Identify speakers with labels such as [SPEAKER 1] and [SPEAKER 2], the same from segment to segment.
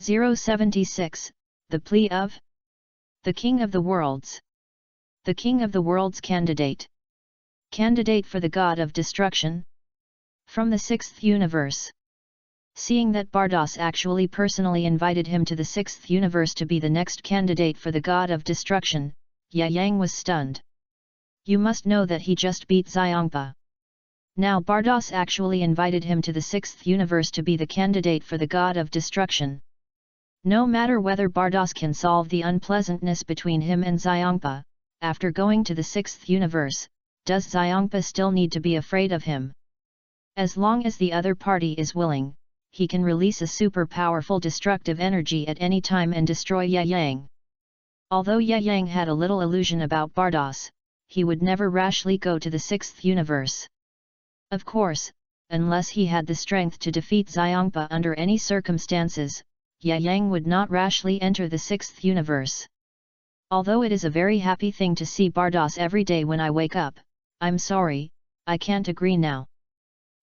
[SPEAKER 1] 076, The Plea of the King of the Worlds. The King of the Worlds candidate. Candidate for the God of Destruction? From the Sixth Universe. Seeing that Bardos actually personally invited him to the Sixth Universe to be the next candidate for the God of Destruction, Yang was stunned. You must know that he just beat Xiongpa. Now Bardos actually invited him to the Sixth Universe to be the candidate for the God of Destruction. No matter whether Bardos can solve the unpleasantness between him and Xiongpa, after going to the Sixth Universe, does Xiongpa still need to be afraid of him? As long as the other party is willing, he can release a super powerful destructive energy at any time and destroy Yang. Although Yang had a little illusion about Bardos, he would never rashly go to the Sixth Universe. Of course, unless he had the strength to defeat Xiongpa under any circumstances, Yang would not rashly enter the Sixth Universe. Although it is a very happy thing to see Bardos every day when I wake up, I'm sorry, I can't agree now.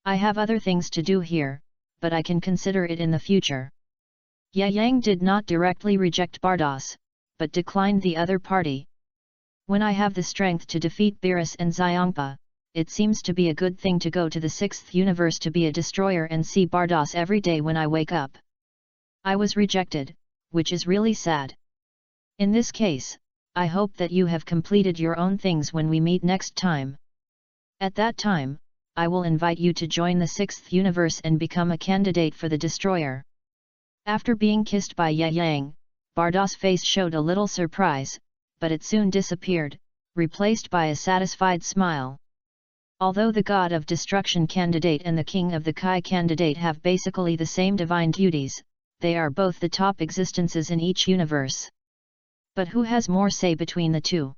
[SPEAKER 1] I have other things to do here, but I can consider it in the future. Yang did not directly reject Bardos, but declined the other party. When I have the strength to defeat Beerus and Xiongpa, it seems to be a good thing to go to the Sixth Universe to be a destroyer and see Bardos every day when I wake up. I was rejected, which is really sad. In this case, I hope that you have completed your own things when we meet next time. At that time, I will invite you to join the Sixth Universe and become a candidate for the destroyer. After being kissed by Yang, Bardos' face showed a little surprise, but it soon disappeared, replaced by a satisfied smile. Although the God of Destruction candidate and the King of the Kai candidate have basically the same divine duties, they are both the top existences in each universe. But who has more say between the two?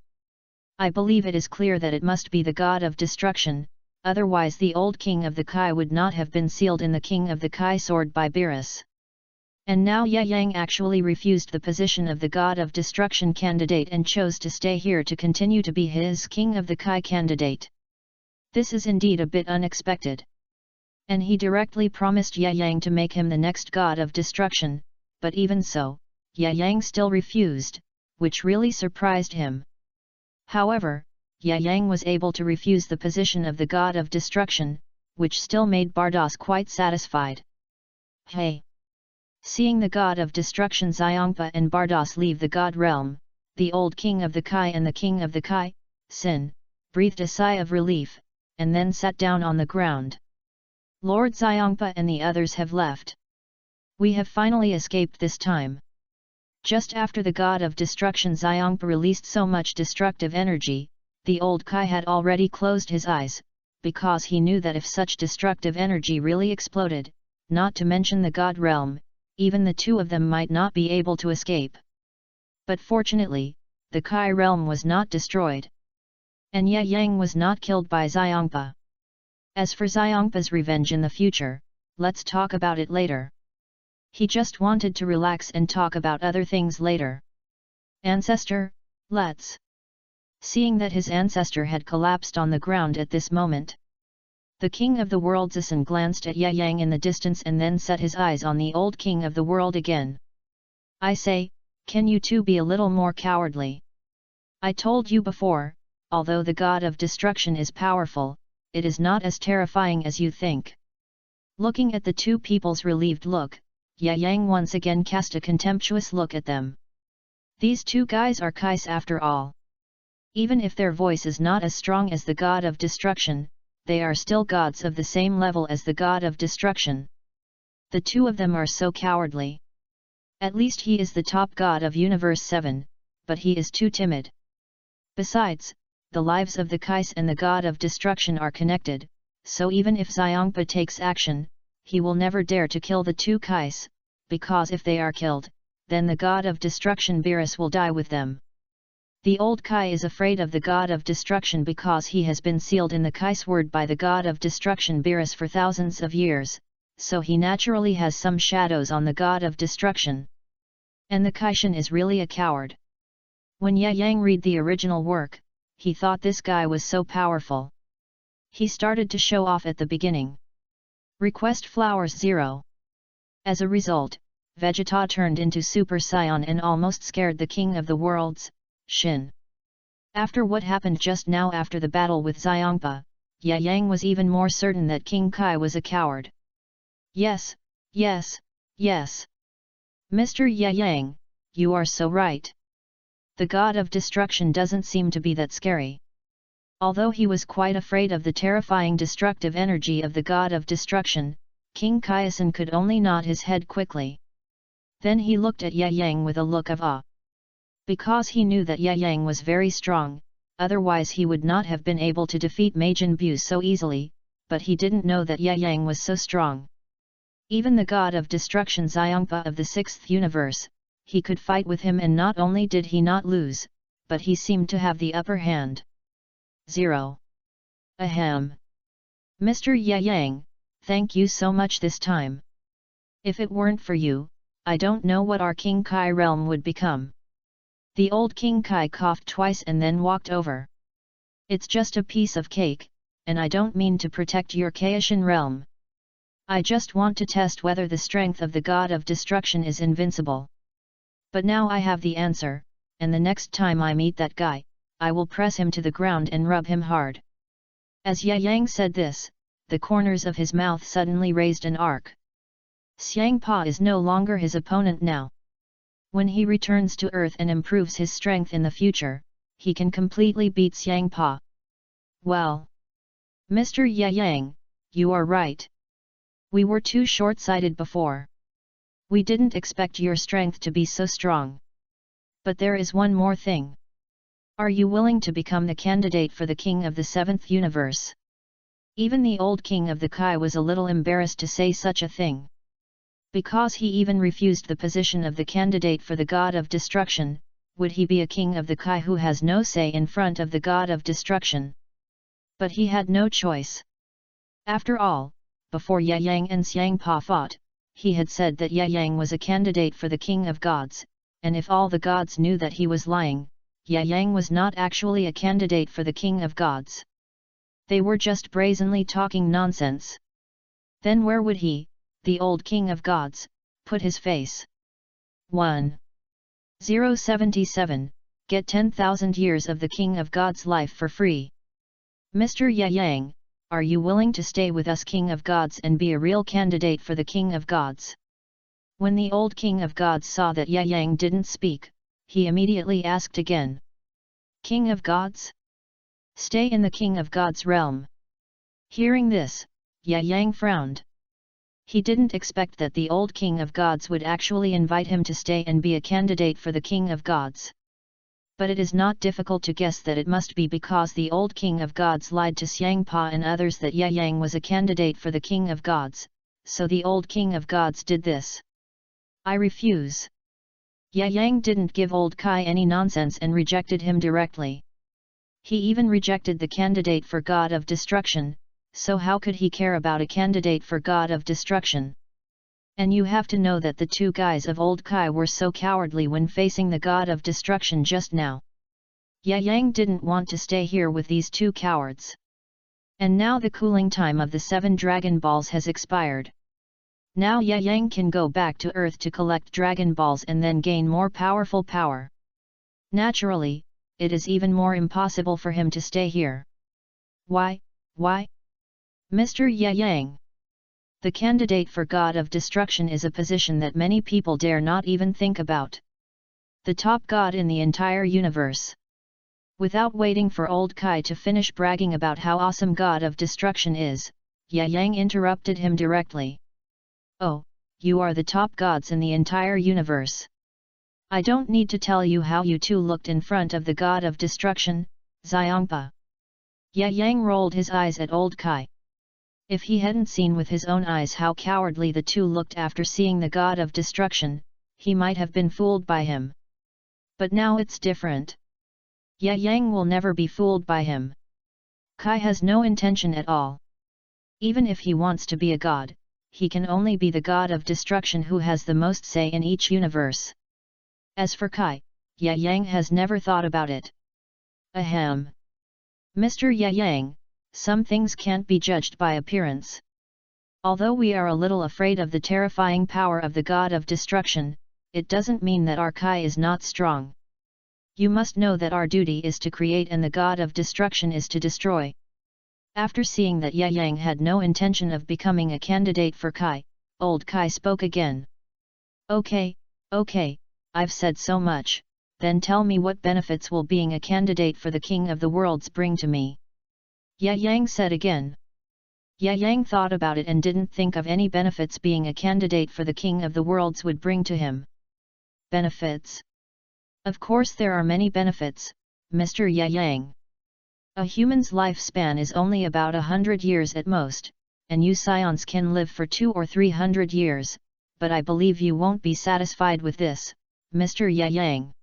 [SPEAKER 1] I believe it is clear that it must be the God of Destruction, otherwise the old King of the Kai would not have been sealed in the King of the Kai sword by Beerus. And now Yang actually refused the position of the God of Destruction candidate and chose to stay here to continue to be his King of the Kai candidate. This is indeed a bit unexpected. And he directly promised Yang to make him the next God of Destruction, but even so, Yang still refused, which really surprised him. However, Yang was able to refuse the position of the God of Destruction, which still made Bardos quite satisfied. Hey! Seeing the God of Destruction Xiongpa and Bardos leave the God realm, the old King of the Kai and the King of the Kai, Sin, breathed a sigh of relief, and then sat down on the ground. Lord Xiongpa and the others have left. We have finally escaped this time. Just after the God of Destruction Xiongpa released so much destructive energy, the old Kai had already closed his eyes, because he knew that if such destructive energy really exploded, not to mention the God realm, even the two of them might not be able to escape. But fortunately, the Kai realm was not destroyed. And Yang was not killed by Xiongpa. As for Xiongpa's revenge in the future, let's talk about it later. He just wanted to relax and talk about other things later. Ancestor, let's. Seeing that his ancestor had collapsed on the ground at this moment, the King of the World Zisun glanced at Yang in the distance and then set his eyes on the old King of the World again. I say, can you two be a little more cowardly? I told you before, although the God of Destruction is powerful, it is not as terrifying as you think. Looking at the two people's relieved look, Yang once again cast a contemptuous look at them. These two guys are Kais after all. Even if their voice is not as strong as the God of Destruction, they are still gods of the same level as the God of Destruction. The two of them are so cowardly. At least he is the top god of Universe 7, but he is too timid. Besides, the lives of the Kais and the God of Destruction are connected, so even if Xiongpa takes action, he will never dare to kill the two Kais, because if they are killed, then the God of Destruction Beerus will die with them. The old Kai is afraid of the God of Destruction because he has been sealed in the Kai sword by the God of Destruction Beerus for thousands of years, so he naturally has some shadows on the God of Destruction. And the Kaishan is really a coward. When Yang read the original work, he thought this guy was so powerful. He started to show off at the beginning. Request flowers 0. As a result, Vegeta turned into Super Saiyan and almost scared the king of the worlds, Shin. After what happened just now after the battle with Xiangpa, Yang was even more certain that King Kai was a coward. Yes, yes, yes. Mr. Yang, you are so right. The god of destruction doesn't seem to be that scary. Although he was quite afraid of the terrifying destructive energy of the god of destruction, King Kaiasan could only nod his head quickly. Then he looked at Yang with a look of awe. Because he knew that Yang was very strong, otherwise he would not have been able to defeat Majin Buu so easily, but he didn't know that Yang was so strong. Even the god of destruction Xiangpa of the 6th universe, he could fight with him, and not only did he not lose, but he seemed to have the upper hand. 0. Ahem. Mr. Yang, thank you so much this time. If it weren't for you, I don't know what our King Kai realm would become. The old King Kai coughed twice and then walked over. It's just a piece of cake, and I don't mean to protect your Kaishan realm. I just want to test whether the strength of the god of destruction is invincible. But now I have the answer, and the next time I meet that guy, I will press him to the ground and rub him hard. As Yang said this, the corners of his mouth suddenly raised an arc. Xiangpa is no longer his opponent now. When he returns to Earth and improves his strength in the future, he can completely beat Xiangpa. Well, Mr. Yang, you are right. We were too short-sighted before. We didn't expect your strength to be so strong. But there is one more thing. Are you willing to become the candidate for the king of the 7th universe? Even the old king of the Kai was a little embarrassed to say such a thing. Because he even refused the position of the candidate for the god of destruction, would he be a king of the Kai who has no say in front of the god of destruction? But he had no choice. After all, before Yang and Xiangpa fought, he had said that Yang was a candidate for the king of gods, and if all the gods knew that he was lying, Yang was not actually a candidate for the king of gods. They were just brazenly talking nonsense. Then where would he, the old king of gods, put his face? 1,077, get 10,000 years of the king of gods' life for free. Mr. Yang, are you willing to stay with us king of gods and be a real candidate for the king of gods? When the old king of gods saw that Yang didn't speak, he immediately asked again. King of gods? Stay in the king of gods realm. Hearing this, Yang frowned. He didn't expect that the old king of gods would actually invite him to stay and be a candidate for the king of gods. But it is not difficult to guess that it must be because the old king of gods lied to Xiangpa and others that Yang was a candidate for the king of gods, so the old king of gods did this. I refuse. Yang didn't give old Kai any nonsense and rejected him directly. He even rejected the candidate for god of destruction, so how could he care about a candidate for god of destruction? And you have to know that the two guys of old Kai were so cowardly when facing the god of destruction just now. Yang didn't want to stay here with these two cowards. And now the cooling time of the 7 Dragon Balls has expired. Now Yang can go back to Earth to collect Dragon Balls and then gain more powerful power. Naturally, it is even more impossible for him to stay here. Why? Mr. Yang. The candidate for god of destruction is a position that many people dare not even think about. The top god in the entire universe. Without waiting for old Kai to finish bragging about how awesome god of destruction is, Yang interrupted him directly. Oh, you are the top gods in the entire universe. I don't need to tell you how you two looked in front of the god of destruction, Xiangpa. Yang rolled his eyes at old Kai. If he hadn't seen with his own eyes how cowardly the two looked after seeing the god of destruction, he might have been fooled by him. But now it's different. Yang will never be fooled by him. Kai has no intention at all. Even if he wants to be a god, he can only be the god of destruction who has the most say in each universe. As for Kai, Yang has never thought about it. Ahem. Mr. Yang, some things can't be judged by appearance. Although we are a little afraid of the terrifying power of the god of destruction, it doesn't mean that our Kai is not strong. You must know that our duty is to create and the god of destruction is to destroy. After seeing that Yang had no intention of becoming a candidate for Kai, old Kai spoke again. Okay, I've said so much, then tell me what benefits will being a candidate for the king of the worlds bring to me? Yang said again. Yang thought about it and didn't think of any benefits being a candidate for the king of the worlds would bring to him. Benefits? Of course there are many benefits, Mr. Yang. A human's lifespan is only about 100 years at most, and you scions can live for 200 or 300 years, but I believe you won't be satisfied with this, Mr. Yang.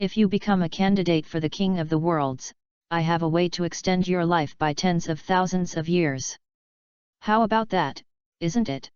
[SPEAKER 1] If you become a candidate for the king of the worlds, I have a way to extend your life by tens of thousands of years. How about that, isn't it?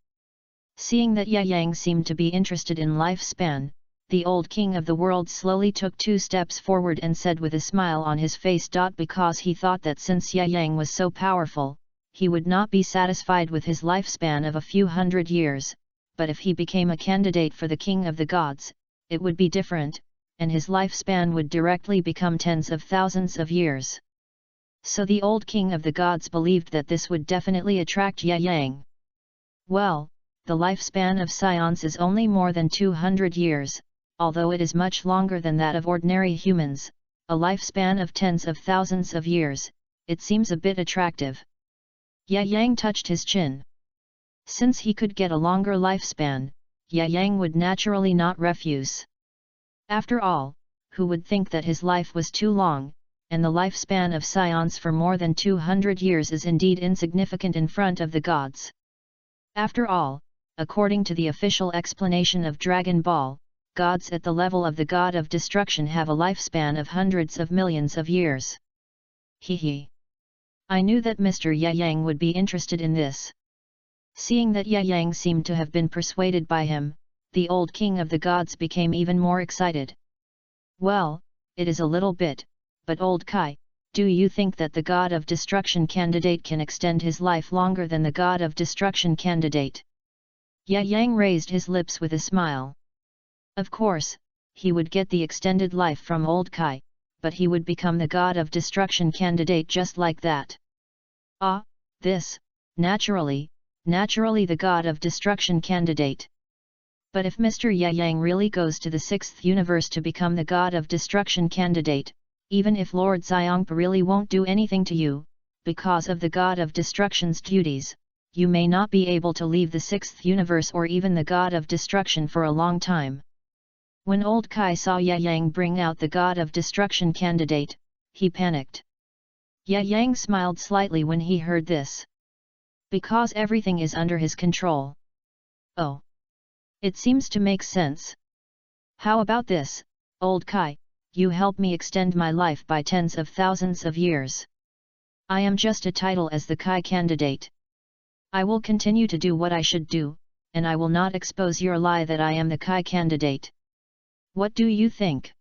[SPEAKER 1] Seeing that Yang seemed to be interested in lifespan, the old king of the world slowly took 2 steps forward and said with a smile on his face. Because he thought that since Yang was so powerful, he would not be satisfied with his lifespan of a few hundred years, but if he became a candidate for the king of the gods, it would be different, and his lifespan would directly become tens of thousands of years. So the old king of the gods believed that this would definitely attract Yang. Well, the lifespan of scions is only more than 200 years, although it is much longer than that of ordinary humans, a lifespan of tens of thousands of years, it seems a bit attractive. Yang touched his chin. Since he could get a longer lifespan, Yang would naturally not refuse. After all, who would think that his life was too long, and the lifespan of scions for more than 200 years is indeed insignificant in front of the gods. After all, according to the official explanation of Dragon Ball, gods at the level of the god of destruction have a lifespan of hundreds of millions of years. Hehe. I knew that Mr. Yang would be interested in this. Seeing that Yang seemed to have been persuaded by him, the old king of the gods became even more excited. Well, it is a little bit, but old Kai, do you think that the god of destruction candidate can extend his life longer than the god of destruction candidate? Yang raised his lips with a smile. Of course, he would get the extended life from old Kai, but he would become the god of destruction candidate just like that. Ah, this, naturally the god of destruction candidate. But if Mr. Yang really goes to the 6th universe to become the god of destruction candidate, even if Lord Xiongpa really won't do anything to you, because of the god of destruction's duties, you may not be able to leave the 6th universe or even the god of destruction for a long time. When old Kai saw Yang bring out the god of destruction candidate, he panicked. Yang smiled slightly when he heard this. Because everything is under his control. Oh. It seems to make sense. How about this, old Kai, you help me extend my life by tens of thousands of years. I am just a title as the Kai candidate. I will continue to do what I should do, and I will not expose your lie that I am the Kai candidate. What do you think?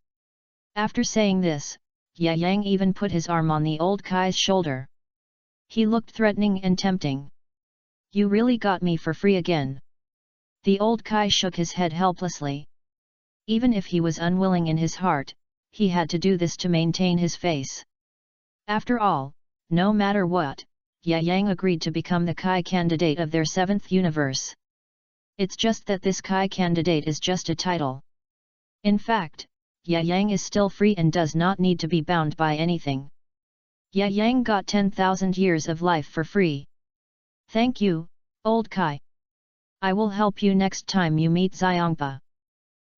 [SPEAKER 1] After saying this, Yang even put his arm on the old Kai's shoulder. He looked threatening and tempting. You really got me for free again. The old Kai shook his head helplessly. Even if he was unwilling in his heart, he had to do this to maintain his face. After all, no matter what, Yang agreed to become the Kai candidate of their 7th universe. It's just that this Kai candidate is just a title. In fact, Yang is still free and does not need to be bound by anything. Yang got 10,000 years of life for free. Thank you, old Kai. I will help you next time you meet Xiongpa.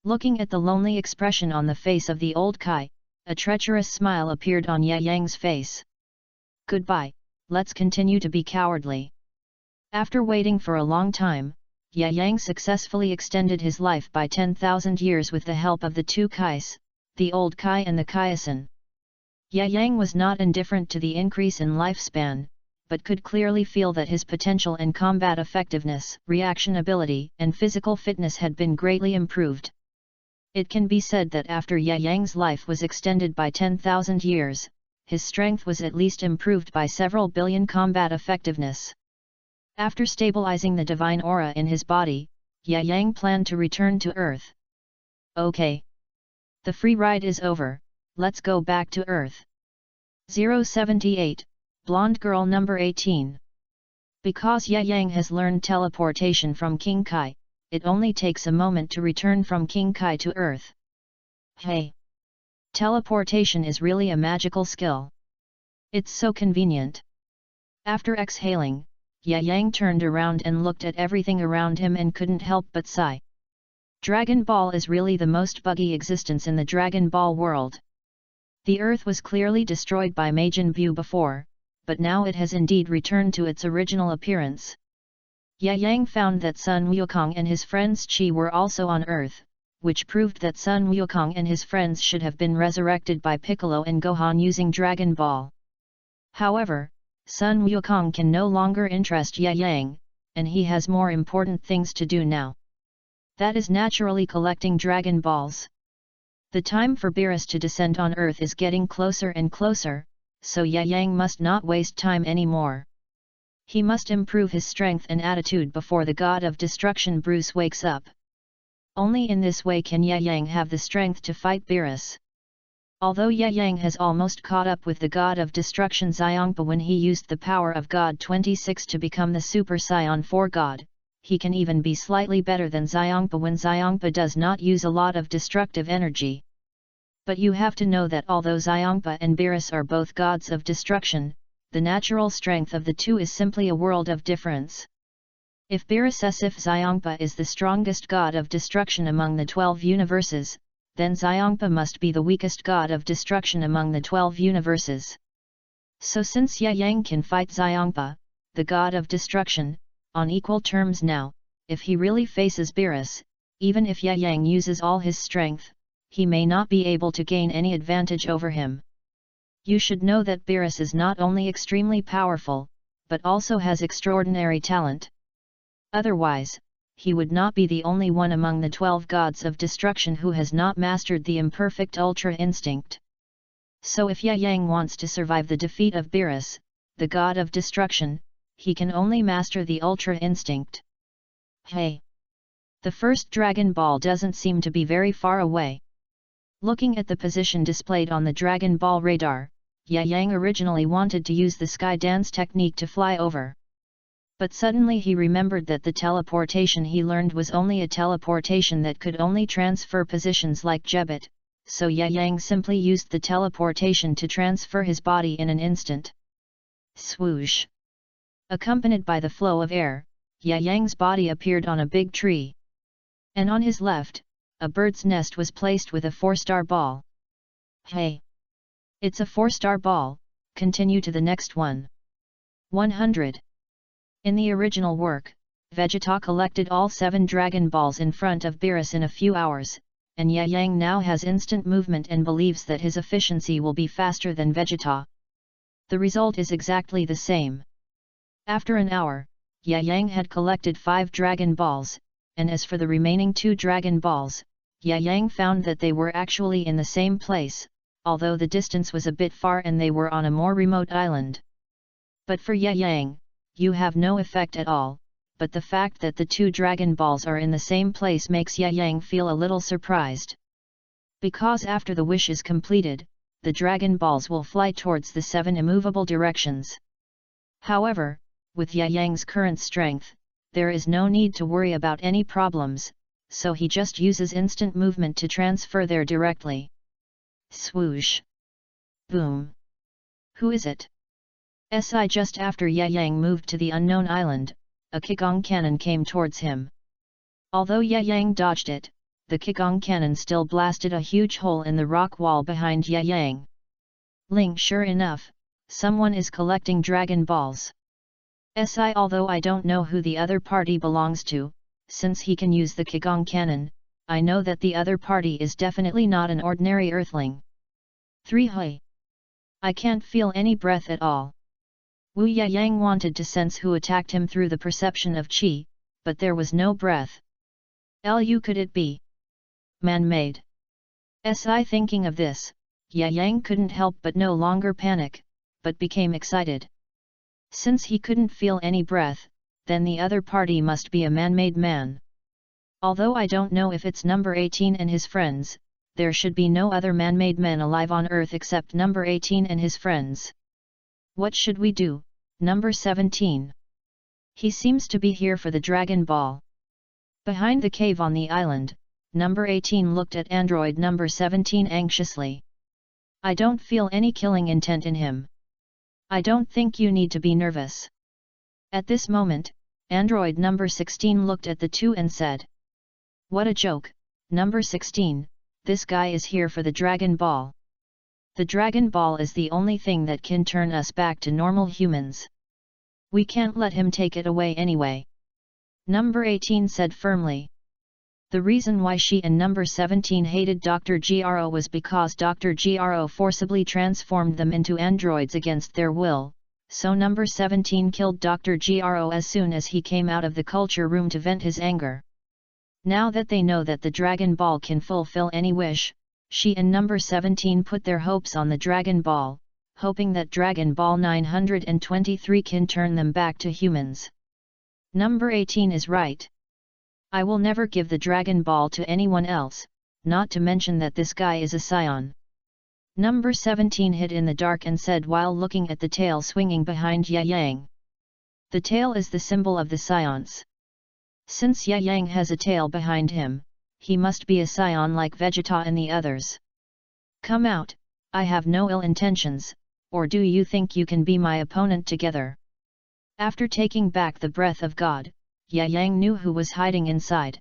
[SPEAKER 1] Looking at the lonely expression on the face of the old Kai, a treacherous smile appeared on Yang's face. Goodbye, let's continue to be cowardly. After waiting for a long time, Yang successfully extended his life by 10,000 years with the help of the 2 Kais, the old Kai and the Kaiasan. Yang was not indifferent to the increase in lifespan, but could clearly feel that his potential and combat effectiveness, reaction ability, and physical fitness had been greatly improved. It can be said that after Yang's life was extended by 10,000 years, his strength was at least improved by several billion combat effectiveness. After stabilizing the divine aura in his body, Yang planned to return to Earth. Okay. The free ride is over, let's go back to Earth. 078, Blonde Girl number 18. Because Yang has learned teleportation from King Kai, it only takes a moment to return from King Kai to Earth. Hey! Teleportation is really a magical skill. It's so convenient. After exhaling, Yang turned around and looked at everything around him and couldn't help but sigh. Dragon Ball is really the most buggy existence in the Dragon Ball world. The Earth was clearly destroyed by Majin Buu before, but now it has indeed returned to its original appearance. Yang found that Sun Wukong and his friends Qi were also on Earth, which proved that Sun Wukong and his friends should have been resurrected by Piccolo and Gohan using Dragon Ball. However, Sun Wukong can no longer interest Yang, and he has more important things to do now. That is naturally collecting Dragon Balls. The time for Beerus to descend on Earth is getting closer and closer, so Yang must not waste time anymore. He must improve his strength and attitude before the god of destruction Bruce wakes up. Only in this way can Yang have the strength to fight Beerus. Although Yang has almost caught up with the god of destruction Xiongpa when he used the power of God 26 to become the Super Saiyan 4 god, he can even be slightly better than Xiongpa when Xiongpa does not use a lot of destructive energy. But you have to know that although Xiongpa and Beerus are both gods of destruction, the natural strength of the two is simply a world of difference. If Beerus if Xiongpa is the strongest god of destruction among the 12 universes, then Xiongpa must be the weakest god of destruction among the 12 universes. So since Yang can fight Xiongpa, the god of destruction, on equal terms now, if he really faces Beerus, even if Yang uses all his strength, he may not be able to gain any advantage over him. You should know that Beerus is not only extremely powerful, but also has extraordinary talent. Otherwise, he would not be the only one among the 12 gods of destruction who has not mastered the imperfect Ultra Instinct. So if Yang wants to survive the defeat of Beerus, the god of destruction, he can only master the Ultra Instinct. Hey! The first Dragon Ball doesn't seem to be very far away. Looking at the position displayed on the Dragon Ball radar, Yang originally wanted to use the sky dance technique to fly over. But suddenly he remembered that the teleportation he learned was only a teleportation that could only transfer positions like Jebit, so Yang simply used the teleportation to transfer his body in an instant. Swoosh! Accompanied by the flow of air, Yang's body appeared on a big tree. And on his left, a bird's nest was placed with a 4-star ball. Hey! It's a 4-star ball, continue to the next one. 100. In the original work, Vegeta collected all 7 Dragon Balls in front of Beerus in a few hours, and Yang now has instant movement and believes that his efficiency will be faster than Vegeta. The result is exactly the same. After an hour, Yang had collected 5 Dragon Balls, and as for the remaining 2 Dragon Balls, Yang found that they were actually in the same place, although the distance was a bit far and they were on a more remote island. But for Yang, you have no effect at all, but the fact that the 2 Dragon Balls are in the same place makes Yang feel a little surprised. Because after the wish is completed, the Dragon Balls will fly towards the 7 immovable directions. However, with Yang's current strength, there is no need to worry about any problems, so he just uses instant movement to transfer there directly. Swoosh! Boom! Who is it? Just after Yang moved to the unknown island, a Qigong cannon came towards him. Although Yang dodged it, the Qigong cannon still blasted a huge hole in the rock wall behind Yang. Ling, sure enough, someone is collecting Dragon Balls. Although I don't know who the other party belongs to, since he can use the Qigong cannon, I know that the other party is definitely not an ordinary earthling. 3 Hui! I can't feel any breath at all. Wu Yang wanted to sense who attacked him through the perception of qi, but there was no breath. Lu could it be? Man-made. Thinking of this, Yang couldn't help but no longer panic, but became excited. Since he couldn't feel any breath, then the other party must be a man-made man. Although I don't know if it's number 18 and his friends, there should be no other man-made men alive on Earth except number 18 and his friends. What should we do, number 17? He seems to be here for the Dragon Ball. Behind the cave on the island, number 18 looked at android number 17 anxiously. I don't feel any killing intent in him. I don't think you need to be nervous. At this moment, android number 16 looked at the two and said, "What a joke, number 16, this guy is here for the Dragon Ball. The Dragon Ball is the only thing that can turn us back to normal humans. We can't let him take it away anyway," number 18 said firmly. The reason why she and number 17 hated Dr. Gro was because Dr. Gro forcibly transformed them into androids against their will, so number 17 killed Dr. Gro as soon as he came out of the culture room to vent his anger. Now that they know that the Dragon Ball can fulfill any wish, she and number 17 put their hopes on the Dragon Ball, hoping that Dragon Ball 923 can turn them back to humans. Number 18 is right. I will never give the Dragon Ball to anyone else, not to mention that this guy is a scion. Number 17 hid in the dark and said while looking at the tail swinging behind Ye Yang. The tail is the symbol of the scions. Since Ye Yang has a tail behind him, he must be a scion like Vegeta and the others. Come out, I have no ill intentions, or do you think you can be my opponent together? After taking back the breath of God, Ye Yang knew who was hiding inside.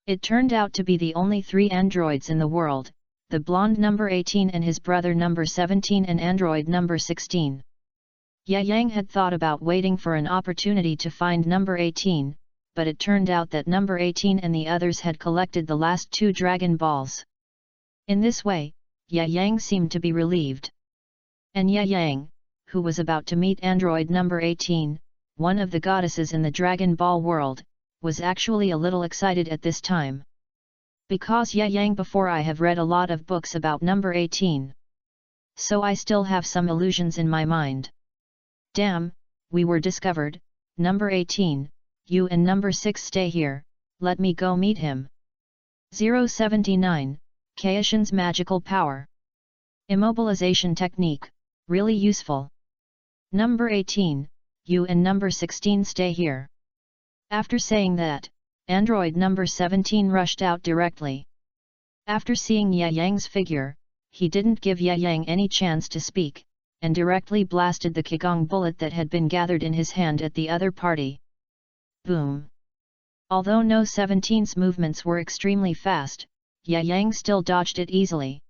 [SPEAKER 1] It turned out to be the only 3 androids in the world, the blonde number 18 and his brother number 17 and android number 16. Ye Yang had thought about waiting for an opportunity to find number 18, but it turned out that number 18 and the others had collected the last 2 Dragon Balls. In this way, Ye Yang seemed to be relieved. And Ye Yang, who was about to meet android number 18, one of the goddesses in the Dragon Ball world, was actually a little excited at this time. Because Ye Yang before I have read a lot of books about number 18. So I still have some illusions in my mind. Damn, we were discovered, number 18, you and number 6 stay here, let me go meet him. 079, Kaishin's magical power. Immobilization technique, really useful. Number 18, you and number 16 stay here. After saying that, android number 17 rushed out directly. After seeing Ye Yang's figure, he didn't give Ye Yang any chance to speak, and directly blasted the Qigong bullet that had been gathered in his hand at the other party. Boom! Although no 17's movements were extremely fast, Ye Yang still dodged it easily.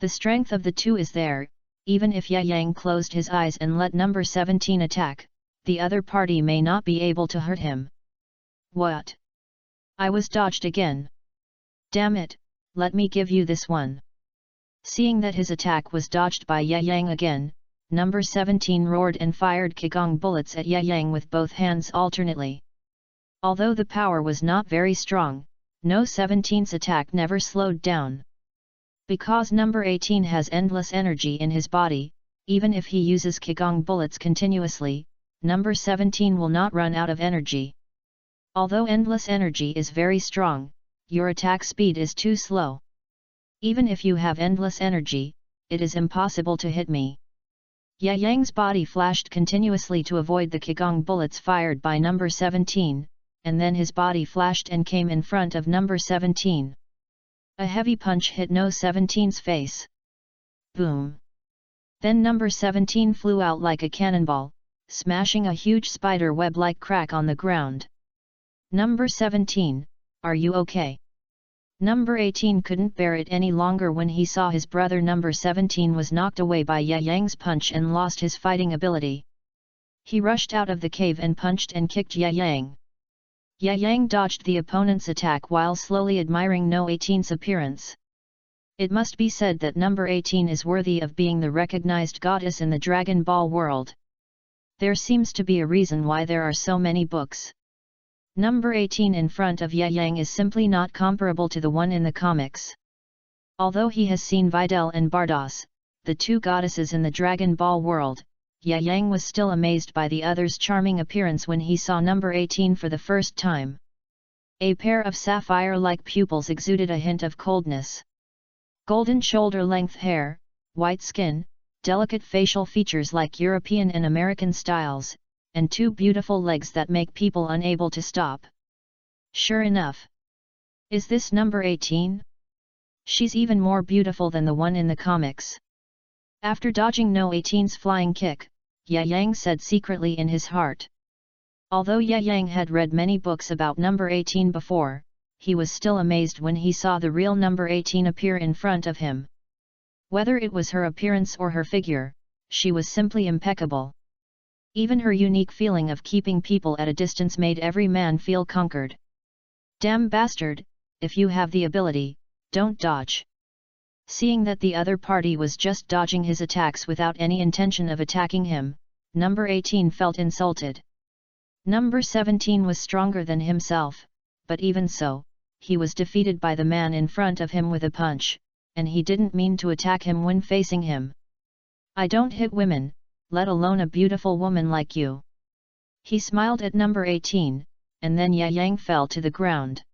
[SPEAKER 1] The strength of the two is there. Even if Ye Yang closed his eyes and let number 17 attack, the other party may not be able to hurt him. What? I was dodged again. Damn it, let me give you this one. Seeing that his attack was dodged by Ye Yang again, number 17 roared and fired Qigong bullets at Ye Yang with both hands alternately. Although the power was not very strong, no 17's attack never slowed down. Because number 18 has endless energy in his body, even if he uses Qigong bullets continuously, number 17 will not run out of energy. Although endless energy is very strong, your attack speed is too slow. Even if you have endless energy, it is impossible to hit me. Ye Yang's body flashed continuously to avoid the Qigong bullets fired by number 17, and then his body flashed and came in front of number 17. A heavy punch hit no 17's face. Boom! Then number 17 flew out like a cannonball, smashing a huge spider web-like crack on the ground. Number 17, are you okay? Number 18 couldn't bear it any longer when he saw his brother number 17 was knocked away by Ye Yang's punch and lost his fighting ability. He rushed out of the cave and punched and kicked Ye Yang. Ye Yang dodged the opponent's attack while slowly admiring No 18's appearance. It must be said that number 18 is worthy of being the recognized goddess in the Dragon Ball world. There seems to be a reason why there are so many books. Number 18 in front of Ye Yang is simply not comparable to the one in the comics. Although he has seen Videl and Bardos, the two goddesses in the Dragon Ball world, Ye Yang was still amazed by the other's charming appearance when he saw number 18 for the first time. A pair of sapphire-like pupils exuded a hint of coldness. Golden shoulder-length hair, white skin, delicate facial features like European and American styles, and two beautiful legs that make people unable to stop. Sure enough. Is this number 18? She's even more beautiful than the one in the comics. After dodging No 18's flying kick, Ye Yang said secretly in his heart. Although Ye Yang had read many books about number 18 before, he was still amazed when he saw the real number 18 appear in front of him. Whether it was her appearance or her figure, she was simply impeccable. Even her unique feeling of keeping people at a distance made every man feel conquered. Damn bastard, if you have the ability, don't dodge. Seeing that the other party was just dodging his attacks without any intention of attacking him, number 18 felt insulted. Number 17 was stronger than himself, but even so, he was defeated by the man in front of him with a punch, and he didn't mean to attack him when facing him. I don't hit women, let alone a beautiful woman like you. He smiled at number 18, and then Ye Yang fell to the ground.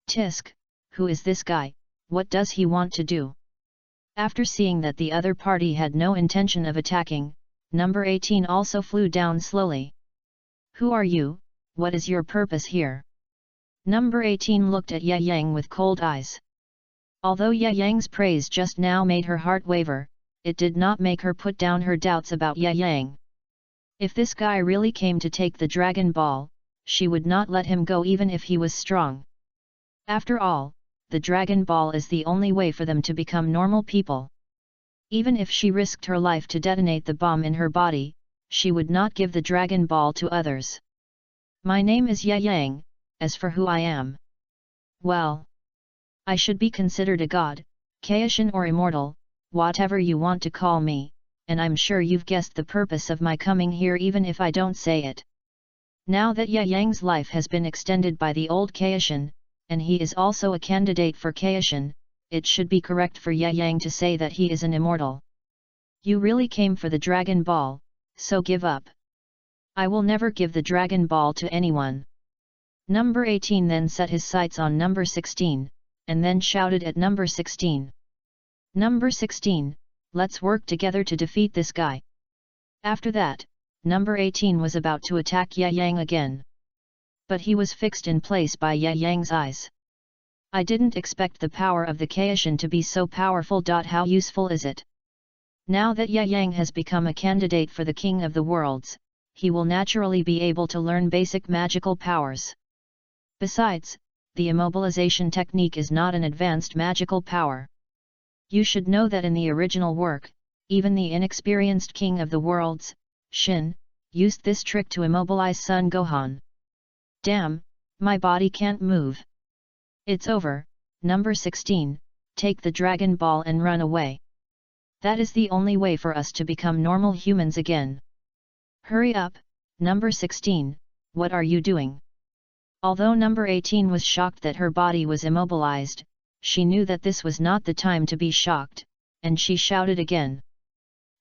[SPEAKER 1] Tisk, who is this guy, what does he want to do? After seeing that the other party had no intention of attacking, number 18 also flew down slowly. Who are you, what is your purpose here? Number 18 looked at Ye Yang with cold eyes. Although Ye Yang's praise just now made her heart waver, it did not make her put down her doubts about Ye Yang. If this guy really came to take the Dragon Ball, she would not let him go even if he was strong. After all, the Dragon Ball is the only way for them to become normal people. Even if she risked her life to detonate the bomb in her body, she would not give the Dragon Ball to others. My name is Ye Yang, as for who I am. Well, I should be considered a god, Kaishin or immortal, whatever you want to call me, and I'm sure you've guessed the purpose of my coming here even if I don't say it. Now that Ye Yang's life has been extended by the old Kaishin, and he is also a candidate for Kaishin, it should be correct for Ye Yang to say that he is an immortal. You really came for the Dragon Ball, so give up. I will never give the Dragon Ball to anyone. Number 18 then set his sights on number 16, and then shouted at number 16. Number 16, let's work together to defeat this guy. After that, number 18 was about to attack Ye Yang again. But he was fixed in place by Ye Yang's eyes. I didn't expect the power of the Kaishin to be so powerful. How useful is it? Now that Ye Yang has become a candidate for the King of the Worlds, he will naturally be able to learn basic magical powers. Besides, the immobilization technique is not an advanced magical power. You should know that in the original work, even the inexperienced King of the Worlds, Shin, used this trick to immobilize Son Gohan. Damn, my body can't move. It's over, number 16, take the Dragon Ball and run away. That is the only way for us to become normal humans again. Hurry up, number 16, what are you doing? Although number 18 was shocked that her body was immobilized, she knew that this was not the time to be shocked, and she shouted again.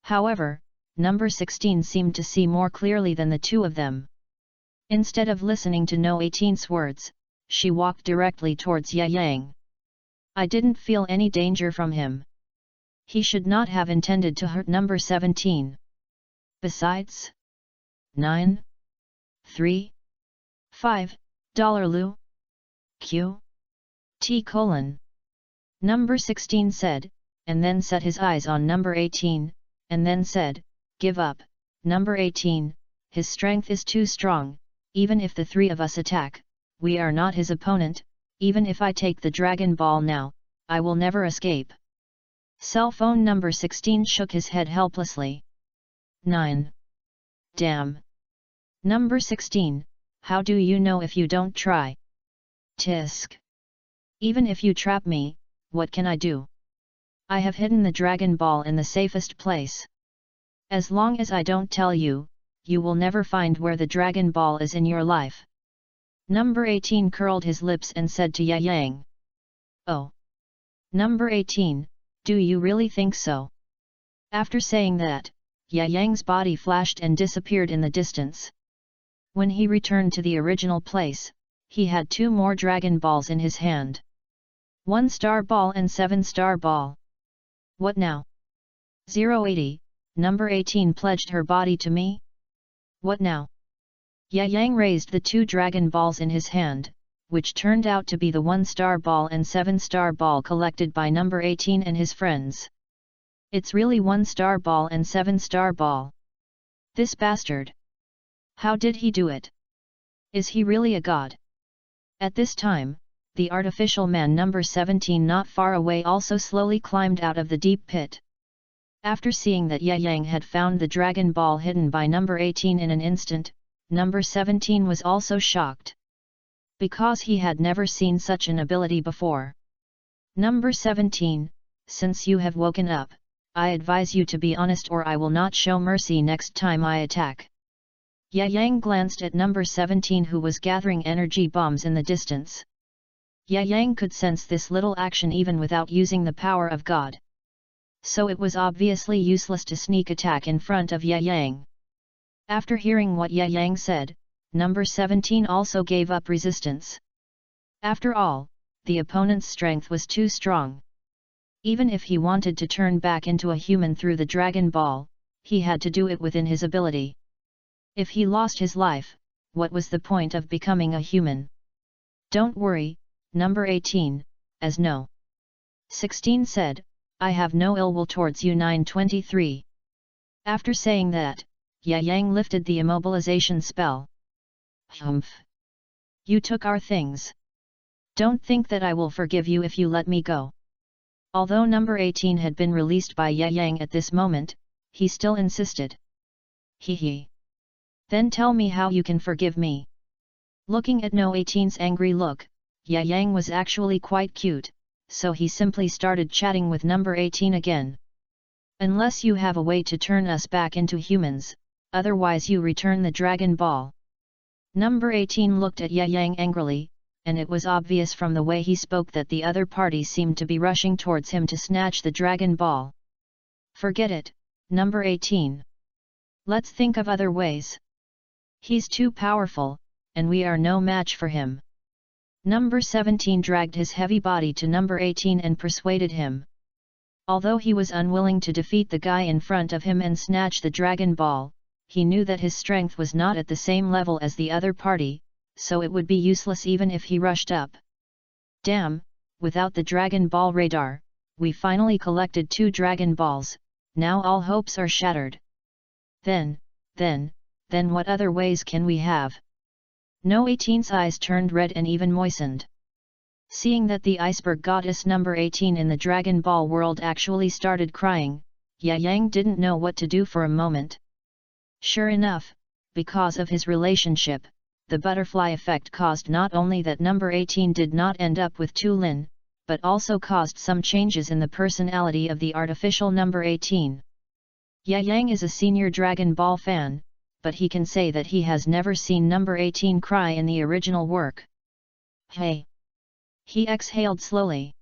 [SPEAKER 1] However, number 16 seemed to see more clearly than the two of them. Instead of listening to No 18's words, she walked directly towards Ye Yang. I didn't feel any danger from him. He should not have intended to hurt number 17. Besides, 9, 3, 5, $Lu, Q, T:. Number 16 said, and then set his eyes on number 18, and then said, give up, number 18, his strength is too strong, even if the three of us attack, we are not his opponent, even if I take the Dragon Ball now, I will never escape. Cell phone number 16 shook his head helplessly. 9. Damn. Number 16, how do you know if you don't try? Tisk. Even if you trap me, what can I do? I have hidden the Dragon Ball in the safest place. As long as I don't tell you, you will never find where the Dragon Ball is in your life. Number 18 curled his lips and said to Ye Yang. Oh. Number 18, do you really think so? After saying that, Yang's body flashed and disappeared in the distance. When he returned to the original place, he had 2 more Dragon Balls in his hand. 1 star ball and 7 star ball. What now? 080, number 18 pledged her body to me? What now? Yang raised the 2 Dragon Balls in his hand, which turned out to be the 1 star ball and 7 star ball collected by number 18 and his friends. It's really 1 star ball and 7 star ball. This bastard! How did he do it? Is he really a god? At this time, the artificial man number 17 not far away also slowly climbed out of the deep pit. After seeing that Yang had found the Dragon Ball hidden by number 18 in an instant, number 17 was also shocked. Because he had never seen such an ability before. Number 17, since you have woken up, I advise you to be honest or I will not show mercy next time I attack. Yang glanced at number 17 who was gathering energy bombs in the distance. Yang could sense this little action even without using the power of God. So it was obviously useless to sneak attack in front of Yang. After hearing what Yang said, number 17 also gave up resistance. After all, the opponent's strength was too strong. Even if he wanted to turn back into a human through the Dragon Ball, he had to do it within his ability. If he lost his life, what was the point of becoming a human? Don't worry, number 18, as no. 16 said, I have no ill will towards you. 923. After saying that, Yang lifted the immobilization spell. Humph! You took our things. Don't think that I will forgive you if you let me go. Although number 18 had been released by Yang at this moment, he still insisted. Hee. Then tell me how you can forgive me. Looking at No 18's angry look, Yang was actually quite cute, so he simply started chatting with number 18 again. Unless you have a way to turn us back into humans, otherwise you return the Dragon Ball. Number 18 looked at Yang angrily, and it was obvious from the way he spoke that the other party seemed to be rushing towards him to snatch the Dragon Ball. Forget it, number 18. Let's think of other ways. He's too powerful, and we are no match for him. Number 17 dragged his heavy body to number 18 and persuaded him. Although he was unwilling to defeat the guy in front of him and snatch the Dragon Ball, he knew that his strength was not at the same level as the other party, so it would be useless even if he rushed up. Damn, without the Dragon Ball radar, we finally collected 2 Dragon Balls, now all hopes are shattered. Then what other ways can we have? No 18's eyes turned red and even moistened. Seeing that the iceberg goddess number 18 in the Dragon Ball world actually started crying, Yang didn't know what to do for a moment. Sure enough, because of his relationship, the butterfly effect caused not only that number 18 did not end up with Tu Lin, but also caused some changes in the personality of the artificial number 18. Yang is a senior Dragon Ball fan, but he can say that he has never seen number 18 cry in the original work. Hey! He exhaled slowly.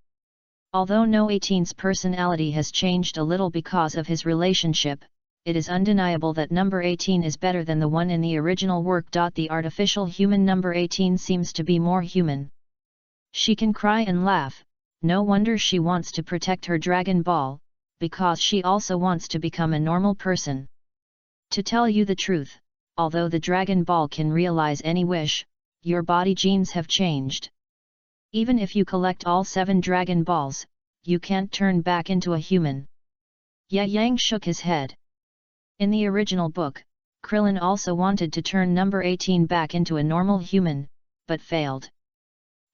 [SPEAKER 1] Although No 18's personality has changed a little because of his relationship, it is undeniable that number 18 is better than the one in the original work. The artificial human number 18 seems to be more human. She can cry and laugh, no wonder she wants to protect her Dragon Ball, because she also wants to become a normal person. To tell you the truth, although the Dragon Ball can realize any wish, your body genes have changed. Even if you collect all 7 Dragon Balls, you can't turn back into a human. Yang shook his head. In the original book, Krillin also wanted to turn number 18 back into a normal human, but failed.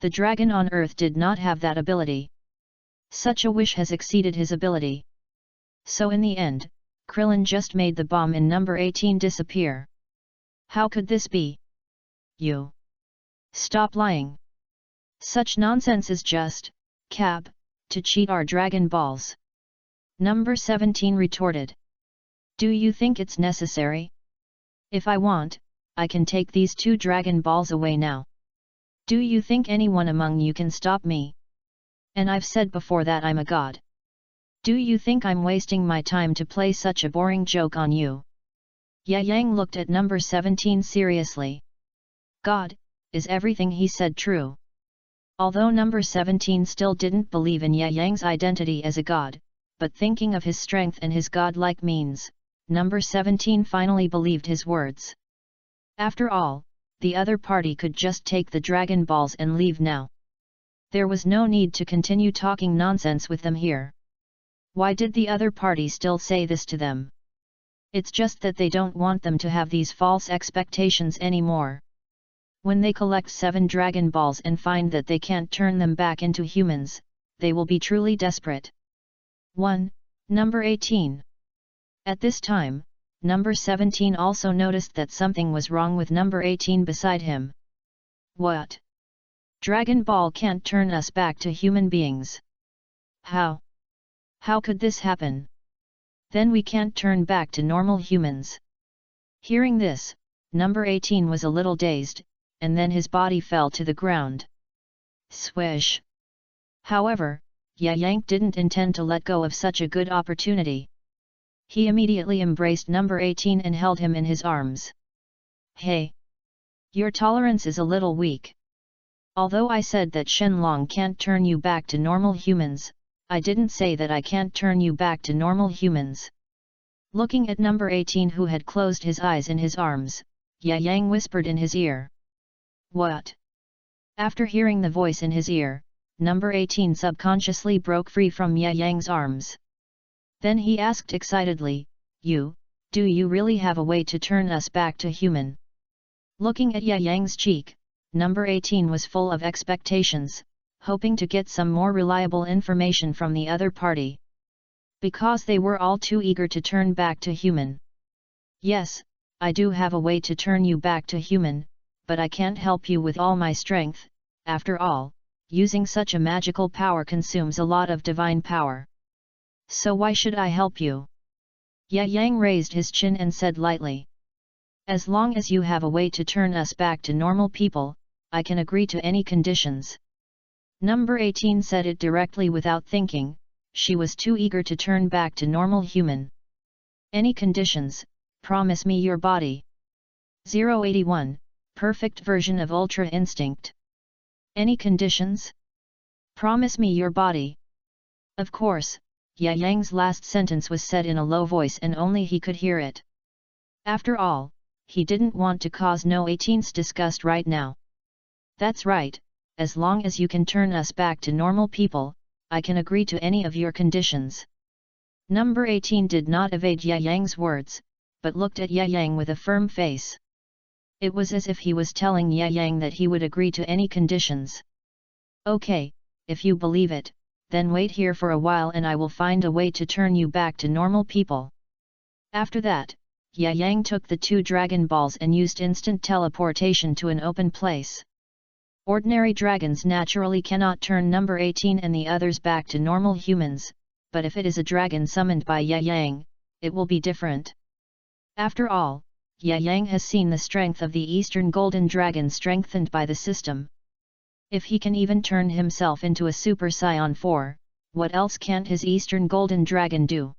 [SPEAKER 1] The dragon on Earth did not have that ability. Such a wish has exceeded his ability. So in the end, Krillin just made the bomb in number 18 disappear. How could this be? You! Stop lying! Such nonsense is just, cap, to cheat our Dragon Balls. Number 17 retorted. Do you think it's necessary? If I want, I can take these 2 Dragon Balls away now. Do you think anyone among you can stop me? And I've said before that I'm a god. Do you think I'm wasting my time to play such a boring joke on you? Ye Yang looked at number 17 seriously. God, is everything he said true? Although number 17 still didn't believe in Ye Yang's identity as a god, but thinking of his strength and his godlike means, number 17 finally believed his words. After all, the other party could just take the Dragon Balls and leave now. There was no need to continue talking nonsense with them here. Why did the other party still say this to them? It's just that they don't want them to have these false expectations anymore. When they collect 7 Dragon Balls and find that they can't turn them back into humans, they will be truly desperate. 1. Number 18. At this time, number 17 also noticed that something was wrong with number 18 beside him. What? Dragon Ball can't turn us back to human beings. How? How could this happen? Then we can't turn back to normal humans. Hearing this, number 18 was a little dazed, and then his body fell to the ground. Swish! However, Ye Yang didn't intend to let go of such a good opportunity. He immediately embraced number 18 and held him in his arms. Hey! Your tolerance is a little weak. Although I said that Shenlong can't turn you back to normal humans, I didn't say that I can't turn you back to normal humans. Looking at number 18 who had closed his eyes in his arms, Ye Yang whispered in his ear. What? After hearing the voice in his ear, number 18 subconsciously broke free from Ye Yang's arms. Then he asked excitedly, do you really have a way to turn us back to human? Looking at Ye Yang's cheek, number 18 was full of expectations, hoping to get some more reliable information from the other party. Because they were all too eager to turn back to human. Yes, I do have a way to turn you back to human, but I can't help you with all my strength. After all, using such a magical power consumes a lot of divine power. So why should I help you? Ye Yang raised his chin and said lightly. As long as you have a way to turn us back to normal people, I can agree to any conditions. Number 18 said it directly without thinking, she was too eager to turn back to normal human. Any conditions, promise me your body. 081, perfect version of Ultra Instinct. Any conditions? Promise me your body. Of course, Ye Yang's last sentence was said in a low voice and only he could hear it. After all, he didn't want to cause no 18's disgust right now. That's right, as long as you can turn us back to normal people, I can agree to any of your conditions. Number 18 did not evade Ye Yang's words, but looked at Ye Yang with a firm face. It was as if he was telling Ye Yang that he would agree to any conditions. Okay, if you believe it, then wait here for a while and I will find a way to turn you back to normal people. After that, Ye Yang took the 2 Dragon Balls and used instant teleportation to an open place. Ordinary dragons naturally cannot turn number 18 and the others back to normal humans, but if it is a dragon summoned by Ye Yang, it will be different. After all, Ye Yang has seen the strength of the Eastern Golden Dragon strengthened by the system. If he can even turn himself into a Super Saiyan 4, what else can't his Eastern Golden Dragon do?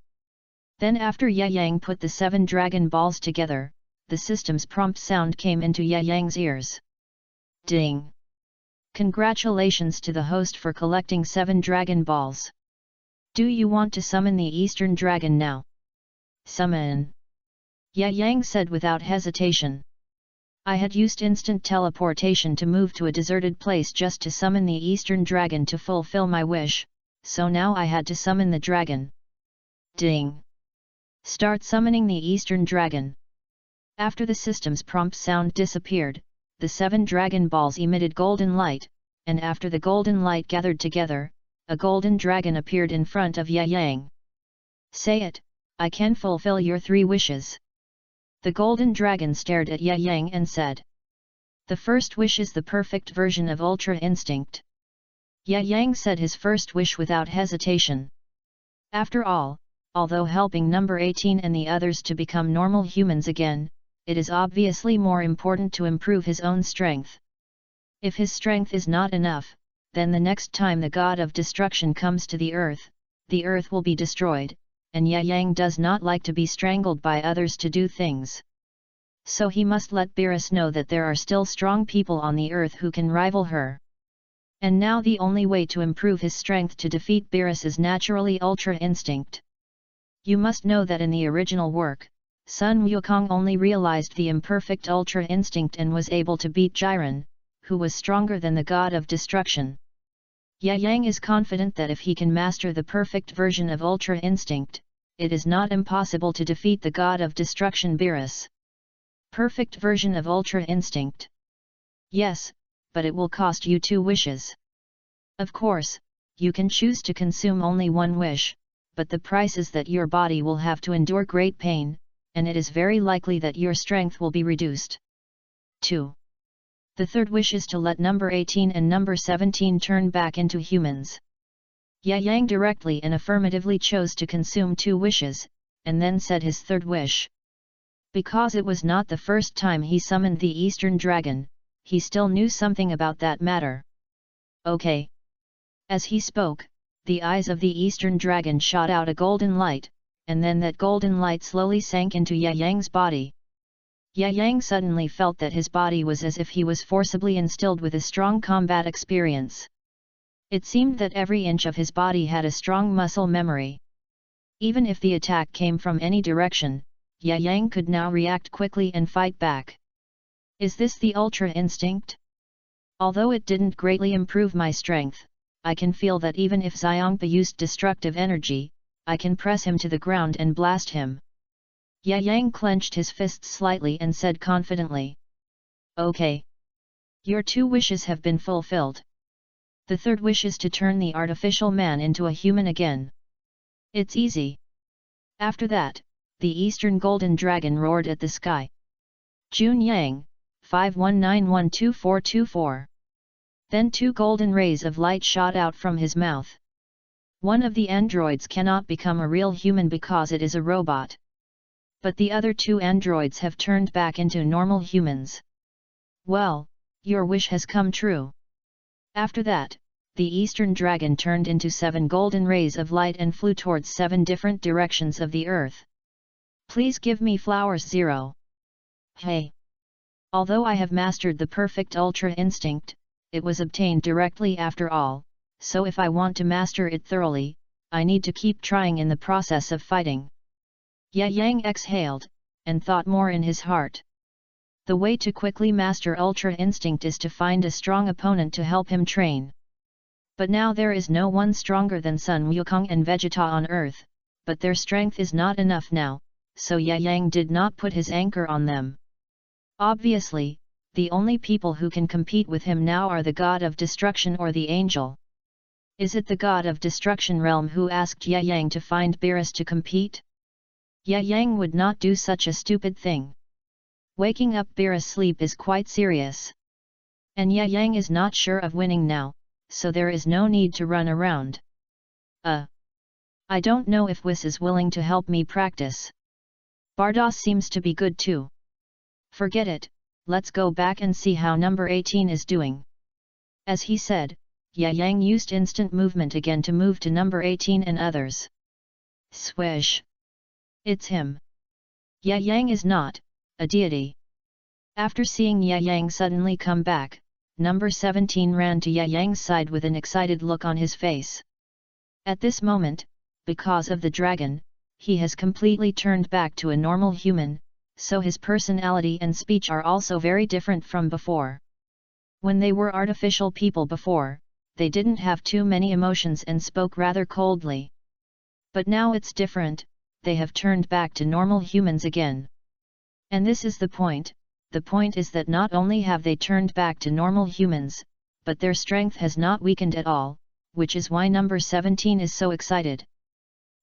[SPEAKER 1] Then after Ye Yang put the 7 Dragon Balls together, the system's prompt sound came into Ye Yang's ears. Ding! Congratulations to the host for collecting 7 Dragon Balls. Do you want to summon the Eastern Dragon now? Summon! Ye Yang said without hesitation. I had used instant teleportation to move to a deserted place just to summon the Eastern Dragon to fulfill my wish, so now I had to summon the dragon. Ding! Start summoning the Eastern Dragon. After the system's prompt sound disappeared, the 7 Dragon Balls emitted golden light, and after the golden light gathered together, a golden dragon appeared in front of Ye Yang. Say it, I can fulfill your 3 wishes. The golden dragon stared at Ye Yang and said. The first wish is the perfect version of Ultra Instinct. Ye Yang said his first wish without hesitation. After all, although helping number 18 and the others to become normal humans again, it is obviously more important to improve his own strength. If his strength is not enough, then the next time the god of destruction comes to the earth, the earth will be destroyed, and Ye Yang does not like to be strangled by others to do things. So he must let Beerus know that there are still strong people on the earth who can rival her. And now the only way to improve his strength to defeat Beerus is naturally Ultra Instinct. You must know that in the original work, Sun Wukong only realized the imperfect Ultra Instinct and was able to beat Jiren, who was stronger than the God of Destruction. Ye Yang is confident that if he can master the perfect version of Ultra Instinct, it is not impossible to defeat the God of Destruction Beerus. Perfect version of Ultra Instinct. Yes, but it will cost you 2 wishes. Of course, you can choose to consume only 1 wish, but the price is that your body will have to endure great pain, and it is very likely that your strength will be reduced. 2. The third wish is to let number 18 and number 17 turn back into humans. Ye Yang directly and affirmatively chose to consume 2 wishes, and then said his third wish. Because it was not the first time he summoned the Eastern Dragon, he still knew something about that matter. Okay. As he spoke, the eyes of the Eastern Dragon shot out a golden light, and then that golden light slowly sank into Ye Yang's body. Ye Yang suddenly felt that his body was as if he was forcibly instilled with a strong combat experience. It seemed that every inch of his body had a strong muscle memory. Even if the attack came from any direction, Ye Yang could now react quickly and fight back. Is this the Ultra Instinct? Although it didn't greatly improve my strength, I can feel that even if Xiongpa used destructive energy, I can press him to the ground and blast him. Ye Yang clenched his fists slightly and said confidently. Okay. Your 2 wishes have been fulfilled. The third wish is to turn the artificial man into a human again. It's easy. After that, the Eastern Golden Dragon roared at the sky. Jun Yang, 51912424. Then 2 golden rays of light shot out from his mouth. One of the androids cannot become a real human because it is a robot. But the other 2 androids have turned back into normal humans. Well, your wish has come true. After that, the Eastern Dragon turned into 7 golden rays of light and flew towards 7 different directions of the earth. Please give me flowers 0. Hey! Although I have mastered the perfect Ultra Instinct, it was obtained directly after all, so if I want to master it thoroughly, I need to keep trying in the process of fighting. Ye Yang exhaled, and thought more in his heart. The way to quickly master Ultra Instinct is to find a strong opponent to help him train. But now there is no one stronger than Sun Wukong and Vegeta on Earth, but their strength is not enough now, so Ye Yang did not put his anchor on them. Obviously, the only people who can compete with him now are the God of Destruction or the Angel. Is it the God of Destruction realm who asked Ye Yang to find Beerus to compete? Ye Yang would not do such a stupid thing. Waking up Beerus' sleep is quite serious. And Ye Yang is not sure of winning now, so there is no need to run around. I don't know if Whis is willing to help me practice. Bardos seems to be good too. Forget it, let's go back and see how number 18 is doing. As he said, Ye Yang used instant movement again to move to number 18 and others. Swish! It's him. Ye Yang is not a deity. After seeing Ye Yang suddenly come back, number 17 ran to Ye Yang's side with an excited look on his face. At this moment, because of the dragon, he has completely turned back to a normal human, so his personality and speech are also very different from before. When they were artificial people before, they didn't have too many emotions and spoke rather coldly. But now it's different, they have turned back to normal humans again. And this is the point is that not only have they turned back to normal humans, but their strength has not weakened at all, which is why number 17 is so excited.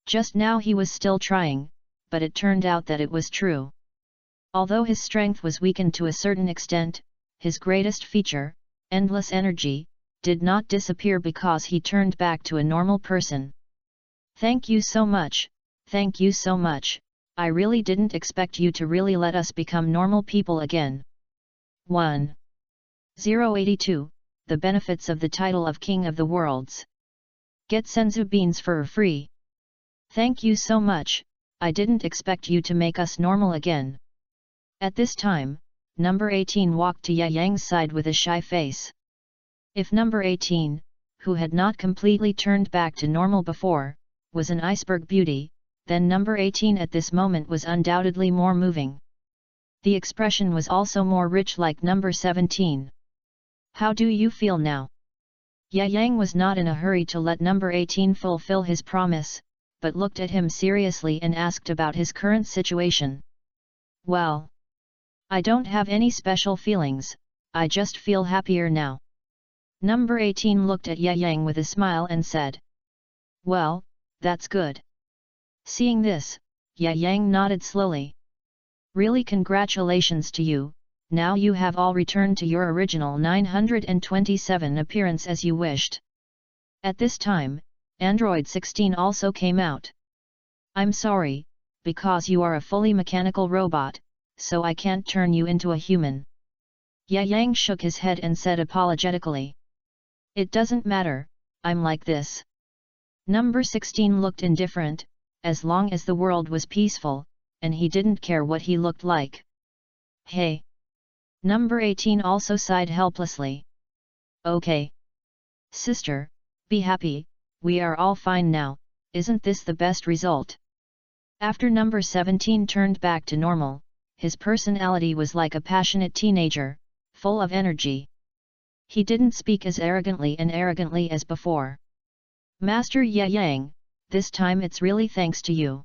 [SPEAKER 1] Just now he was still trying, but it turned out that it was true. Although his strength was weakened to a certain extent, his greatest feature, endless energy, did not disappear because he turned back to a normal person. Thank you so much, thank you so much, I really didn't expect you to really let us become normal people again. 1.082 The benefits of the title of King of the Worlds. Get Senzu beans for free. Thank you so much, I didn't expect you to make us normal again. At this time, number 18 walked to Yang's side with a shy face. If number 18, who had not completely turned back to normal before, was an iceberg beauty, then number 18 at this moment was undoubtedly more moving. The expression was also more rich like number 17. How do you feel now? Yang was not in a hurry to let number 18 fulfill his promise, but looked at him seriously and asked about his current situation. Well, I don't have any special feelings, I just feel happier now. Number 18 looked at Yang with a smile and said. Well, that's good. Seeing this, Yang nodded slowly. Really congratulations to you, now you have all returned to your original 927 appearance as you wished. At this time, Android 16 also came out. I'm sorry, because you are a fully mechanical robot, so I can't turn you into a human. Yang shook his head and said apologetically. It doesn't matter, I'm like this. Number 16 looked indifferent, as long as the world was peaceful, and he didn't care what he looked like. Hey! Number 18 also sighed helplessly. Okay. Sister, be happy, we are all fine now, isn't this the best result? After number 17 turned back to normal, his personality was like a passionate teenager, full of energy. He didn't speak as arrogantly as before. Master Yang, this time it's really thanks to you.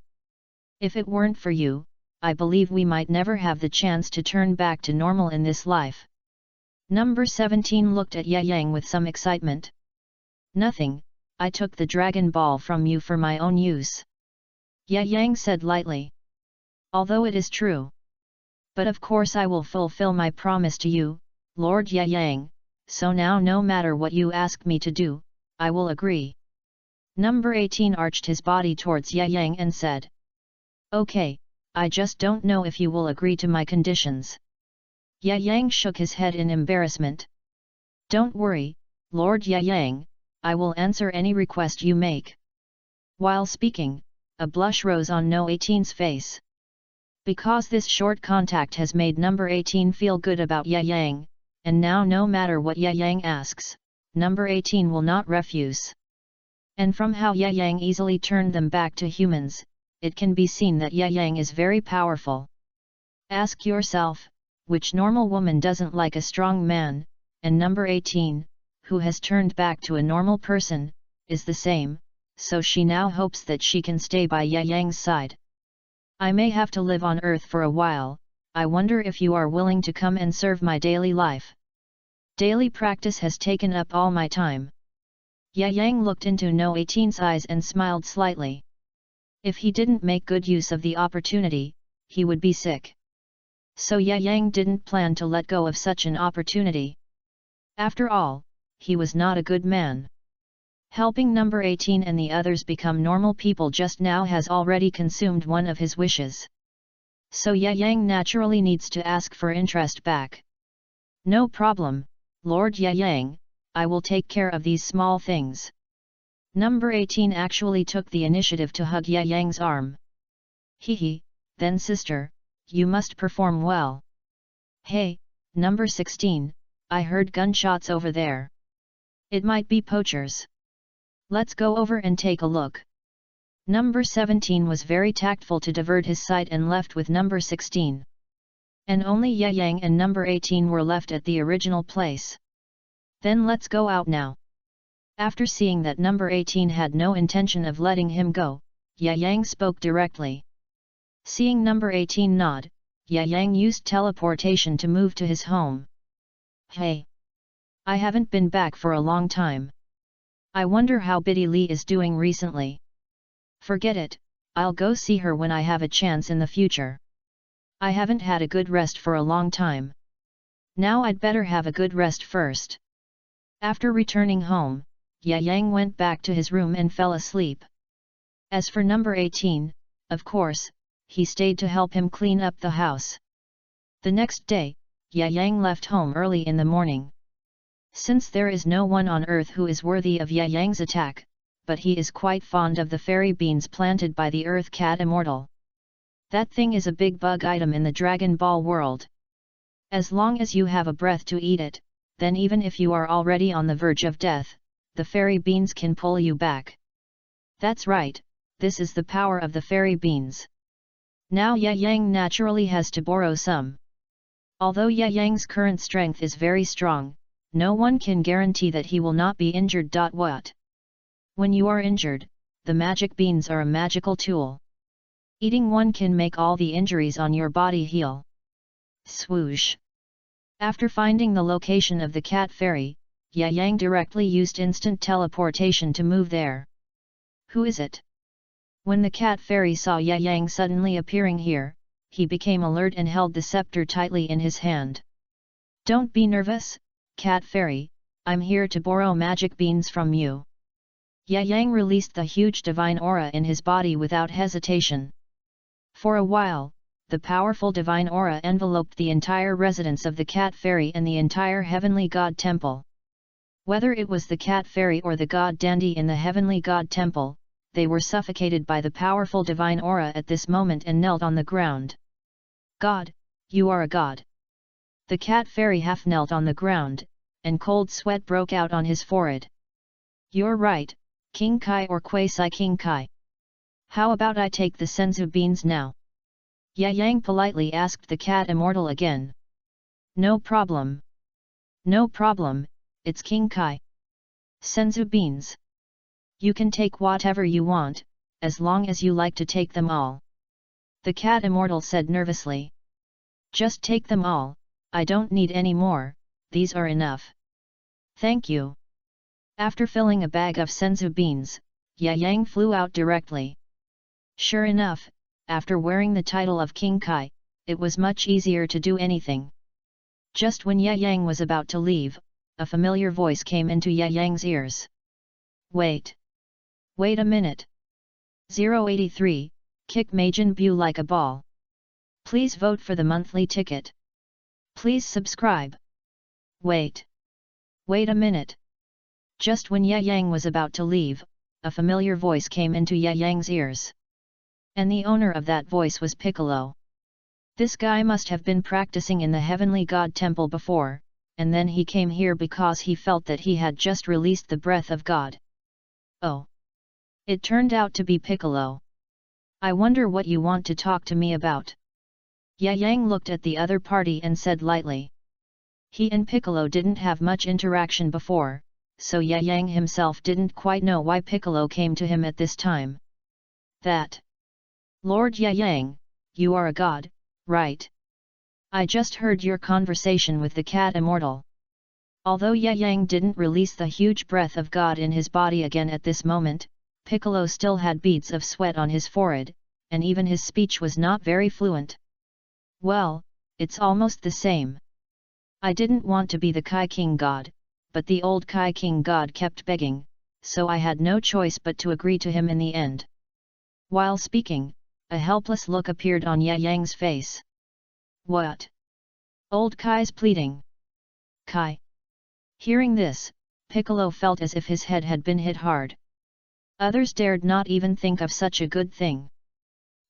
[SPEAKER 1] If it weren't for you, I believe we might never have the chance to turn back to normal in this life. Number 17 looked at Yang with some excitement. Nothing, I took the Dragon Ball from you for my own use. Yang said lightly. Although it is true. But of course I will fulfill my promise to you, Lord Yang, so now no matter what you ask me to do, I will agree. Number 18 arched his body towards Yang and said. Okay, I just don't know if you will agree to my conditions. Yang shook his head in embarrassment. Don't worry, Lord Yang, I will answer any request you make. While speaking, a blush rose on No 18's face. Because this short contact has made number 18 feel good about Yang, and now no matter what Yang asks, number 18 will not refuse. And from how Yang easily turned them back to humans, it can be seen that Yang is very powerful. Ask yourself, which normal woman doesn't like a strong man, and number 18, who has turned back to a normal person, is the same, so she now hopes that she can stay by Yang's side. I may have to live on Earth for a while, I wonder if you are willing to come and serve my daily life. Daily practice has taken up all my time. Yang looked into No 18's eyes and smiled slightly. If he didn't make good use of the opportunity, he would be sick. So Yang didn't plan to let go of such an opportunity. After all, he was not a good man. Helping number 18 and the others become normal people just now has already consumed one of his wishes. So Yang naturally needs to ask for interest back. No problem, Lord Yang, I will take care of these small things. Number 18 actually took the initiative to hug Yang's arm. Hehe, then sister, you must perform well. Hey, number 16, I heard gunshots over there. It might be poachers. Let's go over and take a look. Number 17 was very tactful to divert his sight and left with number 16. And only Yang and number 18 were left at the original place. Then let's go out now. After seeing that number 18 had no intention of letting him go, Yang spoke directly. Seeing number 18 nod, Yang used teleportation to move to his home. Hey! I haven't been back for a long time. I wonder how Biddy Lee is doing recently. Forget it, I'll go see her when I have a chance in the future. I haven't had a good rest for a long time. Now I'd better have a good rest first. After returning home, Yang went back to his room and fell asleep. As for number 18, of course, he stayed to help him clean up the house. The next day, Yang left home early in the morning. Since there is no one on earth who is worthy of Yang's attack, but he is quite fond of the fairy beans planted by the Earth Cat Immortal. That thing is a big bug item in the Dragon Ball world. As long as you have a breath to eat it, then even if you are already on the verge of death, the fairy beans can pull you back. That's right, this is the power of the fairy beans. Now Ye Yang naturally has to borrow some. Although Ye Yang's current strength is very strong, no one can guarantee that he will not be injured. What? When you are injured, the magic beans are a magical tool. Eating one can make all the injuries on your body heal. Swoosh! After finding the location of the cat fairy, Ye Yang directly used instant teleportation to move there. Who is it? When the cat fairy saw Ye Yang suddenly appearing here, he became alert and held the scepter tightly in his hand. Don't be nervous, cat fairy, I'm here to borrow magic beans from you. Ye Yang released the huge divine aura in his body without hesitation. For a while, the powerful divine aura enveloped the entire residence of the cat fairy and the entire heavenly god temple. Whether it was the cat fairy or the god dandy in the heavenly god temple, they were suffocated by the powerful divine aura at this moment and knelt on the ground. God, you are a god. The cat fairy half knelt on the ground, and cold sweat broke out on his forehead. You're right, King Kai or Quasi-King Kai. How about I take the senzu beans now? Ye Yang politely asked the cat immortal again. No problem. No problem, it's King Kai. Senzu beans. You can take whatever you want, as long as you like to take them all. The cat immortal said nervously. Just take them all, I don't need any more, these are enough. Thank you. After filling a bag of senzu beans, Ye Yang flew out directly. Sure enough, after wearing the title of King Kai, it was much easier to do anything. Just when Ye Yang was about to leave, a familiar voice came into Ye Yang's ears. Wait. Wait a minute. 083, kick Majin Buu like a ball. Please vote for the monthly ticket. Please subscribe. Wait. Wait a minute. Just when Ye Yang was about to leave, a familiar voice came into Ye Yang's ears. And the owner of that voice was Piccolo. This guy must have been practicing in the heavenly god temple before, and then he came here because he felt that he had just released the breath of God. Oh. It turned out to be Piccolo. I wonder what you want to talk to me about. Ye Yang looked at the other party and said lightly. He and Piccolo didn't have much interaction before, so Ye Yang himself didn't quite know why Piccolo came to him at this time. That. Lord Ye Yang, you are a god, right? I just heard your conversation with the cat immortal. Although Ye Yang didn't release the huge breath of God in his body again at this moment, Piccolo still had beads of sweat on his forehead, and even his speech was not very fluent. Well, it's almost the same. I didn't want to be the Kai King God, but the old Kai King God kept begging, so I had no choice but to agree to him in the end. While speaking, a helpless look appeared on Ye Yang's face. What? Old Kai's pleading. Kai. Hearing this, Piccolo felt as if his head had been hit hard. Others dared not even think of such a good thing.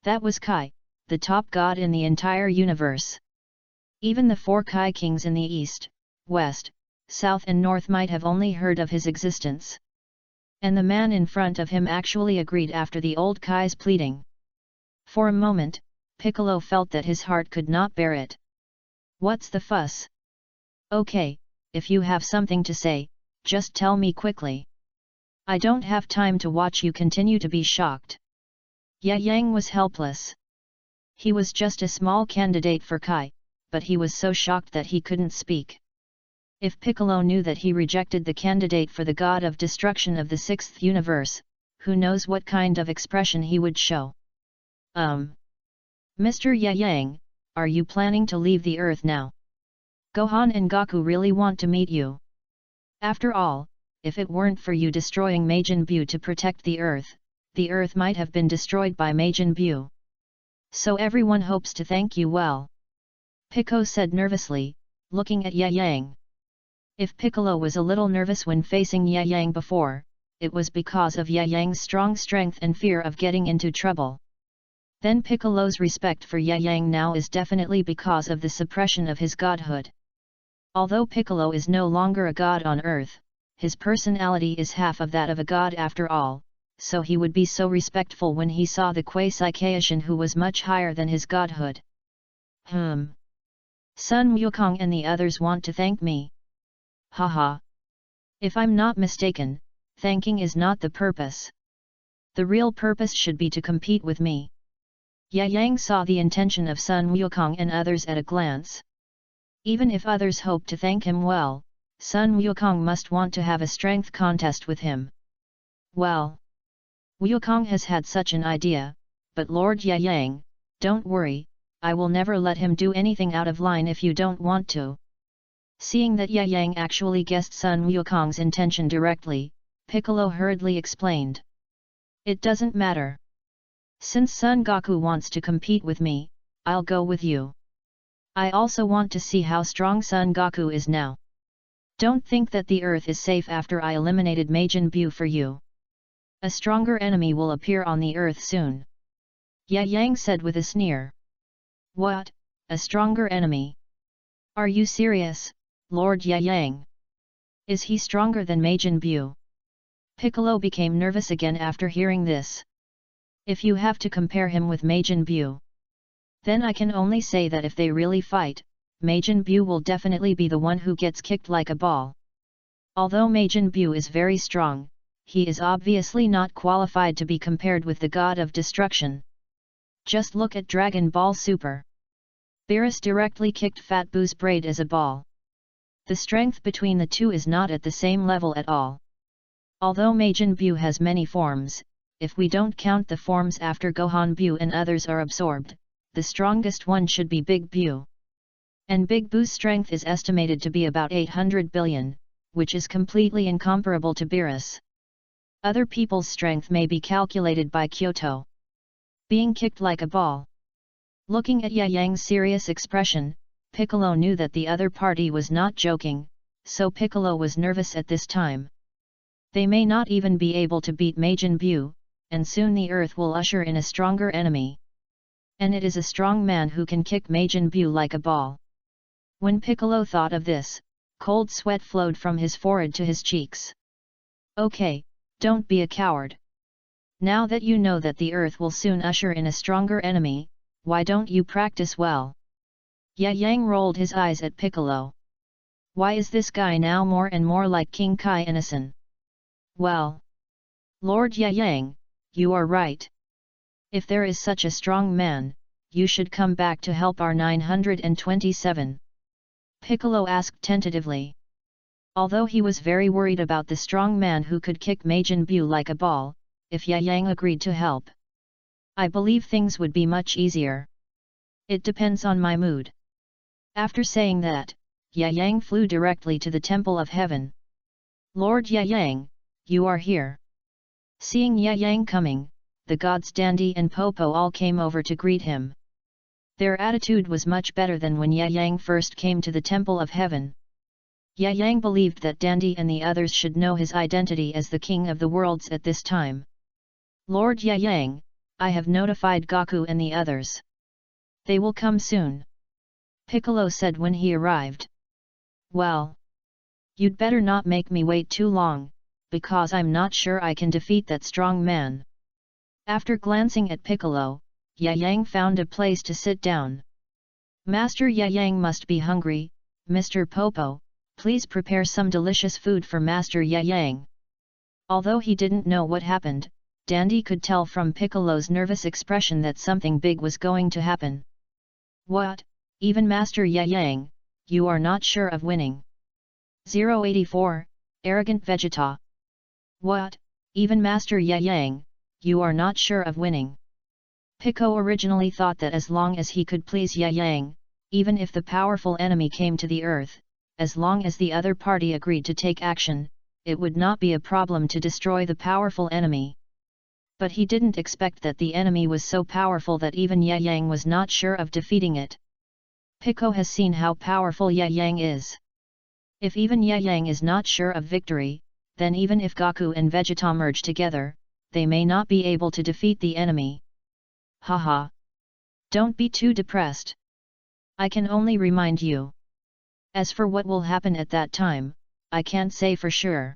[SPEAKER 1] That was Kai, the top god in the entire universe. Even the 4 Kai kings in the east, west, south and north might have only heard of his existence. And the man in front of him actually agreed after the old Kai's pleading. For a moment, Piccolo felt that his heart could not bear it. What's the fuss? Okay, if you have something to say, just tell me quickly. I don't have time to watch you continue to be shocked. Ye Yang was helpless. He was just a small candidate for Kai, but he was so shocked that he couldn't speak. If Piccolo knew that he rejected the candidate for the god of destruction of the 6th universe, who knows what kind of expression he would show. Mr. Ye Yang, are you planning to leave the Earth now? Gohan and Goku really want to meet you. After all, if it weren't for you destroying Majin Buu to protect the Earth might have been destroyed by Majin Buu. So everyone hopes to thank you well. Piccolo said nervously, looking at Ye Yang. If Piccolo was a little nervous when facing Ye Yang before, it was because of Yang-Yang's strong strength and fear of getting into trouble. Then Piccolo's respect for Yang-Yang now is definitely because of the suppression of his godhood. Although Piccolo is no longer a god on earth, his personality is half of that of a god after all, so he would be so respectful when he saw the Quasi-Kaishin who was much higher than his godhood. Sun Wukong and the others want to thank me. Haha. If I'm not mistaken, thanking is not the purpose. The real purpose should be to compete with me. Yang saw the intention of Sun Wukong and others at a glance. Even if others hope to thank him well, Sun Wukong must want to have a strength contest with him. Well, Wukong has had such an idea, but Lord Yang, don't worry, I will never let him do anything out of line if you don't want to. Seeing that Yang actually guessed Sun Wukong's intention directly, Piccolo hurriedly explained. It doesn't matter. Since Son Goku wants to compete with me, I'll go with you. I also want to see how strong Son Goku is now. Don't think that the earth is safe after I eliminated Majin Buu for you. A stronger enemy will appear on the earth soon. Yang said with a sneer. What, a stronger enemy? Are you serious, Lord Yang? Is he stronger than Majin Buu? Piccolo became nervous again after hearing this. If you have to compare him with Majin Buu, then I can only say that if they really fight, Majin Buu will definitely be the one who gets kicked like a ball. Although Majin Buu is very strong, he is obviously not qualified to be compared with the god of destruction. Just look at Dragon Ball Super. Beerus directly kicked Fat Buu's braid as a ball. The strength between the two is not at the same level at all. Although Majin Buu has many forms, if we don't count the forms after Gohan Buu and others are absorbed, the strongest one should be Big Buu. And Big Buu's strength is estimated to be about 800 billion, which is completely incomparable to Beerus. Other people's strength may be calculated by Kyoto. Being kicked like a ball. Looking at Yang's serious expression, Piccolo knew that the other party was not joking, so Piccolo was nervous at this time. They may not even be able to beat Majin Buu, and soon the earth will usher in a stronger enemy. And it is a strong man who can kick Majin Buu like a ball. When Piccolo thought of this, cold sweat flowed from his forehead to his cheeks. Okay, don't be a coward. Now that you know that the earth will soon usher in a stronger enemy, why don't you practice well? Yang rolled his eyes at Piccolo. Why is this guy now more and more like King Kai Innocent? Well, Lord Yang, you are right. If there is such a strong man, you should come back to help our 927. Piccolo asked tentatively. Although he was very worried about the strong man who could kick Majin Buu like a ball, if Yang agreed to help, I believe things would be much easier. It depends on my mood. After saying that, Yang flew directly to the Temple of Heaven. Lord Yang, you are here. Seeing Yang coming, the gods Dandy and Popo all came over to greet him. Their attitude was much better than when Yang first came to the Temple of Heaven. Yang believed that Dandy and the others should know his identity as the king of the worlds at this time. Lord Yang, I have notified Goku and the others. They will come soon. Piccolo said when he arrived. Well, you'd better not make me wait too long, because I'm not sure I can defeat that strong man. After glancing at Piccolo, Yang found a place to sit down. Master Yang must be hungry, Mr. Popo, please prepare some delicious food for Master Yang. Although he didn't know what happened, Dandy could tell from Piccolo's nervous expression that something big was going to happen. What, even Master Yang, you are not sure of winning? 084, Arrogant Vegeta. What, even Master Yang, you are not sure of winning? Pico originally thought that as long as he could please Yang, even if the powerful enemy came to the earth, as long as the other party agreed to take action, it would not be a problem to destroy the powerful enemy. But he didn't expect that the enemy was so powerful that even Yang was not sure of defeating it. Pico has seen how powerful Yang is. If even Yang is not sure of victory, then even if Gaku and Vegeta merge together, they may not be able to defeat the enemy. Haha. Don't be too depressed. I can only remind you. As for what will happen at that time, I can't say for sure.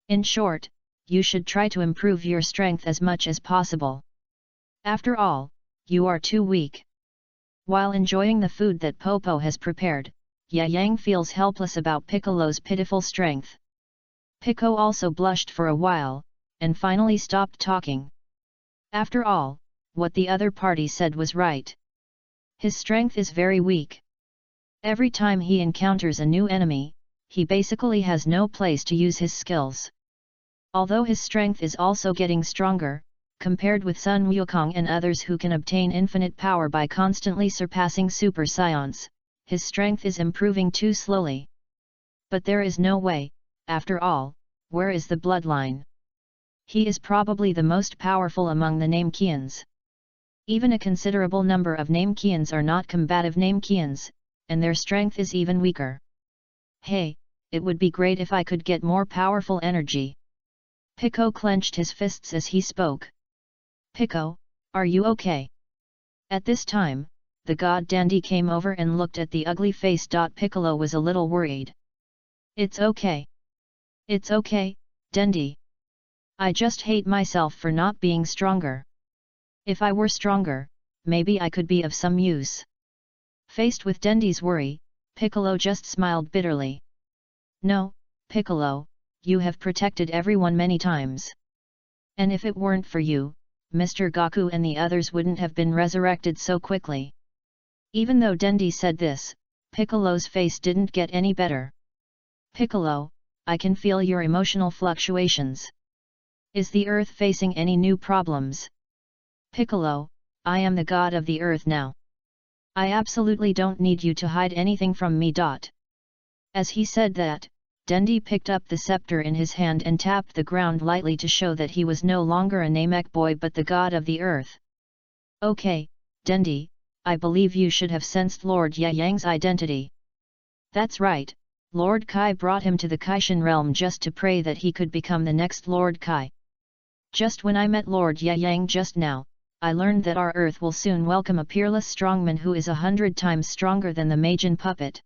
[SPEAKER 1] In short, you should try to improve your strength as much as possible. After all, you are too weak. While enjoying the food that Popo has prepared, Yang feels helpless about Piccolo's pitiful strength. Pico also blushed for a while, and finally stopped talking. After all, what the other party said was right. His strength is very weak. Every time he encounters a new enemy, he basically has no place to use his skills. Although his strength is also getting stronger, compared with Sun Wukong and others who can obtain infinite power by constantly surpassing Super Saiyans, his strength is improving too slowly. But there is no way, after all, where is the bloodline? He is probably the most powerful among the Namekians. Even a considerable number of Namekians are not combative Namekians, and their strength is even weaker. Hey, it would be great if I could get more powerful energy. Pico clenched his fists as he spoke. Pico, are you okay? At this time, the god Dandy came over and looked at the ugly face. Piccolo was a little worried. It's okay. It's okay, Dandy. I just hate myself for not being stronger. If I were stronger, maybe I could be of some use. Faced with Dandy's worry, Piccolo just smiled bitterly. No, Piccolo, you have protected everyone many times. And if it weren't for you, Mr. Gaku and the others wouldn't have been resurrected so quickly. Even though Dandy said this, Piccolo's face didn't get any better. Piccolo, I can feel your emotional fluctuations. Is the earth facing any new problems? Piccolo, I am the god of the earth now. I absolutely don't need you to hide anything from me. As he said that, Dandy picked up the scepter in his hand and tapped the ground lightly to show that he was no longer a Namek boy but the god of the earth. Okay, Dandy, I believe you should have sensed Lord Yang's identity. That's right, Lord Kai brought him to the Kaishan realm just to pray that he could become the next Lord Kai. Just when I met Lord Yang just now, I learned that our earth will soon welcome a peerless strongman who is 100 times stronger than the Majin puppet.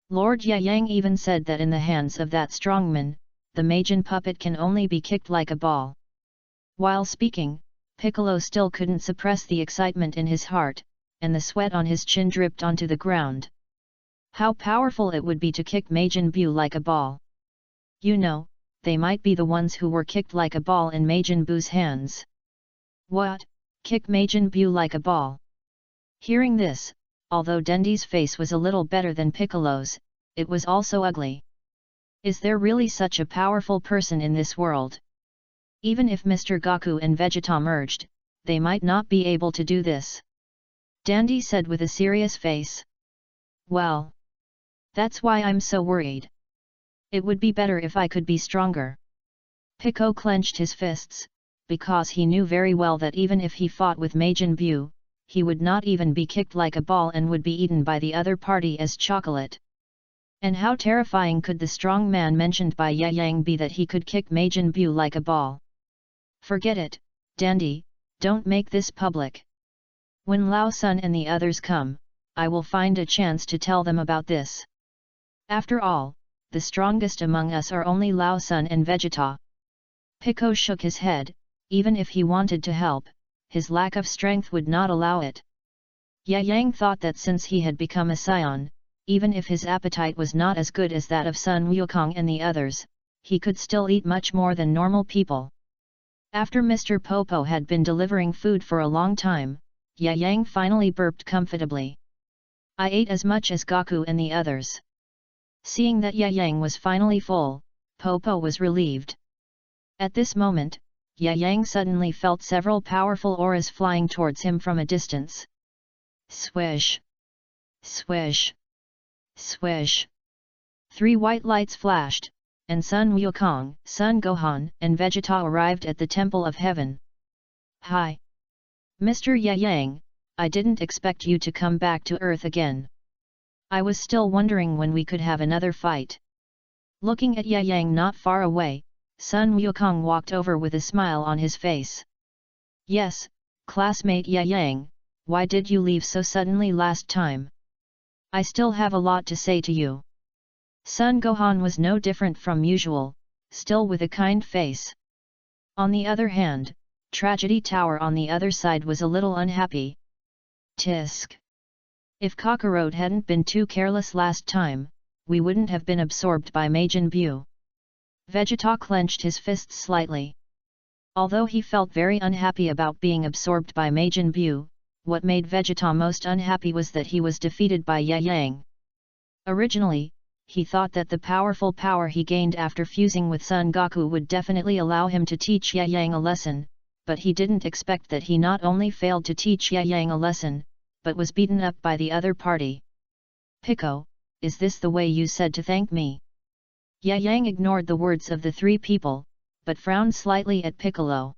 [SPEAKER 1] Lord Yang even said that in the hands of that strongman, the Majin puppet can only be kicked like a ball. While speaking, Piccolo still couldn't suppress the excitement in his heart, and the sweat on his chin dripped onto the ground. How powerful it would be to kick Majin Buu like a ball. You know, they might be the ones who were kicked like a ball in Majin Buu's hands. What? Kick Majin Buu like a ball? Hearing this, although Dandy's face was a little better than Piccolo's, it was also ugly. Is there really such a powerful person in this world? Even if Mr. Gaku and Vegeta merged, they might not be able to do this. Dandy said with a serious face. Well, that's why I'm so worried. It would be better if I could be stronger. Pico clenched his fists, because he knew very well that even if he fought with Majin Buu, he would not even be kicked like a ball and would be eaten by the other party as chocolate. And how terrifying could the strong man mentioned by Yang be that he could kick Majin Buu like a ball? Forget it, Dandy, don't make this public. When Lao Sun and the others come, I will find a chance to tell them about this. After all, the strongest among us are only Lao Sun and Vegeta. Pico shook his head. Even if he wanted to help, his lack of strength would not allow it. Yang thought that since he had become a Saiyan, even if his appetite was not as good as that of Sun Wukong and the others, he could still eat much more than normal people. After Mr. Popo had been delivering food for a long time, Yang finally burped comfortably. I ate as much as Gaku and the others. Seeing that Yang was finally full, Popo was relieved. At this moment, Yang suddenly felt several powerful auras flying towards him from a distance. Swish! Swish! Swish! 3 white lights flashed, and Sun Wukong, Sun Gohan, and Vegeta arrived at the Temple of Heaven. Hi! Mr. Yang, I didn't expect you to come back to Earth again. I was still wondering when we could have another fight. Looking at Ye Yang not far away, Sun Wukong walked over with a smile on his face. Yes, classmate Ye Yang, why did you leave so suddenly last time? I still have a lot to say to you. Sun Gohan was no different from usual, still with a kind face. On the other hand, Tragedy Tower on the other side was a little unhappy. Tisk. If Kakarot hadn't been too careless last time, we wouldn't have been absorbed by Majin Buu. Vegeta clenched his fists slightly. Although he felt very unhappy about being absorbed by Majin Buu, what made Vegeta most unhappy was that he was defeated by Ye Yang. Originally, he thought that the powerful power he gained after fusing with Son Goku would definitely allow him to teach Ye Yang a lesson, but he didn't expect that he not only failed to teach Ye Yang a lesson, but was beaten up by the other party. Pico, is this the way you said to thank me? Ye Yang ignored the words of the three people, but frowned slightly at Piccolo.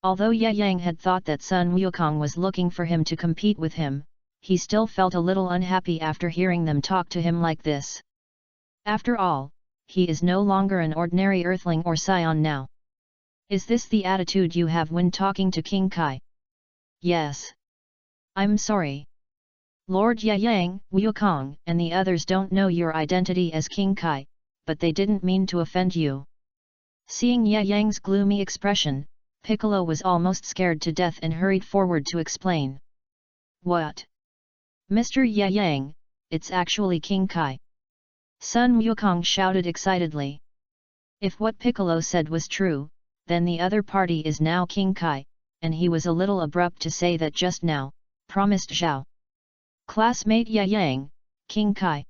[SPEAKER 1] Although Ye Yang had thought that Sun Wukong was looking for him to compete with him, he still felt a little unhappy after hearing them talk to him like this. After all, he is no longer an ordinary earthling or scion now. Is this the attitude you have when talking to King Kai? Yes. I'm sorry. Lord Ye Yang, Wukong and the others don't know your identity as King Kai, but they didn't mean to offend you. Seeing Ye Yang's gloomy expression, Piccolo was almost scared to death and hurried forward to explain. What? Mr. Ye Yang, it's actually King Kai. Sun Wukong shouted excitedly. If what Piccolo said was true, then the other party is now King Kai, and he was a little abrupt to say that just now, promised Zhao. Classmate Ye Yang, King Kai.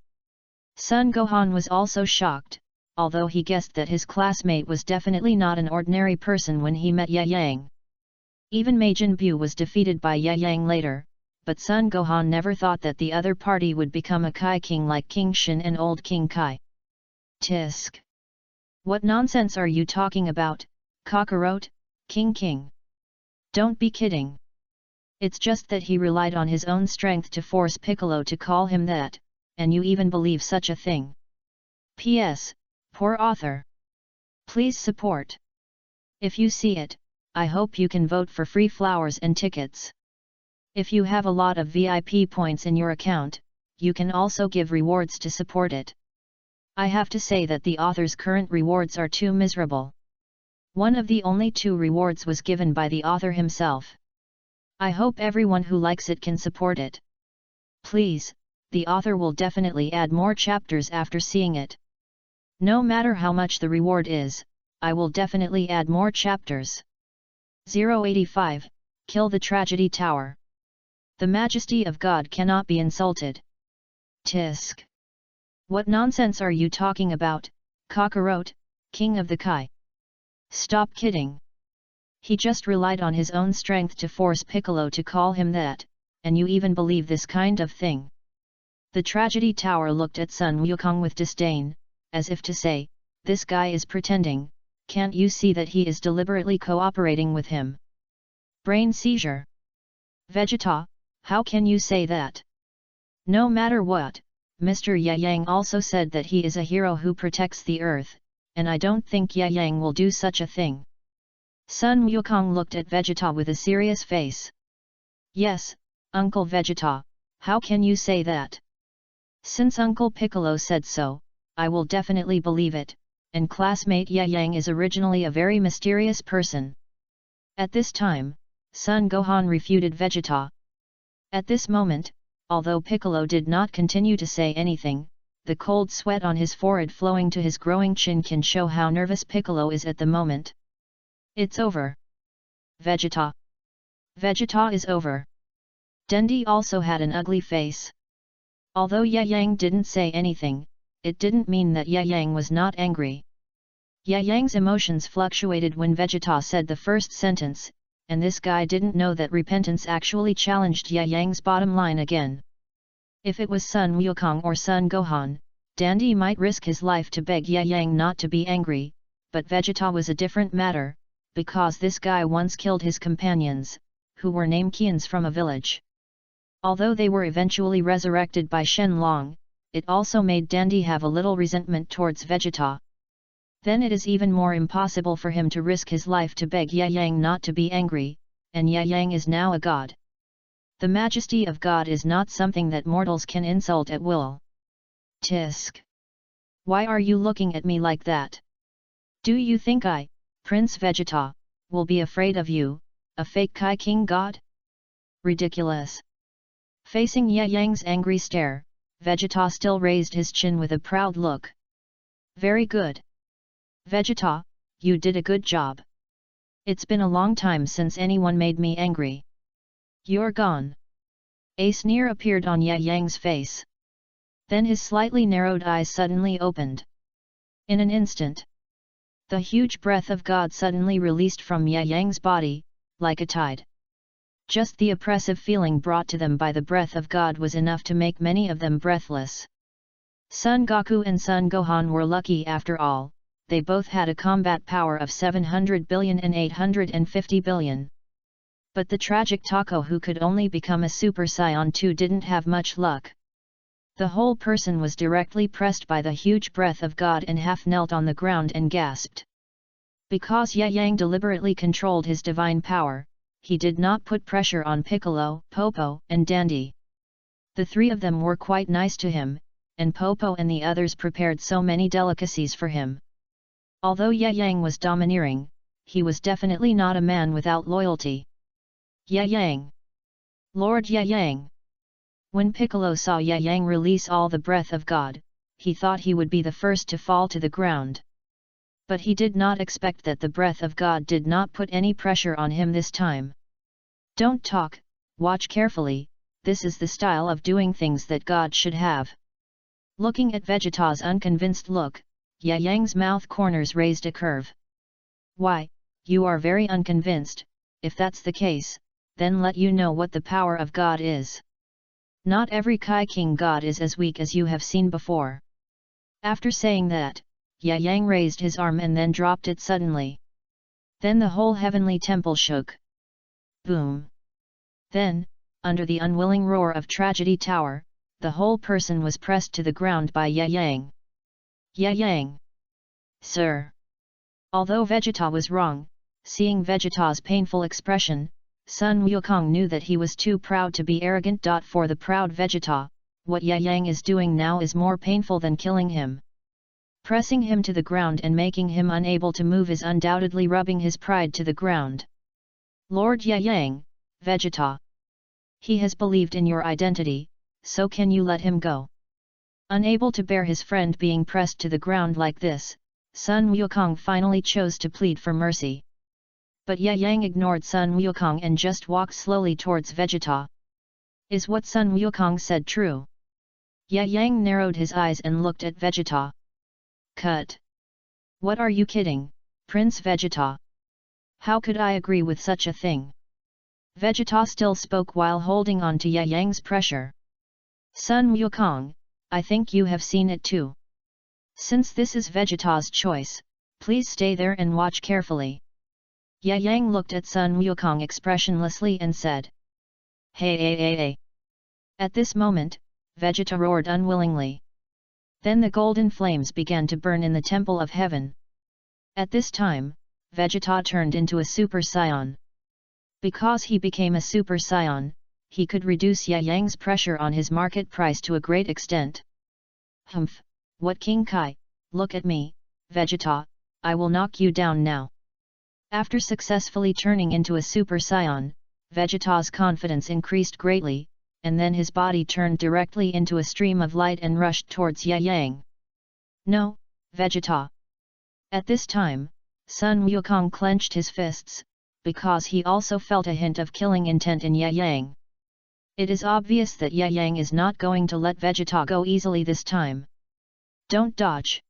[SPEAKER 1] Sun Gohan was also shocked, although he guessed that his classmate was definitely not an ordinary person when he met Ye Yang. Even Majin Buu was defeated by Ye Yang later, but Sun Gohan never thought that the other party would become a Kai king like King Shin and old King Kai. Tisk. What nonsense are you talking about, Kakarot, King? Don't be kidding. It's just that he relied on his own strength to force Piccolo to call him that, and you even believe such a thing. P.S. Poor author. Please support. If you see it, I hope you can vote for free flowers and tickets. If you have a lot of VIP points in your account, you can also give rewards to support it. I have to say that the author's current rewards are too miserable. One of the only 2 rewards was given by the author himself. I hope everyone who likes it can support it. Please, the author will definitely add more chapters after seeing it. No matter how much the reward is, I will definitely add more chapters. 085, Kill the Tragedy Tower. The majesty of God cannot be insulted. Tisk. What nonsense are you talking about, Kakarot, King of the Kai? Stop kidding. He just relied on his own strength to force Piccolo to call him that, and you even believe this kind of thing. The Tragedy Tower looked at Sun Wukong with disdain, as if to say, this guy is pretending, can't you see that he is deliberately cooperating with him? Brain seizure. Vegeta, how can you say that? No matter what, Mr. Ye Yang also said that he is a hero who protects the earth, and I don't think Ye Yang will do such a thing. Sun Wukong looked at Vegeta with a serious face. Yes, Uncle Vegeta, how can you say that? Since Uncle Piccolo said so, I will definitely believe it, and classmate Ye Yang is originally a very mysterious person. At this time, Sun Gohan refuted Vegeta. At this moment, although Piccolo did not continue to say anything, the cold sweat on his forehead flowing to his growing chin can show how nervous Piccolo is at the moment. It's over. Vegeta. Vegeta is over. Dendi also had an ugly face. Although Ye Yang didn't say anything, it didn't mean that Ye Yang was not angry. Ye Yang's emotions fluctuated when Vegeta said the first sentence, and this guy didn't know that repentance actually challenged Ye Yang's bottom line again. If it was Sun Wukong or Sun Gohan, Dendi might risk his life to beg Ye Yang not to be angry, but Vegeta was a different matter, because this guy once killed his companions, who were Namekians from a village. Although they were eventually resurrected by Shenlong, it also made Dandy have a little resentment towards Vegeta. Then it is even more impossible for him to risk his life to beg Yang not to be angry, and Yang is now a god. The majesty of God is not something that mortals can insult at will. Tisk. Why are you looking at me like that? Do you think I, Prince Vegeta, will be afraid of you, a fake Kai King god? Ridiculous. Facing Yang's angry stare, Vegeta still raised his chin with a proud look. Very good. Vegeta, you did a good job. It's been a long time since anyone made me angry. You're gone. A sneer appeared on Yang's face. Then his slightly narrowed eyes suddenly opened. In an instant, the huge breath of God suddenly released from Yang's body, like a tide. Just the oppressive feeling brought to them by the breath of God was enough to make many of them breathless. Son Goku and Son Gohan were lucky after all, they both had a combat power of 700 billion and 850 billion. But the tragic Taco, who could only become a Super Saiyan 2, didn't have much luck. The whole person was directly pressed by the huge breath of God and half knelt on the ground and gasped. Because Yang deliberately controlled his divine power, he did not put pressure on Piccolo, Popo, and Dandy. The three of them were quite nice to him, and Popo and the others prepared so many delicacies for him. Although Yang was domineering, he was definitely not a man without loyalty. Yang! Lord Yang! When Piccolo saw Yang release all the breath of God, he thought he would be the first to fall to the ground. But he did not expect that the breath of God did not put any pressure on him this time. Don't talk, watch carefully, this is the style of doing things that God should have. Looking at Vegeta's unconvinced look, Yang's mouth corners raised a curve. Why, you are very unconvinced. If that's the case, then let you know what the power of God is. Not every Kai King god is as weak as you have seen before. After saying that, Yang raised his arm and then dropped it suddenly. Then the whole heavenly temple shook. Boom! Then, under the unwilling roar of Tragedy Tower, the whole person was pressed to the ground by Yang. Yang! Sir! Although Vegeta was wrong, seeing Vegeta's painful expression, Sun Wukong knew that he was too proud to be arrogant. For the proud Vegeta, what Yang is doing now is more painful than killing him. Pressing him to the ground and making him unable to move is undoubtedly rubbing his pride to the ground. Lord Yang, Vegeta. He has believed in your identity, so can you let him go? Unable to bear his friend being pressed to the ground like this, Sun Wukong finally chose to plead for mercy. But Yang ignored Sun Wukong and just walked slowly towards Vegeta. Is what Sun Wukong said true? Yang narrowed his eyes and looked at Vegeta. Cut! What are you kidding, Prince Vegeta? How could I agree with such a thing? Vegeta still spoke while holding on to Yang's pressure. Sun Wukong, I think you have seen it too. Since this is Vegeta's choice, please stay there and watch carefully. Yang looked at Sun Wukong expressionlessly and said. Hey. At this moment, Vegeta roared unwillingly. Then the golden flames began to burn in the Temple of Heaven. At this time, Vegeta turned into a Super Saiyan. Because he became a Super Saiyan, he could reduce Yang's pressure on his market price to a great extent. Humph, what King Kai, look at me, Vegeta, I will knock you down now. After successfully turning into a Super Saiyan, Vegeta's confidence increased greatly, and then his body turned directly into a stream of light and rushed towards Yang. No, Vegeta. At this time, Sun Wukong clenched his fists, because he also felt a hint of killing intent in Yang. It is obvious that Yang is not going to let Vegeta go easily this time. Don't dodge.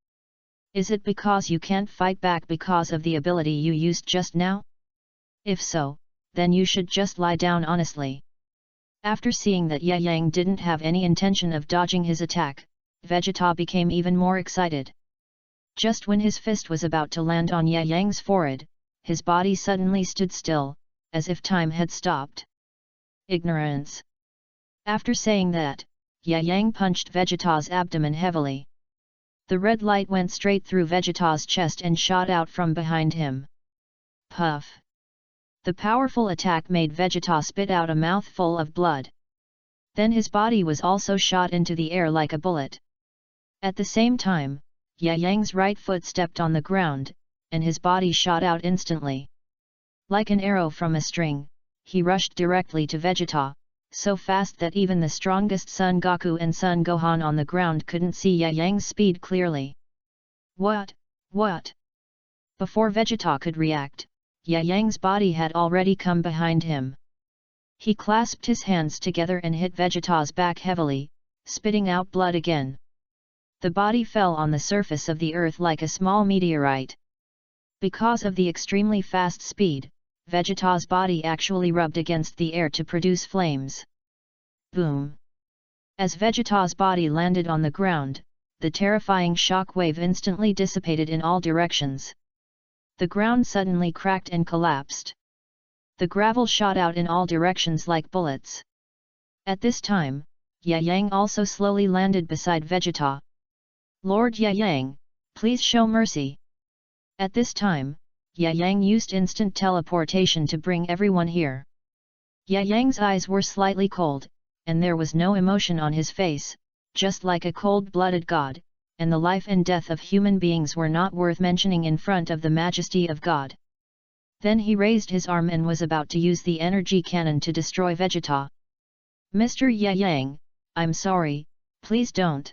[SPEAKER 1] Is it because you can't fight back because of the ability you used just now? If so, then you should just lie down honestly. After seeing that Yang didn't have any intention of dodging his attack, Vegeta became even more excited. Just when his fist was about to land on Yang's forehead, his body suddenly stood still, as if time had stopped. Ignorance. After saying that, Yang punched Vegeta's abdomen heavily. The red light went straight through Vegeta's chest and shot out from behind him. Puff! The powerful attack made Vegeta spit out a mouthful of blood. Then his body was also shot into the air like a bullet. At the same time, Yang's right foot stepped on the ground, and his body shot out instantly. Like an arrow from a string, he rushed directly to Vegeta, so fast that even the strongest Son Goku and Son Gohan on the ground couldn't see Yang's speed clearly. What? Before Vegeta could react, Yang's body had already come behind him. He clasped his hands together and hit Vegeta's back heavily, spitting out blood again. The body fell on the surface of the earth like a small meteorite. Because of the extremely fast speed, Vegeta's body actually rubbed against the air to produce flames. Boom! As Vegeta's body landed on the ground, the terrifying shock wave instantly dissipated in all directions. The ground suddenly cracked and collapsed. The gravel shot out in all directions like bullets. At this time, Yang also slowly landed beside Vegeta. Lord Yang, please show mercy. At this time, Yang used instant teleportation to bring everyone here. Yang's eyes were slightly cold, and there was no emotion on his face, just like a cold-blooded god, and the life and death of human beings were not worth mentioning in front of the majesty of God. Then he raised his arm and was about to use the energy cannon to destroy Vegeta. Mr. Yang, I'm sorry, please don't.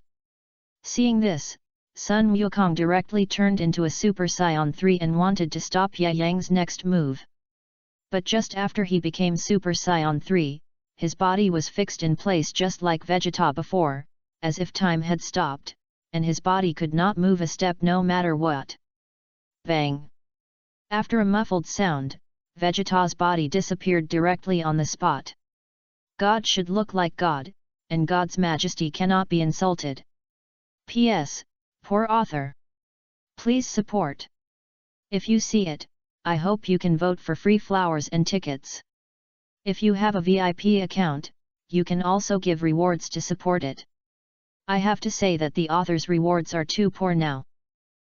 [SPEAKER 1] Seeing this, Sun Wukong directly turned into a Super Saiyan 3 and wanted to stop Yang's next move. But just after he became Super Saiyan 3, his body was fixed in place just like Vegeta before, as if time had stopped, and his body could not move a step no matter what. Bang! After a muffled sound, Vegeta's body disappeared directly on the spot. God should look like God, and God's majesty cannot be insulted. P.S. Poor author. Please support. If you see it, I hope you can vote for free flowers and tickets. If you have a VIP account, you can also give rewards to support it. I have to say that the author's rewards are too poor now.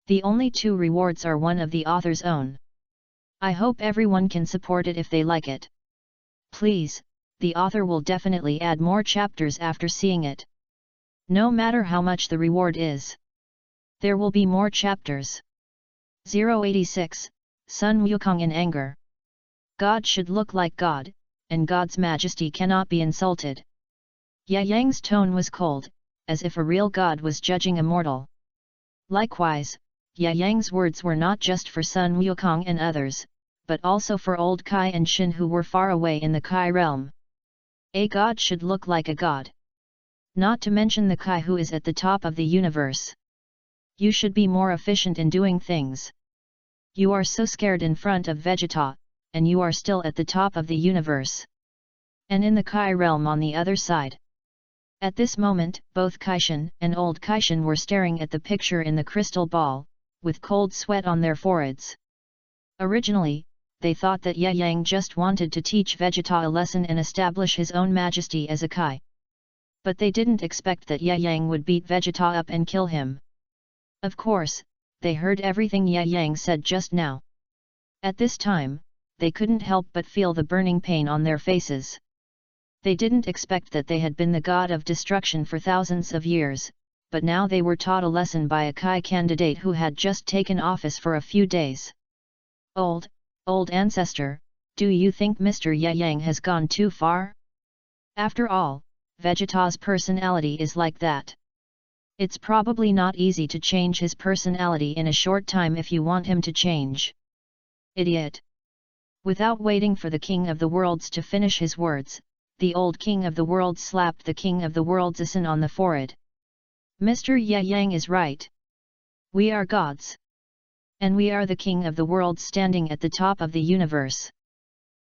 [SPEAKER 1] The only 2 rewards are one of the author's own. I hope everyone can support it if they like it. Please, the author will definitely add more chapters after seeing it. No matter how much the reward is. There will be more chapters. 086, Sun Wukong in anger. God should look like God, and God's majesty cannot be insulted. Yang's tone was cold, as if a real god was judging a mortal. Likewise, Yang's words were not just for Sun Wukong and others, but also for old Kai and Shin who were far away in the Kai realm. A god should look like a god. Not to mention the Kai who is at the top of the universe. You should be more efficient in doing things. You are so scared in front of Vegeta, and you are still at the top of the universe. And in the Kai realm on the other side. At this moment, both Kaishin and old Kaishin were staring at the picture in the crystal ball, with cold sweat on their foreheads. Originally, they thought that Yang just wanted to teach Vegeta a lesson and establish his own majesty as a Kai. But they didn't expect that Yang would beat Vegeta up and kill him. Of course, they heard everything Yang said just now. At this time, they couldn't help but feel the burning pain on their faces. They didn't expect that they had been the god of destruction for thousands of years, but now they were taught a lesson by a Kai candidate who had just taken office for a few days. Old ancestor, do you think Mr. Yang has gone too far? After all, Vegeta's personality is like that. It's probably not easy to change his personality in a short time if you want him to change. Idiot! Without waiting for the King of the Worlds to finish his words, the old King of the Worlds slapped the King of the Worlds on the forehead. Mr. Yang is right. We are gods. And we are the King of the Worlds standing at the top of the universe.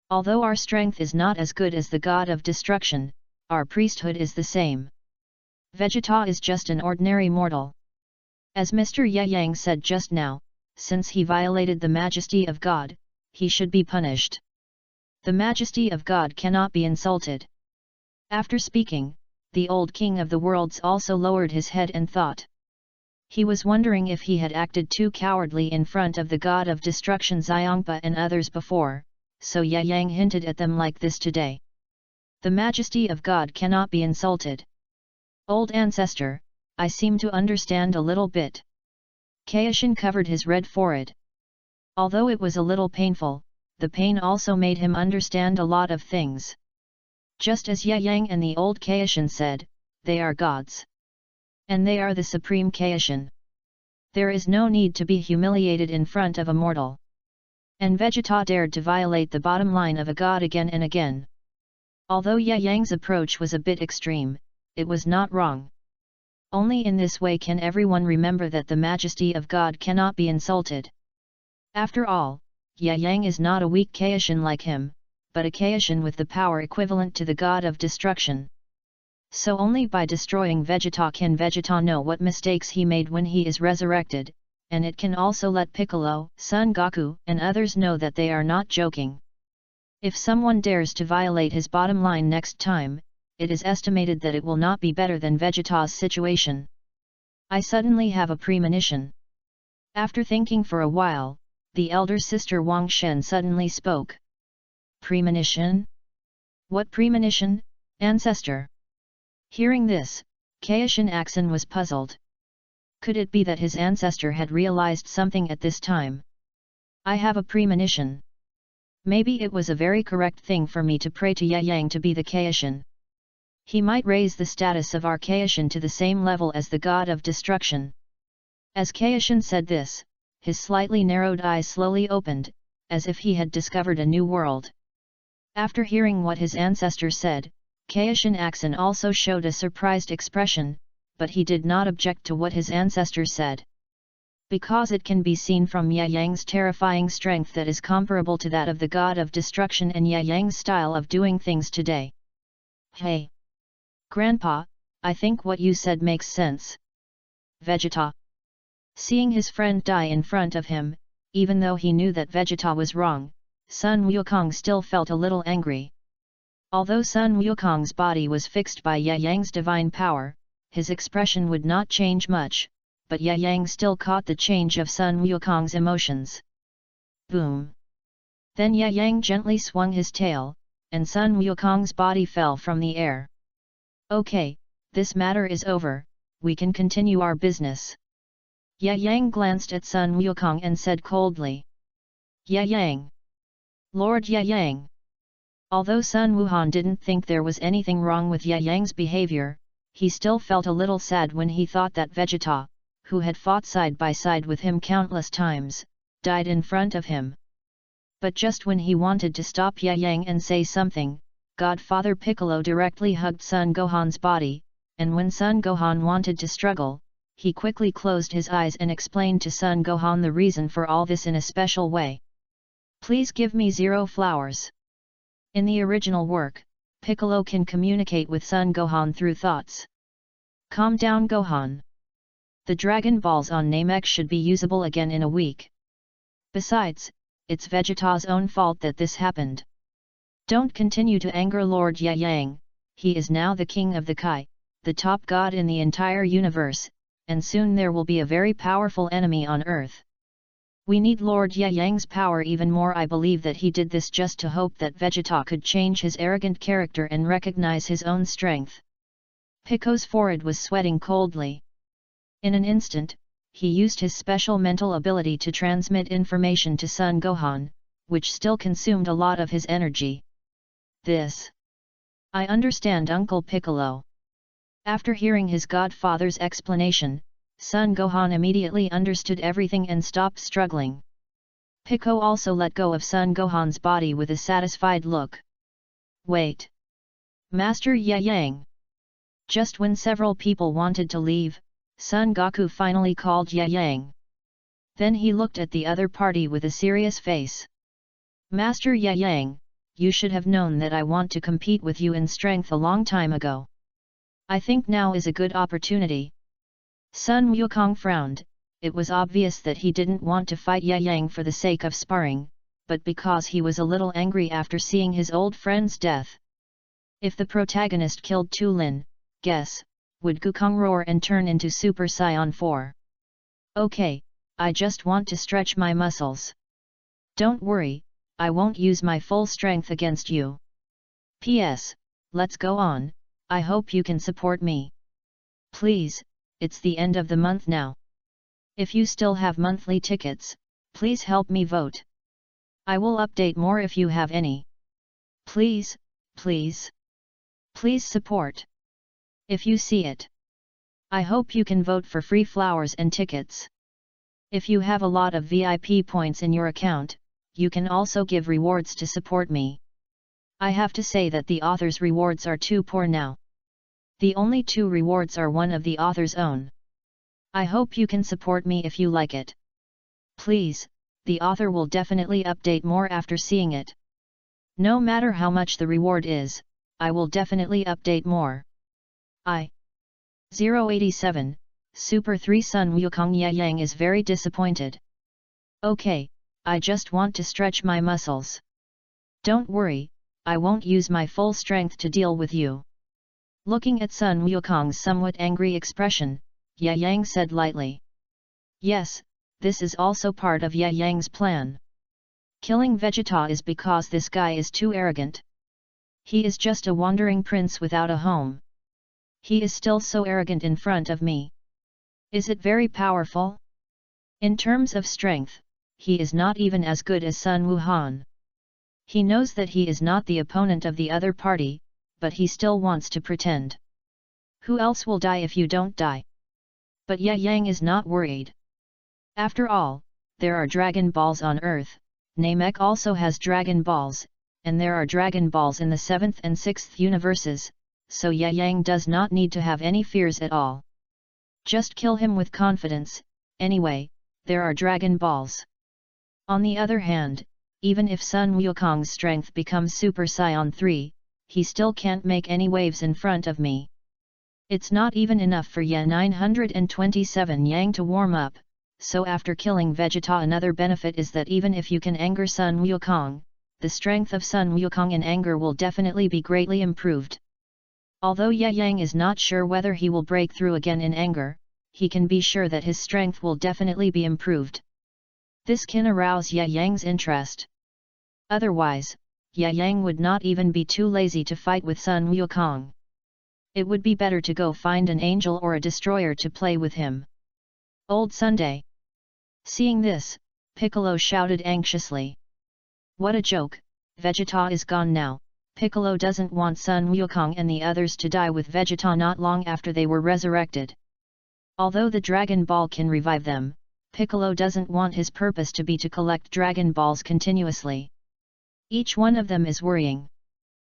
[SPEAKER 1] Although our strength is not as good as the god of destruction, our priesthood is the same. Vegeta is just an ordinary mortal. As Mr. Yang said just now, since he violated the majesty of God, he should be punished. The majesty of God cannot be insulted. After speaking, the old king of the worlds also lowered his head and thought. He was wondering if he had acted too cowardly in front of the god of destruction Xiongpa and others before, so Yang hinted at them like this today. The majesty of God cannot be insulted. Old ancestor, I seem to understand a little bit. Caishan covered his red forehead. Although it was a little painful, the pain also made him understand a lot of things. Just as Yang and the old Caishan said, they are gods. And they are the supreme Caishan. There is no need to be humiliated in front of a mortal. And Vegeta dared to violate the bottom line of a god again and again. Although Yang's approach was a bit extreme, it was not wrong. Only in this way can everyone remember that the majesty of God cannot be insulted. After all, Yang is not a weak Caishan like him, but a Caishan with the power equivalent to the god of destruction. So only by destroying Vegeta can Vegeta know what mistakes he made when he is resurrected, and it can also let Piccolo, Son Goku, and others know that they are not joking. If someone dares to violate his bottom line next time, it is estimated that it will not be better than Vegeta's situation. I suddenly have a premonition. After thinking for a while, the elder sister Wang Shen suddenly spoke. Premonition? What premonition, ancestor? Hearing this, Caishan Axon was puzzled. Could it be that his ancestor had realized something at this time? I have a premonition. Maybe it was a very correct thing for me to pray to Yang to be the Caishan. He might raise the status of our Caishan to the same level as the god of destruction. As Caishan said this, his slightly narrowed eyes slowly opened, as if he had discovered a new world. After hearing what his ancestor said, Caishan Axon also showed a surprised expression, but he did not object to what his ancestor said. Because it can be seen from Yang's terrifying strength that is comparable to that of the god of destruction and Yang's style of doing things today. Hey! Grandpa, I think what you said makes sense. Vegeta. Seeing his friend die in front of him, even though he knew that Vegeta was wrong, Sun Wukong still felt a little angry. Although Sun Wukong's body was fixed by Yang's divine power, his expression would not change much, but Yang still caught the change of Sun Wukong's emotions. Boom! Then Yang gently swung his tail, and Sun Wukong's body fell from the air. Okay, this matter is over, we can continue our business. Yang glanced at Sun Wukong and said coldly. Yang! Lord Yang! Although Sun Wuhan didn't think there was anything wrong with Yang's behavior, he still felt a little sad when he thought that Vegeta, who had fought side by side with him countless times, died in front of him. But just when he wanted to stop Yang and say something, Godfather Piccolo directly hugged Son Gohan's body, and when Son Gohan wanted to struggle, he quickly closed his eyes and explained to Son Gohan the reason for all this in a special way. Please give me 0 flowers. In the original work, Piccolo can communicate with Son Gohan through thoughts. Calm down Gohan. The Dragon Balls on Namek should be usable again in a week. Besides, it's Vegeta's own fault that this happened. Don't continue to anger Lord Yang, he is now the king of the Kai, the top god in the entire universe, and soon there will be a very powerful enemy on earth. We need Lord Yang's power even more. I believe that he did this just to hope that Vegeta could change his arrogant character and recognize his own strength. Pico's forehead was sweating coldly. In an instant, he used his special mental ability to transmit information to Son Gohan, which still consumed a lot of his energy. This. I understand Uncle Piccolo. After hearing his godfather's explanation, Son Gohan immediately understood everything and stopped struggling. Pico also let go of Son Gohan's body with a satisfied look. Wait! Master Yang! Just when several people wanted to leave, Son Goku finally called Yang. Then he looked at the other party with a serious face. Master Yang, you should have known that I want to compete with you in strength a long time ago. I think now is a good opportunity. Sun Wukong frowned. It was obvious that he didn't want to fight Yang for the sake of sparring, but because he was a little angry after seeing his old friend's death. If the protagonist killed Tu Lin, Guess, would Gukong roar and turn into Super Saiyan 4. Okay, I just want to stretch my muscles. Don't worry, I won't use my full strength against you. P.S. Let's go on, I hope you can support me. Please, it's the end of the month now. If you still have monthly tickets, please help me vote. I will update more if you have any. Please, please. Please support. If you see it. I hope you can vote for free flowers and tickets. If you have a lot of VIP points in your account, you can also give rewards to support me. I have to say that the author's rewards are too poor now. The only 2 rewards are one of the author's own. I hope you can support me if you like it. Please, the author will definitely update more after seeing it. No matter how much the reward is, I will definitely update more. 087, Super 3 Sun Wukong Yang is very disappointed. Okay, I just want to stretch my muscles. Don't worry, I won't use my full strength to deal with you. Looking at Sun Wukong's somewhat angry expression, Yang said lightly. Yes, this is also part of Yang's plan. Killing Vegeta is because this guy is too arrogant. He is just a wandering prince without a home. He is still so arrogant in front of me. Is it very powerful? In terms of strength, he is not even as good as Sun Wuhan. He knows that he is not the opponent of the other party, but he still wants to pretend. Who else will die if you don't die? But Yang is not worried. After all, there are Dragon Balls on Earth, Namek also has Dragon Balls, and there are Dragon Balls in the 7th and 6th universes, so Yang does not need to have any fears at all. Just kill him with confidence, anyway, there are Dragon Balls. On the other hand, even if Sun Wukong's strength becomes Super Saiyan 3, he still can't make any waves in front of me. It's not even enough for 927 Yang to warm up, so after killing Vegeta another benefit is that even if you can anger Sun Wukong, the strength of Sun Wukong in anger will definitely be greatly improved. Although Yang is not sure whether he will break through again in anger, he can be sure that his strength will definitely be improved. This can arouse Yang's interest. Otherwise, Yang would not even be too lazy to fight with Sun Wukong. It would be better to go find an angel or a destroyer to play with him. Old Sunday. Seeing this, Piccolo shouted anxiously. What a joke, Vegeta is gone now. Piccolo doesn't want Sun Wukong and the others to die with Vegeta not long after they were resurrected. Although the Dragon Ball can revive them, Piccolo doesn't want his purpose to be to collect Dragon Balls continuously. Each one of them is worrying.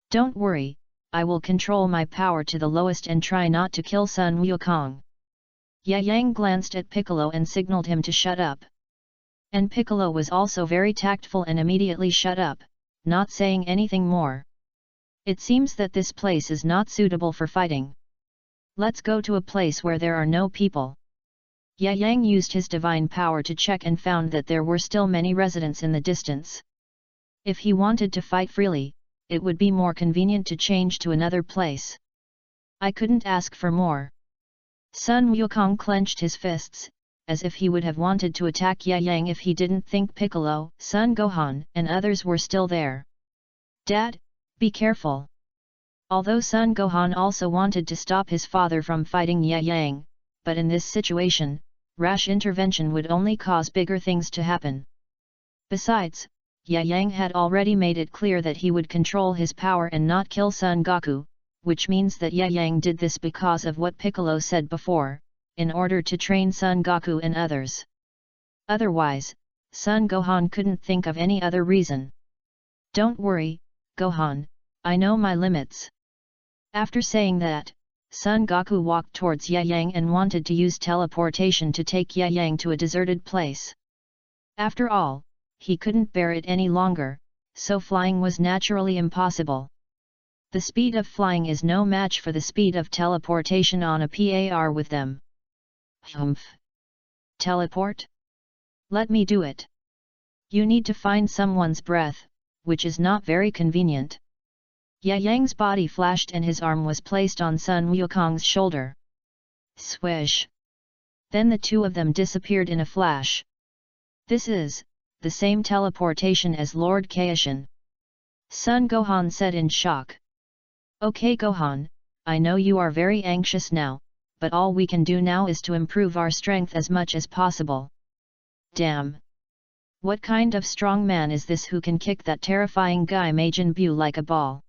[SPEAKER 1] Don't worry, I will control my power to the lowest and try not to kill Sun Wukong. Yang glanced at Piccolo and signaled him to shut up. And Piccolo was also very tactful and immediately shut up, not saying anything more. It seems that this place is not suitable for fighting. Let's go to a place where there are no people. Yang used his divine power to check and found that there were still many residents in the distance. If he wanted to fight freely, it would be more convenient to change to another place. I couldn't ask for more. Sun Wukong clenched his fists, as if he would have wanted to attack Yang if he didn't think Piccolo, Son Gohan, and others were still there. Dad, be careful. Although Son Gohan also wanted to stop his father from fighting Yang, but in this situation, rash intervention would only cause bigger things to happen. Besides, Yang had already made it clear that he would control his power and not kill Son Goku, which means that Yang did this because of what Piccolo said before, in order to train Son Goku and others. Otherwise, Son Gohan couldn't think of any other reason. Don't worry, Gohan, I know my limits. After saying that, Son Goku walked towards Yang and wanted to use teleportation to take Yang to a deserted place. After all, he couldn't bear it any longer, so flying was naturally impossible. The speed of flying is no match for the speed of teleportation on a par with them. Humph! Teleport? Let me do it. You need to find someone's breath, which is not very convenient. Ya Yang's body flashed and his arm was placed on Sun Wukong's shoulder. Swish! Then the two of them disappeared in a flash. This is the same teleportation as Lord Kaishan. Sun Gohan said in shock. Okay Gohan, I know you are very anxious now, but all we can do now is to improve our strength as much as possible. Damn! What kind of strong man is this who can kick that terrifying guy Majin Buu like a ball?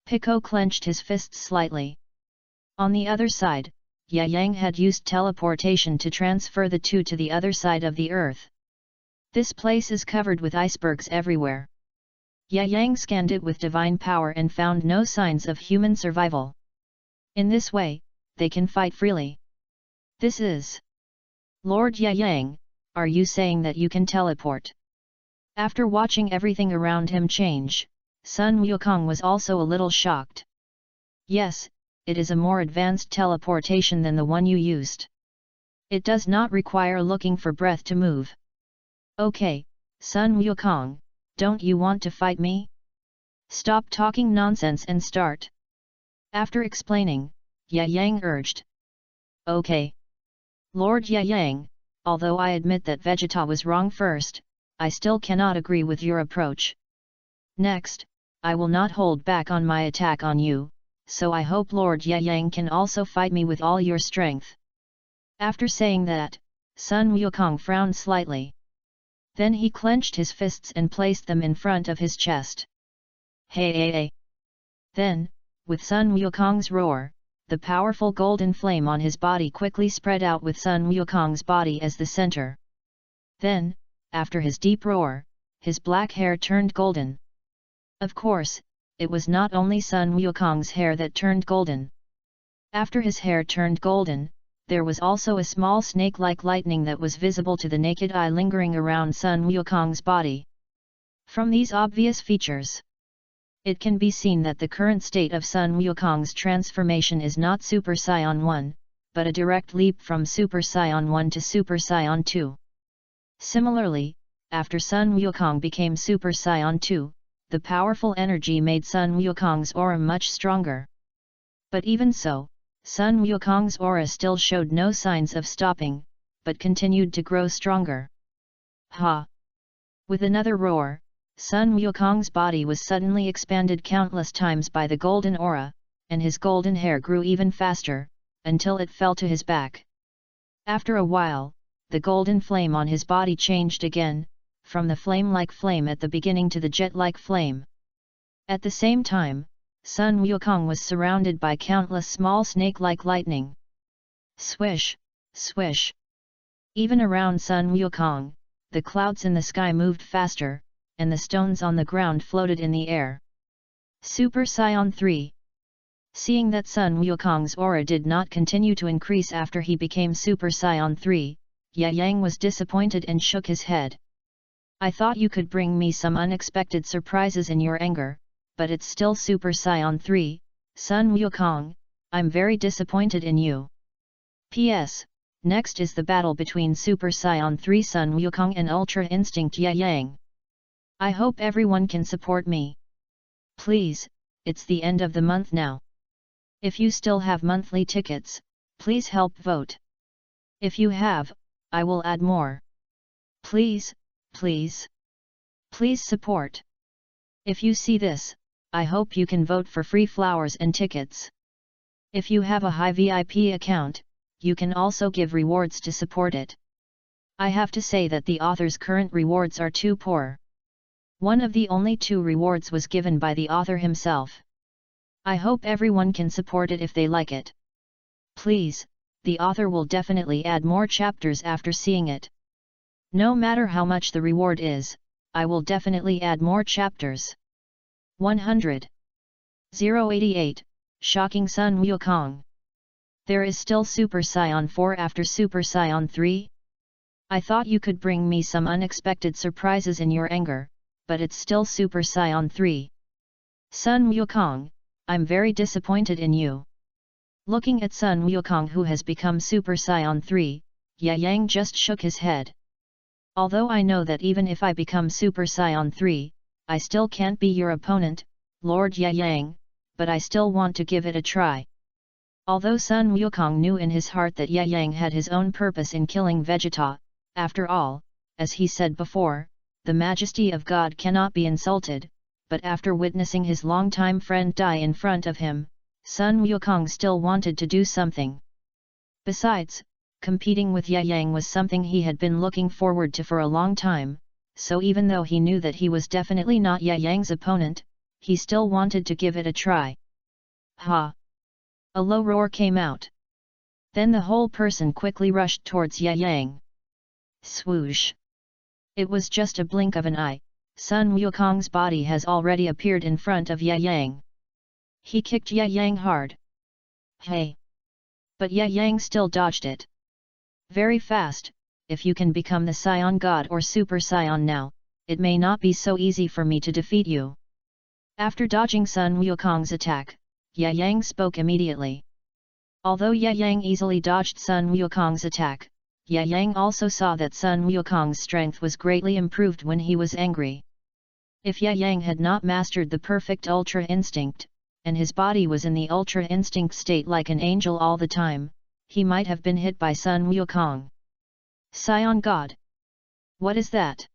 [SPEAKER 1] Pico clenched his fists slightly. On the other side, Ya Yang had used teleportation to transfer the two to the other side of the earth. This place is covered with icebergs everywhere. Ya Yang scanned it with divine power and found no signs of human survival. In this way, they can fight freely. This is... Lord Ya Yang, are you saying that you can teleport? After watching everything around him change, Sun Wukong was also a little shocked. Yes, it is a more advanced teleportation than the one you used. It does not require looking for breath to move. Okay, Sun Wukong, don't you want to fight me? Stop talking nonsense and start. After explaining, Ya Yang urged. Okay. Lord Ya Yang, although I admit that Vegeta was wrong first, I still cannot agree with your approach. Next, I will not hold back on my attack on you, so I hope Lord Ya Yang can also fight me with all your strength. After saying that, Sun Wukong frowned slightly. Then he clenched his fists and placed them in front of his chest. Hey! Then, with Sun Wukong's roar, the powerful golden flame on his body quickly spread out with Sun Wukong's body as the center. Then, after his deep roar, his black hair turned golden. Of course, it was not only Sun Wukong's hair that turned golden. After his hair turned golden, there was also a small snake-like lightning that was visible to the naked eye lingering around Sun Wukong's body. From these obvious features, it can be seen that the current state of Sun Wukong's transformation is not Super Saiyan 1, but a direct leap from Super Saiyan 1 to Super Saiyan 2. Similarly, after Sun Wukong became Super Saiyan 2, the powerful energy made Sun Wukong's aura much stronger. But even so, Sun Wukong's aura still showed no signs of stopping, but continued to grow stronger. Ha! With another roar, Sun Wukong's body was suddenly expanded countless times by the golden aura, and his golden hair grew even faster, until it fell to his back. After a while, the golden flame on his body changed again, from the flame-like flame at the beginning to the jet-like flame. At the same time, Sun Wukong was surrounded by countless small snake-like lightning. Swish, swish. Even around Sun Wukong, the clouds in the sky moved faster, and the stones on the ground floated in the air. Super Saiyan 3. Seeing that Sun Wukong's aura did not continue to increase after he became Super Saiyan 3, Ya Yang was disappointed and shook his head. I thought you could bring me some unexpected surprises in your anger, but it's still Super Saiyan 3, Sun Wukong, I'm very disappointed in you. P.S. Next is the battle between Super Saiyan 3 Sun Wukong and Ultra Instinct Ya Yang. I hope everyone can support me. Please, it's the end of the month now. If you still have monthly tickets, please help vote. If you have, I will add more. Please, please. Please support. If you see this, I hope you can vote for free flowers and tickets. If you have a high VIP account, you can also give rewards to support it. I have to say that the author's current rewards are too poor. One of the only 2 rewards was given by the author himself. I hope everyone can support it if they like it. Please, the author will definitely add more chapters after seeing it. No matter how much the reward is, I will definitely add more chapters. 100. 088, Shocking Sun Wukong. There is still Super Saiyan 4 after Super Saiyan 3? I thought you could bring me some unexpected surprises in your anger, but it's still Super Saiyan 3. Sun Wukong, I'm very disappointed in you. Looking at Sun Wukong who has become Super Saiyan 3, Ya Yang just shook his head. Although I know that even if I become Super Saiyan 3, I still can't be your opponent, Lord Yang, but I still want to give it a try. Although Sun Wukong knew in his heart that Yang had his own purpose in killing Vegeta, after all, as he said before, the majesty of God cannot be insulted, but after witnessing his longtime friend die in front of him, Sun Wukong still wanted to do something. Besides, competing with Yang was something he had been looking forward to for a long time, so even though he knew that he was definitely not Yang's opponent, he still wanted to give it a try. Ha! A low roar came out. Then the whole person quickly rushed towards Yang. Swoosh! It was just a blink of an eye, Sun Wukong's body has already appeared in front of Yang. He kicked Yang hard. Hey! But Yang still dodged it. Very fast, if you can become the Saiyan God or Super Saiyan now, it may not be so easy for me to defeat you. After dodging Sun Wukong's attack, Yang spoke immediately. Although Yang easily dodged Sun Wukong's attack, Yang also saw that Sun Wukong's strength was greatly improved when he was angry. If Yang had not mastered the perfect Ultra Instinct, and his body was in the Ultra Instinct state like an angel all the time, he might have been hit by Sun Wukong. Saiyan God! What is that?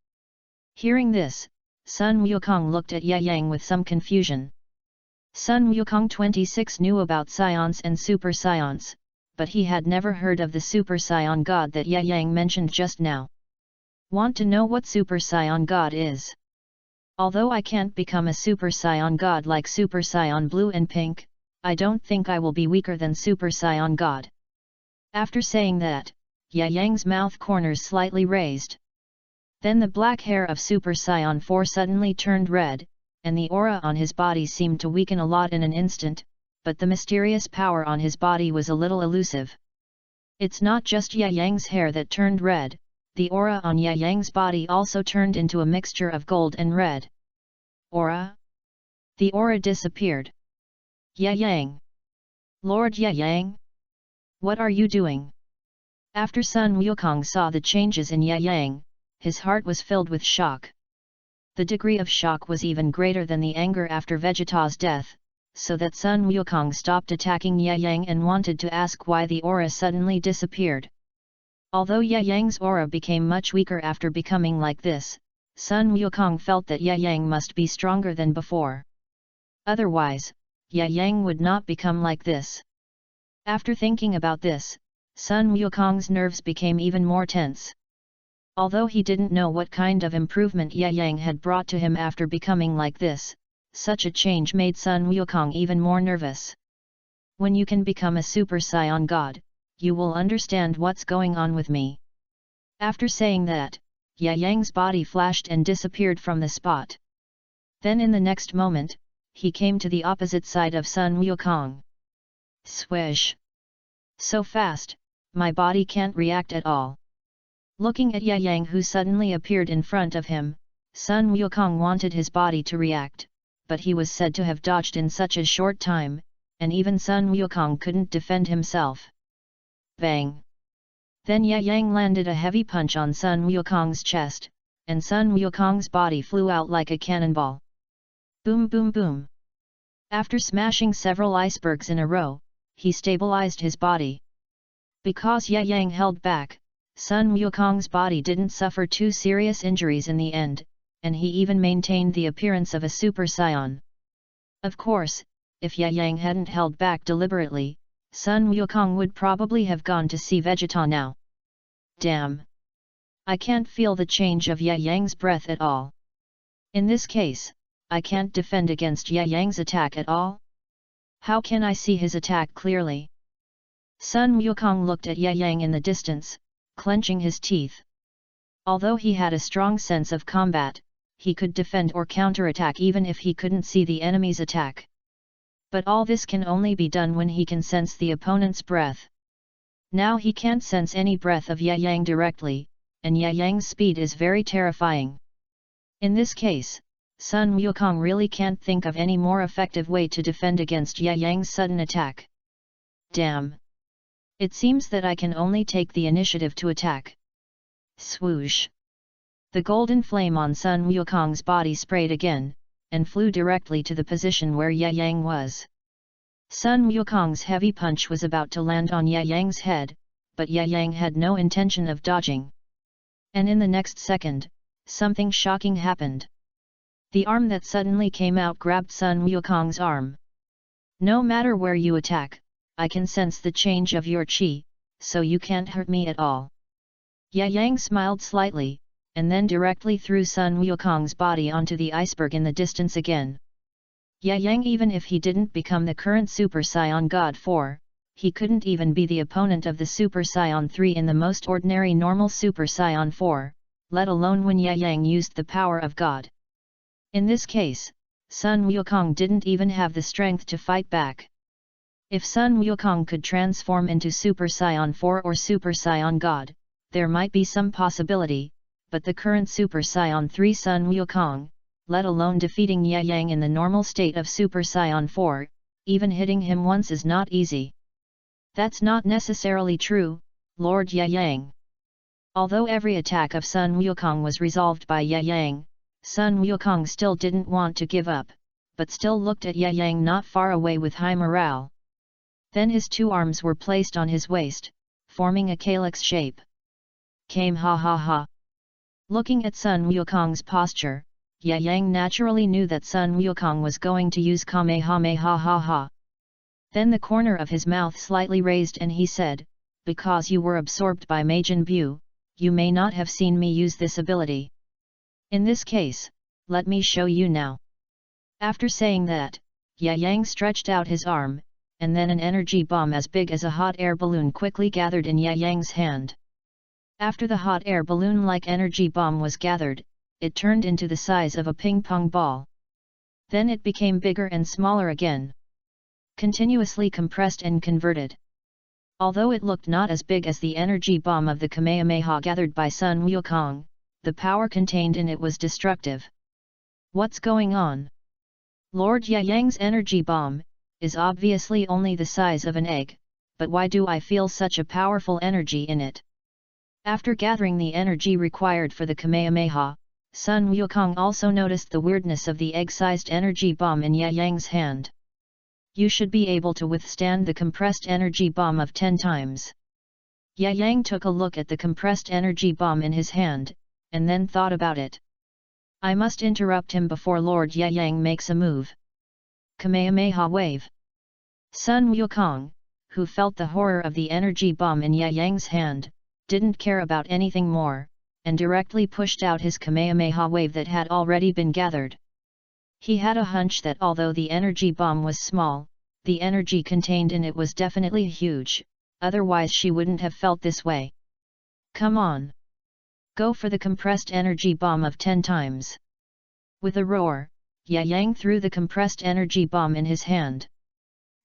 [SPEAKER 1] Hearing this, Sun Wukong looked at Yang with some confusion. Sun Wukong 26 knew about Saiyans and Super Saiyans, but he had never heard of the Super Saiyan God that Yang mentioned just now. Want to know what Super Saiyan God is? Although I can't become a Super Saiyan God like Super Saiyan Blue and Pink, I don't think I will be weaker than Super Saiyan God. After saying that, Yang's mouth corners slightly raised. Then the black hair of Super Saiyan 4 suddenly turned red, and the aura on his body seemed to weaken a lot in an instant, but the mysterious power on his body was a little elusive. It's not just Yang's hair that turned red, the aura on Yang's body also turned into a mixture of gold and red. Aura? The aura disappeared. Yang! Lord Yang? What are you doing? After Sun Wukong saw the changes in Yang, his heart was filled with shock. The degree of shock was even greater than the anger after Vegeta's death, so that Sun Wukong stopped attacking Yang and wanted to ask why the aura suddenly disappeared. Although Yang's aura became much weaker after becoming like this, Sun Wukong felt that Yang must be stronger than before. Otherwise, Yang would not become like this. After thinking about this, Sun Wukong's nerves became even more tense. Although he didn't know what kind of improvement Yang had brought to him after becoming like this, such a change made Sun Wukong even more nervous. When you can become a Super Saiyan God, you will understand what's going on with me. After saying that, Yang's body flashed and disappeared from the spot. Then in the next moment, he came to the opposite side of Sun Wukong. Swish! So fast, my body can't react at all. Looking at Yang who suddenly appeared in front of him, Sun Wukong wanted his body to react, but he was said to have dodged in such a short time, and even Sun Wukong couldn't defend himself. Bang! Then Yang landed a heavy punch on Sun Wukong's chest, and Sun Wukong's body flew out like a cannonball. Boom boom boom! After smashing several icebergs in a row, he stabilized his body. Because Yang held back, Sun Wukong's body didn't suffer too serious injuries in the end, and he even maintained the appearance of a Super Saiyan. Of course, if Yang hadn't held back deliberately, Sun Wukong would probably have gone to see Vegeta now. Damn! I can't feel the change of Yang's breath at all. In this case, I can't defend against Yang's attack at all? How can I see his attack clearly? Sun Wukong looked at Yang in the distance, clenching his teeth. Although he had a strong sense of combat, he could defend or counterattack even if he couldn't see the enemy's attack. But all this can only be done when he can sense the opponent's breath. Now he can't sense any breath of Yang directly, and Yang's speed is very terrifying. In this case, Sun Wukong really can't think of any more effective way to defend against Yang's sudden attack. Damn! It seems that I can only take the initiative to attack. Swoosh! The golden flame on Sun Wukong's body sprayed again, and flew directly to the position where Ye Yang was. Sun Wukong's heavy punch was about to land on Ye Yang's head, but Ye Yang had no intention of dodging. And in the next second, something shocking happened. The arm that suddenly came out grabbed Sun Wukong's arm. "No matter where you attack, I can sense the change of your qi, so you can't hurt me at all." Ye Yang smiled slightly, and then directly threw Sun Wukong's body onto the iceberg in the distance again. Ye Yang, even if he didn't become the current Super Saiyan God 4, he couldn't even be the opponent of the Super Saiyan 3 in the most ordinary normal Super Saiyan 4, let alone when Ye Yang used the power of God. In this case, Sun Wukong didn't even have the strength to fight back. If Sun Wukong could transform into Super Saiyan 4 or Super Saiyan God, there might be some possibility, but the current Super Saiyan 3 Sun Wukong, let alone defeating Ye Yang in the normal state of Super Saiyan 4, even hitting him once is not easy. That's not necessarily true, Lord Ye Yang. Although every attack of Sun Wukong was resolved by Ye Yang, Sun Wukong still didn't want to give up, but still looked at Ye Yang not far away with high morale. Then his two arms were placed on his waist, forming a calyx shape. Came ha ha ha. Looking at Sun Wukong's posture, Ye Yang naturally knew that Sun Wukong was going to use Kamehameha ha ha. Then the corner of his mouth slightly raised and he said, "Because you were absorbed by Majin Bu, you may not have seen me use this ability. In this case, let me show you now." After saying that, Ye Yang stretched out his arm, and then an energy bomb as big as a hot air balloon quickly gathered in Ye Yang's hand. After the hot air balloon-like energy bomb was gathered, it turned into the size of a ping-pong ball. Then it became bigger and smaller again, continuously compressed and converted. Although it looked not as big as the energy bomb of the Kamehameha gathered by Sun Wukong, the power contained in it was destructive. What's going on? Lord Ye Yang's energy bomb is obviously only the size of an egg, but why do I feel such a powerful energy in it? After gathering the energy required for the Kamehameha, Sun Wukong also noticed the weirdness of the egg-sized energy bomb in Ye Yang's hand. "You should be able to withstand the compressed energy bomb of 10 times. Ye Yang took a look at the compressed energy bomb in his hand, and then thought about it. "I must interrupt him before Lord Ye Yang makes a move." Kamehameha wave. Sun Wukong, who felt the horror of the energy bomb in Ye Yang's hand, didn't care about anything more, and directly pushed out his Kamehameha wave that had already been gathered. He had a hunch that although the energy bomb was small, the energy contained in it was definitely huge, otherwise she wouldn't have felt this way. "Come on! Go for the compressed energy bomb of 10 times. With a roar, Ye Yang threw the compressed energy bomb in his hand.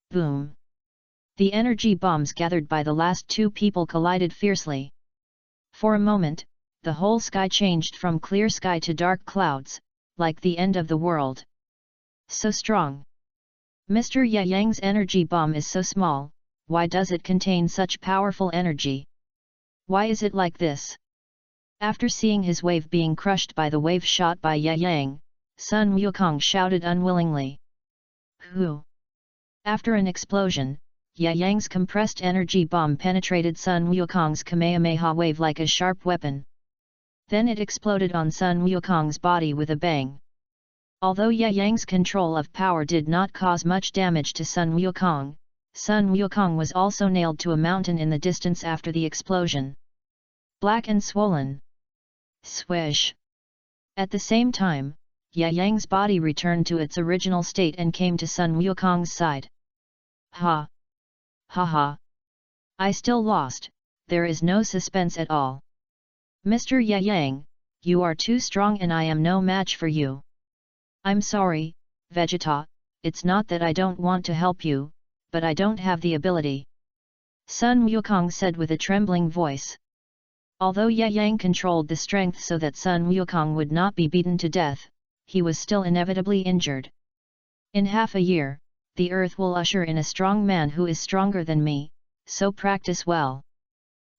[SPEAKER 1] Boom! The energy bombs gathered by the last two people collided fiercely. For a moment, the whole sky changed from clear sky to dark clouds, like the end of the world. So strong! Mr. Ye Yang's energy bomb is so small, why does it contain such powerful energy? Why is it like this?" After seeing his wave being crushed by the wave shot by Ye Yang, Sun Wukong shouted unwillingly. "Who?" After an explosion, Ye Yang's compressed energy bomb penetrated Sun Wukong's Kamehameha wave like a sharp weapon. Then it exploded on Sun Wukong's body with a bang. Although Ye Yang's control of power did not cause much damage to Sun Wukong was also nailed to a mountain in the distance after the explosion. Black and swollen. Swish! At the same time, Ye Yang's body returned to its original state and came to Sun Wukong's side. "Ha! Ha ha! I still lost, there is no suspense at all. Mr. Ye Yang, you are too strong and I am no match for you. I'm sorry, Vegeta, it's not that I don't want to help you, but I don't have the ability," Sun Wukong said with a trembling voice. Although Ye Yang controlled the strength so that Sun Wukong would not be beaten to death, he was still inevitably injured. "In half a year, the earth will usher in a strong man who is stronger than me, so practice well.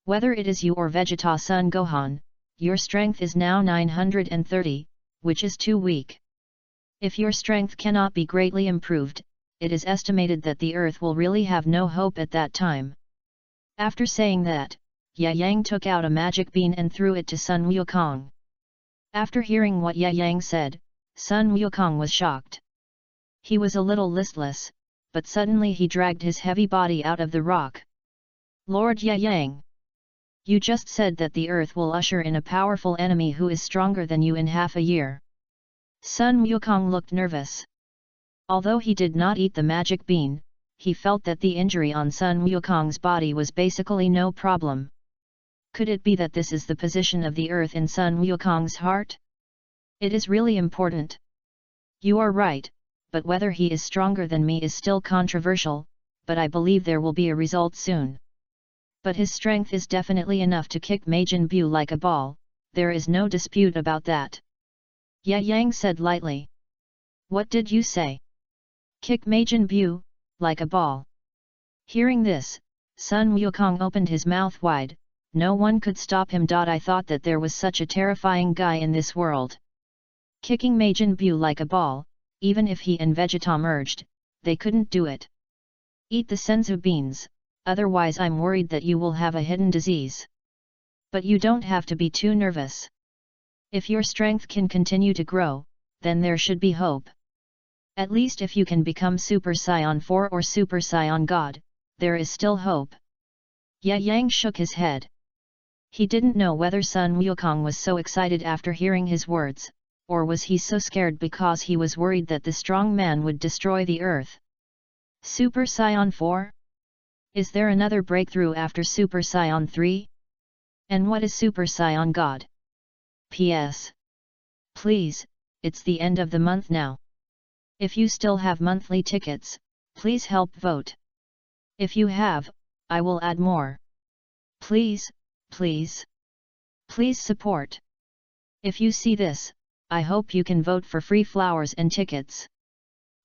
[SPEAKER 1] Whether it is you or Vegeta Son Gohan, your strength is now 930, which is too weak. If your strength cannot be greatly improved, it is estimated that the earth will really have no hope at that time. After saying that, Ye Yang took out a magic bean and threw it to Sun Wukong. After hearing what Ye Yang said, Sun Wukong was shocked. He was a little listless, but suddenly he dragged his heavy body out of the rock. Lord Ye Yang! You just said that the earth will usher in a powerful enemy who is stronger than you in half a year. Sun Wukong looked nervous. Although he did not eat the magic bean, he felt that the injury on Sun Wukong's body was basically no problem. Could it be that this is the position of the earth in Sun Wukong's heart? It is really important. You are right, but whether he is stronger than me is still controversial, but I believe there will be a result soon. But his strength is definitely enough to kick Majin Bu like a ball, there is no dispute about that. Ye Yang said lightly. What did you say? Kick Majin Bu, like a ball. Hearing this, Sun Wukong opened his mouth wide. No one could stop him. I thought that there was such a terrifying guy in this world. Kicking Majin Bu like a ball, even if he and Vegeta merged, they couldn't do it. Eat the senzu beans, otherwise I'm worried that you will have a hidden disease. But you don't have to be too nervous. If your strength can continue to grow, then there should be hope. At least if you can become Super Saiyan 4 or Super Saiyan God, there is still hope. Ye Yang shook his head. He didn't know whether Sun Wukong was so excited after hearing his words, or was he so scared because he was worried that the strong man would destroy the earth. Super Saiyan 4? Is there another breakthrough after Super Saiyan 3? And what is Super Saiyan God? P.S. Please, it's the end of the month now. If you still have monthly tickets, please help vote. If you have, I will add more. Please, please. Please support. If you see this, I hope you can vote for free flowers and tickets.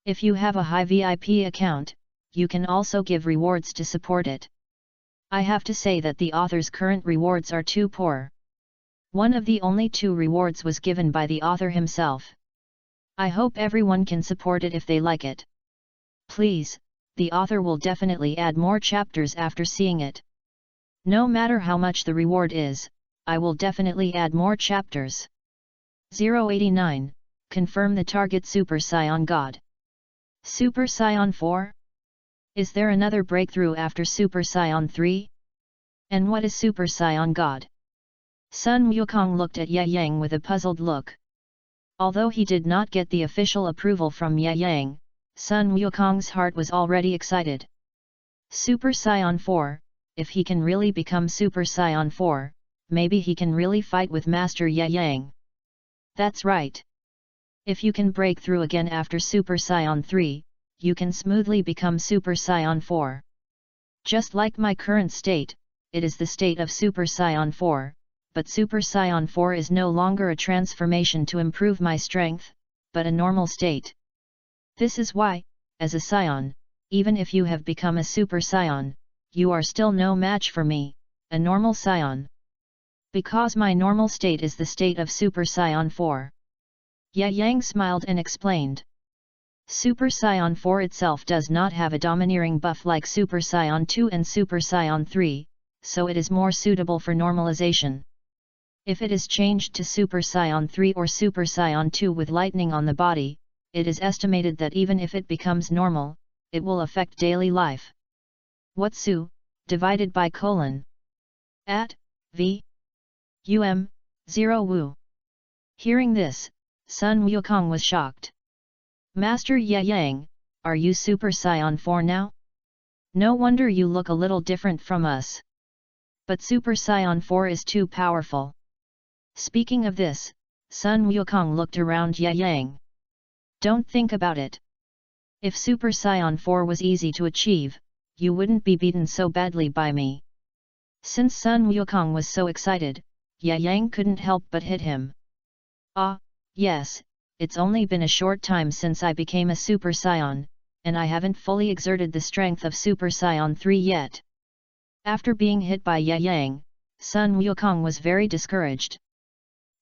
[SPEAKER 1] If you have a high VIP account, you can also give rewards to support it. I have to say that the author's current rewards are too poor. One of the only 2 rewards was given by the author himself. I hope everyone can support it if they like it. Please, the author will definitely add more chapters after seeing it. No matter how much the reward is, I will definitely add more chapters. 089, confirm the target Super Saiyan God. Super Saiyan 4? Is there another breakthrough after Super Saiyan 3? And what is Super Saiyan God? Sun Wukong looked at Ye Yang with a puzzled look. Although he did not get the official approval from Ye Yang, Sun Wukong's heart was already excited. Super Saiyan 4, if he can really become Super Saiyan 4, maybe he can really fight with Master Ye Yang. That's right. If you can break through again after Super Saiyan 3, you can smoothly become Super Saiyan 4. Just like my current state, it is the state of Super Saiyan 4, but Super Saiyan 4 is no longer a transformation to improve my strength, but a normal state. This is why, as a Saiyan, even if you have become a Super Saiyan, you are still no match for me, a normal Saiyan. Because my normal state is the state of Super Saiyan 4. Ye Yang smiled and explained. Super Saiyan 4 itself does not have a domineering buff like Super Saiyan 2 and Super Saiyan 3, so it is more suitable for normalization. If it is changed to Super Saiyan 3 or Super Saiyan 2 with lightning on the body, it is estimated that even if it becomes normal, it will affect daily life. What Su, divided by colon. At, v. Um, 0 Wu. Hearing this, Sun Wukong was shocked. Master Ye Yang, are you Super Saiyan 4 now? No wonder you look a little different from us. But Super Saiyan 4 is too powerful. Speaking of this, Sun Wukong looked around Ye Yang. Don't think about it. If Super Saiyan 4 was easy to achieve, you wouldn't be beaten so badly by me. Since Sun Wukong was so excited, Ye Yang couldn't help but hit him. Ah, yes, it's only been a short time since I became a Super Saiyan, and I haven't fully exerted the strength of Super Saiyan 3 yet. After being hit by Ye Yang, Sun Wukong was very discouraged.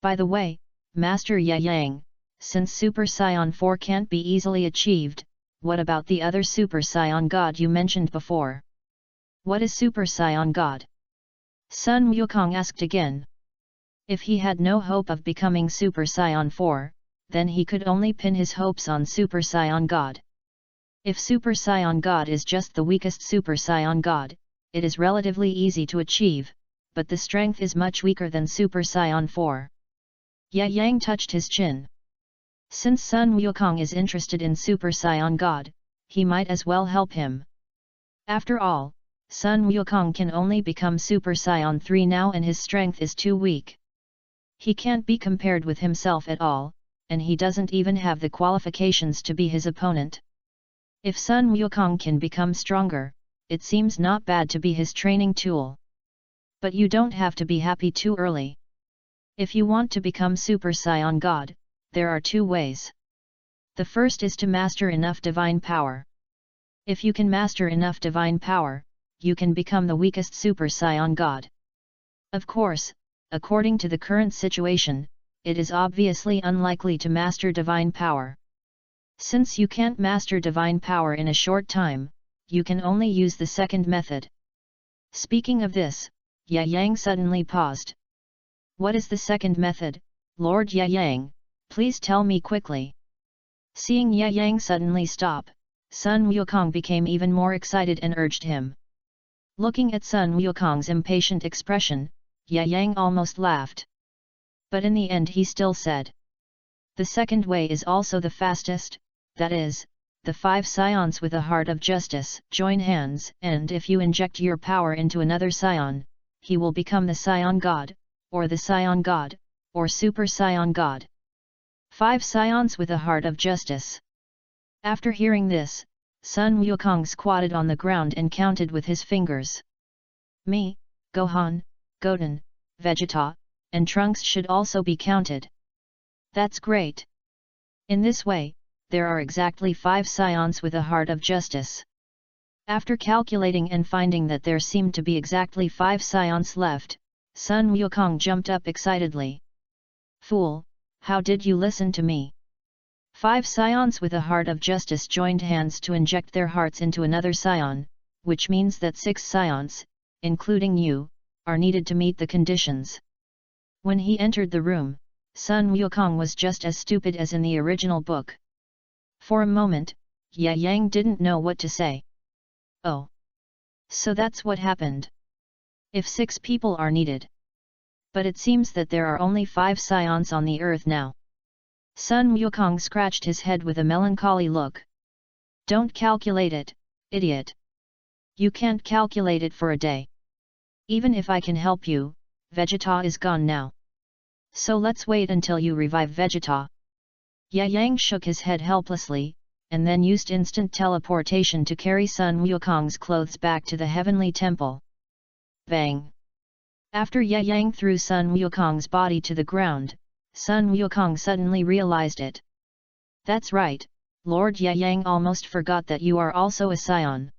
[SPEAKER 1] By the way, Master Ye Yang, since Super Saiyan 4 can't be easily achieved, what about the other Super Saiyan God you mentioned before? What is Super Saiyan God? Sun Wukong asked again. If he had no hope of becoming Super Saiyan 4, then he could only pin his hopes on Super Saiyan God. If Super Saiyan God is just the weakest Super Saiyan God, it is relatively easy to achieve, but the strength is much weaker than Super Saiyan 4. Ye Yang touched his chin. Since Sun Wukong is interested in Super Saiyan God, he might as well help him. After all, Sun Wukong can only become Super Saiyan 3 now and his strength is too weak. He can't be compared with himself at all, and he doesn't even have the qualifications to be his opponent. If Sun Wukong can become stronger, it seems not bad to be his training tool. But you don't have to be happy too early. If you want to become Super Saiyan God, there are two ways. The first is to master enough divine power. If you can master enough divine power, you can become the weakest Super Saiyan God. Of course, according to the current situation, it is obviously unlikely to master divine power. Since you can't master divine power in a short time, you can only use the second method. Speaking of this, Ye Yang suddenly paused. What is the second method, Lord Ye Yang? Please tell me quickly. Seeing Ye Yang suddenly stop, Sun Wukong became even more excited and urged him. Looking at Sun Wukong's impatient expression, Ye Yang almost laughed. But in the end he still said. The second way is also the fastest, that is, the 5 Scions with a heart of justice join hands, and if you inject your power into another Scion, he will become the Scion God, or the Scion God, or Super Scion God. 5 Scions with a heart of justice. After hearing this, Sun Wukong squatted on the ground and counted with his fingers. Me, Gohan, Goten, Vegeta, and Trunks should also be counted. That's great. In this way, there are exactly 5 Scions with a heart of justice. After calculating and finding that there seemed to be exactly 5 Scions left, Sun Wukong jumped up excitedly. Fool, how did you listen to me? 5 Scions with a heart of justice joined hands to inject their hearts into another Scion, which means that 6 Scions, including you, are needed to meet the conditions. When he entered the room, Sun Wukong was just as stupid as in the original book. For a moment, Ye Yang didn't know what to say. Oh. So that's what happened. If 6 people are needed. But it seems that there are only 5 Scions on the earth now. Sun Wukong scratched his head with a melancholy look. Don't calculate it, idiot. You can't calculate it for a day. Even if I can help you, Vegeta is gone now. So let's wait until you revive Vegeta. Ye Yang shook his head helplessly, and then used instant teleportation to carry Sun Wukong's clothes back to the heavenly temple. Bang! After Ye Yang threw Sun Wukong's body to the ground, Sun Wukong suddenly realized it. That's right, Lord Ye Yang almost forgot that you are also a Scion.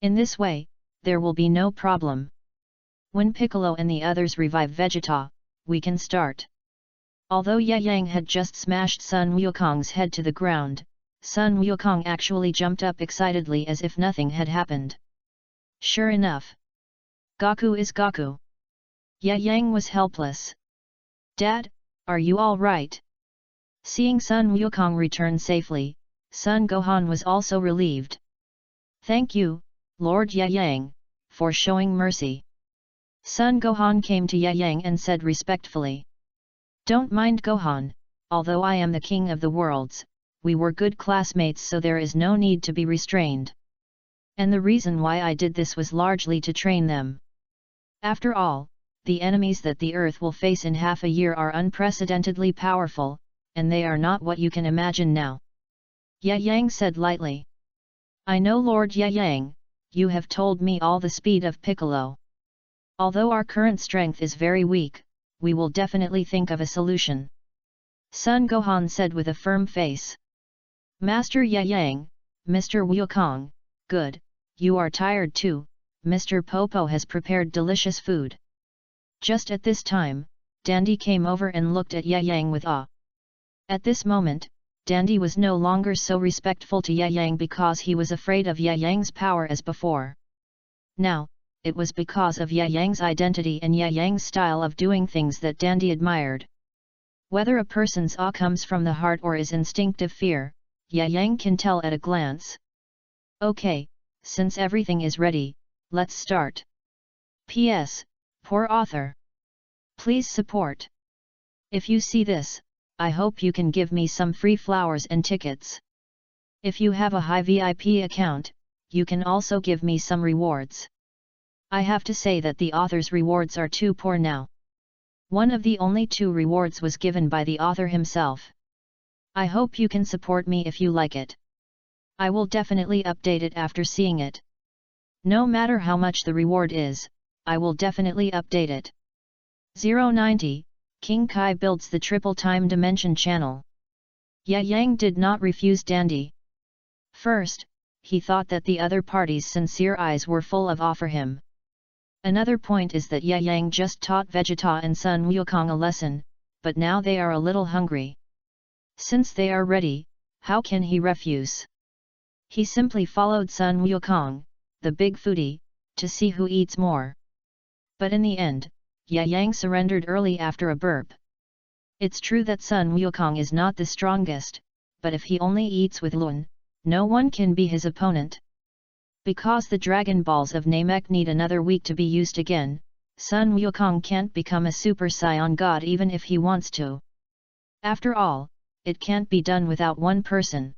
[SPEAKER 1] In this way, there will be no problem. When Piccolo and the others revive Vegeta, we can start. Although Ye Yang had just smashed Sun Wukong's head to the ground, Sun Wukong actually jumped up excitedly as if nothing had happened. Sure enough. Goku is Goku. Ye Yang was helpless. Dad, are you all right? Seeing Sun Wukong return safely, Sun Gohan was also relieved. Thank you, Lord Ye Yang, for showing mercy. Sun Gohan came to Ye Yang and said respectfully. Don't mind Gohan, although I am the king of the worlds, we were good classmates so there is no need to be restrained. And the reason why I did this was largely to train them. After all, the enemies that the earth will face in half a year are unprecedentedly powerful, and they are not what you can imagine now. Ye Yang said lightly. I know Lord Ye Yang, you have told me all the speed of Piccolo. Although our current strength is very weak, we will definitely think of a solution. Sun Gohan said with a firm face. Master Ye Yang, Mr. Wukong, good, you are tired too, Mr. Popo has prepared delicious food. Just at this time, Dandy came over and looked at Ye Yang with awe. At this moment, Dandy was no longer so respectful to Ye Yang because he was afraid of Ye Yang's power as before. Now, it was because of Ye Yang's identity and Ye Yang's style of doing things that Dandy admired. Whether a person's awe comes from the heart or is instinctive fear, Ye Yang can tell at a glance. Okay, since everything is ready, let's start. P.S. Poor author. Please support. If you see this, I hope you can give me some free flowers and tickets. If you have a high VIP account, you can also give me some rewards. I have to say that the author's rewards are too poor now. One of the only 2 rewards was given by the author himself. I hope you can support me if you like it. I will definitely update it after seeing it. No matter how much the reward is, I will definitely update it. 090, King Kai builds the triple time dimension channel. Ye Yang did not refuse Dandy. First, he thought that the other party's sincere eyes were full of awe for him. Another point is that Ye Yang just taught Vegeta and Sun Wukong a lesson, but now they are a little hungry. Since they are ready, how can he refuse? He simply followed Sun Wukong, the big foodie, to see who eats more. But in the end, Ye Yang surrendered early after a burp. It's true that Sun Wukong is not the strongest, but if he only eats with Lun, no one can be his opponent. Because the Dragon Balls of Namek need another week to be used again, Sun Wukong can't become a Super Saiyan God even if he wants to. After all, it can't be done without one person.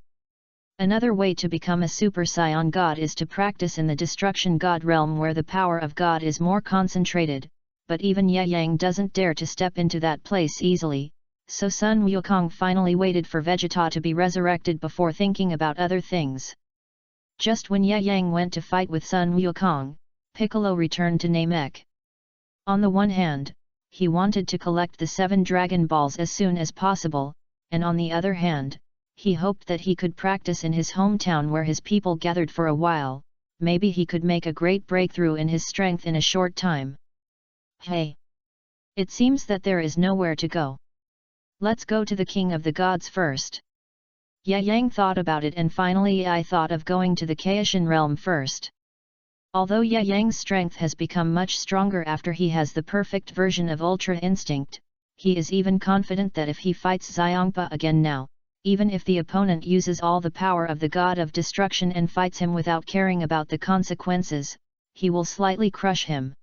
[SPEAKER 1] Another way to become a Super Saiyan God is to practice in the Destruction God realm where the power of God is more concentrated, but even Ye Yang doesn't dare to step into that place easily, so Sun Wukong finally waited for Vegeta to be resurrected before thinking about other things. Just when Ye Yang went to fight with Sun Wukong, Piccolo returned to Namek. On the one hand, he wanted to collect the 7 Dragon Balls as soon as possible, and on the other hand, he hoped that he could practice in his hometown where his people gathered for a while, maybe he could make a great breakthrough in his strength in a short time. Hey! It seems that there is nowhere to go. Let's go to the King of the Gods first. Ye Yang thought about it and finally I thought of going to the Kaishan realm first. Although Ye Yang's strength has become much stronger after he has the perfect version of Ultra Instinct, he is even confident that if he fights Xiongpa again now, even if the opponent uses all the power of the God of Destruction and fights him without caring about the consequences, he will slightly crush him.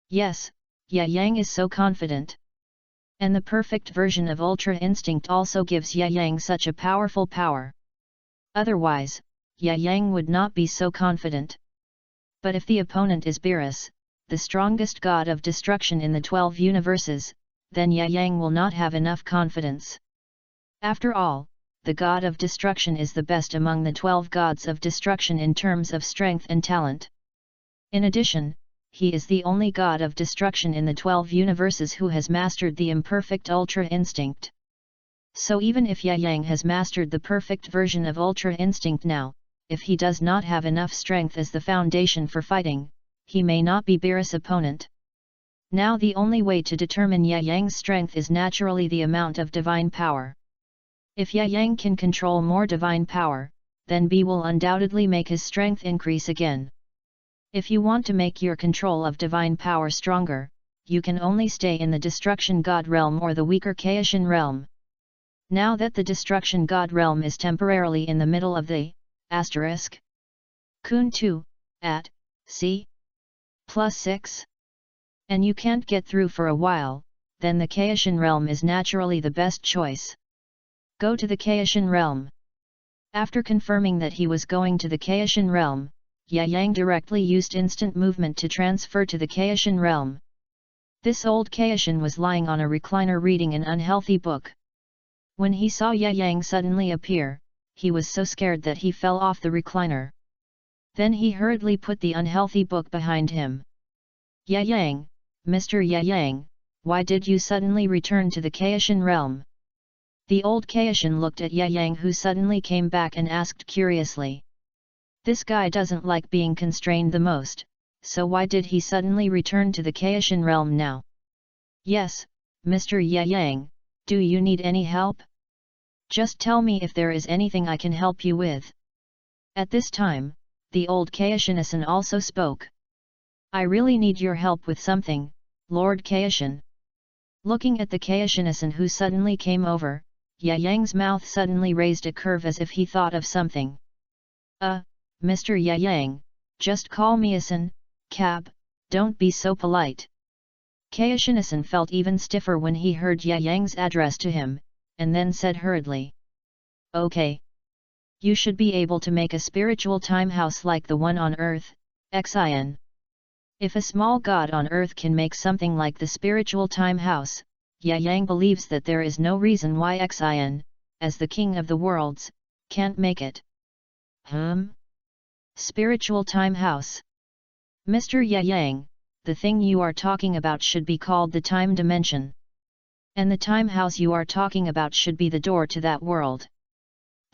[SPEAKER 1] Yes, Ye Yang is so confident. And the perfect version of Ultra Instinct also gives Ye Yang such a powerful power. Otherwise, Ye Yang would not be so confident. But if the opponent is Beerus, the strongest god of destruction in the 12 universes, then Ye Yang will not have enough confidence. After all, the god of destruction is the best among the 12 gods of destruction in terms of strength and talent. In addition, he is the only god of destruction in the 12 universes who has mastered the imperfect Ultra Instinct. So even if Ye Yang has mastered the perfect version of Ultra Instinct now, if he does not have enough strength as the foundation for fighting, he may not be Beerus' opponent. Now the only way to determine Ye Yang's strength is naturally the amount of divine power. If Ye Yang can control more divine power, then B will undoubtedly make his strength increase again. If you want to make your control of divine power stronger, you can only stay in the Destruction God realm or the weaker Kaishan realm. Now that the Destruction God realm is temporarily in the middle of the Kun 2 at c +6, and you can't get through for a while, then the Kaishan realm is naturally the best choice. Go to the Kaishan realm. After confirming that he was going to the Kaishan realm, Ye Yang directly used instant movement to transfer to the Kaishan realm. This old Kaishan was lying on a recliner reading an unhealthy book. When he saw Ye Yang suddenly appear, he was so scared that he fell off the recliner. Then he hurriedly put the unhealthy book behind him. Ye Yang, Mr. Ye Yang, why did you suddenly return to the Kaishan realm? The old Kaishan looked at Ye Yang, who suddenly came back, and asked curiously. This guy doesn't like being constrained the most, so why did he suddenly return to the Kaishan realm now? Yes, Mr. Ye Yang, do you need any help? Just tell me if there is anything I can help you with. At this time, the old Kaishinasan also spoke. I really need your help with something, Lord Kaishin. Looking at the Kaishinasan who suddenly came over, Yayang's mouth suddenly raised a curve as if he thought of something. Mr. Yayang, just call me Asan, cab, don't be so polite. Kaishinasan felt even stiffer when he heard Yayang's address to him, and then said hurriedly. Okay. You should be able to make a spiritual time house like the one on earth, Xin. If a small god on earth can make something like the spiritual time house, Yayang believes that there is no reason why Xin, as the king of the worlds, can't make it. Spiritual time house. Mr. Yayang, the thing you are talking about should be called the time dimension. And the time house you are talking about should be the door to that world.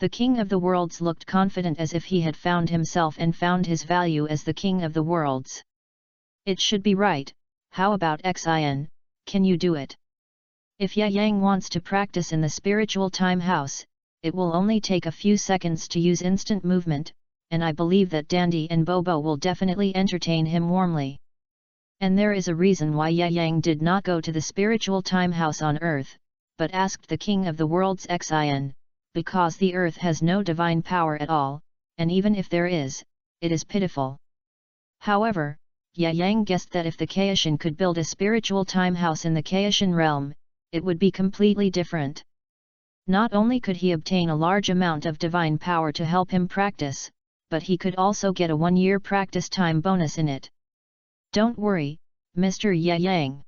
[SPEAKER 1] The king of the worlds looked confident as if he had found himself and found his value as the king of the worlds. It should be right. How about Xin, can you do it? If Yayang wants to practice in the spiritual time house, it will only take a few seconds to use instant movement, and I believe that Dandy and Bobo will definitely entertain him warmly. And there is a reason why Yayang did not go to the spiritual time house on earth, but asked the king of the worlds Xin, because the earth has no divine power at all, and even if there is, it is pitiful. However, Yayang guessed that if the Kaishin could build a spiritual time house in the Kaishin realm, it would be completely different. Not only could he obtain a large amount of divine power to help him practice, but he could also get a 1-year practice time bonus in it. Don't worry, Mr. Yayang.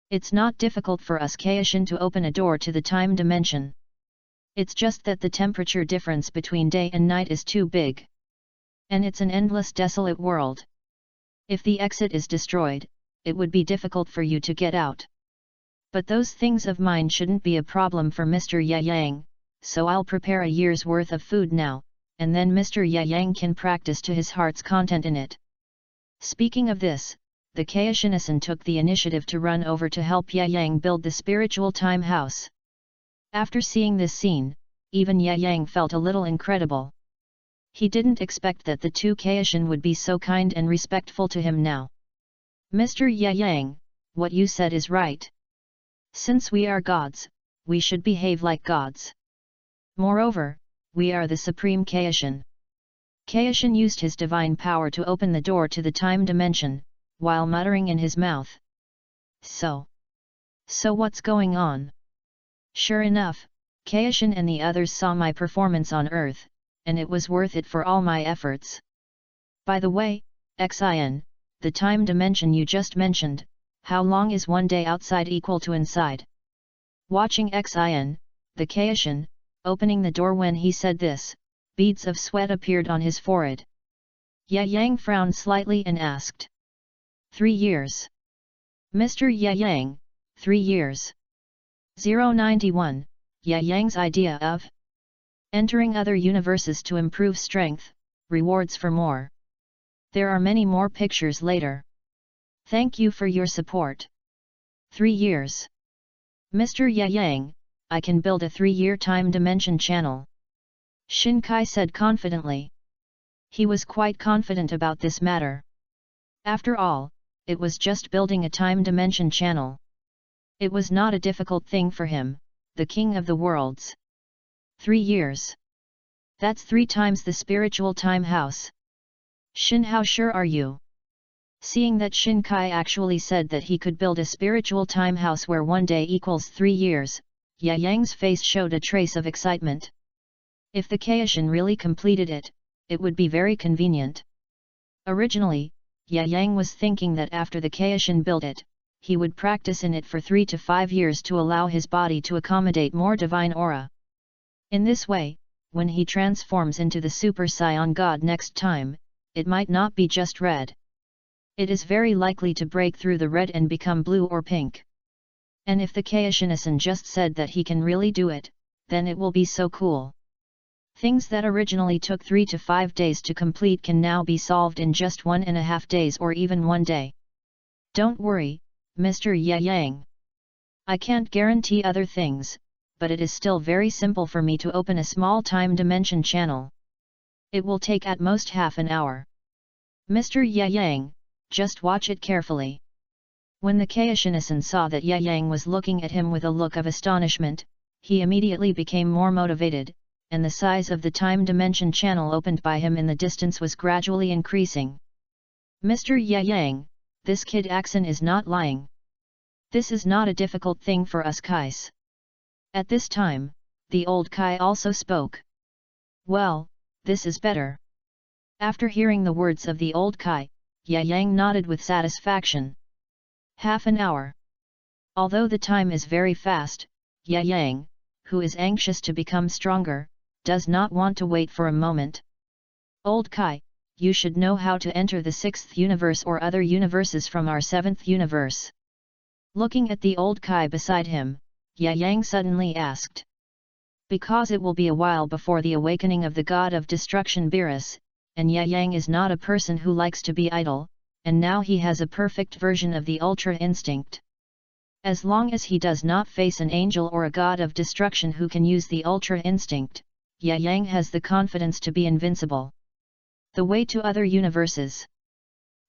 [SPEAKER 1] It's not difficult for us Kaishin to open a door to the time dimension. It's just that the temperature difference between day and night is too big. And it's an endless desolate world. If the exit is destroyed, it would be difficult for you to get out. But those things of mine shouldn't be a problem for Mr. Yayang, so I'll prepare a year's worth of food now, and then Mr. Yayang can practice to his heart's content in it. Speaking of this, the Kaishinasan took the initiative to run over to help Yayang build the spiritual time house. After seeing this scene, even Yayang felt a little incredible. He didn't expect that the two Kaishin would be so kind and respectful to him now. Mr. Yayang, what you said is right. Since we are gods, we should behave like gods. Moreover, we are the supreme Kaishin. Kaishin used his divine power to open the door to the time dimension, while muttering in his mouth. So what's going on? Sure enough, Kaishin and the others saw my performance on Earth, and it was worth it for all my efforts. By the way, Xin, the time dimension you just mentioned, how long is 1 day outside equal to inside? Watching Xin, the Kaishin, opening the door when he said this, beads of sweat appeared on his forehead. Yayang frowned slightly and asked. 3 years. Mr. Yayang, 3 years. 091, Yayang's idea of entering other universes to improve strength, rewards for more. There are many more pictures later. Thank you for your support. 3 years. Mr. Yayang, I can build a 3-year time dimension channel. Shinkai said confidently. He was quite confident about this matter. After all, it was just building a time dimension channel. It was not a difficult thing for him, the king of the worlds. 3 years. That's 3 times the spiritual time house. Shin, how sure are you? Seeing that Shinkai actually said that he could build a spiritual time house where 1 day equals 3 years, Yayang's face showed a trace of excitement. If the Kaishin really completed it, it would be very convenient. Originally, Yayang was thinking that after the Kaishin built it, he would practice in it for 3 to 5 years to allow his body to accommodate more divine aura. In this way, when he transforms into the Super Saiyan God next time, it might not be just red. It is very likely to break through the red and become blue or pink. And if the Kaishinasan just said that he can really do it, then it will be so cool. Things that originally took 3 to 5 days to complete can now be solved in just 1.5 days or even 1 day. Don't worry, Mr. Yayang. I can't guarantee other things, but it is still very simple for me to open a small time dimension channel. It will take at most half an hour. Mr. Ye Yang, just watch it carefully. When the Kaishinasan saw that Ye Yang was looking at him with a look of astonishment, he immediately became more motivated, and the size of the time dimension channel opened by him in the distance was gradually increasing. Mr. Ye Yang, this kid Axon is not lying. This is not a difficult thing for us Kais. At this time, the old Kai also spoke. Well, this is better. After hearing the words of the old Kai, Ye Yang nodded with satisfaction. Half an hour. Although the time is very fast, Ye Yang, who is anxious to become stronger, does not want to wait for a moment. Old Kai, you should know how to enter the 6th universe or other universes from our 7th universe. Looking at the old Kai beside him, Ye Yang suddenly asked. Because it will be a while before the awakening of the god of destruction Beerus, and Ye Yang is not a person who likes to be idle, and now he has a perfect version of the ultra instinct. As long as he does not face an angel or a god of destruction who can use the ultra instinct, Ye Yang has the confidence to be invincible. The way to other universes.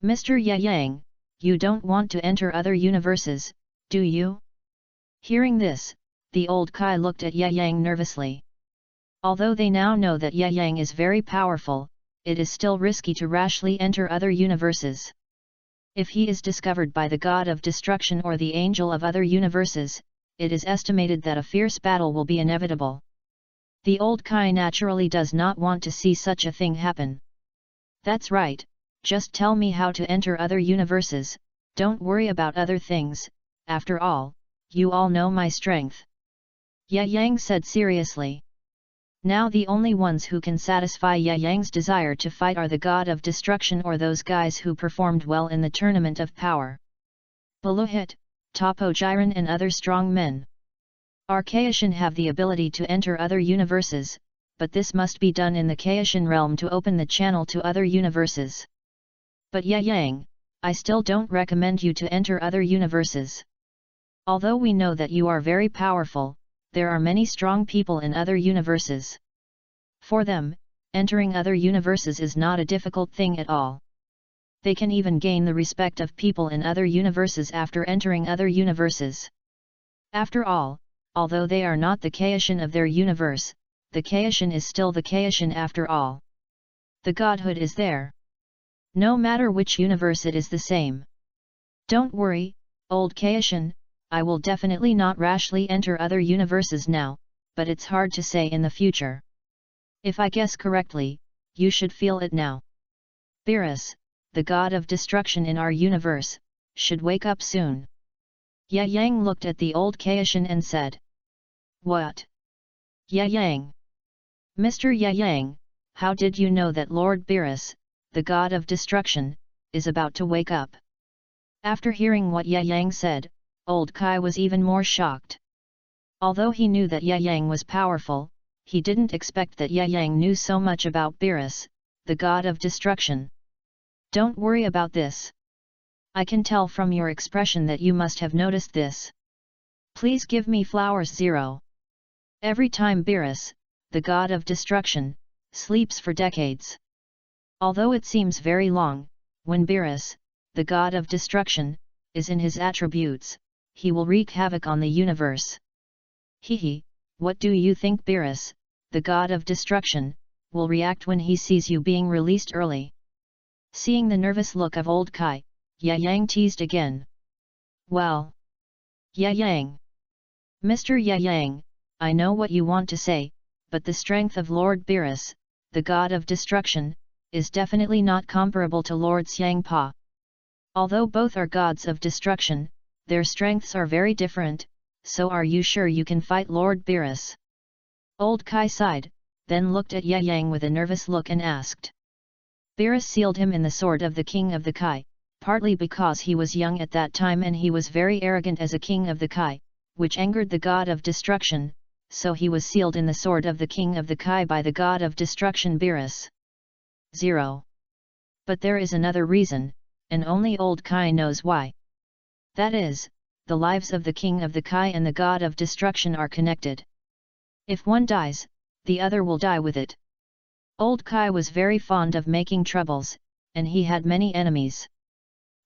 [SPEAKER 1] Mr. Ye Yang, you don't want to enter other universes, do you? Hearing this, the old Kai looked at Ye Yang nervously. Although they now know that Ye Yang is very powerful, it is still risky to rashly enter other universes. If he is discovered by the god of destruction or the angel of other universes, it is estimated that a fierce battle will be inevitable. The old Kai naturally does not want to see such a thing happen. That's right, just tell me how to enter other universes, don't worry about other things, after all, you all know my strength. Ye Yang said seriously. Now the only ones who can satisfy Ye Yang's desire to fight are the god of destruction or those guys who performed well in the tournament of power. Baluhit, Topo Jiren and other strong men. Our Kaishin have the ability to enter other universes, but this must be done in the Kaishin realm to open the channel to other universes. But Ye Yang, I still don't recommend you to enter other universes. Although we know that you are very powerful, there are many strong people in other universes. For them, entering other universes is not a difficult thing at all. They can even gain the respect of people in other universes after entering other universes. After all, although they are not the Kaishin of their universe, the Kaishin is still the Kaishin after all. The godhood is there. No matter which universe it is the same. Don't worry, old Kaishin, I will definitely not rashly enter other universes now, but it's hard to say in the future. If I guess correctly, you should feel it now. Beerus, the god of destruction in our universe, should wake up soon. Ye Yang looked at the old Kaishin and said. What? Ye Yang. Mr. Ye Yang, how did you know that Lord Beerus, the god of destruction, is about to wake up? After hearing what Ye Yang said, old Kai was even more shocked. Although he knew that Ye Yang was powerful, he didn't expect that Ye Yang knew so much about Beerus, the god of destruction. Don't worry about this. I can tell from your expression that you must have noticed this. Please give me flowers 0. Every time Beerus, the god of destruction, sleeps for decades. Although it seems very long, when Beerus, the god of destruction, is in his attributes, he will wreak havoc on the universe. Hehe, what do you think Beerus, the god of destruction, will react when he sees you being released early? Seeing the nervous look of old Kai, Ye Yang teased again. Well. Ye Yang. Mr. Ye Yang, I know what you want to say, but the strength of Lord Beerus, the god of destruction, is definitely not comparable to Lord Xiangpa. Although both are gods of destruction, their strengths are very different, so are you sure you can fight Lord Beerus? Old Kai sighed, then looked at Ye Yang with a nervous look and asked. Beerus sealed him in the sword of the king of the Kai, partly because he was young at that time and he was very arrogant as a king of the Kai, which angered the god of destruction, so he was sealed in the sword of the king of the Kai by the god of destruction Beerus. 0. But there is another reason, and only old Kai knows why. That is, the lives of the king of the Kai and the god of destruction are connected. If one dies, the other will die with it. Old Kai was very fond of making troubles, and he had many enemies.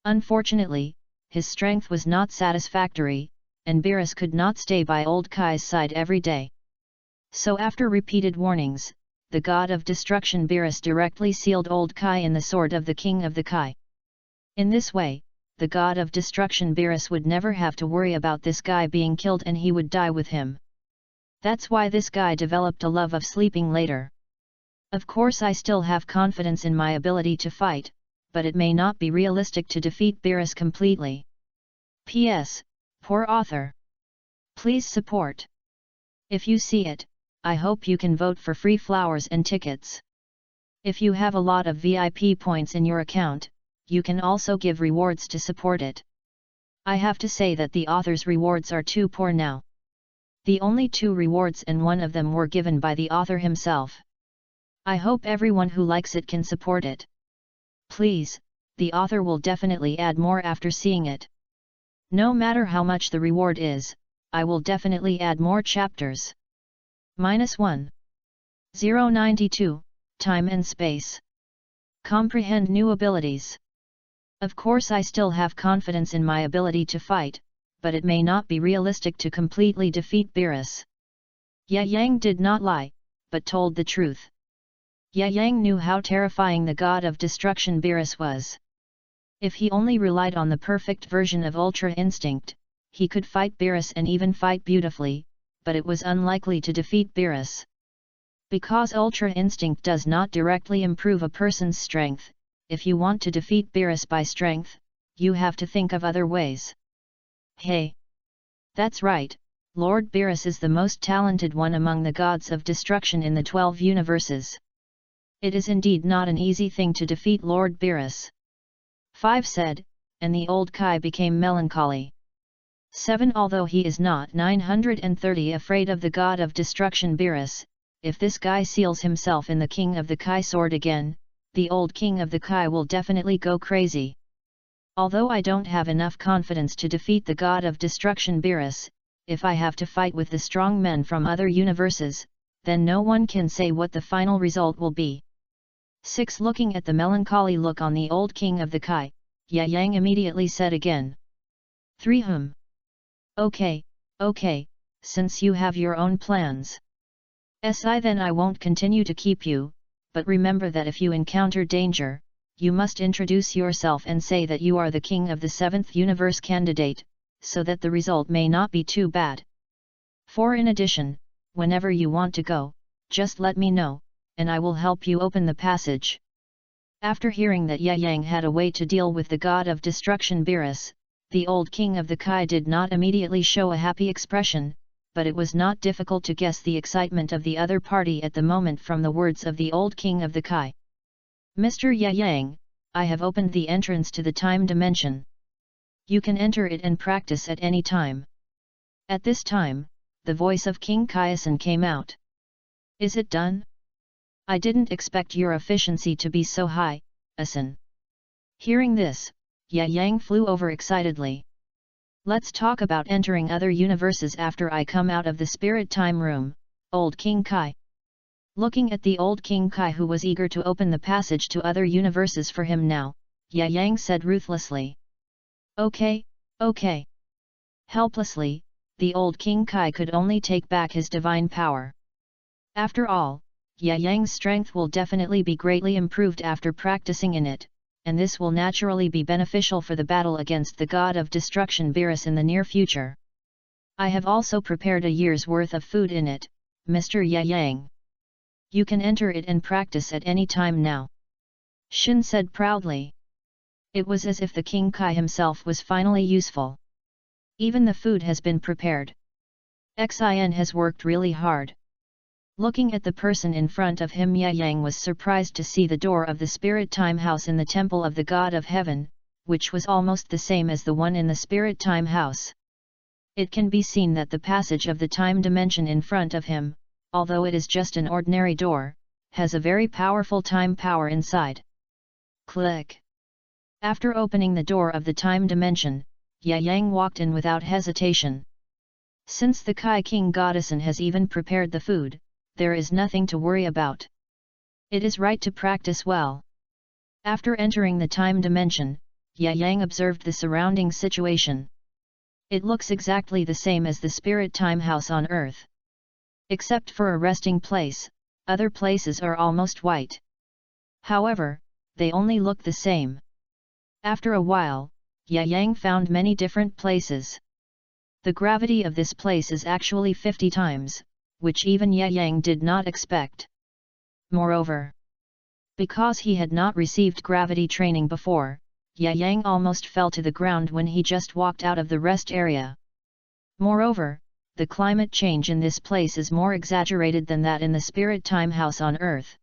[SPEAKER 1] Unfortunately, his strength was not satisfactory, and Beerus could not stay by Old Kai's side every day. So after repeated warnings, the god of destruction Beerus directly sealed Old Kai in the sword of the king of the Kai. In this way, the god of destruction Beerus would never have to worry about this guy being killed and he would die with him. That's why this guy developed a love of sleeping later. Of course I still have confidence in my ability to fight, but it may not be realistic to defeat Beerus completely. P.S. Poor author. Please support. If you see it, I hope you can vote for free flowers and tickets. If you have a lot of VIP points in your account, you can also give rewards to support it. I have to say that the author's rewards are too poor now. The only 2 rewards and one of them were given by the author himself. I hope everyone who likes it can support it. Please, the author will definitely add more after seeing it. No matter how much the reward is, I will definitely add more chapters. -1. 092, Time and Space. Comprehend new abilities. Of course I still have confidence in my ability to fight, but it may not be realistic to completely defeat Beerus. Ye Yang did not lie, but told the truth. Ye Yang knew how terrifying the god of destruction Beerus was. If he only relied on the perfect version of Ultra Instinct, he could fight Beerus and even fight beautifully, but it was unlikely to defeat Beerus. Because Ultra Instinct does not directly improve a person's strength, if you want to defeat Beerus by strength, you have to think of other ways. Hey! That's right, Lord Beerus is the most talented one among the gods of destruction in the 12 universes. It is indeed not an easy thing to defeat Lord Beerus. 5 said, and the old Kai became melancholy. 7 Although he is not 930 afraid of the god of destruction Beerus, if this guy seals himself in the king of the Kai sword again, the old king of the Kai will definitely go crazy. Although I don't have enough confidence to defeat the god of destruction Beerus, if I have to fight with the strong men from other universes, then no one can say what the final result will be. 6 Looking at the melancholy look on the old king of the Kai, Ye Yang immediately said again. 3 Okay, since you have your own plans. Then I won't continue to keep you, but remember that if you encounter danger, you must introduce yourself and say that you are the king of the 7th universe candidate, so that the result may not be too bad. 4 In addition, whenever you want to go, just let me know, and I will help you open the passage. After hearing that Ye Yang had a way to deal with the god of destruction Beerus, the old king of the Kai did not immediately show a happy expression, but it was not difficult to guess the excitement of the other party at the moment from the words of the old king of the Kai. Mr. Ye Yang, I have opened the entrance to the time dimension. You can enter it and practice at any time. At this time, the voice of King Kaiasan came out. Is it done? I didn't expect your efficiency to be so high, Asan. Hearing this, Ye Yang flew over excitedly. Let's talk about entering other universes after I come out of the spirit time room, old King Kai. Looking at the old King Kai who was eager to open the passage to other universes for him now, Ye Yang said ruthlessly. Okay. Helplessly, the old King Kai could only take back his divine power. After all, Ye Yang's strength will definitely be greatly improved after practicing in it, and this will naturally be beneficial for the battle against the god of destruction Beerus in the near future. I have also prepared a year's worth of food in it, Mr. Ye Yang. You can enter it and practice at any time now. Shin said proudly. It was as if the King Kai himself was finally useful. Even the food has been prepared. Xin has worked really hard. Looking at the person in front of him, Ye Yang was surprised to see the door of the spirit time house in the temple of the god of heaven, which was almost the same as the one in the spirit time house. It can be seen that the passage of the time dimension in front of him, although it is just an ordinary door, has a very powerful time power inside. Click. After opening the door of the time dimension, Ye Yang walked in without hesitation. Since the Kai King Goddessin has even prepared the food, there is nothing to worry about. It is right to practice well. After entering the time dimension, Yang observed the surrounding situation. It looks exactly the same as the spirit time house on Earth. Except for a resting place, other places are almost white. However, they only look the same. After a while, Yang found many different places. The gravity of this place is actually 50 times, which even Yang did not expect. Moreover, because he had not received gravity training before, Yang almost fell to the ground when he just walked out of the rest area. Moreover, the climate change in this place is more exaggerated than that in the spirit time house on Earth.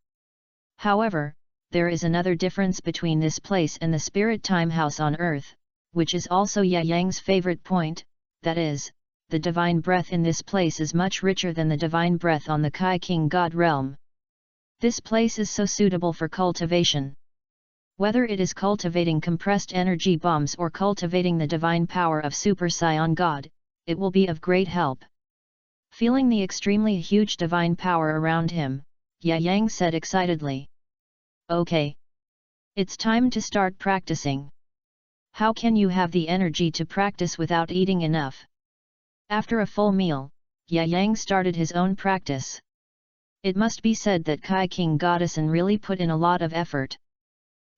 [SPEAKER 1] However, there is another difference between this place and the spirit time house on Earth, which is also Yang's favorite point, that is, the divine breath in this place is much richer than the divine breath on the Kai King God realm. This place is so suitable for cultivation. Whether it is cultivating compressed energy bombs or cultivating the divine power of Super Saiyan God, it will be of great help. Feeling the extremely huge divine power around him, Yang said excitedly. Okay. It's time to start practicing. How can you have the energy to practice without eating enough? After a full meal, Yang started his own practice. It must be said that Kai King Goddessin really put in a lot of effort.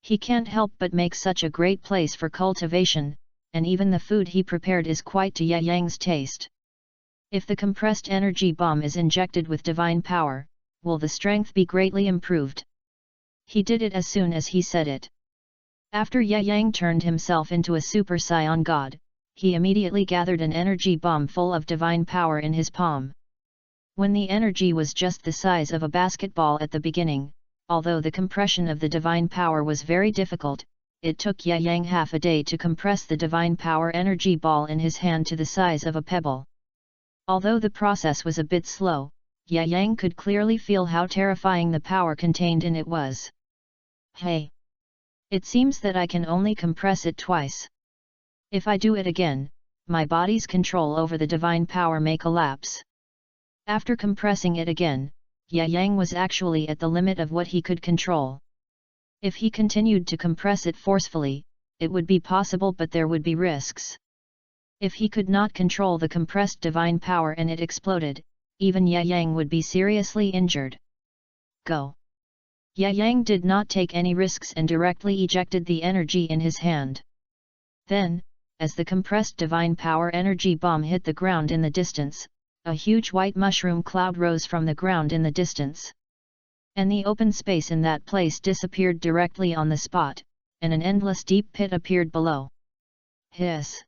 [SPEAKER 1] He can't help but make such a great place for cultivation, and even the food he prepared is quite to Yang's taste. If the compressed energy bomb is injected with divine power, will the strength be greatly improved? He did it as soon as he said it. After Yang turned himself into a Super Saiyan God, he immediately gathered an energy bomb full of divine power in his palm. When the energy was just the size of a basketball at the beginning, although the compression of the divine power was very difficult, it took Yang half a day to compress the divine power energy ball in his hand to the size of a pebble. Although the process was a bit slow, Yang could clearly feel how terrifying the power contained in it was. Hey! It seems that I can only compress it twice. If I do it again, my body's control over the divine power may collapse. After compressing it again, Yang was actually at the limit of what he could control. If he continued to compress it forcefully, it would be possible, but there would be risks. If he could not control the compressed divine power and it exploded, even Yang would be seriously injured. Go! Yang did not take any risks and directly ejected the energy in his hand. Then, as the compressed divine power energy bomb hit the ground in the distance, a huge white mushroom cloud rose from the ground in the distance. And the open space in that place disappeared directly on the spot, and an endless deep pit appeared below. Hiss!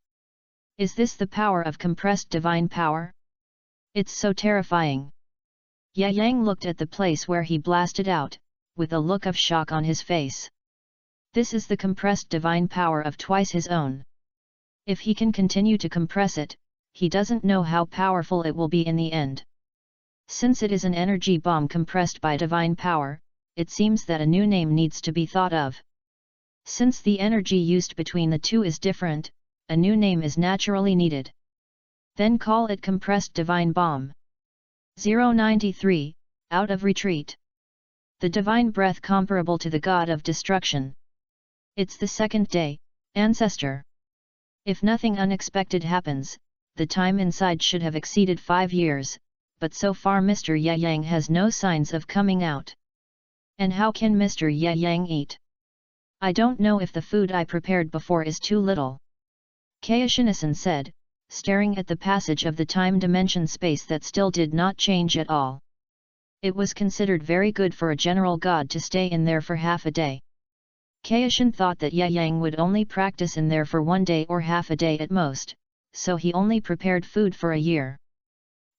[SPEAKER 1] Is this the power of compressed divine power? It's so terrifying. Yang looked at the place where he blasted out, with a look of shock on his face. This is the compressed divine power of twice his own. If he can continue to compress it, he doesn't know how powerful it will be in the end. Since it is an energy bomb compressed by divine power, it seems that a new name needs to be thought of. Since the energy used between the two is different, a new name is naturally needed. Then call it compressed divine bomb. 093, out of retreat. The divine breath comparable to the god of destruction. It's the second day, ancestor. If nothing unexpected happens, the time inside should have exceeded 5 years, but so far Mr. Yang has no signs of coming out. And how can Mr. Yang eat? I don't know if the food I prepared before is too little. Kayashinasan said, staring at the passage of the time dimension space that still did not change at all. It was considered very good for a general god to stay in there for half a day. Kayashin thought that Yang would only practice in there for 1 day or half a day at most, so he only prepared food for a year.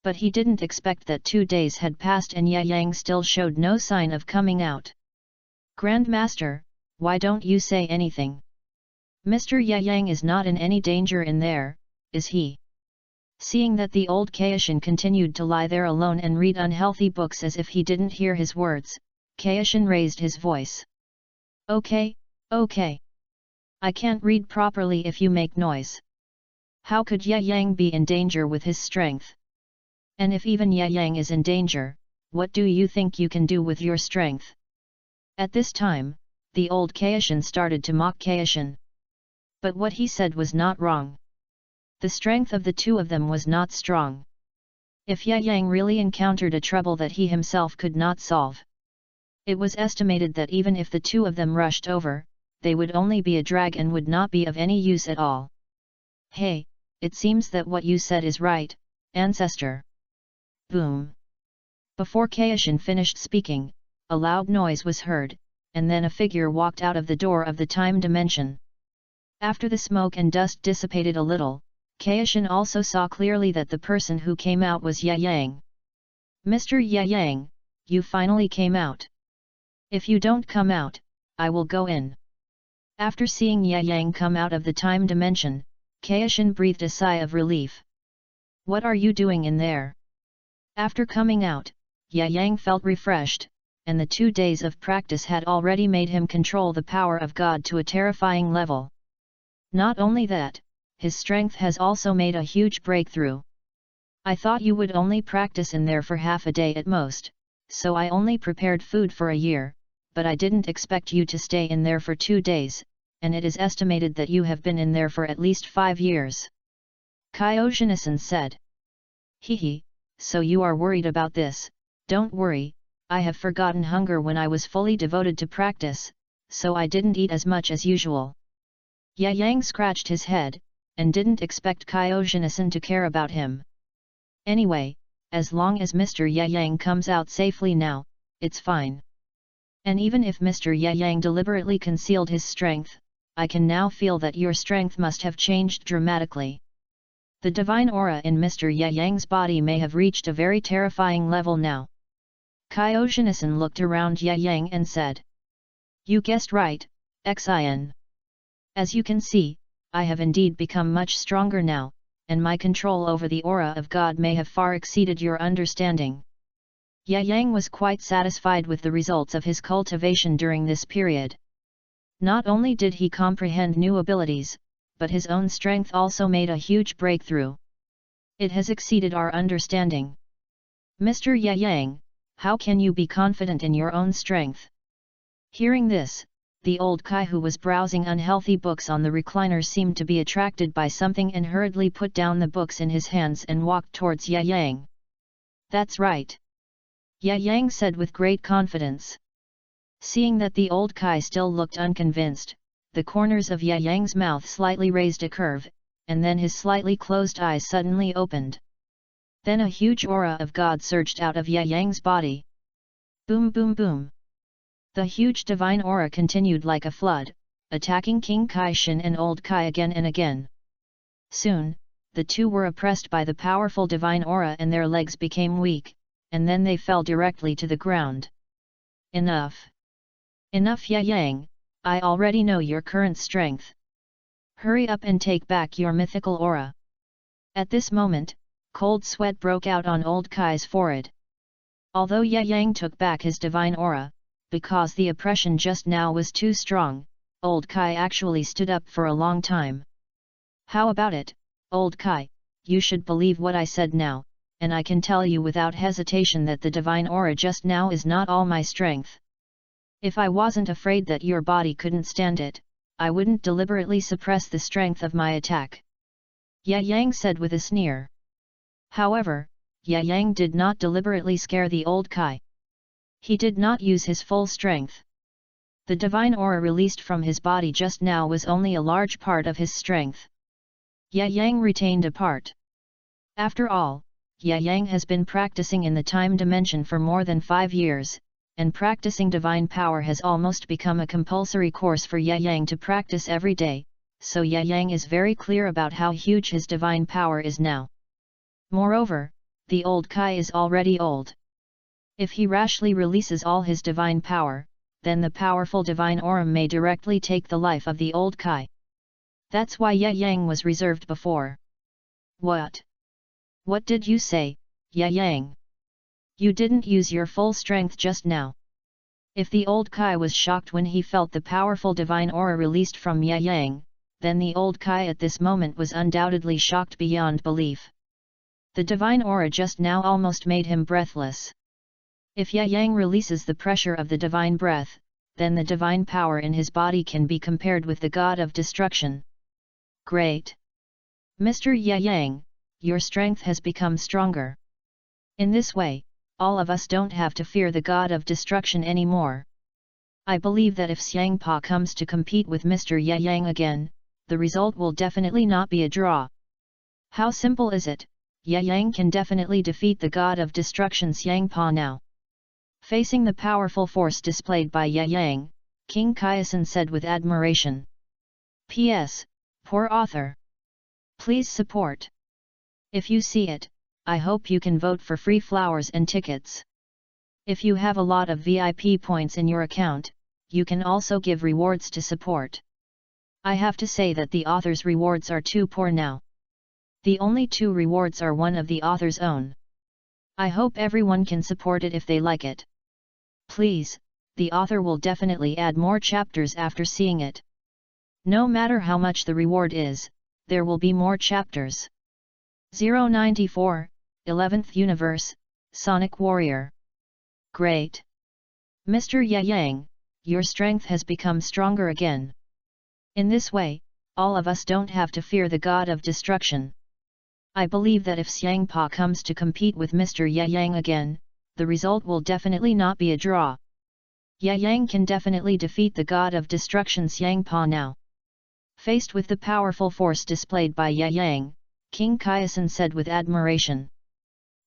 [SPEAKER 1] But he didn't expect that 2 days had passed and Yang still showed no sign of coming out. Grandmaster, why don't you say anything? Mr. Yang is not in any danger in there, is he? Seeing that the old Kayashin continued to lie there alone and read unhealthy books as if he didn't hear his words, Kayashin raised his voice. Okay, okay. I can't read properly if you make noise. How could Ye Yang be in danger with his strength? And if even Ye Yang is in danger, what do you think you can do with your strength? At this time, the old Kaishan started to mock Kaishan. But what he said was not wrong. The strength of the two of them was not strong. If Ye Yang really encountered a trouble that he himself could not solve, it was estimated that even if the two of them rushed over, they would only be a drag and would not be of any use at all. Hey, it seems that what you said is right, ancestor. Boom. Before Kaishan finished speaking, a loud noise was heard, and then a figure walked out of the door of the time dimension. After the smoke and dust dissipated a little, Kaishan also saw clearly that the person who came out was Ye Yang. Mr. Ye Yang, you finally came out. If you don't come out, I will go in. After seeing Ye Yang come out of the time dimension, Kaishan breathed a sigh of relief. What are you doing in there? After coming out, Ye Yang felt refreshed, and the 2 days of practice had already made him control the power of God to a terrifying level. Not only that, his strength has also made a huge breakthrough. I thought you would only practice in there for half a day at most, so I only prepared food for a year, but I didn't expect you to stay in there for 2 days, and it is estimated that you have been in there for at least 5 years. Kyoshinasan said. Hehe, so you are worried about this. Don't worry, I have forgotten hunger when I was fully devoted to practice, so I didn't eat as much as usual. Ye Yang scratched his head, and didn't expect Kyoshinasan to care about him. Anyway, as long as Mr. Ye Yang comes out safely now, it's fine. And even if Mr. Ye Yang deliberately concealed his strength, I can now feel that your strength must have changed dramatically. The divine aura in Mr. Ye Yang's body may have reached a very terrifying level now. Kyoshinasan looked around Ye Yang and said. You guessed right, Xin. As you can see, I have indeed become much stronger now, and my control over the aura of God may have far exceeded your understanding. Ye Yang was quite satisfied with the results of his cultivation during this period. Not only did he comprehend new abilities, but his own strength also made a huge breakthrough. It has exceeded our understanding. Mr. Ye Yang, how can you be confident in your own strength? Hearing this, the old Kai who was browsing unhealthy books on the recliner seemed to be attracted by something and hurriedly put down the books in his hands and walked towards Ye Yang. That's right. Ye Yang said with great confidence. Seeing that the old Kai still looked unconvinced, the corners of Ye Yang's mouth slightly raised a curve, and then his slightly closed eyes suddenly opened. Then a huge aura of God surged out of Ye Yang's body. Boom boom boom. The huge divine aura continued like a flood, attacking King Kaishan and old Kai again and again. Soon, the two were oppressed by the powerful divine aura and their legs became weak, and then they fell directly to the ground. Enough! Enough Ye Yang, I already know your current strength. Hurry up and take back your mythical aura. At this moment, cold sweat broke out on old Kai's forehead. Although Ye Yang took back his divine aura, because the oppression just now was too strong, old Kai actually stood up for a long time. How about it, old Kai, you should believe what I said now, and I can tell you without hesitation that the divine aura just now is not all my strength. If I wasn't afraid that your body couldn't stand it, I wouldn't deliberately suppress the strength of my attack. Ye Yang said with a sneer. However, Ye Yang did not deliberately scare the old Kai. He did not use his full strength. The divine aura released from his body just now was only a large part of his strength. Ye Yang retained a part. After all, Ye Yang has been practicing in the time dimension for more than 5 years, and practicing divine power has almost become a compulsory course for Ye Yang to practice every day, so Ye Yang is very clear about how huge his divine power is now. Moreover, the old Kai is already old. If he rashly releases all his divine power, then the powerful divine aura may directly take the life of the old Kai. That's why Ye Yang was reserved before. What? What did you say, Ye Yang? You didn't use your full strength just now. If the old Kai was shocked when he felt the powerful divine aura released from Ye Yang, then the old Kai at this moment was undoubtedly shocked beyond belief. The divine aura just now almost made him breathless. If Yang releases the pressure of the divine breath, then the divine power in his body can be compared with the god of destruction. Great! Mr. Yang, your strength has become stronger. In this way, all of us don't have to fear the god of destruction anymore. I believe that if Xiangpa comes to compete with Mr. Yang again, the result will definitely not be a draw. How simple is it? Yang can definitely defeat the god of destruction Xiangpa now. Facing the powerful force displayed by Yang, King Kaizen said with admiration. P.S. Poor author. Please support. If you see it, I hope you can vote for free flowers and tickets. If you have a lot of VIP points in your account, you can also give rewards to support. I have to say that the author's rewards are too poor now. The only 2 rewards are one of the author's own. I hope everyone can support it if they like it. Please, the author will definitely add more chapters after seeing it. No matter how much the reward is, there will be more chapters. 094, 11th Universe, Sonic Warrior. Great! Mr. Yang, your strength has become stronger again. In this way, all of us don't have to fear the god of destruction. I believe that if Xiangpa comes to compete with Mr. Yang again, the result will definitely not be a draw. Yang can definitely defeat the god of destruction Xiangpa now. Faced with the powerful force displayed by Yang, King Kaizen said with admiration.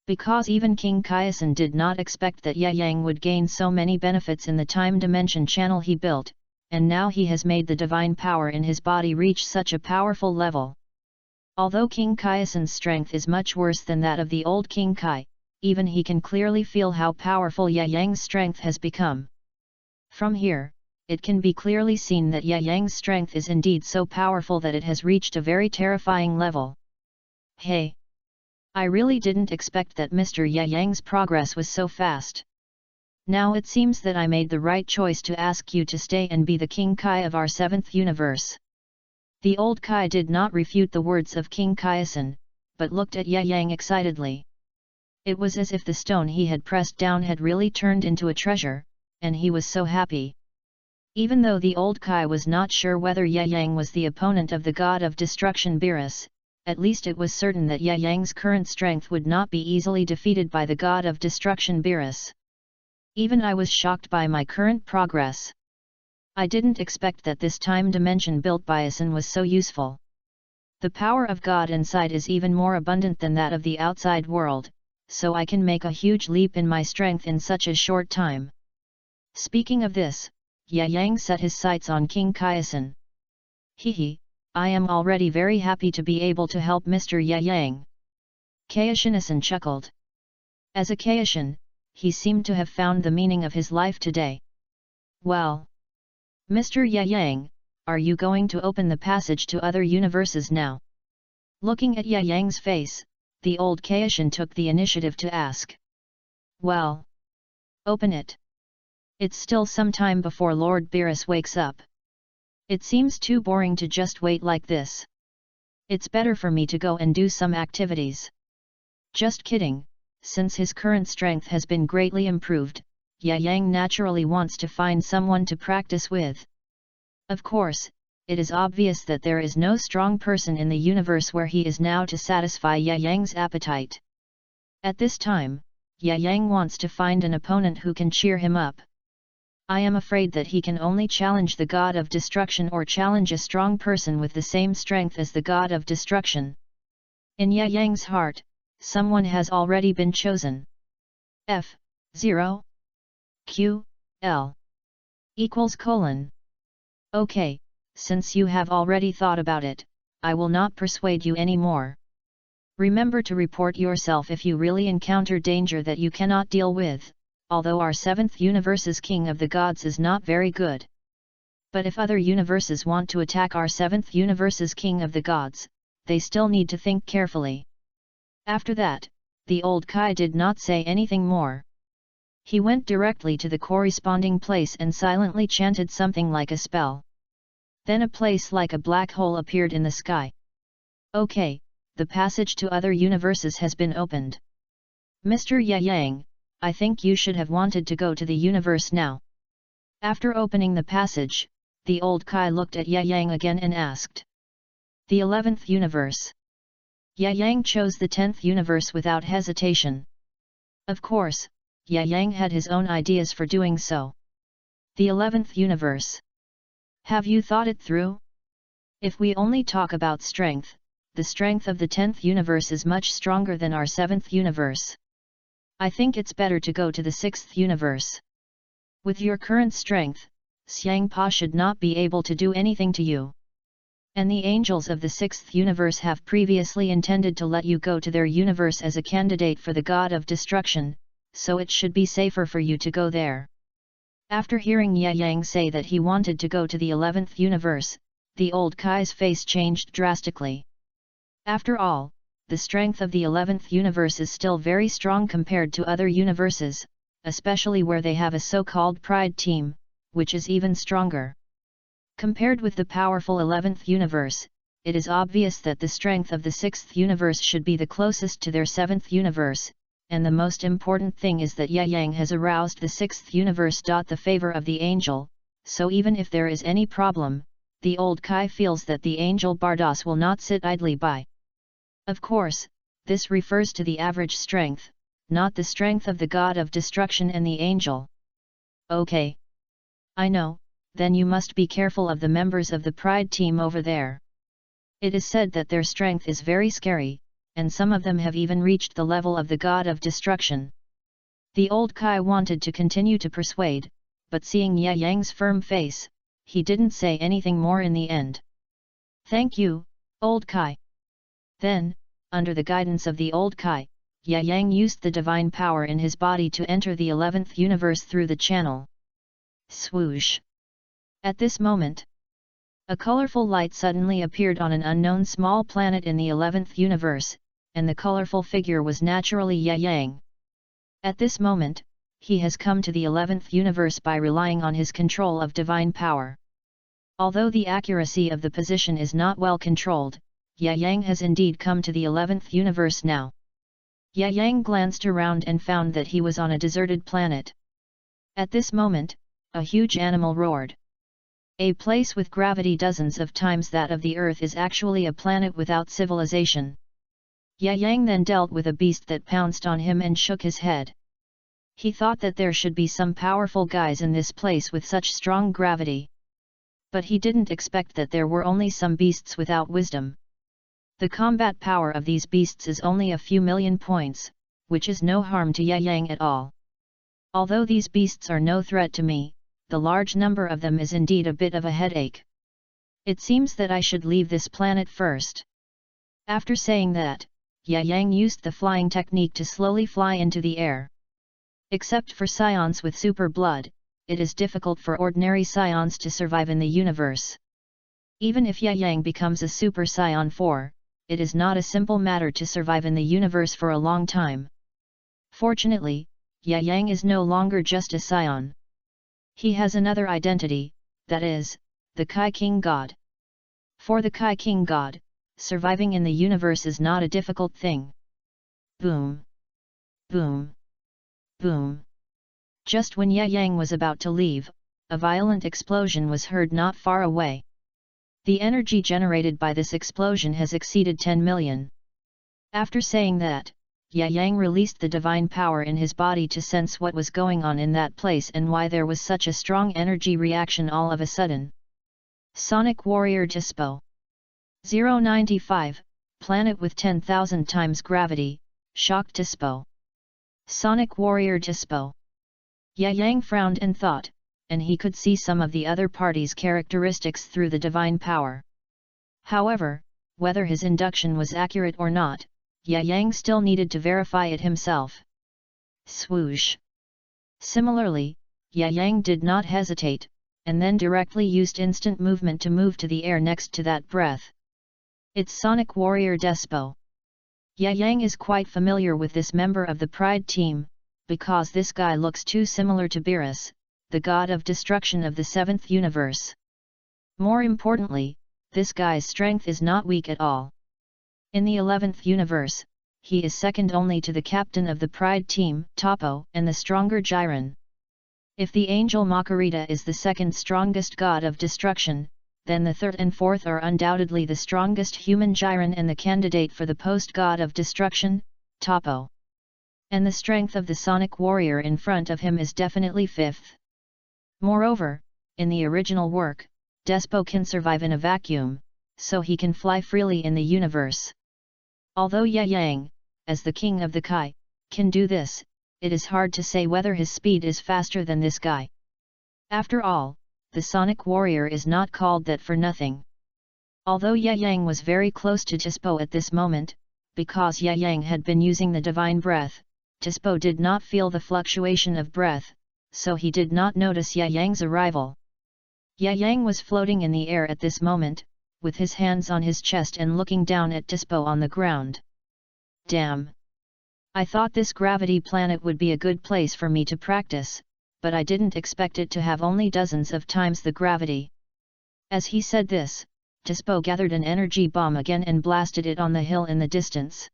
[SPEAKER 1] Because even King Kaizen did not expect that Yang would gain so many benefits in the time dimension channel he built, and now he has made the divine power in his body reach such a powerful level. Although King Kaizen's strength is much worse than that of the old King Kai, even he can clearly feel how powerful Yang's strength has become. From here, it can be clearly seen that Yang's strength is indeed so powerful that it has reached a very terrifying level. Hey! I really didn't expect that Mr. Yang's progress was so fast. Now it seems that I made the right choice to ask you to stay and be the King Kai of our 7th universe. The old Kai did not refute the words of King Kaizen, but looked at Yang excitedly. It was as if the stone he had pressed down had really turned into a treasure, and he was so happy. Even though the old Kai was not sure whether Yang was the opponent of the god of destruction Beerus, at least it was certain that Yang's current strength would not be easily defeated by the god of destruction Beerus. Even I was shocked by my current progress. I didn't expect that this time dimension built by Asen was so useful. The power of God inside is even more abundant than that of the outside world, so I can make a huge leap in my strength in such a short time. Speaking of this, Yang set his sights on King Kaizen. Hehe, I am already very happy to be able to help Mr. Yang. Kaishin chuckled. As a Kaishin, he seemed to have found the meaning of his life today. Well, Mr. Yang, are you going to open the passage to other universes now? Looking at Yang's face, the old Kaishin took the initiative to ask. Well, open it. It's still some time before Lord Beerus wakes up. It seems too boring to just wait like this. It's better for me to go and do some activities. Just kidding, since his current strength has been greatly improved, Yang naturally wants to find someone to practice with. Of course, it is obvious that there is no strong person in the universe where he is now to satisfy Yang's appetite. At this time, Yang wants to find an opponent who can cheer him up. I am afraid that he can only challenge the god of destruction or challenge a strong person with the same strength as the god of destruction. In Yang's heart, someone has already been chosen. F0 Q L equals : Okay, since you have already thought about it, I will not persuade you anymore. Remember to report yourself if you really encounter danger that you cannot deal with, although our 7th universe's king of the gods is not very good. But if other universes want to attack our 7th universe's king of the gods, they still need to think carefully. After that, the old Kai did not say anything more. He went directly to the corresponding place and silently chanted something like a spell. Then a place like a black hole appeared in the sky. Okay, the passage to other universes has been opened. Mr. Yang, I think you should have wanted to go to the universe now. After opening the passage, the old Kai looked at Yang again and asked. The 11th universe. Yang chose the 10th universe without hesitation. Of course, Yang had his own ideas for doing so. The 11th universe. Have you thought it through? If we only talk about strength, the strength of the 10th universe is much stronger than our 7th universe. I think it's better to go to the 6th universe. With your current strength, Xiangpa should not be able to do anything to you. And the angels of the 6th universe have previously intended to let you go to their universe as a candidate for the god of destruction, so it should be safer for you to go there. After hearing Yang say that he wanted to go to the 11th universe, the old Kai's face changed drastically. After all, the strength of the 11th universe is still very strong compared to other universes, especially where they have a so-called pride team, which is even stronger. Compared with the powerful 11th universe, it is obvious that the strength of the 6th universe should be the closest to their 7th universe, and the most important thing is that Yang has aroused the 6th universe. The favor of the angel, so even if there is any problem, the old Kai feels that the angel Bardos will not sit idly by. Of course, this refers to the average strength, not the strength of the god of destruction and the angel. Okay. I know, then you must be careful of the members of the pride team over there. It is said that their strength is very scary, and some of them have even reached the level of the god of destruction. The old Kai wanted to continue to persuade, but seeing Yang's firm face, he didn't say anything more in the end. Thank you, old Kai. Then, under the guidance of the old Kai, Yang used the divine power in his body to enter the 11th universe through the channel. Swoosh! At this moment, a colorful light suddenly appeared on an unknown small planet in the 11th universe, and the colorful figure was naturally Yang. At this moment, he has come to the 11th universe by relying on his control of divine power. Although the accuracy of the position is not well controlled, Yang has indeed come to the 11th universe now. Yang glanced around and found that he was on a deserted planet. At this moment, a huge animal roared. A place with gravity dozens of times that of the Earth is actually a planet without civilization. Yang then dealt with a beast that pounced on him and shook his head. He thought that there should be some powerful guys in this place with such strong gravity. But he didn't expect that there were only some beasts without wisdom. The combat power of these beasts is only a few million points, which is no harm to Yang at all. Although these beasts are no threat to me, the large number of them is indeed a bit of a headache. It seems that I should leave this planet first. After saying that, Yang used the flying technique to slowly fly into the air. Except for scions with super blood, it is difficult for ordinary scions to survive in the universe. Even if Yang becomes a super scion 4, it is not a simple matter to survive in the universe for a long time. Fortunately, Yang is no longer just a scion. He has another identity, that is, the Kai King God. For the Kai King God, surviving in the universe is not a difficult thing. Boom! Boom! Boom! Just when Yang was about to leave, a violent explosion was heard not far away. The energy generated by this explosion has exceeded 10 million. After saying that, Yang released the divine power in his body to sense what was going on in that place and why there was such a strong energy reaction all of a sudden. Sonic Warrior Dispo 095, planet with 10,000 times gravity, Shock Dispo. Sonic Warrior Dispo. Yang frowned and thought, and he could see some of the other party's characteristics through the divine power. However, whether his induction was accurate or not, Yang still needed to verify it himself. Swoosh! Similarly, Yang did not hesitate, and then directly used instant movement to move to the air next to that breath. It's Sonic Warrior Despo. Yang is quite familiar with this member of the Pride team, because this guy looks too similar to Beerus, the god of destruction of the 7th universe. More importantly, this guy's strength is not weak at all. In the 11th universe, he is second only to the captain of the Pride team, Topo, and the stronger Jiren. If the angel Makarita is the second strongest god of destruction, then the third and fourth are undoubtedly the strongest human Jiren and the candidate for the post-god of destruction, Topo. And the strength of the Sonic warrior in front of him is definitely fifth. Moreover, in the original work, Despo can survive in a vacuum, so he can fly freely in the universe. Although Ye Yang, as the king of the Kai, can do this, it is hard to say whether his speed is faster than this guy. After all, the Sonic warrior is not called that for nothing. Although Ye Yang was very close to Despo at this moment, because Ye Yang had been using the divine breath, Despo did not feel the fluctuation of breath, so he did not notice Ye Yang's arrival. Ye Yang was floating in the air at this moment, with his hands on his chest and looking down at Despo on the ground. Damn! I thought this gravity planet would be a good place for me to practice, but I didn't expect it to have only dozens of times the gravity. As he said this, Despo gathered an energy bomb again and blasted it on the hill in the distance.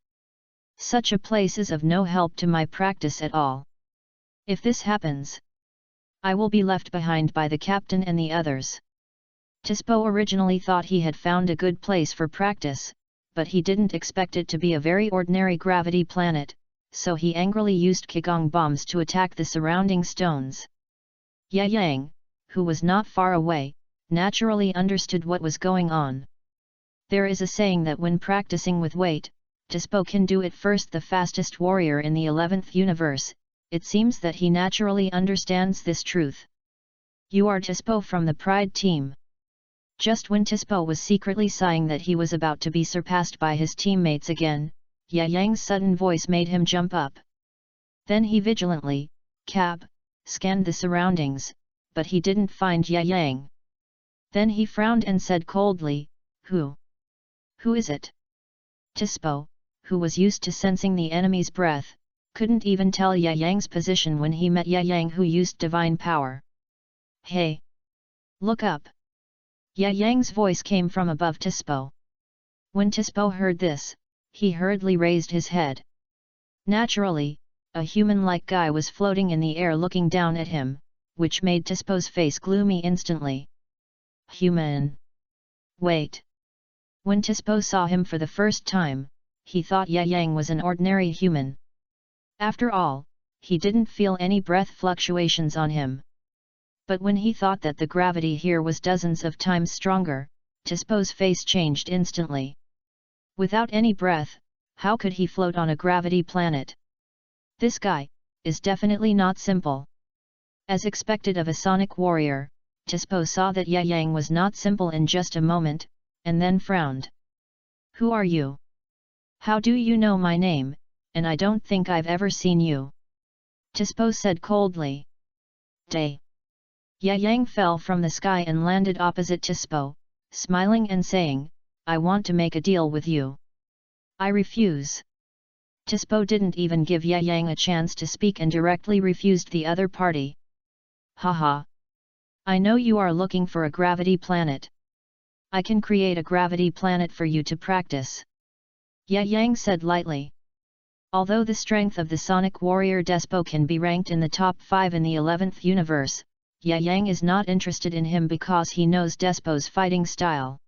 [SPEAKER 1] Such a place is of no help to my practice at all. If this happens, I will be left behind by the captain and the others. Despo originally thought he had found a good place for practice, but he didn't expect it to be a very ordinary gravity planet, so he angrily used Qigong bombs to attack the surrounding stones. Ye Yang, who was not far away, naturally understood what was going on. There is a saying that when practicing with weight, Despo can do it first. The fastest warrior in the 11th universe, it seems that he naturally understands this truth. You are Despo from the Pride team. Just when Despo was secretly sighing that he was about to be surpassed by his teammates again, Ye Yang's sudden voice made him jump up. Then he vigilantly, scanned the surroundings, but he didn't find Ye Yang. Then he frowned and said coldly, Who is it? Despo, who was used to sensing the enemy's breath, couldn't even tell Ye Yang's position when he met Ye Yang, who used divine power. Hey! Look up! Ye Yang's voice came from above Despo. When Despo heard this, he hurriedly raised his head. Naturally, a human-like guy was floating in the air looking down at him, which made Despo's face gloomy instantly. Human! Wait! When Despo saw him for the first time, he thought Ye Yang was an ordinary human. After all, he didn't feel any breath fluctuations on him. But when he thought that the gravity here was dozens of times stronger, Despo's face changed instantly. Without any breath, how could he float on a gravity planet? This guy is definitely not simple. As expected of a Sonic warrior, Despo saw that Ye Yang was not simple in just a moment, and then frowned. Who are you? How do you know my name, and I don't think I've ever seen you? Despo said coldly. Day. Ye Yang fell from the sky and landed opposite Despo, smiling and saying, I want to make a deal with you. I refuse. Despo didn't even give Ye Yang a chance to speak and directly refused the other party. Haha. I know you are looking for a gravity planet. I can create a gravity planet for you to practice. Ye Yang said lightly. Although the strength of the Sonic warrior Despo can be ranked in the top 5 in the 11th universe, Ye Yang is not interested in him because he knows Despo's fighting style.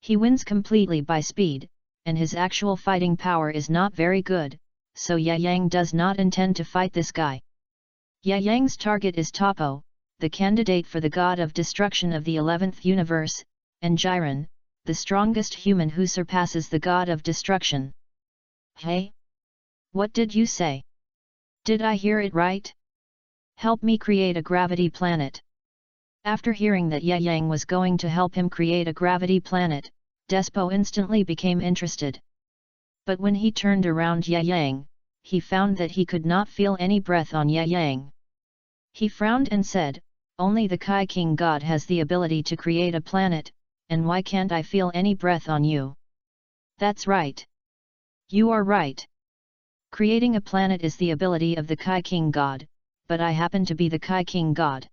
[SPEAKER 1] He wins completely by speed, and his actual fighting power is not very good, so Ye Yang does not intend to fight this guy. Ye Yang's target is Topo, the candidate for the god of destruction of the 11th universe, and Jiren, the strongest human who surpasses the god of destruction. Hey? What did you say? Did I hear it right? Help me create a gravity planet. After hearing that Ye Yang was going to help him create a gravity planet, Despo instantly became interested. But when he turned around Ye Yang, he found that he could not feel any breath on Ye Yang. He frowned and said, Only the Kai King God has the ability to create a planet, and why can't I feel any breath on you? That's right. You are right. Creating a planet is the ability of the Kai King God, but I happen to be the Kai King God.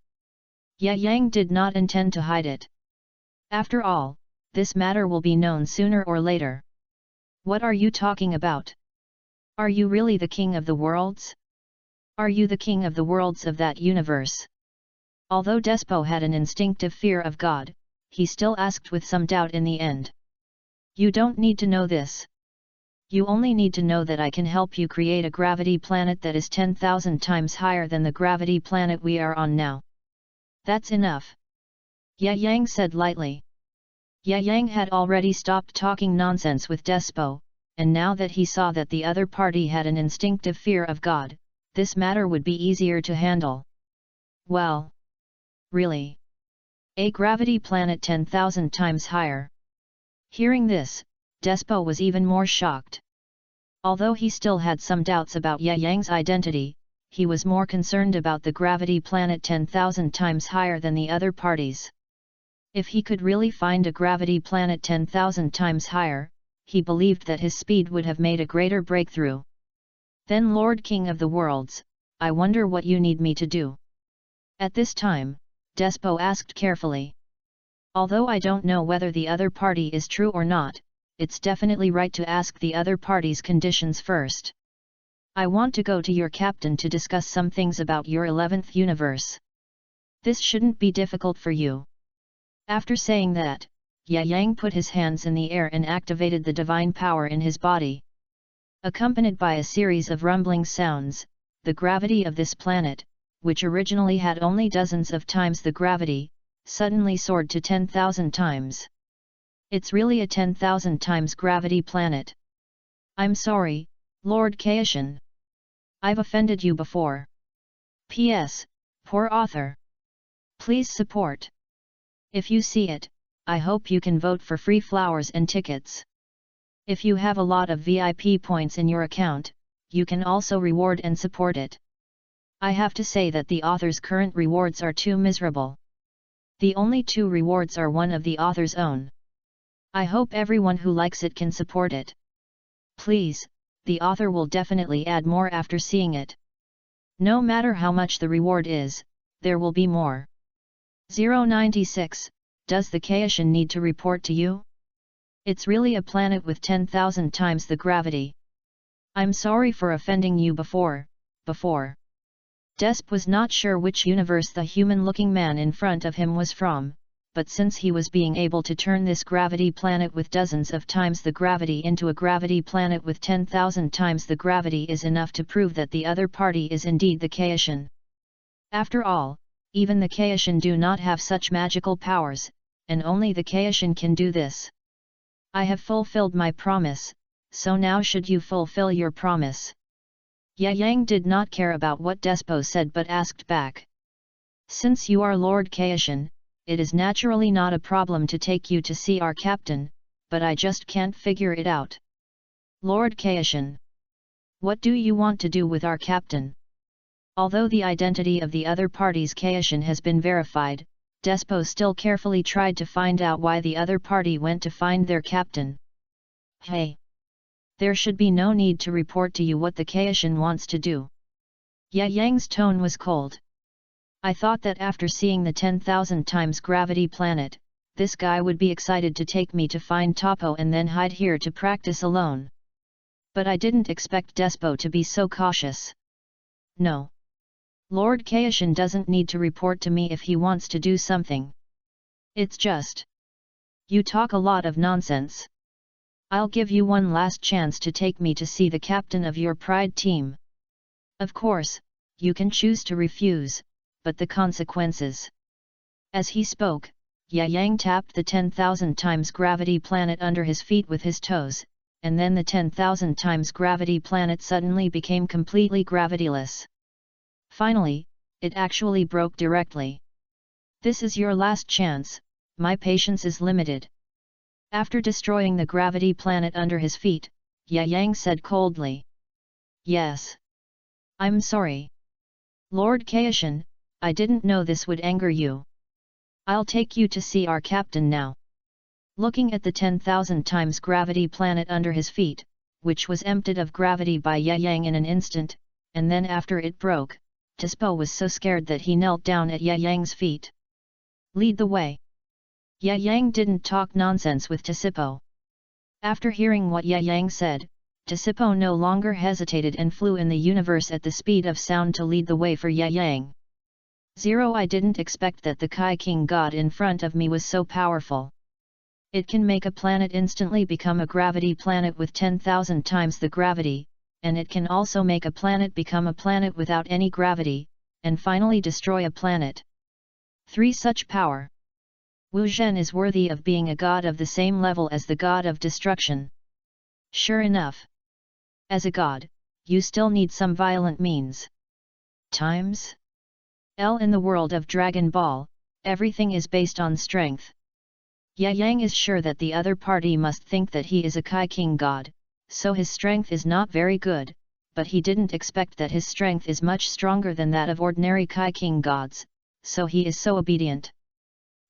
[SPEAKER 1] Ye Yang did not intend to hide it. After all, this matter will be known sooner or later. What are you talking about? Are you really the king of the worlds? Are you the king of the worlds of that universe? Although Despo had an instinctive fear of God, he still asked with some doubt in the end. You don't need to know this. You only need to know that I can help you create a gravity planet that is 10,000 times higher than the gravity planet we are on now. That's enough. Ye Yang said lightly. Ye Yang had already stopped talking nonsense with Despo, and now that he saw that the other party had an instinctive fear of God, this matter would be easier to handle. Well. Really? A gravity planet 10,000 times higher. Hearing this, Despo was even more shocked. Although he still had some doubts about Ye Yang's identity, he was more concerned about the gravity planet 10,000 times higher than the other parties. If he could really find a gravity planet 10,000 times higher, he believed that his speed would have made a greater breakthrough. Then Lord King of the Worlds, I wonder what you need me to do? At this time, Despo asked carefully. Although I don't know whether the other party is true or not, it's definitely right to ask the other party's conditions first. I want to go to your captain to discuss some things about your 11th universe. This shouldn't be difficult for you. After saying that, Ye Yang put his hands in the air and activated the divine power in his body. Accompanied by a series of rumbling sounds, the gravity of this planet, which originally had only dozens of times the gravity, suddenly soared to 10,000 times. It's really a 10,000 times gravity planet. I'm sorry, Lord Kaishin. I've offended you before. P.S. Poor author. Please support. If you see it, I hope you can vote for free flowers and tickets. If you have a lot of VIP points in your account, you can also reward and support it. I have to say that the author's current rewards are too miserable. The only two rewards are one of the author's own. I hope everyone who likes it can support it. Please, the author will definitely add more after seeing it. No matter how much the reward is, there will be more. 096, does the Kaishin need to report to you? It's really a planet with 10,000 times the gravity. I'm sorry for offending you before. Desp was not sure which universe the human-looking man in front of him was from, but since he was being able to turn this gravity planet with dozens of times the gravity into a gravity planet with 10,000 times the gravity is enough to prove that the other party is indeed the Kaishin. After all, even the Kaishin do not have such magical powers, and only the Kaishin can do this. I have fulfilled my promise, so now should you fulfill your promise. Ye Yang did not care about what Despo said but asked back. Since you are Lord Kaishin, it is naturally not a problem to take you to see our captain, but I just can't figure it out. Lord Kaishin. What do you want to do with our captain? Although the identity of the other party's Kaishin has been verified, Despo still carefully tried to find out why the other party went to find their captain. Hey! There should be no need to report to you what the Kaishin wants to do. Ye Yang's tone was cold. I thought that after seeing the 10,000 times gravity planet, this guy would be excited to take me to find Topo and then hide here to practice alone. But I didn't expect Despo to be so cautious. No. Lord Kaishin doesn't need to report to me if he wants to do something. It's just. You talk a lot of nonsense. I'll give you one last chance to take me to see the captain of your pride team. Of course, you can choose to refuse, but the consequences. As he spoke, Ye Yang tapped the 10,000 times gravity planet under his feet with his toes, and then the 10,000 times gravity planet suddenly became completely gravityless. Finally, it actually broke directly. This is your last chance, my patience is limited. After destroying the gravity planet under his feet, Ye Yang said coldly. Yes. I'm sorry. Lord Kaishin, I didn't know this would anger you. I'll take you to see our captain now. Looking at the 10,000 times gravity planet under his feet, which was emptied of gravity by Ye Yang in an instant, and then after it broke, Despo was so scared that he knelt down at Ye Yang's feet. Lead the way. Ye Yang didn't talk nonsense with Tisipo. After hearing what Ye Yang said, Tisipo no longer hesitated and flew in the universe at the speed of sound to lead the way for Ye Yang. 0 I didn't expect that the Kai King God in front of me was so powerful. It can make a planet instantly become a gravity planet with 10,000 times the gravity, and it can also make a planet become a planet without any gravity, and finally destroy a planet. 3 Such power. Wu Zhen is worthy of being a god of the same level as the god of destruction. Sure enough. As a god, you still need some violent means. Times L in the world of Dragon Ball, everything is based on strength. Ye Yang is sure that the other party must think that he is a Kai King god, so his strength is not very good, but he didn't expect that his strength is much stronger than that of ordinary Kai King gods, so he is so obedient.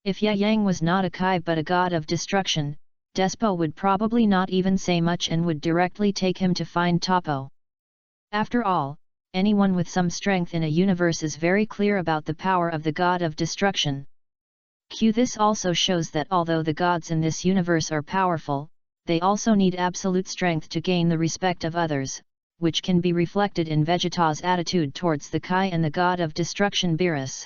[SPEAKER 1] If Ye Yang was not a Kai but a god of destruction, Despo would probably not even say much and would directly take him to find Topo. After all, anyone with some strength in a universe is very clear about the power of the god of destruction. This also shows that although the gods in this universe are powerful, they also need absolute strength to gain the respect of others, which can be reflected in Vegeta's attitude towards the Kai and the god of destruction Beerus.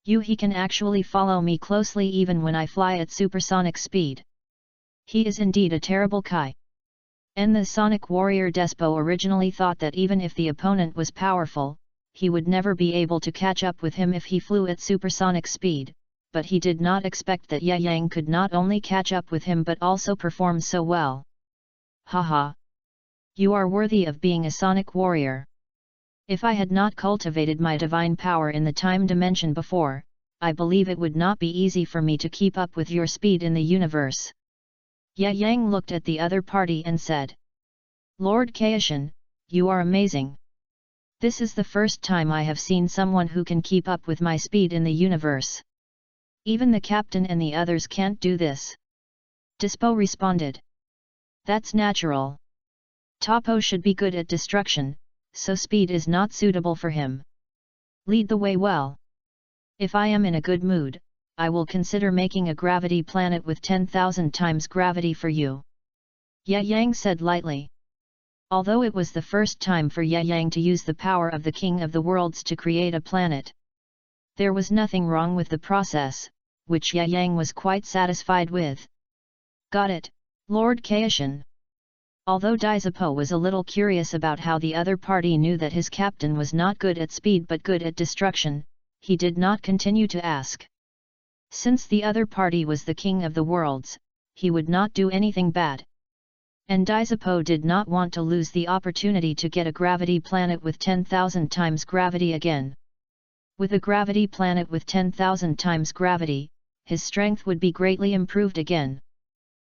[SPEAKER 1] He can actually follow me closely even when I fly at supersonic speed. He is indeed a terrible Kai. And the Sonic Warrior Despo originally thought that even if the opponent was powerful, he would never be able to catch up with him if he flew at supersonic speed, but he did not expect that Ye Yang could not only catch up with him but also perform so well. Haha! You are worthy of being a Sonic Warrior. If I had not cultivated my divine power in the time dimension before, I believe it would not be easy for me to keep up with your speed in the universe. Ye Yang looked at the other party and said, Lord Kaishan, you are amazing. This is the first time I have seen someone who can keep up with my speed in the universe. Even the captain and the others can't do this. Despo responded. That's natural. Topo should be good at destruction, so speed is not suitable for him. Lead the way well. If I am in a good mood, I will consider making a gravity planet with 10,000 times gravity for you. Ye Yang said lightly. Although it was the first time for Ye Yang to use the power of the King of the Worlds to create a planet, there was nothing wrong with the process, which Ye Yang was quite satisfied with. Got it, Lord Kaishan. Although Daisapo was a little curious about how the other party knew that his captain was not good at speed but good at destruction, he did not continue to ask. Since the other party was the King of the Worlds, he would not do anything bad. And Daisapo did not want to lose the opportunity to get a gravity planet with 10,000 times gravity again. With a gravity planet with 10,000 times gravity, his strength would be greatly improved again.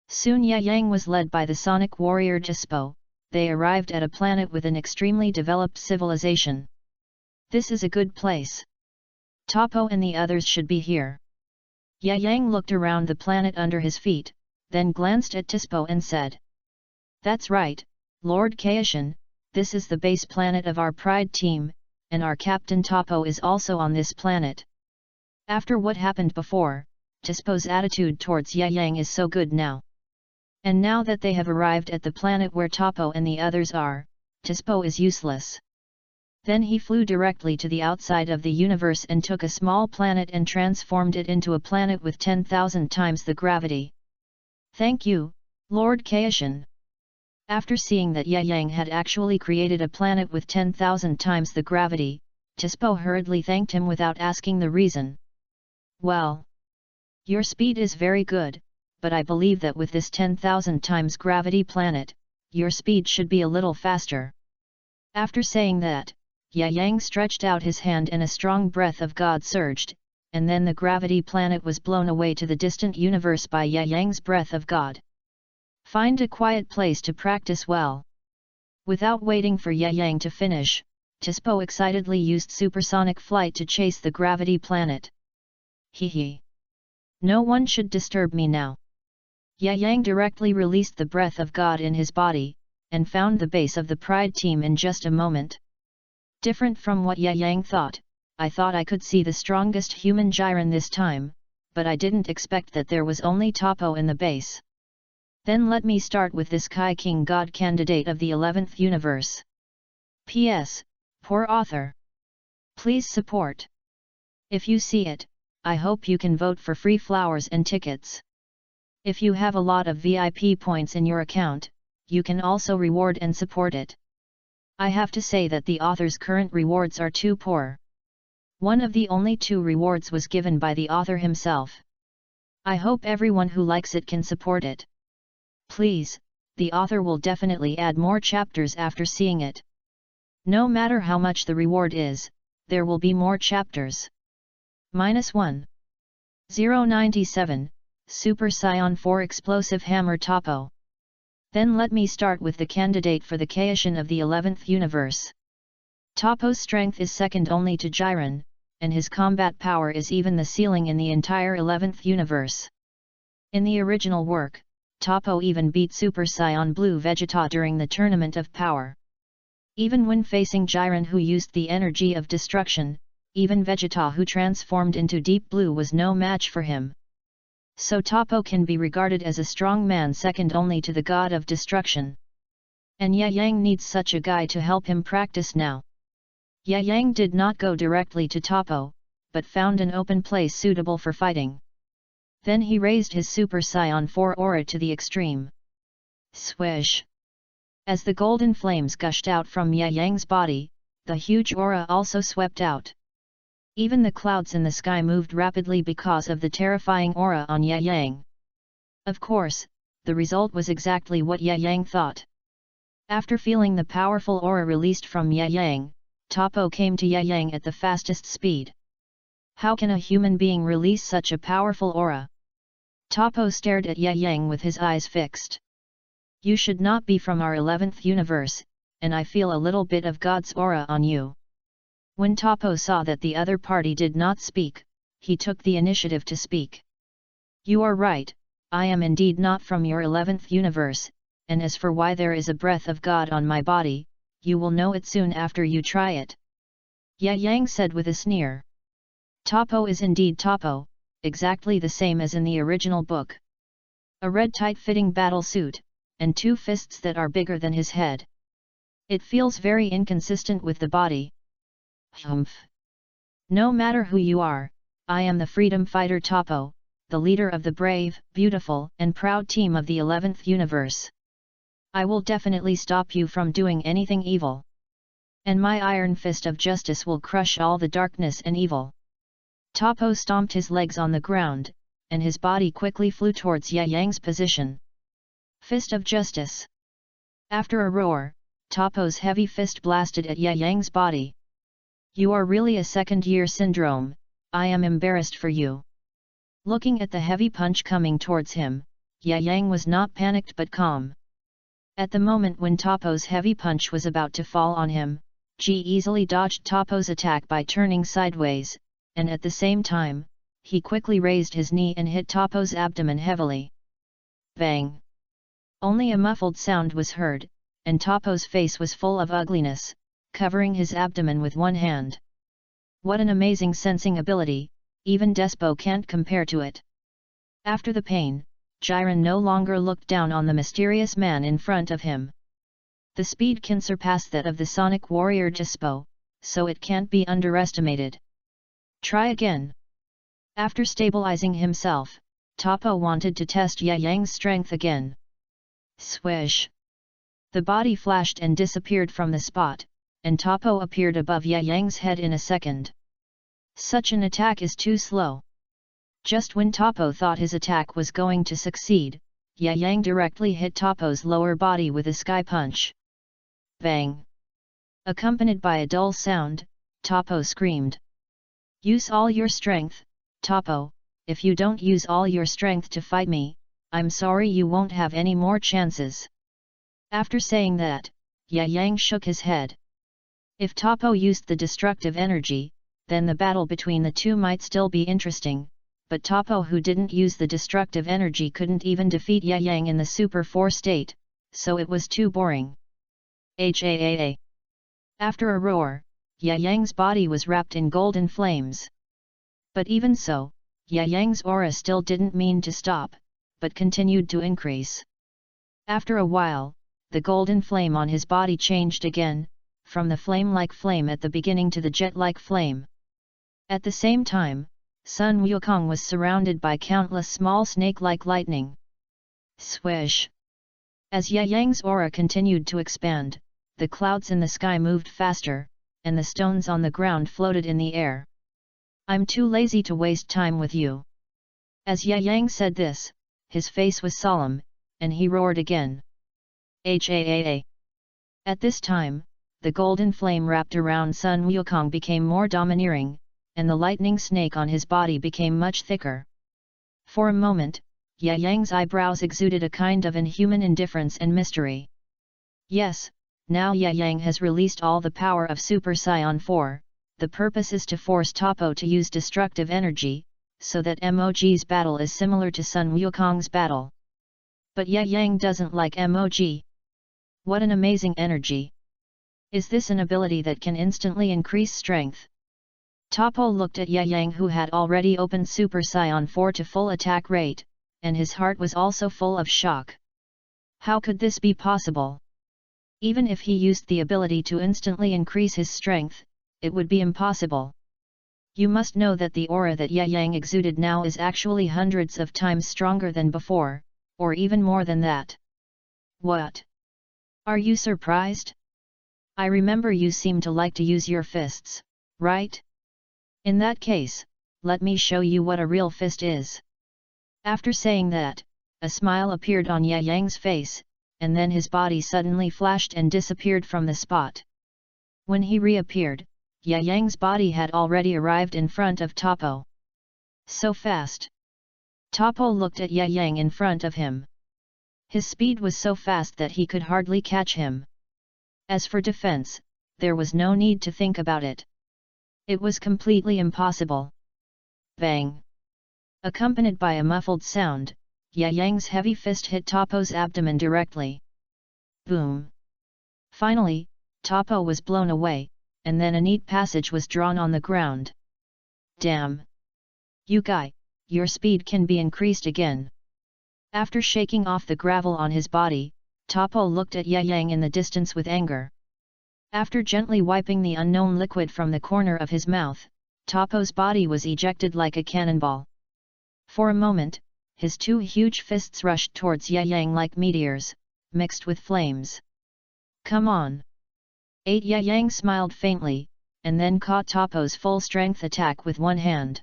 [SPEAKER 1] Soon Ye Yang was led by the Sonic Warrior Despo. They arrived at a planet with an extremely developed civilization. This is a good place. Topo and the others should be here. Ye Yang looked around the planet under his feet, then glanced at Despo and said, That's right, Lord Kaishan, this is the base planet of our Pride team, and our captain Topo is also on this planet. After what happened before, Despo's attitude towards Ye Yang is so good now. And now that they have arrived at the planet where Topo and the others are, Despo is useless. Then he flew directly to the outside of the universe and took a small planet and transformed it into a planet with 10,000 times the gravity. Thank you, Lord Kaishan. After seeing that Ye Yang had actually created a planet with 10,000 times the gravity, Despo hurriedly thanked him without asking the reason. Well, your speed is very good, but I believe that with this 10,000 times gravity planet, your speed should be a little faster. After saying that, Ye Yang stretched out his hand and a strong breath of God surged, and then the gravity planet was blown away to the distant universe by Ye Yang's breath of God. Find a quiet place to practice well. Without waiting for Ye Yang to finish, Despo excitedly used supersonic flight to chase the gravity planet. Hee. No one should disturb me now. Ye Yang directly released the breath of God in his body, and found the base of the Pride team in just a moment. Different from what Ye Yang thought, I thought I could see the strongest human Jiren this time, but I didn't expect that there was only Topo in the base. Then let me start with this Kai King God candidate of the 11th universe. P.S. Poor author. Please support. If you see it, I hope you can vote for free flowers and tickets. If you have a lot of VIP points in your account, you can also reward and support it. I have to say that the author's current rewards are too poor. One of the only 2 rewards was given by the author himself. I hope everyone who likes it can support it. Please, the author will definitely add more chapters after seeing it. No matter how much the reward is, there will be more chapters. -1. 097, Super Scion 4 Explosive Hammer Topo. Then let me start with the candidate for the Kaishin of the 11th universe. Topo's strength is second only to Jiren, and his combat power is even the ceiling in the entire 11th universe. In the original work, Topo even beat Super Saiyan Blue Vegeta during the Tournament of Power. Even when facing Jiren, who used the energy of destruction, even Vegeta, who transformed into Deep Blue, was no match for him. So Topo can be regarded as a strong man second only to the god of destruction. And Yang needs such a guy to help him practice now. Yang did not go directly to Topo, but found an open place suitable for fighting. Then he raised his Super Saiyan 4 aura to the extreme. Swish! As the golden flames gushed out from Yang's body, the huge aura also swept out. Even the clouds in the sky moved rapidly because of the terrifying aura on Yang. Of course, the result was exactly what Yang thought. After feeling the powerful aura released from Yang, Topo came to Yang at the fastest speed. How can a human being release such a powerful aura? Topo stared at Yang with his eyes fixed. You should not be from our 11th universe, and I feel a little bit of God's aura on you. When Topo saw that the other party did not speak, he took the initiative to speak. You are right, I am indeed not from your 11th universe, and as for why there is a breath of God on my body, you will know it soon after you try it. Yang said with a sneer. Topo is indeed Topo, exactly the same as in the original book. A red tight-fitting battle suit, and 2 fists that are bigger than his head. It feels very inconsistent with the body. Humph! No matter who you are, I am the freedom fighter Topo, the leader of the brave, beautiful, and proud team of the 11th universe. I will definitely stop you from doing anything evil. And my iron fist of justice will crush all the darkness and evil. Topo stomped his legs on the ground, and his body quickly flew towards Yang's position. Fist of Justice. After a roar, Topo's heavy fist blasted at Yang's body. You are really a second-year syndrome, I am embarrassed for you. Looking at the heavy punch coming towards him, Yang was not panicked but calm. At the moment when Topo's heavy punch was about to fall on him, Ji easily dodged Topo's attack by turning sideways, and at the same time, he quickly raised his knee and hit Topo's abdomen heavily. Bang! Only a muffled sound was heard, and Topo's face was full of ugliness, covering his abdomen with one hand. What an amazing sensing ability, even Despo can't compare to it. After the pain, Jiren no longer looked down on the mysterious man in front of him. The speed can surpass that of the Sonic Warrior Despo, so it can't be underestimated. Try again. After stabilizing himself, Topo wanted to test Yang's strength again. Swish! The body flashed and disappeared from the spot, and Topo appeared above Yang's head in a second. Such an attack is too slow. Just when Topo thought his attack was going to succeed, Yang directly hit Topo's lower body with a sky punch. Bang! Accompanied by a dull sound, Topo screamed. Use all your strength, Topo, if you don't use all your strength to fight me, I'm sorry you won't have any more chances. After saying that, Yang shook his head. If Topo used the destructive energy, then the battle between the two might still be interesting, but Topo, who didn't use the destructive energy, couldn't even defeat Yang in the Super 4 state, so it was too boring. HAAA. After a roar, Yang's body was wrapped in golden flames. But even so, Yang's aura still didn't mean to stop, but continued to increase. After a while, the golden flame on his body changed again, from the flame-like flame at the beginning to the jet-like flame. At the same time, Sun Wukong was surrounded by countless small snake-like lightning. Swish! As Yang's aura continued to expand, the clouds in the sky moved faster, and the stones on the ground floated in the air. I'm too lazy to waste time with you. As Yang said this, his face was solemn, and he roared again. Haa! At this time, the golden flame wrapped around Sun Wukong became more domineering, and the lightning snake on his body became much thicker. For a moment, Yang's eyebrows exuded a kind of inhuman indifference and mystery. Yes, now Yang has released all the power of Super Saiyan 4, the purpose is to force Topo to use destructive energy, so that Mog's battle is similar to Sun Wukong's battle. But Yang doesn't like Mog. What an amazing energy! Is this an ability that can instantly increase strength? Topo looked at Yang, who had already opened Super Saiyan 4 to full attack rate, and his heart was also full of shock. How could this be possible? Even if he used the ability to instantly increase his strength, it would be impossible. You must know that the aura that Yang exuded now is actually hundreds of times stronger than before, or even more than that. What? Are you surprised? I remember you seem to like to use your fists, right? In that case, let me show you what a real fist is. After saying that, a smile appeared on Yang's face, and then his body suddenly flashed and disappeared from the spot. When he reappeared, Yang's body had already arrived in front of Topo. So fast! Topo looked at Yang in front of him. His speed was so fast that he could hardly catch him. As for defense, there was no need to think about it. It was completely impossible. Bang! Accompanied by a muffled sound, Yang's heavy fist hit Topo's abdomen directly. Boom! Finally, Topo was blown away, and then a neat passage was drawn on the ground. Damn! You guy, your speed can be increased again. After shaking off the gravel on his body, Topo looked at Yang in the distance with anger. After gently wiping the unknown liquid from the corner of his mouth, Topo's body was ejected like a cannonball. For a moment, his two huge fists rushed towards Yang like meteors, mixed with flames. Come on! Yang smiled faintly, and then caught Topo's full-strength attack with one hand.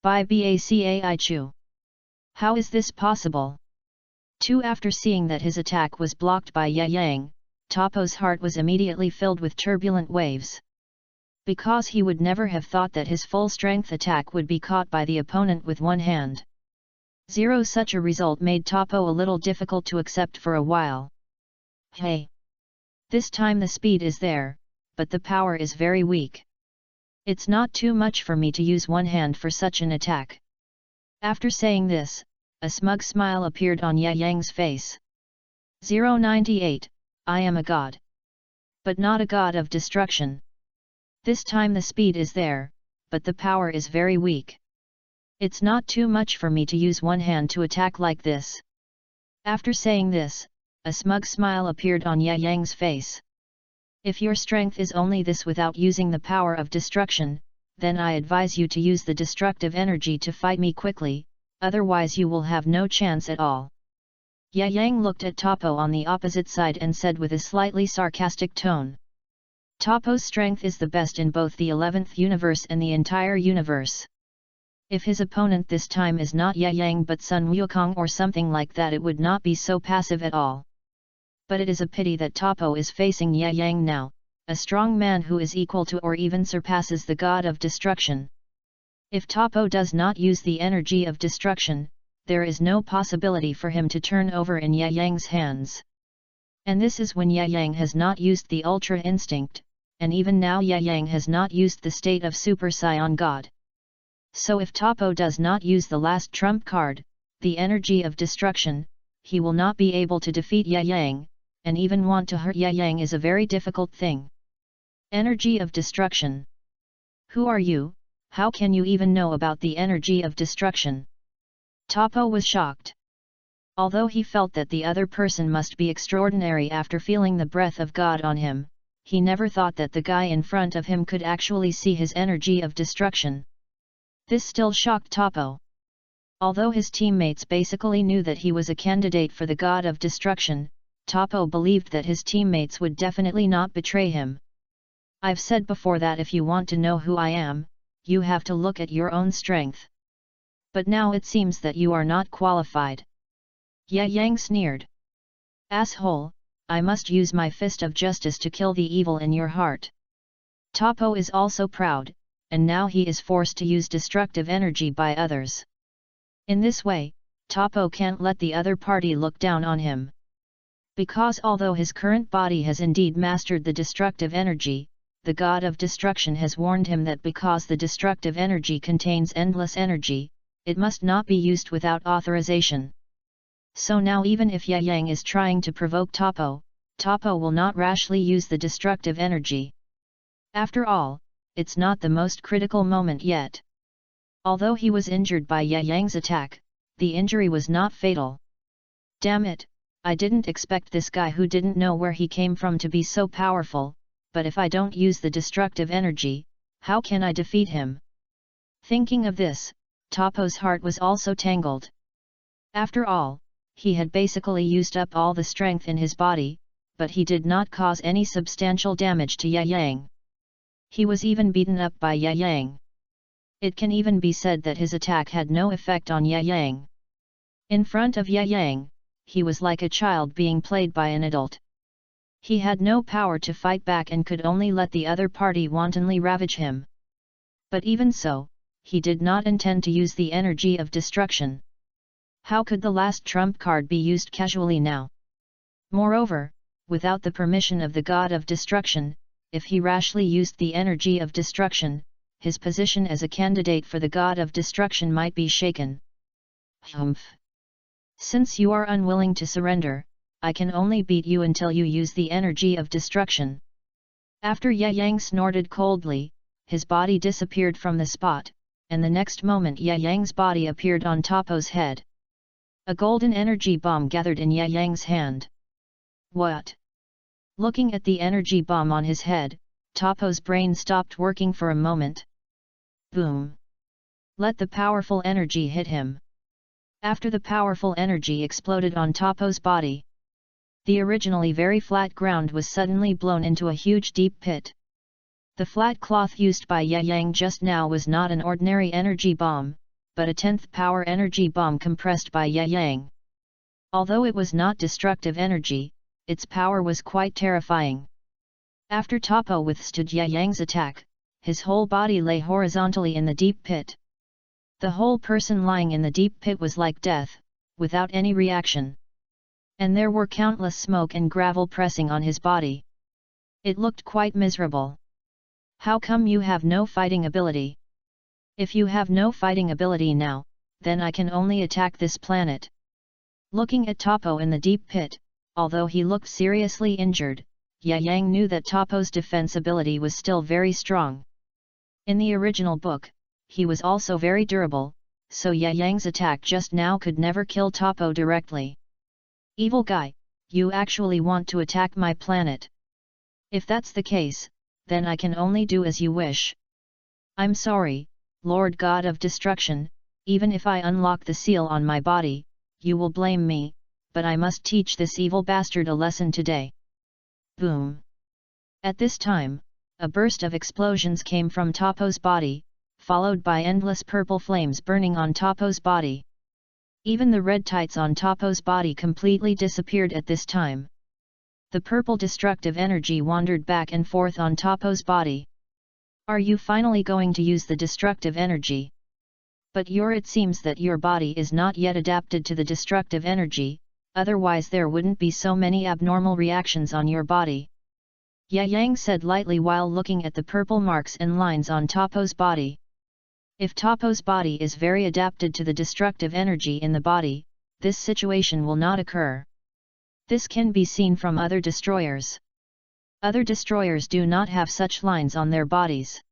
[SPEAKER 1] By Bacai Chu! How is this possible? After seeing that his attack was blocked by Yang, Topo's heart was immediately filled with turbulent waves. Because he would never have thought that his full-strength attack would be caught by the opponent with one hand. Such a result made Topo a little difficult to accept for a while. Hey! This time the speed is there, but the power is very weak. It's not too much for me to use one hand for such an attack. After saying this, a smug smile appeared on Yang's face. 098, I am a god. But not a god of destruction. This time the speed is there, but the power is very weak. It's not too much for me to use one hand to attack like this. After saying this, a smug smile appeared on Yang's face. If your strength is only this without using the power of destruction, then I advise you to use the destructive energy to fight me quickly, otherwise you will have no chance at all. Yang looked at Topo on the opposite side and said with a slightly sarcastic tone. Topo's strength is the best in both the 11th universe and the entire universe. If his opponent this time is not Yang but Sun Wukong or something like that, it would not be so passive at all. But it is a pity that Topo is facing Yang now, a strong man who is equal to or even surpasses the god of destruction. If Topo does not use the energy of destruction, there is no possibility for him to turn over in Yang's hands. And this is when Yang has not used the Ultra Instinct, and even now Yang has not used the state of Super Saiyan God. So if Topo does not use the last trump card, the energy of destruction, he will not be able to defeat Yang, and even want to hurt Yang is a very difficult thing. Energy of destruction. Who are you, How can you even know about the energy of destruction? Topo was shocked. Although he felt that the other person must be extraordinary after feeling the breath of God on him, he never thought that the guy in front of him could actually see his energy of destruction. This still shocked Topo. Although his teammates basically knew that he was a candidate for the god of destruction, Topo believed that his teammates would definitely not betray him. I've said before that if you want to know who I am, you have to look at your own strength. But now it seems that you are not qualified. Ye Yang sneered. Asshole, I must use my fist of justice to kill the evil in your heart. Topo is also proud, and now he is forced to use destructive energy by others. In this way, Topo can't let the other party look down on him. Because although his current body has indeed mastered the destructive energy, the god of destruction has warned him that because the destructive energy contains endless energy, it must not be used without authorization. So now even if Ye Yang is trying to provoke Topo, Topo will not rashly use the destructive energy. After all, it's not the most critical moment yet. Although he was injured by Ye Yang's attack, the injury was not fatal. Damn it, I didn't expect this guy who didn't know where he came from to be so powerful, but if I don't use the destructive energy, how can I defeat him? Thinking of this, Topo's heart was also tangled. After all, he had basically used up all the strength in his body, but he did not cause any substantial damage to Ye Yang. He was even beaten up by Ye Yang. It can even be said that his attack had no effect on Ye Yang. In front of Ye Yang, he was like a child being played by an adult. He had no power to fight back and could only let the other party wantonly ravage him. But even so, he did not intend to use the energy of destruction. How could the last trump card be used casually now? Moreover, without the permission of the god of destruction, if he rashly used the energy of destruction, his position as a candidate for the god of destruction might be shaken. Humph! Since you are unwilling to surrender, I can only beat you until you use the energy of destruction. After Ye Yang snorted coldly, his body disappeared from the spot, and the next moment Ye Yang's body appeared on Topo's head. A golden energy bomb gathered in Ye Yang's hand. What? Looking at the energy bomb on his head, Topo's brain stopped working for a moment. Boom! Let the powerful energy hit him. After the powerful energy exploded on Topo's body, the originally very flat ground was suddenly blown into a huge deep pit. The flat cloth used by Ye Yang just now was not an ordinary energy bomb, but a 10th power energy bomb compressed by Ye Yang. Although it was not destructive energy, its power was quite terrifying. After Topo withstood Ye Yang's attack, his whole body lay horizontally in the deep pit. The whole person lying in the deep pit was like death, without any reaction. And there were countless smoke and gravel pressing on his body. It looked quite miserable. How come you have no fighting ability? If you have no fighting ability now, then I can only attack this planet. Looking at Topo in the deep pit, although he looked seriously injured, Ye Yang knew that Topo's defense ability was still very strong. In the original book, he was also very durable, so Ye Yang's attack just now could never kill Topo directly. Evil guy, you actually want to attack my planet? If that's the case, then I can only do as you wish. I'm sorry, Lord God of Destruction, even if I unlock the seal on my body, you will blame me, but I must teach this evil bastard a lesson today. Boom! At this time, a burst of explosions came from Topo's body, followed by endless purple flames burning on Topo's body. Even the red tights on Topo's body completely disappeared at this time. The purple destructive energy wandered back and forth on Topo's body. Are you finally going to use the destructive energy? But it seems that your body is not yet adapted to the destructive energy, otherwise there wouldn't be so many abnormal reactions on your body. Ye Yang said lightly while looking at the purple marks and lines on Topo's body. If Topo's body is very adapted to the destructive energy in the body, this situation will not occur. This can be seen from other destroyers. Other destroyers do not have such lines on their bodies.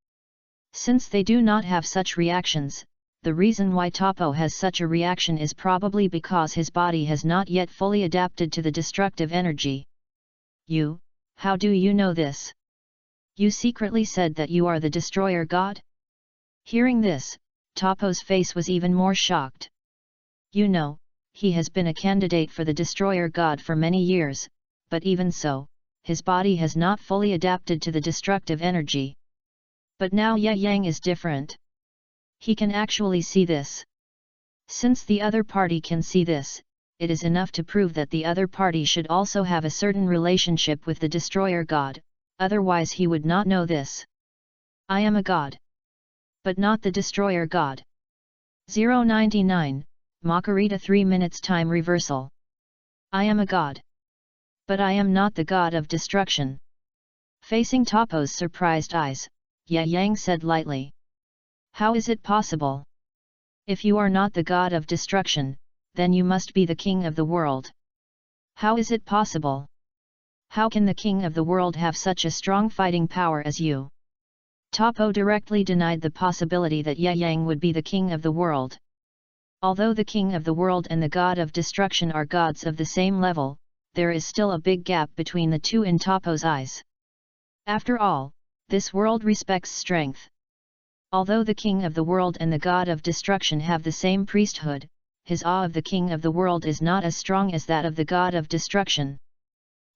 [SPEAKER 1] Since they do not have such reactions, the reason why Topo has such a reaction is probably because his body has not yet fully adapted to the destructive energy. How do you know this? You secretly said that you are the destroyer god? Hearing this, Topo's face was even more shocked. He has been a candidate for the destroyer god for many years, but even so, his body has not fully adapted to the destructive energy. But now Ye Yang is different. He can actually see this. Since the other party can see this, it is enough to prove that the other party should also have a certain relationship with the destroyer god, otherwise he would not know this. I am a god. But not the destroyer god. 099, Makarita 3 minutes time reversal. I am a god. But I am not the god of destruction. Facing Topo's surprised eyes, Ye Yang said lightly. How is it possible? If you are not the god of destruction, then you must be the king of the world. How is it possible? How can the king of the world have such a strong fighting power as you? Topo directly denied the possibility that Ye Yang would be the king of the world. Although the king of the world and the god of destruction are gods of the same level, there is still a big gap between the two in Topo's eyes. After all, this world respects strength. Although the king of the world and the god of destruction have the same priesthood, his awe of the king of the world is not as strong as that of the god of destruction.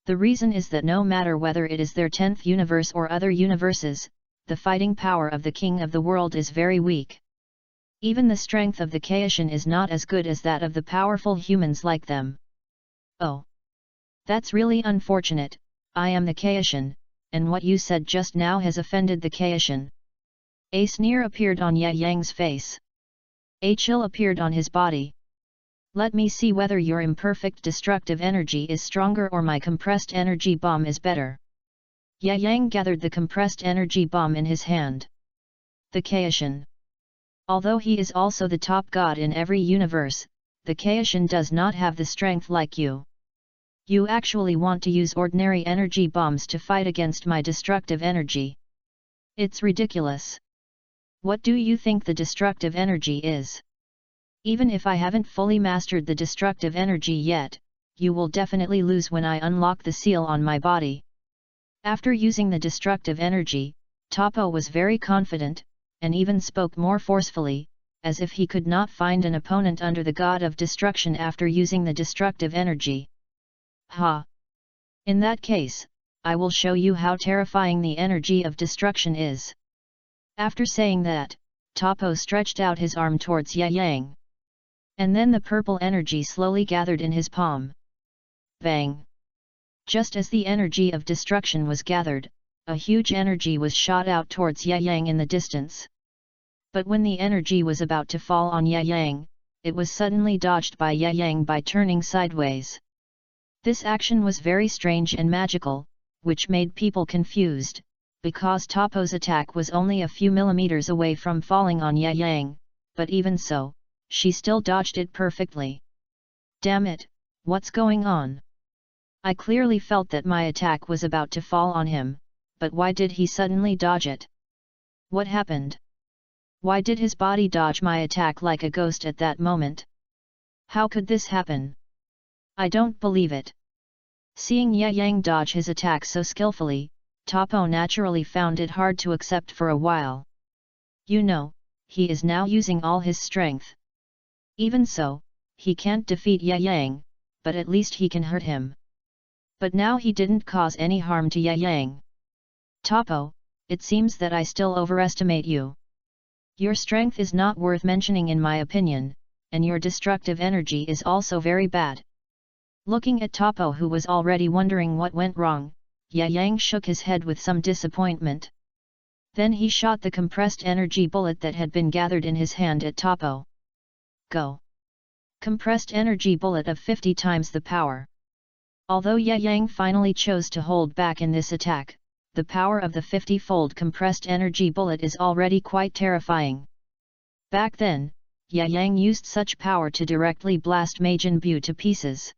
[SPEAKER 1] The reason is that no matter whether it is their 10th universe or other universes, the fighting power of the king of the world is very weak. Even the strength of the Kaishin is not as good as that of the powerful humans like them. Oh! That's really unfortunate. I am the Kaishin, and what you said just now has offended the Kaishin. A sneer appeared on Ye Yang's face. A chill appeared on his body. Let me see whether your imperfect destructive energy is stronger or my compressed energy bomb is better. Ye Yang gathered the compressed energy bomb in his hand. The Kaishin. Although he is also the top god in every universe, the Kaishin does not have the strength like you. You actually want to use ordinary energy bombs to fight against my destructive energy. It's ridiculous. What do you think the destructive energy is? Even if I haven't fully mastered the destructive energy yet, you will definitely lose when I unlock the seal on my body. After using the destructive energy, Topo was very confident, and even spoke more forcefully, as if he could not find an opponent under the god of destruction after using the destructive energy. Ha! In that case, I will show you how terrifying the energy of destruction is. After saying that, Topo stretched out his arm towards Ye Yang. And then the purple energy slowly gathered in his palm. Bang! Just as the energy of destruction was gathered, a huge energy was shot out towards Ye Yang in the distance. But when the energy was about to fall on Ye Yang, it was suddenly dodged by Ye Yang by turning sideways. This action was very strange and magical, which made people confused, because Topo's attack was only a few millimeters away from falling on Ye Yang, but even so, she still dodged it perfectly. Damn it, what's going on? I clearly felt that my attack was about to fall on him, but why did he suddenly dodge it? What happened? Why did his body dodge my attack like a ghost at that moment? How could this happen? I don't believe it. Seeing Ye Yang dodge his attack so skillfully, Topo naturally found it hard to accept for a while. He is now using all his strength. Even so, he can't defeat Ye Yang, but at least he can hurt him. But now he didn't cause any harm to Ye Yang. Topo, it seems that I still overestimate you. Your strength is not worth mentioning in my opinion, and your destructive energy is also very bad. Looking at Topo, who was already wondering what went wrong, Ye Yang shook his head with some disappointment. Then he shot the compressed energy bullet that had been gathered in his hand at Topo. Go! Compressed energy bullet of 50 times the power. Although Ye Yang finally chose to hold back in this attack, the power of the 50-fold compressed energy bullet is already quite terrifying. Back then, Ye Yang used such power to directly blast Majin Buu to pieces.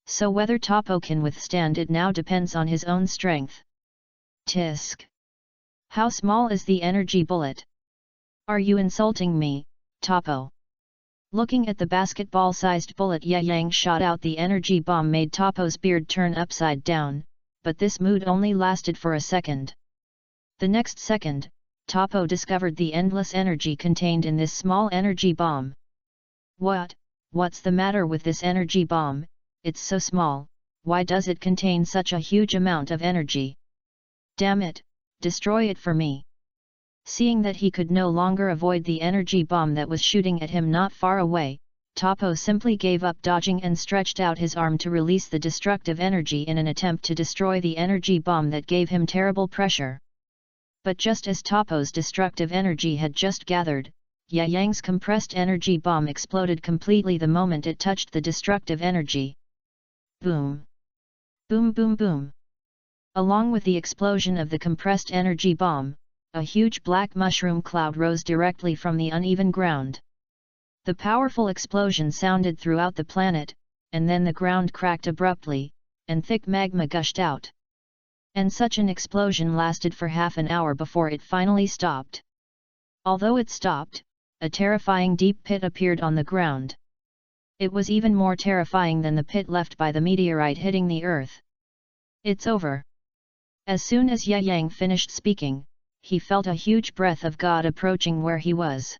[SPEAKER 1] So whether Topo can withstand it now depends on his own strength. Tisk! How small is the energy bullet? Are you insulting me, Topo? Looking at the basketball-sized bullet Yang shot out, the energy bomb made Topo's beard turn upside down, but this mood only lasted for a second. The next second, Topo discovered the endless energy contained in this small energy bomb. What's the matter with this energy bomb? It's so small, why does it contain such a huge amount of energy? Damn it, destroy it for me. Seeing that he could no longer avoid the energy bomb that was shooting at him not far away, Topo simply gave up dodging and stretched out his arm to release the destructive energy in an attempt to destroy the energy bomb that gave him terrible pressure. But just as Topo's destructive energy had just gathered, Yang's compressed energy bomb exploded completely the moment it touched the destructive energy. Boom! Boom boom boom! Along with the explosion of the compressed energy bomb, a huge black mushroom cloud rose directly from the uneven ground. The powerful explosion sounded throughout the planet, and then the ground cracked abruptly, and thick magma gushed out. And such an explosion lasted for half an hour before it finally stopped. Although it stopped, a terrifying deep pit appeared on the ground. It was even more terrifying than the pit left by the meteorite hitting the earth. It's over. As soon as Yang finished speaking, he felt a huge breath of God approaching where he was.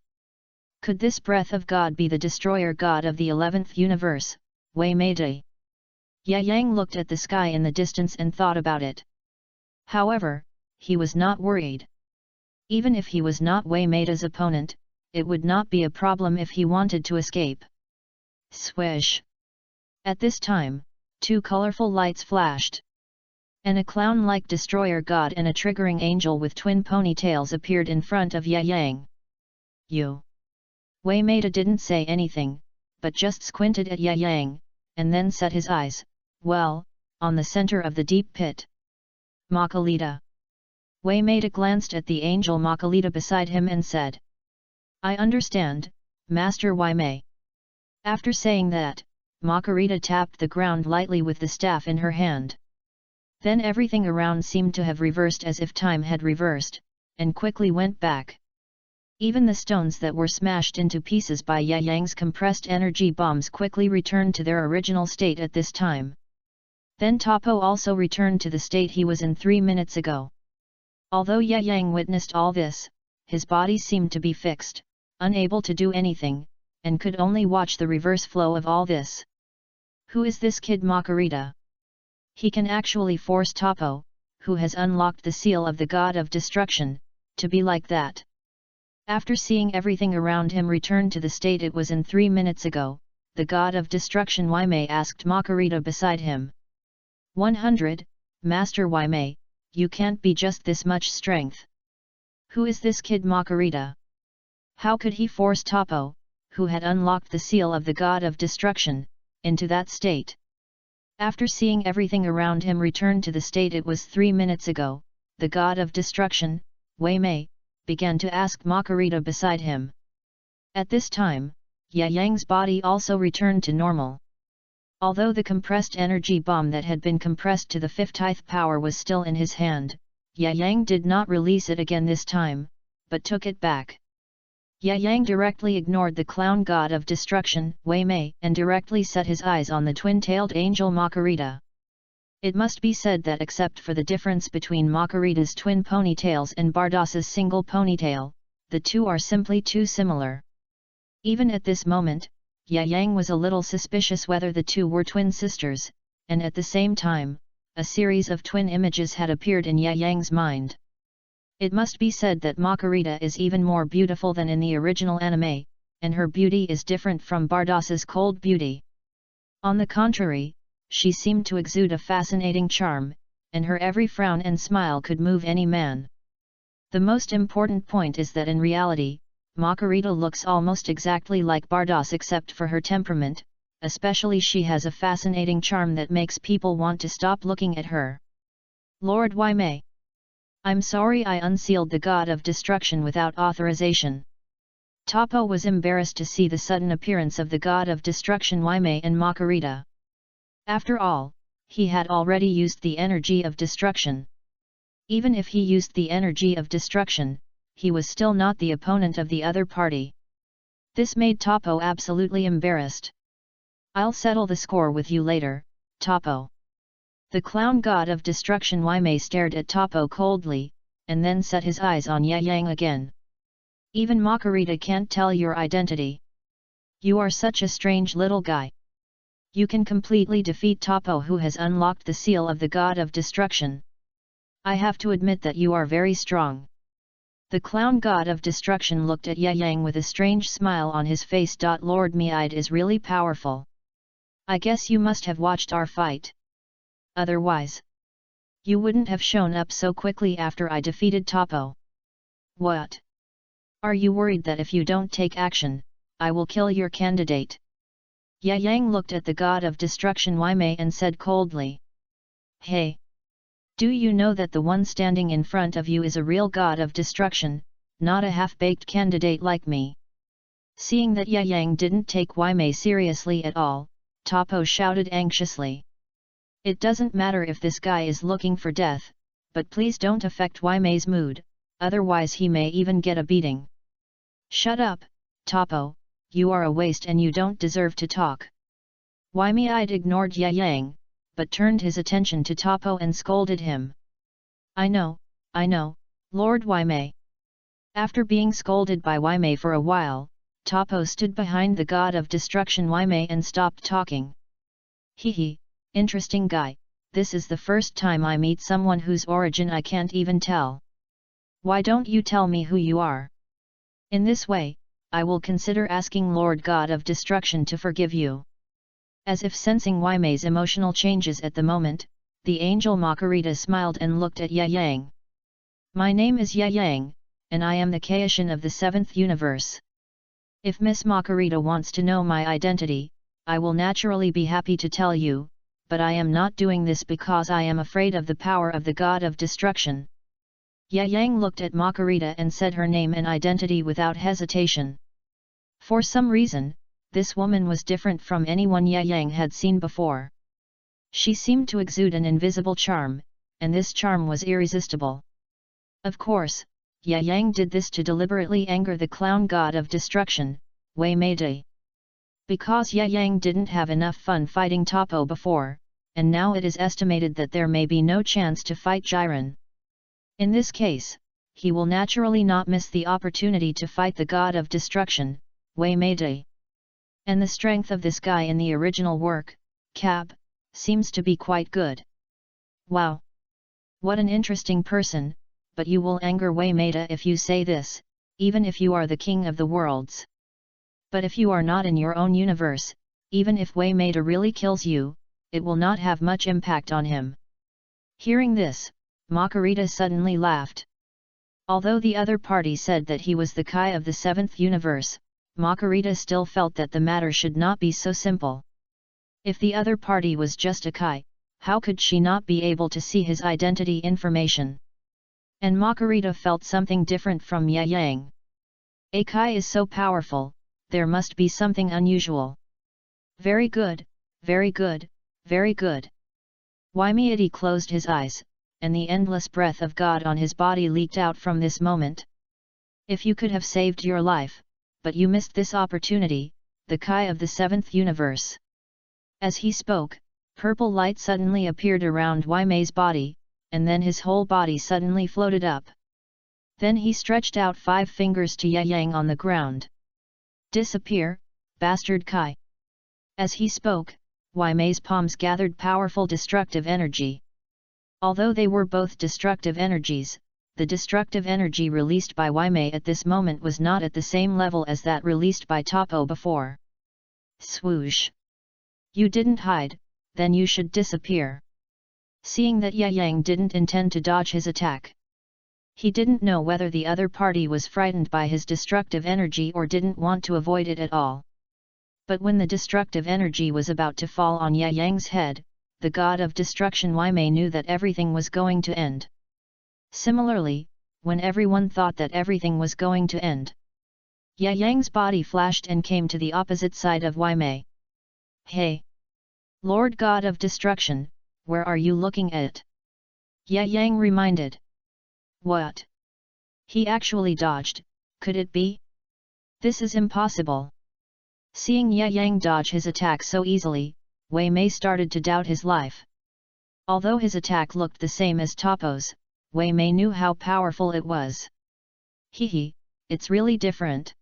[SPEAKER 1] Could this breath of God be the destroyer god of the 11th universe, Wei Meidai? Yang looked at the sky in the distance and thought about it. However, he was not worried. Even if he was not Wei Meidai's opponent, it would not be a problem if he wanted to escape. Swish! At this time, two colorful lights flashed. And a clown-like destroyer god and a triggering angel with twin ponytails appeared in front of Yang. You! Wei Meidai didn't say anything, but just squinted at Yang, and then set his eyes, on the center of the deep pit. Makalita! Wei Meidai glanced at the angel Makalita beside him and said. I understand, Master Wei Mei. After saying that, Makarita tapped the ground lightly with the staff in her hand. Then everything around seemed to have reversed as if time had reversed, and quickly went back. Even the stones that were smashed into pieces by Yang's compressed energy bombs quickly returned to their original state at this time. Then Topo also returned to the state he was in 3 minutes ago. Although Yang witnessed all this, his body seemed to be fixed, unable to do anything, and could only watch the reverse flow of all this. Who is this kid Makarita? He can actually force Topo, who has unlocked the seal of the god of destruction, to be like that. After seeing everything around him return to the state it was in 3 minutes ago, the god of destruction Wei Mei asked Makarita beside him. 100, Master Wei Mei, you can't be just this much strength. Who is this kid Makarita? How could he force Topo, who had unlocked the seal of the god of destruction, into that state? After seeing everything around him return to the state it was 3 minutes ago, the god of destruction, Wei Mei, began to ask Makarita beside him. At this time, Yang's body also returned to normal. Although the compressed energy bomb that had been compressed to the 50th power was still in his hand, Yang did not release it again this time, but took it back. Yang directly ignored the clown god of destruction, Wei Mei, and directly set his eyes on the twin-tailed angel Makarita. It must be said that except for the difference between Makarita's twin ponytails and Bardas's single ponytail, the two are simply too similar. Even at this moment, Yang was a little suspicious whether the two were twin sisters, and at the same time, a series of twin images had appeared in Yang's mind. It must be said that Makarita is even more beautiful than in the original anime, and her beauty is different from Bardas's cold beauty. On the contrary, she seemed to exude a fascinating charm, and her every frown and smile could move any man. The most important point is that in reality, Makarita looks almost exactly like Bardas except for her temperament, especially she has a fascinating charm that makes people want to stop looking at her. Lord Wei Mei. I'm sorry I unsealed the god of destruction without authorization. Topo was embarrassed to see the sudden appearance of the god of destruction Wei Mei and Makarita. After all, he had already used the energy of destruction. Even if he used the energy of destruction, he was still not the opponent of the other party. This made Topo absolutely embarrassed. "I'll settle the score with you later, Topo." The clown god of destruction Waimei stared at Topo coldly, and then set his eyes on Yang again. "Even Makarita can't tell your identity. You are such a strange little guy. You can completely defeat Topo, who has unlocked the seal of the god of destruction. I have to admit that you are very strong." The clown god of destruction looked at Yang with a strange smile on his face. "Lord Meide is really powerful. I guess you must have watched our fight. Otherwise, you wouldn't have shown up so quickly after I defeated Topo. What? Are you worried that if you don't take action, I will kill your candidate?" Yang looked at the god of destruction Waimei and said coldly. "Hey! Do you know that the one standing in front of you is a real god of destruction, not a half-baked candidate like me?" Seeing that Yang didn't take Waimei seriously at all, Topo shouted anxiously. "It doesn't matter if this guy is looking for death, but please don't affect Waimei's mood, otherwise he may even get a beating." "Shut up, Topo, you are a waste and you don't deserve to talk." Waimei ignored Yang, but turned his attention to Topo and scolded him. I know, Lord Waimei." After being scolded by Waimei for a while, Topo stood behind the god of destruction Waimei and stopped talking. "Hehe, interesting guy, this is the first time I meet someone whose origin I can't even tell. Why don't you tell me who you are? In this way, I will consider asking Lord God of Destruction to forgive you." As if sensing Waimei's emotional changes at the moment, the angel Makarita smiled and looked at Yang. "My name is Yang, and I am the Kaishin of the 7th universe. If Miss Makarita wants to know my identity, I will naturally be happy to tell you, but I am not doing this because I am afraid of the power of the god of destruction." Yang looked at Makarita and said her name and identity without hesitation. For some reason, this woman was different from anyone Yang had seen before. She seemed to exude an invisible charm, and this charm was irresistible. Of course, Yang did this to deliberately anger the clown god of destruction, Waimei. Because Yang didn't have enough fun fighting Topo before, and now it is estimated that there may be no chance to fight Jiren. In this case, he will naturally not miss the opportunity to fight the god of destruction, Waimei. And the strength of this guy in the original work, Cap, seems to be quite good. Wow! What an interesting person, but you will anger Waimei if you say this, even if you are the king of the worlds. But if you are not in your own universe, even if Waimei really kills you, it will not have much impact on him. Hearing this, Makarita suddenly laughed. Although the other party said that he was the Kai of the 7th universe, Makarita still felt that the matter should not be so simple. If the other party was just a Kai, how could she not be able to see his identity information? And Makarita felt something different from Yang. A Kai is so powerful, there must be something unusual. Very good, very good, very good. Waimei closed his eyes, and the endless breath of God on his body leaked out from this moment. If you could have saved your life, but you missed this opportunity, the Kai of the 7th universe. As he spoke, purple light suddenly appeared around Waimei's body, and then his whole body suddenly floated up. Then he stretched out 5 fingers to Yang on the ground. "Disappear, bastard Kai." As he spoke, Waimei's palms gathered powerful destructive energy. Although they were both destructive energies, the destructive energy released by Waimei at this moment was not at the same level as that released by Topo before. Swoosh! "You didn't hide, then you should disappear." Seeing that Yang didn't intend to dodge his attack. He didn't know whether the other party was frightened by his destructive energy or didn't want to avoid it at all. But when the destructive energy was about to fall on Yang's head, the god of destruction Waimei knew that everything was going to end. Similarly, when everyone thought that everything was going to end, Yang's body flashed and came to the opposite side of Waimei. "Hey! Lord God of Destruction, where are you looking at?" Yang reminded. What? He actually dodged, could it be? This is impossible. Seeing Ye Yang dodge his attack so easily, Wei Mei started to doubt his life. Although his attack looked the same as Topo's, Wei Mei knew how powerful it was. Hehe, it's really different.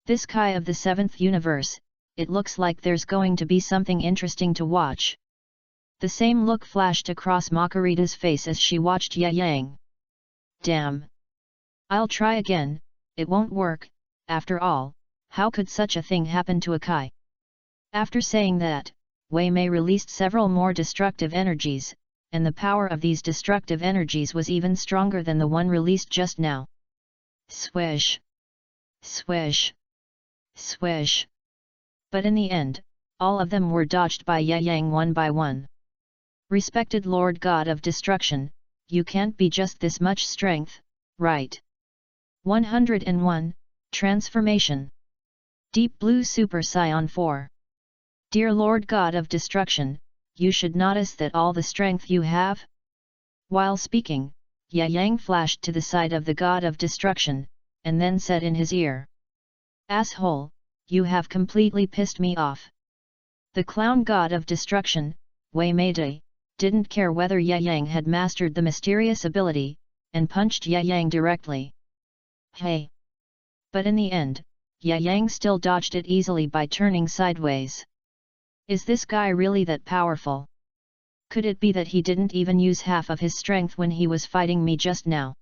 [SPEAKER 1] This Kai of the 7th universe, it looks like there's going to be something interesting to watch. The same look flashed across Makarita's face as she watched Ye Yang. Damn! I'll try again, it won't work, after all, how could such a thing happen to a Kai? After saying that, Wei Mei released several more destructive energies, and the power of these destructive energies was even stronger than the one released just now. Swish! Swish! Swish! But in the end, all of them were dodged by Ye Yang one by one. Respected Lord God of Destruction, you can't be just this much strength, right? 101, Transformation. Deep Blue Super Saiyan 4. Dear Lord God of Destruction, you should notice that all the strength you have? While speaking, Ye Yang flashed to the side of the God of Destruction, and then said in his ear. Asshole, you have completely pissed me off. The clown God of Destruction, Wei Mei, didn't care whether Ye Yang had mastered the mysterious ability, and punched Ye Yang directly. Hey! But in the end, Ye Yang still dodged it easily by turning sideways. Is this guy really that powerful? Could it be that he didn't even use half of his strength when he was fighting me just now?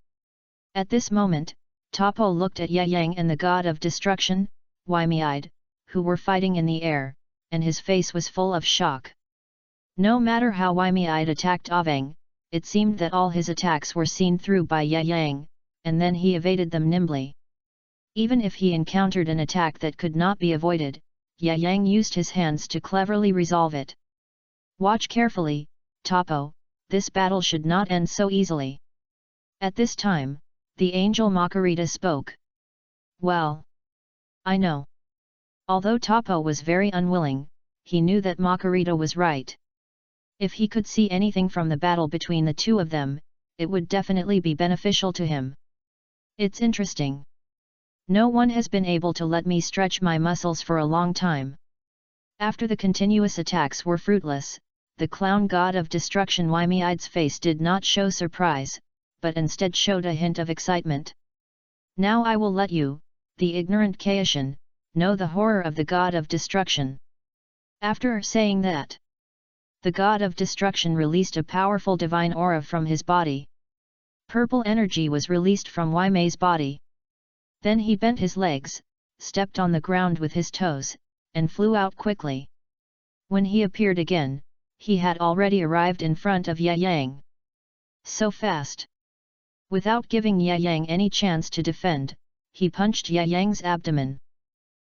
[SPEAKER 1] At this moment, Topo looked at Ye Yang and the God of Destruction, wide-eyed, who were fighting in the air, and his face was full of shock. No matter how wide-eyed attacked Avang, it seemed that all his attacks were seen through by Ye Yang, and then he evaded them nimbly. Even if he encountered an attack that could not be avoided, Ye Yang used his hands to cleverly resolve it. Watch carefully, Topo, this battle should not end so easily. At this time, the angel Makarita spoke. Well, I know. Although Topo was very unwilling, he knew that Makarita was right. If he could see anything from the battle between the two of them, it would definitely be beneficial to him. It's interesting. No one has been able to let me stretch my muscles for a long time. After the continuous attacks were fruitless, the clown God of Destruction Wide-eyed's face did not show surprise, but instead showed a hint of excitement. Now I will let you, the ignorant Kaishin, know the horror of the God of Destruction. After saying that, the God of Destruction released a powerful divine aura from his body. Purple energy was released from Wei Mei's body. Then he bent his legs, stepped on the ground with his toes, and flew out quickly. When he appeared again, he had already arrived in front of Ye Yang. So fast! Without giving Ye Yang any chance to defend, he punched Ye Yang's abdomen.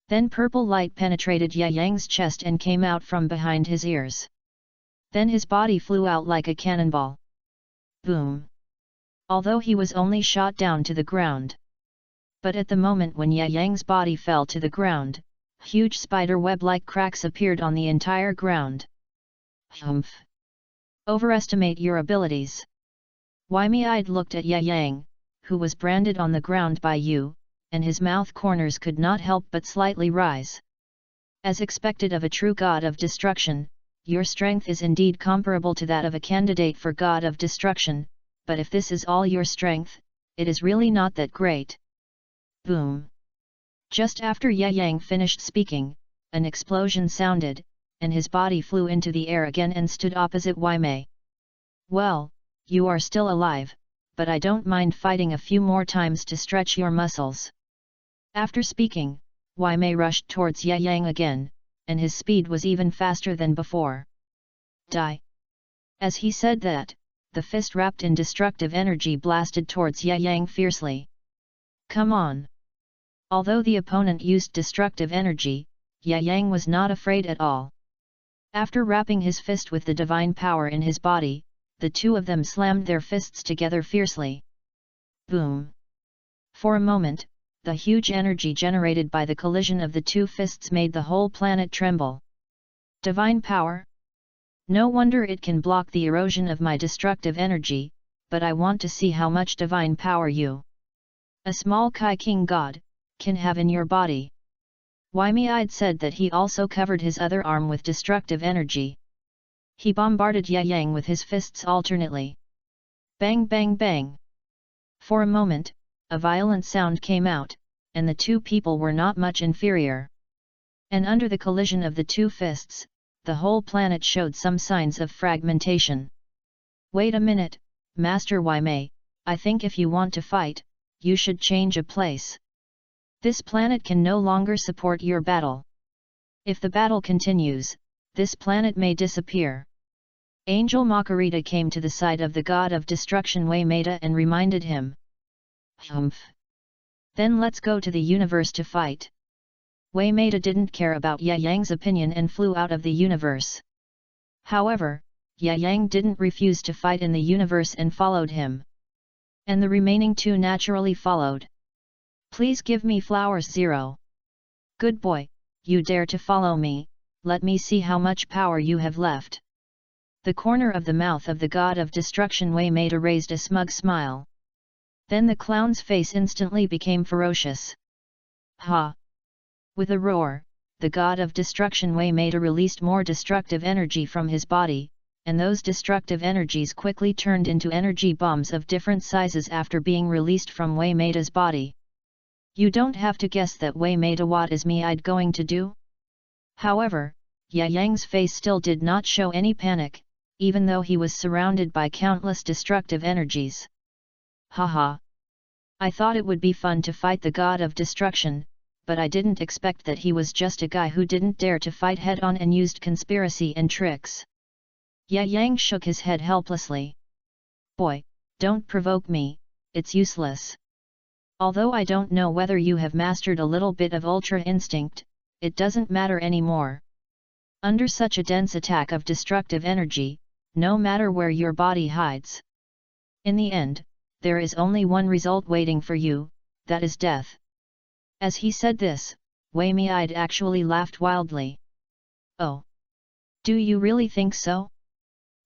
[SPEAKER 1] Then purple light penetrated Ye Yang's chest and came out from behind his ears. Then his body flew out like a cannonball. Boom! Although he was only shot down to the ground. But at the moment when Ye Yang's body fell to the ground, huge spider web-like cracks appeared on the entire ground. Humph! Overestimate your abilities. Wide-eyed looked at Ye Yang, who was branded on the ground by you, and his mouth corners could not help but slightly rise. As expected of a true God of Destruction, your strength is indeed comparable to that of a candidate for God of Destruction, but if this is all your strength, it is really not that great. Boom! Just after Ye Yang finished speaking, an explosion sounded, and his body flew into the air again and stood opposite Wei Mei. Well, you are still alive, but I don't mind fighting a few more times to stretch your muscles. After speaking, Wei Mei rushed towards Ye Yang again, and his speed was even faster than before. Die! As he said that, the fist wrapped in destructive energy blasted towards Ye Yang fiercely. Come on! Although the opponent used destructive energy, Ye Yang was not afraid at all. After wrapping his fist with the divine power in his body, the two of them slammed their fists together fiercely. Boom! For a moment, the huge energy generated by the collision of the two fists made the whole planet tremble. Divine power? No wonder it can block the erosion of my destructive energy, but I want to see how much divine power you, a small Kai King God, can have in your body. Wei-Meid said that he also covered his other arm with destructive energy. He bombarded Yang with his fists alternately. Bang bang bang. For a moment, a violent sound came out, and the two people were not much inferior. And under the collision of the two fists, the whole planet showed some signs of fragmentation. Wait a minute, Master Wei-Mei, I think if you want to fight, you should change a place. This planet can no longer support your battle. If the battle continues, this planet may disappear. Angel Makarita came to the side of the god of destruction Wei-Mei and reminded him. Humph. Then let's go to the universe to fight. Wei-Mei didn't care about Yang's opinion and flew out of the universe. However, Yang didn't refuse to fight in the universe and followed him. And the remaining two naturally followed. Please give me flowers 0. Good boy, you dare to follow me, let me see how much power you have left. The corner of the mouth of the god of destruction Wei-Mei raised a smug smile. Then the clown's face instantly became ferocious. Ha! With a roar, the god of destruction Wei-Mei released more destructive energy from his body, and those destructive energies quickly turned into energy bombs of different sizes after being released from Wei-Mei's body. You don't have to guess that Wei-Mei what is Meid going to do? However, Yang's face still did not show any panic, even though he was surrounded by countless destructive energies. Haha! I thought it would be fun to fight the god of destruction, but I didn't expect that he was just a guy who didn't dare to fight head-on and used conspiracy and tricks. Yang shook his head helplessly. Boy, don't provoke me, it's useless. Although I don't know whether you have mastered a little bit of Ultra Instinct, it doesn't matter anymore. Under such a dense attack of destructive energy, no matter where your body hides. In the end, there is only one result waiting for you, that is death. As he said this, Wei-Meid actually laughed wildly. Oh! Do you really think so?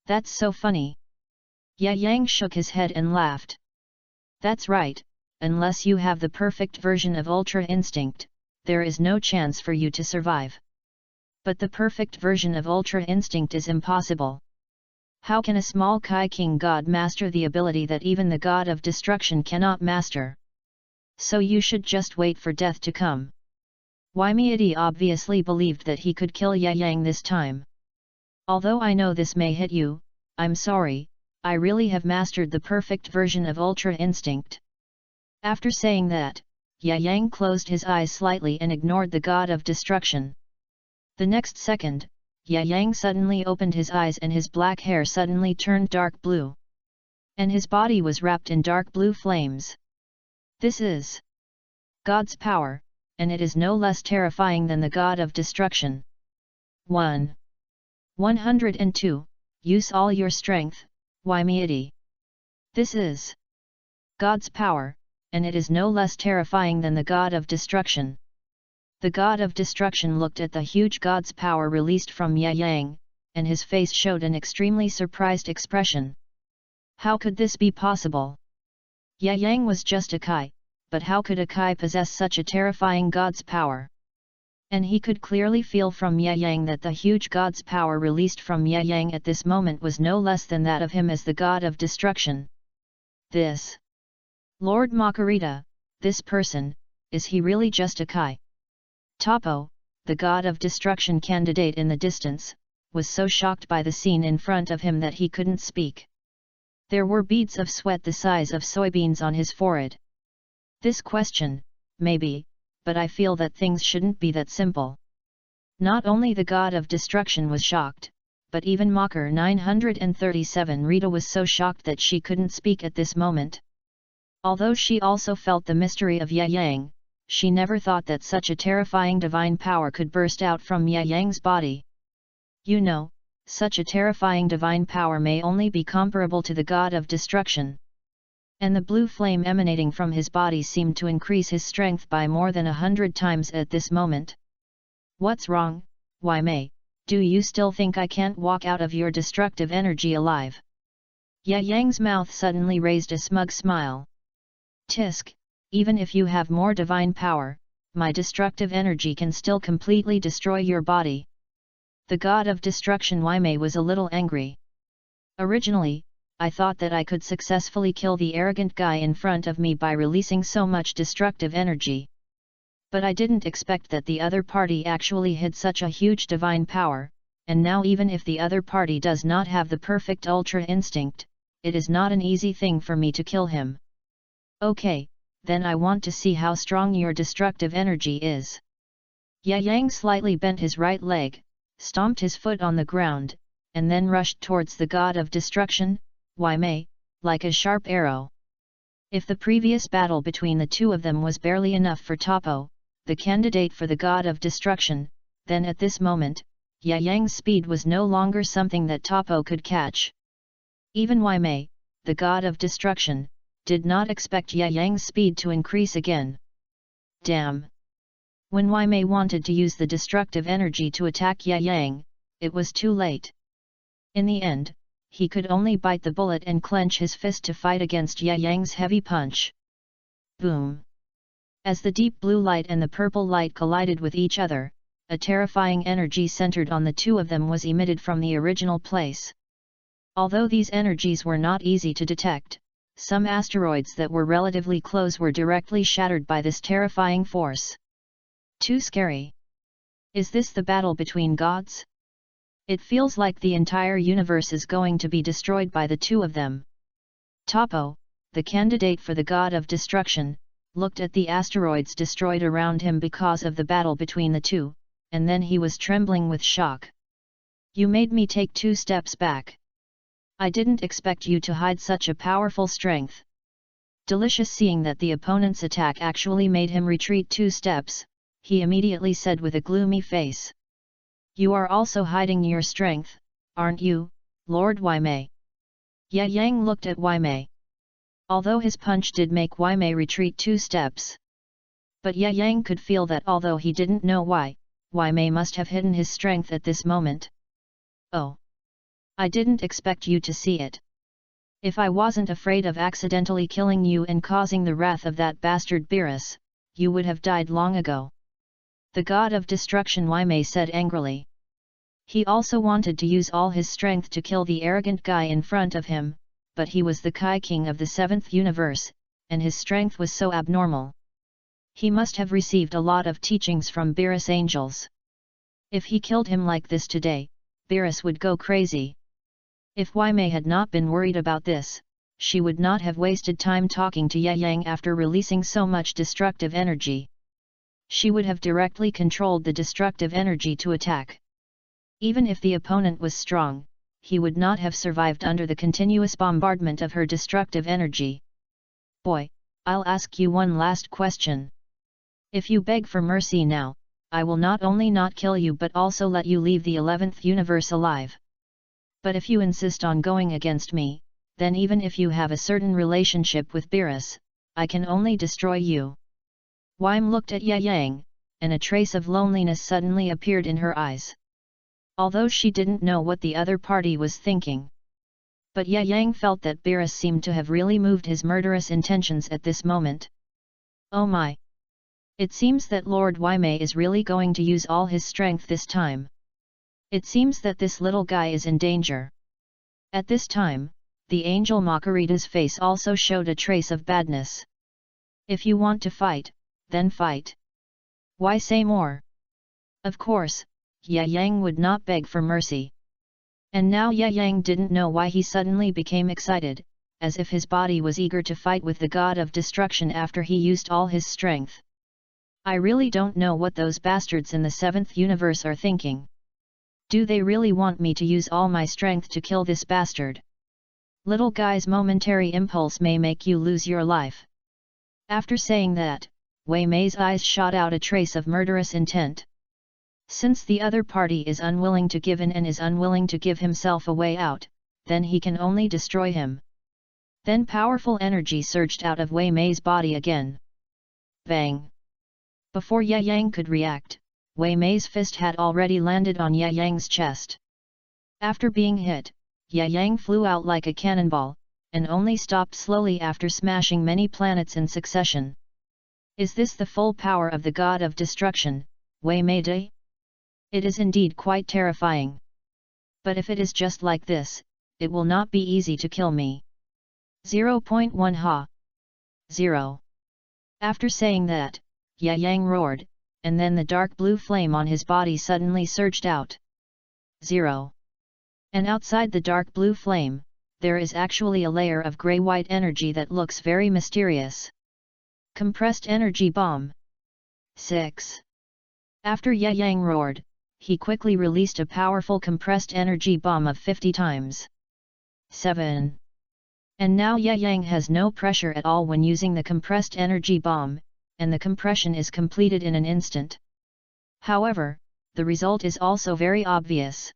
[SPEAKER 1] That's so funny. Yang shook his head and laughed. That's right. Unless you have the perfect version of Ultra Instinct, there is no chance for you to survive. But the perfect version of Ultra Instinct is impossible. How can a small Kai King God master the ability that even the god of destruction cannot master? So you should just wait for death to come. Wei-Mei obviously believed that he could kill Yang this time. Although I know this may hit you, I'm sorry, I really have mastered the perfect version of Ultra Instinct. After saying that, Yang closed his eyes slightly and ignored the god of destruction. The next second, Yang suddenly opened his eyes and his black hair suddenly turned dark blue. And his body was wrapped in dark blue flames. This is God's power, and it is no less terrifying than the god of destruction. 102. Use all your strength, Wei-Mei. This is God's power, and it is no less terrifying than the god of destruction. The god of destruction looked at the huge god's power released from Yang, and his face showed an extremely surprised expression. How could this be possible? Yang was just a Kai, but how could a Kai possess such a terrifying god's power? And he could clearly feel from Yang that the huge god's power released from Yang at this moment was no less than that of him as the god of destruction. This Lord Makarita, this person, is he really just a Kai? Topo, the god of destruction candidate in the distance, was so shocked by the scene in front of him that he couldn't speak. There were beads of sweat the size of soybeans on his forehead. This question, maybe, but I feel that things shouldn't be that simple. Not only the god of destruction was shocked, but even Machir 937 Rita was so shocked that she couldn't speak at this moment. Although she also felt the mystery of Yang, she never thought that such a terrifying divine power could burst out from Yang's body. You know, such a terrifying divine power may only be comparable to the god of destruction. And the blue flame emanating from his body seemed to increase his strength by more than 100 times at this moment. What's wrong, Wei-Mei? Do you still think I can't walk out of your destructive energy alive? Ye Yang's mouth suddenly raised a smug smile. Tisk, even if you have more divine power, my destructive energy can still completely destroy your body. The god of destruction Waimei was a little angry. Originally, I thought that I could successfully kill the arrogant guy in front of me by releasing so much destructive energy. But I didn't expect that the other party actually had such a huge divine power, and now even if the other party does not have the perfect ultra instinct, it is not an easy thing for me to kill him. Okay, then I want to see how strong your destructive energy is. Ye Yang slightly bent his right leg, stomped his foot on the ground, and then rushed towards the god of destruction, Waimei, like a sharp arrow. If the previous battle between the two of them was barely enough for Topo, the candidate for the god of destruction, then at this moment, Ye Yang's speed was no longer something that Topo could catch. Even Waimei, the god of destruction, did not expect Ye Yang's speed to increase again. Damn! When Waimei wanted to use the destructive energy to attack Ye Yang, it was too late. In the end, he could only bite the bullet and clench his fist to fight against Ye Yang's heavy punch. Boom! As the deep blue light and the purple light collided with each other, a terrifying energy centered on the two of them was emitted from the original place. Although these energies were not easy to detect, some asteroids that were relatively close were directly shattered by this terrifying force. Too scary. Is this the battle between gods? It feels like the entire universe is going to be destroyed by the two of them. Topo, the candidate for the god of destruction, looked at the asteroids destroyed around him because of the battle between the two, and then he was trembling with shock. You made me take 2 steps back. I didn't expect you to hide such a powerful strength. Delicious seeing that the opponent's attack actually made him retreat 2 steps, he immediately said with a gloomy face. You are also hiding your strength, aren't you, Lord Waimei? Ye Yang looked at Waimei. Although his punch did make Waimei retreat 2 steps. But Ye Yang could feel that although he didn't know why, Waimei must have hidden his strength at this moment. Oh! I didn't expect you to see it. If I wasn't afraid of accidentally killing you and causing the wrath of that bastard Beerus, you would have died long ago. The god of destruction Waimei said angrily. He also wanted to use all his strength to kill the arrogant guy in front of him, but he was the Kai King of the 7th universe, and his strength was so abnormal. He must have received a lot of teachings from Beerus angels. If he killed him like this today, Beerus would go crazy. If Waimei had not been worried about this, she would not have wasted time talking to Ye Yang after releasing so much destructive energy. She would have directly controlled the destructive energy to attack. Even if the opponent was strong, he would not have survived under the continuous bombardment of her destructive energy. Boy, I'll ask you one last question. If you beg for mercy now, I will not only not kill you but also let you leave the 11th universe alive. But if you insist on going against me, then even if you have a certain relationship with Beerus, I can only destroy you. Waim looked at Ye Yang, and a trace of loneliness suddenly appeared in her eyes. Although she didn't know what the other party was thinking. But Ye Yang felt that Beerus seemed to have really moved his murderous intentions at this moment. Oh my! It seems that Lord Waimei is really going to use all his strength this time. It seems that this little guy is in danger. At this time, the angel Makarita's face also showed a trace of badness. If you want to fight, then fight. Why say more? Of course, Ye Yang would not beg for mercy. And now Ye Yang didn't know why he suddenly became excited, as if his body was eager to fight with the god of destruction after he used all his strength. I really don't know what those bastards in the 7th universe are thinking. Do they really want me to use all my strength to kill this bastard? Little guy's momentary impulse may make you lose your life. After saying that, Wei Mei's eyes shot out a trace of murderous intent. Since the other party is unwilling to give in and is unwilling to give himself a way out, then he can only destroy him. Then powerful energy surged out of Wei Mei's body again. Bang! Before Ye Yang could react, Wei Mei's fist had already landed on Ye Yang's chest. After being hit, Yang flew out like a cannonball, and only stopped slowly after smashing many planets in succession. Is this the full power of the god of destruction, Wei Meide? It is indeed quite terrifying. But if it is just like this, it will not be easy to kill me. 0.1 Ha! 0. After saying that, Yang roared, and then the dark blue flame on his body suddenly surged out. 0. And outside the dark blue flame, there is actually a layer of grey-white energy that looks very mysterious. Compressed energy bomb. 6. After Yang roared, he quickly released a powerful compressed energy bomb of 50 times. 7. And now Yang has no pressure at all when using the compressed energy bomb, and the compression is completed in an instant. However, the result is also very obvious.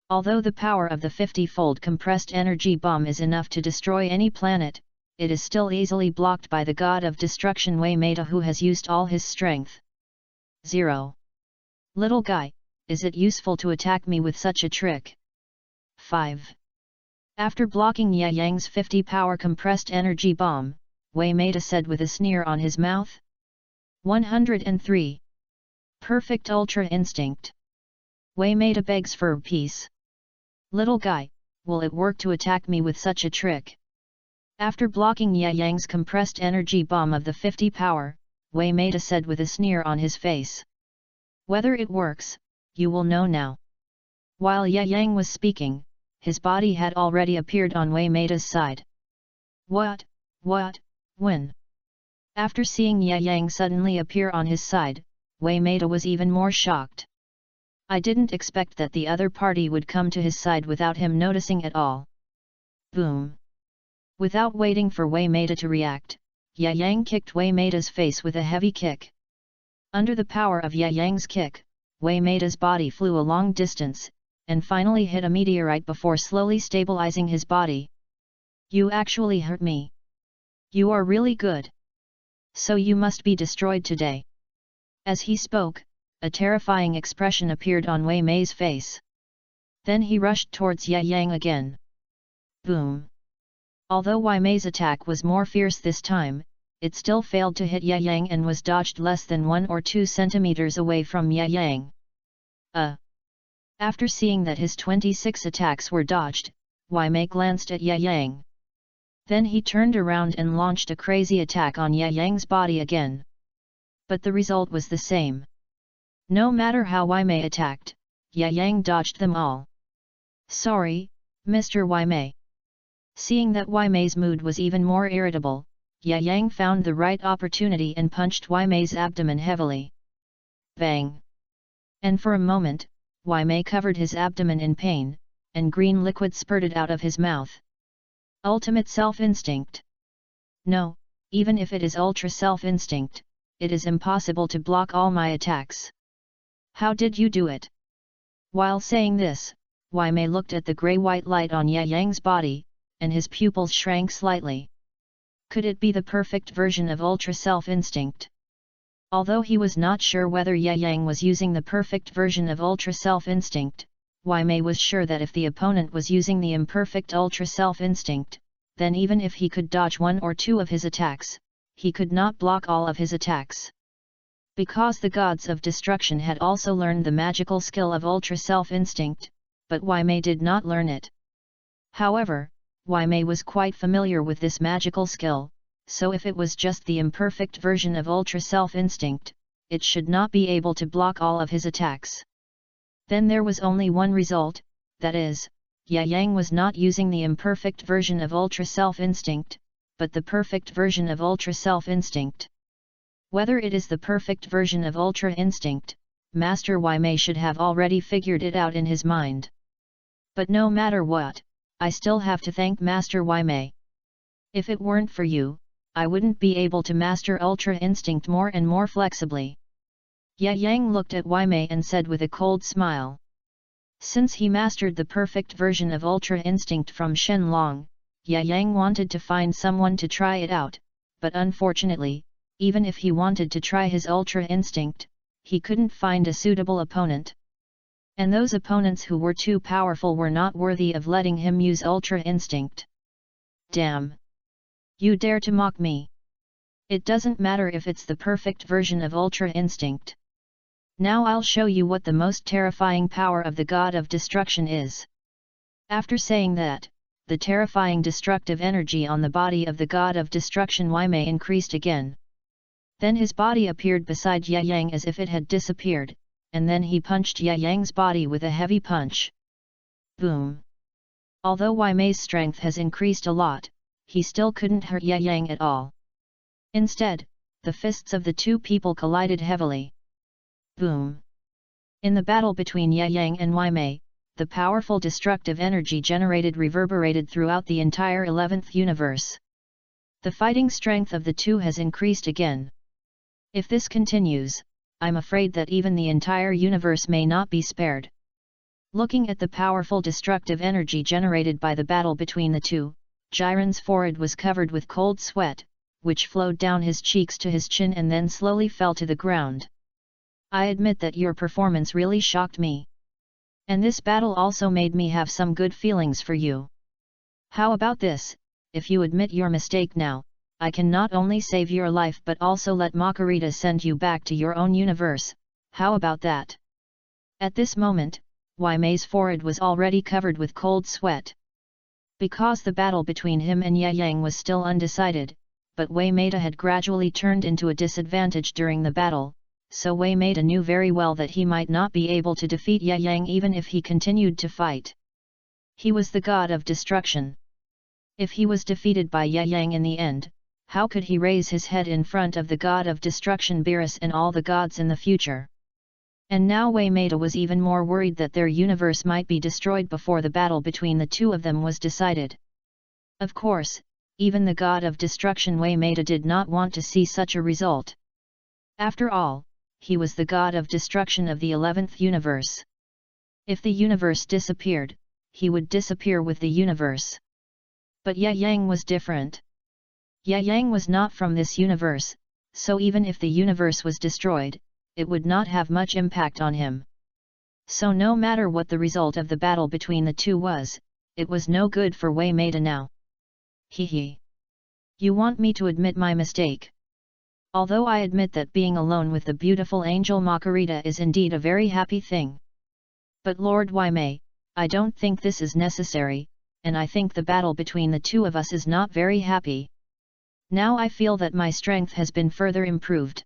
[SPEAKER 1] Although the power of the 50-fold compressed energy bomb is enough to destroy any planet, it is still easily blocked by the god of destruction Wei Meide, who has used all his strength. 0. Little guy, is it useful to attack me with such a trick? 5. After blocking Yang's 50-power compressed energy bomb, Wei Meide said with a sneer on his mouth. 103. Perfect Ultra Instinct. Wei Meide begs for peace. Little guy, will it work to attack me with such a trick? After blocking Yang's compressed energy bomb of the 50 power, Wei Meide said with a sneer on his face. Whether it works, you will know now. While Yang was speaking, his body had already appeared on Wei Meide's side. What, when? After seeing Yang suddenly appear on his side, Wei Meide was even more shocked. I didn't expect that the other party would come to his side without him noticing at all. Boom! Without waiting for Wei Meide to react, Yang kicked Wei Meide's face with a heavy kick. Under the power of Yang's kick, Wei Meide's body flew a long distance, and finally hit a meteorite before slowly stabilizing his body. You actually hurt me. You are really good. So you must be destroyed today. As he spoke, a terrifying expression appeared on Wei Mei's face. Then he rushed towards Yang again. Boom! Although Wei Mei's attack was more fierce this time, it still failed to hit Yang and was dodged less than 1 or 2 centimeters away from Yang. After seeing that his 26 attacks were dodged, Wei Mei glanced at Yang. Then he turned around and launched a crazy attack on Yang's body again. But the result was the same. No matter how Wei Mei attacked, Yang dodged them all. Sorry, Mr. Wei Mei. Seeing that Wei Mei's mood was even more irritable, Yang found the right opportunity and punched Wei Mei's abdomen heavily. Bang! And for a moment, Wei Mei covered his abdomen in pain, and green liquid spurted out of his mouth. Ultimate self-instinct. No, even if it is ultra self-instinct, it is impossible to block all my attacks. How did you do it? While saying this, Wei Mei looked at the grey-white light on Yang's body, and his pupils shrank slightly. Could it be the perfect version of ultra self-instinct? Although he was not sure whether Yang was using the perfect version of ultra self-instinct, Wei Mei was sure that if the opponent was using the imperfect ultra self-instinct, then even if he could dodge 1 or 2 of his attacks, he could not block all of his attacks. Because the gods of destruction had also learned the magical skill of ultra self-instinct, but Wei Mei did not learn it. However, Wei Mei was quite familiar with this magical skill, so if it was just the imperfect version of ultra self-instinct, it should not be able to block all of his attacks. Then there was only one result, that is, Yang was not using the imperfect version of ultra self-instinct, but the perfect version of ultra self-instinct. Whether it is the perfect version of ultra instinct, Master Wei Mei should have already figured it out in his mind. But no matter what, I still have to thank Master Wei Mei. If it weren't for you, I wouldn't be able to master ultra instinct more and more flexibly. Yang looked at Wei Mei and said with a cold smile. Since he mastered the perfect version of ultra instinct from Shenlong, Yang wanted to find someone to try it out, but unfortunately, even if he wanted to try his ultra instinct, he couldn't find a suitable opponent. And those opponents who were too powerful were not worthy of letting him use Ultra Instinct. Damn! You dare to mock me! It doesn't matter if it's the perfect version of Ultra Instinct. Now I'll show you what the most terrifying power of the God of Destruction is. After saying that, the terrifying destructive energy on the body of the God of Destruction Waimei increased again. Then his body appeared beside Ye Yang as if it had disappeared, and then he punched Ye Yang's body with a heavy punch. Boom! Although Waimei's strength has increased a lot, he still couldn't hurt Ye Yang at all. Instead, the fists of the two people collided heavily. Boom! In the battle between Ye Yang and Waimei, the powerful destructive energy generated reverberated throughout the entire 11th universe. The fighting strength of the two has increased again. If this continues, I'm afraid that even the entire universe may not be spared. Looking at the powerful destructive energy generated by the battle between the two, Jiren's forehead was covered with cold sweat, which flowed down his cheeks to his chin and then slowly fell to the ground. I admit that your performance really shocked me. And this battle also made me have some good feelings for you. How about this, if you admit your mistake now, I can not only save your life but also let Makarita send you back to your own universe, how about that? At this moment, Waimei's forehead was already covered with cold sweat. Because the battle between him and Ye Yang was still undecided, but Waimei had gradually turned into a disadvantage during the battle, so Waimei knew very well that he might not be able to defeat Ye Yang even if he continued to fight. He was the God of Destruction. If he was defeated by Ye Yang in the end, how could he raise his head in front of the God of Destruction Beerus and all the gods in the future? And now Waimei was even more worried that their universe might be destroyed before the battle between the two of them was decided. Of course, even the God of Destruction Waimei did not want to see such a result. After all, he was the God of Destruction of the 11th universe. If the universe disappeared, he would disappear with the universe. But Ye Yang was different. Ye Yang was not from this universe, so even if the universe was destroyed, it would not have much impact on him. So no matter what the result of the battle between the two was, it was no good for Waimei now. Hee. You want me to admit my mistake? Although I admit that being alone with the beautiful angel Makarita is indeed a very happy thing. But Lord Waimei, I don't think this is necessary, and I think the battle between the two of us is not very happy. Now I feel that my strength has been further improved.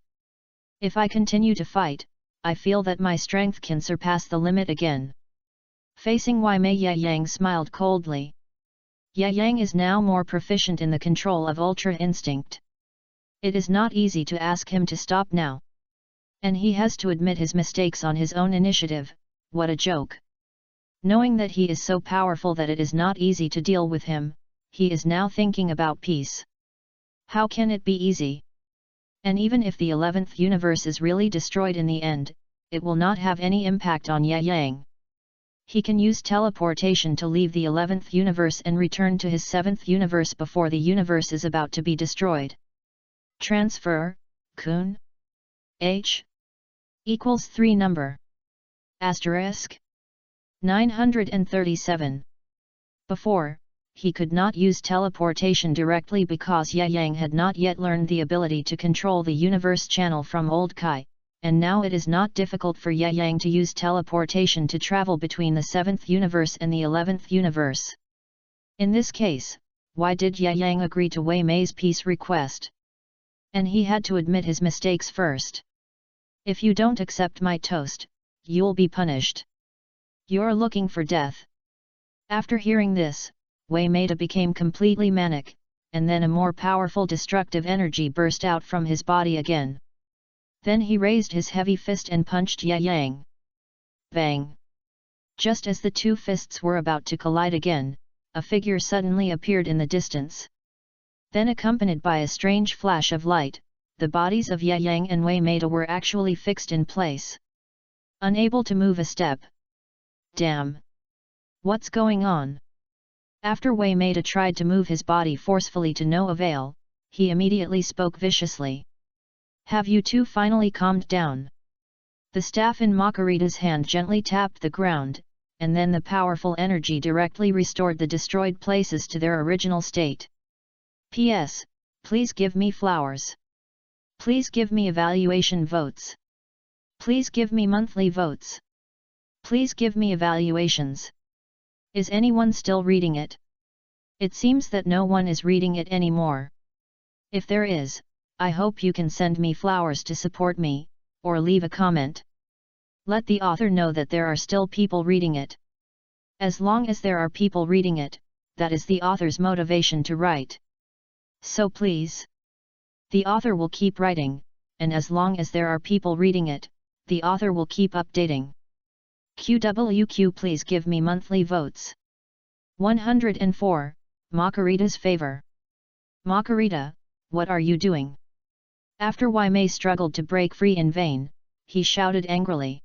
[SPEAKER 1] If I continue to fight, I feel that my strength can surpass the limit again. Facing Waimei, Ye Yang smiled coldly. Ye Yang is now more proficient in the control of Ultra Instinct. It is not easy to ask him to stop now. And he has to admit his mistakes on his own initiative, what a joke. Knowing that he is so powerful that it is not easy to deal with him, he is now thinking about peace. How can it be easy? And even if the 11th universe is really destroyed in the end, it will not have any impact on Ye Yang. He can use teleportation to leave the 11th universe and return to his 7th universe before the universe is about to be destroyed. Transfer, Kun? H? Equals 3 number. Asterisk? 937. Before, he could not use teleportation directly because Ye Yang had not yet learned the ability to control the universe channel from Old Kai, and now it is not difficult for Ye Yang to use teleportation to travel between the 7th universe and the 11th universe. In this case, why did Ye Yang agree to Waimei's peace request? And he had to admit his mistakes first. If you don't accept my toast, you'll be punished. You're looking for death. After hearing this, Waimei became completely manic, and then a more powerful destructive energy burst out from his body again. Then he raised his heavy fist and punched Ye Yang. Bang! Just as the two fists were about to collide again, a figure suddenly appeared in the distance. Then, accompanied by a strange flash of light, the bodies of Ye Yang and Waimei were actually fixed in place. Unable to move a step. Damn! What's going on? After Waimei tried to move his body forcefully to no avail, he immediately spoke viciously. Have you two finally calmed down? The staff in Makarita's hand gently tapped the ground, and then the powerful energy directly restored the destroyed places to their original state. P.S. Please give me flowers. Please give me evaluation votes. Please give me monthly votes. Please give me evaluations. Is anyone still reading it? It seems that no one is reading it anymore. If there is, I hope you can send me flowers to support me, or leave a comment. Let the author know that there are still people reading it. As long as there are people reading it, that is the author's motivation to write. So please. The author will keep writing, and as long as there are people reading it, the author will keep updating. QWQ, please give me monthly votes. 104, Makarita's favor. Makarita, what are you doing? After Waimei struggled to break free in vain, he shouted angrily.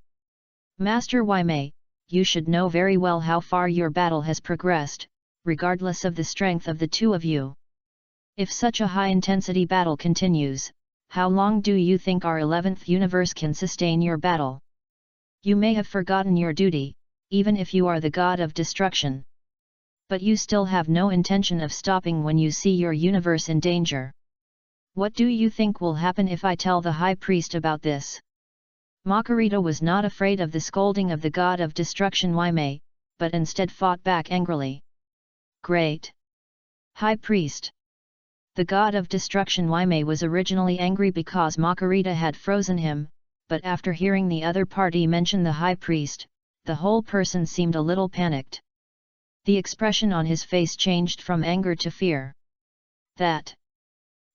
[SPEAKER 1] Master Waimei, you should know very well how far your battle has progressed, regardless of the strength of the two of you. If such a high-intensity battle continues, how long do you think our 11th universe can sustain your battle? You may have forgotten your duty, even if you are the god of destruction. But you still have no intention of stopping when you see your universe in danger. What do you think will happen if I tell the high priest about this? Makarita was not afraid of the scolding of the god of destruction Waimei, but instead fought back angrily. Great! High priest! The god of destruction Waimei was originally angry because Makarita had frozen him, but after hearing the other party mention the high priest, the whole person seemed a little panicked. The expression on his face changed from anger to fear. That!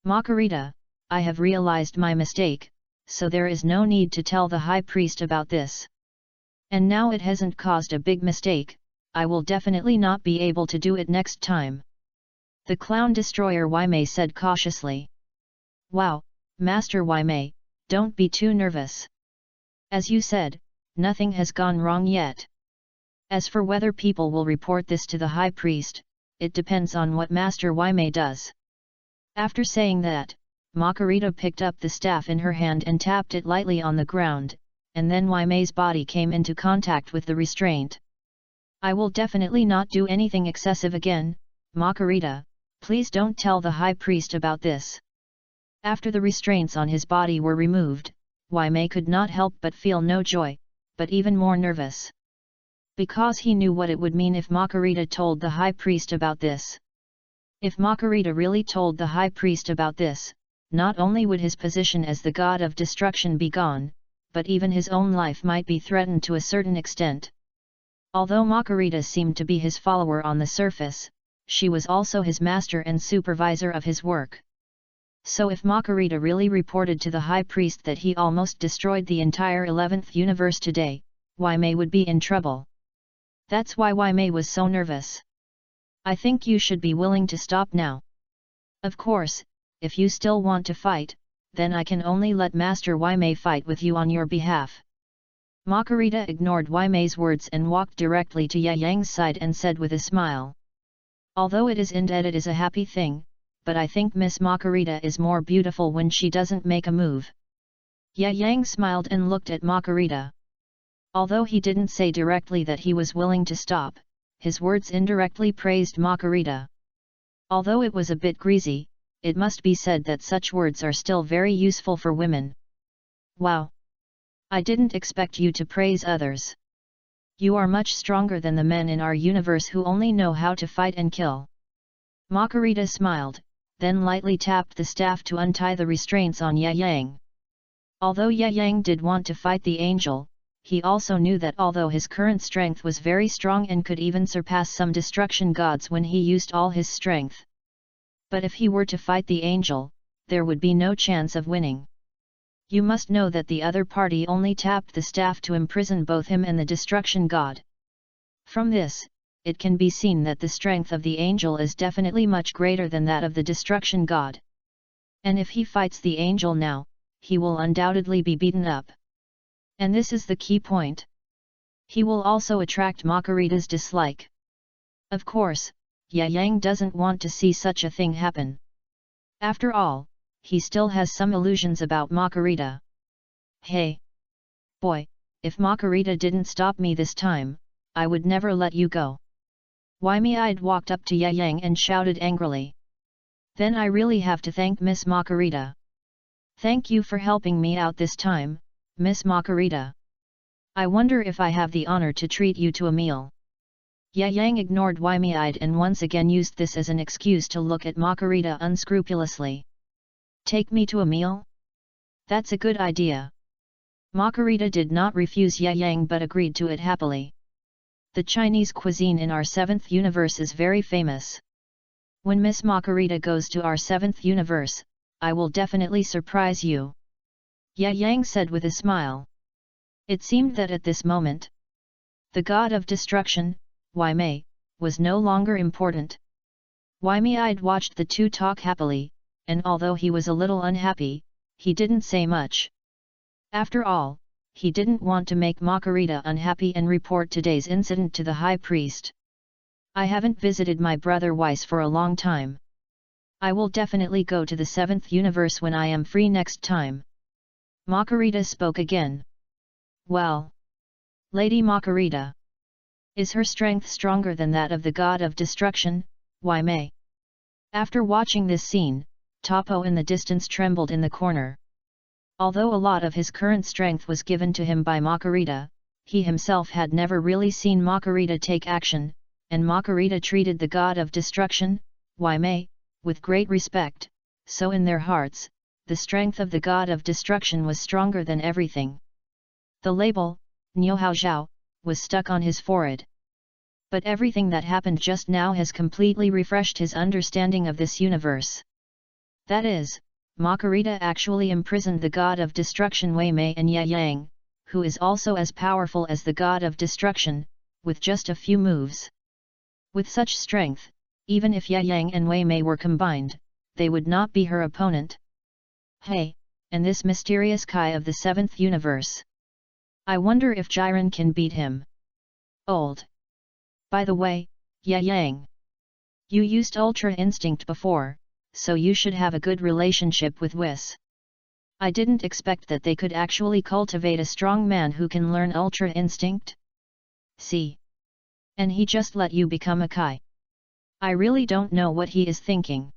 [SPEAKER 1] Makarita, I have realized my mistake, so there is no need to tell the high priest about this. And now it hasn't caused a big mistake, I will definitely not be able to do it next time. The clown destroyer Waimei said cautiously. Wow, Master Waimei, don't be too nervous. As you said, nothing has gone wrong yet. As for whether people will report this to the high priest, it depends on what Master Waimei does. After saying that, Makarita picked up the staff in her hand and tapped it lightly on the ground, and then Waimei's body came into contact with the restraint. I will definitely not do anything excessive again, Makarita, please don't tell the high priest about this. After the restraints on his body were removed, Waimei could not help but feel no joy, but even more nervous. Because he knew what it would mean if Makarita told the high priest about this. If Makarita really told the high priest about this, not only would his position as the god of destruction be gone, but even his own life might be threatened to a certain extent. Although Makarita seemed to be his follower on the surface, she was also his master and supervisor of his work. So if Makarita really reported to the high priest that he almost destroyed the entire 11th universe today, Waimei would be in trouble. That's why Waimei was so nervous. I think you should be willing to stop now. Of course, if you still want to fight, then I can only let Master Waimei fight with you on your behalf. Makarita ignored Waimei's words and walked directly to Yang's side and said with a smile. Although it isn't it is a happy thing, but I think Miss Makarita is more beautiful when she doesn't make a move. Yang smiled and looked at Makarita. Although he didn't say directly that he was willing to stop, his words indirectly praised Makarita. Although it was a bit greasy, it must be said that such words are still very useful for women. Wow! I didn't expect you to praise others. You are much stronger than the men in our universe who only know how to fight and kill. Makarita smiled, then lightly tapped the staff to untie the restraints on Yang. Although Yang did want to fight the angel, he also knew that although his current strength was very strong and could even surpass some destruction gods when he used all his strength. But if he were to fight the angel, there would be no chance of winning. You must know that the other party only tapped the staff to imprison both him and the destruction god. From this, it can be seen that the strength of the angel is definitely much greater than that of the destruction god. And if he fights the angel now, he will undoubtedly be beaten up. And this is the key point. He will also attract Makarita's dislike. Of course, Yang doesn't want to see such a thing happen. After all, he still has some illusions about Makarita. Hey! Boy, if Makarita didn't stop me this time, I would never let you go. Wide-eyed walked up to Yang and shouted angrily. Then I really have to thank Miss Makarita. Thank you for helping me out this time, Miss Makarita. I wonder if I have the honor to treat you to a meal. Yang ignored wide-eyed and once again used this as an excuse to look at Makarita unscrupulously. Take me to a meal? That's a good idea. Makarita did not refuse Yang but agreed to it happily. The Chinese cuisine in our 7th universe is very famous. When Miss Makarita goes to our 7th universe, I will definitely surprise you. Yang said with a smile. It seemed that at this moment, the god of destruction, Wei Mei, was no longer important. Wide-eyed watched the two talk happily, and although he was a little unhappy, he didn't say much. After all, he didn't want to make Makarita unhappy and report today's incident to the high priest. I haven't visited my brother Weiss for a long time. I will definitely go to the 7th universe when I am free next time. Makarita spoke again. Well, Lady Makarita. Is her strength stronger than that of the god of destruction, Wei Mei? After watching this scene, Topo in the distance trembled in the corner. Although a lot of his current strength was given to him by Makarita, he himself had never really seen Makarita take action, and Makarita treated the god of destruction, Wei Mei, with great respect, so in their hearts, the strength of the god of destruction was stronger than everything. The label, Niuhao Zhao, was stuck on his forehead. But everything that happened just now has completely refreshed his understanding of this universe. That is, Makarita actually imprisoned the god of destruction Wei Mei and Yang, who is also as powerful as the god of destruction, with just a few moves. With such strength, even if Yang and Wei Mei were combined, they would not be her opponent. Hey, and this mysterious Kai of the 7th universe. I wonder if Jiren can beat him. Old. By the way, Yang. You used Ultra Instinct before, so you should have a good relationship with Whis. I didn't expect that they could actually cultivate a strong man who can learn Ultra Instinct. See? And he just let you become a Kai. I really don't know what he is thinking.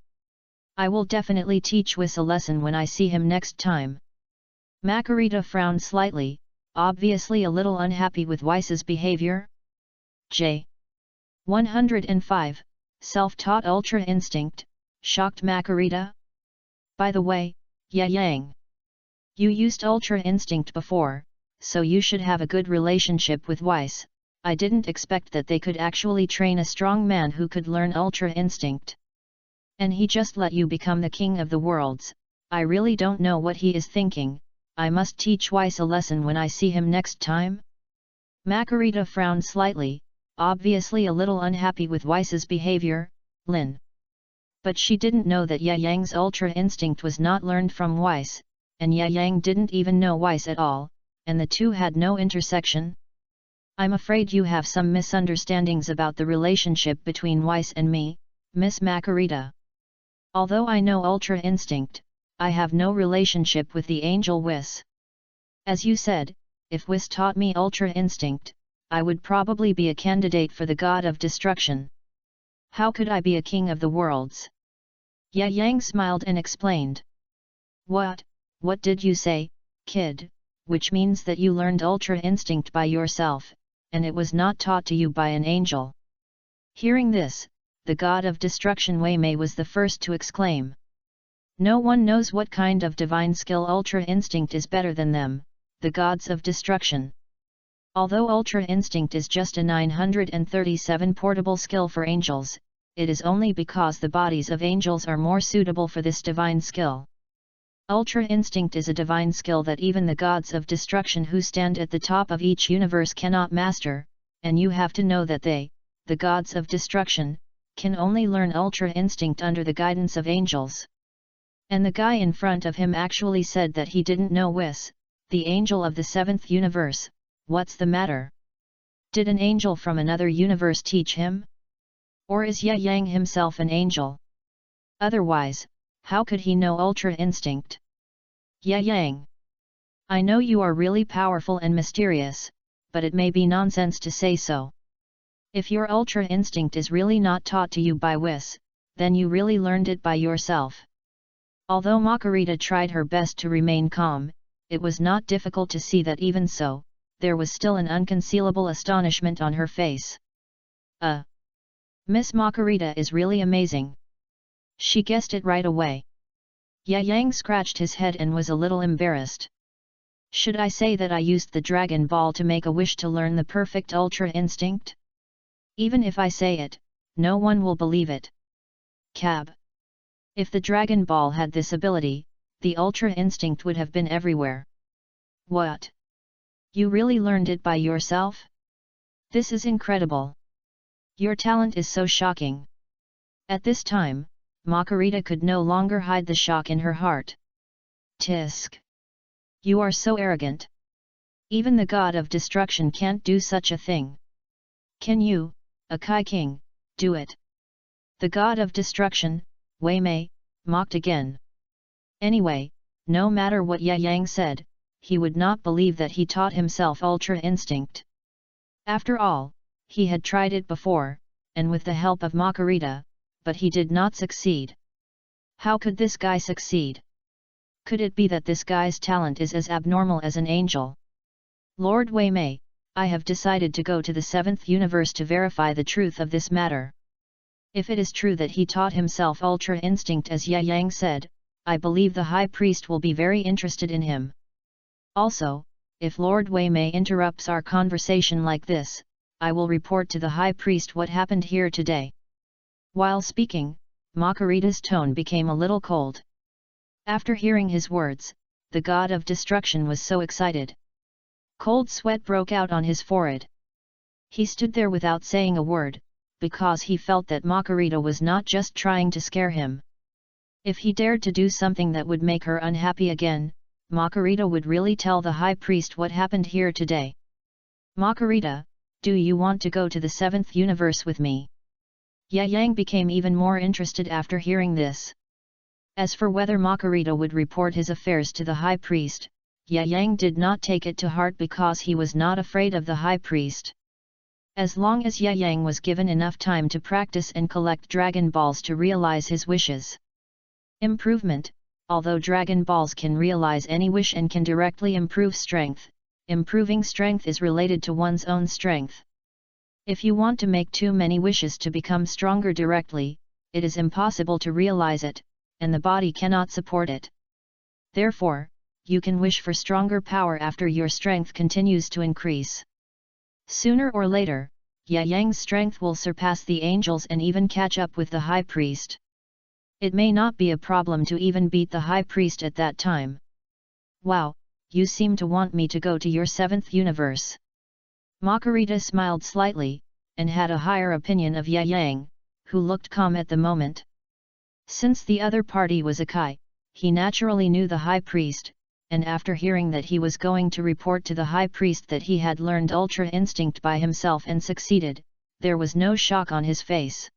[SPEAKER 1] I will definitely teach Whis a lesson when I see him next time. Makarita frowned slightly, obviously a little unhappy with Weiss's behavior. J. 105, Self-Taught Ultra Instinct, shocked Makarita. By the way, Yang. You used Ultra Instinct before, so you should have a good relationship with Weiss. I didn't expect that they could actually train a strong man who could learn Ultra Instinct. And he just let you become the king of the worlds. I really don't know what he is thinking. I must teach Weiss a lesson when I see him next time. Makarita frowned slightly, obviously a little unhappy with Weiss's behavior. Lin. But she didn't know that Yang's Ultra Instinct was not learned from Weiss, and Yang didn't even know Weiss at all, and the two had no intersection. I'm afraid you have some misunderstandings about the relationship between Weiss and me, Miss Makarita. Although I know Ultra Instinct, I have no relationship with the angel Whis. As you said, if Whis taught me Ultra Instinct, I would probably be a candidate for the god of destruction. How could I be a king of the worlds? Yang smiled and explained. What did you say, kid? Which means that you learned Ultra Instinct by yourself, and it was not taught to you by an angel. Hearing this, the god of destruction Wei Mei was the first to exclaim. No one knows what kind of divine skill Ultra Instinct is better than them, the gods of destruction. Although Ultra Instinct is just a 937 portable skill for angels, it is only because the bodies of angels are more suitable for this divine skill. Ultra Instinct is a divine skill that even the gods of destruction who stand at the top of each universe cannot master, and you have to know that they, the gods of destruction, can only learn Ultra Instinct under the guidance of angels. And the guy in front of him actually said that he didn't know Whis, the angel of the 7th universe. What's the matter? Did an angel from another universe teach him? Or is Yang himself an angel? Otherwise, how could he know Ultra Instinct? Yang. I know you are really powerful and mysterious, but it may be nonsense to say so. If your ultra instinct is really not taught to you by Whis, then you really learned it by yourself. Although Makarita tried her best to remain calm, it was not difficult to see that even so, there was still an unconcealable astonishment on her face. Miss Makarita is really amazing. She guessed it right away. Yang scratched his head and was a little embarrassed. Should I say that I used the Dragon Ball to make a wish to learn the perfect Ultra Instinct? Even if I say it, no one will believe it. Cab. If the Dragon Ball had this ability, the Ultra Instinct would have been everywhere. What? You really learned it by yourself? This is incredible. Your talent is so shocking. At this time, Makarita could no longer hide the shock in her heart. Tisk. You are so arrogant. Even the god of destruction can't do such a thing. Can you, a Kai King, do it? The god of destruction, Wei Mei, mocked again. Anyway, no matter what Yang said, he would not believe that he taught himself Ultra Instinct. After all, he had tried it before, and with the help of Makarita, but he did not succeed. How could this guy succeed? Could it be that this guy's talent is as abnormal as an angel? Lord Wei Mei, I have decided to go to the 7th universe to verify the truth of this matter. If it is true that he taught himself Ultra Instinct as Yang said, I believe the High Priest will be very interested in him. Also, if Lord Wei Mei interrupts our conversation like this, I will report to the High Priest what happened here today. While speaking, Makarita's tone became a little cold. After hearing his words, the god of destruction was so excited. Cold sweat broke out on his forehead. He stood there without saying a word, because he felt that Makarita was not just trying to scare him. If he dared to do something that would make her unhappy again, Makarita would really tell the High Priest what happened here today. Makarita, do you want to go to the 7th universe with me? Yang became even more interested after hearing this. As for whether Makarita would report his affairs to the High Priest, Yang did not take it to heart because he was not afraid of the High Priest. As long as Yang was given enough time to practice and collect Dragon Balls to realize his wishes. Improvement. Although Dragon Balls can realize any wish and can directly improve strength, improving strength is related to one's own strength. If you want to make too many wishes to become stronger directly, it is impossible to realize it, and the body cannot support it. Therefore, you can wish for stronger power after your strength continues to increase. Sooner or later, Yang's strength will surpass the angels and even catch up with the High Priest. It may not be a problem to even beat the High Priest at that time. Wow, you seem to want me to go to your 7th universe. Makarita smiled slightly, and had a higher opinion of Yang, who looked calm at the moment. Since the other party was a Kai, he naturally knew the High Priest, and after hearing that he was going to report to the High Priest that he had learned Ultra Instinct by himself and succeeded, there was no shock on his face.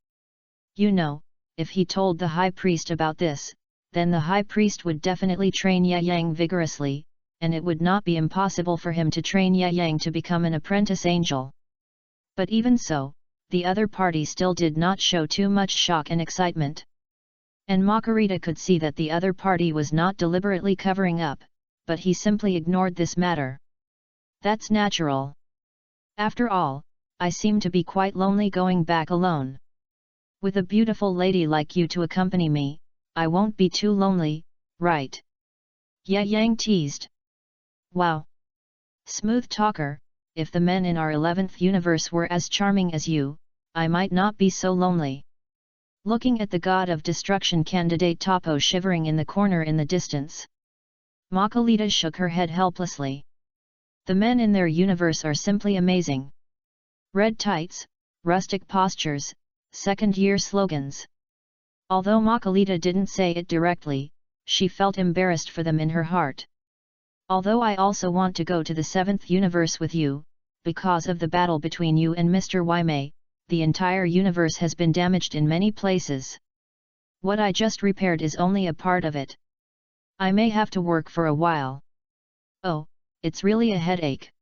[SPEAKER 1] You know, if he told the High Priest about this, then the High Priest would definitely train Yang vigorously, and it would not be impossible for him to train Yang to become an apprentice angel. But even so, the other party still did not show too much shock and excitement. And Makarita could see that the other party was not deliberately covering up, but he simply ignored this matter. That's natural. After all, I seem to be quite lonely going back alone. With a beautiful lady like you to accompany me, I won't be too lonely, right? Yang teased. Wow! Smooth talker, if the men in our 11th universe were as charming as you, I might not be so lonely. Looking at the god of destruction candidate Topo shivering in the corner in the distance, Makarita shook her head helplessly. The men in their universe are simply amazing. Red tights, rustic postures, second-year slogans. Although Makarita didn't say it directly, she felt embarrassed for them in her heart. Although I also want to go to the 7th universe with you, because of the battle between you and Mr. Wei Mei, the entire universe has been damaged in many places. What I just repaired is only a part of it. I may have to work for a while. Oh, it's really a headache.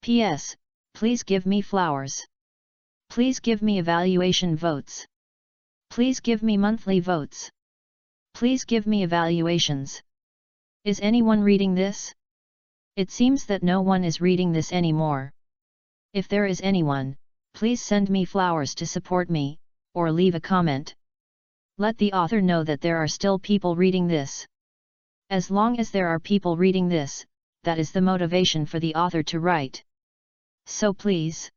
[SPEAKER 1] P.S. Please give me flowers. Please give me evaluation votes. Please give me monthly votes. Please give me evaluations. Is anyone reading this? It seems that no one is reading this anymore. If there is anyone, please send me flowers to support me, or leave a comment. Let the author know that there are still people reading this. As long as there are people reading this, that is the motivation for the author to write. So please.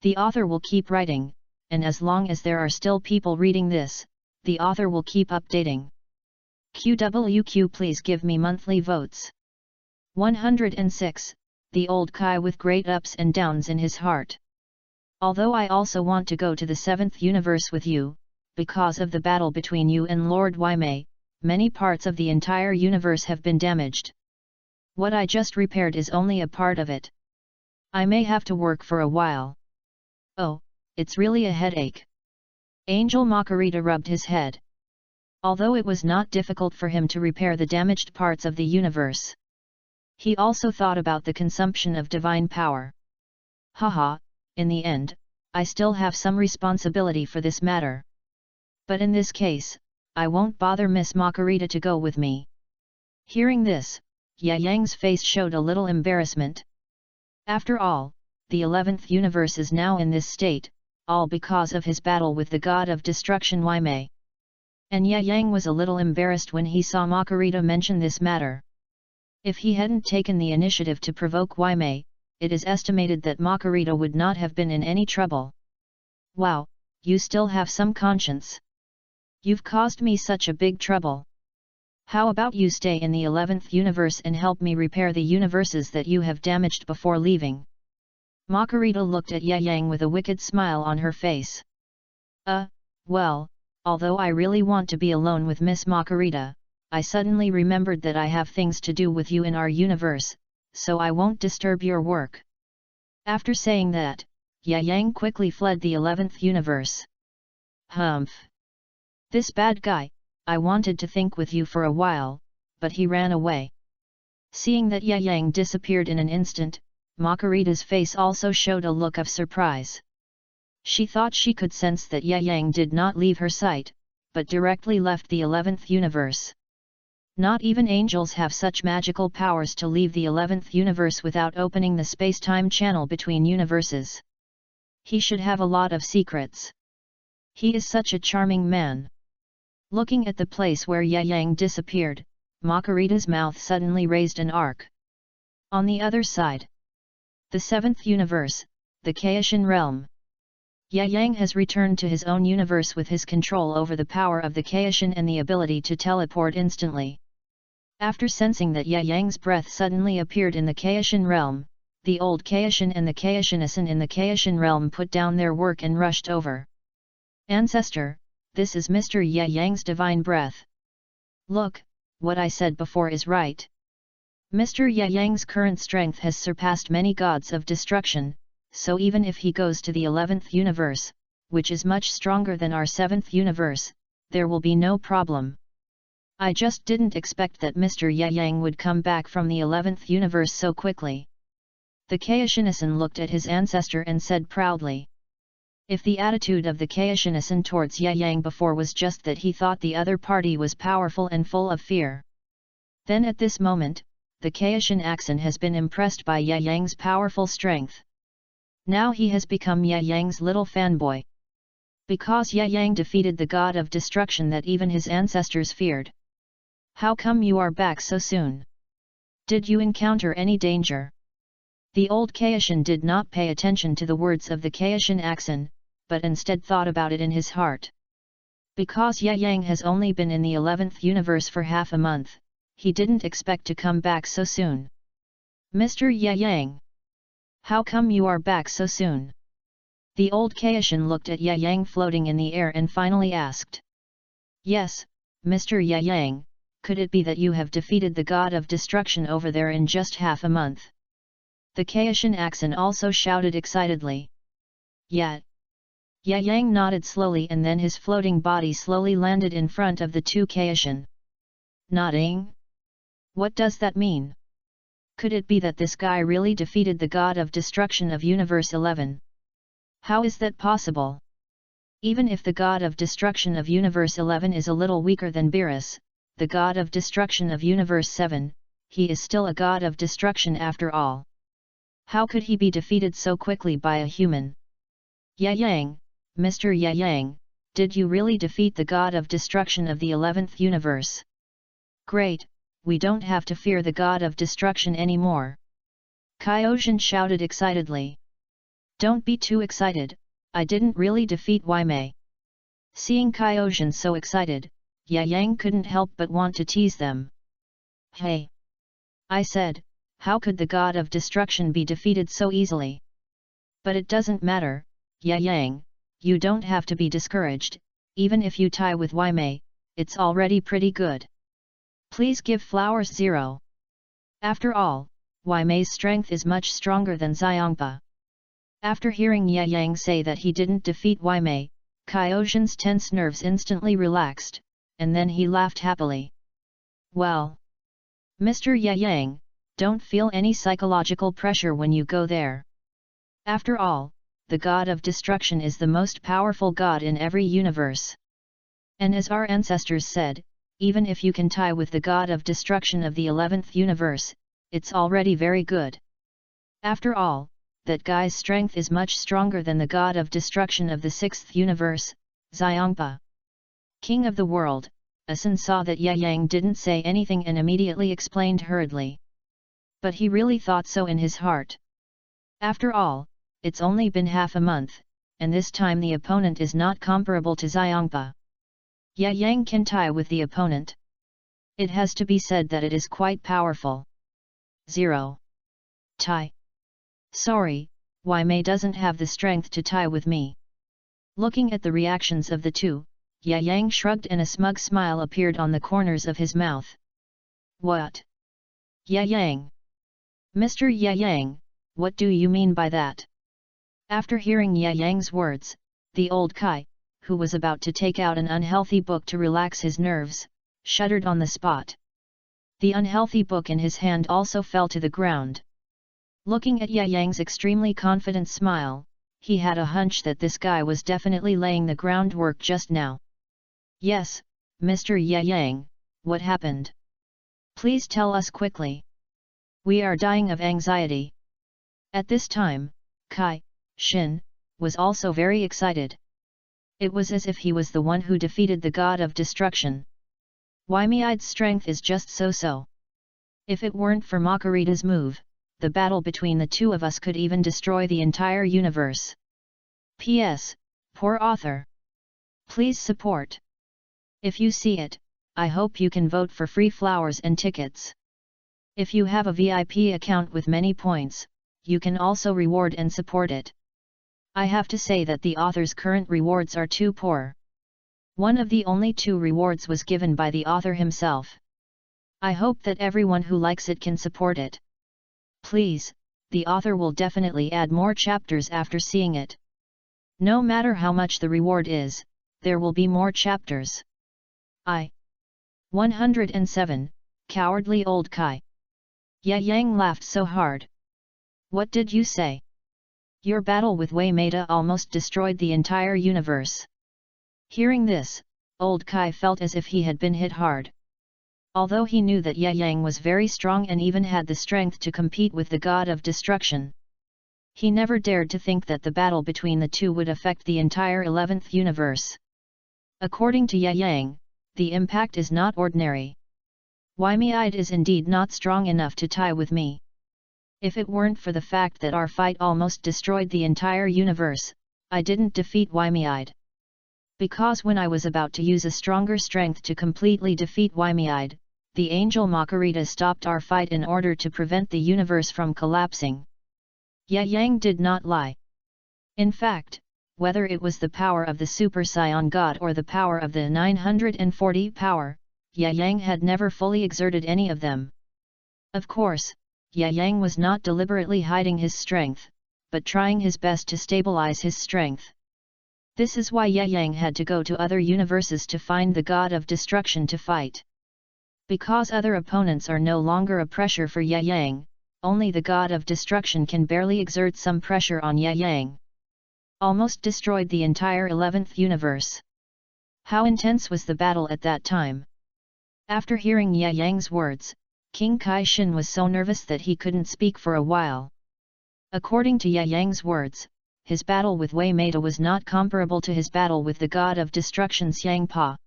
[SPEAKER 1] The author will keep writing, and as long as there are still people reading this, the author will keep updating. QWQ, please give me monthly votes. 106. The old Kai with great ups and downs in his heart. Although I also want to go to the 7th universe with you, because of the battle between you and Lord Waimei, many parts of the entire universe have been damaged. What I just repaired is only a part of it. I may have to work for a while. Oh, it's really a headache. Angel Makarita rubbed his head. Although it was not difficult for him to repair the damaged parts of the universe, he also thought about the consumption of divine power. Haha, in the end, I still have some responsibility for this matter. But in this case, I won't bother Miss Makarita to go with me. Hearing this, Yang's face showed a little embarrassment. After all, the 11th universe is now in this state, all because of his battle with the god of destruction Waimei. And Yang was a little embarrassed when he saw Makarita mention this matter. If he hadn't taken the initiative to provoke Waimei, it is estimated that Makarita would not have been in any trouble. Wow, you still have some conscience. You've caused me such a big trouble. How about you stay in the 11th universe and help me repair the universes that you have damaged before leaving? Makarita looked at Yang with a wicked smile on her face. Well, although I really want to be alone with Miss Makarita, I suddenly remembered that I have things to do with you in our universe, so I won't disturb your work. After saying that, Yang quickly fled the 11th universe. Humph! This bad guy, I wanted to think with you for a while, but he ran away. Seeing that Yang disappeared in an instant, Makarita's face also showed a look of surprise. She thought she could sense that Yang did not leave her sight, but directly left the 11th universe. Not even angels have such magical powers to leave the 11th universe without opening the space-time channel between universes. He should have a lot of secrets. He is such a charming man. Looking at the place where Yang disappeared, Makarita's mouth suddenly raised an arc. On the other side, the 7th universe, the Kaishin realm. Yang has returned to his own universe with his control over the power of the Kaishin and the ability to teleport instantly. After sensing that Yang's breath suddenly appeared in the Kaishin realm, the old Kaishin and the Kaishinasan in the Kaishin realm put down their work and rushed over. Ancestor, this is Mr. Yang's divine breath. Look, what I said before is right. Mr. Yang's current strength has surpassed many gods of destruction, so even if he goes to the 11th universe, which is much stronger than our 7th universe, there will be no problem. I just didn't expect that Mr. Yang would come back from the 11th universe so quickly. The Kaishinasan looked at his ancestor and said proudly. If the attitude of the Kaishinasan towards Yang before was just that he thought the other party was powerful and full of fear, then at this moment, the Kaishin Aksan has been impressed by Yang's powerful strength. Now he has become Yang's little fanboy. Because Yang defeated the god of destruction that even his ancestors feared. How come you are back so soon? Did you encounter any danger? The old Kaishin did not pay attention to the words of the Kaishin Aksan, but instead thought about it in his heart. Because Yang has only been in the 11th universe for half a month, he didn't expect to come back so soon. Mr. Yang! How come you are back so soon? The old Kaishin looked at Yang floating in the air and finally asked. Yes, Mr. Yang, could it be that you have defeated the god of destruction over there in just half a month? The Kaishin Aksan also shouted excitedly. Yeah. Yang nodded slowly and then his floating body slowly landed in front of the two Kaishin. Nodding? What does that mean? Could it be that this guy really defeated the god of destruction of Universe 11? How is that possible? Even if the god of destruction of Universe 11 is a little weaker than Beerus, the god of destruction of Universe 7, he is still a god of destruction after all. How could he be defeated so quickly by a human? Yang, Mr. Yang, did you really defeat the god of destruction of the 11th universe? Great, we don't have to fear the god of destruction anymore. Kaiozhan shouted excitedly. Don't be too excited, I didn't really defeat Waimei. Seeing Kaiozhan so excited, Yang couldn't help but want to tease them. Hey! I said, how could the god of destruction be defeated so easily? But it doesn't matter, Yang, you don't have to be discouraged, even if you tie with Waimei, it's already pretty good. Please give flowers 0. After all, Waimei's strength is much stronger than Xiangpa. After hearing Yang say that he didn't defeat Waimei, Kaiozhan's tense nerves instantly relaxed, and then he laughed happily. Well, Mr. Yang, don't feel any psychological pressure when you go there. After all, the god of destruction is the most powerful god in every universe. And as our ancestors said, even if you can tie with the god of destruction of the 11th universe, it's already very good. After all, that guy's strength is much stronger than the god of destruction of the 6th universe, Xiangpa. King of the world, Asen saw that Yang didn't say anything and immediately explained hurriedly. But he really thought so in his heart. After all, it's only been half a month, and this time the opponent is not comparable to Xiangpa. Yang can tie with the opponent. It has to be said that it is quite powerful. 0. Tie. Sorry, Waimei doesn't have the strength to tie with me. Looking at the reactions of the two, Yang shrugged and a smug smile appeared on the corners of his mouth. What? Yang? Mr. Yang, what do you mean by that? After hearing Yang's words, the old Kai, who was about to take out an unhealthy book to relax his nerves, shuddered on the spot. The unhealthy book in his hand also fell to the ground. Looking at Yang's extremely confident smile, he had a hunch that this guy was definitely laying the groundwork just now. Yes, Mr. Yang, what happened? Please tell us quickly. We are dying of anxiety. At this time, Kai, Shin, was also very excited. It was as if he was the one who defeated the god of destruction. Waimei's strength is just so-so. If it weren't for Makarita's move, the battle between the two of us could even destroy the entire universe. P.S. Poor author. Please support. If you see it, I hope you can vote for free flowers and tickets. If you have a VIP account with many points, you can also reward and support it. I have to say that the author's current rewards are too poor. One of the only 2 rewards was given by the author himself. I hope that everyone who likes it can support it. Please, the author will definitely add more chapters after seeing it. No matter how much the reward is, there will be more chapters. 107, Cowardly Old Kai. Yang laughed so hard. What did you say? Your battle with Waimei almost destroyed the entire universe. Hearing this, Old Kai felt as if he had been hit hard. Although he knew that Yang was very strong and even had the strength to compete with the god of destruction, he never dared to think that the battle between the two would affect the entire 11th universe. According to Yang, the impact is not ordinary. Waimei is indeed not strong enough to tie with me. If it weren't for the fact that our fight almost destroyed the entire universe, I didn't defeat Waimei. Because when I was about to use a stronger strength to completely defeat Waimei, the angel Makarita stopped our fight in order to prevent the universe from collapsing. Yang did not lie. In fact, whether it was the power of the Super Saiyan God or the power of the 940 power, Yang had never fully exerted any of them. Of course, Yang was not deliberately hiding his strength, but trying his best to stabilize his strength. This is why Yang had to go to other universes to find the god of destruction to fight. Because other opponents are no longer a pressure for Yang, only the god of destruction can barely exert some pressure on Ye Yang. Almost destroyed the entire 11th universe. How intense was the battle at that time? After hearing Ye Yang's words, King Kai Shin was so nervous that he couldn't speak for a while. According to Ye Yang's words, his battle with Wei Maida was not comparable to his battle with the god of destruction Xiang Pa.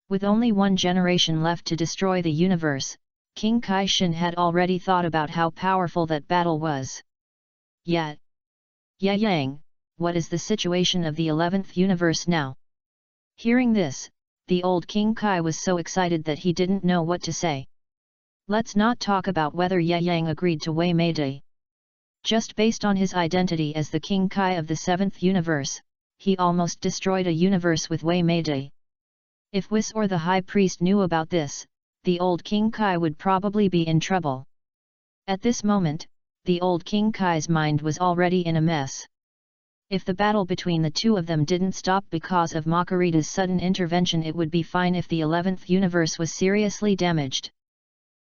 [SPEAKER 1] With only one generation left to destroy the universe, King Kai Shin had already thought about how powerful that battle was. Yet, Ye Yang, what is the situation of the 11th universe now? Hearing this, the old King Kai was so excited that he didn't know what to say. Let's not talk about whether Ye Yang agreed to Wei Maida. Just based on his identity as the King Kai of the 7th universe, he almost destroyed a universe with Wei Maida. If Whis or the High Priest knew about this, the old King Kai would probably be in trouble. At this moment, the old King Kai's mind was already in a mess. If the battle between the two of them didn't stop because of Makarita's sudden intervention, it would be fine if the 11th universe was seriously damaged.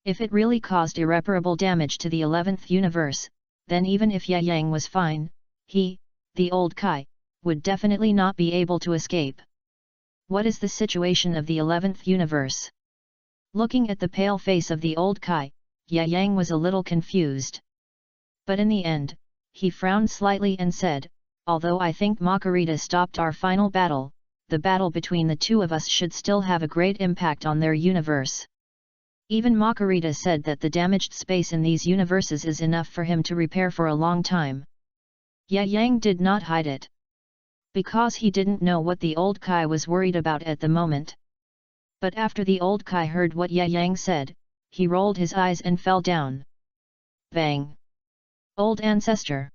[SPEAKER 1] If it really caused irreparable damage to the 11th universe, then even if Ye Yang was fine, he, the old Kai, would definitely not be able to escape. What is the situation of the 11th universe? Looking at the pale face of the old Kai, Ye Yang was a little confused. But in the end, he frowned slightly and said, although I think Makarita stopped our final battle, the battle between the two of us should still have a great impact on their universe. Even Makarita said that the damaged space in these universes is enough for him to repair for a long time. Ye Yang did not hide it. Because he didn't know what the old Kai was worried about at the moment. But after the old Kai heard what Ye Yang said, he rolled his eyes and fell down. Bang! Old ancestor!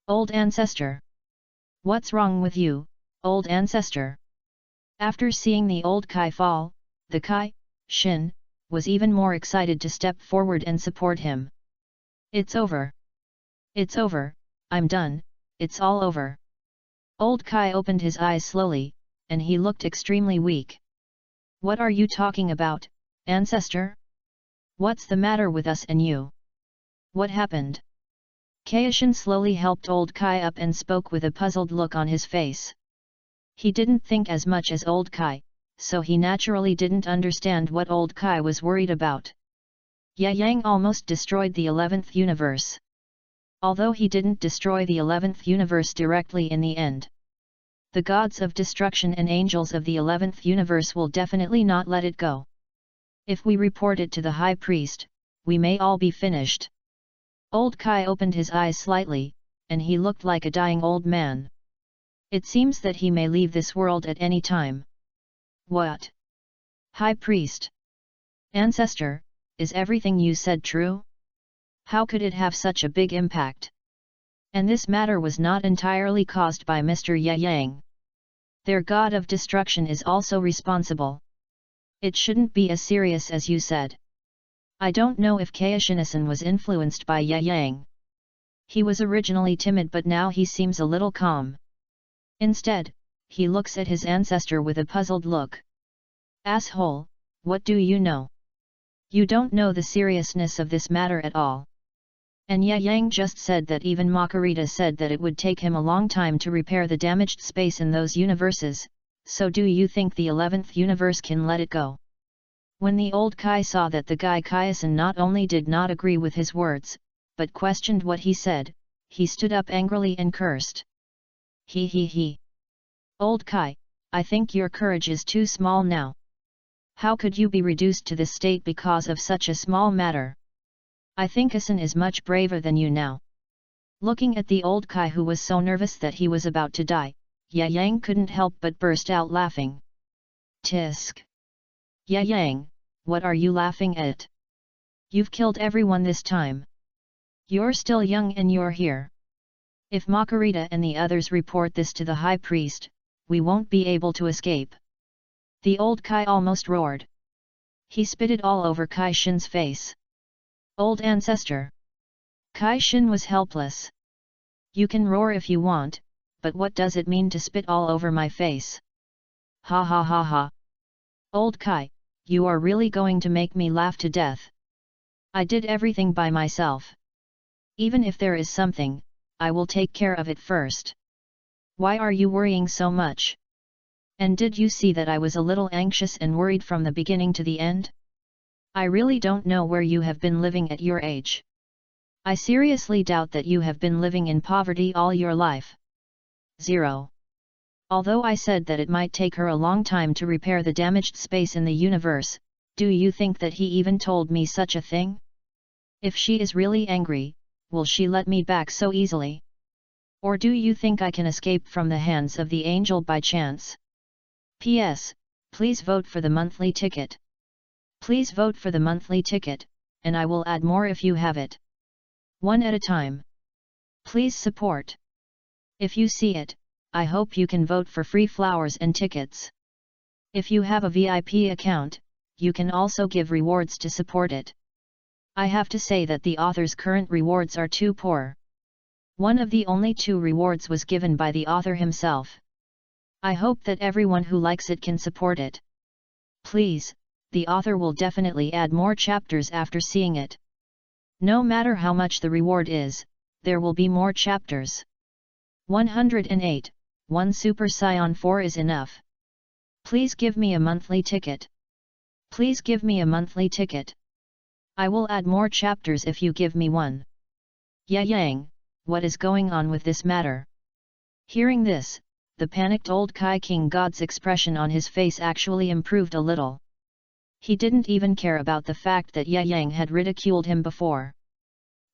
[SPEAKER 1] Old ancestor! What's wrong with you, old ancestor? After seeing the old Kai fall, the Kai Shin was even more excited to step forward and support him. It's over. It's over, I'm done, it's all over. Old Kai opened his eyes slowly, and he looked extremely weak. What are you talking about, ancestor? What's the matter with us and you? What happened? Kaishin slowly helped old Kai up and spoke with a puzzled look on his face. He didn't think as much as old Kai, so he naturally didn't understand what old Kai was worried about. Ye Yang almost destroyed the 11th universe. Although he didn't destroy the 11th universe directly in the end. The gods of destruction and angels of the 11th universe will definitely not let it go. If we report it to the High Priest, we may all be finished. Old Kai opened his eyes slightly, and he looked like a dying old man. It seems that he may leave this world at any time. What? High Priest? Ancestor, is everything you said true? How could it have such a big impact? And this matter was not entirely caused by Mr. Ye Yang. Their god of destruction is also responsible. It shouldn't be as serious as you said. I don't know if Kaishinasan was influenced by Ye Yang. He was originally timid, but now he seems a little calm. Instead, he looks at his ancestor with a puzzled look. Asshole, what do you know? You don't know the seriousness of this matter at all. And Ye Yang just said that even Makarita said that it would take him a long time to repair the damaged space in those universes, so do you think the 11th universe can let it go? When the old Kai saw that the guy Kaiasan not only did not agree with his words, but questioned what he said, he stood up angrily and cursed. He. Old Kai, I think your courage is too small now. How could you be reduced to this state because of such a small matter? I think Asan is much braver than you now. Looking at the old Kai, who was so nervous that he was about to die, Ye Yang couldn't help but burst out laughing. Tisk! Ye Yang, what are you laughing at? You've killed everyone this time. You're still young and you're here. If Makarita and the others report this to the High Priest, we won't be able to escape. The old Kai almost roared. He spit it all over Kai Shin's face. Old ancestor. Kai Shin was helpless. You can roar if you want, but what does it mean to spit all over my face? Ha ha ha ha. Old Kai, you are really going to make me laugh to death. I did everything by myself. Even if there is something, I will take care of it first. Why are you worrying so much? And did you see that I was a little anxious and worried from the beginning to the end? I really don't know where you have been living at your age. I seriously doubt that you have been living in poverty all your life. 0. Although I said that it might take her a long time to repair the damaged space in the universe, do you think that he even told me such a thing? If she is really angry, will she let me back so easily? Or do you think I can escape from the hands of the angel by chance? P.S. Please vote for the monthly ticket. Please vote for the monthly ticket, and I will add more if you have it. One at a time. Please support. If you see it, I hope you can vote for free flowers and tickets. If you have a VIP account, you can also give rewards to support it. I have to say that the author's current rewards are too poor. One of the only 2 rewards was given by the author himself. I hope that everyone who likes it can support it. Please, the author will definitely add more chapters after seeing it. No matter how much the reward is, there will be more chapters. 108, 1 Super Saiyan 4 is enough. Please give me a monthly ticket. Please give me a monthly ticket. I will add more chapters if you give me one. Yang, what is going on with this matter? Hearing this, the panicked old Kai King God's expression on his face actually improved a little. He didn't even care about the fact that Yang had ridiculed him before.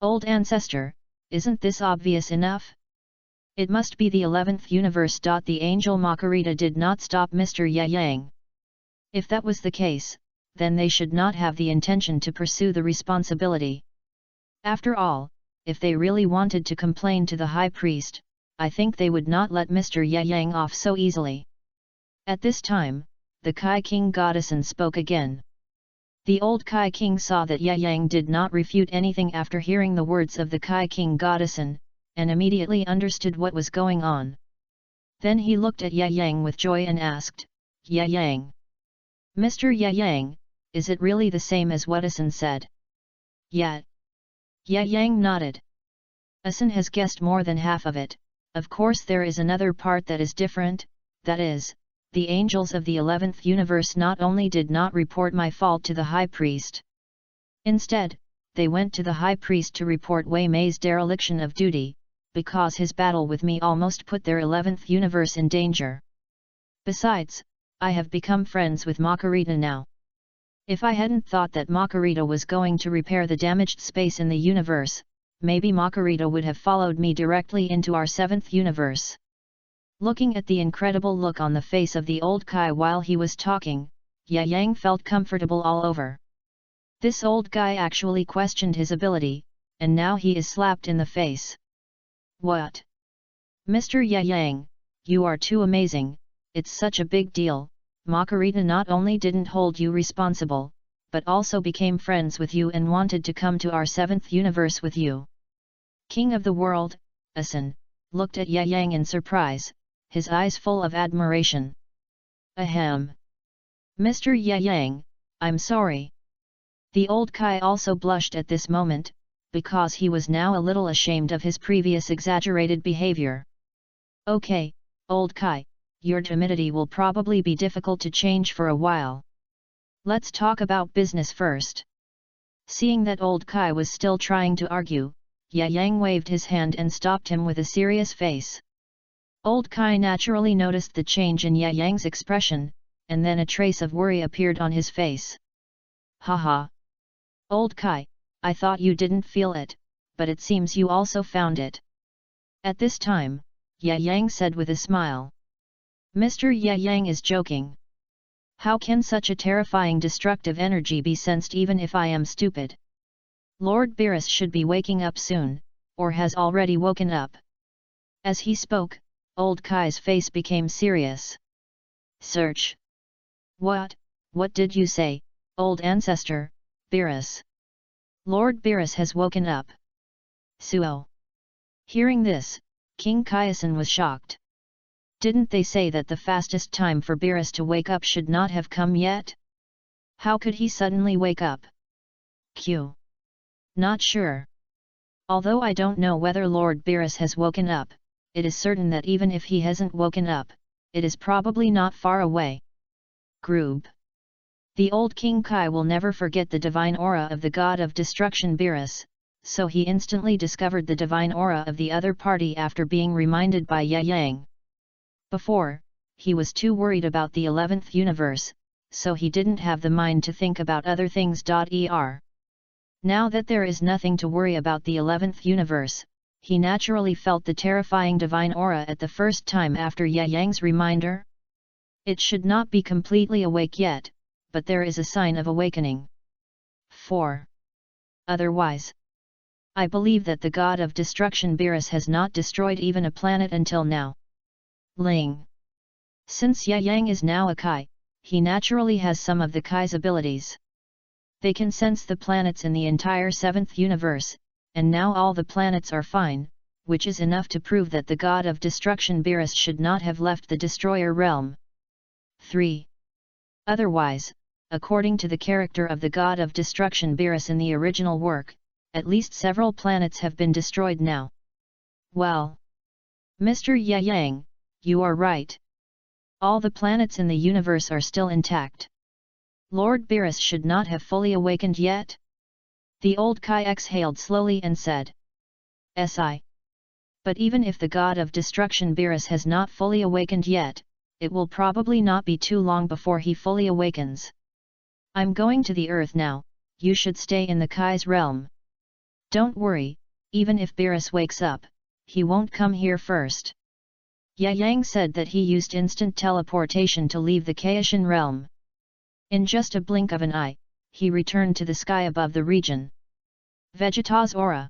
[SPEAKER 1] Old ancestor, isn't this obvious enough? It must be the 11th universe. The angel Makarita did not stop Mr. Yang. If that was the case, then they should not have the intention to pursue the responsibility. After all, if they really wanted to complain to the high priest, I think they would not let Mr. Yang off so easily. At this time, the Kai King Goddessin spoke again. The old Kai King saw that Yang did not refute anything after hearing the words of the Kai King Goddessin, and immediately understood what was going on. Then he looked at Yang with joy and asked, Yang. Mr. Yang, is it really the same as what Asin said? Yeah. Yang nodded. Asin has guessed more than half of it. Of course there is another part that is different, that is, the angels of the 11th universe not only did not report my fault to the high priest. Instead, they went to the high priest to report Wei Mei's dereliction of duty, because his battle with me almost put their 11th universe in danger. Besides, I have become friends with Makarita now. If I hadn't thought that Makarita was going to repair the damaged space in the universe, maybe Makarita would have followed me directly into our 7th universe. Looking at the incredible look on the face of the old Kai while he was talking, Yang felt comfortable all over. This old guy actually questioned his ability, and now he is slapped in the face. What? Mr. Yang, you are too amazing, it's such a big deal. Makarita not only didn't hold you responsible, but also became friends with you and wanted to come to our 7th universe with you. King of the world, Asin, looked at Yang in surprise, his eyes full of admiration. Ahem. Mr. Yang, I'm sorry. The old Kai also blushed at this moment, because he was now a little ashamed of his previous exaggerated behavior. Okay, old Kai, your timidity will probably be difficult to change for a while. Let's talk about business first. Seeing that old Kai was still trying to argue, Yang waved his hand and stopped him with a serious face. Old Kai naturally noticed the change in Yang's expression, and then a trace of worry appeared on his face. Haha. Old Kai, I thought you didn't feel it, but it seems you also found it. At this time, Yang said with a smile. Mr. Yang is joking. How can such a terrifying destructive energy be sensed even if I am stupid? Lord Beerus should be waking up soon, or has already woken up. As he spoke, old Kai's face became serious. Search. What did you say, old ancestor, Beerus? Lord Beerus has woken up. Suo. Hearing this, King Kaiasan was shocked. Didn't they say that the fastest time for Beerus to wake up should not have come yet? How could he suddenly wake up? Q. Not sure. Although I don't know whether Lord Beerus has woken up, it is certain that even if he hasn't woken up, it is probably not far away. Groob. The old King Kai will never forget the divine aura of the god of destruction Beerus, so he instantly discovered the divine aura of the other party after being reminded by Ye Yang. Before, he was too worried about the 11th universe, so he didn't have the mind to think about other things. Now that there is nothing to worry about the 11th universe, he naturally felt the terrifying divine aura at the first time after Ye Yang's reminder. It should not be completely awake yet, but there is a sign of awakening. 4. Otherwise, I believe that the god of destruction Beerus has not destroyed even a planet until now. Ling. Since Ye Yang is now a Kai, he naturally has some of the Kai's abilities. They can sense the planets in the entire 7th universe, and now all the planets are fine, which is enough to prove that the god of destruction Beerus should not have left the destroyer realm. 3. Otherwise, according to the character of the god of destruction Beerus in the original work, at least several planets have been destroyed now. Well, Mr. Ye Yang, you are right. All the planets in the universe are still intact. Lord Beerus should not have fully awakened yet? The old Kai exhaled slowly and said. Si. But even if the god of destruction Beerus has not fully awakened yet, it will probably not be too long before he fully awakens. I'm going to the earth now, you should stay in the Kai's realm. Don't worry, even if Beerus wakes up, he won't come here first. Ye Yang said that he used instant teleportation to leave the Kaishan realm. In just a blink of an eye, he returned to the sky above the region. Vegeta's aura.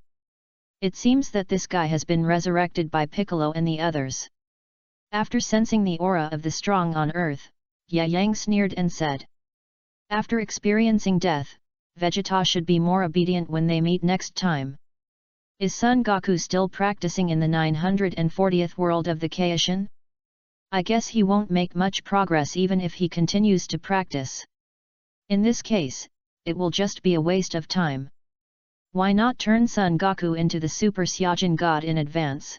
[SPEAKER 1] It seems that this guy has been resurrected by Piccolo and the others. After sensing the aura of the strong on earth, Ye Yang sneered and said. After experiencing death, Vegeta should be more obedient when they meet next time. Is Son Goku still practicing in the 940th world of the Kaishan? I guess he won't make much progress even if he continues to practice. In this case, it will just be a waste of time. Why not turn Son Goku into the Super Saiyajin God in advance?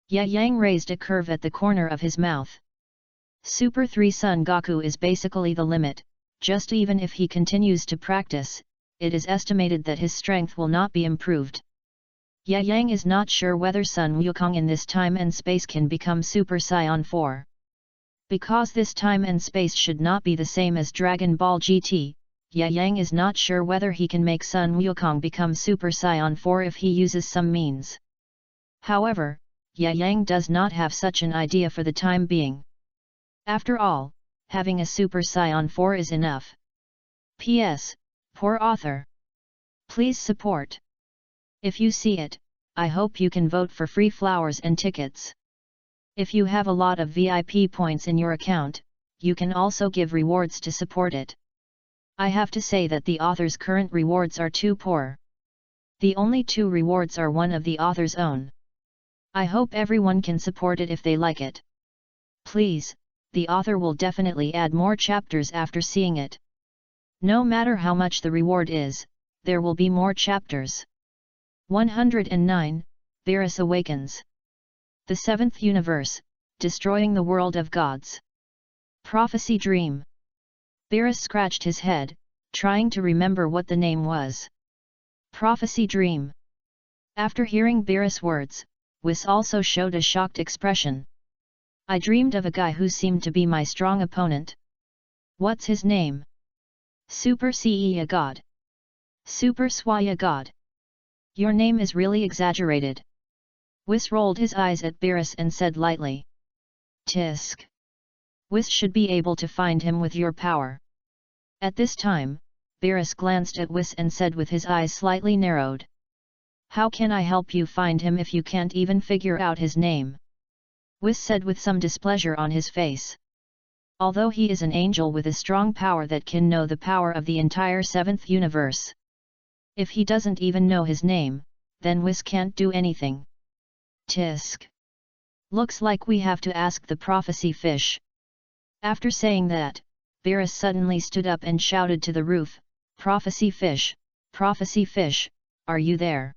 [SPEAKER 1] Ye Yang raised a curve at the corner of his mouth. Super 3 Son Goku is basically the limit, just even if he continues to practice, it is estimated that his strength will not be improved. Ye Yang is not sure whether Sun Wukong in this time and space can become Super Saiyan 4. Because this time and space should not be the same as Dragon Ball GT, Ye Yang is not sure whether he can make Sun Wukong become Super Saiyan 4 if he uses some means. However, Ye Yang does not have such an idea for the time being. After all, having a Super Saiyan 4 is enough. P.S. Poor author. Please support. If you see it, I hope you can vote for free flowers and tickets. If you have a lot of VIP points in your account, you can also give rewards to support it. I have to say that the author's current rewards are too poor. The only 2 rewards are one of the author's own. I hope everyone can support it if they like it. Please, the author will definitely add more chapters after seeing it. No matter how much the reward is, there will be more chapters. 109, Beerus Awakens. The 7th Universe, Destroying the World of Gods. Prophecy Dream. Beerus scratched his head, trying to remember what the name was. Prophecy Dream. After hearing Beerus' words, Whis also showed a shocked expression. I dreamed of a guy who seemed to be my strong opponent. What's his name? Super Saiyan God. Super Saiyan God. Your name is really exaggerated. Whis rolled his eyes at Beerus and said lightly. Tisk. Whis should be able to find him with your power. At this time, Beerus glanced at Whis and said with his eyes slightly narrowed. How can I help you find him if you can't even figure out his name? Whis said with some displeasure on his face. Although he is an angel with a strong power that can know the power of the entire 7th universe. If he doesn't even know his name, then Whis can't do anything. Tisk. Looks like we have to ask the prophecy fish. After saying that, Beerus suddenly stood up and shouted to the roof, Prophecy fish, are you there?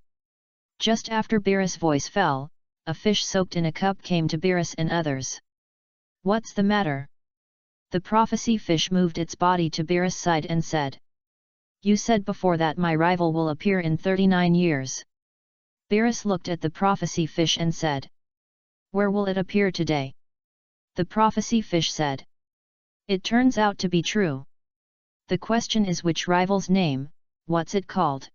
[SPEAKER 1] Just after Beerus' voice fell, a fish soaked in a cup came to Beerus and others. "What's the matter?" The prophecy fish moved its body to Beerus' side and said. "You said before that my rival will appear in 39 years. Beerus looked at the prophecy fish and said. "Where will it appear today?" The prophecy fish said. "It turns out to be true. The question is which rival's name, what's it called?"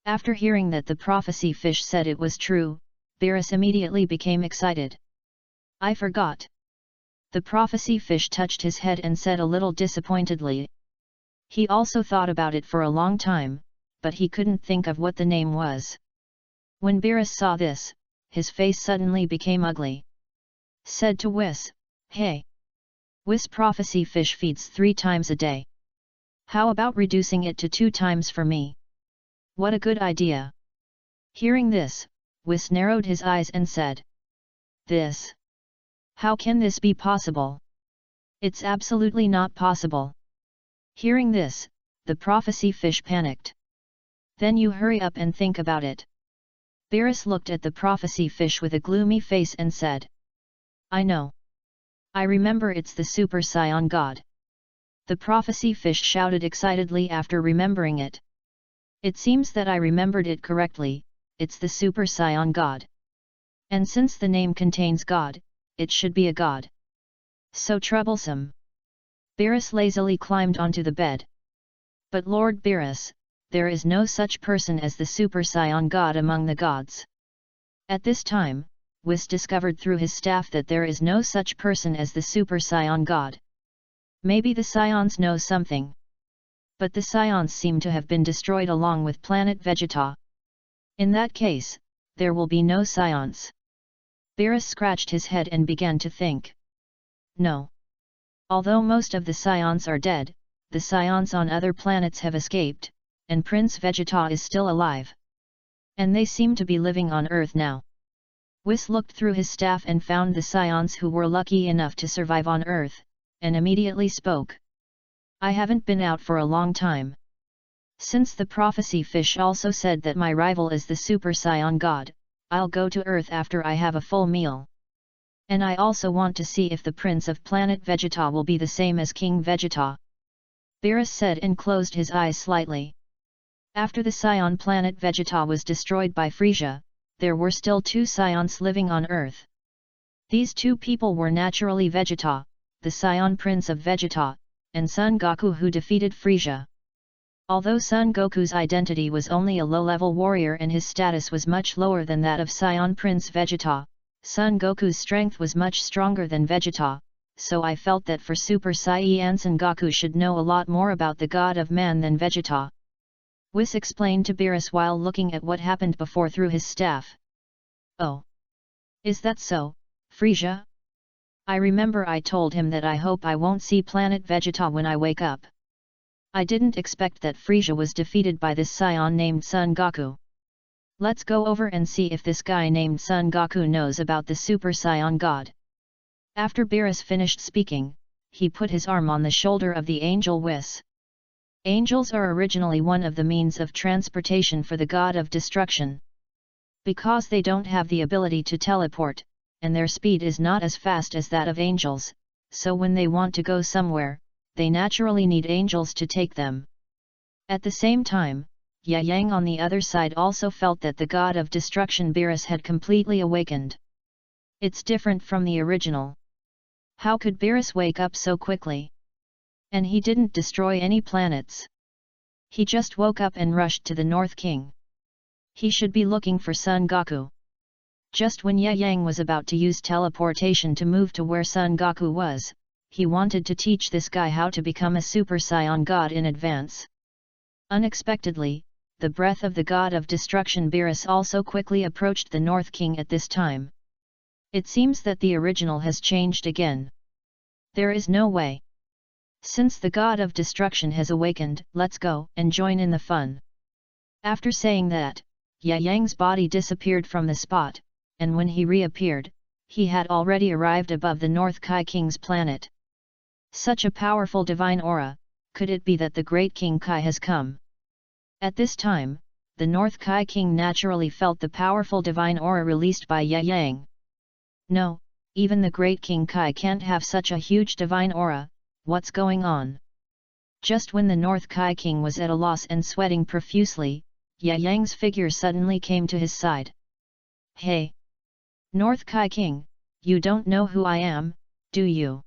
[SPEAKER 1] After hearing that the prophecy fish said it was true, Beerus immediately became excited. "I forgot." The prophecy fish touched his head and said a little disappointedly. He also thought about it for a long time, but he couldn't think of what the name was. When Beerus saw this, his face suddenly became ugly. Said to Whis, "Hey! Whis prophecy fish feeds 3 times a day. How about reducing it to 2 times for me? What a good idea." Hearing this, Whis narrowed his eyes and said. "This? How can this be possible? It's absolutely not possible." Hearing this, the prophecy fish panicked. "Then you hurry up and think about it." Beerus looked at the prophecy fish with a gloomy face and said. "I know. I remember, it's the Super Saiyan God." The prophecy fish shouted excitedly after remembering it. "It seems that I remembered it correctly, it's the Super Saiyan God. And since the name contains God, it should be a god. So troublesome." Beerus lazily climbed onto the bed. "But Lord Beerus, there is no such person as the Super Saiyan God among the gods." At this time, Whis discovered through his staff that there is no such person as the Super Saiyan God. Maybe the Scions know something. But the Scions seem to have been destroyed along with planet Vegeta. In that case, there will be no Scions. Beerus scratched his head and began to think. No. Although most of the Scions are dead, the Scions on other planets have escaped, and Prince Vegeta is still alive. And they seem to be living on Earth now. Whis looked through his staff and found the Scions who were lucky enough to survive on Earth, and immediately spoke. "I haven't been out for a long time. Since the prophecy fish also said that my rival is the Super Saiyan God, I'll go to Earth after I have a full meal. And I also want to see if the Prince of Planet Vegeta will be the same as King Vegeta." Beerus said and closed his eyes slightly. After the Scion planet Vegeta was destroyed by Frisia, there were still 2 Scions living on Earth. These 2 people were naturally Vegeta, the Scion Prince of Vegeta, and Son Goku, who defeated Frisia. Although Son Goku's identity was only a low-level warrior and his status was much lower than that of Scion Prince Vegeta, Son Goku's strength was much stronger than Vegeta, so I felt that for Super Saiyan Son Goku should know a lot more about the God of Man than Vegeta. Whis explained to Beerus while looking at what happened before through his staff. "Oh. Is that so, Frisia? I remember I told him that I hope I won't see planet Vegeta when I wake up. I didn't expect that Frisia was defeated by this Scion named Son Goku. Let's go over and see if this guy named Son Goku knows about the Super Saiyan God." After Beerus finished speaking, he put his arm on the shoulder of the angel Whis. Angels are originally one of the means of transportation for the god of destruction. Because they don't have the ability to teleport, and their speed is not as fast as that of angels, so when they want to go somewhere, they naturally need angels to take them. At the same time, Yang on the other side also felt that the god of destruction Beerus had completely awakened. It's different from the original. How could Beerus wake up so quickly? And he didn't destroy any planets. He just woke up and rushed to the North King. He should be looking for Son Goku. Just when Yang was about to use teleportation to move to where Son Goku was, he wanted to teach this guy how to become a Super Saiyan God in advance. Unexpectedly, the breath of the god of destruction Beerus also quickly approached the North King at this time. It seems that the original has changed again. There is no way. Since the god of destruction has awakened, let's go and join in the fun. After saying that, Yang's body disappeared from the spot, and when he reappeared, he had already arrived above the North Kai King's planet. Such a powerful divine aura, could it be that the great King Kai has come? At this time, the North Kai King naturally felt the powerful divine aura released by Yang. No, even the great King Kai can't have such a huge divine aura. What's going on? Just when the North Kai King was at a loss and sweating profusely, Yang's figure suddenly came to his side. Hey! North Kai King, you don't know who I am, do you?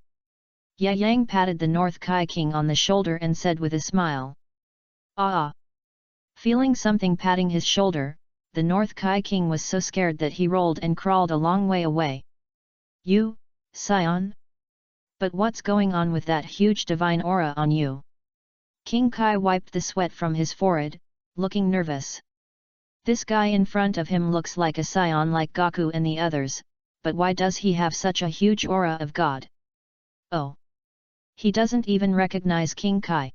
[SPEAKER 1] Yang patted the North Kai King on the shoulder and said with a smile. Ah! Feeling something patting his shoulder, the North Kai King was so scared that he rolled and crawled a long way away. You, Scion? But what's going on with that huge divine aura on you? King Kai wiped the sweat from his forehead, looking nervous. This guy in front of him looks like a Scion like Goku and the others, but why does he have such a huge aura of God? Oh! He doesn't even recognize King Kai.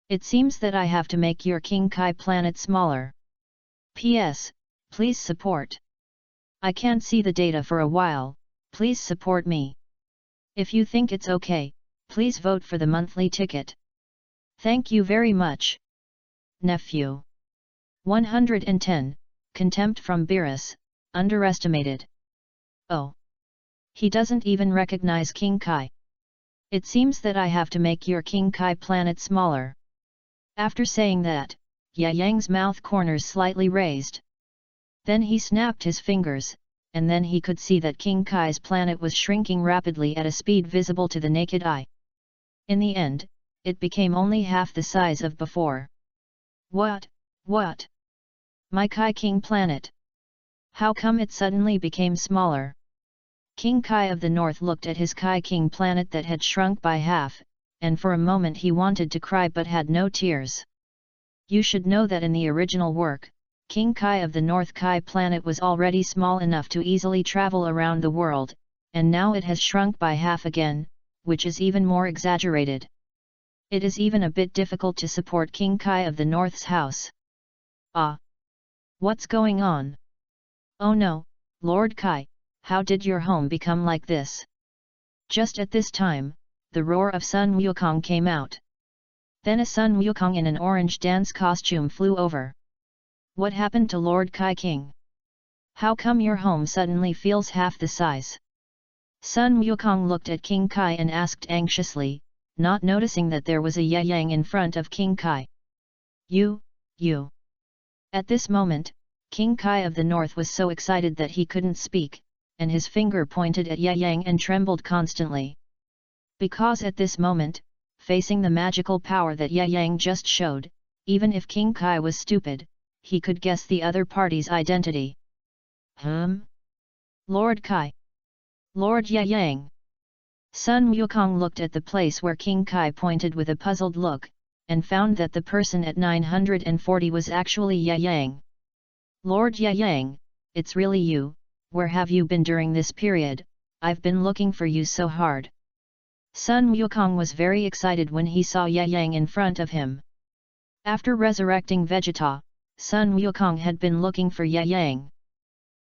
[SPEAKER 1] It seems that I have to make your King Kai planet smaller. P.S. Please support. I can't see the data for a while, please support me. If you think it's okay, please vote for the monthly ticket. Thank you very much. Nephew. 110, Contempt from Beerus, underestimated. Oh. He doesn't even recognize King Kai. It seems that I have to make your King Kai planet smaller. After saying that, Yang's mouth corners slightly raised. Then he snapped his fingers, and then he could see that King Kai's planet was shrinking rapidly at a speed visible to the naked eye. In the end, it became only half the size of before. What? My Kai King planet? How come it suddenly became smaller? King Kai of the North looked at his Kai King planet that had shrunk by half, and for a moment he wanted to cry but had no tears. You should know that in the original work, King Kai of the North Kai planet was already small enough to easily travel around the world, and now it has shrunk by half again, which is even more exaggerated. It is even a bit difficult to support King Kai of the North's house. Ah! What's going on? Oh no, Lord Kai, how did your home become like this? Just at this time, the roar of Sun Wukong came out. Then a Sun Wukong in an orange dance costume flew over. What happened to Lord Kai King? How come your home suddenly feels half the size? Sun Wukong looked at King Kai and asked anxiously, not noticing that there was a Yang in front of King Kai. You. At this moment, King Kai of the North was so excited that he couldn't speak, and his finger pointed at Yang and trembled constantly. Because at this moment, facing the magical power that Yang just showed, even if King Kai was stupid, he could guess the other party's identity. Lord Kai? Lord Yang? Sun Wukong looked at the place where King Kai pointed with a puzzled look, and found that the person at 940 was actually Yang. Lord Yang, it's really you, where have you been during this period? I've been looking for you so hard. Sun Wukong was very excited when he saw Yang in front of him. After resurrecting Vegeta, Sun Wukong had been looking for Yang.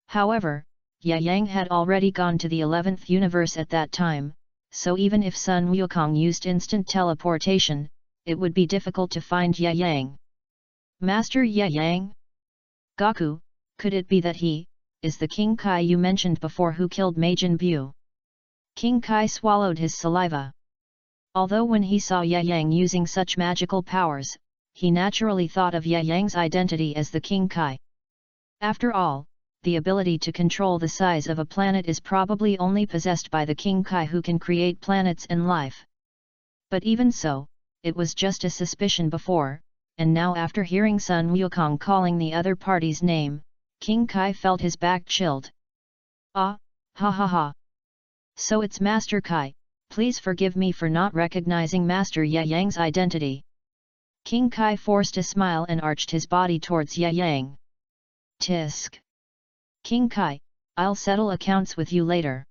[SPEAKER 1] However, Yang had already gone to the 11th universe at that time, so even if Sun Wukong used instant teleportation, it would be difficult to find Yang. Master Yang? Goku, could it be that he is the King Kai you mentioned before who killed Majin Buu? King Kai swallowed his saliva. Although when he saw Yang using such magical powers, he naturally thought of Yang's identity as the King Kai. After all, the ability to control the size of a planet is probably only possessed by the King Kai who can create planets and life. But even so, it was just a suspicion before, and now after hearing Sun Wukong calling the other party's name, King Kai felt his back chilled. Ah, ha. So it's Master Kai, please forgive me for not recognizing Master Yang's identity. King Kai forced a smile and arched his body towards Yang. Tisk. King Kai, I'll settle accounts with you later.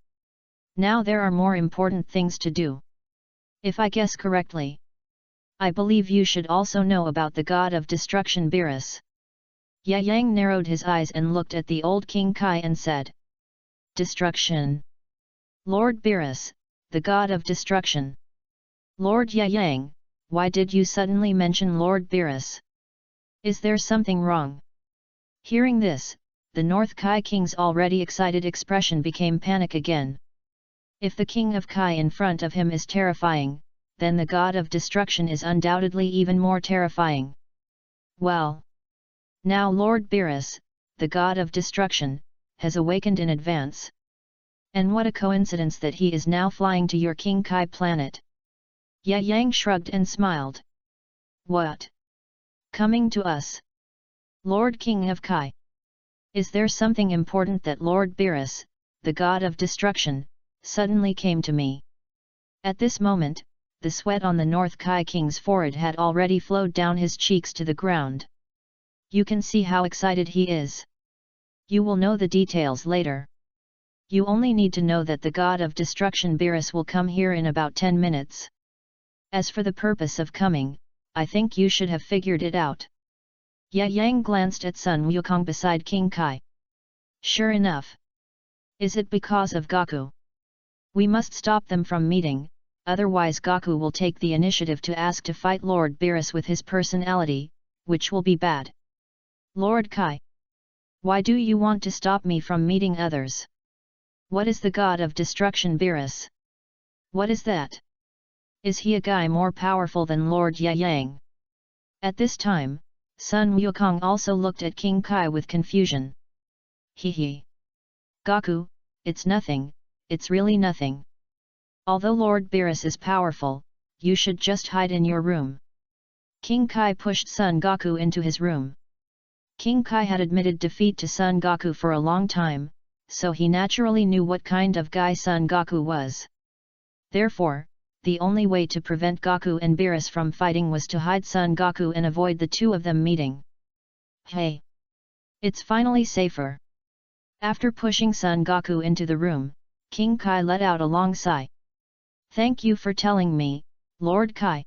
[SPEAKER 1] Now there are more important things to do. If I guess correctly, I believe you should also know about the god of destruction Beerus. Yang narrowed his eyes and looked at the old King Kai and said. Destruction. Lord Beerus, the god of destruction. Lord Yang, why did you suddenly mention Lord Beerus? Is there something wrong? Hearing this, the North Kai King's already excited expression became panic again. If the King of Kai in front of him is terrifying, then the God of Destruction is undoubtedly even more terrifying. Well, now Lord Beerus, the God of Destruction, has awakened in advance. And what a coincidence that he is now flying to your King Kai planet. Ye Yang shrugged and smiled. What? Coming to us? Lord King of Kai? Is there something important that Lord Beerus, the God of Destruction, suddenly came to me? At this moment, the sweat on the North Kai King's forehead had already flowed down his cheeks to the ground. You can see how excited he is. You will know the details later. You only need to know that the God of Destruction Beerus will come here in about 10 minutes. As for the purpose of coming, I think you should have figured it out. Ye Yang glanced at Sun Wukong beside King Kai. Sure enough. Is it because of Gaku? We must stop them from meeting, otherwise Gaku will take the initiative to ask to fight Lord Beerus with his personality, which will be bad. Lord Kai. Why do you want to stop me from meeting others? What is the God of Destruction Beerus? What is that? Is he a guy more powerful than Lord Ye Yang? At this time, Sun Wukong also looked at King Kai with confusion. He. Gaku, it's nothing, it's really nothing. Although Lord Beerus is powerful, you should just hide in your room. King Kai pushed Son Goku into his room. King Kai had admitted defeat to Son Goku for a long time, so he naturally knew what kind of guy Son Goku was. Therefore, the only way to prevent Goku and Beerus from fighting was to hide Son Goku and avoid the two of them meeting. Hey! It's finally safer. After pushing Son Goku into the room, King Kai let out a long sigh. Thank you for telling me, Lord Kai.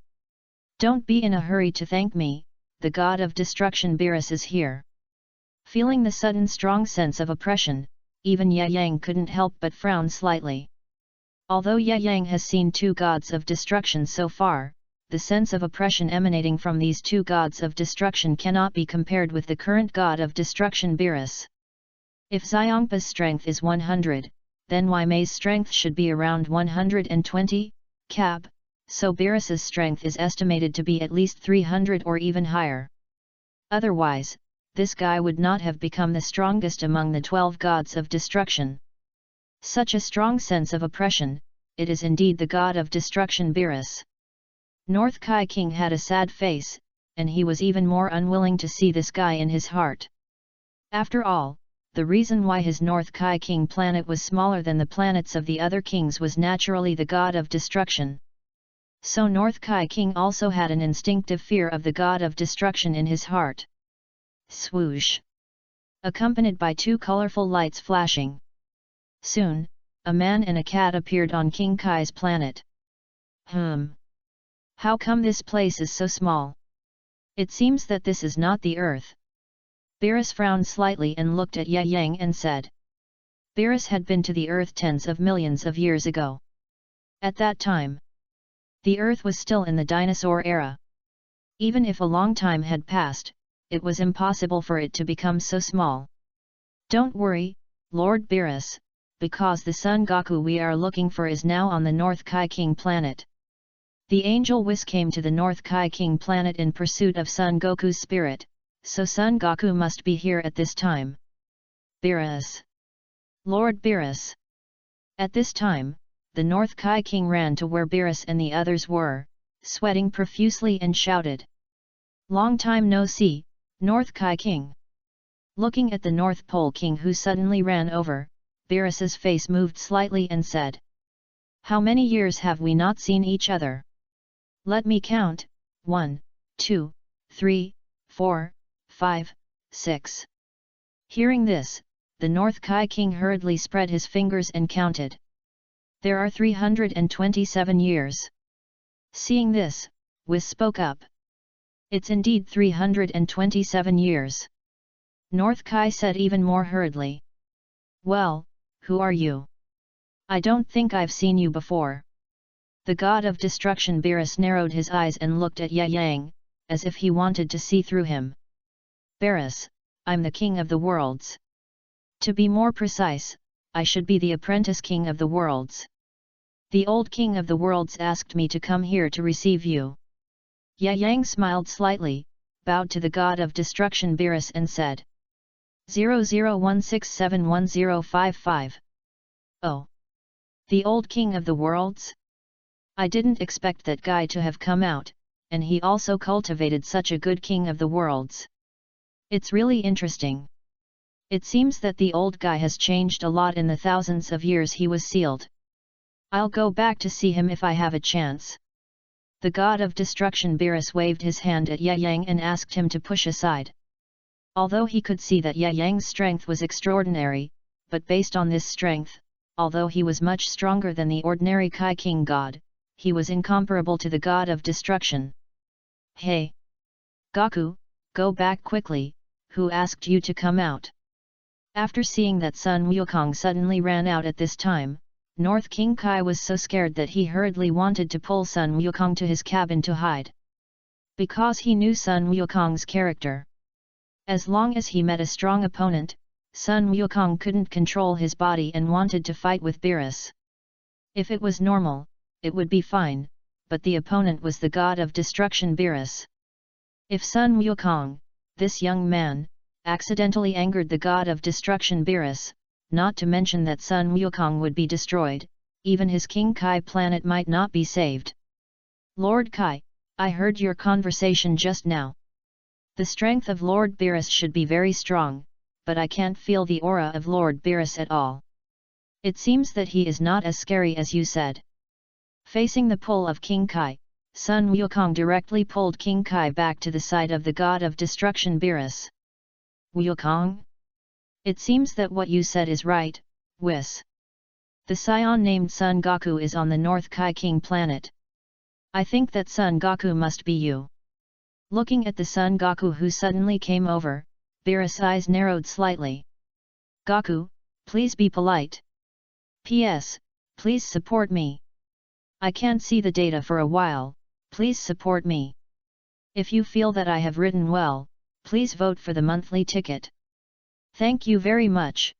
[SPEAKER 1] Don't be in a hurry to thank me, the God of Destruction Beerus is here. Feeling the sudden strong sense of oppression, even Ye Yang couldn't help but frown slightly. Although Ye Yang has seen two gods of destruction so far, the sense of oppression emanating from these two gods of destruction cannot be compared with the current god of destruction Beerus. If Xiongpa's strength is 100, then Wei Mei's strength should be around 120, cap, so Beerus's strength is estimated to be at least 300 or even higher. Otherwise, this guy would not have become the strongest among the 12 gods of destruction. Such a strong sense of oppression, it is indeed the god of destruction Beerus. North Kai King had a sad face, and he was even more unwilling to see this guy in his heart. After all, the reason why his North Kai King planet was smaller than the planets of the other kings was naturally the god of destruction. So North Kai King also had an instinctive fear of the god of destruction in his heart. Swoosh! Accompanied by two colorful lights flashing. Soon, a man and a cat appeared on King Kai's planet. How come this place is so small? It seems that this is not the Earth. Beerus frowned slightly and looked at Ye Yang and said. Beerus had been to the Earth tens of millions of years ago. At that time, the Earth was still in the dinosaur era. Even if a long time had passed, it was impossible for it to become so small. Don't worry, Lord Beerus, because the Son Goku we are looking for is now on the North Kai King planet. The angel Whis came to the North Kai King planet in pursuit of Son Goku's spirit, so Son Goku must be here at this time. Beerus! Lord Beerus! At this time, the North Kai King ran to where Beerus and the others were, sweating profusely and shouted. Long time no see, North Kai King! Looking at the North Pole King who suddenly ran over, Beerus's face moved slightly and said. How many years have we not seen each other? Let me count, 1, 2, 3, 4, 5, 6. Hearing this, the North Kai King hurriedly spread his fingers and counted. There are 327 years. Seeing this, Whis spoke up. It's indeed 327 years. North Kai said even more hurriedly. Well, who are you? I don't think I've seen you before. The god of destruction Beerus narrowed his eyes and looked at Ye Yang, as if he wanted to see through him. Beerus, I'm the king of the worlds. To be more precise, I should be the apprentice king of the worlds. The old king of the worlds asked me to come here to receive you. Yang smiled slightly, bowed to the god of destruction Beerus and said, 0016711055. Oh! The old king of the worlds? I didn't expect that guy to have come out, and he also cultivated such a good king of the worlds. It's really interesting. It seems that the old guy has changed a lot in the thousands of years he was sealed. I'll go back to see him if I have a chance. The god of destruction Beerus waved his hand at Yang and asked him to push aside. Although he could see that Yang's strength was extraordinary, but based on this strength, although he was much stronger than the ordinary Kai King god, he was incomparable to the god of destruction. Hey! Gaku, go back quickly, who asked you to come out? After seeing that Sun Wukong suddenly ran out at this time, North King Kai was so scared that he hurriedly wanted to pull Sun Wukong to his cabin to hide. Because he knew Sun Wukong's character. As long as he met a strong opponent, Sun Wukong couldn't control his body and wanted to fight with Beerus. If it was normal, it would be fine, but the opponent was the god of destruction Beerus. If Sun Wukong, this young man, accidentally angered the god of destruction Beerus, not to mention that Sun Wukong would be destroyed, even his King Kai planet might not be saved. Lord Kai, I heard your conversation just now. The strength of Lord Beerus should be very strong, but I can't feel the aura of Lord Beerus at all. It seems that he is not as scary as you said. Facing the pull of King Kai, Sun Wukong directly pulled King Kai back to the side of the god of destruction Beerus. Wukong? It seems that what you said is right, Whis. The scion named Son Goku is on the North Kai King planet. I think that Son Goku must be you. Looking at the Son Goku who suddenly came over, Beerus' eyes narrowed slightly. Goku, please be polite. P.S. Please support me. I can't see the data for a while, please support me. If you feel that I have written well, please vote for the monthly ticket. Thank you very much.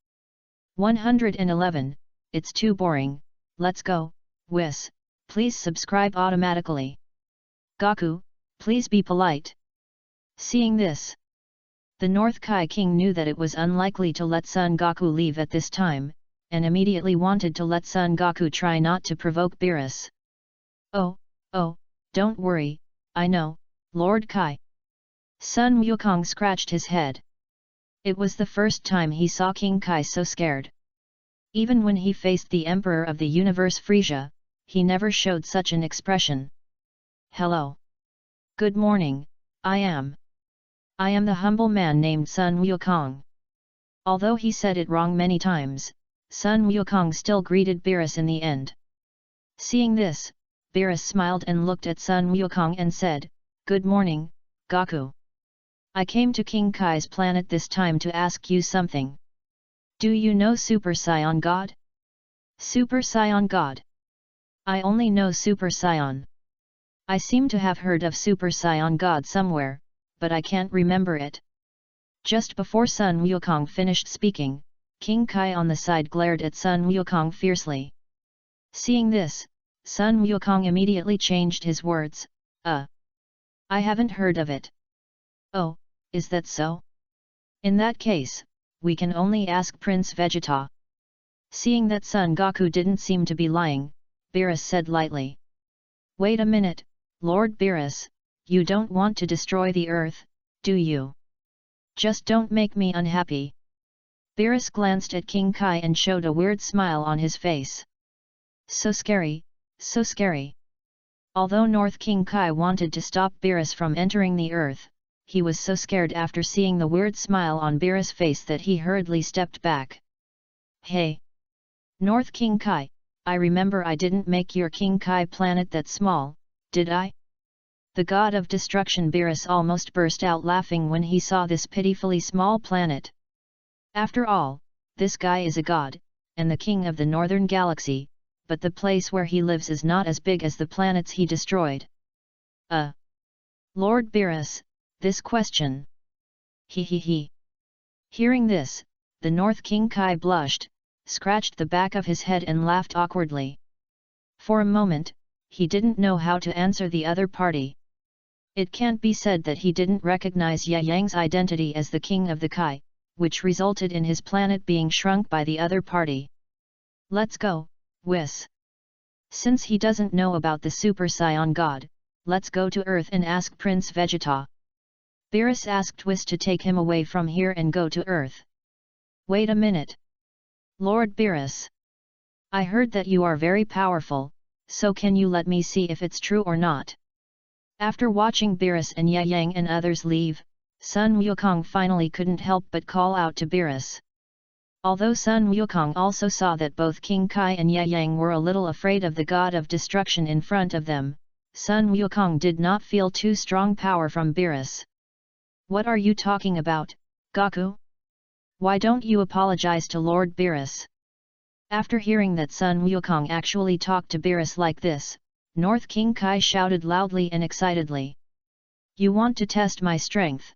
[SPEAKER 1] 111, it's too boring, let's go, Whis, please subscribe automatically. Goku, please be polite. Seeing this, the North Kai King knew that it was unlikely to let Son Goku leave at this time, and immediately wanted to let Son Goku try not to provoke Beerus. Oh, don't worry, I know, Lord Kai. Sun Wukong scratched his head. It was the first time he saw King Kai so scared. Even when he faced the Emperor of the Universe Frisia, he never showed such an expression. Hello. Good morning, I am the humble man named Sun Wukong. Although he said it wrong many times, Sun Wukong still greeted Beerus in the end. Seeing this, Beerus smiled and looked at Sun Wukong and said, Good morning, Goku. I came to King Kai's planet this time to ask you something. Do you know Super Saiyan God? Super Saiyan God? I only know Super Saiyan. I seem to have heard of Super Saiyan God somewhere, but I can't remember it. Just before Sun Wukong finished speaking, King Kai on the side glared at Sun Wukong fiercely. Seeing this, Sun Wukong immediately changed his words, I haven't heard of it. Oh, is that so? In that case, we can only ask Prince Vegeta. Seeing that Son Goku didn't seem to be lying, Beerus said lightly. Wait a minute, Lord Beerus, you don't want to destroy the earth, do you? Just don't make me unhappy. Beerus glanced at King Kai and showed a weird smile on his face. So scary, so scary. Although North King Kai wanted to stop Beerus from entering the earth, he was so scared after seeing the weird smile on Beerus' face that he hurriedly stepped back. Hey! North King Kai, I remember I didn't make your King Kai planet that small, did I? The god of destruction Beerus almost burst out laughing when he saw this pitifully small planet. After all, this guy is a god, and the king of the northern galaxy, but the place where he lives is not as big as the planets he destroyed. Lord Beerus, this question. He. Hearing this, the North King Kai blushed, scratched the back of his head and laughed awkwardly. For a moment, he didn't know how to answer the other party. It can't be said that he didn't recognize Ye Yang's identity as the king of the Kai, which resulted in his planet being shrunk by the other party. Let's go, Whis. Since he doesn't know about the Super Saiyan God, let's go to Earth and ask Prince Vegeta. Beerus asked Whis to take him away from here and go to Earth. Wait a minute. Lord Beerus. I heard that you are very powerful, so can you let me see if it's true or not? After watching Beerus and Ye Yang and others leave, Sun Wukong finally couldn't help but call out to Beerus. Although Sun Wukong also saw that both King Kai and Ye Yang were a little afraid of the god of destruction in front of them, Sun Wukong did not feel too strong power from Beerus. What are you talking about, Goku? Why don't you apologize to Lord Beerus? After hearing that Sun Wukong actually talked to Beerus like this, North King Kai shouted loudly and excitedly. You want to test my strength?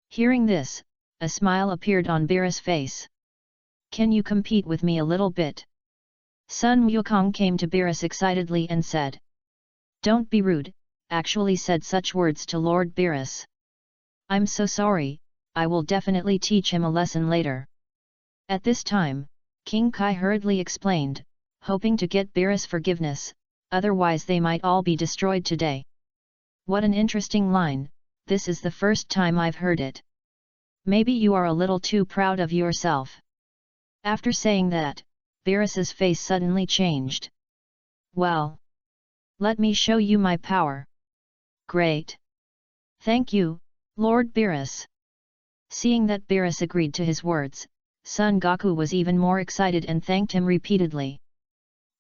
[SPEAKER 1] Hearing this, a smile appeared on Beerus' face. Can you compete with me a little bit? Sun Wukong came to Beerus excitedly and said. Don't be rude, actually said such words to Lord Beerus. I'm so sorry, I will definitely teach him a lesson later. At this time, King Kai hurriedly explained, hoping to get Beerus' forgiveness, otherwise they might all be destroyed today. What an interesting line, this is the first time I've heard it. Maybe you are a little too proud of yourself. After saying that, Beerus's face suddenly changed. Well, let me show you my power. Great. Thank you, Lord Beerus. Seeing that Beerus agreed to his words, Son Goku was even more excited and thanked him repeatedly.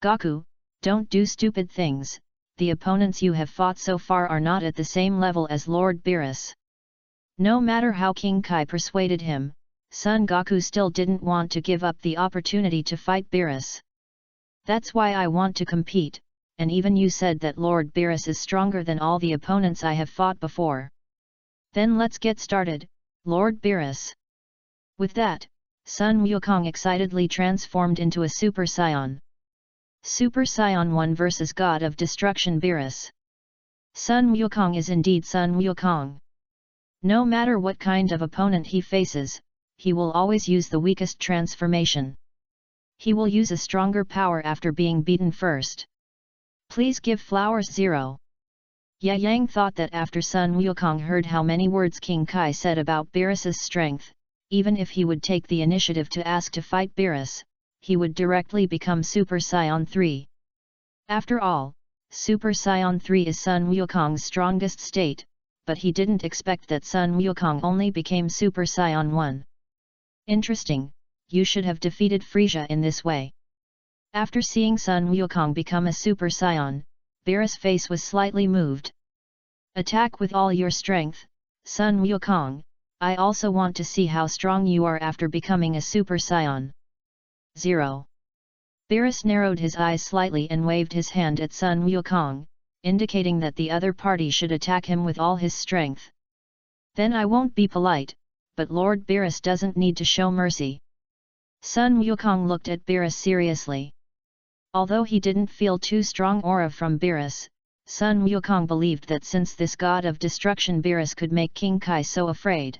[SPEAKER 1] Goku, don't do stupid things, the opponents you have fought so far are not at the same level as Lord Beerus. No matter how King Kai persuaded him, Son Goku still didn't want to give up the opportunity to fight Beerus. That's why I want to compete, and even you said that Lord Beerus is stronger than all the opponents I have fought before. Then let's get started, Lord Beerus. With that, Sun Wukong excitedly transformed into a Super Saiyan. Super Saiyan 1 vs God of Destruction Beerus. Sun Wukong is indeed Sun Wukong. No matter what kind of opponent he faces, he will always use the weakest transformation. He will use a stronger power after being beaten first. Please give flowers 0. Ye Yang thought that after Sun Wukong heard how many words King Kai said about Beerus's strength, even if he would take the initiative to ask to fight Beerus, he would directly become Super Saiyan 3. After all, Super Saiyan 3 is Sun Wukong's strongest state, but he didn't expect that Sun Wukong only became Super Saiyan 1. Interesting, you should have defeated Frieza in this way. After seeing Sun Wukong become a Super Saiyan, Beerus' face was slightly moved. Attack with all your strength, Sun Wukong, I also want to see how strong you are after becoming a Super Saiyan. 0. Beerus narrowed his eyes slightly and waved his hand at Sun Wukong, indicating that the other party should attack him with all his strength. Then I won't be polite, but Lord Beerus doesn't need to show mercy. Sun Wukong looked at Beerus seriously. Although he didn't feel too strong aura from Beerus, Sun Wukong believed that since this god of destruction Beerus could make King Kai so afraid.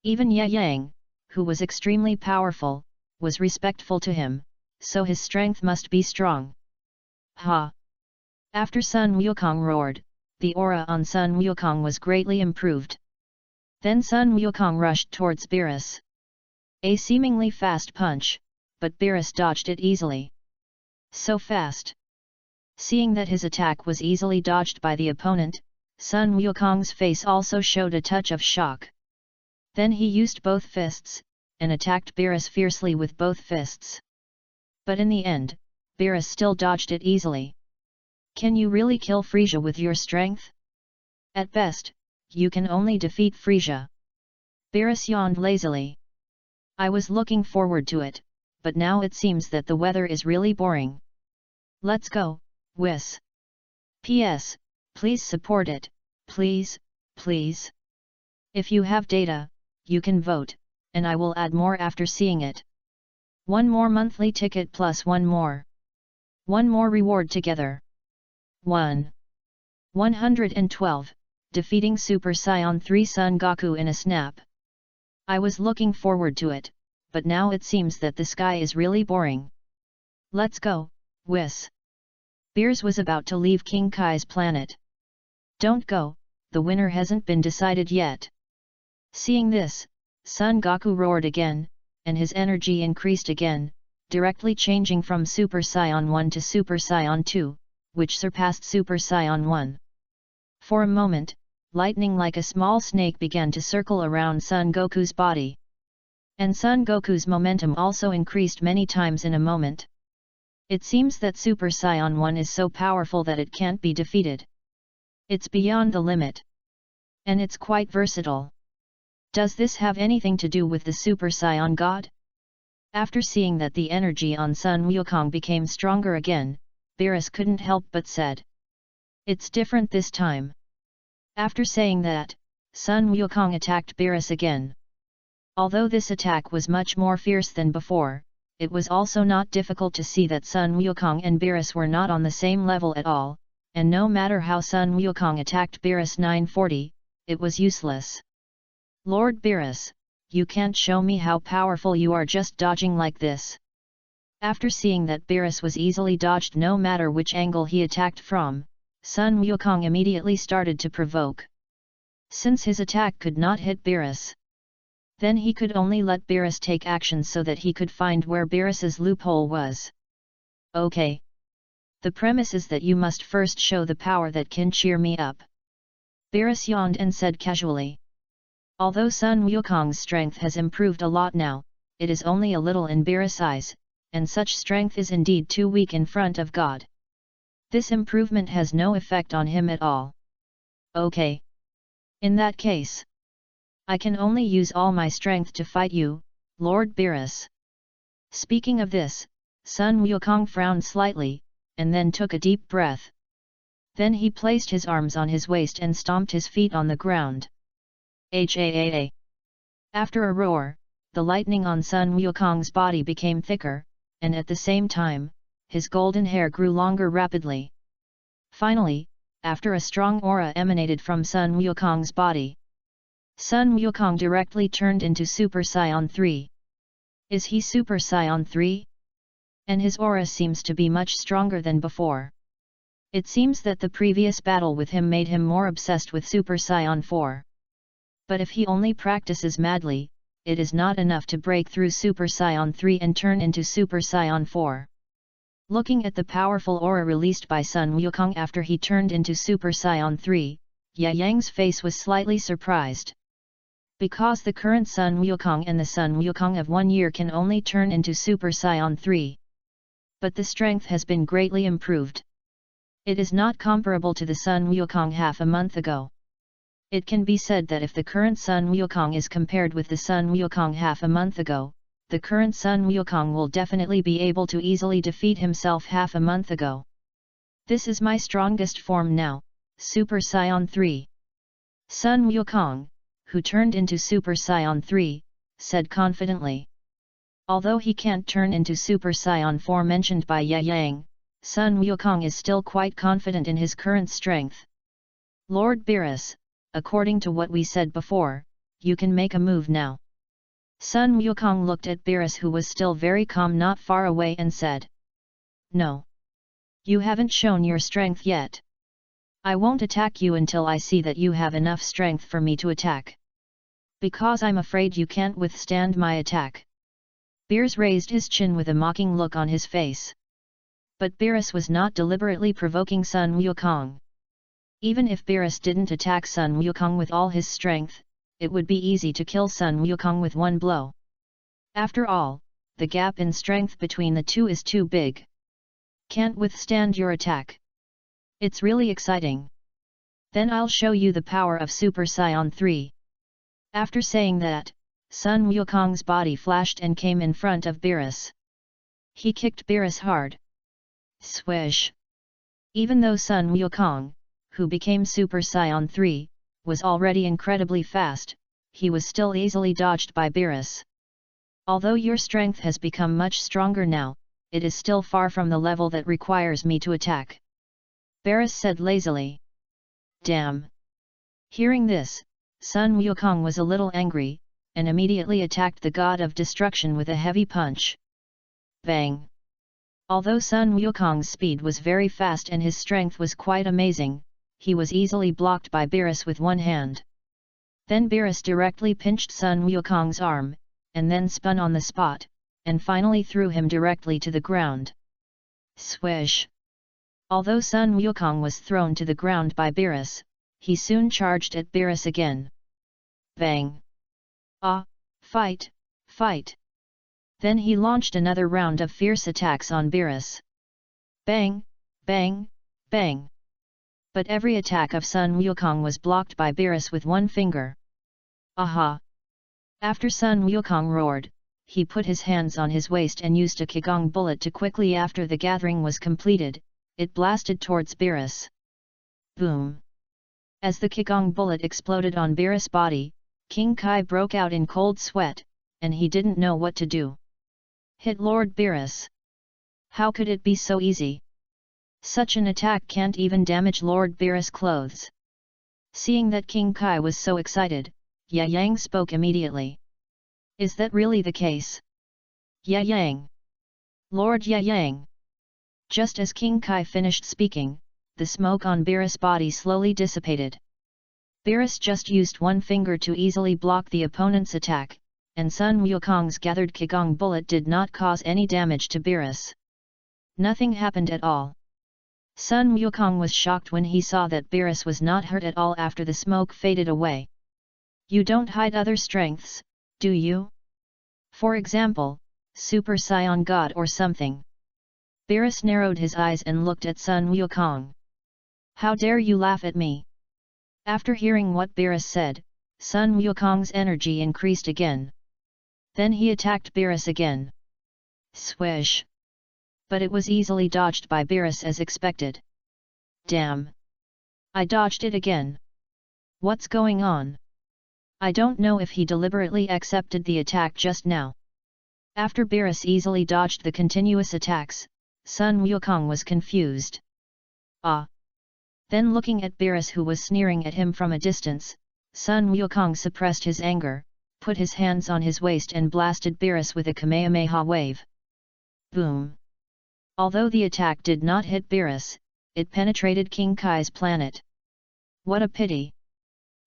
[SPEAKER 1] Even Ye Yang, who was extremely powerful, was respectful to him, so his strength must be strong. Ha! After Sun Wukong roared, the aura on Sun Wukong was greatly improved. Then Sun Wukong rushed towards Beerus. A seemingly fast punch, but Beerus dodged it easily. So fast! Seeing that his attack was easily dodged by the opponent, Sun Wukong's face also showed a touch of shock. Then he used both fists, and attacked Beerus fiercely with both fists. But in the end, Beerus still dodged it easily. Can you really kill Frieza with your strength? At best, you can only defeat Frieza. Beerus yawned lazily. I was looking forward to it, but now it seems that the weather is really boring. Let's go, Whis. P.S. Please support it, please, please. If you have data, you can vote, and I will add more after seeing it. One more monthly ticket plus one more reward together. 112, defeating Super Saiyan 3 Son Goku in a snap. I was looking forward to it, but now it seems that the sky is really boring. Let's go, Whis. Beerus was about to leave King Kai's planet. Don't go, the winner hasn't been decided yet. Seeing this, Son Goku roared again, and his energy increased again, directly changing from Super Saiyan 1 to Super Saiyan 2, which surpassed Super Saiyan 1. For a moment, lightning like a small snake began to circle around Son Goku's body. And Son Goku's momentum also increased many times in a moment. It seems that Super Saiyan 1 is so powerful that it can't be defeated. It's beyond the limit. And it's quite versatile. Does this have anything to do with the Super Saiyan God? After seeing that the energy on Sun Wukong became stronger again, Beerus couldn't help but said, "It's different this time." After saying that, Sun Wukong attacked Beerus again. Although this attack was much more fierce than before, it was also not difficult to see that Sun Wukong and Beerus were not on the same level at all, and no matter how Sun Wukong attacked Beerus 940, it was useless. "Lord Beerus, you can't show me how powerful you are just dodging like this." After seeing that Beerus was easily dodged no matter which angle he attacked from, Sun Wukong immediately started to provoke. Since his attack could not hit Beerus, then he could only let Beerus take action so that he could find where Beerus's loophole was. "Okay. The premise is that you must first show the power that can cheer me up." Beerus yawned and said casually. Although Sun Wukong's strength has improved a lot now, it is only a little in Beerus' eyes, and such strength is indeed too weak in front of God. This improvement has no effect on him at all. "Okay. In that case, I can only use all my strength to fight you, Lord Beerus." Speaking of this, Sun Wukong frowned slightly, and then took a deep breath. Then he placed his arms on his waist and stomped his feet on the ground. Haa! After a roar, the lightning on Sun Wukong's body became thicker, and at the same time, his golden hair grew longer rapidly. Finally, after a strong aura emanated from Sun Wukong's body, Sun Wukong directly turned into Super Saiyan 3. Is he Super Saiyan 3? And his aura seems to be much stronger than before. It seems that the previous battle with him made him more obsessed with Super Saiyan 4. But if he only practices madly, it is not enough to break through Super Saiyan 3 and turn into Super Saiyan 4. Looking at the powerful aura released by Sun Wukong after he turned into Super Saiyan 3, Yang's face was slightly surprised. Because the current Sun Wukong and the Sun Wukong of 1 year can only turn into Super Saiyan 3. But the strength has been greatly improved. It is not comparable to the Sun Wukong half a month ago. It can be said that if the current Sun Wukong is compared with the Sun Wukong half a month ago, the current Sun Wukong will definitely be able to easily defeat himself half a month ago. "This is my strongest form now, Super Saiyan 3. Sun Wukong, who turned into Super Saiyan 3, said confidently. Although he can't turn into Super Saiyan 4 mentioned by Yang, Sun Wukong is still quite confident in his current strength. "Lord Beerus, according to what we said before, you can make a move now." Sun Wukong looked at Beerus, who was still very calm not far away, and said, "No. You haven't shown your strength yet. I won't attack you until I see that you have enough strength for me to attack. Because I'm afraid you can't withstand my attack." Beerus raised his chin with a mocking look on his face. But Beerus was not deliberately provoking Sun Wukong. Even if Beerus didn't attack Sun Wukong with all his strength, it would be easy to kill Sun Wukong with one blow. After all, the gap in strength between the two is too big. "Can't withstand your attack? It's really exciting. Then I'll show you the power of Super Saiyan 3. After saying that, Sun Wukong's body flashed and came in front of Beerus. He kicked Beerus hard. Swish! Even though Sun Wukong, who became Super Saiyan 3, was already incredibly fast, he was still easily dodged by Beerus. Although your strength has become much stronger now, it is still far from the level that requires me to attack. Beerus said lazily. Damn! Hearing this, Sun Wukong was a little angry, and immediately attacked the god of destruction with a heavy punch. Bang! Although Sun Wukong's speed was very fast and his strength was quite amazing, he was easily blocked by Beerus with one hand. Then Beerus directly pinched Sun Wukong's arm, and then spun on the spot, and finally threw him directly to the ground. Swish! Although Sun Wukong was thrown to the ground by Beerus, he soon charged at Beerus again. Bang! Ah! Fight! Fight! Then he launched another round of fierce attacks on Beerus. Bang! Bang! Bang! But every attack of Sun Wukong was blocked by Beerus with one finger. Aha! After Sun Wukong roared, he put his hands on his waist and used a Qigong bullet to quickly after the gathering was completed, it blasted towards Beerus. Boom! As the Qigong bullet exploded on Beerus' body, King Kai broke out in cold sweat, and he didn't know what to do. Hit Lord Beerus! How could it be so easy? Such an attack can't even damage Lord Beerus' clothes. Seeing that King Kai was so excited, Ya Yang spoke immediately. Is that really the case? Ya Yang! Lord Ya Yang! Just as King Kai finished speaking, the smoke on Beerus' body slowly dissipated. Beerus just used one finger to easily block the opponent's attack, and Sun Wukong's gathered Qigong bullet did not cause any damage to Beerus. Nothing happened at all. Sun Wukong was shocked when he saw that Beerus was not hurt at all after the smoke faded away. You don't hide other strengths, do you? For example, Super Saiyan God or something. Beerus narrowed his eyes and looked at Sun Wukong. How dare you laugh at me? After hearing what Beerus said, Sun Wukong's energy increased again. Then he attacked Beerus again. Swish! But it was easily dodged by Beerus as expected. Damn! I dodged it again. What's going on? I don't know if he deliberately accepted the attack just now. After Beerus easily dodged the continuous attacks, Sun Wukong was confused. Ah! Then looking at Beerus who was sneering at him from a distance, Sun Wukong suppressed his anger, put his hands on his waist and blasted Beerus with a Kamehameha wave. Boom! Although the attack did not hit Beerus, it penetrated King Kai's planet. What a pity!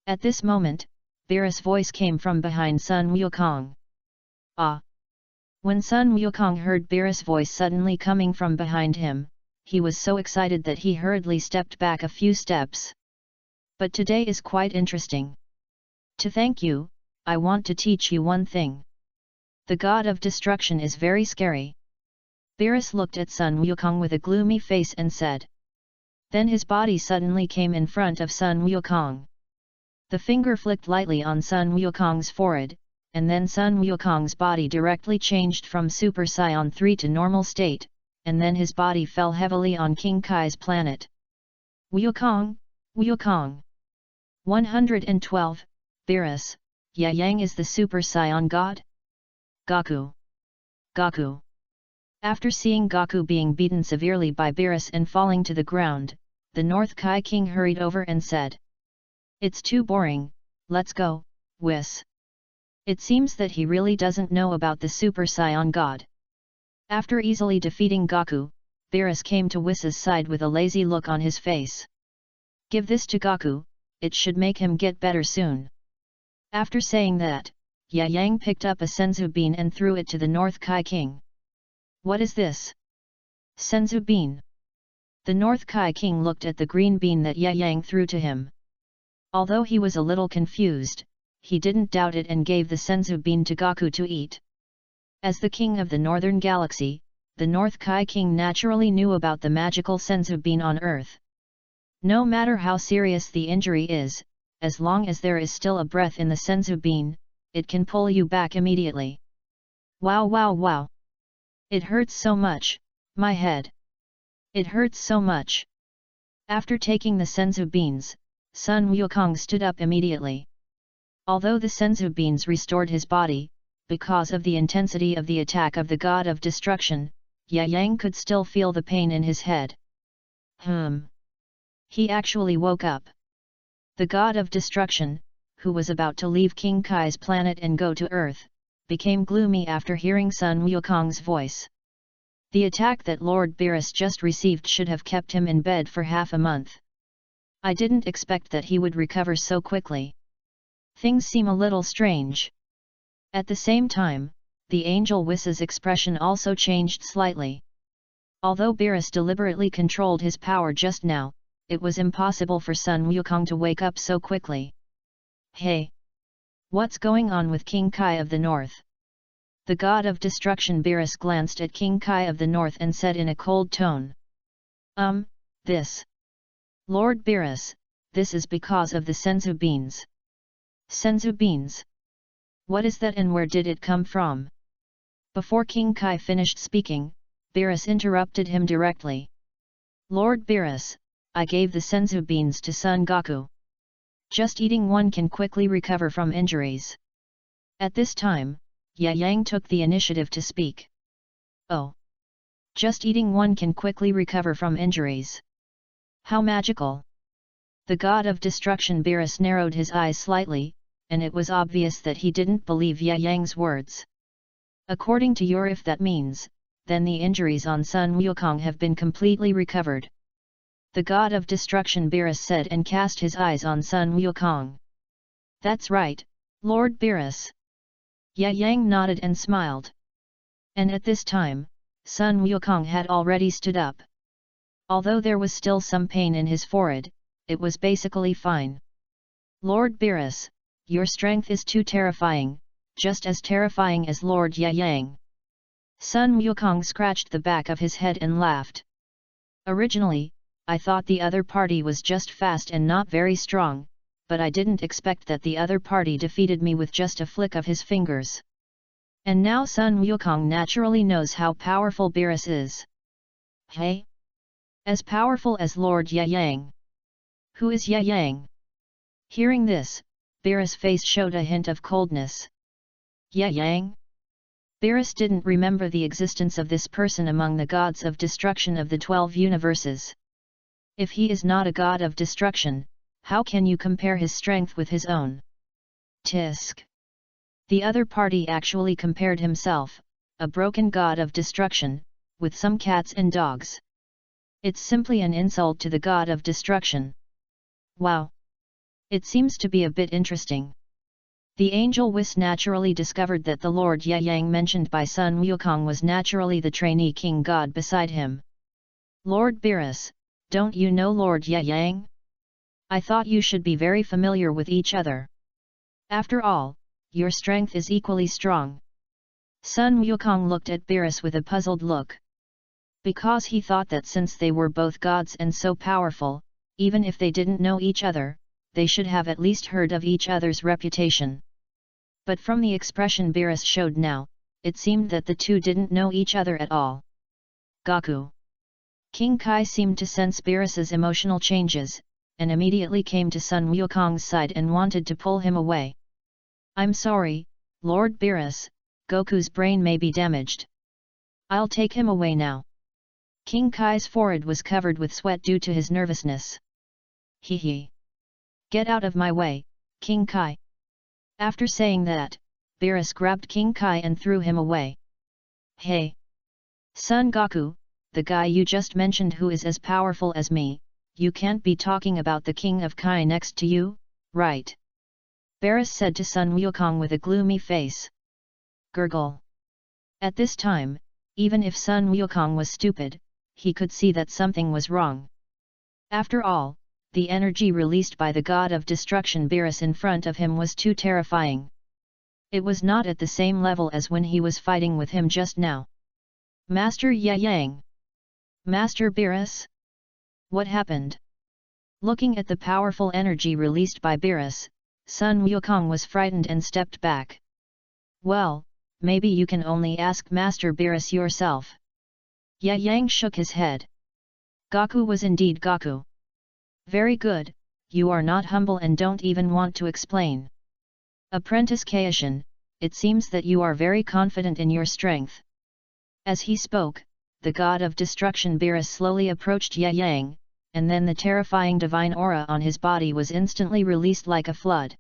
[SPEAKER 1] At this moment, Beerus' voice came from behind Sun Wukong. Ah! When Sun Wukong heard Beerus' voice suddenly coming from behind him, he was so excited that he hurriedly stepped back a few steps. But today is quite interesting. To thank you, I want to teach you one thing. The god of destruction is very scary. Beerus looked at Sun Wukong with a gloomy face and said. Then his body suddenly came in front of Sun Wukong. The finger flicked lightly on Sun Wukong's forehead, and then Sun Wukong's body directly changed from Super Saiyan 3 to normal state, and then his body fell heavily on King Kai's planet. Wukong, Wukong. 112, Beerus, Ya Yang is the Super Saiyan God? Goku. Goku. After seeing Goku being beaten severely by Beerus and falling to the ground, the North Kai King hurried over and said. It's too boring, let's go, Whis. It seems that he really doesn't know about the Super Saiyan God. After easily defeating Goku, Beerus came to Whis's side with a lazy look on his face. Give this to Goku, it should make him get better soon. After saying that, Ya Yang picked up a senzu bean and threw it to the North Kai King. What is this? Senzu bean. The North Kai King looked at the green bean that Ya Yang threw to him. Although he was a little confused, he didn't doubt it and gave the senzu bean to Goku to eat. As the king of the Northern Galaxy, the North Kai King naturally knew about the magical senzu bean on Earth. No matter how serious the injury is, as long as there is still a breath in the senzu bean, it can pull you back immediately. Wow wow wow! It hurts so much, my head. It hurts so much. After taking the senzu beans, Sun Wukong stood up immediately. Although the senzu beans restored his body, because of the intensity of the attack of the god of destruction, Yang could still feel the pain in his head. He actually woke up. The god of destruction, who was about to leave King Kai's planet and go to Earth, became gloomy after hearing Sun Wukong's voice. The attack that Lord Beerus just received should have kept him in bed for half a month. I didn't expect that he would recover so quickly. Things seem a little strange. At the same time, the angel Wis's expression also changed slightly. Although Beerus deliberately controlled his power just now, it was impossible for Sun Wukong to wake up so quickly. Hey! What's going on with King Kai of the North? The god of destruction Beerus glanced at King Kai of the North and said in a cold tone. This. Lord Beerus, this is because of the senzu beans. Senzu beans? What is that and where did it come from? Before King Kai finished speaking, Beerus interrupted him directly. Lord Beerus, I gave the senzu beans to Son Goku. Just eating one can quickly recover from injuries. At this time, Yang took the initiative to speak. Oh! Just eating one can quickly recover from injuries. How magical! The god of destruction Beerus narrowed his eyes slightly, and it was obvious that he didn't believe Yang's words. According to your if that means, then the injuries on Sun Wukong have been completely recovered. The god of destruction Beerus said and cast his eyes on Sun Wukong. That's right, Lord Beerus. Yang nodded and smiled. And at this time, Sun Wukong had already stood up. Although there was still some pain in his forehead, it was basically fine. Lord Beerus, your strength is too terrifying, just as terrifying as Lord Yang. Sun Wukong scratched the back of his head and laughed. Originally, I thought the other party was just fast and not very strong, but I didn't expect that the other party defeated me with just a flick of his fingers. And now Sun Wukong naturally knows how powerful Beerus is. Hey? As powerful as Lord Yang. Who is Yang? Hearing this, Beerus' face showed a hint of coldness. Yang? Beerus didn't remember the existence of this person among the gods of destruction of the 12 universes. If he is not a god of destruction, how can you compare his strength with his own? Tisk. The other party actually compared himself, a broken god of destruction, with some cats and dogs. It's simply an insult to the god of destruction. Wow! It seems to be a bit interesting. The angel Whis naturally discovered that the Lord Yang mentioned by Sun Wukong was naturally the trainee king god beside him. Lord Beerus, don't you know Lord Yang? I thought you should be very familiar with each other. After all, your strength is equally strong. Sun Wukong looked at Beerus with a puzzled look. Because he thought that since they were both gods and so powerful, even if they didn't know each other, they should have at least heard of each other's reputation. But from the expression Beerus showed now, it seemed that the two didn't know each other at all. Goku. King Kai seemed to sense Beerus's emotional changes, and immediately came to Sun Wukong's side and wanted to pull him away. I'm sorry, Lord Beerus, Goku's brain may be damaged. I'll take him away now. King Kai's forehead was covered with sweat due to his nervousness. Hee. Get out of my way, King Kai. After saying that, Beerus grabbed King Kai and threw him away. Hey! Son Goku, the guy you just mentioned who is as powerful as me, you can't be talking about the king of Kai next to you, right? Beerus said to Sun Wukong with a gloomy face. Gurgle. At this time, even if Sun Wukong was stupid, he could see that something was wrong. After all, the energy released by the god of destruction Beerus in front of him was too terrifying. It was not at the same level as when he was fighting with him just now. Master Yang! Master Beerus? What happened? Looking at the powerful energy released by Beerus, Sun Wukong was frightened and stepped back. Well, maybe you can only ask Master Beerus yourself. Yang shook his head. Goku was indeed Goku. Very good, you are not humble and don't even want to explain. Apprentice Kaishan, it seems that you are very confident in your strength. As he spoke, the god of destruction Beerus slowly approached Ye Yang, and then the terrifying divine aura on his body was instantly released like a flood.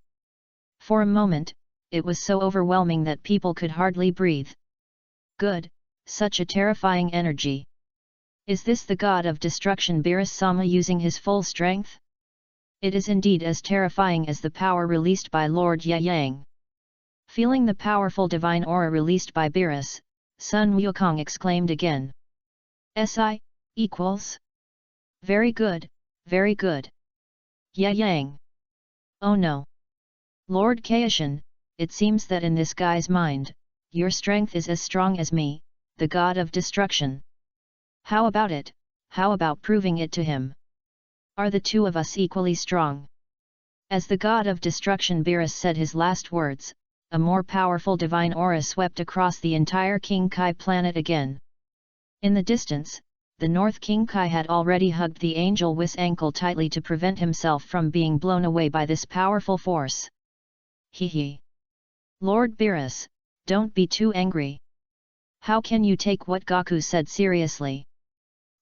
[SPEAKER 1] For a moment, it was so overwhelming that people could hardly breathe. Good, such a terrifying energy. Is this the god of destruction Beerus Sama using his full strength? It is indeed as terrifying as the power released by Lord Ye Yang. Feeling the powerful divine aura released by Beerus, Sun Wukong exclaimed again. Si, equals. Very good, very good. Ye Yang. Oh no. Lord Kaishan, it seems that in this guy's mind, your strength is as strong as me, the god of destruction. How about it, how about proving it to him? Are the two of us equally strong? As the god of destruction Beerus said his last words, a more powerful divine aura swept across the entire King Kai planet again. In the distance, the North King Kai had already hugged the angel Whis ankle tightly to prevent himself from being blown away by this powerful force. Hee. Lord Beerus, don't be too angry. How can you take what Gaku said seriously?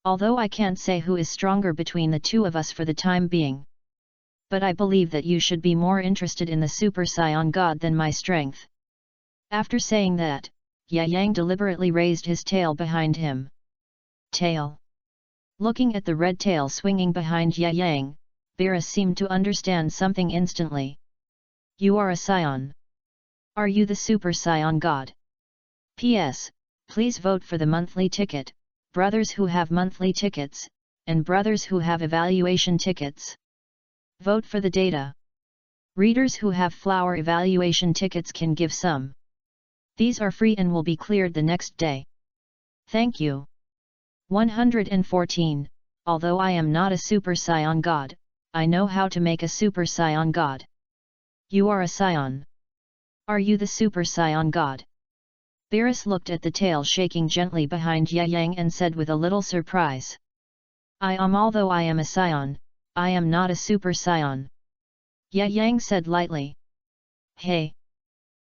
[SPEAKER 1] Although I can't say who is stronger between the two of us for the time being. But I believe that you should be more interested in the Super Saiyan God than my strength. After saying that, Ye Yang deliberately raised his tail behind him. Tail. Looking at the red tail swinging behind Ye Yang, Beerus seemed to understand something instantly. You are a Saiyan. Are you the Super Saiyan God? P.S. Please vote for the monthly ticket, brothers who have monthly tickets, and brothers who have evaluation tickets. Vote for the data. Readers who have flower evaluation tickets can give some. These are free and will be cleared the next day. Thank you. 114. Although I am not a Super Saiyan God, I know how to make a Super Saiyan God. You are a Saiyan. Are you the Super Saiyan God? Beerus looked at the tail shaking gently behind Ye Yang and said with a little surprise. I am. Although I am a Saiyan, I am not a Super Saiyan. Ye Yang said lightly. Hey!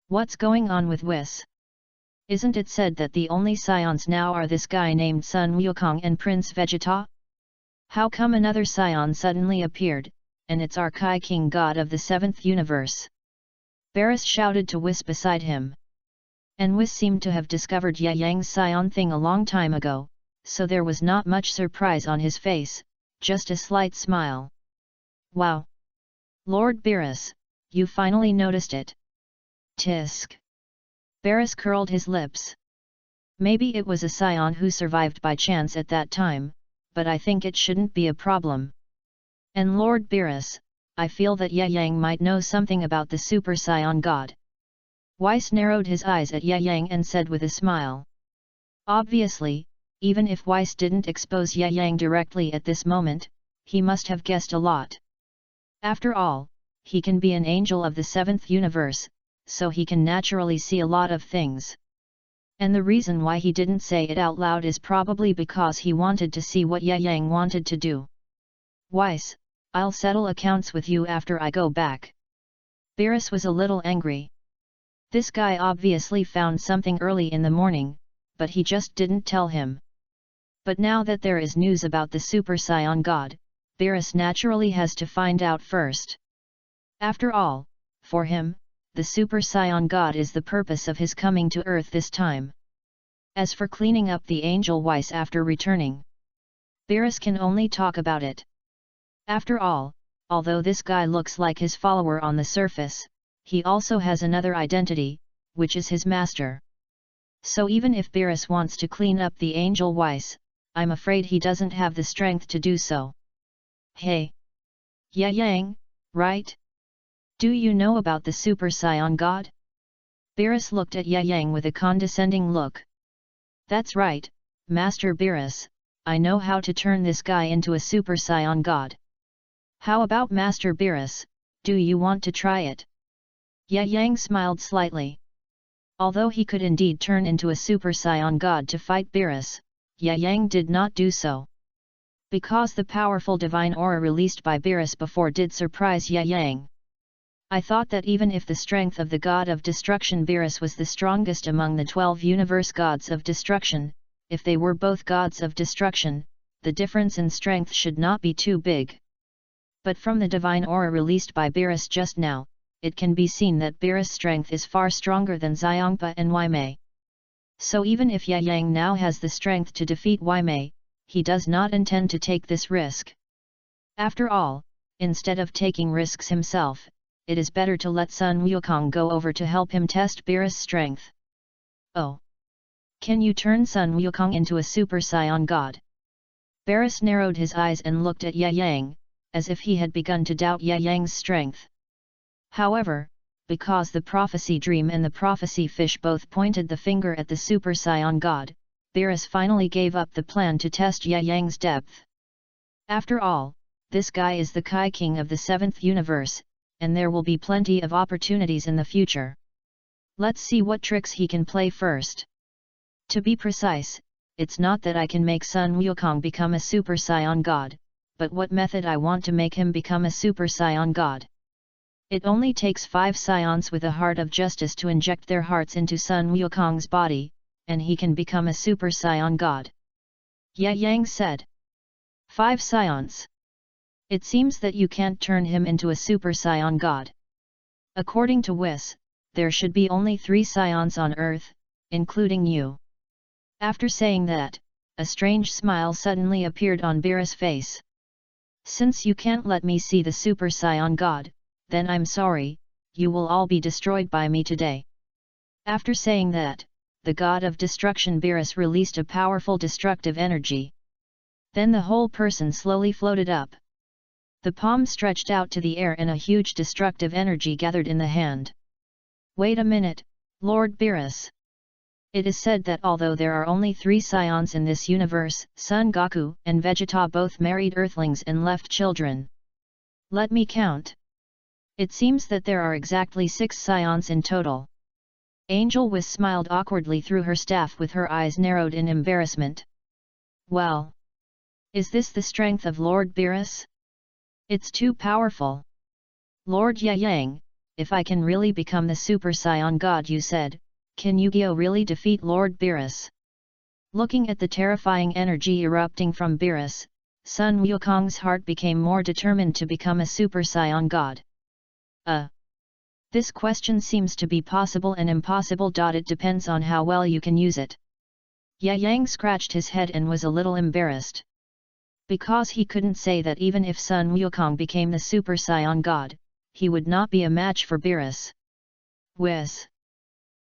[SPEAKER 1] What's going on with Whis? Isn't it said that the only Saiyans now are this guy named Sun Wukong and Prince Vegeta? How come another Saiyan suddenly appeared, and it's our Kai King God of the 7th universe? Beerus shouted to Whis beside him. And Whis seemed to have discovered Ye Yang's Saiyan thing a long time ago, so there was not much surprise on his face, just a slight smile. Wow! Lord Beerus, you finally noticed it. Tisk. Beerus curled his lips. Maybe it was a Saiyan who survived by chance at that time, but I think it shouldn't be a problem. And Lord Beerus, I feel that Ye Yang might know something about the Super Saiyan God. Weiss narrowed his eyes at Ye Yang and said with a smile. Obviously, even if Weiss didn't expose Ye Yang directly at this moment, he must have guessed a lot. After all, he can be an angel of the 7th universe, so he can naturally see a lot of things. And the reason why he didn't say it out loud is probably because he wanted to see what Ye Yang wanted to do. Weiss, I'll settle accounts with you after I go back. Beerus was a little angry. This guy obviously found something early in the morning, but he just didn't tell him. But now that there is news about the Super Saiyan God, Beerus naturally has to find out first. After all, for him, the Super Saiyan God is the purpose of his coming to Earth this time. As for cleaning up the angel Weiss after returning, Beerus can only talk about it. After all, although this guy looks like his follower on the surface, he also has another identity, which is his master. So even if Beerus wants to clean up the angel Weiss, I'm afraid he doesn't have the strength to do so. Hey! Ye Yang, right? Do you know about the Super Saiyan God? Beerus looked at Ye Yang with a condescending look. That's right, Master Beerus, I know how to turn this guy into a Super Saiyan God. How about Master Beerus, do you want to try it? Ye Yang smiled slightly. Although he could indeed turn into a Super Saiyan God to fight Beerus, Ye Yang did not do so. Because the powerful divine aura released by Beerus before did surprise Ye Yang. I thought that even if the strength of the god of destruction Beerus was the strongest among the 12 universe gods of destruction, if they were both gods of destruction, the difference in strength should not be too big. But from the divine aura released by Beerus just now, it can be seen that Beerus' strength is far stronger than Xiongpa and Waimei. So even if Yang now has the strength to defeat Waimei, he does not intend to take this risk. After all, instead of taking risks himself, it is better to let Sun Wukong go over to help him test Beerus' strength. Oh! Can you turn Sun Wukong into a Super Saiyan God? Beerus narrowed his eyes and looked at Yang, as if he had begun to doubt Yang's strength. However, because the prophecy dream and the prophecy fish both pointed the finger at the Super Saiyan God, Beerus finally gave up the plan to test Yang's depth. After all, this guy is the Kai King of the 7th universe, and there will be plenty of opportunities in the future. Let's see what tricks he can play first. To be precise, it's not that I can make Sun Wukong become a Super Saiyan God, but what method I want to make him become a Super Saiyan God. It only takes 5 Saiyans with a heart of justice to inject their hearts into Sun Wukong's body, and he can become a Super Saiyan God. Yang said. 5 Saiyans. It seems that you can't turn him into a Super Saiyan God. According to Whis, there should be only 3 Saiyans on Earth, including you. After saying that, a strange smile suddenly appeared on Beerus' face. Since you can't let me see the Super Saiyan God, then I'm sorry, you will all be destroyed by me today. After saying that, the god of destruction Beerus released a powerful destructive energy. Then the whole person slowly floated up. The palm stretched out to the air and a huge destructive energy gathered in the hand. Wait a minute, Lord Beerus. It is said that although there are only 3 Saiyans in this universe, Son Goku and Vegeta both married Earthlings and left children. Let me count. It seems that there are exactly 6 Saiyans in total. Angel Whis smiled awkwardly through her staff with her eyes narrowed in embarrassment. Well. Is this the strength of Lord Beerus? It's too powerful. Lord Yang, if I can really become the Super Saiyan God you said, can Yu-Gi-Oh really defeat Lord Beerus? Looking at the terrifying energy erupting from Beerus, Sun Wukong's heart became more determined to become a Super Saiyan God. This question seems to be possible and impossible. It depends on how well you can use it. Yang scratched his head and was a little embarrassed. Because he couldn't say that even if Sun Wukong became the Super Saiyan God, he would not be a match for Beerus. Whis.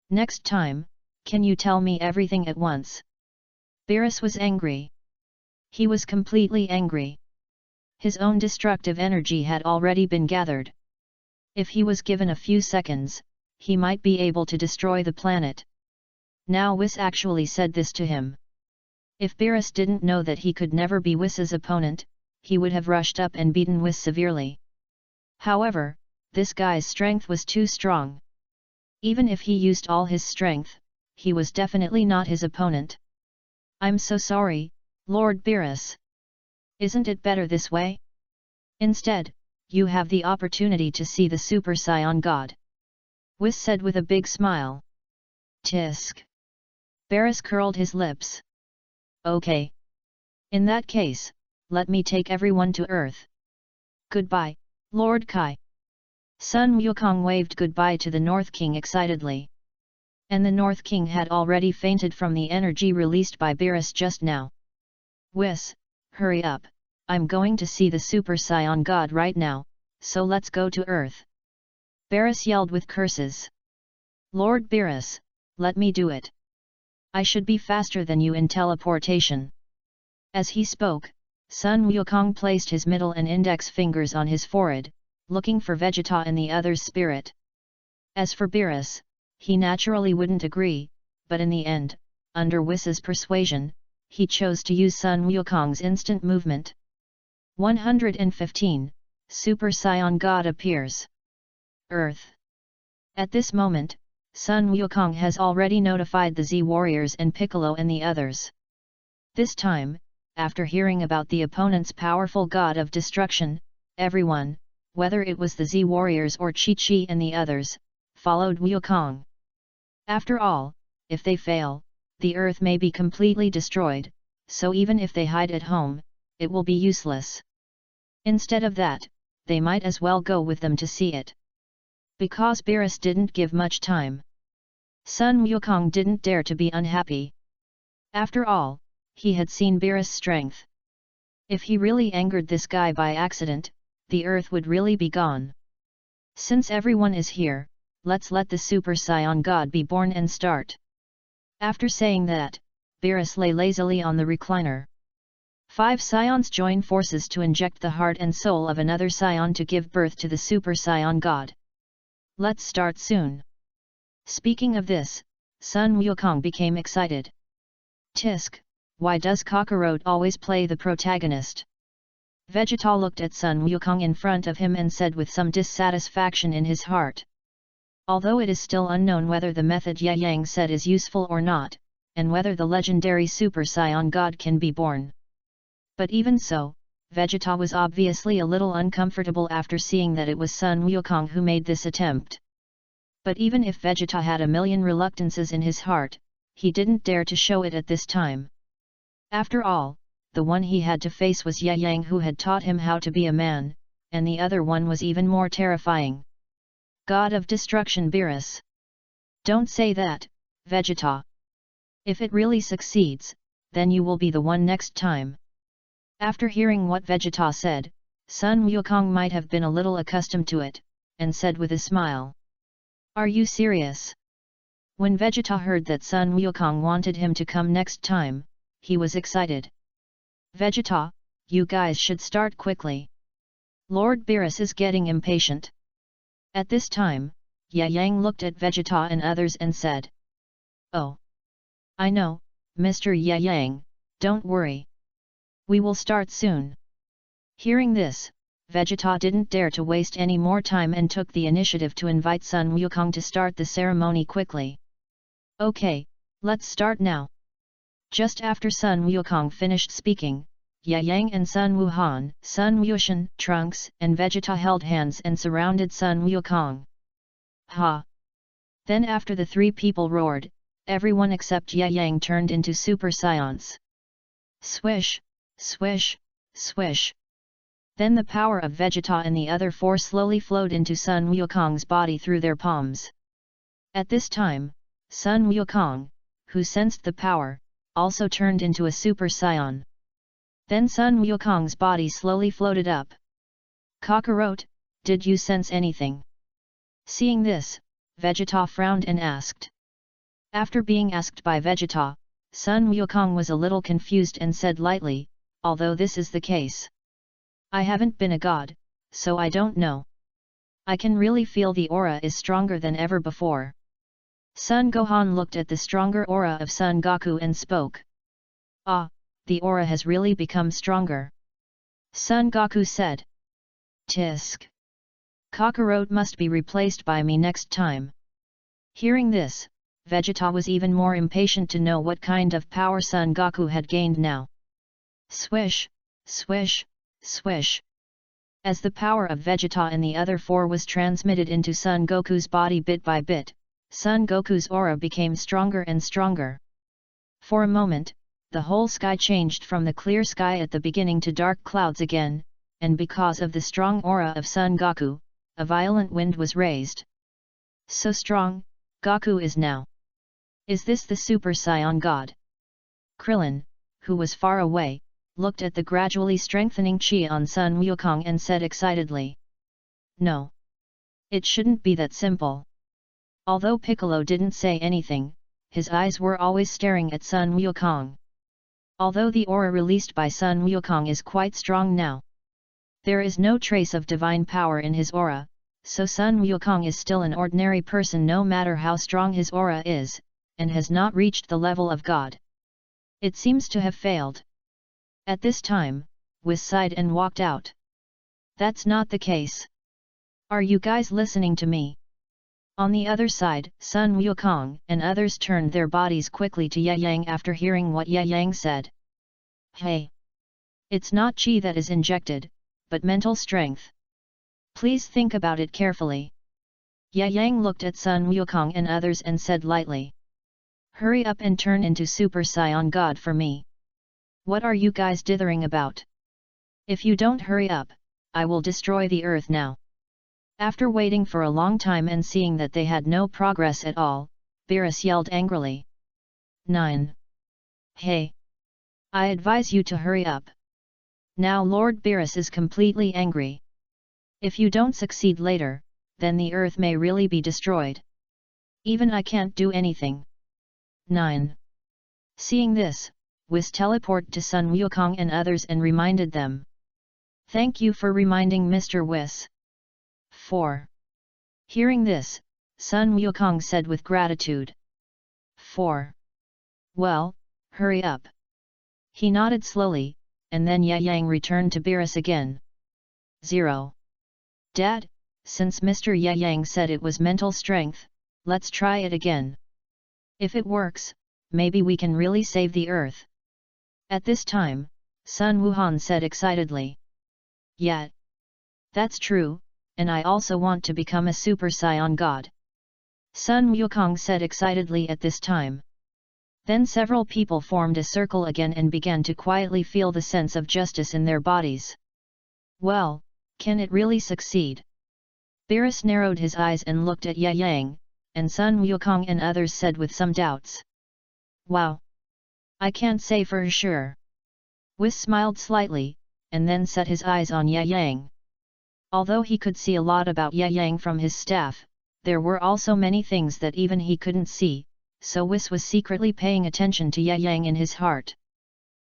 [SPEAKER 1] Next time, can you tell me everything at once? Beerus was angry. He was completely angry. His own destructive energy had already been gathered. If he was given a few seconds, he might be able to destroy the planet. Now Whis actually said this to him. If Beerus didn't know that he could never be Whis's opponent, he would have rushed up and beaten Whis severely. However, this guy's strength was too strong. Even if he used all his strength, he was definitely not his opponent. I'm so sorry, Lord Beerus. Isn't it better this way? Instead, you have the opportunity to see the Super Saiyan God. Whis said with a big smile. Tisk. Beerus curled his lips. Okay. In that case, let me take everyone to Earth. Goodbye, Lord Kai. Sun Wukong waved goodbye to the North King excitedly. And the North King had already fainted from the energy released by Beerus just now. Whis, hurry up, I'm going to see the Super Saiyan God right now, so let's go to Earth. Beerus yelled with curses. Lord Beerus, let me do it. I should be faster than you in teleportation. As he spoke, Sun Wukong placed his middle and index fingers on his forehead, looking for Vegeta and the other's spirit. As for Beerus, he naturally wouldn't agree, but in the end, under Whis's persuasion, he chose to use Sun Wukong's instant movement. 115, Super Saiyan God appears. Earth. At this moment, Sun Wukong has already notified the Z warriors and Piccolo and the others. This time, after hearing about the opponent's powerful god of destruction, everyone, whether it was the Z warriors or Chi and the others, followed Wukong. After all, if they fail, the earth may be completely destroyed, so even if they hide at home, it will be useless. Instead of that, they might as well go with them to see it. Because Beerus didn't give much time, Sun Wukong didn't dare to be unhappy. After all, he had seen Beerus' strength. If he really angered this guy by accident, the earth would really be gone. Since everyone is here, let's let the Super Saiyan God be born and start. After saying that, Beerus lay lazily on the recliner. 5 Scions join forces to inject the heart and soul of another Scion to give birth to the Super Saiyan God. Let's start soon. Speaking of this, Sun Wukong became excited. Tisk, why does Kakarot always play the protagonist? Vegeta looked at Sun Wukong in front of him and said with some dissatisfaction in his heart. Although it is still unknown whether the method Ye Yang said is useful or not, and whether the legendary Super Saiyan God can be born. But even so, Vegeta was obviously a little uncomfortable after seeing that it was Sun Wukong who made this attempt. But even if Vegeta had a million reluctances in his heart, he didn't dare to show it at this time. After all, the one he had to face was Ye Yang, who had taught him how to be a man, and the other one was even more terrifying. God of Destruction Beerus. Don't say that, Vegeta. If it really succeeds, then you will be the one next time. After hearing what Vegeta said, Sun Wukong might have been a little accustomed to it, and said with a smile. Are you serious? When Vegeta heard that Sun Wukong wanted him to come next time, he was excited. Vegeta, you guys should start quickly. Lord Beerus is getting impatient. At this time, Ye Yang looked at Vegeta and others and said. Oh. I know, Mr. Ye Yang, don't worry. We will start soon. Hearing this, Vegeta didn't dare to waste any more time and took the initiative to invite Sun Wukong to start the ceremony quickly. Okay, let's start now. Just after Sun Wukong finished speaking, Ye Yang and Sun Wuhan, Sun Wushan, Trunks and Vegeta held hands and surrounded Sun Wukong. Ha! Then after the 3 people roared, everyone except Ye Yang turned into Super Saiyans. Swish, swish, swish. Then the power of Vegeta and the other 4 slowly flowed into Sun Wukong's body through their palms. At this time, Sun Wukong, who sensed the power, also turned into a Super Saiyan. Then Sun Wukong's body slowly floated up. Kakarot, did you sense anything? Seeing this, Vegeta frowned and asked. After being asked by Vegeta, Sun Wukong was a little confused and said lightly, although this is the case. I haven't been a god, so I don't know. I can really feel the aura is stronger than ever before. Sun Gohan looked at the stronger aura of Sun Goku and spoke. Ah, the aura has really become stronger. Sun Goku said. Tisk. Kakarot must be replaced by me next time. Hearing this, Vegeta was even more impatient to know what kind of power Sun Goku had gained now. Swish, swish, swish. As the power of Vegeta and the other 4 was transmitted into Sun Goku's body bit by bit, Sun Goku's aura became stronger and stronger. For a moment, the whole sky changed from the clear sky at the beginning to dark clouds again, and because of the strong aura of Sun Goku, a violent wind was raised. So strong, Goku is now. Is this the Super Saiyan God? Krillin, who was far away, looked at the gradually strengthening chi on Sun Wukong and said excitedly. No. It shouldn't be that simple. Although Piccolo didn't say anything, his eyes were always staring at Sun Wukong. Although the aura released by Sun Wukong is quite strong now, there is no trace of divine power in his aura, so Sun Wukong is still an ordinary person no matter how strong his aura is, and has not reached the level of God. It seems to have failed. At this time, Whis sighed and walked out. That's not the case. Are you guys listening to me? On the other side, Sun Wukong and others turned their bodies quickly to Ye Yang after hearing what Ye Yang said. Hey! It's not chi that is injected, but mental strength. Please think about it carefully. Ye Yang looked at Sun Wukong and others and said lightly. Hurry up and turn into Super Saiyan God for me. What are you guys dithering about? If you don't hurry up, I will destroy the earth now. After waiting for a long time and seeing that they had no progress at all, Beerus yelled angrily. 9. Hey! I advise you to hurry up. Now Lord Beerus is completely angry. If you don't succeed later, then the earth may really be destroyed. Even I can't do anything. 9. Seeing this, Whis teleported to Sun Wukong and others and reminded them. Thank you for reminding Mr. Whis. 4. Hearing this, Sun Wukong said with gratitude. 4. Well, hurry up. He nodded slowly, and then Ye Yang returned to Beerus again. 0. Dad, since Mr. Ye Yang said it was mental strength, let's try it again. If it works, maybe we can really save the earth. At this time, Sun Wuhan said excitedly. Yeah. That's true, and I also want to become a Super Saiyan God. Sun Wukong said excitedly at this time. Then several people formed a circle again and began to quietly feel the sense of justice in their bodies. Well, can it really succeed? Beerus narrowed his eyes and looked at Ye Yang, and Sun Wukong and others said with some doubts. Wow! I can't say for sure. Whis smiled slightly, and then set his eyes on Ye Yang. Although he could see a lot about Ye Yang from his staff, there were also many things that even he couldn't see, so Whis was secretly paying attention to Ye Yang in his heart.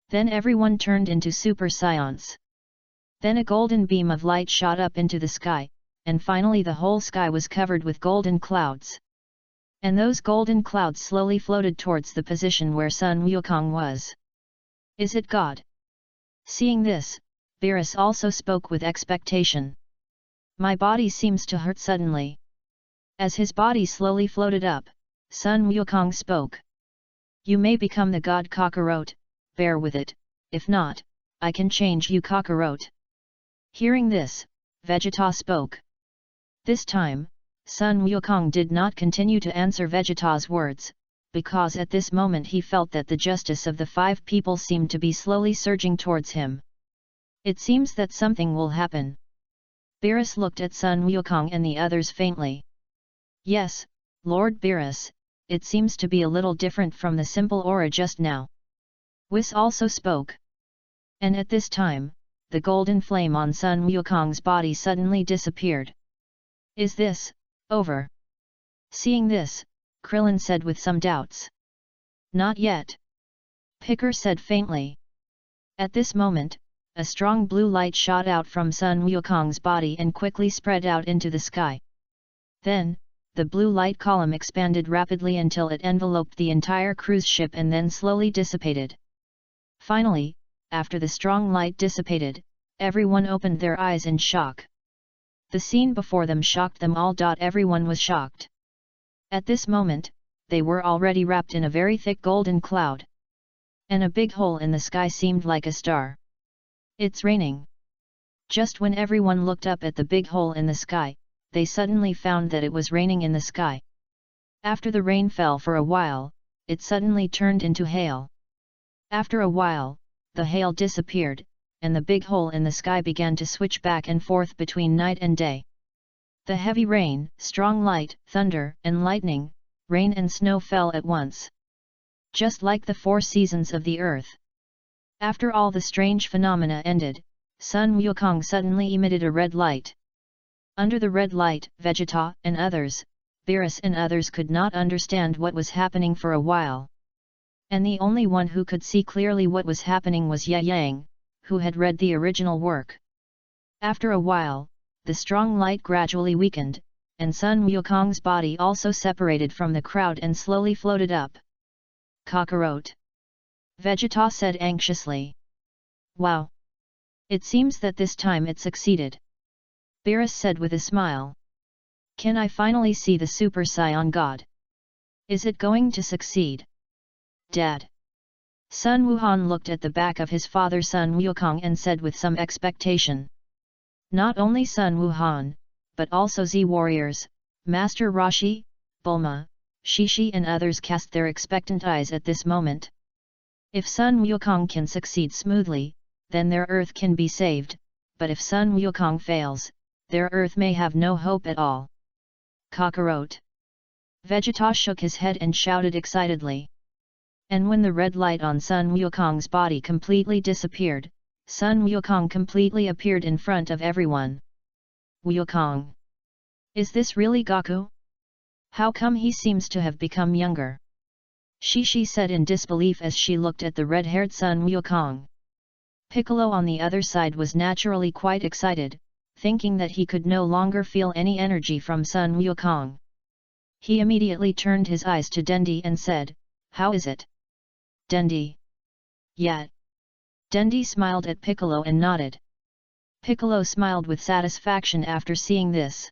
[SPEAKER 1] Then everyone turned into Super Saiyans. Then a golden beam of light shot up into the sky, and finally the whole sky was covered with golden clouds. And those golden clouds slowly floated towards the position where Sun Wukong was. Is it God? Seeing this, Beerus also spoke with expectation. My body seems to hurt suddenly. As his body slowly floated up, Sun Wukong spoke. You may become the God Kakarot, bear with it, if not, I can change you Kakarot. Hearing this, Vegeta spoke. This time, Sun Wukong did not continue to answer Vegeta's words, because at this moment he felt that the justice of the 5 people seemed to be slowly surging towards him. It seems that something will happen. Beerus looked at Sun Wukong and the others faintly. Yes, Lord Beerus, it seems to be a little different from the simple aura just now. Whis also spoke. And at this time, the golden flame on Sun Wukong's body suddenly disappeared. Is this over? Seeing this, Krillin said with some doubts. Not yet. Picker said faintly. At this moment, a strong blue light shot out from Sun Wukong's body and quickly spread out into the sky. Then, the blue light column expanded rapidly until it enveloped the entire cruise ship and then slowly dissipated. Finally, after the strong light dissipated, everyone opened their eyes in shock. The scene before them shocked them all. Everyone was shocked. At this moment, they were already wrapped in a very thick golden cloud. And a big hole in the sky seemed like a star. It's raining. Just when everyone looked up at the big hole in the sky, they suddenly found that it was raining in the sky. After the rain fell for a while, it suddenly turned into hail. After a while, the hail disappeared, and the big hole in the sky began to switch back and forth between night and day. The heavy rain, strong light, thunder, and lightning, rain and snow fell at once. Just like the 4 seasons of the earth. After all the strange phenomena ended, Sun Wukong suddenly emitted a red light. Under the red light, Vegeta and others, Beerus and others could not understand what was happening for a while. And the only one who could see clearly what was happening was Ye Yang, who had read the original work. After a while, the strong light gradually weakened, and Sun Wukong's body also separated from the crowd and slowly floated up. Kakarot. Vegeta said anxiously. Wow! It seems that this time it succeeded. Beerus said with a smile. Can I finally see the Super Saiyan God? Is it going to succeed? Dad. Sun Wuhan looked at the back of his father Sun Wukong and said with some expectation. Not only Sun Wuhan, but also Z warriors, Master Rashi, Bulma, Shishi and others cast their expectant eyes at this moment. If Sun Wukong can succeed smoothly, then their Earth can be saved, but if Sun Wukong fails, their Earth may have no hope at all. Kakarot. Vegeta shook his head and shouted excitedly. And when the red light on Sun Wukong's body completely disappeared, Sun Wukong completely appeared in front of everyone. Wukong. Is this really Goku? How come he seems to have become younger? Shishi said in disbelief as she looked at the red-haired Sun Wukong. Piccolo on the other side was naturally quite excited, thinking that he could no longer feel any energy from Sun Wukong. He immediately turned his eyes to Dendi and said, "How is it?" Dendi. "Yeah." Dendi smiled at Piccolo and nodded. Piccolo smiled with satisfaction after seeing this.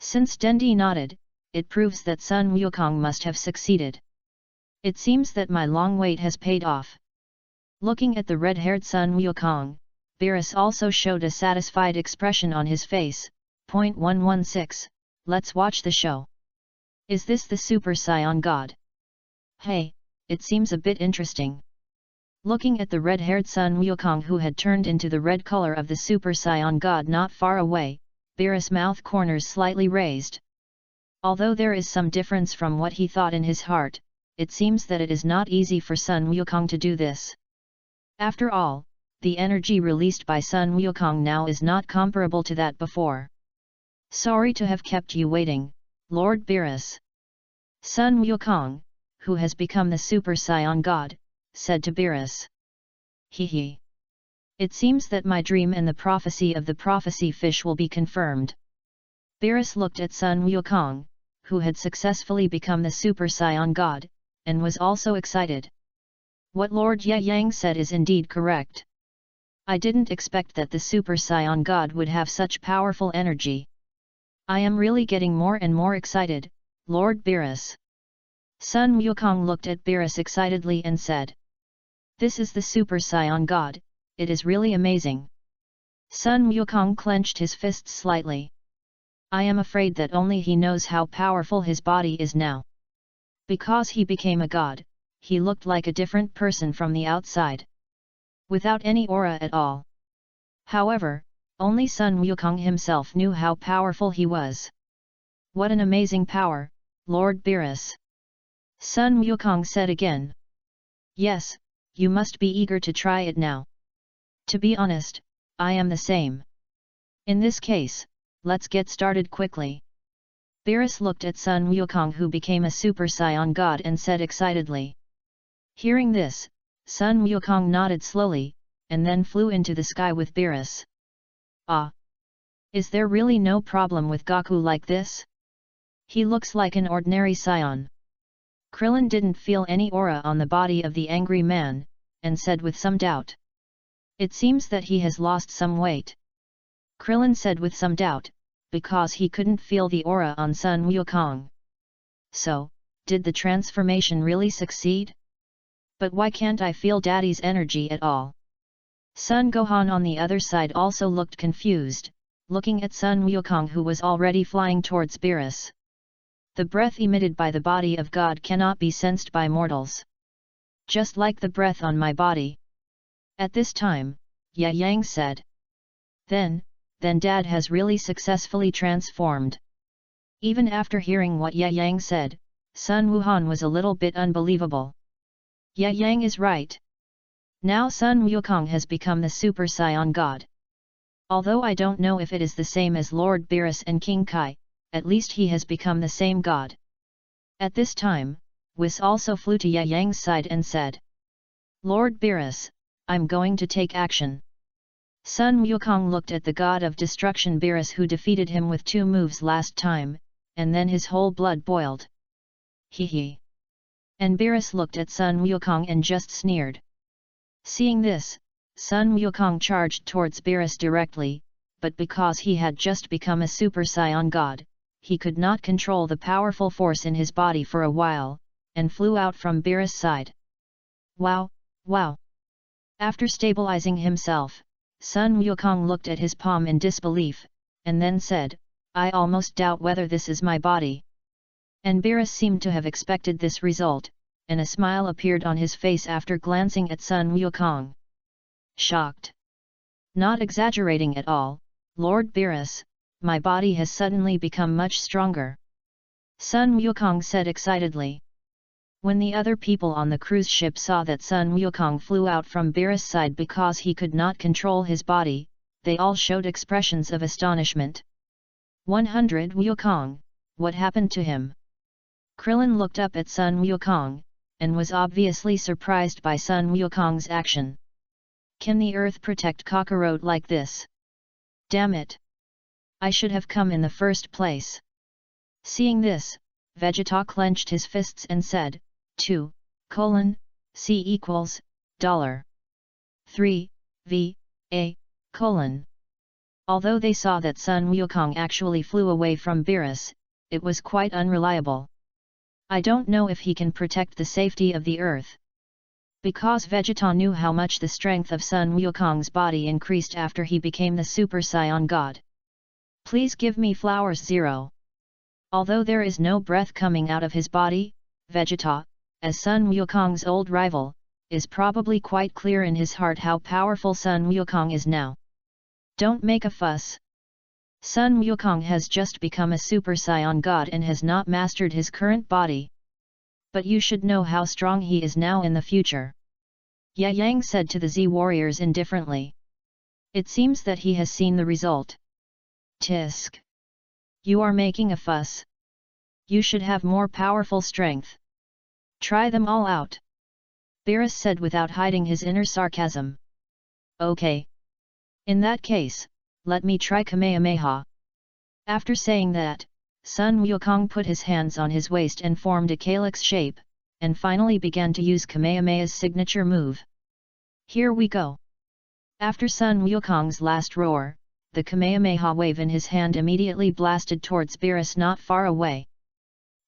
[SPEAKER 1] Since Dendi nodded, it proves that Sun Wukong must have succeeded. It seems that my long wait has paid off. Looking at the red-haired Sun Wukong, Beerus also showed a satisfied expression on his face. 116, let's watch the show. Is this the Super Saiyan God? Hey, it seems a bit interesting. Looking at the red-haired Sun Wukong who had turned into the red color of the Super Saiyan God not far away, Beerus' mouth corners slightly raised. Although there is some difference from what he thought in his heart, it seems that it is not easy for Sun Wukong to do this. After all, the energy released by Sun Wukong now is not comparable to that before. Sorry to have kept you waiting, Lord Beerus. Sun Wukong, who has become the Super Saiyan God, said to Beerus. Hee. It seems that my dream and the prophecy of the prophecy fish will be confirmed. Beerus looked at Sun Wukong, who had successfully become the Super Saiyan God, and was also excited. What Lord Ye Yang said is indeed correct. I didn't expect that the Super Saiyan God would have such powerful energy. I am really getting more and more excited, Lord Beerus. Sun Wukong looked at Beerus excitedly and said. This is the Super Saiyan God, it is really amazing. Sun Wukong clenched his fists slightly. I am afraid that only he knows how powerful his body is now. Because he became a god, he looked like a different person from the outside. Without any aura at all. However, only Sun Wukong himself knew how powerful he was. What an amazing power, Lord Beerus. Sun Wukong said again. Yes, you must be eager to try it now. To be honest, I am the same. In this case, let's get started quickly. Beerus looked at Sun Wukong who became a Super Saiyan God and said excitedly. Hearing this, Sun Wukong nodded slowly, and then flew into the sky with Beerus. Ah! Is there really no problem with Goku like this? He looks like an ordinary Saiyan. Krillin didn't feel any aura on the body of the angry man, and said with some doubt. It seems that he has lost some weight. Krillin said with some doubt, because he couldn't feel the aura on Sun Wukong. So, did the transformation really succeed? But why can't I feel Daddy's energy at all? Sun Gohan on the other side also looked confused, looking at Sun Wukong who was already flying towards Beerus. The breath emitted by the body of God cannot be sensed by mortals. Just like the breath on my body. At this time, Ye Yang said. Then Dad has really successfully transformed. Even after hearing what Ye Yang said, Sun Wuhan was a little bit unbelievable. Ye Yang is right. Now Sun Wukong has become the Super Saiyan God. Although I don't know if it is the same as Lord Beerus and King Kai, at least he has become the same God. At this time, Whis also flew to Ye Yang's side and said. Lord Beerus, I'm going to take action. Sun Wukong looked at the god of destruction Beerus who defeated him with 2 moves last time, and then his whole blood boiled. Hee. And Beerus looked at Sun Wukong and just sneered. Seeing this, Sun Wukong charged towards Beerus directly, but because he had just become a Super Saiyan God, he could not control the powerful force in his body for a while, and flew out from Beerus' side. Wow! After stabilizing himself, Sun Wukong looked at his palm in disbelief, and then said, "I almost doubt whether this is my body." And Beerus seemed to have expected this result, and a smile appeared on his face after glancing at Sun Wukong. Shocked. Not exaggerating at all, Lord Beerus, my body has suddenly become much stronger. Sun Wukong said excitedly. When the other people on the cruise ship saw that Sun Wukong flew out from Beerus' side because he could not control his body, they all showed expressions of astonishment. 100 Wukong, what happened to him? Krillin looked up at Sun Wukong, and was obviously surprised by Sun Wukong's action. Can the earth protect Kakarot like this? Damn it! I should have come in the first place. Seeing this, Vegeta clenched his fists and said, 2, C equals, $3, V, A, Although they saw that Sun Wukong actually flew away from Beerus, it was quite unreliable. I don't know if he can protect the safety of the earth. Because Vegeta knew how much the strength of Sun Wukong's body increased after he became the Super Saiyan God. Please give me flowers 0. Although there is no breath coming out of his body, Vegeta, as Sun Wukong's old rival, is probably quite clear in his heart how powerful Sun Wukong is now. Don't make a fuss. Sun Wukong has just become a Super Saiyan God and has not mastered his current body. But you should know how strong he is now in the future. Ye Yang said to the Z warriors indifferently. It seems that he has seen the result. Tisk. You are making a fuss. You should have more powerful strength. Try them all out. Beerus said without hiding his inner sarcasm. Okay. In that case, let me try Kamehameha. After saying that, Sun Wukong put his hands on his waist and formed a calyx shape, and finally began to use Kamehameha's signature move. Here we go. After Sun Wukong's last roar, the Kamehameha wave in his hand immediately blasted towards Beerus not far away.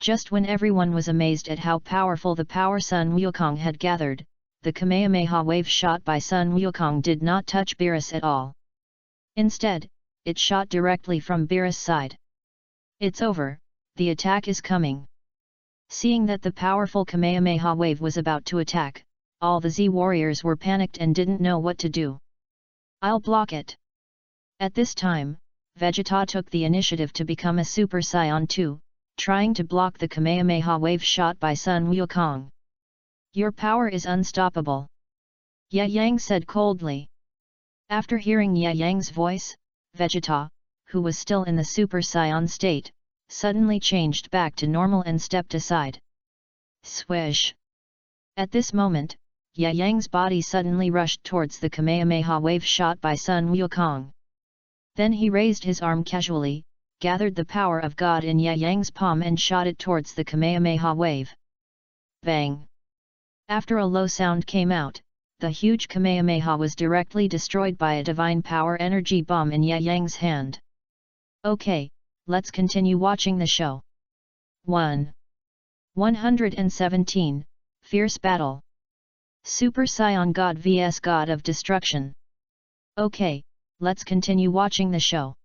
[SPEAKER 1] Just when everyone was amazed at how powerful the power Sun Wukong had gathered, the Kamehameha wave shot by Sun Wukong did not touch Beerus at all. Instead, it shot directly from Beerus' side. It's over, the attack is coming. Seeing that the powerful Kamehameha wave was about to attack, all the Z warriors were panicked and didn't know what to do. I'll block it. At this time, Vegeta took the initiative to become a Super Saiyan 2, trying to block the Kamehameha wave shot by Sun Wukong. Your power is unstoppable. Ye Yang said coldly. After hearing Ye Yang's voice, Vegeta, who was still in the Super Saiyan state, suddenly changed back to normal and stepped aside. Swish! At this moment, Ye Yang's body suddenly rushed towards the Kamehameha wave shot by Sun Wukong. Then he raised his arm casually, gathered the power of God in Ye Yang's palm and shot it towards the Kamehameha wave. Bang! After a low sound came out, the huge Kamehameha was directly destroyed by a divine power energy bomb in Ye Yang's hand. Okay, let's continue watching the show. 117, Fierce Battle. Super Saiyan God vs God of Destruction. Okay, let's continue watching the show.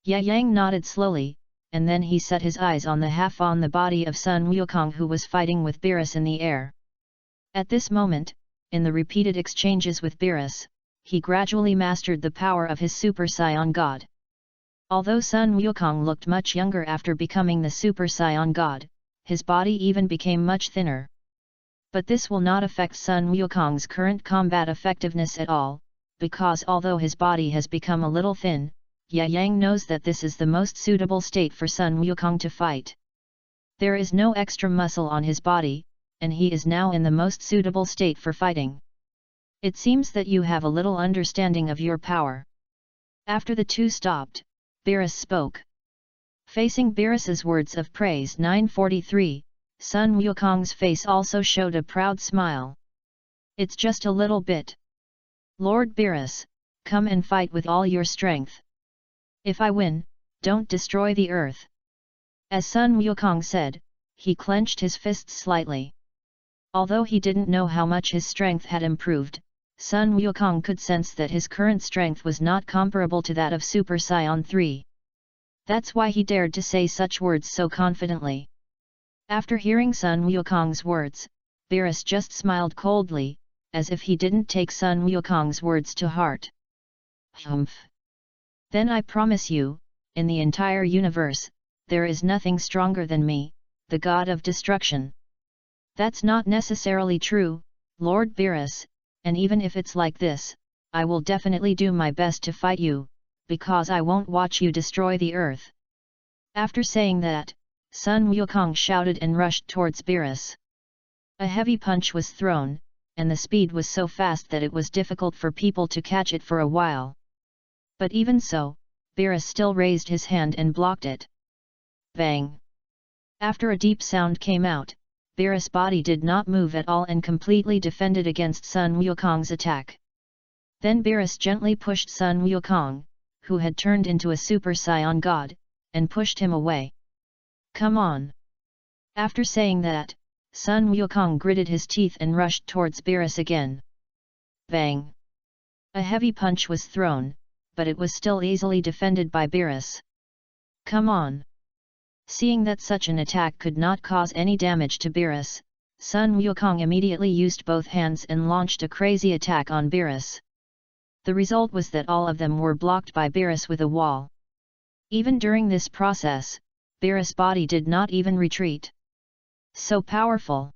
[SPEAKER 1] Ye Yang nodded slowly, and then he set his eyes on the body of Sun Wukong who was fighting with Beerus in the air. At this moment, in the repeated exchanges with Beerus, he gradually mastered the power of his Super Saiyan God. Although Sun Wukong looked much younger after becoming the Super Saiyan God, his body even became much thinner. But this will not affect Sun Wukong's current combat effectiveness at all, because although his body has become a little thin, Ye Yang knows that this is the most suitable state for Sun Wukong to fight. There is no extra muscle on his body, and he is now in the most suitable state for fighting. It seems that you have a little understanding of your power. After the two stopped, Beerus spoke. Facing Beerus's words of praise 943, Sun Wukong's face also showed a proud smile. It's just a little bit. Lord Beerus, come and fight with all your strength. If I win, don't destroy the earth. As Sun Wukong said, he clenched his fists slightly. Although he didn't know how much his strength had improved, Sun Wukong could sense that his current strength was not comparable to that of Super Saiyan 3. That's why he dared to say such words so confidently. After hearing Sun Wukong's words, Beerus just smiled coldly, as if he didn't take Sun Wukong's words to heart. Humph! Then I promise you, in the entire universe, there is nothing stronger than me, the god of destruction. That's not necessarily true, Lord Beerus, and even if it's like this, I will definitely do my best to fight you, because I won't watch you destroy the earth. After saying that, Sun Wukong shouted and rushed towards Beerus. A heavy punch was thrown, and the speed was so fast that it was difficult for people to catch it for a while. But even so, Beerus still raised his hand and blocked it. Bang! After a deep sound came out, Beerus' body did not move at all and completely defended against Sun Wukong's attack. Then Beerus gently pushed Sun Wukong, who had turned into a Super Saiyan god, and pushed him away. Come on! After saying that, Sun Wukong gritted his teeth and rushed towards Beerus again. Bang! A heavy punch was thrown, but it was still easily defended by Beerus. Come on! Seeing that such an attack could not cause any damage to Beerus, Sun Wukong immediately used both hands and launched a crazy attack on Beerus. The result was that all of them were blocked by Beerus with a wall. Even during this process, Beerus' body did not even retreat. So powerful!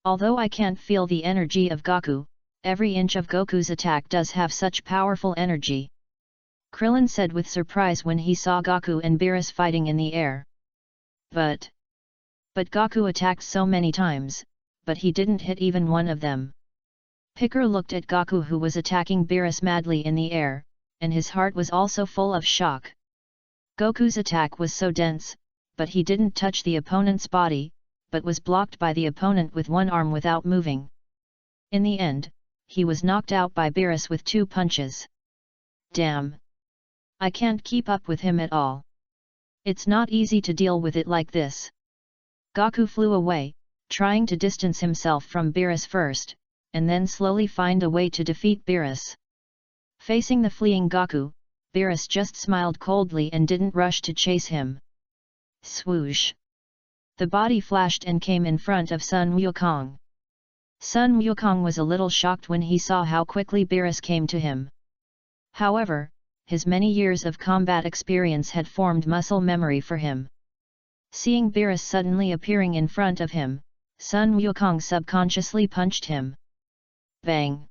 [SPEAKER 1] Although I can't feel the energy of Goku, every inch of Goku's attack does have such powerful energy. Krillin said with surprise when he saw Goku and Beerus fighting in the air. But Goku attacked so many times, but he didn't hit even one of them. Picker looked at Goku who was attacking Beerus madly in the air, and his heart was also full of shock. Goku's attack was so dense, but he didn't touch the opponent's body, but was blocked by the opponent with one arm without moving. In the end, he was knocked out by Beerus with 2 punches. Damn! I can't keep up with him at all. It's not easy to deal with it like this. Goku flew away, trying to distance himself from Beerus first, and then slowly find a way to defeat Beerus. Facing the fleeing Goku, Beerus just smiled coldly and didn't rush to chase him. Swoosh! The body flashed and came in front of Sun Wukong. Sun Wukong was a little shocked when he saw how quickly Beerus came to him. However, his many years of combat experience had formed muscle memory for him. Seeing Beerus suddenly appearing in front of him, Sun Wukong subconsciously punched him. Bang!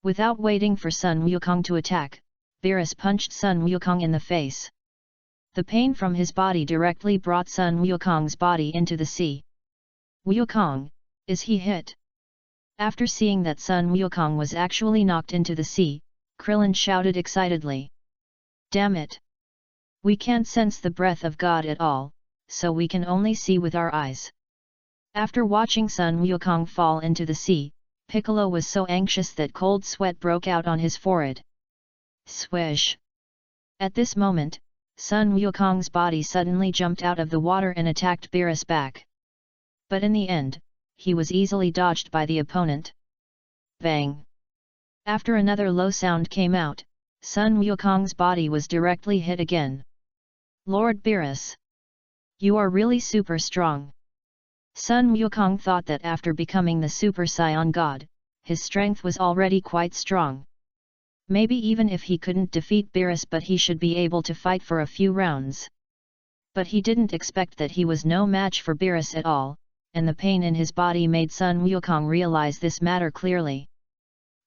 [SPEAKER 1] Without waiting for Sun Wukong to attack, Beerus punched Sun Wukong in the face. The pain from his body directly brought Sun Wukong's body into the sea. Wukong, is he hit? After seeing that Sun Wukong was actually knocked into the sea, Krillin shouted excitedly. Damn it! We can't sense the breath of God at all, so we can only see with our eyes. After watching Sun Wukong fall into the sea, Piccolo was so anxious that cold sweat broke out on his forehead. Swish! At this moment, Sun Wukong's body suddenly jumped out of the water and attacked Beerus back. But in the end, he was easily dodged by the opponent. Bang! After another low sound came out, Sun Wukong's body was directly hit again. Lord Beerus! You are really super strong. Sun Wukong thought that after becoming the Super Saiyan God, his strength was already quite strong. Maybe even if he couldn't defeat Beerus, but he should be able to fight for a few rounds. But he didn't expect that he was no match for Beerus at all, and the pain in his body made Sun Wukong realize this matter clearly.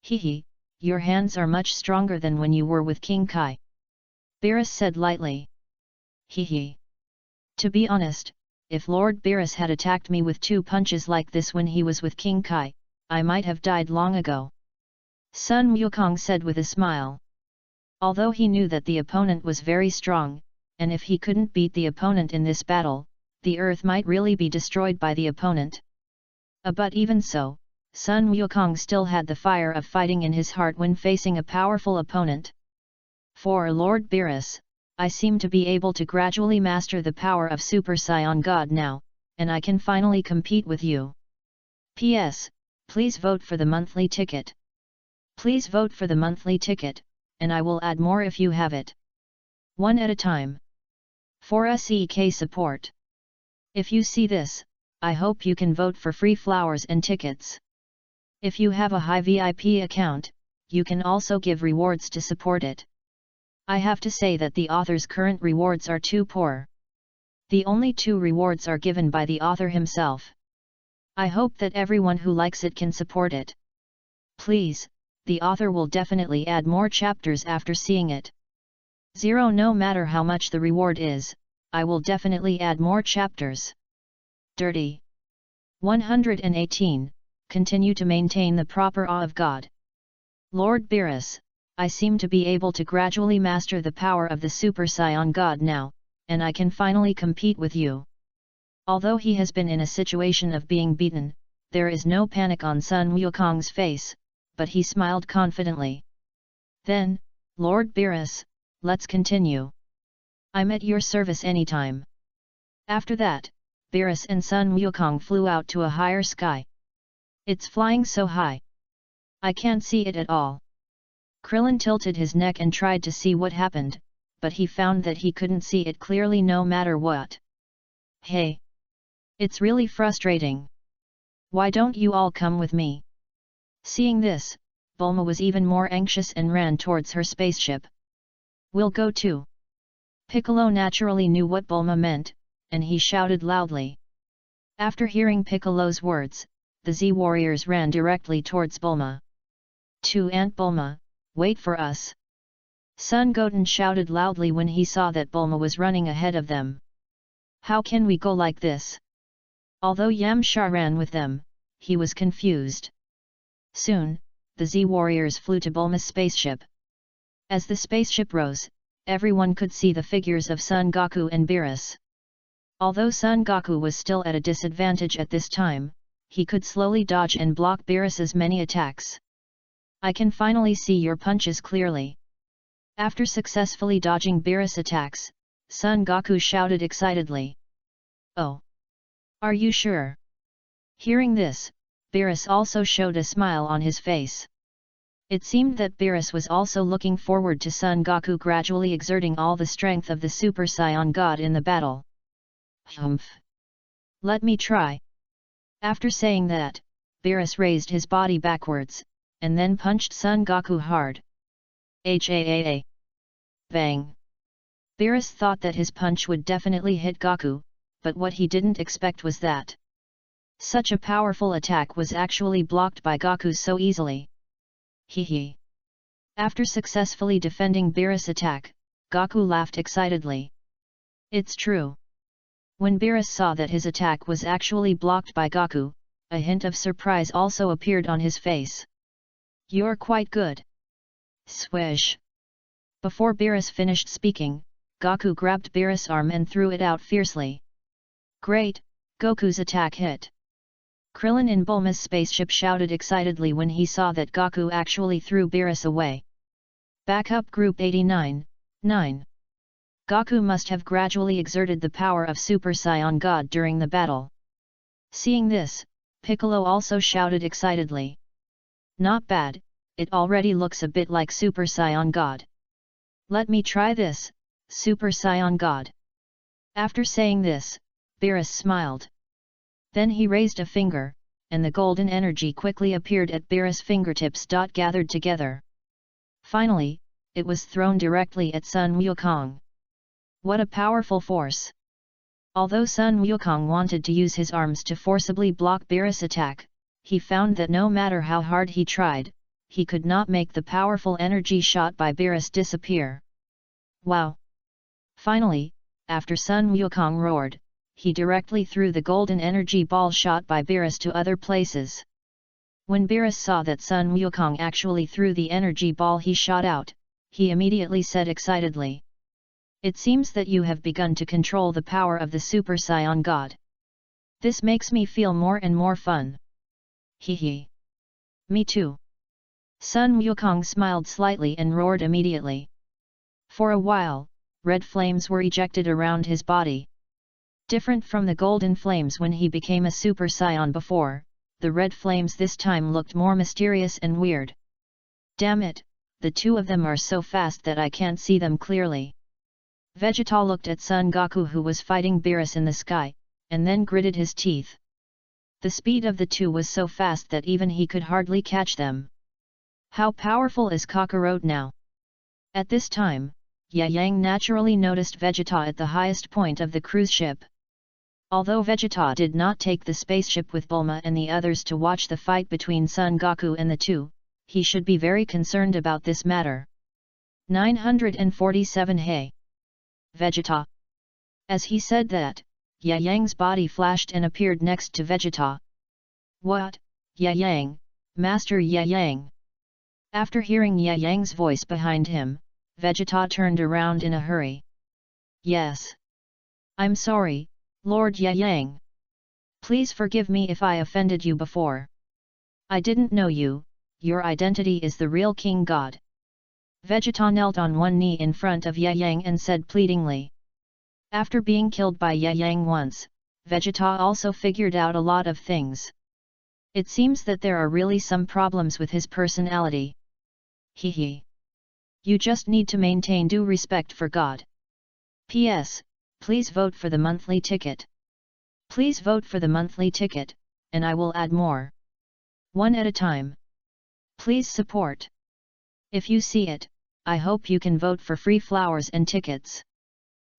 [SPEAKER 1] Hehe, your hands are much stronger than when you were with King Kai. Beerus said lightly. Hehe. To be honest, if Lord Beerus had attacked me with 2 punches like this when he was with King Kai, I might have died long ago. Sun Wukong said with a smile. Although he knew that the opponent was very strong, and if he couldn't beat the opponent in this battle, the earth might really be destroyed by the opponent. But even so, Sun Wukong still had the fire of fighting in his heart when facing a powerful opponent. For Lord Beerus, I seem to be able to gradually master the power of Super Saiyan God now, and I can finally compete with you. P.S. Please vote for the monthly ticket. Please vote for the monthly ticket, and I will add more if you have it. One at a time. For SEK support. If you see this, I hope you can vote for free flowers and tickets. If you have a high VIP account, you can also give rewards to support it. I have to say that the author's current rewards are too poor. The only 2 rewards are given by the author himself. I hope that everyone who likes it can support it. Please, the author will definitely add more chapters after seeing it. 0. No matter how much the reward is, I will definitely add more chapters. Dirty. 118. Continue to maintain the proper awe of God. Lord Beerus, I seem to be able to gradually master the power of the Super Saiyan God now, and I can finally compete with you. Although he has been in a situation of being beaten, there is no panic on Sun Wukong's face, but he smiled confidently. Then, Lord Beerus, let's continue. I'm at your service anytime. After that, Beerus and Sun Wukong flew out to a higher sky. It's flying so high. I can't see it at all. Krillin tilted his neck and tried to see what happened, but he found that he couldn't see it clearly no matter what. Hey! It's really frustrating. Why don't you all come with me? Seeing this, Bulma was even more anxious and ran towards her spaceship. We'll go too. Piccolo naturally knew what Bulma meant, and he shouted loudly. After hearing Piccolo's words, the Z warriors ran directly towards Bulma. To Aunt Bulma, wait for us. Sun Goten shouted loudly when he saw that Bulma was running ahead of them. How can we go like this? Although Yamcha ran with them, he was confused. Soon, the Z warriors flew to Bulma's spaceship. As the spaceship rose, everyone could see the figures of Son Goku and Beerus. Although Son Goku was still at a disadvantage at this time, he could slowly dodge and block Beerus's many attacks. I can finally see your punches clearly. After successfully dodging Beerus' attacks, Son Goku shouted excitedly. Oh! Are you sure? Hearing this, Beerus also showed a smile on his face. It seemed that Beerus was also looking forward to Son Goku gradually exerting all the strength of the Super Saiyan God in the battle. Humph! Let me try. After saying that, Beerus raised his body backwards, and then punched Son Goku hard. Haa! Bang! Beerus thought that his punch would definitely hit Goku, but what he didn't expect was that such a powerful attack was actually blocked by Goku so easily. Hee. After successfully defending Beerus' attack, Goku laughed excitedly. It's true. When Beerus saw that his attack was actually blocked by Goku, a hint of surprise also appeared on his face. You're quite good. Swish! Before Beerus finished speaking, Goku grabbed Beerus' arm and threw it out fiercely. Great, Goku's attack hit. Krillin in Bulma's spaceship shouted excitedly when he saw that Goku actually threw Beerus away. Backup Group 89, 9. Goku must have gradually exerted the power of Super Saiyan God during the battle. Seeing this, Piccolo also shouted excitedly. Not bad, it already looks a bit like Super Saiyan God. Let me try this, Super Saiyan God. After saying this, Beerus smiled. Then he raised a finger, and the golden energy quickly appeared at Beerus' fingertips. Gathered together. Finally, it was thrown directly at Sun Wukong. What a powerful force! Although Sun Wukong wanted to use his arms to forcibly block Beerus' attack, he found that no matter how hard he tried, he could not make the powerful energy shot by Beerus disappear. Wow! Finally, after Sun Wukong roared, he directly threw the golden energy ball shot by Beerus to other places. When Beerus saw that Sun Wukong actually threw the energy ball he shot out, he immediately said excitedly. It seems that you have begun to control the power of the Super Saiyan God. This makes me feel more and more fun. Hee. Me too. Sun Wukong smiled slightly and roared immediately. For a while, red flames were ejected around his body. Different from the golden flames when he became a Super Saiyan before, the red flames this time looked more mysterious and weird. Damn it, the two of them are so fast that I can't see them clearly. Vegeta looked at Son Goku, who was fighting Beerus in the sky, and then gritted his teeth. The speed of the two was so fast that even he could hardly catch them. How powerful is Kakarot now? At this time, Yang naturally noticed Vegeta at the highest point of the cruise ship. Although Vegeta did not take the spaceship with Bulma and the others to watch the fight between Son Goku and the two, he should be very concerned about this matter. 947 Hey! Vegeta! As he said that, Yang's body flashed and appeared next to Vegeta. What? Yang, Master Yang! After hearing Yang's voice behind him, Vegeta turned around in a hurry. Yes. I'm sorry, Lord Yang. Please forgive me if I offended you before. I didn't know you, your identity is the real King God. Vegeta knelt on one knee in front of Yang and said pleadingly. After being killed by Yang once, Vegeta also figured out a lot of things. It seems that there are really some problems with his personality. Hehe. You just need to maintain due respect for God. P.S. Please vote for the monthly ticket. Please vote for the monthly ticket, and I will add more. One at a time. Please support. If you see it, I hope you can vote for free flowers and tickets.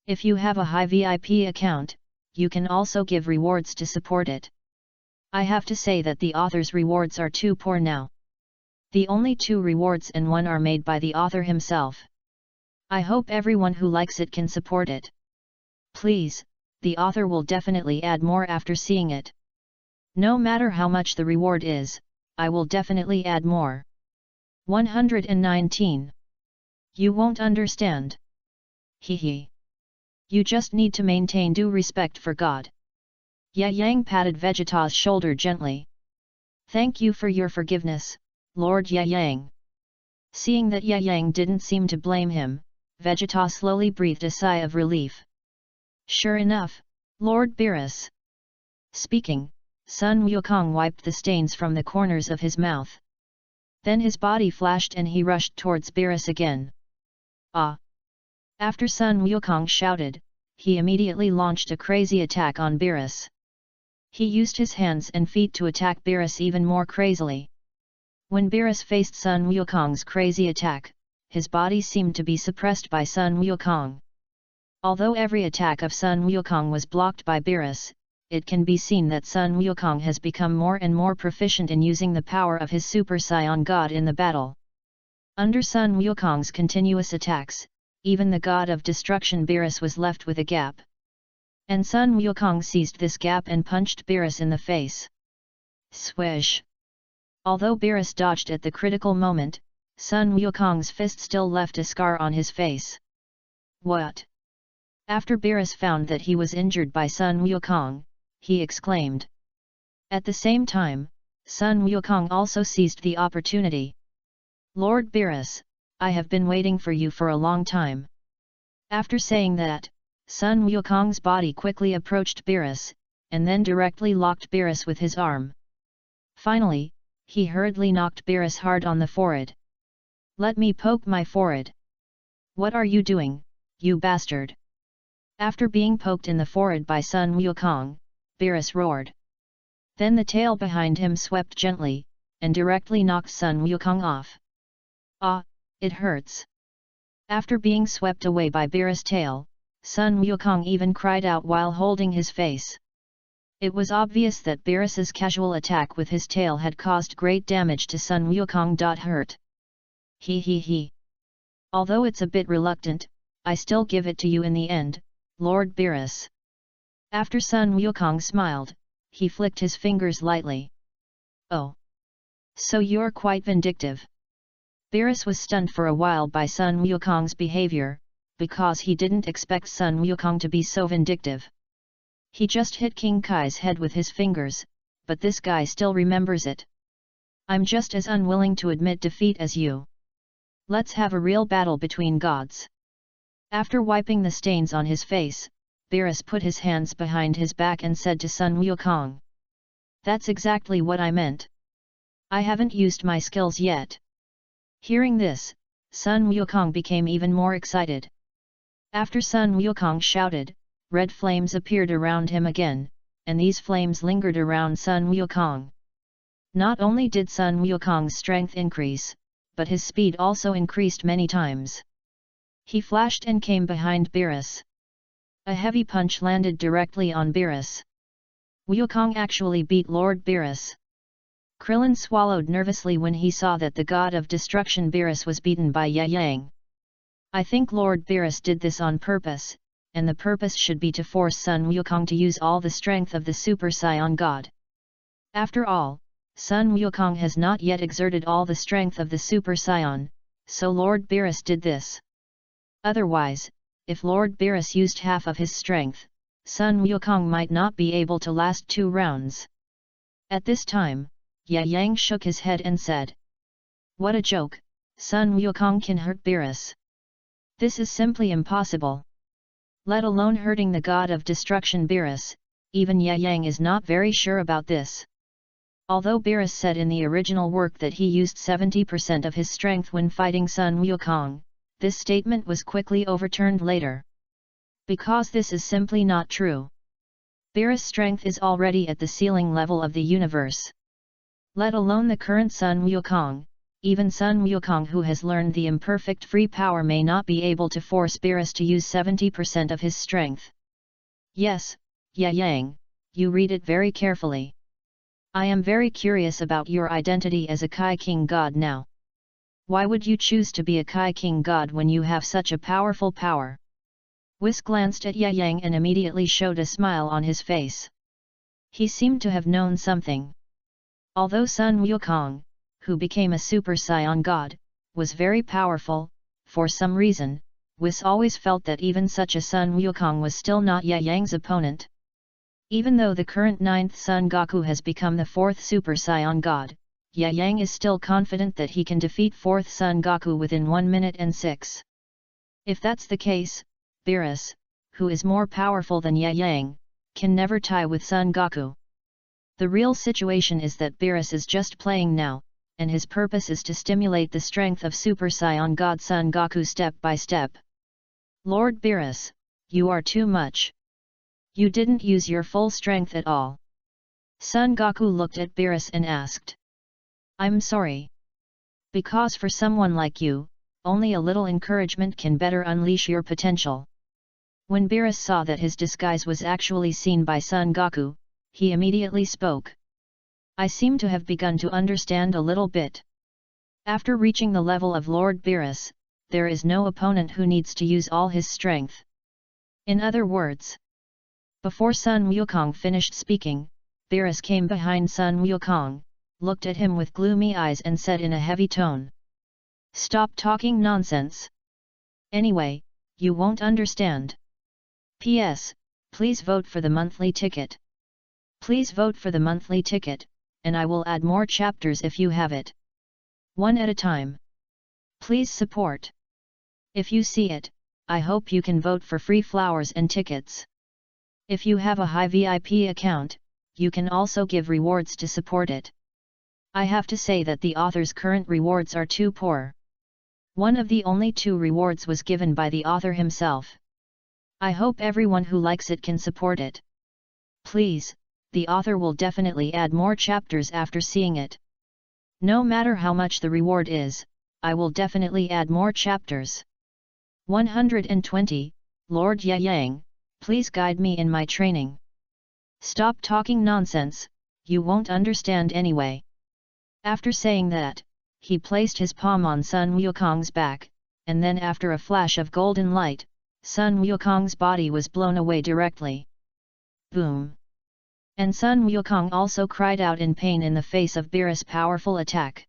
[SPEAKER 1] If you have a high VIP account, you can also give rewards to support it. I have to say that the author's rewards are too poor now. The only 2 rewards and 1 are made by the author himself. I hope everyone who likes it can support it. Please, the author will definitely add more after seeing it. No matter how much the reward is, I will definitely add more. 119. You won't understand. Hehe. You just need to maintain due respect for God. Yang patted Vegeta's shoulder gently. Thank you for your forgiveness, Lord Yang. Seeing that Yang didn't seem to blame him, Vegeta slowly breathed a sigh of relief. Sure enough, Lord Beerus. Speaking, Sun Wukong wiped the stains from the corners of his mouth. Then his body flashed and he rushed towards Beerus again. Ah! After Sun Wukong shouted, he immediately launched a crazy attack on Beerus. He used his hands and feet to attack Beerus even more crazily. When Beerus faced Sun Wukong's crazy attack, his body seemed to be suppressed by Sun Wukong. Although every attack of Sun Wukong was blocked by Beerus, it can be seen that Sun Wukong has become more and more proficient in using the power of his Super Saiyan God in the battle. Under Sun Wukong's continuous attacks, even the God of Destruction Beerus was left with a gap. And Sun Wukong seized this gap and punched Beerus in the face. Swish! Although Beerus dodged at the critical moment, Sun Wukong's fist still left a scar on his face. What? After Beerus found that he was injured by Sun Wukong, he exclaimed. At the same time, Sun Wukong also seized the opportunity. Lord Beerus, I have been waiting for you for a long time. After saying that, Sun Wukong's body quickly approached Beerus, and then directly locked Beerus with his arm. Finally, he hurriedly knocked Beerus hard on the forehead. Let me poke my forehead. What are you doing, you bastard? After being poked in the forehead by Sun Wukong, Beerus roared. Then the tail behind him swept gently, and directly knocked Sun Wukong off. Ah, it hurts. After being swept away by Beerus' tail, Sun Wukong even cried out while holding his face. It was obvious that Beerus's casual attack with his tail had caused great damage to Sun Wukong. Hurt. He. Although it's a bit reluctant, I still give it to you in the end, Lord Beerus. After Sun Wukong smiled, he flicked his fingers lightly. Oh. So you're quite vindictive. Beerus was stunned for a while by Sun Wukong's behavior, because he didn't expect Sun Wukong to be so vindictive. He just hit King Kai's head with his fingers, but this guy still remembers it. I'm just as unwilling to admit defeat as you. Let's have a real battle between gods. After wiping the stains on his face, Beerus put his hands behind his back and said to Sun Wukong. That's exactly what I meant. I haven't used my skills yet. Hearing this, Sun Wukong became even more excited. After Sun Wukong shouted, red flames appeared around him again, and these flames lingered around Sun Wukong. Not only did Sun Wukong's strength increase, but his speed also increased many times. He flashed and came behind Beerus. A heavy punch landed directly on Beerus. Wukong actually beat Lord Beerus. Krillin swallowed nervously when he saw that the god of destruction Beerus was beaten by Ye Yang. I think Lord Beerus did this on purpose, and the purpose should be to force Sun Wukong to use all the strength of the Super Saiyan God. After all, Sun Wukong has not yet exerted all the strength of the Super Saiyan, so Lord Beerus did this. Otherwise, if Lord Beerus used half of his strength, Sun Wukong might not be able to last 2 rounds. At this time, Ye Yang shook his head and said, "What a joke, Sun Wukong can hurt Beerus. This is simply impossible. Let alone hurting the god of destruction Beerus, even Ye Yang is not very sure about this." Although Beerus said in the original work that he used 70% of his strength when fighting Sun Wukong, this statement was quickly overturned later. Because this is simply not true. Beerus' strength is already at the ceiling level of the universe. Let alone the current Sun Wukong, even Sun Wukong who has learned the imperfect free power may not be able to force Beerus to use 70% of his strength. Yes, Ye Yang, you read it very carefully. I am very curious about your identity as a Kai King God now. Why would you choose to be a Kai King God when you have such a powerful power? Whis glanced at Ye Yang and immediately showed a smile on his face. He seemed to have known something. Although Sun Wukong, who became a Super Saiyan God, was very powerful, for some reason, Whis always felt that even such a Sun Wukong was still not Ye Yang's opponent. Even though the current 9th Son Goku has become the 4th Super Saiyan God, Ye Yang is still confident that he can defeat 4th Son Goku within 1 minute and 6. If that's the case, Beerus, who is more powerful than Ye Yang, can never tie with Son Goku. The real situation is that Beerus is just playing now, and his purpose is to stimulate the strength of Super Saiyan God Son Goku step by step. Lord Beerus, you are too much. You didn't use your full strength at all. Son Goku looked at Beerus and asked. I'm sorry. Because for someone like you, only a little encouragement can better unleash your potential. When Beerus saw that his disguise was actually seen by Son Goku, he immediately spoke. I seem to have begun to understand a little bit. After reaching the level of Lord Beerus, there is no opponent who needs to use all his strength. In other words, before Sun Wukong finished speaking, Beerus came behind Sun Wukong, looked at him with gloomy eyes and said in a heavy tone. Stop talking nonsense. Anyway, you won't understand. P.S. Please vote for the monthly ticket. Please vote for the monthly ticket, and I will add more chapters if you have it. One at a time. Please support. If you see it, I hope you can vote for free flowers and tickets. If you have a high VIP account, you can also give rewards to support it. I have to say that the author's current rewards are too poor. One of the only 2 rewards was given by the author himself. I hope everyone who likes it can support it. Please, the author will definitely add more chapters after seeing it. No matter how much the reward is, I will definitely add more chapters. 120, Lord Ye Yang, please guide me in my training. Stop talking nonsense, you won't understand anyway. After saying that, he placed his palm on Sun Wukong's back, and then after a flash of golden light, Sun Wukong's body was blown away directly. Boom! And Sun Wukong also cried out in pain in the face of Beerus' powerful attack.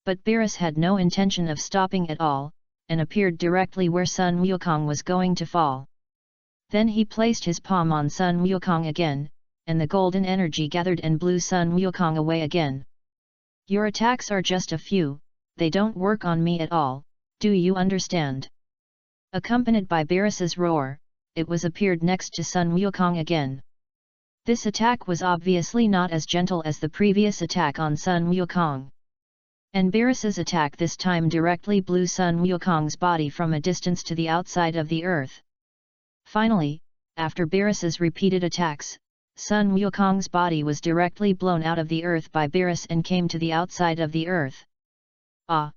[SPEAKER 1] But Beerus had no intention of stopping at all, and appeared directly where Sun Wukong was going to fall. Then he placed his palm on Sun Wukong again, and the golden energy gathered and blew Sun Wukong away again. Your attacks are just a few, they don't work on me at all, do you understand? Accompanied by Beerus's roar, it was appeared next to Sun Wukong again. This attack was obviously not as gentle as the previous attack on Sun Wukong. And Beerus's attack this time directly blew Sun Wukong's body from a distance to the outside of the earth. Finally, after Beerus's repeated attacks, Sun Wukong's body was directly blown out of the earth by Beerus and came to the outside of the earth. Ah!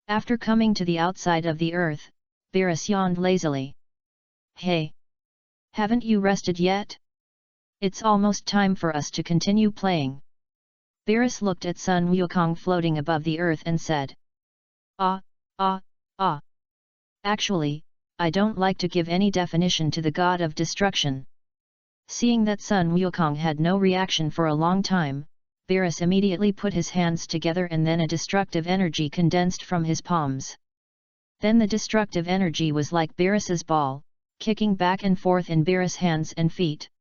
[SPEAKER 1] After coming to the outside of the earth, Beerus yawned lazily. Hey! Haven't you rested yet? It's almost time for us to continue playing. Beerus looked at Sun Wukong floating above the earth and said. Ah! Actually, I don't like to give any definition to the god of destruction. Seeing that Sun Wukong had no reaction for a long time, Beerus immediately put his hands together and then a destructive energy condensed from his palms. Then the destructive energy was like Beerus's ball, kicking back and forth in Beerus' hands and feet.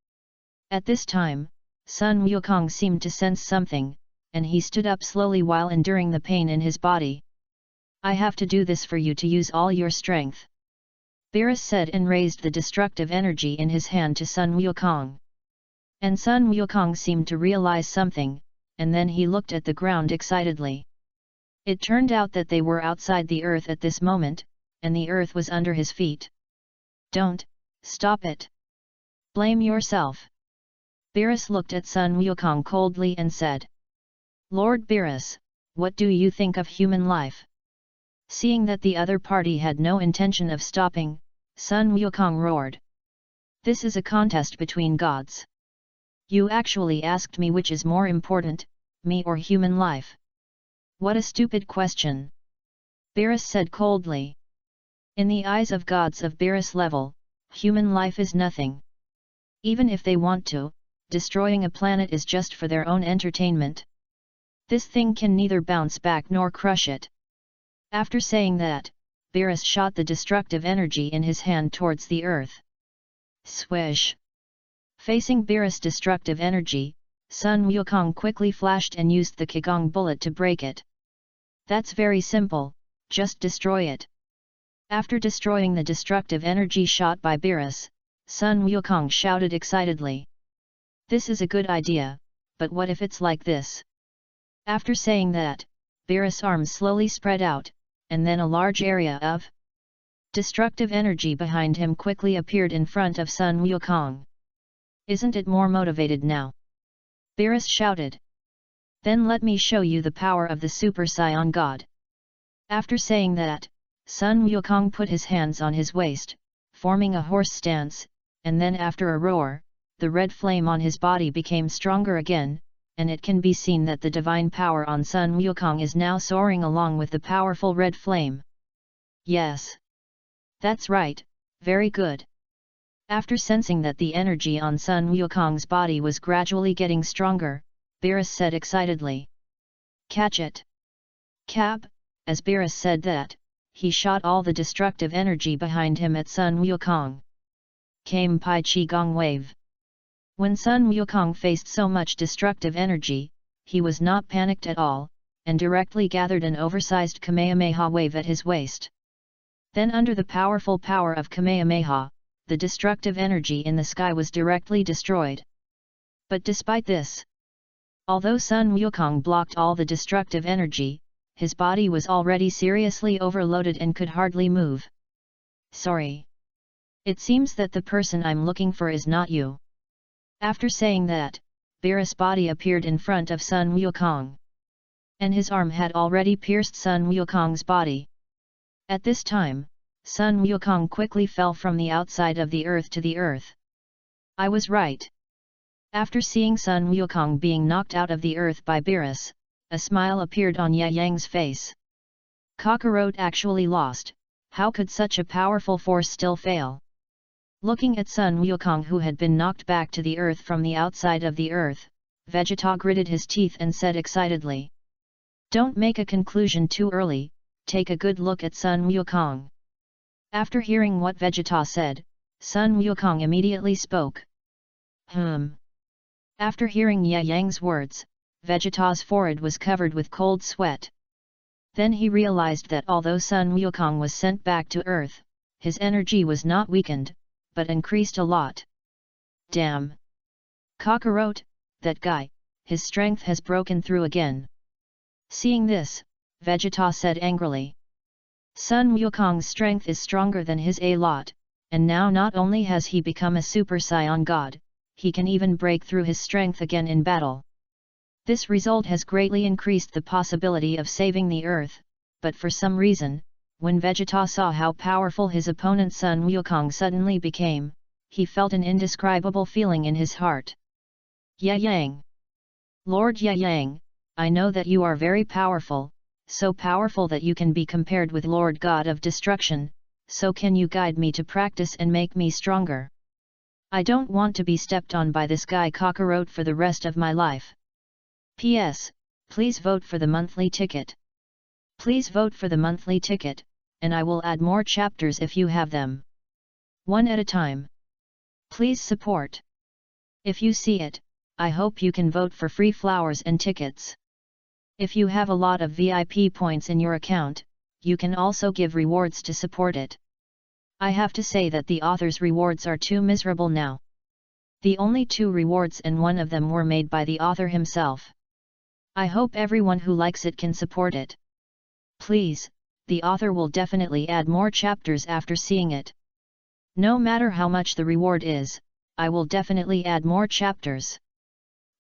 [SPEAKER 1] At this time, Sun Wukong seemed to sense something, and he stood up slowly while enduring the pain in his body. I have to do this for you to use all your strength. Beerus said and raised the destructive energy in his hand to Sun Wukong. And Sun Wukong seemed to realize something, and then he looked at the ground excitedly. It turned out that they were outside the earth at this moment, and the earth was under his feet. Don't, stop it. Blame yourself. Beerus looked at Sun Wukong coldly and said. Lord Beerus, what do you think of human life? Seeing that the other party had no intention of stopping, Sun Wukong roared. This is a contest between gods. You actually asked me which is more important, me or human life. What a stupid question. Beerus said coldly. In the eyes of gods of Beerus level, human life is nothing. Even if they want to, destroying a planet is just for their own entertainment. This thing can neither bounce back nor crush it. After saying that, Beerus shot the destructive energy in his hand towards the earth. Swish! Facing Beerus' destructive energy, Sun Wukong quickly flashed and used the Qigong bullet to break it. That's very simple, just destroy it. After destroying the destructive energy shot by Beerus, Sun Wukong shouted excitedly. This is a good idea, but what if it's like this? After saying that, Beerus' arms slowly spread out, and then a large area of destructive energy behind him quickly appeared in front of Sun Wukong. Isn't it more motivated now? Beerus shouted. Then let me show you the power of the Super Saiyan God. After saying that, Sun Wukong put his hands on his waist, forming a horse stance, and then after a roar, the red flame on his body became stronger again, and it can be seen that the divine power on Sun Wukong is now soaring along with the powerful red flame. Yes. That's right, very good. After sensing that the energy on Sun Wukong's body was gradually getting stronger, Beerus said excitedly. Catch it! Cap! As Beerus said that, he shot all the destructive energy behind him at Sun Wukong. Came Pai Chi Gong Wave. When Sun Wukong faced so much destructive energy, he was not panicked at all, and directly gathered an oversized Kamehameha wave at his waist. Then under the powerful power of Kamehameha, the destructive energy in the sky was directly destroyed. But despite this, although Sun Wukong blocked all the destructive energy, his body was already seriously overloaded and could hardly move. Sorry. It seems that the person I'm looking for is not you. After saying that, Beerus' body appeared in front of Sun Wukong. And his arm had already pierced Sun Wukong's body. At this time, Sun Wukong quickly fell from the outside of the earth to the earth. I was right. After seeing Sun Wukong being knocked out of the earth by Beerus, a smile appeared on Ye Yang's face. Kakarot actually lost, how could such a powerful force still fail? Looking at Sun Wukong who had been knocked back to the earth from the outside of the earth, Vegeta gritted his teeth and said excitedly. Don't make a conclusion too early, take a good look at Sun Wukong. After hearing what Vegeta said, Sun Wukong immediately spoke. After hearing Ye Yang's words, Vegeta's forehead was covered with cold sweat. Then he realized that although Sun Wukong was sent back to earth, his energy was not weakened, but increased a lot. Damn! Kakarot, that guy, his strength has broken through again. Seeing this, Vegeta said angrily. Sun Wukong's strength is stronger than his a lot, and now not only has he become a Super Saiyan God, he can even break through his strength again in battle. This result has greatly increased the possibility of saving the Earth, but for some reason, when Vegeta saw how powerful his opponent Sun Wukong suddenly became, he felt an indescribable feeling in his heart. Yang! Lord Yang, I know that you are very powerful, so powerful that you can be compared with Lord God of Destruction, so can you guide me to practice and make me stronger? I don't want to be stepped on by this guy Kakarot for the rest of my life. P.S. Please vote for the monthly ticket. Please vote for the monthly ticket, and I will add more chapters if you have them. One at a time. Please support. If you see it, I hope you can vote for free flowers and tickets. If you have a lot of VIP points in your account, you can also give rewards to support it. I have to say that the author's rewards are too miserable now. The only 2 rewards and one of them were made by the author himself. I hope everyone who likes it can support it. Please, the author will definitely add more chapters after seeing it. No matter how much the reward is, I will definitely add more chapters.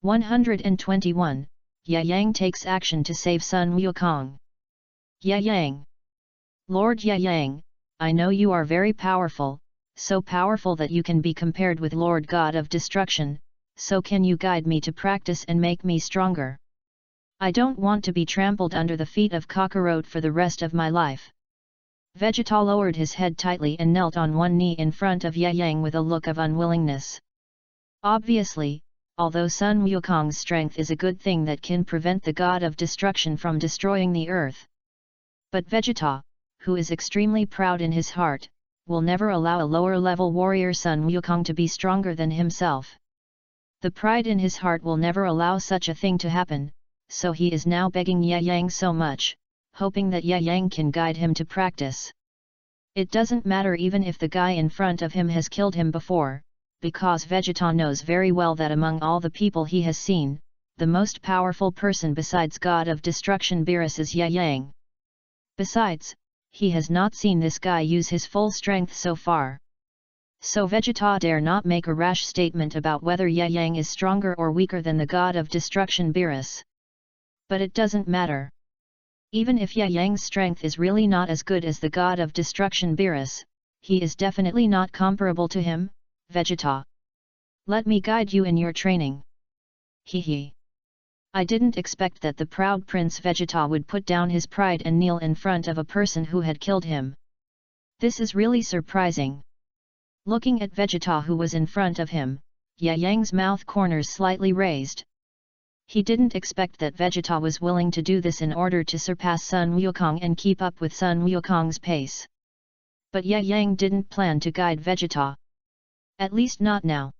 [SPEAKER 1] 121, Yang takes action to save Sun Wukong. Yang! Lord Yang, I know you are very powerful, so powerful that you can be compared with Lord God of Destruction, so can you guide me to practice and make me stronger? I don't want to be trampled under the feet of Kakarot for the rest of my life. Vegeta lowered his head tightly and knelt on one knee in front of Yang with a look of unwillingness. Obviously, although Sun Wukong's strength is a good thing that can prevent the God of Destruction from destroying the earth. But Vegeta, who is extremely proud in his heart, will never allow a lower-level warrior Sun Wukong to be stronger than himself. The pride in his heart will never allow such a thing to happen, so he is now begging Yang so much, hoping that Yang can guide him to practice. It doesn't matter even if the guy in front of him has killed him before, because Vegeta knows very well that among all the people he has seen, the most powerful person besides God of Destruction Beerus is Yang. Besides, he has not seen this guy use his full strength so far. So Vegeta dare not make a rash statement about whether Yang is stronger or weaker than the God of Destruction Beerus. But it doesn't matter. Even if Yang's strength is really not as good as the God of Destruction Beerus, he is definitely not comparable to him, Vegeta. Let me guide you in your training. Hee. I didn't expect that the proud Prince Vegeta would put down his pride and kneel in front of a person who had killed him. This is really surprising. Looking at Vegeta who was in front of him, Yang's mouth corners slightly raised. He didn't expect that Vegeta was willing to do this in order to surpass Sun Wukong and keep up with Sun Wukong's pace. But Yang didn't plan to guide Vegeta. At least not now.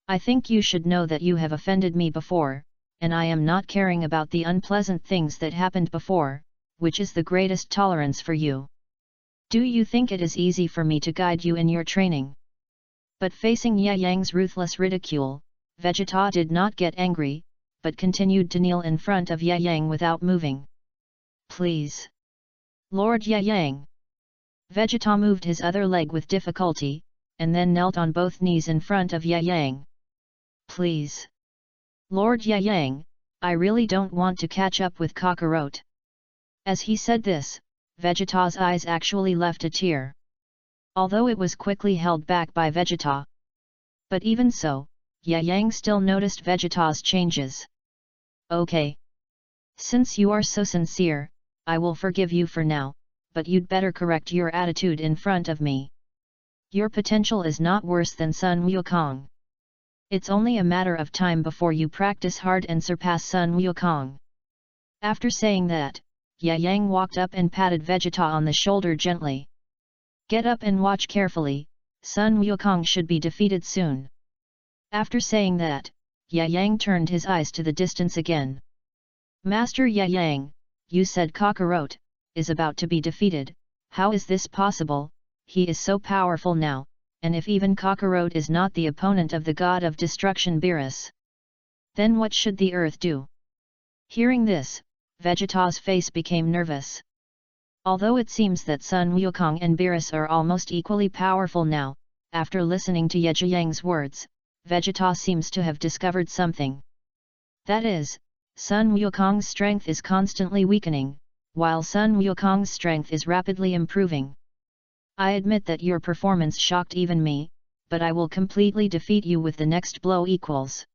[SPEAKER 1] I think you should know that you have offended me before, and I am not caring about the unpleasant things that happened before, which is the greatest tolerance for you. Do you think it is easy for me to guide you in your training? But facing Yang's ruthless ridicule, Vegeta did not get angry, but continued to kneel in front of Yang without moving. Please. Lord Yang. Vegeta moved his other leg with difficulty, and then knelt on both knees in front of Yang. Please. Lord Yang, I really don't want to catch up with Kakarot. As he said this, Vegeta's eyes actually left a tear. Although it was quickly held back by Vegeta. But even so, Yang still noticed Vegeta's changes. Okay. Since you are so sincere, I will forgive you for now, but you'd better correct your attitude in front of me. Your potential is not worse than Sun Wukong. It's only a matter of time before you practice hard and surpass Sun Wukong. After saying that, Yang walked up and patted Vegeta on the shoulder gently. Get up and watch carefully, Sun Wukong should be defeated soon. After saying that, Yang turned his eyes to the distance again. Master Yang, you said Kakarot is about to be defeated. How is this possible? He is so powerful now, and if even Kakarot is not the opponent of the God of Destruction Beerus, then what should the earth do? Hearing this, Vegeta's face became nervous. Although it seems that Sun Wukong and Beerus are almost equally powerful now, after listening to Ye Jiang's words, Vegeta seems to have discovered something. That is, Sun Wukong's strength is constantly weakening, while Sun Wukong's strength is rapidly improving. I admit that your performance shocked even me, but I will completely defeat you with the next blow equals.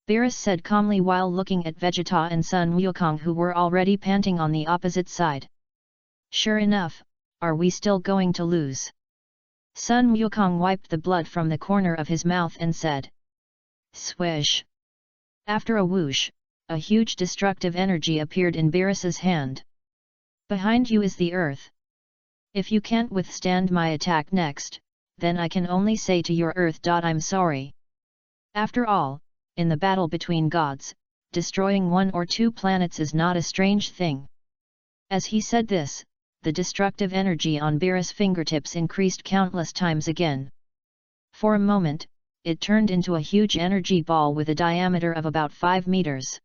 [SPEAKER 1] Beerus said calmly while looking at Vegeta and Sun Wukong, who were already panting on the opposite side. Sure enough, are we still going to lose? Sun Wukong wiped the blood from the corner of his mouth and said. Swish! After a whoosh, a huge destructive energy appeared in Beerus's hand. Behind you is the earth. If you can't withstand my attack next, then I can only say to your earth. I'm sorry. After all, in the battle between gods, destroying one or two planets is not a strange thing. As he said this, the destructive energy on Beerus' fingertips increased countless times again. For a moment, it turned into a huge energy ball with a diameter of about 5 meters.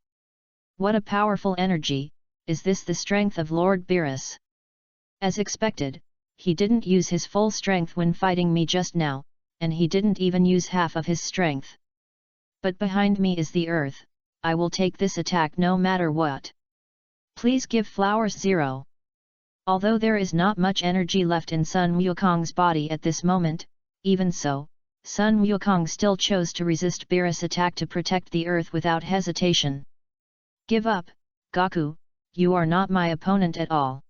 [SPEAKER 1] What a powerful energy! Is this the strength of Lord Beerus? As expected, he didn't use his full strength when fighting me just now, and he didn't even use half of his strength. But behind me is the earth, I will take this attack no matter what. Please give flowers 0. Although there is not much energy left in Sun Wukong's body at this moment, even so, Sun Wukong still chose to resist Beerus' attack to protect the earth without hesitation. Give up, Goku, you are not my opponent at all.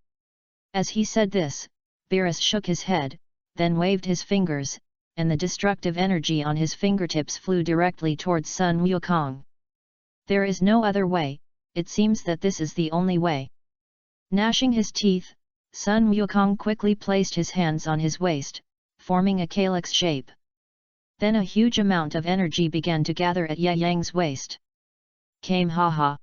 [SPEAKER 1] As he said this, Beerus shook his head, then waved his fingers, and the destructive energy on his fingertips flew directly towards Sun Wukong. There is no other way, it seems that this is the only way. Gnashing his teeth, Sun Wukong quickly placed his hands on his waist, forming a calyx shape. Then a huge amount of energy began to gather at Ye Yang's waist. Came ha.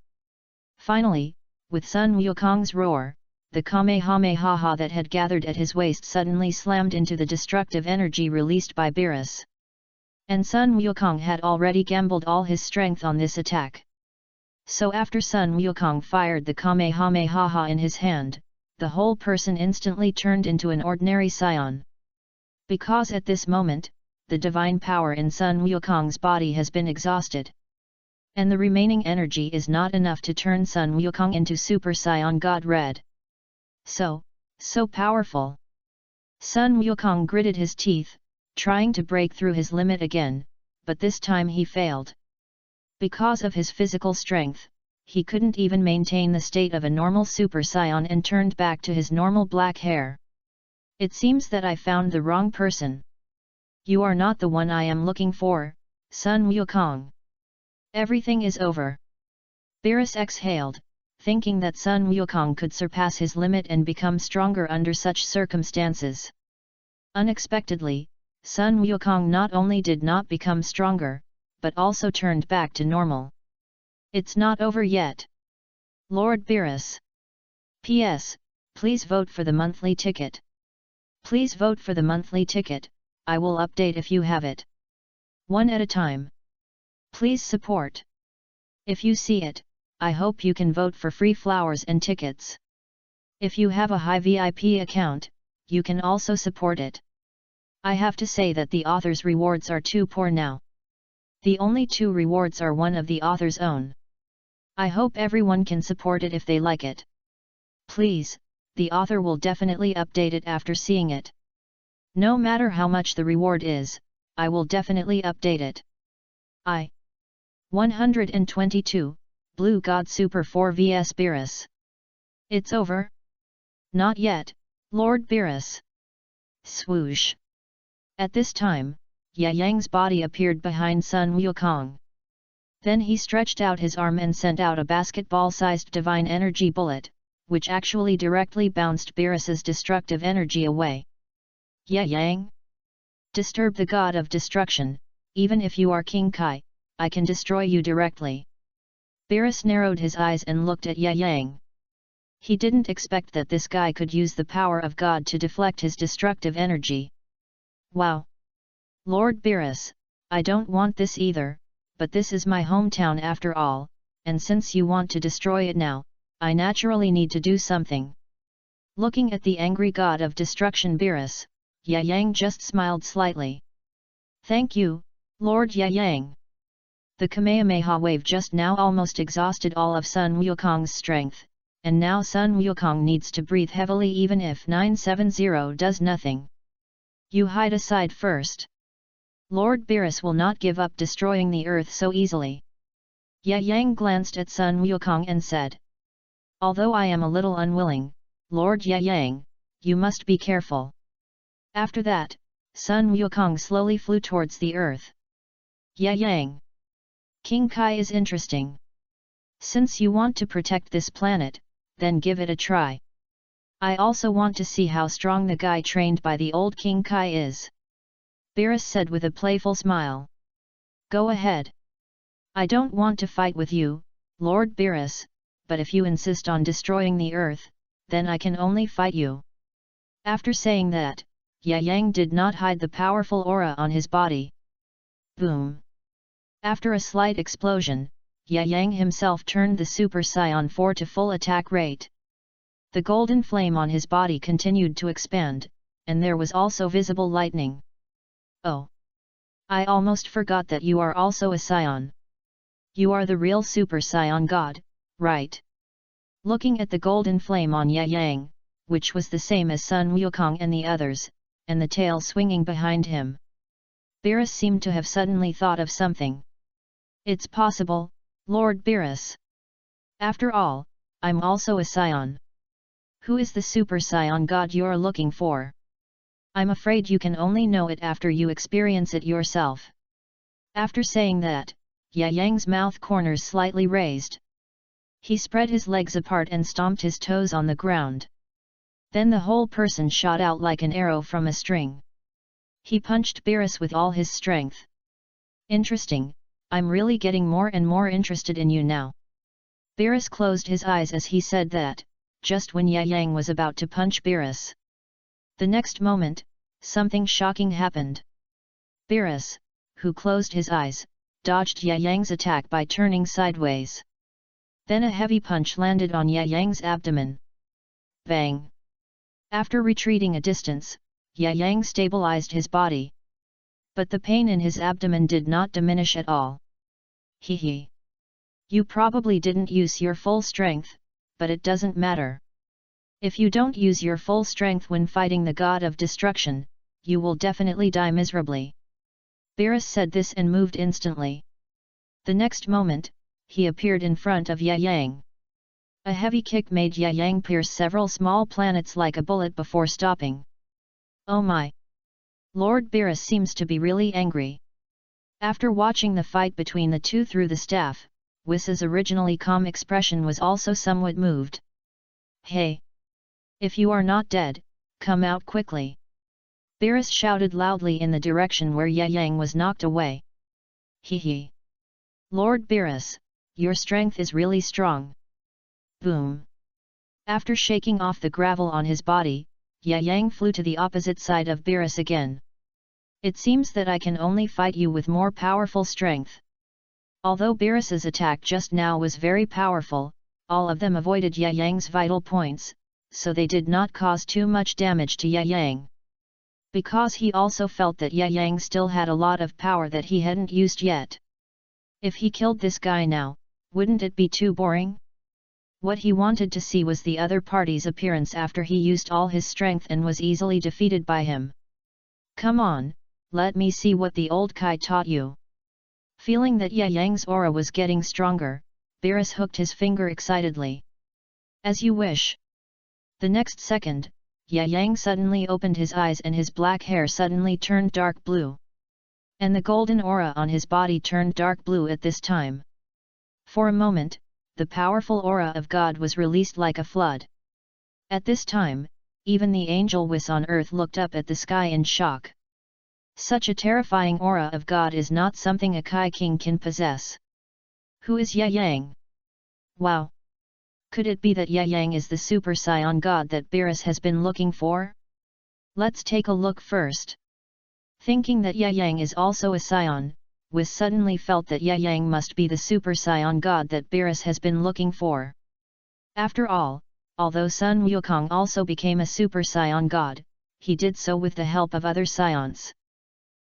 [SPEAKER 1] Finally, with Sun Wukong's roar, the Kamehameha that had gathered at his waist suddenly slammed into the destructive energy released by Beerus. And Sun Wukong had already gambled all his strength on this attack. So after Sun Wukong fired the Kamehameha in his hand, the whole person instantly turned into an ordinary scion. Because at this moment, the divine power in Sun Wukong's body has been exhausted. And the remaining energy is not enough to turn Sun Wukong into Super Saiyan God Red. So powerful! Sun Wukong gritted his teeth, trying to break through his limit again, but this time he failed. Because of his physical strength, he couldn't even maintain the state of a normal Super Saiyan and turned back to his normal black hair. It seems that I found the wrong person. You are not the one I am looking for, Sun Wukong. Everything is over. Beerus exhaled, thinking that Sun Wukong could surpass his limit and become stronger under such circumstances. Unexpectedly, Sun Wukong not only did not become stronger, but also turned back to normal. It's not over yet. Lord Beerus. P.S. Please vote for the monthly ticket. Please vote for the monthly ticket, I will update if you have it. One at a time. Please support. If you see it, I hope you can vote for free flowers and tickets. If you have a high VIP account, you can also support it. I have to say that the author's rewards are too poor now. The only 2 rewards are one of the author's own. I hope everyone can support it if they like it. Please, the author will definitely update it after seeing it. No matter how much the reward is, I will definitely update it. 122, Blue God Super 4 vs Beerus. It's over? Not yet, Lord Beerus. Swoosh. At this time, Ye Yang's body appeared behind Sun Wukong. Then he stretched out his arm and sent out a basketball-sized divine energy bullet, which actually directly bounced Beerus's destructive energy away. Ye Yang? Disturb the god of destruction, even if you are King Kai, I can destroy you directly. Beerus narrowed his eyes and looked at Ye Yang. He didn't expect that this guy could use the power of God to deflect his destructive energy. Wow! Lord Beerus, I don't want this either, but this is my hometown after all, and since you want to destroy it now, I naturally need to do something. Looking at the angry god of destruction Beerus, Yang just smiled slightly. Thank you, Lord Yang. The Kamehameha wave just now almost exhausted all of Sun Wukong's strength, and now Sun Wukong needs to breathe heavily even if 970 does nothing. You hide aside first. Lord Beerus will not give up destroying the earth so easily. Yang glanced at Sun Wukong and said. Although I am a little unwilling, Lord Yang, you must be careful. After that, Sun Wukong slowly flew towards the earth. Yang. King Kai is interesting. Since you want to protect this planet, then give it a try. I also want to see how strong the guy trained by the old King Kai is. Beerus said with a playful smile. Go ahead. I don't want to fight with you, Lord Beerus, but if you insist on destroying the earth, then I can only fight you. After saying that, Yang did not hide the powerful aura on his body. Boom! After a slight explosion, Yang himself turned the Super Saiyan 4 to full attack rate. The golden flame on his body continued to expand, and there was also visible lightning. Oh! I almost forgot that you are also a Saiyan. You are the real Super Saiyan God, right? Looking at the golden flame on Yang, which was the same as Sun Wukong and the others, and the tail swinging behind him, Beerus seemed to have suddenly thought of something. It's possible, Lord Beerus. After all, I'm also a Saiyan. Who is the Super Saiyan God you're looking for? I'm afraid you can only know it after you experience it yourself. After saying that, Yang's mouth corners slightly raised. He spread his legs apart and stomped his toes on the ground. Then the whole person shot out like an arrow from a string. He punched Beerus with all his strength. Interesting, I'm really getting more and more interested in you now. Beerus closed his eyes as he said that, just when Yang was about to punch Beerus. The next moment, something shocking happened. Beerus, who closed his eyes, dodged Yang's attack by turning sideways. Then a heavy punch landed on Yang's abdomen. Bang! After retreating a distance, Yang stabilized his body. But the pain in his abdomen did not diminish at all. Hee. You probably didn't use your full strength, but it doesn't matter. If you don't use your full strength when fighting the god of destruction, you will definitely die miserably. Beerus said this and moved instantly. The next moment, he appeared in front of Yang. A heavy kick made Yang pierce several small planets like a bullet before stopping. Oh my! Lord Beerus seems to be really angry. After watching the fight between the two through the staff, Whis' originally calm expression was also somewhat moved. Hey! If you are not dead, come out quickly! Beerus shouted loudly in the direction where Yang was knocked away. Hee. Lord Beerus, your strength is really strong. Boom! After shaking off the gravel on his body, Yang flew to the opposite side of Beerus again. It seems that I can only fight you with more powerful strength. Although Beerus's attack just now was very powerful, all of them avoided Yang's vital points, so they did not cause too much damage to Yang. Because he also felt that Yang still had a lot of power that he hadn't used yet. If he killed this guy now, wouldn't it be too boring? What he wanted to see was the other party's appearance after he used all his strength and was easily defeated by him. Come on, let me see what the old Kai taught you. Feeling that Yang's aura was getting stronger, Beerus hooked his finger excitedly. As you wish. The next second, Yang suddenly opened his eyes and his black hair suddenly turned dark blue. And the golden aura on his body turned dark blue at this time. For a moment, the powerful aura of God was released like a flood. At this time, even the angel Whis on earth looked up at the sky in shock. Such a terrifying aura of God is not something a Kai King can possess. Who is Yang? Wow! Could it be that Yang is the Super Saiyan God that Beerus has been looking for? Let's take a look first. Thinking that Yang is also a Saiyan, Whis suddenly felt that Yang must be the Super Saiyan God that Beerus has been looking for. After all, although Sun Wukong also became a Super Saiyan God, he did so with the help of other Scions.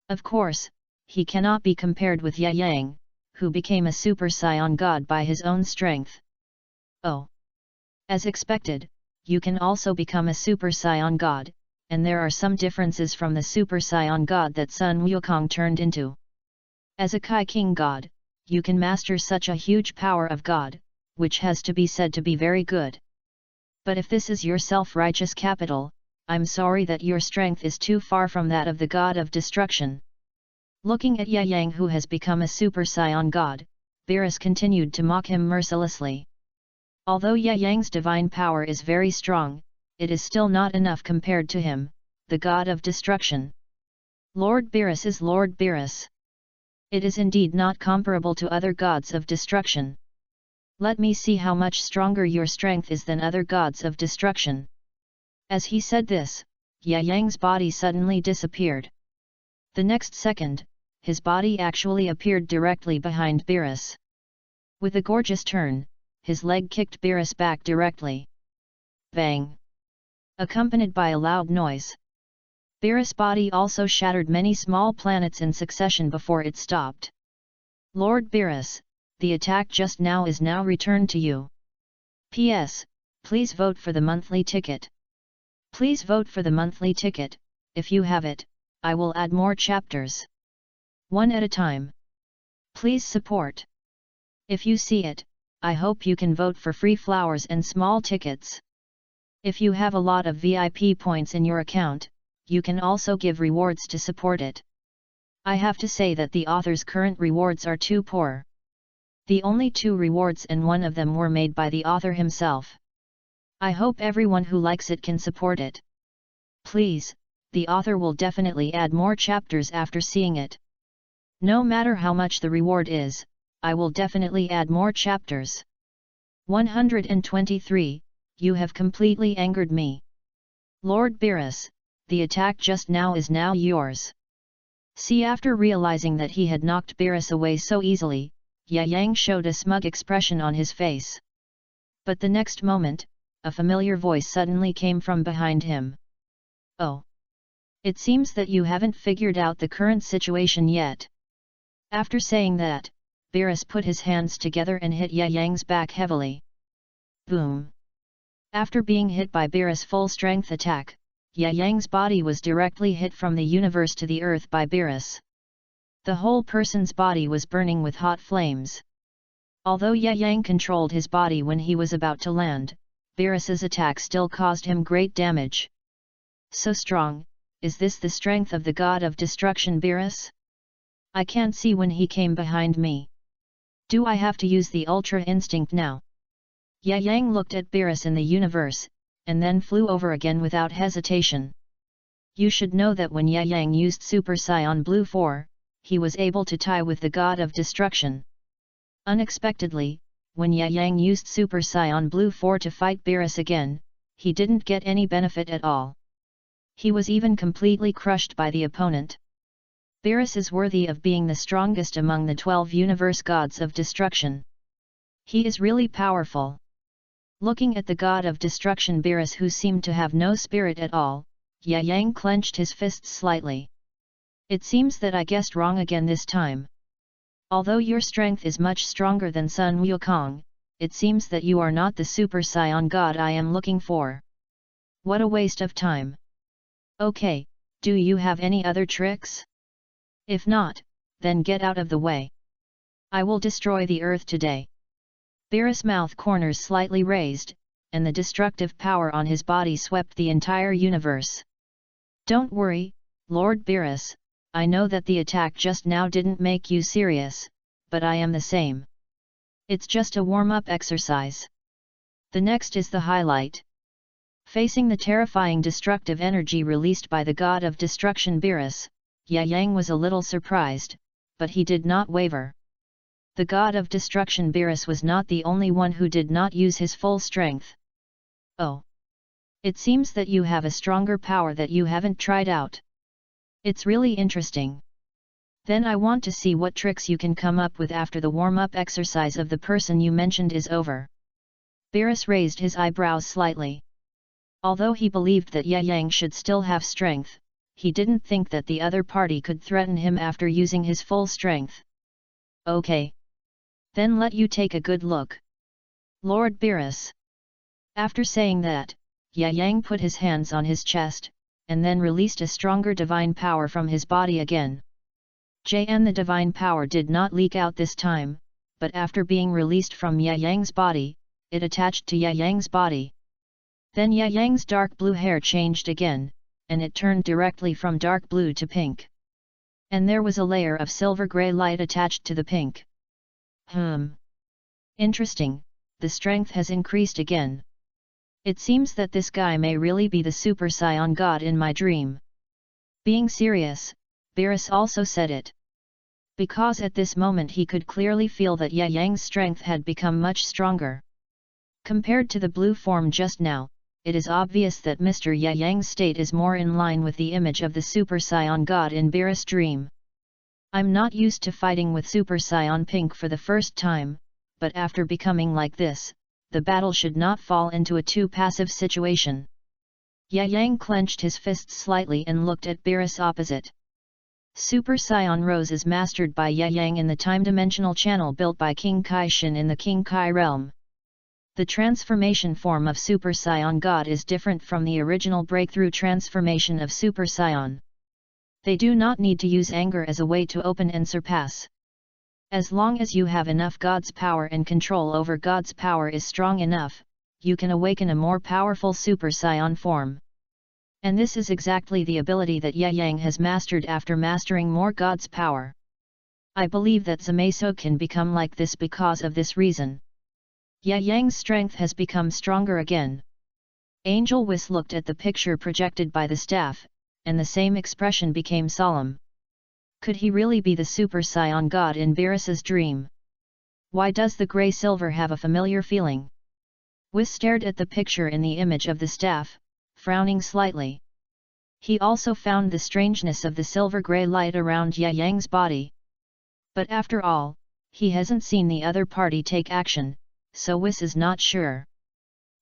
[SPEAKER 1] Of course, he cannot be compared with Ye Yang, who became a Super Saiyan God by his own strength. Oh! As expected, you can also become a Super Saiyan God, and there are some differences from the Super Saiyan God that Sun Wukong turned into. As a Kai King God, you can master such a huge power of God, which has to be said to be very good. But if this is your self-righteous capital, I'm sorry that your strength is too far from that of the God of Destruction. Looking at Ye Yang, who has become a Super Saiyan God, Beerus continued to mock him mercilessly. Although Ye Yang's divine power is very strong, it is still not enough compared to him, the God of Destruction. Lord Beerus is Lord Beerus. It is indeed not comparable to other gods of destruction. Let me see how much stronger your strength is than other gods of destruction. As he said this, Ye Yang's body suddenly disappeared. The next second, his body actually appeared directly behind Beerus. With a gorgeous turn, his leg kicked Beerus back directly. Bang! Accompanied by a loud noise. Beerus' body also shattered many small planets in succession before it stopped. Lord Beerus, the attack just now is now returned to you. P.S. Please vote for the monthly ticket. Please vote for the monthly ticket. If you have it, I will add more chapters. One at a time. Please support. If you see it, I hope you can vote for free flowers and small tickets. If you have a lot of VIP points in your account, you can also give rewards to support it. I have to say that the author's current rewards are too poor. The only 2 rewards and one of them were made by the author himself. I hope everyone who likes it can support it. Please, the author will definitely add more chapters after seeing it. No matter how much the reward is, I will definitely add more chapters. 123, you have completely angered me. Lord Beerus, the attack just now is now yours. See, after realizing that he had knocked Beerus away so easily, Ye Yang showed a smug expression on his face. But the next moment, a familiar voice suddenly came from behind him. Oh! It seems that you haven't figured out the current situation yet. After saying that, Beerus put his hands together and hit Ye Yang's back heavily. Boom! After being hit by Beerus' full-strength attack, Ye Yang's body was directly hit from the universe to the earth by Beerus. The whole person's body was burning with hot flames. Although Ye Yang controlled his body when he was about to land, Beerus's attack still caused him great damage. So strong, is this the strength of the God of Destruction Beerus? I can't see when he came behind me. Do I have to use the Ultra Instinct now? Ye Yang looked at Beerus in the universe, and then flew over again without hesitation. You should know that when Ye Yang used Super Saiyan Blue 4, he was able to tie with the God of Destruction. Unexpectedly, when Ye Yang used Super Saiyan Blue 4 to fight Beerus again, he didn't get any benefit at all. He was even completely crushed by the opponent. Beerus is worthy of being the strongest among the 12 universe gods of destruction. He is really powerful. Looking at the God of Destruction Beerus, who seemed to have no spirit at all, Ye Yang clenched his fists slightly. It seems that I guessed wrong again this time. Although your strength is much stronger than Sun Wukong, it seems that you are not the Super Saiyan God I am looking for. What a waste of time. Okay, do you have any other tricks? If not, then get out of the way. I will destroy the earth today. Beerus' mouth corners slightly raised, and the destructive power on his body swept the entire universe. Don't worry, Lord Beerus, I know that the attack just now didn't make you serious, but I am the same. It's just a warm-up exercise. The next is the highlight. Facing the terrifying destructive energy released by the God of Destruction Beerus, Ye Yang was a little surprised, but he did not waver. The God of Destruction Beerus was not the only one who did not use his full strength. Oh! It seems that you have a stronger power that you haven't tried out. It's really interesting. Then I want to see what tricks you can come up with after the warm-up exercise of the person you mentioned is over. Beerus raised his eyebrows slightly. Although he believed that Yang should still have strength, he didn't think that the other party could threaten him after using his full strength. Okay. Then let you take a good look. Lord Beerus. After saying that, Yang put his hands on his chest, and then released a stronger divine power from his body again. The divine power did not leak out this time, but after being released from Yang's body, it attached to Yang's body. Then Yang's dark blue hair changed again, and it turned directly from dark blue to pink. And there was a layer of silver-grey light attached to the pink. Interesting, the strength has increased again. It seems that this guy may really be the Super Saiyan God in my dream. Being serious, Beerus also said it. Because at this moment he could clearly feel that Yang's strength had become much stronger. Compared to the blue form just now, it is obvious that Mr. Yang's state is more in line with the image of the Super Saiyan God in Beerus' dream. I'm not used to fighting with Super Saiyan Pink for the first time, but after becoming like this, the battle should not fall into a too passive situation. Yang clenched his fists slightly and looked at Beerus opposite. Super Saiyan Rose is mastered by Yang in the time-dimensional channel built by King Kai-Shin in the King Kai realm. The transformation form of Super Saiyan God is different from the original breakthrough transformation of Super Saiyan. They do not need to use anger as a way to open and surpass. As long as you have enough God's power and control over God's power is strong enough, you can awaken a more powerful Super Saiyan form. And this is exactly the ability that Yang has mastered after mastering more God's power. I believe that Zamasu can become like this because of this reason. Yang's strength has become stronger again. Angel Whis looked at the picture projected by the staff, and the same expression became solemn. Could he really be the Super Saiyan God in Beerus's dream? Why does the grey silver have a familiar feeling? Whis stared at the picture in the image of the staff, frowning slightly. He also found the strangeness of the silver-grey light around Yang's body. But after all, he hasn't seen the other party take action, so Whis is not sure.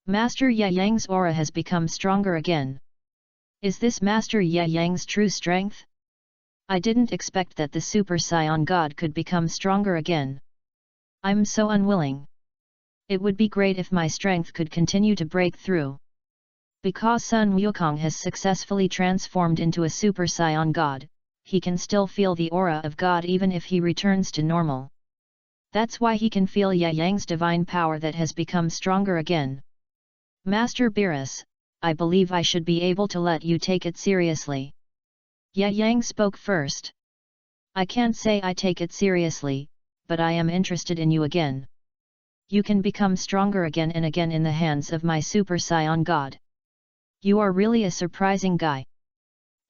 [SPEAKER 1] Master Yang's aura has become stronger again. Is this Master Yang's true strength? I didn't expect that the Super Saiyan God could become stronger again. I'm so unwilling. It would be great if my strength could continue to break through. Because Sun Wukong has successfully transformed into a Super Saiyan God, he can still feel the aura of God even if he returns to normal. That's why he can feel Yang's divine power that has become stronger again. Master Beerus, I believe I should be able to let you take it seriously. Yang spoke first. I can't say I take it seriously, but I am interested in you again. You can become stronger again and again in the hands of my Super Saiyan God. You are really a surprising guy.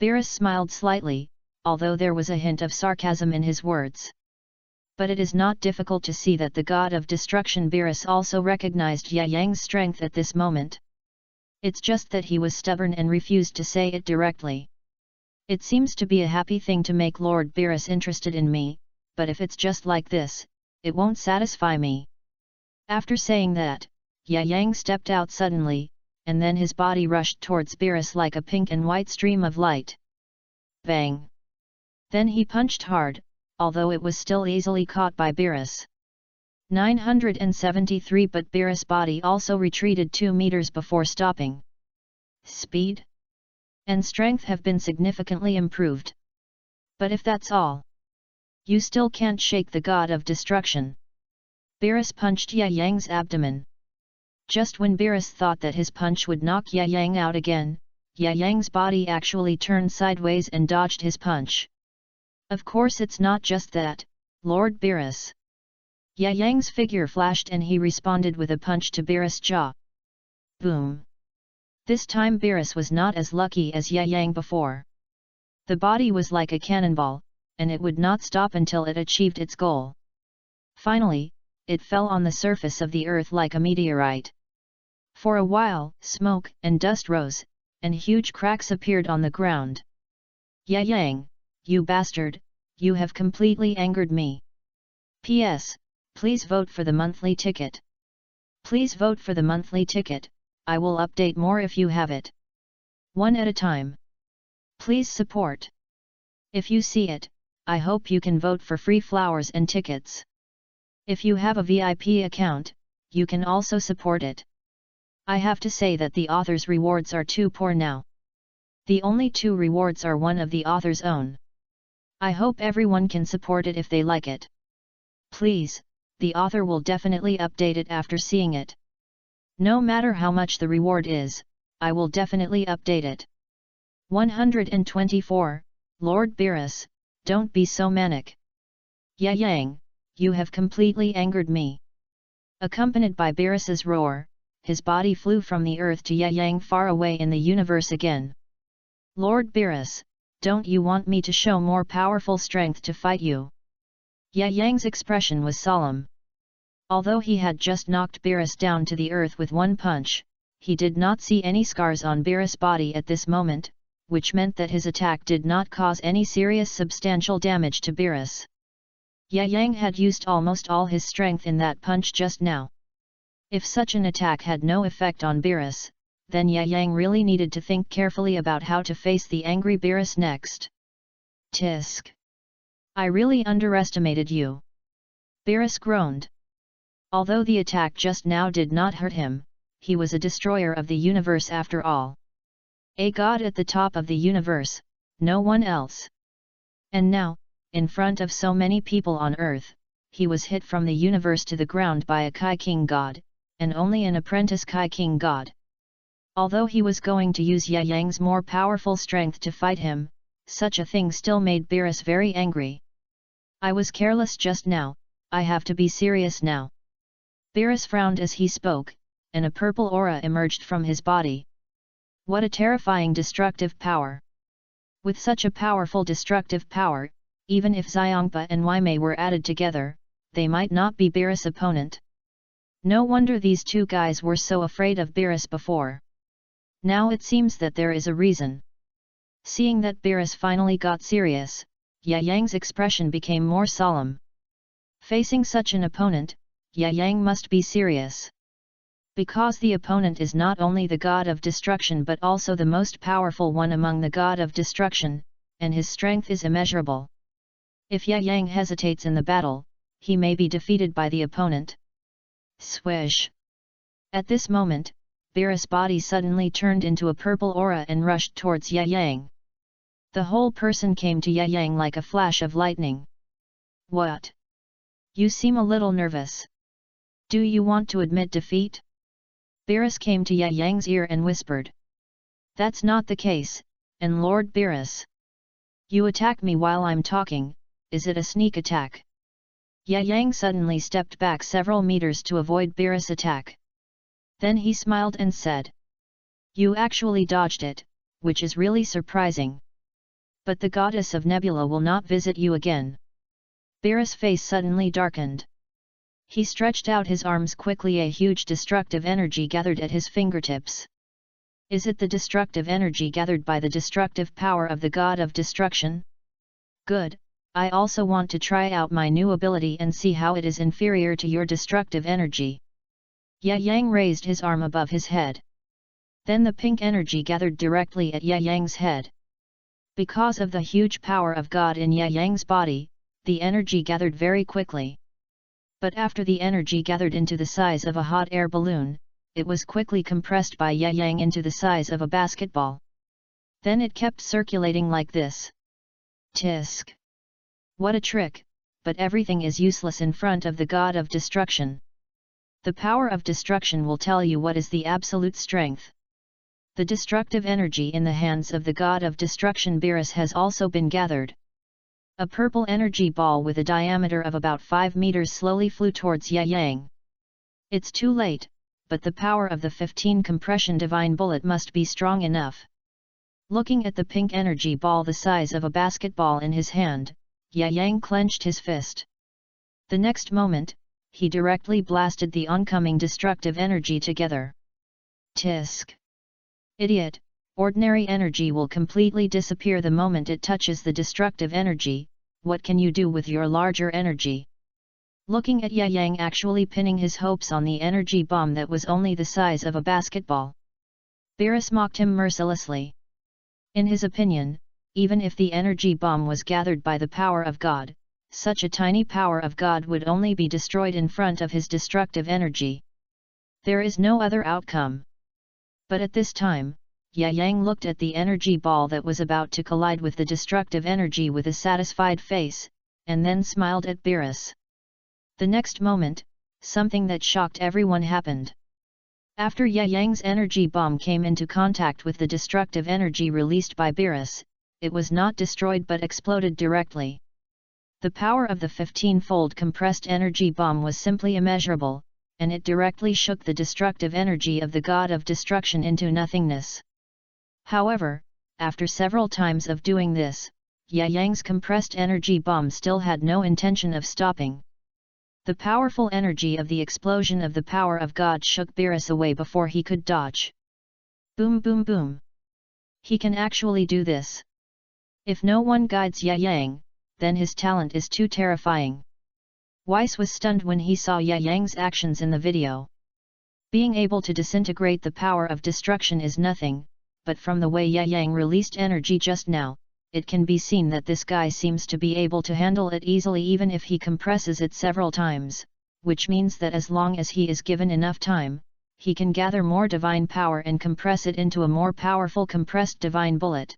[SPEAKER 1] Beerus smiled slightly, although there was a hint of sarcasm in his words. But it is not difficult to see that the God of Destruction Beerus also recognized Yang's strength at this moment. It's just that he was stubborn and refused to say it directly. It seems to be a happy thing to make Lord Beerus interested in me, but if it's just like this, it won't satisfy me. After saying that, Yang stepped out suddenly, and then his body rushed towards Beerus like a pink and white stream of light. Bang! Then he punched hard, although it was still easily caught by Beerus. 973 But Beerus' body also retreated 2 meters before stopping. Speed and strength have been significantly improved. But if that's all, you still can't shake the God of Destruction. Beerus punched Yang's abdomen. Just when Beerus thought that his punch would knock Yang out again, Yang's body actually turned sideways and dodged his punch. Of course it's not just that, Lord Beerus. Yang's figure flashed and he responded with a punch to Beerus' jaw. Boom! This time Beerus was not as lucky as Yang before. The body was like a cannonball, and it would not stop until it achieved its goal. Finally, it fell on the surface of the earth like a meteorite. For a while, smoke and dust rose, and huge cracks appeared on the ground. Yang, you bastard, you have completely angered me. P.S. Please vote for the monthly ticket. Please vote for the monthly ticket, I will update more if you have it. One at a time. Please support. If you see it, I hope you can vote for free flowers and tickets. If you have a VIP account, you can also support it. I have to say that the author's rewards are too poor now. The only 2 rewards are one of the author's own. I hope everyone can support it if they like it. Please, the author will definitely update it after seeing it. No matter how much the reward is, I will definitely update it. 124, Lord Beerus, don't be so manic. Yang, you have completely angered me. Accompanied by Beerus's roar, his body flew from the earth to Yang far away in the universe again. Lord Beerus, don't you want me to show more powerful strength to fight you? Yang's expression was solemn. Although he had just knocked Beerus down to the earth with one punch, he did not see any scars on Beerus' body at this moment, which meant that his attack did not cause any serious substantial damage to Beerus. Yang had used almost all his strength in that punch just now. If such an attack had no effect on Beerus, then Yang really needed to think carefully about how to face the angry Beerus next. Tisk. I really underestimated you. Beerus groaned. Although the attack just now did not hurt him, he was a destroyer of the universe after all. A god at the top of the universe, no one else. And now, in front of so many people on Earth, he was hit from the universe to the ground by a Kai King god, and only an apprentice Kai King god. Although he was going to use Yang's more powerful strength to fight him, such a thing still made Beerus very angry. I was careless just now, I have to be serious now. Beerus frowned as he spoke, and a purple aura emerged from his body. What a terrifying destructive power! With such a powerful destructive power, even if Xiongpa and Waimei were added together, they might not be Beerus' opponent. No wonder these 2 guys were so afraid of Beerus before. Now it seems that there is a reason. Seeing that Beerus finally got serious, Yang's expression became more solemn. Facing such an opponent, Yang must be serious. Because the opponent is not only the god of destruction but also the most powerful one among the god of destruction, and his strength is immeasurable. If Yang hesitates in the battle, he may be defeated by the opponent. Swish! At this moment, Beerus' body suddenly turned into a purple aura and rushed towards Yang. The whole person came to Yang like a flash of lightning. What? You seem a little nervous. Do you want to admit defeat? Beerus came to Yang's ear and whispered. That's not the case, and Lord Beerus. You attack me while I'm talking, is it a sneak attack? Yang suddenly stepped back several meters to avoid Beerus' attack. Then he smiled and said. You actually dodged it, which is really surprising. But the goddess of Nebula will not visit you again. Beerus' face suddenly darkened. He stretched out his arms quickly. A huge destructive energy gathered at his fingertips. Is it the destructive energy gathered by the destructive power of the god of destruction? Good, I also want to try out my new ability and see how it is inferior to your destructive energy. Yang raised his arm above his head. Then the pink energy gathered directly at Yang's head. Because of the huge power of God in Yang's body, the energy gathered very quickly. But after the energy gathered into the size of a hot air balloon, it was quickly compressed by Yang into the size of a basketball. Then it kept circulating like this. Tisk! What a trick, but everything is useless in front of the god of destruction. The power of destruction will tell you what is the absolute strength. The destructive energy in the hands of the god of destruction Beerus has also been gathered. A purple energy ball with a diameter of about 5 meters slowly flew towards Yang. It's too late, but the power of the 15 compression divine bullet must be strong enough. Looking at the pink energy ball the size of a basketball in his hand, Yang clenched his fist. The next moment, he directly blasted the oncoming destructive energy together. Tisk! Idiot! Ordinary energy will completely disappear the moment it touches the destructive energy. What can you do with your larger energy? looking at Ye Yang actually pinning his hopes on the energy bomb that was only the size of a basketball. Beerus mocked him mercilessly. In his opinion, even if the energy bomb was gathered by the power of God, such a tiny power of God would only be destroyed in front of his destructive energy. There is no other outcome. But at this time, Ye Yang looked at the energy ball that was about to collide with the destructive energy with a satisfied face, and then smiled at Beerus. The next moment, something that shocked everyone happened. After Ye Yang's energy bomb came into contact with the destructive energy released by Beerus, it was not destroyed but exploded directly. The power of the 15-fold compressed energy bomb was simply immeasurable, and it directly shook the destructive energy of the god of destruction into nothingness. However, after several times of doing this, Ye Yang's compressed energy bomb still had no intention of stopping. The powerful energy of the explosion of the power of God shook Beerus away before he could dodge. Boom boom boom. He can actually do this. If no one guides Ye Yang, then his talent is too terrifying. Weiss was stunned when he saw Ye Yang's actions in the video. Being able to disintegrate the power of destruction is nothing, but from the way Ye Yang released energy just now, it can be seen that this guy seems to be able to handle it easily even if he compresses it several times, which means that as long as he is given enough time, he can gather more divine power and compress it into a more powerful compressed divine bullet.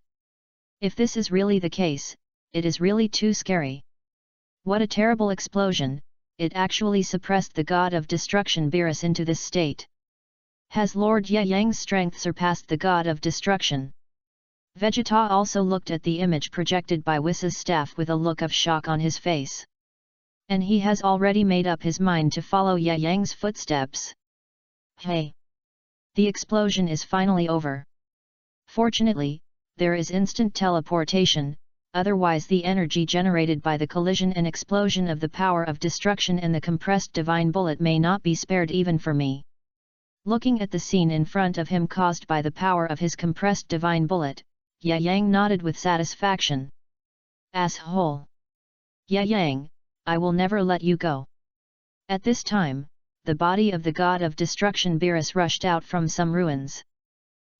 [SPEAKER 1] If this is really the case, it is really too scary. What a terrible explosion, it actually suppressed the god of destruction Beerus into this state. Has Lord Ye Yang's strength surpassed the god of destruction? Vegeta also looked at the image projected by Whiss's staff with a look of shock on his face. And he has already made up his mind to follow Ye Yang's footsteps. Hey! The explosion is finally over. Fortunately, there is instant teleportation, otherwise the energy generated by the collision and explosion of the power of destruction and the compressed divine bullet may not be spared even for me. Looking at the scene in front of him caused by the power of his compressed divine bullet, Ye Yang nodded with satisfaction. Asshole! Ye Yang, I will never let you go. At this time, the body of the god of destruction Beerus rushed out from some ruins.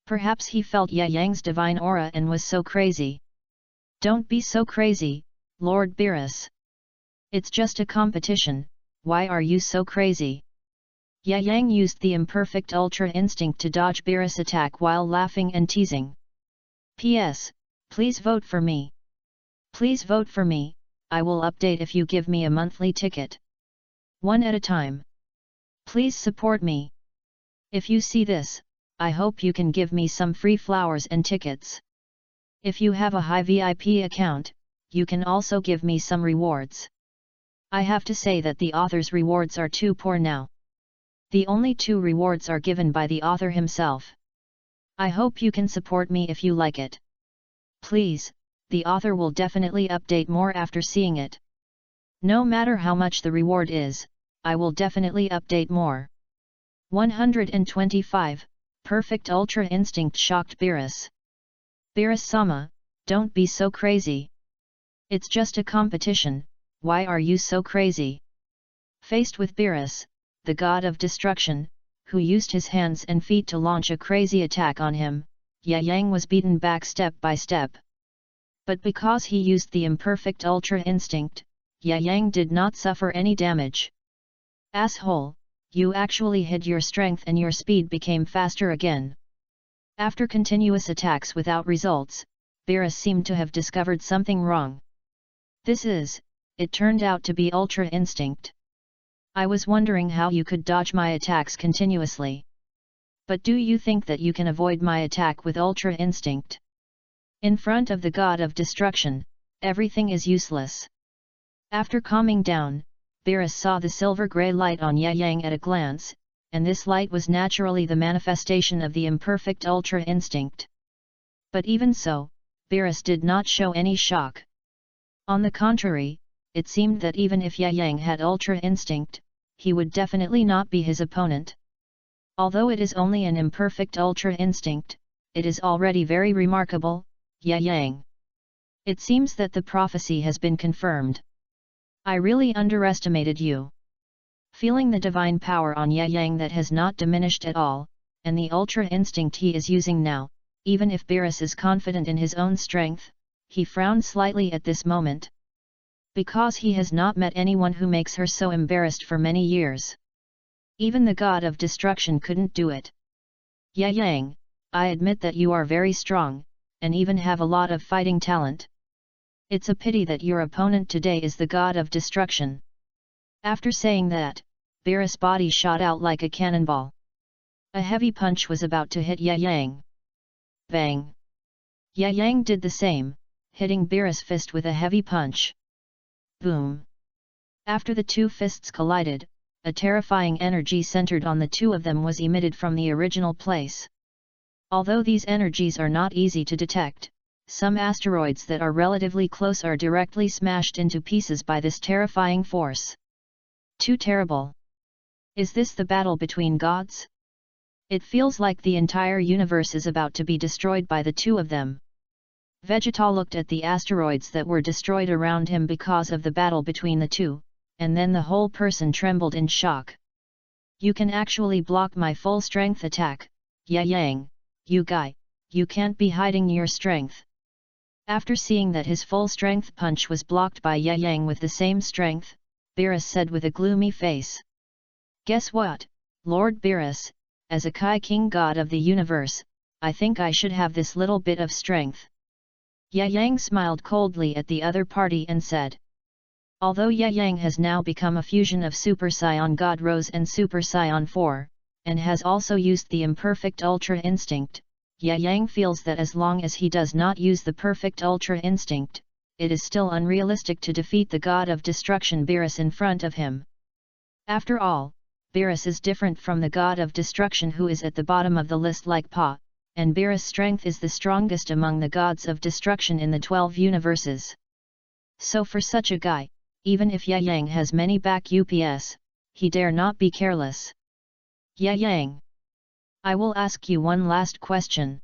[SPEAKER 1] Perhaps he felt Ye Yang's divine aura and was so crazy. Don't be so crazy, Lord Beerus. It's just a competition, why are you so crazy? Ye Yang used the imperfect ultra instinct to dodge Beerus' attack while laughing and teasing. P.S. Please vote for me. Please vote for me, I will update if you give me a monthly ticket. One at a time. Please support me. If you see this, I hope you can give me some free flowers and tickets. If you have a high VIP account, you can also give me some rewards. I have to say that the author's rewards are too poor now. The only 2 rewards are given by the author himself. I hope you can support me if you like it. Please, the author will definitely update more after seeing it. No matter how much the reward is, I will definitely update more. 125, Perfect Ultra Instinct shocked Beerus. Beerus-sama, don't be so crazy. It's just a competition, why are you so crazy? Faced with Beerus, the god of destruction, who used his hands and feet to launch a crazy attack on him, Ye Yang was beaten back step by step. But because he used the imperfect ultra instinct, Ye Yang did not suffer any damage. Asshole, you actually hid your strength and your speed became faster again. After continuous attacks without results, Beerus seemed to have discovered something wrong. It turned out to be ultra instinct. I was wondering how you could dodge my attacks continuously. But do you think that you can avoid my attack with ultra instinct? In front of the god of destruction, everything is useless. After calming down, Beerus saw the silver-grey light on Ye Yang at a glance, and this light was naturally the manifestation of the imperfect ultra instinct. But even so, Beerus did not show any shock. On the contrary, it seemed that even if Ye Yang had ultra instinct, he would definitely not be his opponent. Although it is only an imperfect ultra instinct, it is already very remarkable, Ye Yang. It seems that the prophecy has been confirmed. I really underestimated you. Feeling the divine power on Yang that has not diminished at all, and the ultra instinct he is using now, even if Beerus is confident in his own strength, he frowned slightly at this moment. Because he has not met anyone who makes her so embarrassed for many years. Even the god of destruction couldn't do it. Yang, I admit that you are very strong, and even have a lot of fighting talent. It's a pity that your opponent today is the god of destruction. After saying that, Beerus' body shot out like a cannonball. A heavy punch was about to hit Yang. Bang! Yang did the same, hitting Beerus' fist with a heavy punch. Boom! After the two fists collided, a terrifying energy centered on the two of them was emitted from the original place. Although these energies are not easy to detect, some asteroids that are relatively close are directly smashed into pieces by this terrifying force. Too terrible! Is this the battle between gods? It feels like the entire universe is about to be destroyed by the two of them. Vegeta looked at the asteroids that were destroyed around him because of the battle between the two, and then the whole person trembled in shock. You can actually block my full strength attack, Yang, you guy, you can't be hiding your strength. After seeing that his full strength punch was blocked by Yang with the same strength, Beerus said with a gloomy face. Guess what, Lord Beerus, as a Kai King God of the universe, I think I should have this little bit of strength. Yang smiled coldly at the other party and said. Although Yang has now become a fusion of Super Saiyan God Rose and Super Saiyan 4, and has also used the imperfect Ultra Instinct, Yang feels that as long as he does not use the perfect Ultra Instinct, it is still unrealistic to defeat the God of Destruction Beerus in front of him. After all, Beerus is different from the God of Destruction who is at the bottom of the list like Pa, and Beerus' strength is the strongest among the gods of destruction in the 12 universes. So for such a guy, even if Yang has many back UPS, he dare not be careless. Yang, I will ask you one last question.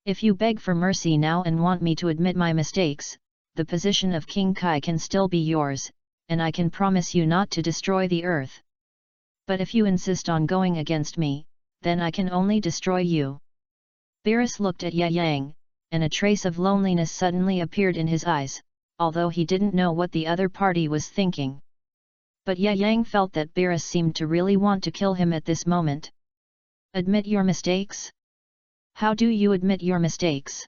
[SPEAKER 1] If you beg for mercy now and want me to admit my mistakes, the position of King Kai can still be yours, and I can promise you not to destroy the earth. But if you insist on going against me, then I can only destroy you. Beerus looked at Yang, and a trace of loneliness suddenly appeared in his eyes, although he didn't know what the other party was thinking. But Yang felt that Beerus seemed to really want to kill him at this moment. Admit your mistakes? How do you admit your mistakes?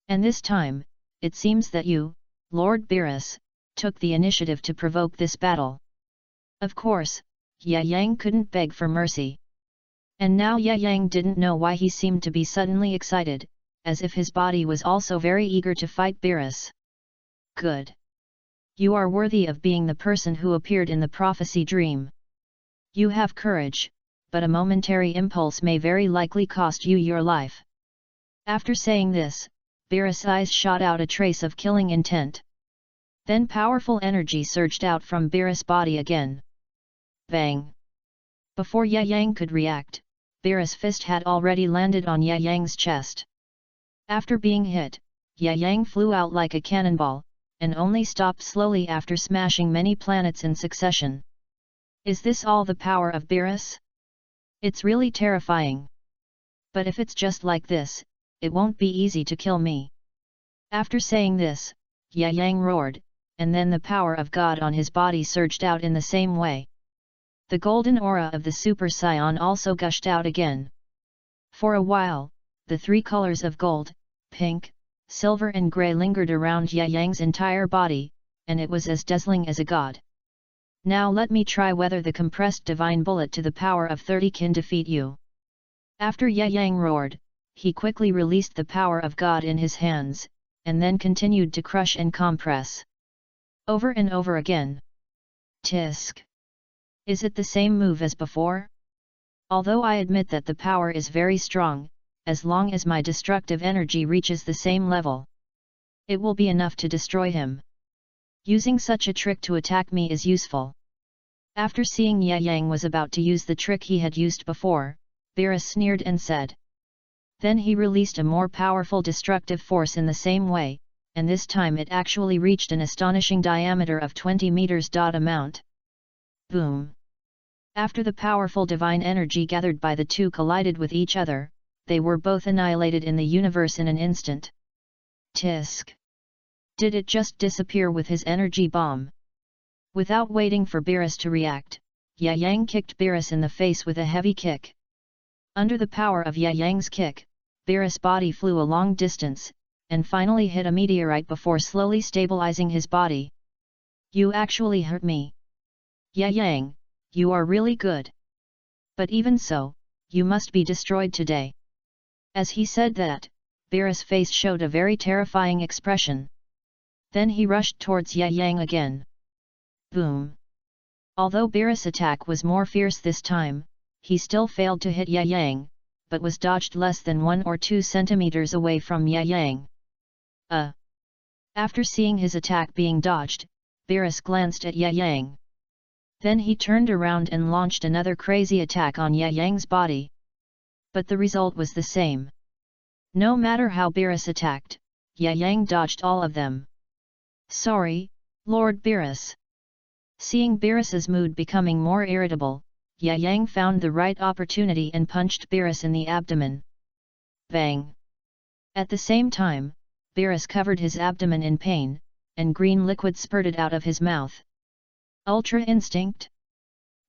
[SPEAKER 1] And this time, it seems that you, Lord Beerus, took the initiative to provoke this battle. Of course, Yang couldn't beg for mercy. And now Yang didn't know why he seemed to be suddenly excited, as if his body was also very eager to fight Beerus. Good. You are worthy of being the person who appeared in the prophecy dream. You have courage, but a momentary impulse may very likely cost you your life. After saying this, Beerus' eyes shot out a trace of killing intent. Then powerful energy surged out from Beerus' body again. Bang! Before Yang could react, Beerus' fist had already landed on Yang's chest. After being hit, Yang flew out like a cannonball, and only stopped slowly after smashing many planets in succession. Is this all the power of Beerus? It's really terrifying. But if it's just like this, it won't be easy to kill me. After saying this, Yang roared, and then the power of God on his body surged out in the same way. The golden aura of the Super Saiyan also gushed out again. For a while, the three colors of gold, pink, silver and grey lingered around Yang's entire body, and it was as dazzling as a god. Now let me try whether the compressed divine bullet to the power of 30 can defeat you. After Yang roared, he quickly released the power of God in his hands, and then continued to crush and compress. Over and over again. Tisk. Is it the same move as before? Although I admit that the power is very strong, as long as my destructive energy reaches the same level, it will be enough to destroy him. Using such a trick to attack me is useful. After seeing Yang was about to use the trick he had used before, Beerus sneered and said. Then he released a more powerful destructive force in the same way, and this time it actually reached an astonishing diameter of 20 meters. Amount. Boom! After the powerful divine energy gathered by the two collided with each other, they were both annihilated in the universe in an instant. Tisk! Did it just disappear with his energy bomb? Without waiting for Beerus to react, Yang kicked Beerus in the face with a heavy kick. Under the power of Yang's kick, Beerus' body flew a long distance, and finally hit a meteorite before slowly stabilizing his body. You actually hurt me. Yang, you are really good. But even so, you must be destroyed today. As he said that, Beerus' face showed a very terrifying expression. Then he rushed towards Yang again. Boom! Although Beerus' attack was more fierce this time, he still failed to hit Yang, but was dodged less than 1 or 2 centimeters away from Yang. After seeing his attack being dodged, Beerus glanced at Yang. Then he turned around and launched another crazy attack on Yang's body. But the result was the same. No matter how Beerus attacked, Yang dodged all of them. Sorry, Lord Beerus. Seeing Beerus's mood becoming more irritable, Yang found the right opportunity and punched Beerus in the abdomen. Bang! At the same time, Beerus covered his abdomen in pain, and green liquid spurted out of his mouth. Ultra Instinct?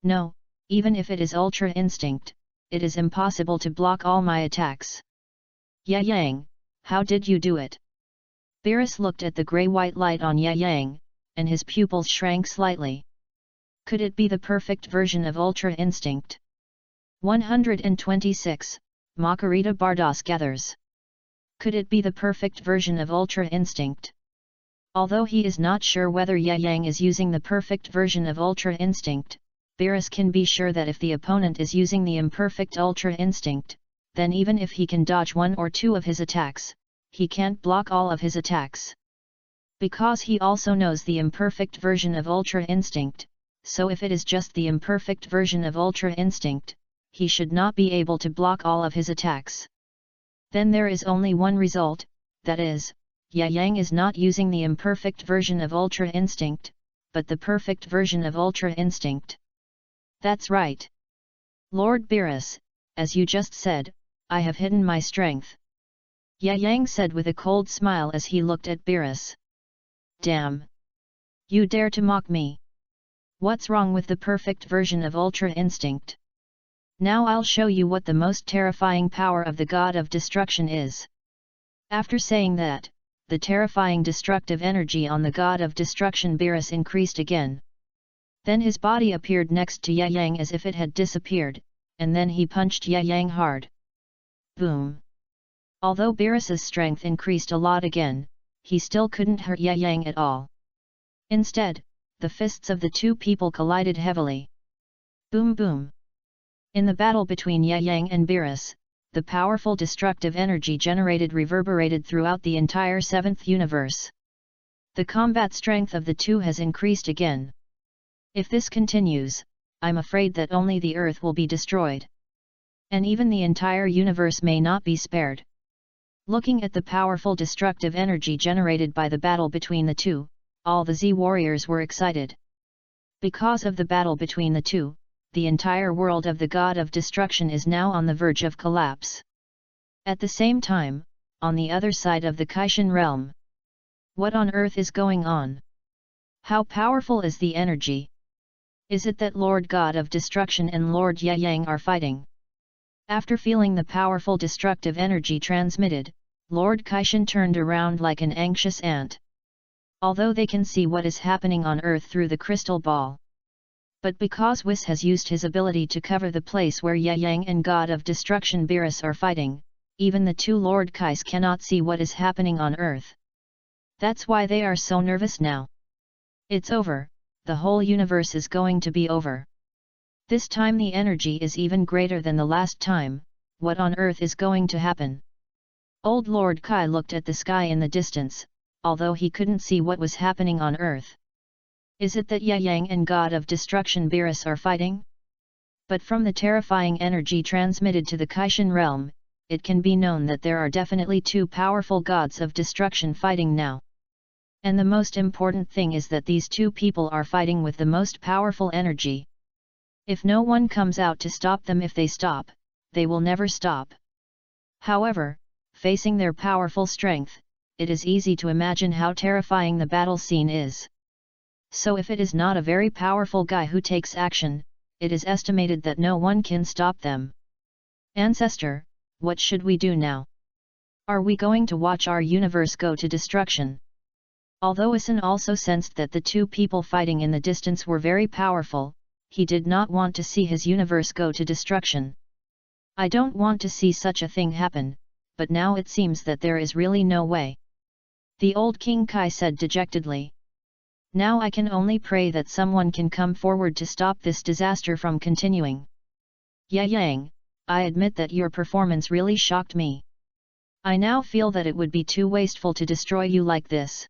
[SPEAKER 1] No, even if it is Ultra Instinct, it is impossible to block all my attacks. Yang, how did you do it? Beerus looked at the grey-white light on Yang, and his pupils shrank slightly. Could it be the perfect version of Ultra Instinct? 126, Makarita Bardos gathers. Could it be the perfect version of Ultra Instinct? Although he is not sure whether Yang is using the perfect version of Ultra Instinct, Beerus can be sure that if the opponent is using the imperfect Ultra Instinct, then even if he can dodge 1 or 2 of his attacks, he can't block all of his attacks. Because he also knows the imperfect version of Ultra Instinct, so if it is just the imperfect version of Ultra Instinct, he should not be able to block all of his attacks. Then there is only one result, that is, Yang is not using the imperfect version of Ultra Instinct, but the perfect version of Ultra Instinct. That's right. Lord Beerus, as you just said, I have hidden my strength. Yang said with a cold smile as he looked at Beerus. Damn! You dare to mock me! What's wrong with the perfect version of Ultra Instinct? Now I'll show you what the most terrifying power of the God of Destruction is. After saying that, the terrifying destructive energy on the God of Destruction Beerus increased again. Then his body appeared next to Yang as if it had disappeared, and then he punched Yang hard. Boom! Although Beerus's strength increased a lot again, he still couldn't hurt Yang at all. Instead, the fists of the two people collided heavily. Boom boom! In the battle between Yang and Beerus, the powerful destructive energy generated reverberated throughout the entire 7th universe. The combat strength of the two has increased again. If this continues, I'm afraid that only the Earth will be destroyed. And even the entire universe may not be spared. Looking at the powerful destructive energy generated by the battle between the two, all the Z warriors were excited. Because of the battle between the two, the entire world of the God of Destruction is now on the verge of collapse. At the same time, on the other side of the Kaishan realm, what on earth is going on? How powerful is the energy? Is it that Lord God of Destruction and Lord Yang are fighting? After feeling the powerful destructive energy transmitted, Lord Kaishan turned around like an anxious ant. Although they can see what is happening on Earth through the crystal ball. But because Whis has used his ability to cover the place where Yang and God of Destruction Beerus are fighting, even the two Lord Kais cannot see what is happening on Earth. That's why they are so nervous now. It's over, the whole universe is going to be over. This time the energy is even greater than the last time, what on earth is going to happen? Old Lord Kai looked at the sky in the distance, although he couldn't see what was happening on Earth. Is it that Yang and God of Destruction Beerus are fighting? But from the terrifying energy transmitted to the Kaishan realm, it can be known that there are definitely two powerful gods of destruction fighting now. And the most important thing is that these two people are fighting with the most powerful energy. If no one comes out to stop them, if they stop, they will never stop. However, facing their powerful strength, it is easy to imagine how terrifying the battle scene is. So if it is not a very powerful guy who takes action, it is estimated that no one can stop them. Ancestor, what should we do now? Are we going to watch our universe go to destruction? Although Isan also sensed that the two people fighting in the distance were very powerful, he did not want to see his universe go to destruction. I don't want to see such a thing happen, but now it seems that there is really no way. The old King Kai said dejectedly. Now I can only pray that someone can come forward to stop this disaster from continuing. Yang, I admit that your performance really shocked me. I now feel that it would be too wasteful to destroy you like this.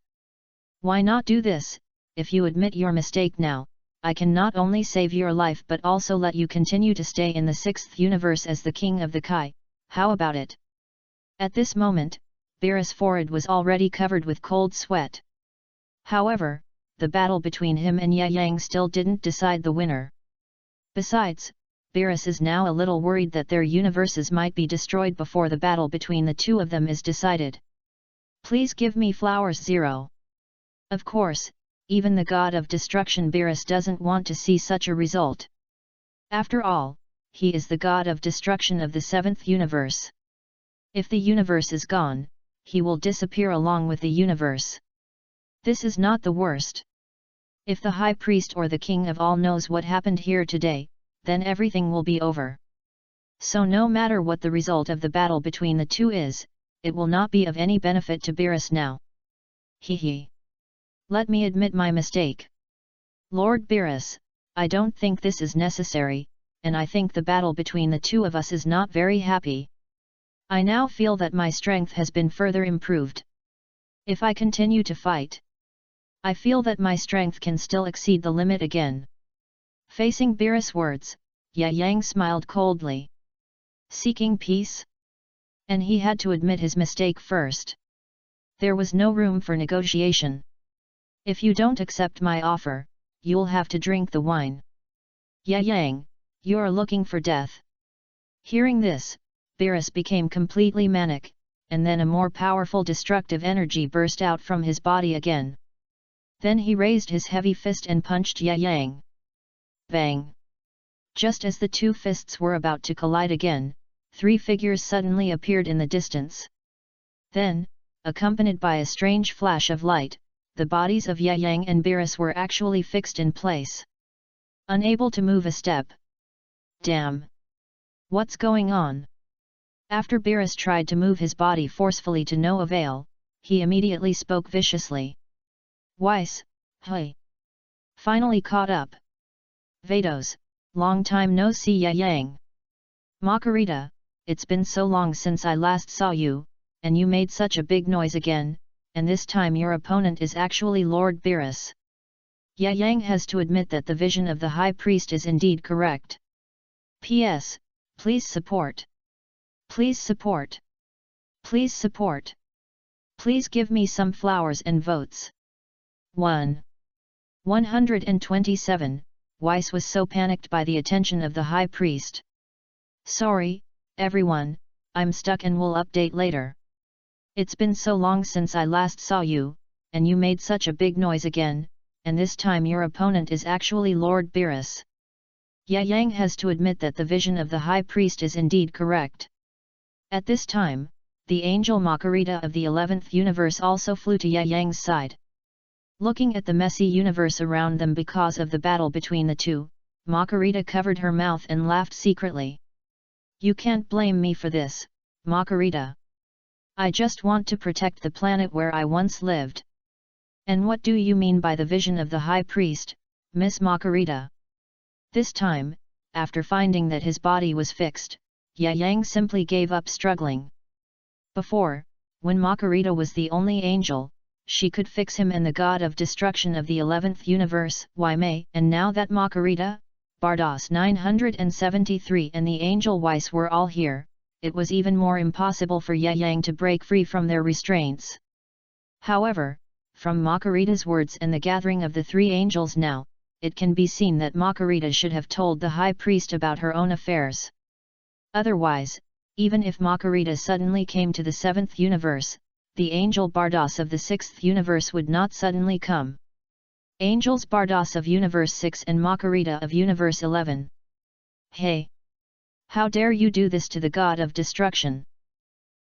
[SPEAKER 1] Why not do this? If you admit your mistake now, I can not only save your life but also let you continue to stay in the 6th universe as the king of the Kai. How about it? At this moment, Beerus' forehead was already covered with cold sweat. However, the battle between him and Yang still didn't decide the winner. Besides, Beerus is now a little worried that their universes might be destroyed before the battle between the two of them is decided. Please give me flowers 0. Of course, even the god of destruction Beerus doesn't want to see such a result. After all, he is the god of destruction of the 7th universe. If the universe is gone, he will disappear along with the universe. This is not the worst. If the high priest or the king of all knows what happened here today, then everything will be over. So no matter what the result of the battle between the two is, it will not be of any benefit to Beerus now. Hee. Let me admit my mistake. Lord Beerus, I don't think this is necessary, and I think the battle between the two of us is not very happy. I now feel that my strength has been further improved. If I continue to fight, I feel that my strength can still exceed the limit again. Facing Beerus' words, Yang smiled coldly. Seeking peace? And he had to admit his mistake first. There was no room for negotiation. If you don't accept my offer, you'll have to drink the wine. Yang, you're looking for death. Hearing this, Beerus became completely manic, and then a more powerful destructive energy burst out from his body again. Then he raised his heavy fist and punched Yang. Bang! Just as the two fists were about to collide again, 3 figures suddenly appeared in the distance. Then, accompanied by a strange flash of light, the bodies of Yang and Beerus were actually fixed in place. Unable to move a step. Damn! What's going on? After Beerus tried to move his body forcefully to no avail, he immediately spoke viciously. Weiss, hey! Finally caught up. Vados, long time no see Yang. Makarita, it's been so long since I last saw you, and you made such a big noise again, and this time your opponent is actually Lord Beerus. Yang has to admit that the vision of the High Priest is indeed correct. P.S. Please support. Please support. Please support. Please give me some flowers and votes. 127. Weiss was so panicked by the attention of the High Priest. Sorry, everyone, I'm stuck and will update later. It's been so long since I last saw you, and you made such a big noise again, and this time your opponent is actually Lord Beerus. Yang has to admit that the vision of the High Priest is indeed correct. At this time, the angel Makarita of the 11th universe also flew to Yang's side. Looking at the messy universe around them because of the battle between the two, Makarita covered her mouth and laughed secretly. You can't blame me for this, Makarita. I just want to protect the planet where I once lived. And what do you mean by the vision of the High Priest, Miss Makarita? This time, after finding that his body was fixed, Yang simply gave up struggling. Before, when Makarita was the only angel, she could fix him and the god of destruction of the 11th universe, Waimei, and now that Makarita, Bardos 973 and the angel Weiss were all here, it was even more impossible for Yang to break free from their restraints. However, from Makarita's words and the gathering of the 3 angels now, it can be seen that Makarita should have told the high priest about her own affairs. Otherwise, even if Makarita suddenly came to the 7th universe, the angel Bardos of the 6th universe would not suddenly come. Angels Bardos of Universe 6 and Makarita of Universe 11. Hey! How dare you do this to the god of destruction?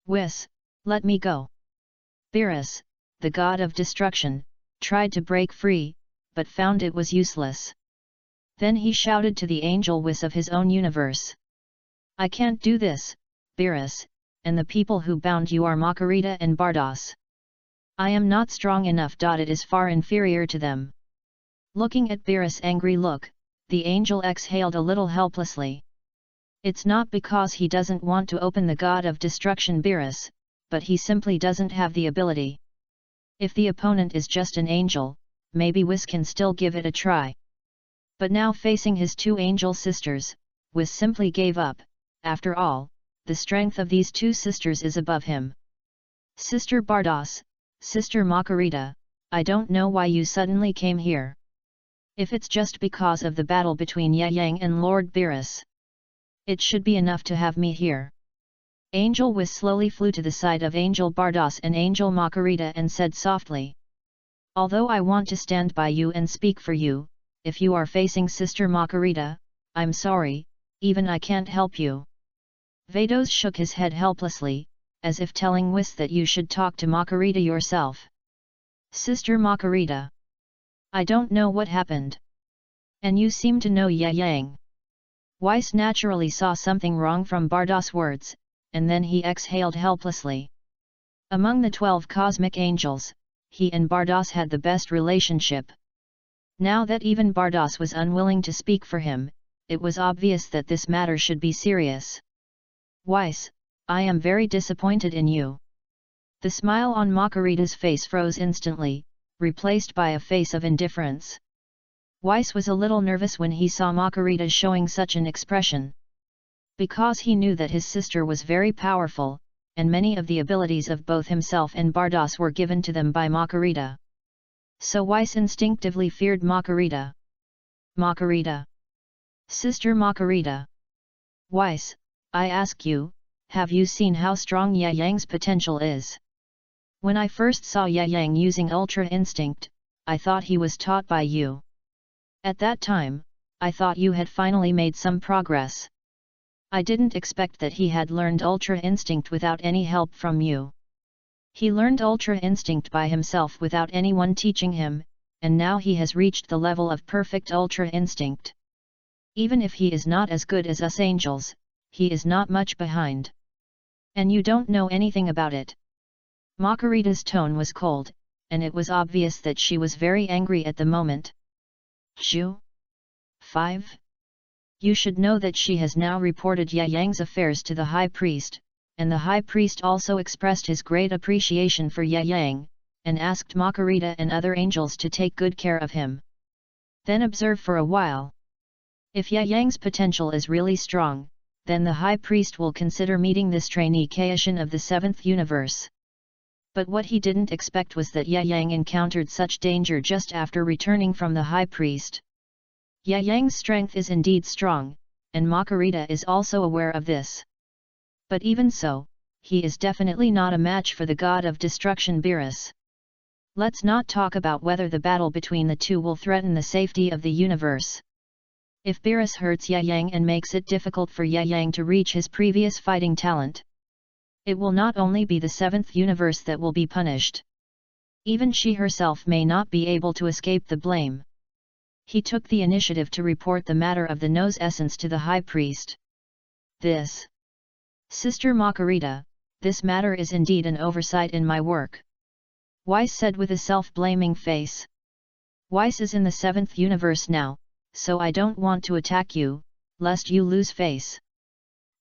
[SPEAKER 1] Whis, let me go. Beerus, the god of destruction, tried to break free, but found it was useless. Then he shouted to the angel Whis of his own universe. I can't do this, Beerus, and the people who bound you are Makarita and Bardos. I am not strong enough. It is far inferior to them. Looking at Beerus' angry look, the angel exhaled a little helplessly. It's not because he doesn't want to open the god of destruction Beerus, but he simply doesn't have the ability. If the opponent is just an angel, maybe Whis can still give it a try. But now facing his 2 angel sisters, Whis simply gave up. After all, the strength of these 2 sisters is above him. Sister Bardos, Sister Makarita, I don't know why you suddenly came here. If it's just because of the battle between Yang and Lord Beerus, it should be enough to have me here. Angel Whis slowly flew to the side of Angel Bardos and Angel Makarita and said softly. Although I want to stand by you and speak for you, if you are facing Sister Makarita, I'm sorry, even I can't help you. Vados shook his head helplessly, as if telling Whis that you should talk to Makarita yourself. Sister Makarita, I don't know what happened. And you seem to know Yang. Weiss naturally saw something wrong from Bardos' words, and then he exhaled helplessly. Among the 12 cosmic angels, he and Bardos had the best relationship. Now that even Bardos was unwilling to speak for him, it was obvious that this matter should be serious. Weiss, I am very disappointed in you. The smile on Makarita's face froze instantly, replaced by a face of indifference. Weiss was a little nervous when he saw Makarita showing such an expression. Because he knew that his sister was very powerful, and many of the abilities of both himself and Bardos were given to them by Makarita. So Weiss instinctively feared Makarita. Makarita. Sister Makarita. Weiss, I ask you, have you seen how strong Yang's potential is? When I first saw Yang using Ultra Instinct, I thought he was taught by you. At that time, I thought you had finally made some progress. I didn't expect that he had learned Ultra Instinct without any help from you. He learned Ultra Instinct by himself without anyone teaching him, and now he has reached the level of perfect Ultra Instinct. Even if he is not as good as us angels, he is not much behind. And you don't know anything about it. Makarita's tone was cold, and it was obvious that she was very angry at the moment. Zhu? 5. You should know that she has now reported Yang's affairs to the High Priest, and the High Priest also expressed his great appreciation for Yang, and asked Makarita and other angels to take good care of him. Then observe for a while. If Yang's potential is really strong, then the High Priest will consider meeting this trainee Kaishan of the 7th universe. But what he didn't expect was that Yang encountered such danger just after returning from the High Priest. Yang's strength is indeed strong, and Makarita is also aware of this. But even so, he is definitely not a match for the god of destruction Beerus. Let's not talk about whether the battle between the two will threaten the safety of the universe. If Beerus hurts Yang and makes it difficult for Yang to reach his previous fighting talent, it will not only be the 7th universe that will be punished. Even she herself may not be able to escape the blame. He took the initiative to report the matter of the nose essence to the High Priest. This. Sister Makarita, this matter is indeed an oversight in my work. Weiss said with a self-blaming face. Weiss is in the 7th universe now, so I don't want to attack you, lest you lose face.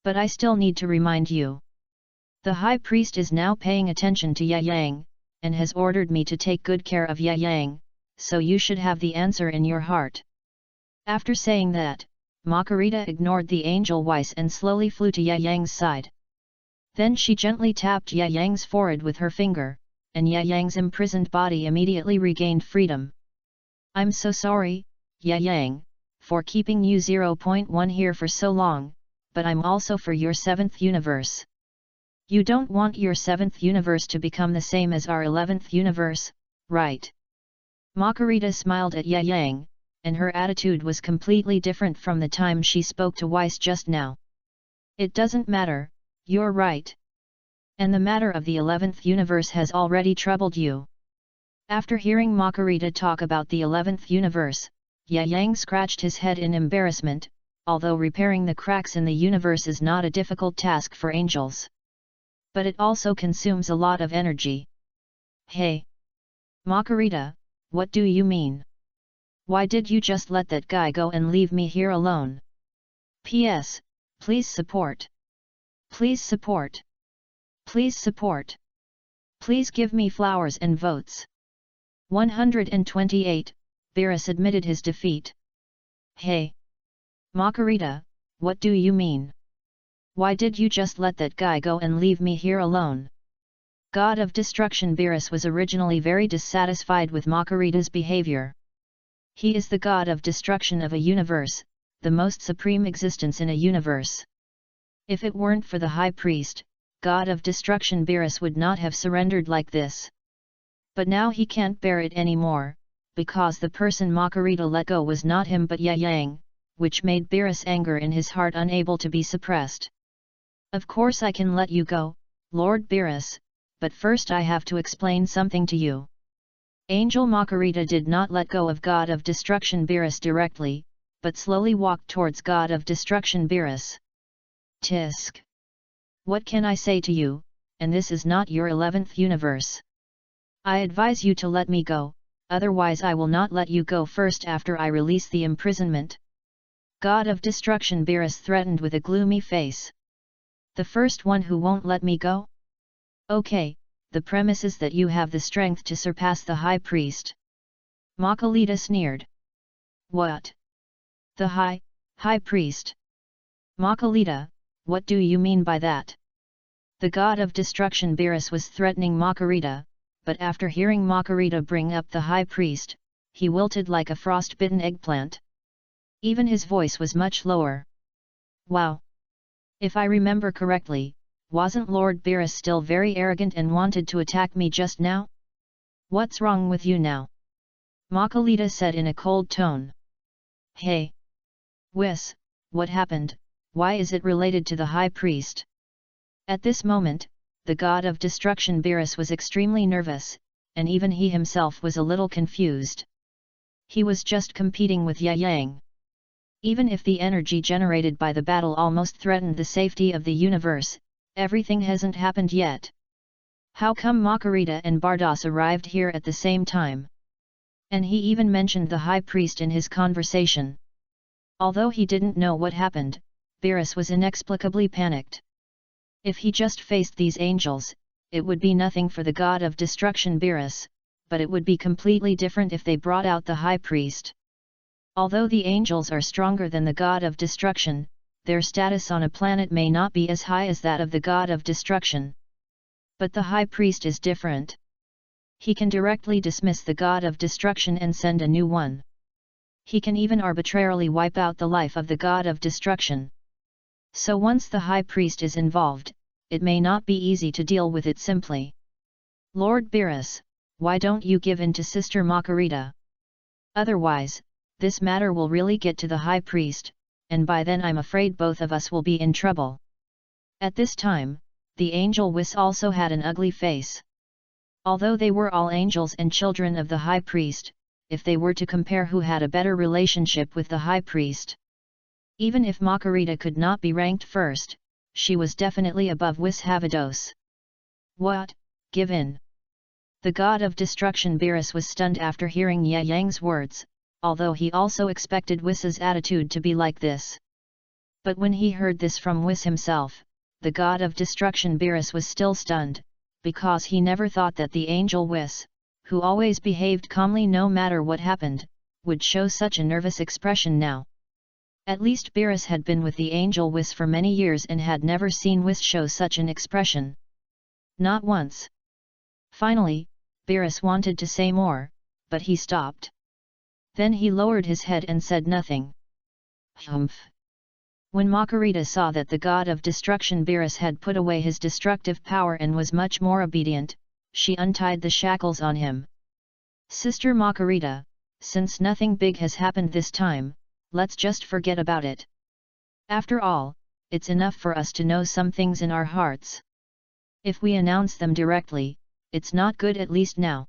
[SPEAKER 1] But I still need to remind you. The High Priest is now paying attention to Yang, and has ordered me to take good care of Yang, so you should have the answer in your heart. After saying that, Makarita ignored the angel Weiss and slowly flew to Yang's side. Then she gently tapped Yang's forehead with her finger, and Yang's imprisoned body immediately regained freedom. I'm so sorry, Yang, for keeping you 0.1 here for so long, but I'm also for your 7th universe. You don't want your 7th universe to become the same as our 11th universe, right? Makarita smiled at Yang, and her attitude was completely different from the time she spoke to Weiss just now. It doesn't matter, you're right. And the matter of the 11th universe has already troubled you. After hearing Makarita talk about the 11th universe, Yang scratched his head in embarrassment, although repairing the cracks in the universe is not a difficult task for angels. But it also consumes a lot of energy. Hey! Makarita, what do you mean? Why did you just let that guy go and leave me here alone? P.S. Please support. Please support. Please support. Please give me flowers and votes. 128, Beerus admitted his defeat. Hey! Makarita, what do you mean? Why did you just let that guy go and leave me here alone? God of Destruction Beerus was originally very dissatisfied with Makarita's behavior. He is the god of destruction of a universe, the most supreme existence in a universe. If it weren't for the High Priest, God of Destruction Beerus would not have surrendered like this. But now he can't bear it anymore, because the person Makarita let go was not him but Yang, which made Beerus' anger in his heart unable to be suppressed. Of course I can let you go, Lord Beerus, but first I have to explain something to you. Angel Makarita did not let go of God of Destruction Beerus directly, but slowly walked towards God of Destruction Beerus. Tisk! What can I say to you, and this is not your 11th universe. I advise you to let me go, otherwise I will not let you go first after I release the imprisonment. God of Destruction Beerus threatened with a gloomy face. The first one who won't let me go? Okay, the premise is that you have the strength to surpass the High Priest. Makarita sneered. What? The High Priest? Makarita, what do you mean by that? The God of Destruction Beerus was threatening Makarita, but after hearing Makarita bring up the High Priest, he wilted like a frost-bitten eggplant. Even his voice was much lower. Wow! If I remember correctly, wasn't Lord Beerus still very arrogant and wanted to attack me just now? What's wrong with you now? Makarita said in a cold tone. Hey! Whis, what happened, why is it related to the High Priest? At this moment, the God of Destruction Beerus was extremely nervous, and even he himself was a little confused. He was just competing with Yang. Even if the energy generated by the battle almost threatened the safety of the universe, everything hasn't happened yet. How come Makarita and Bardos arrived here at the same time? And he even mentioned the High Priest in his conversation. Although he didn't know what happened, Beerus was inexplicably panicked. If he just faced these angels, it would be nothing for the God of Destruction Beerus, but it would be completely different if they brought out the High Priest. Although the angels are stronger than the God of Destruction, their status on a planet may not be as high as that of the God of Destruction. But the High Priest is different. He can directly dismiss the God of Destruction and send a new one. He can even arbitrarily wipe out the life of the God of Destruction. So once the High Priest is involved, it may not be easy to deal with it simply. Lord Beerus, why don't you give in to Sister Makarita? Otherwise, this matter will really get to the High Priest, and by then I'm afraid both of us will be in trouble. At this time, the angel Whis also had an ugly face. Although they were all angels and children of the High Priest, if they were to compare who had a better relationship with the High Priest. Even if Makarita could not be ranked first, she was definitely above Whis Havados. What, give in? The God of Destruction Beerus was stunned after hearing Yang's words, although he also expected Whis's attitude to be like this. But when he heard this from Whis himself, the God of Destruction Beerus was still stunned, because he never thought that the angel Whis, who always behaved calmly no matter what happened, would show such a nervous expression now. At least Beerus had been with the angel Whis for many years and had never seen Whis show such an expression. Not once. Finally, Beerus wanted to say more, but he stopped. Then he lowered his head and said nothing. Humph! When Makarita saw that the god of destruction Beerus had put away his destructive power and was much more obedient, she untied the shackles on him. Sister Makarita, since nothing big has happened this time, let's just forget about it. After all, it's enough for us to know some things in our hearts. If we announce them directly, it's not good, at least now.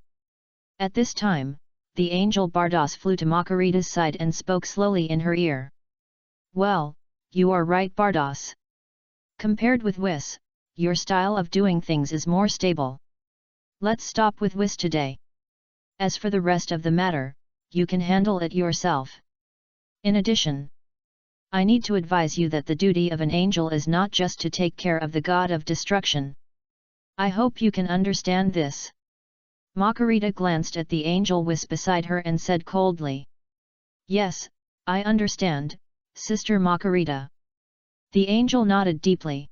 [SPEAKER 1] At this time, the angel Bardos flew to Makarita's side and spoke slowly in her ear. Well, you are right, Bardos. Compared with Whis, your style of doing things is more stable. Let's stop with Whis today. As for the rest of the matter, you can handle it yourself. In addition, I need to advise you that the duty of an angel is not just to take care of the god of destruction. I hope you can understand this. Makarita glanced at the angel Whis beside her and said coldly. Yes, I understand, Sister Makarita. The angel nodded deeply.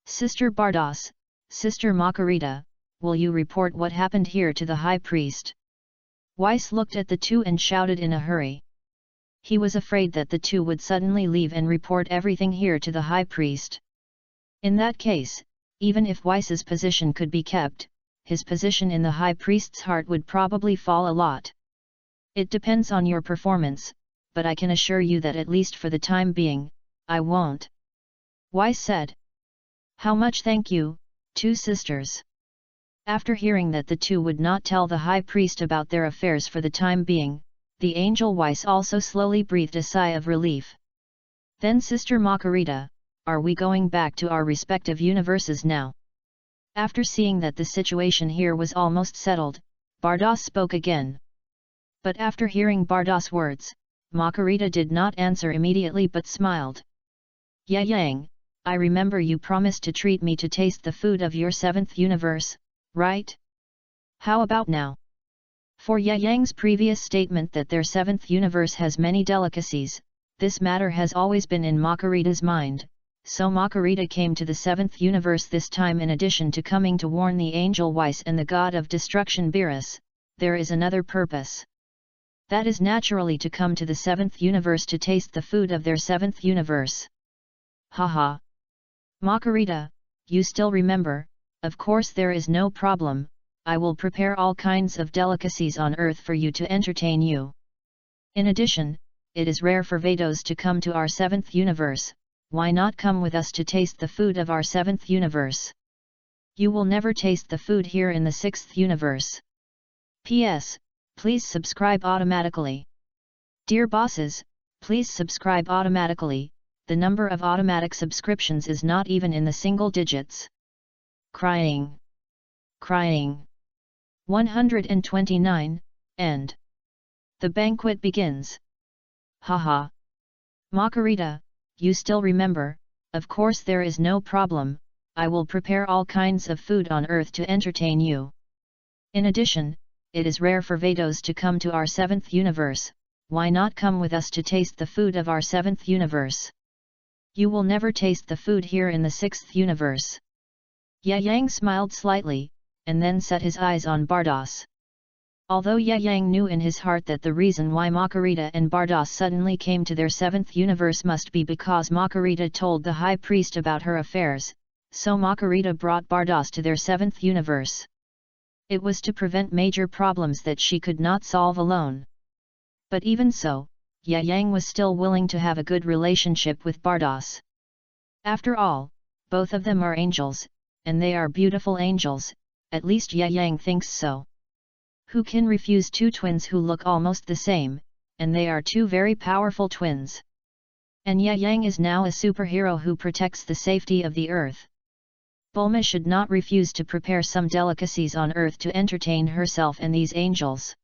[SPEAKER 1] Sister Bardos, Sister Makarita, will you report what happened here to the high priest? Weiss looked at the two and shouted in a hurry. He was afraid that the two would suddenly leave and report everything here to the high priest. In that case, even if Weiss's position could be kept, his position in the high priest's heart would probably fall a lot. It depends on your performance, but I can assure you that at least for the time being, I won't. Weiss said. How much thank you, two sisters. After hearing that the two would not tell the high priest about their affairs for the time being, the angel Weiss also slowly breathed a sigh of relief. Then Sister Makarita, are we going back to our respective universes now? After seeing that the situation here was almost settled, Bardos spoke again. But after hearing Bardos' words, Makarita did not answer immediately but smiled. Yang, I remember you promised to treat me to taste the food of your seventh universe, right? How about now? For Yang's previous statement that their seventh universe has many delicacies, this matter has always been in Makarita's mind, so Makarita came to the seventh universe this time. In addition to coming to warn the angel Weiss and the god of destruction Beerus, there is another purpose. That is naturally to come to the seventh universe to taste the food of their seventh universe. Haha. Makarita, you still remember, of course there is no problem, I will prepare all kinds of delicacies on earth for you to entertain you. In addition, it is rare for Vados to come to our seventh universe, why not come with us to taste the food of our seventh universe? You will never taste the food here in the sixth universe. P.S. Please subscribe automatically. Dear bosses, please subscribe automatically, the number of automatic subscriptions is not even in the single digits. Crying. Crying. 129, end. The banquet begins. Haha. Makarita, you still remember, of course there is no problem, I will prepare all kinds of food on earth to entertain you. In addition, it is rare for Vados to come to our seventh universe, why not come with us to taste the food of our seventh universe? You will never taste the food here in the sixth universe. Yang smiled slightly, and then set his eyes on Bardos. Although Yang knew in his heart that the reason why Makarita and Bardos suddenly came to their seventh universe must be because Makarita told the high priest about her affairs, so Makarita brought Bardos to their seventh universe. It was to prevent major problems that she could not solve alone. But even so, Yang was still willing to have a good relationship with Bardos. After all, both of them are angels, and they are beautiful angels, at least Yang thinks so. Who can refuse two twins who look almost the same, and they are two very powerful twins. And Yang is now a superhero who protects the safety of the earth. Bulma should not refuse to prepare some delicacies on earth to entertain herself and these angels.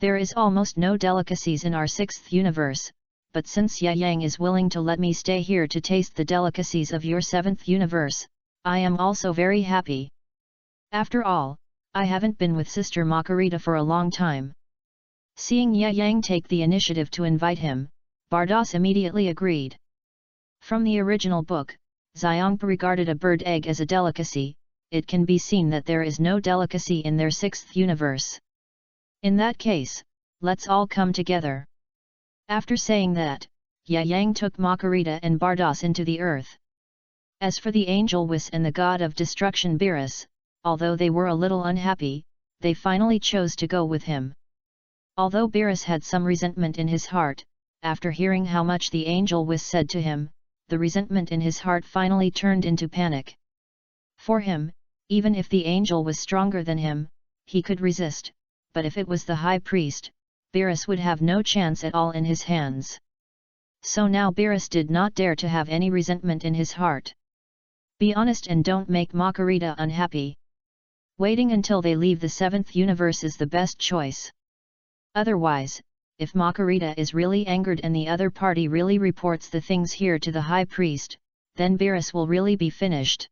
[SPEAKER 1] There is almost no delicacies in our sixth universe, but since Yang is willing to let me stay here to taste the delicacies of your seventh universe, I am also very happy. After all, I haven't been with Sister Makarita for a long time. Seeing Yang take the initiative to invite him, Bardos immediately agreed. From the original book, Xiongpa regarded a bird egg as a delicacy, it can be seen that there is no delicacy in their sixth universe. In that case, let's all come together. After saying that, Yang took Makarita and Bardas into the earth. As for the angel Wis and the god of destruction Beerus, although they were a little unhappy, they finally chose to go with him. Although Beerus had some resentment in his heart, after hearing how much the angel Wis said to him, the resentment in his heart finally turned into panic. For him, even if the angel was stronger than him, he could resist, but if it was the high priest, Beerus would have no chance at all in his hands. So now Beerus did not dare to have any resentment in his heart. Be honest and don't make Makarita unhappy. Waiting until they leave the 7th universe is the best choice. Otherwise, if Makarita is really angered and the other party really reports the things here to the high priest, then Beerus will really be finished.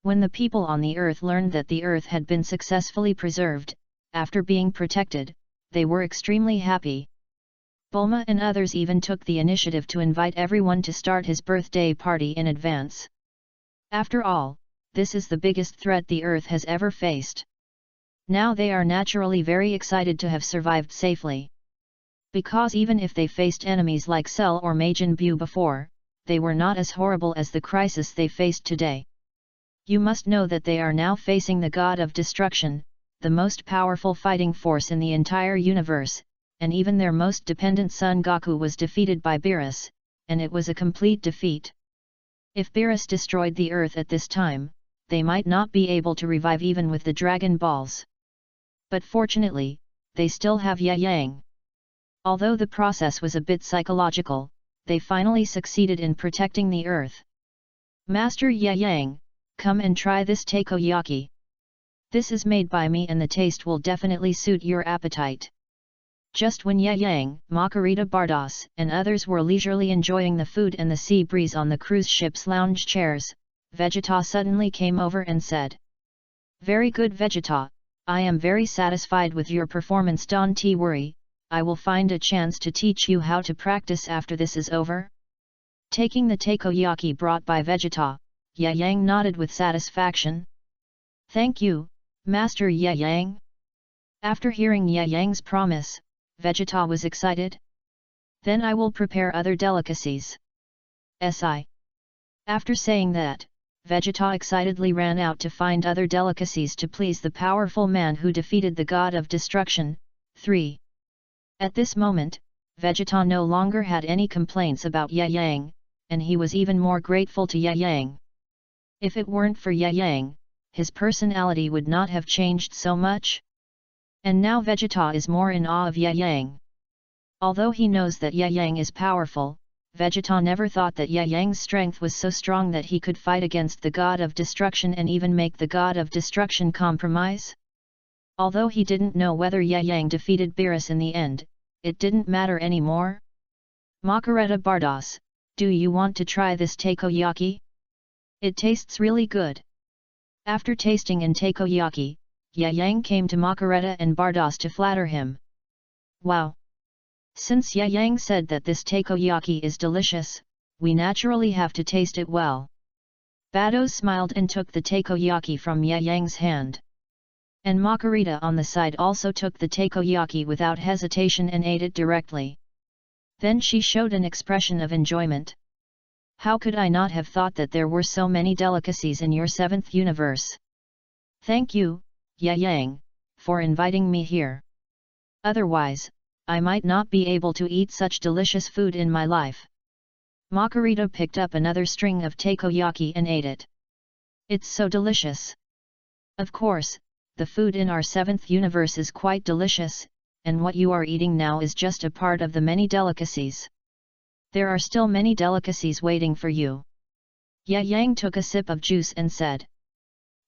[SPEAKER 1] When the people on the earth learned that the earth had been successfully preserved, after being protected, they were extremely happy. Bulma and others even took the initiative to invite everyone to start his birthday party in advance. After all, this is the biggest threat the earth has ever faced. Now they are naturally very excited to have survived safely. Because even if they faced enemies like Cell or Majin Buu before, they were not as horrible as the crisis they faced today. You must know that they are now facing the god of destruction, the most powerful fighting force in the entire universe, and even their most dependent son Goku was defeated by Beerus, and it was a complete defeat. If Beerus destroyed the earth at this time, they might not be able to revive even with the Dragon Balls. But fortunately, they still have Yang. Although the process was a bit psychological, they finally succeeded in protecting the earth. Master Yang, come and try this takoyaki. This is made by me and the taste will definitely suit your appetite. Just when Yang, Makarita Bardas, and others were leisurely enjoying the food and the sea breeze on the cruise ship's lounge chairs, Vegeta suddenly came over and said, "Very good Vegeta, I am very satisfied with your performance, don't worry, I will find a chance to teach you how to practice after this is over." Taking the takoyaki brought by Vegeta, Yang nodded with satisfaction. "Thank you, Master Yang." After hearing Yang's promise, Vegeta was excited. "Then I will prepare other delicacies." After saying that, Vegeta excitedly ran out to find other delicacies to please the powerful man who defeated the god of destruction. 3. At this moment, Vegeta no longer had any complaints about Yang, and he was even more grateful to Yang. If it weren't for Yang, his personality would not have changed so much. And now Vegeta is more in awe of Yang. Although he knows that Yang is powerful, Vegeta never thought that Yang's strength was so strong that he could fight against the god of destruction and even make the god of destruction compromise. Although he didn't know whether Yang defeated Beerus in the end, it didn't matter anymore. "Makarita Bardas, do you want to try this takoyaki? It tastes really good." After tasting an takoyaki, Yang came to Makarita and Bardas to flatter him. "Wow! Since Yang said that this takoyaki is delicious, we naturally have to taste it well." Bardas smiled and took the takoyaki from Yang's hand. And Makarita on the side also took the takoyaki without hesitation and ate it directly. Then she showed an expression of enjoyment. "How could I not have thought that there were so many delicacies in your 7th universe? Thank you, Yang, for inviting me here. Otherwise, I might not be able to eat such delicious food in my life." Makarita picked up another string of takoyaki and ate it. "It's so delicious. Of course, the food in our 7th universe is quite delicious, and what you are eating now is just a part of the many delicacies. There are still many delicacies waiting for you." Yang took a sip of juice and said,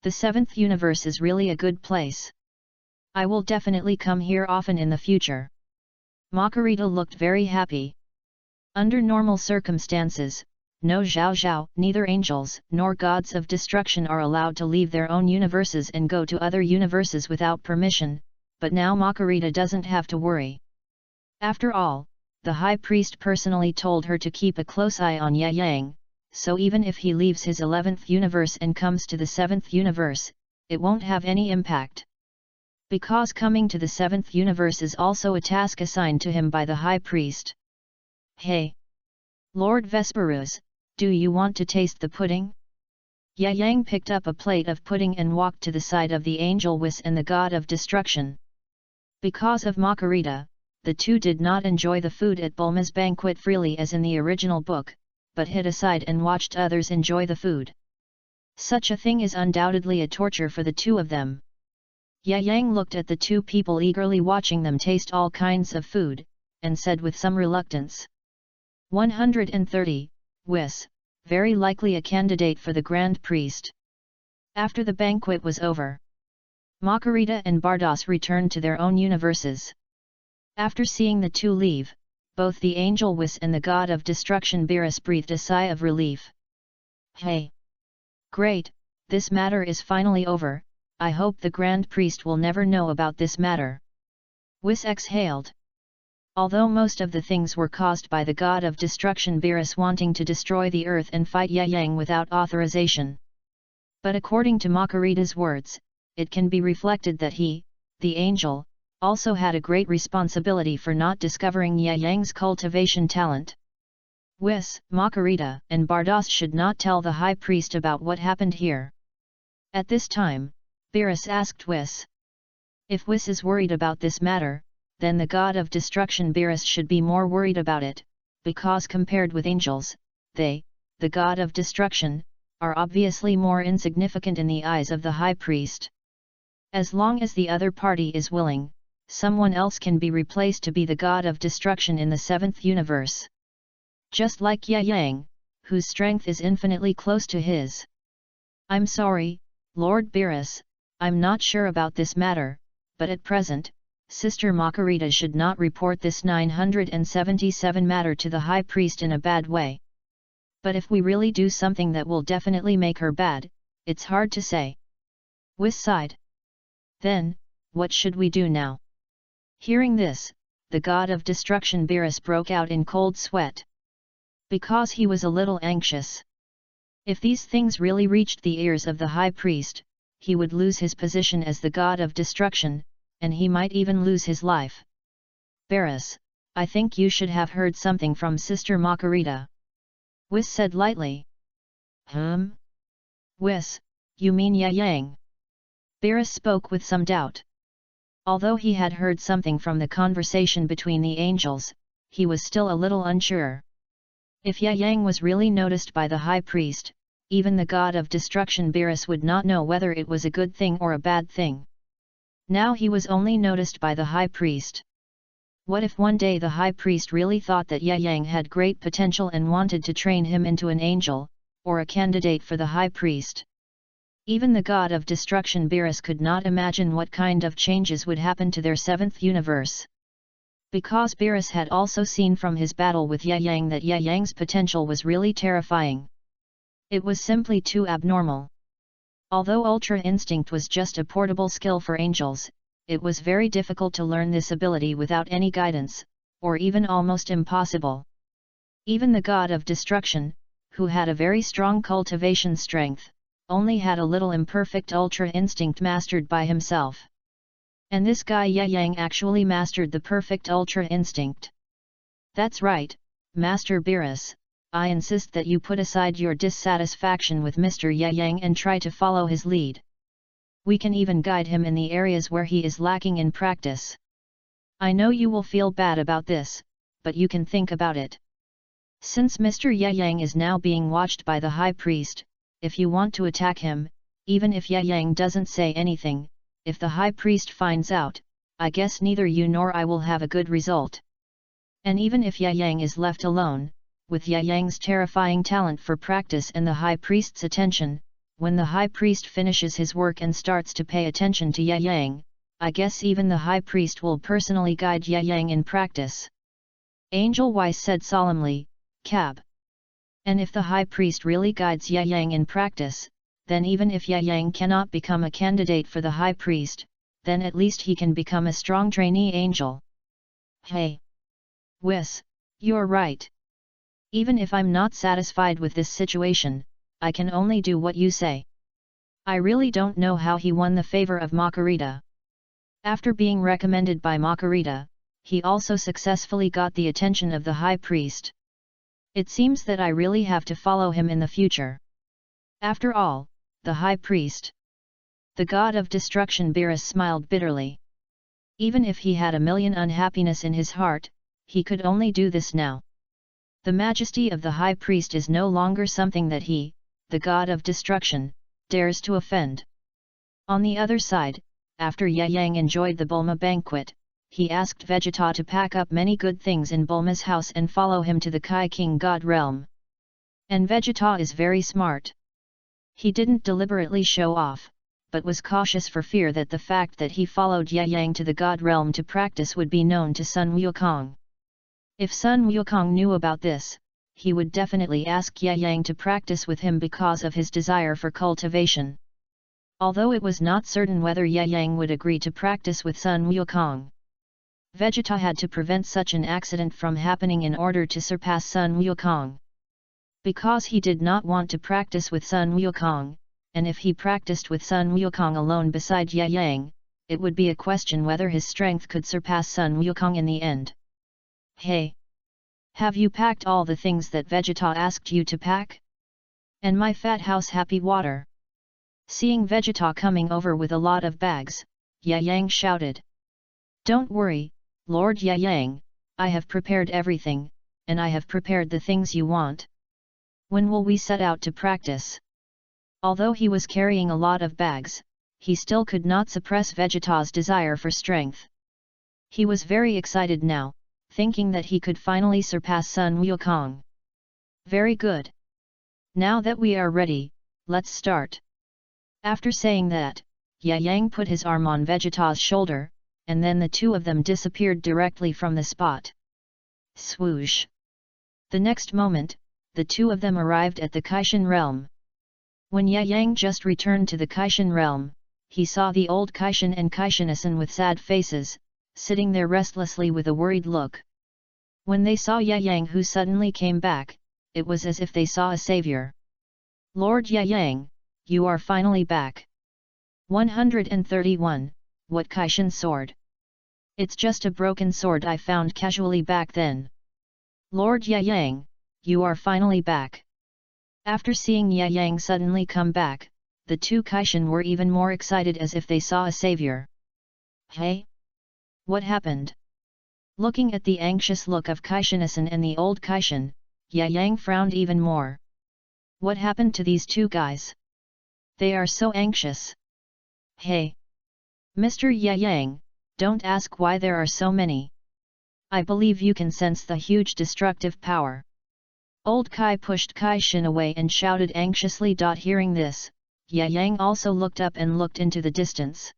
[SPEAKER 1] "The 7th universe is really a good place. I will definitely come here often in the future." Makarita looked very happy. Under normal circumstances, no Zhao Zhao, neither angels nor gods of destruction are allowed to leave their own universes and go to other universes without permission, but now Makarita doesn't have to worry. After all, the high priest personally told her to keep a close eye on Yang, so even if he leaves his 11th universe and comes to the 7th universe, it won't have any impact. because coming to the 7th universe is also a task assigned to him by the High Priest. Hey! Lord Vesperus, do you want to taste the pudding? Yang picked up a plate of pudding and walked to the side of the angel Whis and the god of destruction. Because of Makarita, the two did not enjoy the food at Bulma's banquet freely as in the original book, but hid aside and watched others enjoy the food. Such a thing is undoubtedly a torture for the two of them. Yang looked at the two people eagerly watching them taste all kinds of food, and said with some reluctance, 130, Whis, very likely a candidate for the Grand Priest. After the banquet was over, Makarita and Bardos returned to their own universes. After seeing the two leave, both the angel Whis and the god of destruction Beerus breathed a sigh of relief. Hey! Great, this matter is finally over, I hope the Grand Priest will never know about this matter. Whis exhaled. Although most of the things were caused by the god of destruction Beerus wanting to destroy the earth and fight Yang without authorization. But according to Makarita's words, it can be reflected that he, the angel, also had a great responsibility for not discovering Yang's cultivation talent. Whis, Makarita, and Bardos should not tell the High Priest about what happened here. At this time, Beerus asked Whis. If Whis is worried about this matter, then the god of destruction Beerus should be more worried about it, because compared with angels, they, the god of destruction, are obviously more insignificant in the eyes of the High Priest. As long as the other party is willing, someone else can be replaced to be the god of destruction in the 7th universe. Just like Yang, whose strength is infinitely close to his. I'm sorry, Lord Beerus, I'm not sure about this matter, but at present, Sister Makarita should not report this 977 matter to the High Priest in a bad way. But if we really do something that will definitely make her bad, it's hard to say. Whis sighed. Then, what should we do now? Hearing this, the god of destruction Beerus broke out in cold sweat. Because he was a little anxious. If these things really reached the ears of the High Priest, he would lose his position as the god of destruction, and he might even lose his life. Beerus, I think you should have heard something from Sister Makarita. Whis said lightly. Whis, you mean Yang? Beerus spoke with some doubt. Although he had heard something from the conversation between the angels, he was still a little unsure. If Yang was really noticed by the High Priest, even the god of destruction Beerus would not know whether it was a good thing or a bad thing. Now he was only noticed by the High Priest. What if one day the High Priest really thought that Yang had great potential and wanted to train him into an angel, or a candidate for the High Priest? Even the god of destruction Beerus could not imagine what kind of changes would happen to their 7th universe. Because Beerus had also seen from his battle with Yang that Yang's potential was really terrifying. It was simply too abnormal. Although Ultra Instinct was just a portable skill for angels, it was very difficult to learn this ability without any guidance, or even almost impossible. Even the god of destruction, who had a very strong cultivation strength, only had a little imperfect Ultra Instinct mastered by himself. And this guy Yang actually mastered the perfect Ultra Instinct. That's right, Master Beerus, I insist that you put aside your dissatisfaction with Mr. Yang and try to follow his lead. We can even guide him in the areas where he is lacking in practice. I know you will feel bad about this, but you can think about it. Since Mr. Yang is now being watched by the High Priest, if you want to attack him, even if Yang doesn't say anything, if the High Priest finds out, I guess neither you nor I will have a good result. And even if Yang is left alone, with Yang's terrifying talent for practice and the High Priest's attention, when the High Priest finishes his work and starts to pay attention to Yang, I guess even the High Priest will personally guide Yang in practice. Angel Weiss said solemnly, Cab. And if the High Priest really guides Yang in practice, then even if Yang cannot become a candidate for the High Priest, then at least he can become a strong trainee angel. Hey! Whis, you're right. Even if I'm not satisfied with this situation, I can only do what you say. I really don't know how he won the favor of Makarita. After being recommended by Makarita, he also successfully got the attention of the high priest. It seems that I really have to follow him in the future. After all, the high priest, the god of destruction, Beerus smiled bitterly. Even if he had a million unhappiness in his heart, he could only do this now. The majesty of the high priest is no longer something that he, the god of destruction, dares to offend. On the other side, after Yang enjoyed the Bulma banquet, he asked Vegeta to pack up many good things in Bulma's house and follow him to the Kai King God realm. And Vegeta is very smart. He didn't deliberately show off, but was cautious for fear that the fact that he followed Yang to the God realm to practice would be known to Sun Wukong. If Sun Wukong knew about this, he would definitely ask Yang to practice with him because of his desire for cultivation. Although it was not certain whether Yang would agree to practice with Sun Wukong, Vegeta had to prevent such an accident from happening in order to surpass Sun Wukong. Because he did not want to practice with Sun Wukong, and if he practiced with Sun Wukong alone beside Yang, it would be a question whether his strength could surpass Sun Wukong in the end. Hey! Have you packed all the things that Vegeta asked you to pack? And my fat house happy water? Seeing Vegeta coming over with a lot of bags, Yang shouted. Don't worry, Lord Yang, I have prepared everything, and I have prepared the things you want. When will we set out to practice? Although he was carrying a lot of bags, he still could not suppress Vegeta's desire for strength. He was very excited now, thinking that he could finally surpass Sun Wukong. Very good. Now that we are ready, let's start. After saying that, Yang put his arm on Vegeta's shoulder, and then the two of them disappeared directly from the spot. Swoosh! The next moment, the two of them arrived at the Kaishan realm. When Yang just returned to the Kaishan realm, he saw the old Kaishan and Kaishanasan with sad faces, sitting there restlessly with a worried look. When they saw Yang who suddenly came back, it was as if they saw a savior. Lord Yang, you are finally back. 131, what Kaishan sword? It's just a broken sword I found casually back then. Lord Yang, you are finally back. After seeing Yang suddenly come back, the two Kaishan were even more excited as if they saw a savior. Hey? What happened? Looking at the anxious look of Kaishanasan and the old Kaishan, Yang frowned even more. What happened to these two guys? They are so anxious. Hey! Mr. Yang, don't ask why there are so many. I believe you can sense the huge destructive power. Old Kai pushed Kaishan away and shouted anxiously. Hearing this, Yang also looked up and looked into the distance.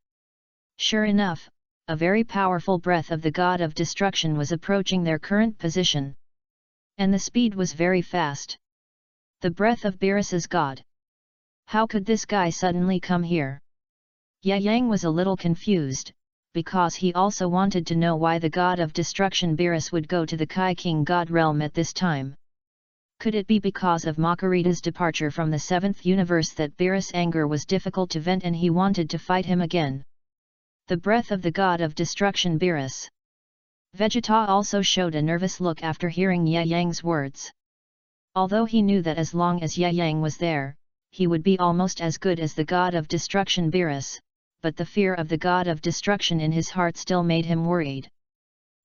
[SPEAKER 1] Sure enough, a very powerful breath of the god of destruction was approaching their current position. And the speed was very fast. The breath of Beerus's god. How could this guy suddenly come here? Yang was a little confused, because he also wanted to know why the god of destruction Beerus would go to the Kai King God realm at this time. Could it be because of Makarita's departure from the 7th universe that Beerus' anger was difficult to vent and he wanted to fight him again? The breath of the god of destruction Beerus. Vegeta also showed a nervous look after hearing Yang's words. Although he knew that as long as Yang was there, he would be almost as good as the god of destruction Beerus, but the fear of the god of destruction in his heart still made him worried.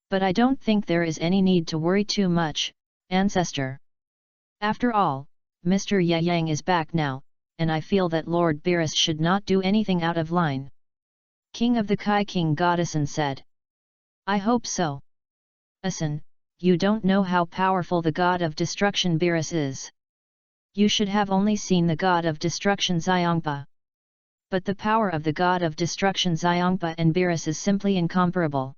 [SPEAKER 1] But I don't think there is any need to worry too much, ancestor. After all, Mr. Yang is back now, and I feel that Lord Beerus should not do anything out of line. King of the Kai King Goddessan said. I hope so. Asan, you don't know how powerful the god of destruction Beerus is. You should have only seen the god of destruction Xiongpa. But the power of the god of destruction Xiongpa and Beerus is simply incomparable.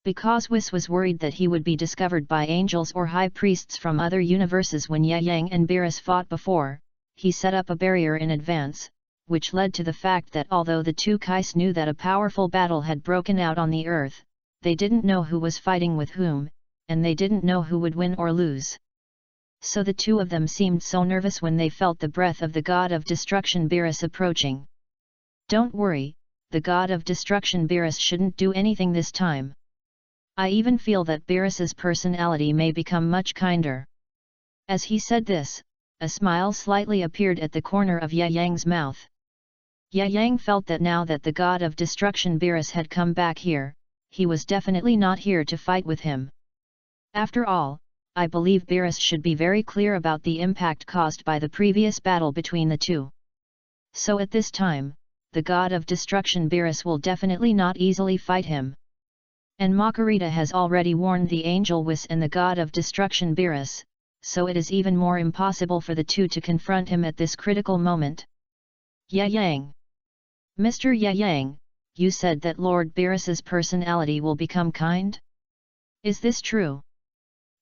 [SPEAKER 1] Because Whis was worried that he would be discovered by angels or high priests from other universes when Yang and Beerus fought before, he set up a barrier in advance, which led to the fact that although the two Kais knew that a powerful battle had broken out on the earth, they didn't know who was fighting with whom, and they didn't know who would win or lose. So the two of them seemed so nervous when they felt the breath of the god of destruction Beerus approaching. Don't worry, the god of destruction Beerus shouldn't do anything this time. I even feel that Beerus's personality may become much kinder. As he said this, a smile slightly appeared at the corner of Ye Yang's mouth. Ye Yang felt that now that the god of destruction Beerus had come back here, he was definitely not here to fight with him. After all, I believe Beerus should be very clear about the impact caused by the previous battle between the two. So at this time, the god of destruction Beerus will definitely not easily fight him. And Makarita has already warned the angel Whis and the god of destruction Beerus, so it is even more impossible for the two to confront him at this critical moment. Ye Yang. Mr. Ye Yang, you said that Lord Beerus's personality will become kind? Is this true?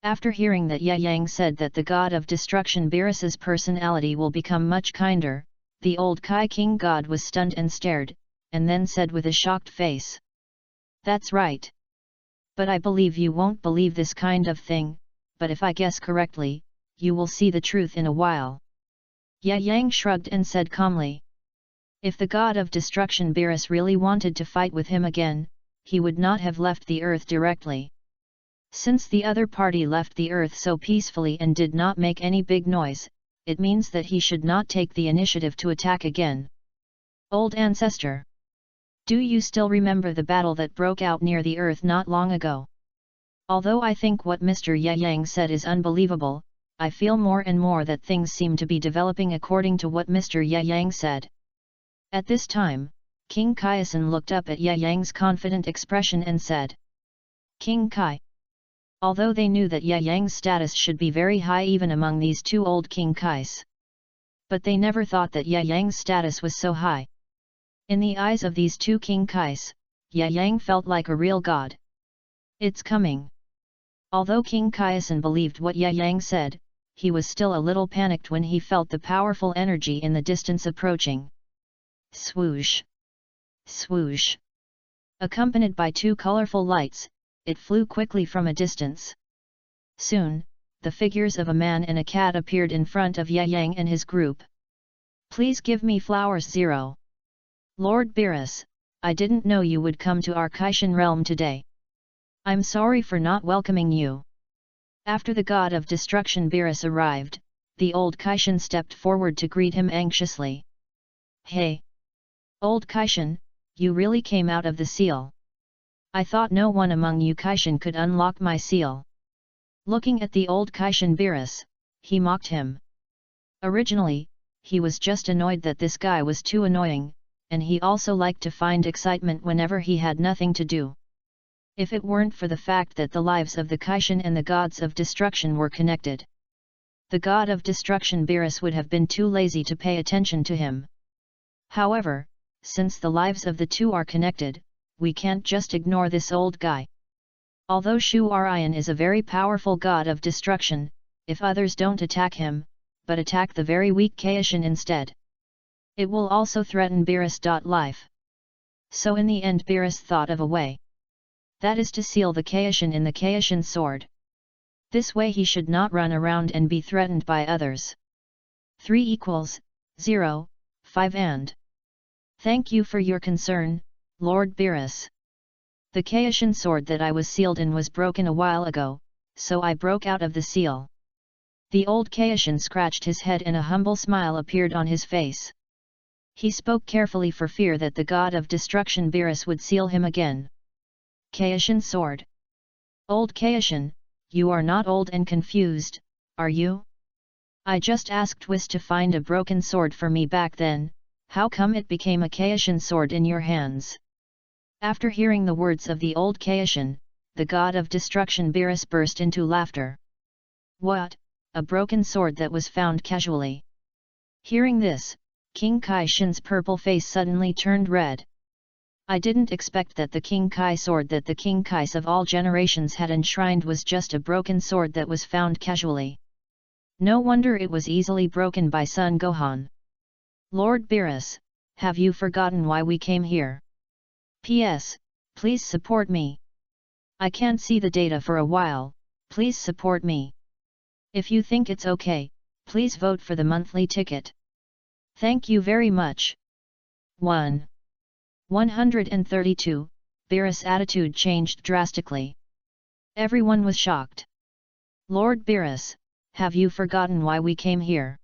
[SPEAKER 1] After hearing that Ye Yang said that the god of destruction Beerus's personality will become much kinder, the old Kai King god was stunned and stared, and then said with a shocked face. That's right. But I believe you won't believe this kind of thing, but if I guess correctly, you will see the truth in a while. Ye Yang shrugged and said calmly. If the god of destruction Beerus really wanted to fight with him again, he would not have left the earth directly. Since the other party left the earth so peacefully and did not make any big noise, it means that he should not take the initiative to attack again. Old ancestor. Do you still remember the battle that broke out near the earth not long ago? Although I think what Mr. Ye Yang said is unbelievable, I feel more and more that things seem to be developing according to what Mr. Ye Yang said. At this time, King Kaiasan looked up at Ye Yang's confident expression and said. King Kai. Although they knew that Ye Yang's status should be very high even among these two old King Kais. But they never thought that Ye Yang's status was so high. In the eyes of these two King Kais, Ye Yang felt like a real god. It's coming. Although King Kaiasan believed what Ye Yang said, he was still a little panicked when he felt the powerful energy in the distance approaching. Swoosh! Swoosh! Accompanied by two colorful lights, it flew quickly from a distance. Soon, the figures of a man and a cat appeared in front of Ye Yang and his group. Please give me flowers 0. Lord Beerus, I didn't know you would come to our Kaishan realm today. I'm sorry for not welcoming you. After the god of destruction Beerus arrived, the old Kaishan stepped forward to greet him anxiously. Hey! Old Kaishan, you really came out of the seal. I thought no one among you Kaishan could unlock my seal. Looking at the old Kaishan Beerus, he mocked him. Originally, he was just annoyed that this guy was too annoying, and he also liked to find excitement whenever he had nothing to do. If it weren't for the fact that the lives of the Kaishan and the gods of destruction were connected, the god of destruction Beerus would have been too lazy to pay attention to him. However, since the lives of the two are connected, we can't just ignore this old guy. Although Shu Arian is a very powerful god of destruction, if others don't attack him, but attack the very weak Kaishan instead, it will also threaten Beerus' life. So in the end Beerus thought of a way. That is to seal the Kaishan in the Kaishan sword. This way he should not run around and be threatened by others. 3 = 0, 5 and. Thank you for your concern, Lord Beerus. The Kaishan sword that I was sealed in was broken a while ago, so I broke out of the seal. The old Kaishan scratched his head and a humble smile appeared on his face. He spoke carefully for fear that the god of destruction Beerus would seal him again. Kaishan sword. Old Kaishan, you are not old and confused, are you? I just asked Whis to find a broken sword for me back then, how come it became a Kaishan sword in your hands? After hearing the words of the old Kaishan, the god of destruction Beerus burst into laughter. What, a broken sword that was found casually? Hearing this, King Kaishan's purple face suddenly turned red. I didn't expect that the King Kai sword that the King Kais of all generations had enshrined was just a broken sword that was found casually. No wonder it was easily broken by Sun Gohan. Lord Beerus, have you forgotten why we came here? P.S. Please support me. I can't see the data for a while, please support me. If you think it's okay, please vote for the monthly ticket. Thank you very much. 1. 132, Beerus' attitude changed drastically. Everyone was shocked. Lord Beerus, have you forgotten why we came here?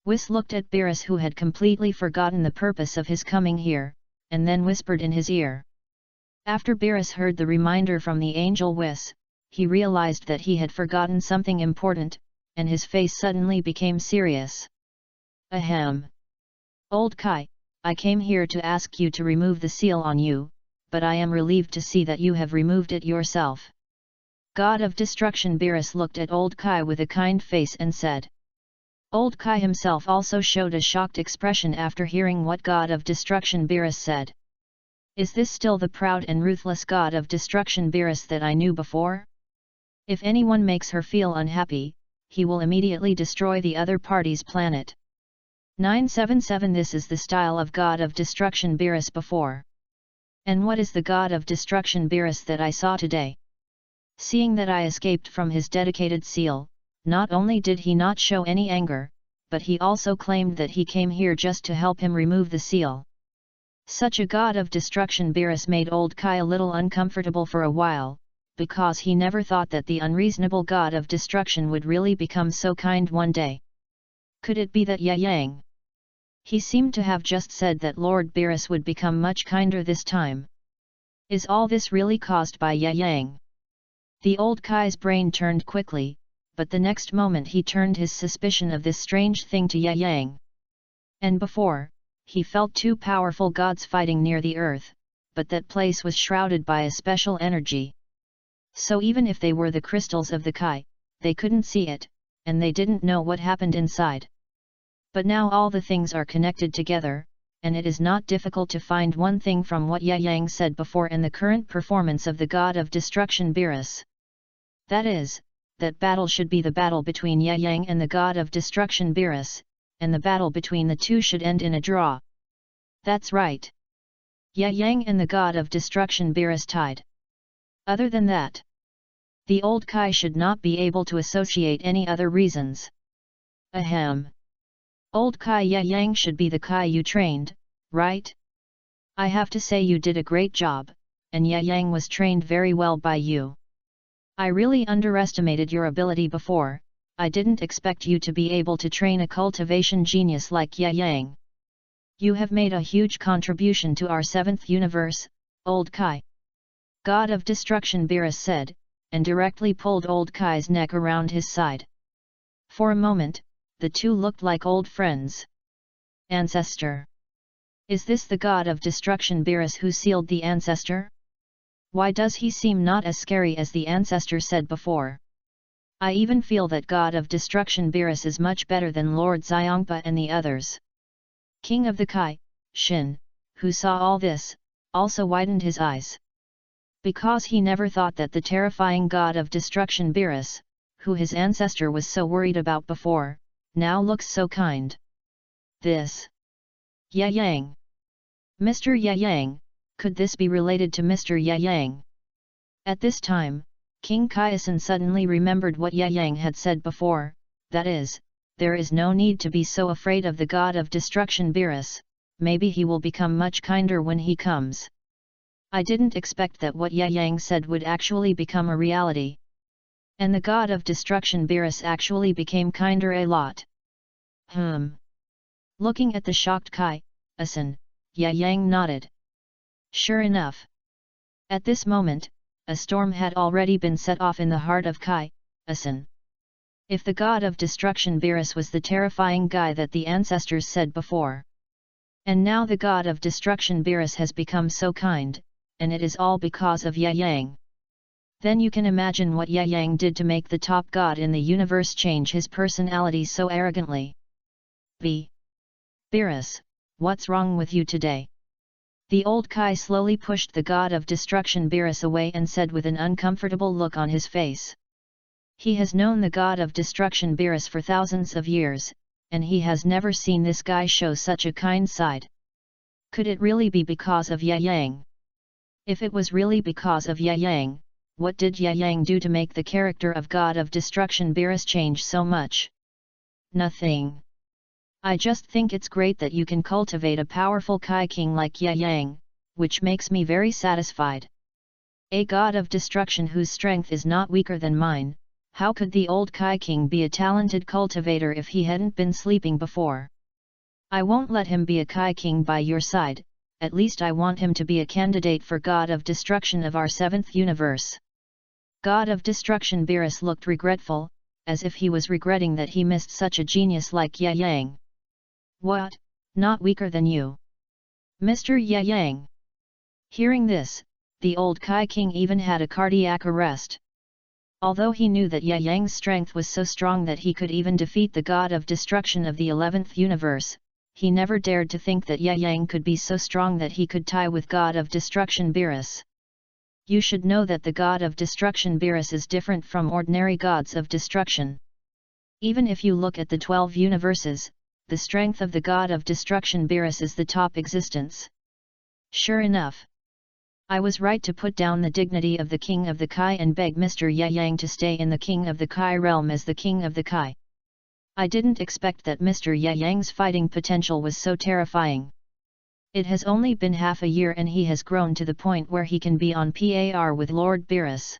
[SPEAKER 1] Whis looked at Beerus, who had completely forgotten the purpose of his coming here, and then whispered in his ear. After Beerus heard the reminder from the angel Whis, he realized that he had forgotten something important, and his face suddenly became serious. Ahem. Old Kai, I came here to ask you to remove the seal on you, but I am relieved to see that you have removed it yourself. God of Destruction Beerus looked at Old Kai with a kind face and said. Old Kai himself also showed a shocked expression after hearing what God of Destruction Beerus said. Is this still the proud and ruthless God of Destruction Beerus that I knew before? If anyone makes her feel unhappy, he will immediately destroy the other party's planet. 977 This is the style of God of Destruction Beerus before. And what is the God of Destruction Beerus that I saw today? Seeing that I escaped from his dedicated seal, not only did he not show any anger, but he also claimed that he came here just to help him remove the seal. Such a God of Destruction Beerus made Old Kai a little uncomfortable for a while, because he never thought that the unreasonable God of Destruction would really become so kind one day. Could it be that Yang? He seemed to have just said that Lord Beerus would become much kinder this time. Is all this really caused by Yang? The old Kai's brain turned quickly, but the next moment he turned his suspicion of this strange thing to Yang. And before, he felt two powerful gods fighting near the earth, but that place was shrouded by a special energy. So even if they were the crystals of the Kai, they couldn't see it, and they didn't know what happened inside. But now all the things are connected together, and it is not difficult to find one thing from what Yang said before and the current performance of the God of Destruction Beerus. That is, that battle should be the battle between Yang and the God of Destruction Beerus, and the battle between the two should end in a draw. That's right. Yang and the God of Destruction Beerus tied. Other than that, the old Kai should not be able to associate any other reasons. Ahem. Old Kai, Yang should be the Kai you trained, right? I have to say you did a great job, and Yang was trained very well by you. I really underestimated your ability before. I didn't expect you to be able to train a cultivation genius like Yang. You have made a huge contribution to our 7th universe, Old Kai. God of Destruction Beerus said, and directly pulled Old Kai's neck around his side. For a moment, the two looked like old friends. Ancestor. Is this the God of Destruction Beerus who sealed the ancestor? Why does he seem not as scary as the ancestor said before? I even feel that God of Destruction Beerus is much better than Lord Xiongpa and the others. King of the Kai, Shin, who saw all this, also widened his eyes. Because he never thought that the terrifying God of Destruction Beerus, who his ancestor was so worried about before, now looks so kind. This. Yang. Mr. Yang, could this be related to Mr. Yang? At this time, King Kaiasan suddenly remembered what Yang had said before, that is, there is no need to be so afraid of the God of Destruction Beerus, maybe he will become much kinder when he comes. I didn't expect that what Yang said would actually become a reality. And the God of Destruction Beerus actually became kinder a lot. Looking at the shocked Kai-asan, Yang nodded. Sure enough. At this moment, a storm had already been set off in the heart of Kai-asan. If the God of Destruction Beerus was the terrifying guy that the ancestors said before, and now the God of Destruction Beerus has become so kind, and it is all because of Yang. Then you can imagine what Yang did to make the top god in the universe change his personality so arrogantly. Beerus, what's wrong with you today? The old Kai slowly pushed the God of Destruction Beerus away and said with an uncomfortable look on his face. He has known the God of Destruction Beerus for thousands of years, and he has never seen this guy show such a kind side. Could it really be because of Yang? If it was really because of Yang, what did Yang do to make the character of God of Destruction Beerus change so much? Nothing. I just think it's great that you can cultivate a powerful Kai King like Yang, which makes me very satisfied. A god of destruction whose strength is not weaker than mine, how could the old Kai King be a talented cultivator if he hadn't been sleeping before? I won't let him be a Kai King by your side, at least I want him to be a candidate for God of Destruction of our 7th universe. God of Destruction Beerus looked regretful, as if he was regretting that he missed such a genius like Ye Yang. What, not weaker than you? Mr. Ye Yang. Hearing this, the old Kai King even had a cardiac arrest. Although he knew that Ye Yang's strength was so strong that he could even defeat the God of Destruction of the 11th universe, he never dared to think that Ye Yang could be so strong that he could tie with God of Destruction Beerus. You should know that the God of Destruction Beerus is different from ordinary gods of destruction. Even if you look at the 12 universes, the strength of the God of Destruction Beerus is the top existence. Sure enough. I was right to put down the dignity of the King of the Kai and beg Mr. Ye Yang to stay in the King of the Kai realm as the King of the Kai. I didn't expect that Mr. Ye Yang's fighting potential was so terrifying. It has only been half a year and he has grown to the point where he can be on par with Lord Beerus.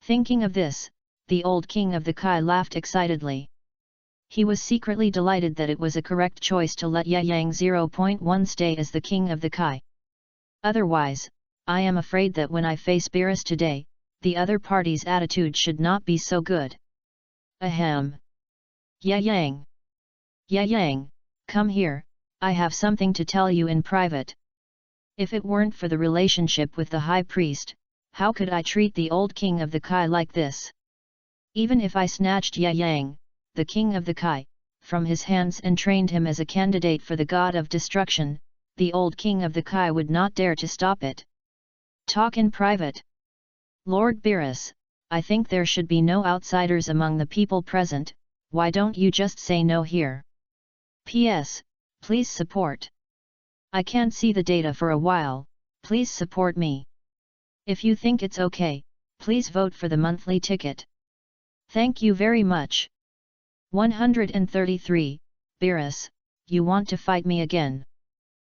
[SPEAKER 1] Thinking of this, the old King of the Kai laughed excitedly. He was secretly delighted that it was a correct choice to let Ye Yang 0.1 stay as the King of the Kai. Otherwise, I am afraid that when I face Beerus today, the other party's attitude should not be so good. Ahem. Ye Yang. Ye Yang, come here, I have something to tell you in private. If it weren't for the relationship with the High Priest, how could I treat the old King of the Kai like this? Even if I snatched Ye Yang, the King of the Kai, from his hands and trained him as a candidate for the God of Destruction, the old King of the Kai would not dare to stop it. Talk in private. Lord Beerus, I think there should be no outsiders among the people present, why don't you just say no here? P.S. Please support. I can't see the data for a while, please support me. If you think it's okay, please vote for the monthly ticket. Thank you very much. 133, Beerus, you want to fight me again?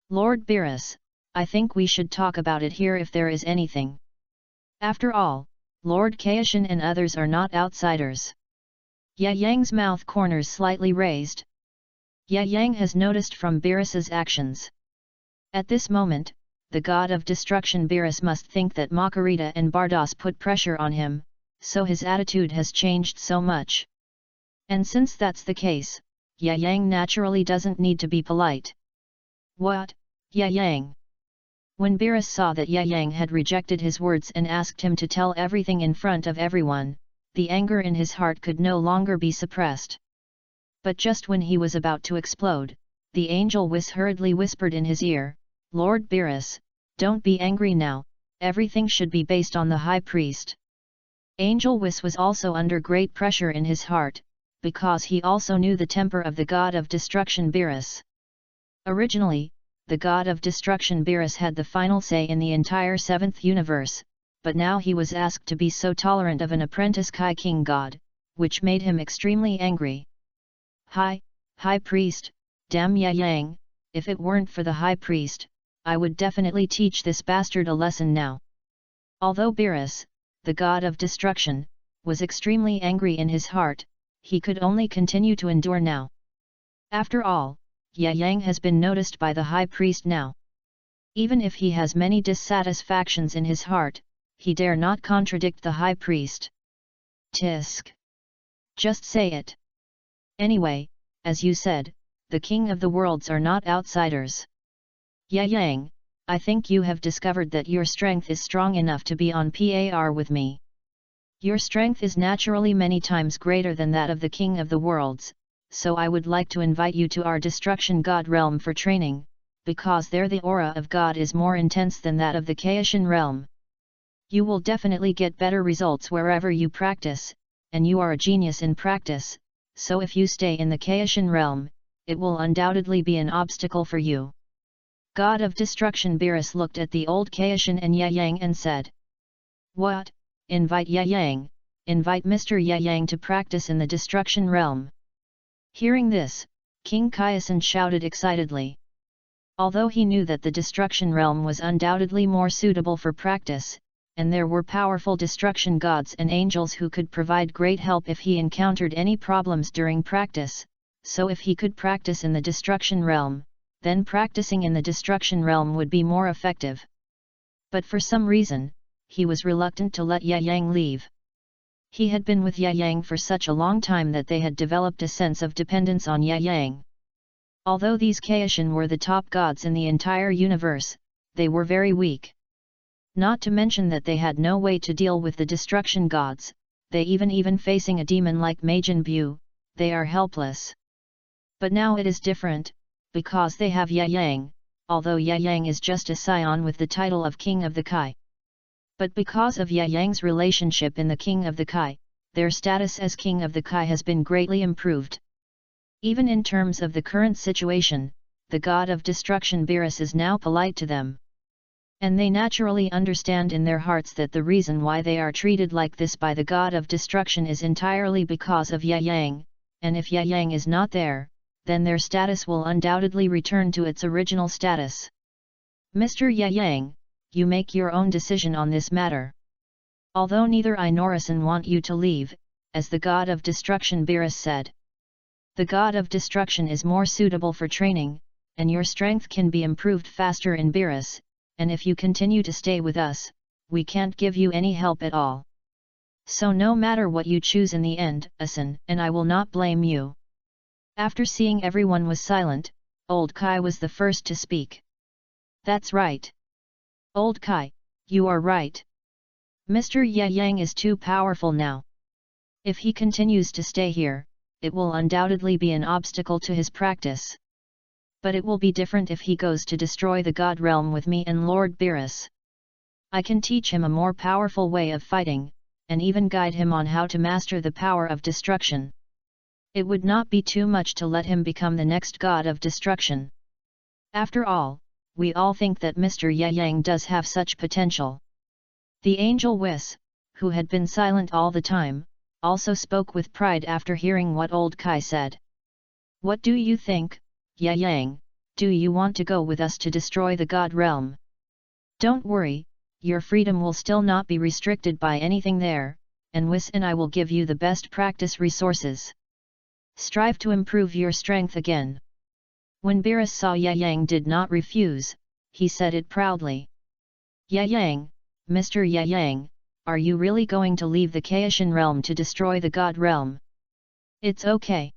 [SPEAKER 1] Lord Beerus, I think we should talk about it here if there is anything. After all, Lord Kaishan and others are not outsiders. Ye Yang's mouth corners slightly raised. Ye Yang has noticed from Beerus's actions. At this moment, the God of Destruction Beerus must think that Makarita and Bardos put pressure on him, so his attitude has changed so much. And since that's the case, Ye Yang naturally doesn't need to be polite. What, Ye Yang? When Beerus saw that Ye Yang had rejected his words and asked him to tell everything in front of everyone, the anger in his heart could no longer be suppressed. But just when he was about to explode, the angel hurriedly whispered in his ear, Lord Beerus, don't be angry now, everything should be based on the High Priest. Angel was also under great pressure in his heart, because he also knew the temper of the God of Destruction Beerus. Originally, the God of Destruction Beerus had the final say in the entire 7th universe, but now he was asked to be so tolerant of an apprentice Kai King God, which made him extremely angry. High Priest, damn Ye Yang, if it weren't for the High Priest, I would definitely teach this bastard a lesson now. Although Beerus, the God of Destruction, was extremely angry in his heart, he could only continue to endure now. After all, Ye Yang has been noticed by the High Priest now. Even if he has many dissatisfactions in his heart, he dare not contradict the High Priest. Tisk. Just say it. Anyway, as you said, the King of the Worlds are not outsiders. Ye Yang, I think you have discovered that your strength is strong enough to be on par with me. Your strength is naturally many times greater than that of the King of the Worlds, so I would like to invite you to our Destruction God realm for training, because there the aura of God is more intense than that of the Kaishan realm. You will definitely get better results wherever you practice, and you are a genius in practice, so if you stay in the Kaishan realm, it will undoubtedly be an obstacle for you. God of Destruction Beerus looked at the old Kaishan and Ye Yang and said, What, invite Ye Yang, invite Mr. Ye Yang to practice in the Destruction realm. Hearing this, King Kaishan shouted excitedly. Although he knew that the destruction realm was undoubtedly more suitable for practice, and there were powerful destruction gods and angels who could provide great help if he encountered any problems during practice, so if he could practice in the destruction realm, then practicing in the destruction realm would be more effective. But for some reason, he was reluctant to let Ye Yang leave. He had been with Ye Yang for such a long time that they had developed a sense of dependence on Ye Yang. Although these Kaishin were the top gods in the entire universe, they were very weak. Not to mention that they had no way to deal with the destruction gods, they even facing a demon like Majin Bu, they are helpless. But now it is different, because they have Ye Yang, although Ye Yang is just a scion with the title of King of the Kai. But because of Ye Yang's relationship in the King of the Kai, their status as King of the Kai has been greatly improved. Even in terms of the current situation, the god of destruction Beerus is now polite to them. And they naturally understand in their hearts that the reason why they are treated like this by the god of destruction is entirely because of Ye Yang, and if Ye Yang is not there, then their status will undoubtedly return to its original status. Mr. Ye Yang, you make your own decision on this matter. Although neither I nor Asen want you to leave, as the god of destruction Beerus said. The god of destruction is more suitable for training, and your strength can be improved faster in Beerus, and if you continue to stay with us, we can't give you any help at all. So no matter what you choose in the end, Asen, and I will not blame you. After seeing everyone was silent, Old Kai was the first to speak. That's right. Old Kai, you are right. Mr. Ye Yang is too powerful now. If he continues to stay here, it will undoubtedly be an obstacle to his practice. But it will be different if he goes to destroy the God realm with me and Lord Beerus. I can teach him a more powerful way of fighting, and even guide him on how to master the power of destruction. It would not be too much to let him become the next god of destruction. After all, we all think that Mr. Ye Yang does have such potential. The angel Whis, who had been silent all the time, also spoke with pride after hearing what Old Kai said. What do you think, Ye Yang, do you want to go with us to destroy the God realm? Don't worry, your freedom will still not be restricted by anything there, and Whis and I will give you the best practice resources. Strive to improve your strength again. When Beerus saw Ye Yang did not refuse, he said it proudly. Ye Yang, Mr. Ye Yang, are you really going to leave the Kaishin realm to destroy the God realm? It's okay.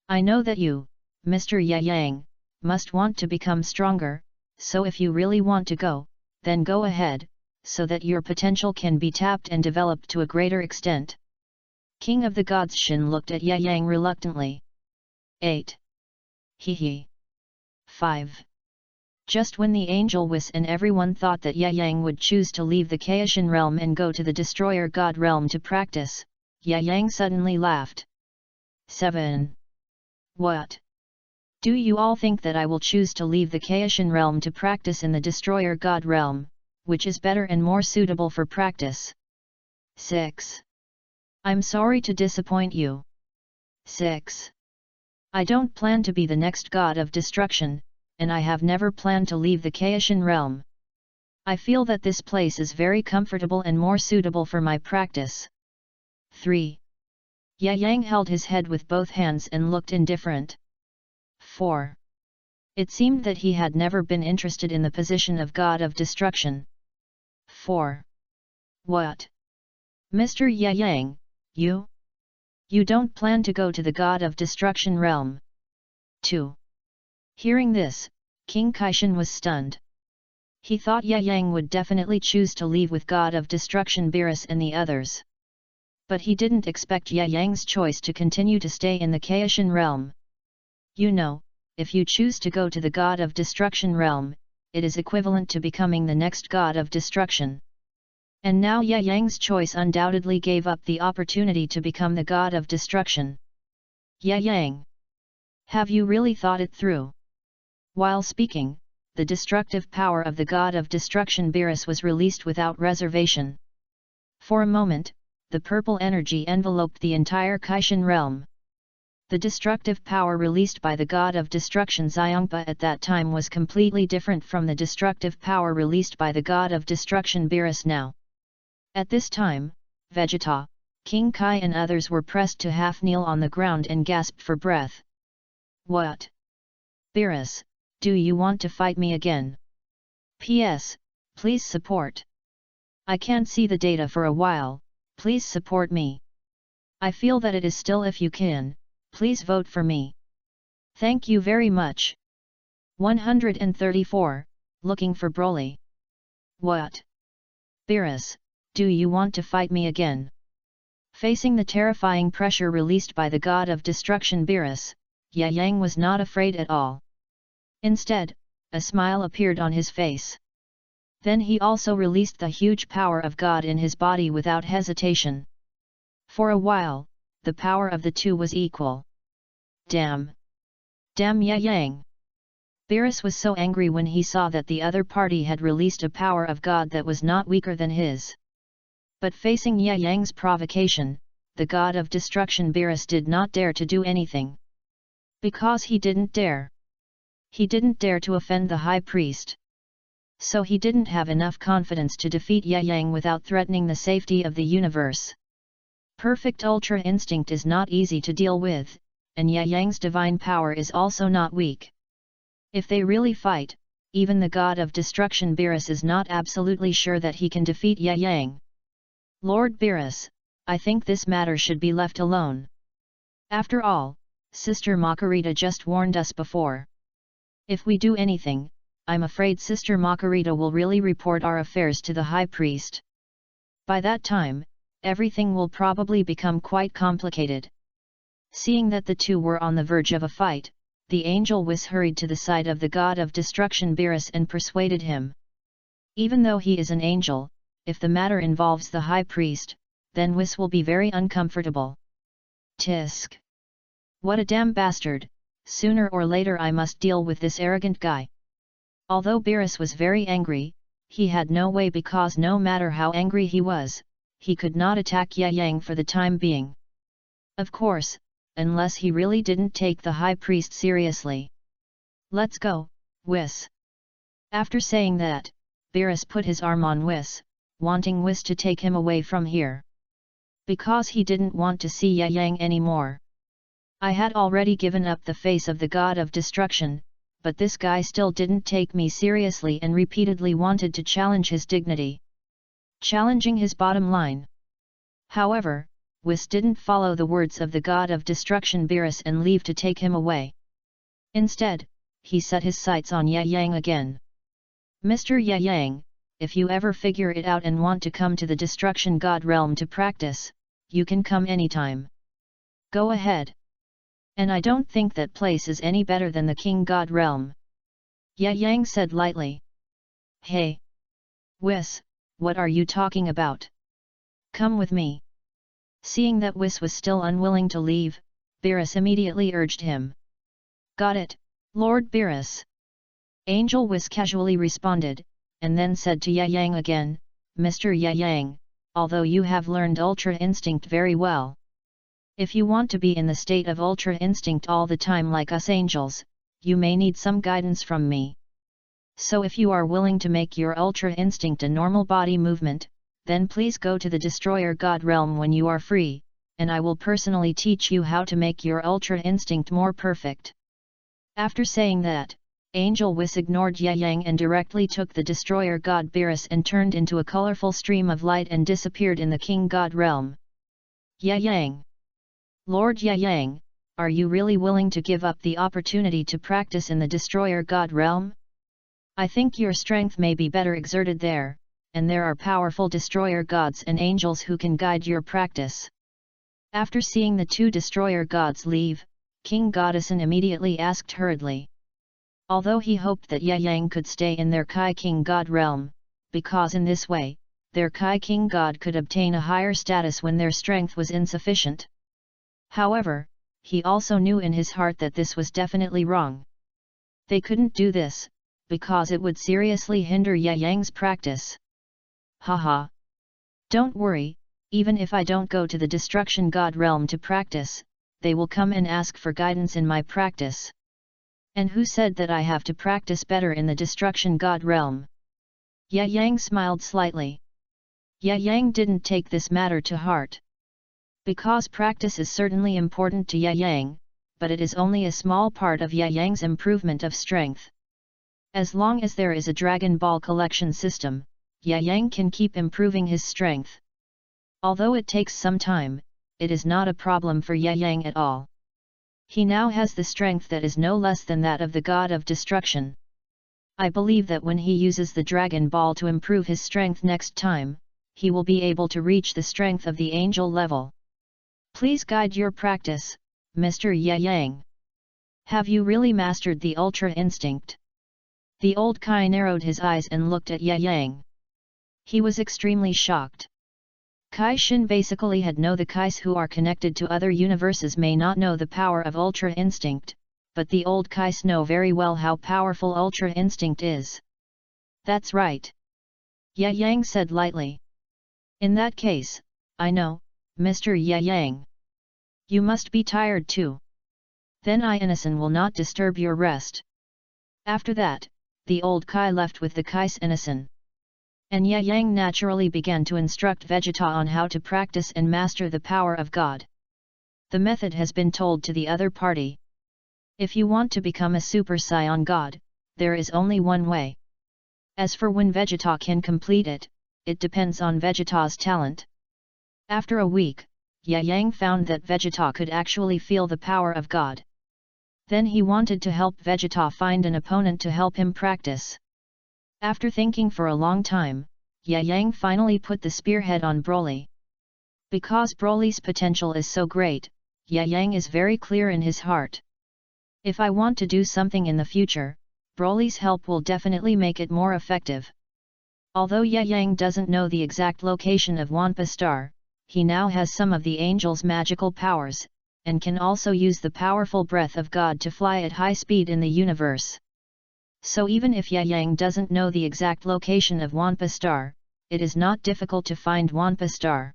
[SPEAKER 1] I know that you, Mr. Ye Yang, must want to become stronger, so if you really want to go, then go ahead, so that your potential can be tapped and developed to a greater extent. King of the Gods Shin looked at Ye Yang reluctantly. 8. Hehe. 5. Just when the angel Whis and everyone thought that Ye Yang would choose to leave the Kaishin realm and go to the destroyer God realm to practice, Ye Yang suddenly laughed. 7. What? Do you all think that I will choose to leave the Kaishin realm to practice in the destroyer God realm, which is better and more suitable for practice? 6. I'm sorry to disappoint you. 6. I don't plan to be the next god of destruction, and I have never planned to leave the Kaishin realm. I feel that this place is very comfortable and more suitable for my practice. 3. Ye Yang held his head with both hands and looked indifferent. 4. It seemed that he had never been interested in the position of god of destruction. 4. What? Mr. Ye Yang, you? You don't plan to go to the god of destruction realm? 2. Hearing this, King Kaishin was stunned. He thought Ye Yang would definitely choose to leave with god of destruction Beerus and the others. But he didn't expect Ye Yang's choice to continue to stay in the Kaishin realm. You know, if you choose to go to the god of destruction realm, it is equivalent to becoming the next god of destruction. And now Ye Yang's choice undoubtedly gave up the opportunity to become the god of destruction. Ye Yang, have you really thought it through? While speaking, the destructive power of the god of destruction Beerus was released without reservation. For a moment, the purple energy enveloped the entire Kaishin realm. The destructive power released by the god of destruction Xiongpa at that time was completely different from the destructive power released by the god of destruction Beerus now. At this time, Vegeta, King Kai and others were pressed to half kneel on the ground and gasped for breath. What? Beerus, do you want to fight me again? PS, please support. I can't see the data for a while, please support me. I feel that it is still if you can. Please vote for me. Thank you very much. 134, looking for Broly. What? Beerus, do you want to fight me again? Facing the terrifying pressure released by the god of destruction Beerus, Yang was not afraid at all. Instead, a smile appeared on his face. Then he also released the huge power of God in his body without hesitation. For a while, the power of the two was equal. Damn! Damn Yang! Beerus was so angry when he saw that the other party had released a power of God that was not weaker than his. But facing Yang's provocation, the god of destruction Beerus did not dare to do anything. Because he didn't dare. He didn't dare to offend the high priest. So he didn't have enough confidence to defeat Yang without threatening the safety of the universe. Perfect Ultra Instinct is not easy to deal with, and Yang's divine power is also not weak. If they really fight, even the god of destruction Beerus is not absolutely sure that he can defeat Yang. Lord Beerus, I think this matter should be left alone. After all, Sister Makarita just warned us before. If we do anything, I'm afraid Sister Makarita will really report our affairs to the High Priest. By that time, everything will probably become quite complicated. Seeing that the two were on the verge of a fight, the angel Whis hurried to the side of the god of destruction Beerus and persuaded him. Even though he is an angel, if the matter involves the High Priest, then Whis will be very uncomfortable. Tisk! What a damn bastard, sooner or later I must deal with this arrogant guy. Although Beerus was very angry, he had no way because no matter how angry he was, he could not attack Yang for the time being. Of course, unless he really didn't take the High Priest seriously. Let's go, Whis. After saying that, Beerus put his arm on Whis, wanting Whis to take him away from here. Because he didn't want to see Yang anymore. I had already given up the face of the god of destruction, but this guy still didn't take me seriously and repeatedly wanted to challenge his dignity. Challenging his bottom line. However, Whis didn't follow the words of the god of destruction Beerus and leave to take him away. Instead, he set his sights on Yang again. Mr. Yang, if you ever figure it out and want to come to the destruction god realm to practice, you can come anytime. Go ahead. And I don't think that place is any better than the king god realm. Yang said lightly. Hey! Whis, what are you talking about? Come with me. Seeing that Whis was still unwilling to leave, Beerus immediately urged him. Got it, Lord Beerus. Angel Whis casually responded, and then said to Yang again, Mr. Yang, although you have learned Ultra Instinct very well. If you want to be in the state of Ultra Instinct all the time like us angels, you may need some guidance from me. So if you are willing to make your Ultra Instinct a normal body movement, then please go to the Destroyer God realm when you are free, and I will personally teach you how to make your Ultra Instinct more perfect. After saying that, Angel Whis ignored Yang and directly took the Destroyer God Beerus and turned into a colorful stream of light and disappeared in the King God realm. Yang! Lord Yang, are you really willing to give up the opportunity to practice in the Destroyer God realm? I think your strength may be better exerted there, and there are powerful Destroyer gods and angels who can guide your practice. After seeing the two Destroyer gods leave, King Goddessin immediately asked hurriedly. Although he hoped that Yang could stay in their Kai King God realm, because in this way, their Kai King God could obtain a higher status when their strength was insufficient. However, he also knew in his heart that this was definitely wrong. They couldn't do this, because it would seriously hinder Yang's practice. Haha! Don't worry, even if I don't go to the Destruction God realm to practice, they will come and ask for guidance in my practice. And who said that I have to practice better in the destruction god realm? Ye Yang smiled slightly. Ye Yang didn't take this matter to heart. Because practice is certainly important to Ye Yang, but it is only a small part of Ye Yang's improvement of strength. As long as there is a Dragon Ball collection system, Ye Yang can keep improving his strength. Although it takes some time, it is not a problem for Ye Yang at all. He now has the strength that is no less than that of the god of destruction. I believe that when he uses the Dragon Ball to improve his strength next time, he will be able to reach the strength of the angel level. Please guide your practice, Mr. Ye Yang. Have you really mastered the Ultra Instinct? The old Kai narrowed his eyes and looked at Ye Yang. He was extremely shocked. Kai Shin basically had know the Kais who are connected to other universes may not know the power of Ultra Instinct, but the old Kais know very well how powerful Ultra Instinct is. That's right. Ye Yang said lightly. In that case, I know, Mr. Ye Yang. You must be tired too. Then I innocent will not disturb your rest. After that, the old Kai left with the Kais innocent. And Ye Yang naturally began to instruct Vegeta on how to practice and master the power of God. The method has been told to the other party. If you want to become a Super Saiyan God, there is only one way. As for when Vegeta can complete it, it depends on Vegeta's talent. After a week, Ye Yang found that Vegeta could actually feel the power of God. Then he wanted to help Vegeta find an opponent to help him practice. After thinking for a long time, Ye Yang finally put the spearhead on Broly. Because Broly's potential is so great, Ye Yang is very clear in his heart. If I want to do something in the future, Broly's help will definitely make it more effective. Although Ye Yang doesn't know the exact location of Wampa Star, he now has some of the angel's magical powers, and can also use the powerful breath of God to fly at high speed in the universe. So even if Ye Yang doesn't know the exact location of Wampa Star, it is not difficult to find Wampa Star.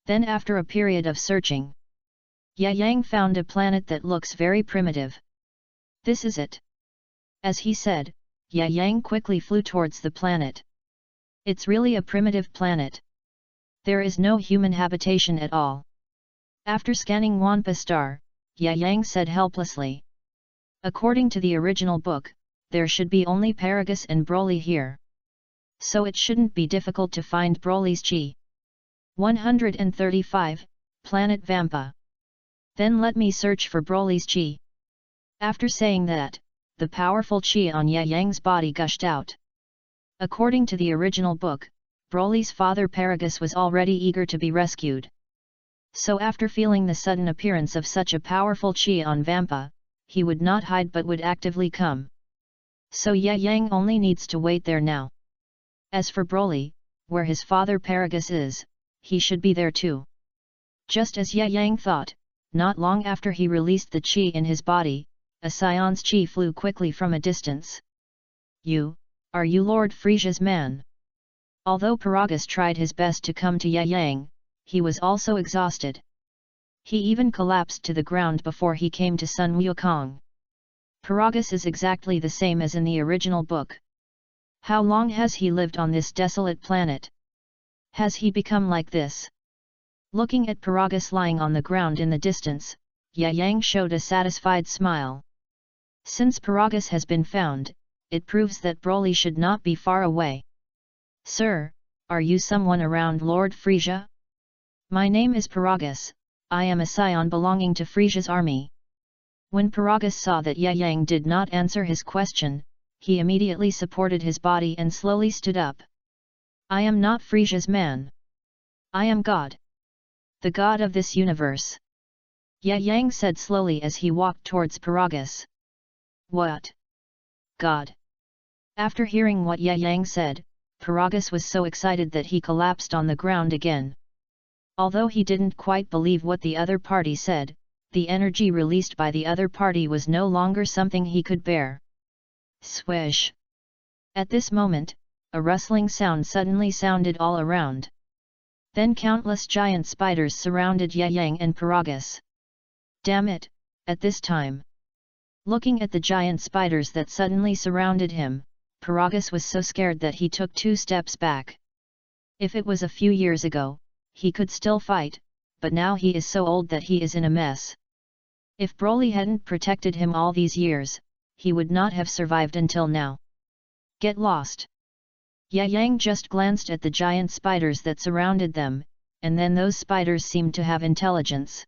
[SPEAKER 1] Then after a period of searching, Ye Yang found a planet that looks very primitive. This is it. As he said, Ye Yang quickly flew towards the planet. It's really a primitive planet. There is no human habitation at all. After scanning Wampa Star, Ye Yang said helplessly. According to the original book, there should be only Paragus and Broly here. So it shouldn't be difficult to find Broly's chi. 135, Planet Vampa. Then let me search for Broly's chi. After saying that, the powerful chi on Ye Yang's body gushed out. According to the original book, Broly's father Paragus was already eager to be rescued. So after feeling the sudden appearance of such a powerful chi on Vampa, he would not hide but would actively come. So Ye Yang only needs to wait there now. As for Broly, where his father Paragus is, he should be there too. Just as Ye Yang thought, not long after he released the chi in his body, a Scion's chi flew quickly from a distance. Are you Lord Frisia's man? Although Paragus tried his best to come to Ye Yang, he was also exhausted. He even collapsed to the ground before he came to Sun Wukong. Paragus is exactly the same as in the original book. How long has he lived on this desolate planet? Has he become like this? Looking at Paragus lying on the ground in the distance, Ye Yang showed a satisfied smile. Since Paragus has been found, it proves that Broly should not be far away. Sir, are you someone around Lord Frisia? My name is Paragus, I am a scion belonging to Frisia's army. When Paragus saw that Ye Yang did not answer his question, he immediately supported his body and slowly stood up. I am not Frisia's man. I am God. The God of this universe. Ye Yang said slowly as he walked towards Paragus. What? God? After hearing what Ye Yang said, Paragus was so excited that he collapsed on the ground again. Although he didn't quite believe what the other party said, the energy released by the other party was no longer something he could bear. Swish! At this moment, a rustling sound suddenly sounded all around. Then countless giant spiders surrounded Ye Yang and Paragus. Damn it, at this time. Looking at the giant spiders that suddenly surrounded him, Paragus was so scared that he took 2 steps back. If it was a few years ago, he could still fight, but now he is so old that he is in a mess. If Broly hadn't protected him all these years, he would not have survived until now. Get lost. Yang just glanced at the giant spiders that surrounded them, and then those spiders seemed to have intelligence.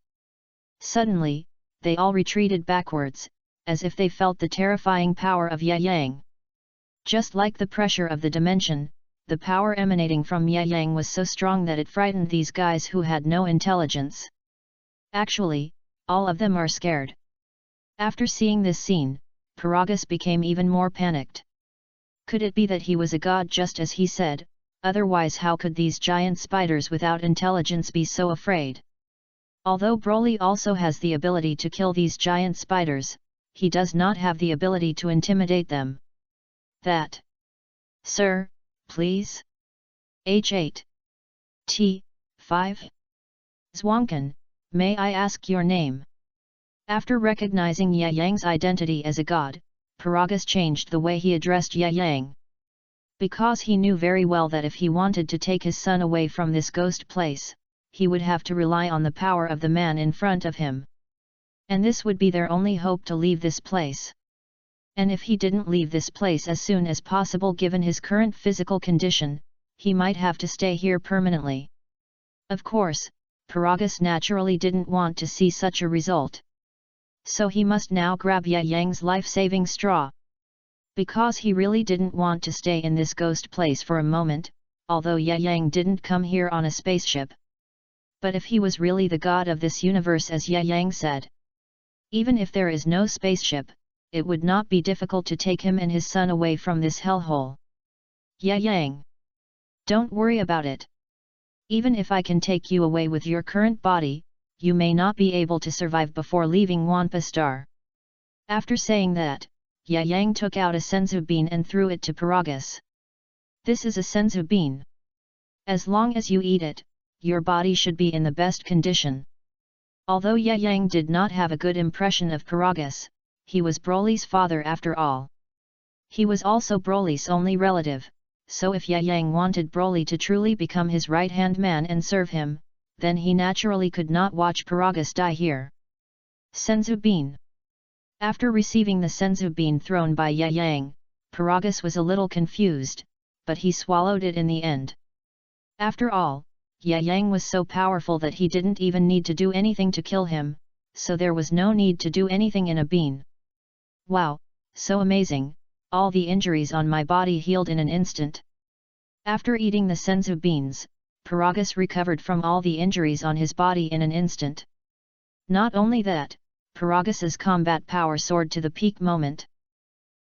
[SPEAKER 1] Suddenly, they all retreated backwards, as if they felt the terrifying power of Yang. Just like the pressure of the dimension, the power emanating from Yang was so strong that it frightened these guys who had no intelligence. Actually, all of them are scared. After seeing this scene, Paragus became even more panicked. Could it be that he was a god just as he said? Otherwise how could these giant spiders without intelligence be so afraid? Although Broly also has the ability to kill these giant spiders, he does not have the ability to intimidate them. That. Sir, please? H8. T. 5. Zwankan, may I ask your name? After recognizing Yang's identity as a god, Paragus changed the way he addressed Yang. Because he knew very well that if he wanted to take his son away from this ghost place, he would have to rely on the power of the man in front of him. And this would be their only hope to leave this place. And if he didn't leave this place as soon as possible given his current physical condition, he might have to stay here permanently. Of course, Paragus naturally didn't want to see such a result. So he must now grab Yang's life-saving straw. Because he really didn't want to stay in this ghost place for a moment, although Yang didn't come here on a spaceship. But if he was really the god of this universe as Yang said, even if there is no spaceship, it would not be difficult to take him and his son away from this hellhole. Yang! Don't worry about it. Even if I can take you away with your current body, you may not be able to survive before leaving Wampa Star. After saying that, Yang took out a senzu bean and threw it to Paragus. This is a senzu bean. As long as you eat it, your body should be in the best condition. Although Yang did not have a good impression of Paragus, he was Broly's father after all. He was also Broly's only relative, so if Yang wanted Broly to truly become his right-hand man and serve him, then he naturally could not watch Paragus die here. Senzu bean. After receiving the senzu bean thrown by Yang, Paragus was a little confused, but he swallowed it in the end. After all, Yang was so powerful that he didn't even need to do anything to kill him, so there was no need to do anything in a bean. Wow, so amazing, all the injuries on my body healed in an instant. After eating the senzu beans, Paragus recovered from all the injuries on his body in an instant. Not only that, Paragus's combat power soared to the peak moment.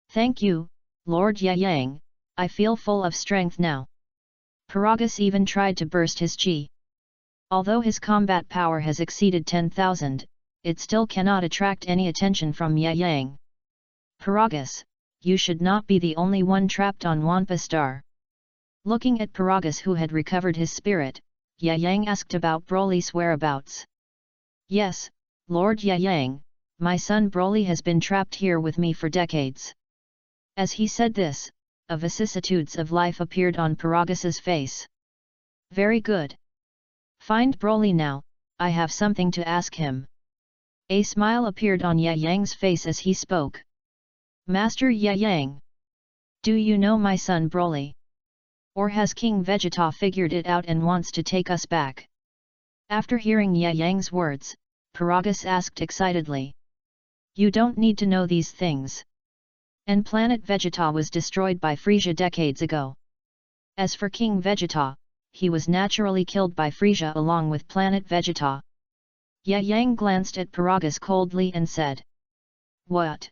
[SPEAKER 1] Thank you, Lord Yang, I feel full of strength now. Paragus even tried to burst his chi. Although his combat power has exceeded 10,000, it still cannot attract any attention from Yang. Paragus, you should not be the only one trapped on Wampa Star. Looking at Paragus who had recovered his spirit, Yang asked about Broly's whereabouts. Yes, Lord Yang, my son Broly has been trapped here with me for decades. As he said this, a vicissitudes of life appeared on Paragus's face. Very good. Find Broly now, I have something to ask him. A smile appeared on Yang's face as he spoke. Master Yang. Do you know my son Broly? Or has King Vegeta figured it out and wants to take us back? After hearing Yang's words, Paragus asked excitedly. You don't need to know these things. And planet Vegeta was destroyed by Frieza decades ago. As for King Vegeta, he was naturally killed by Frieza along with planet Vegeta. Yang glanced at Paragus coldly and said. What?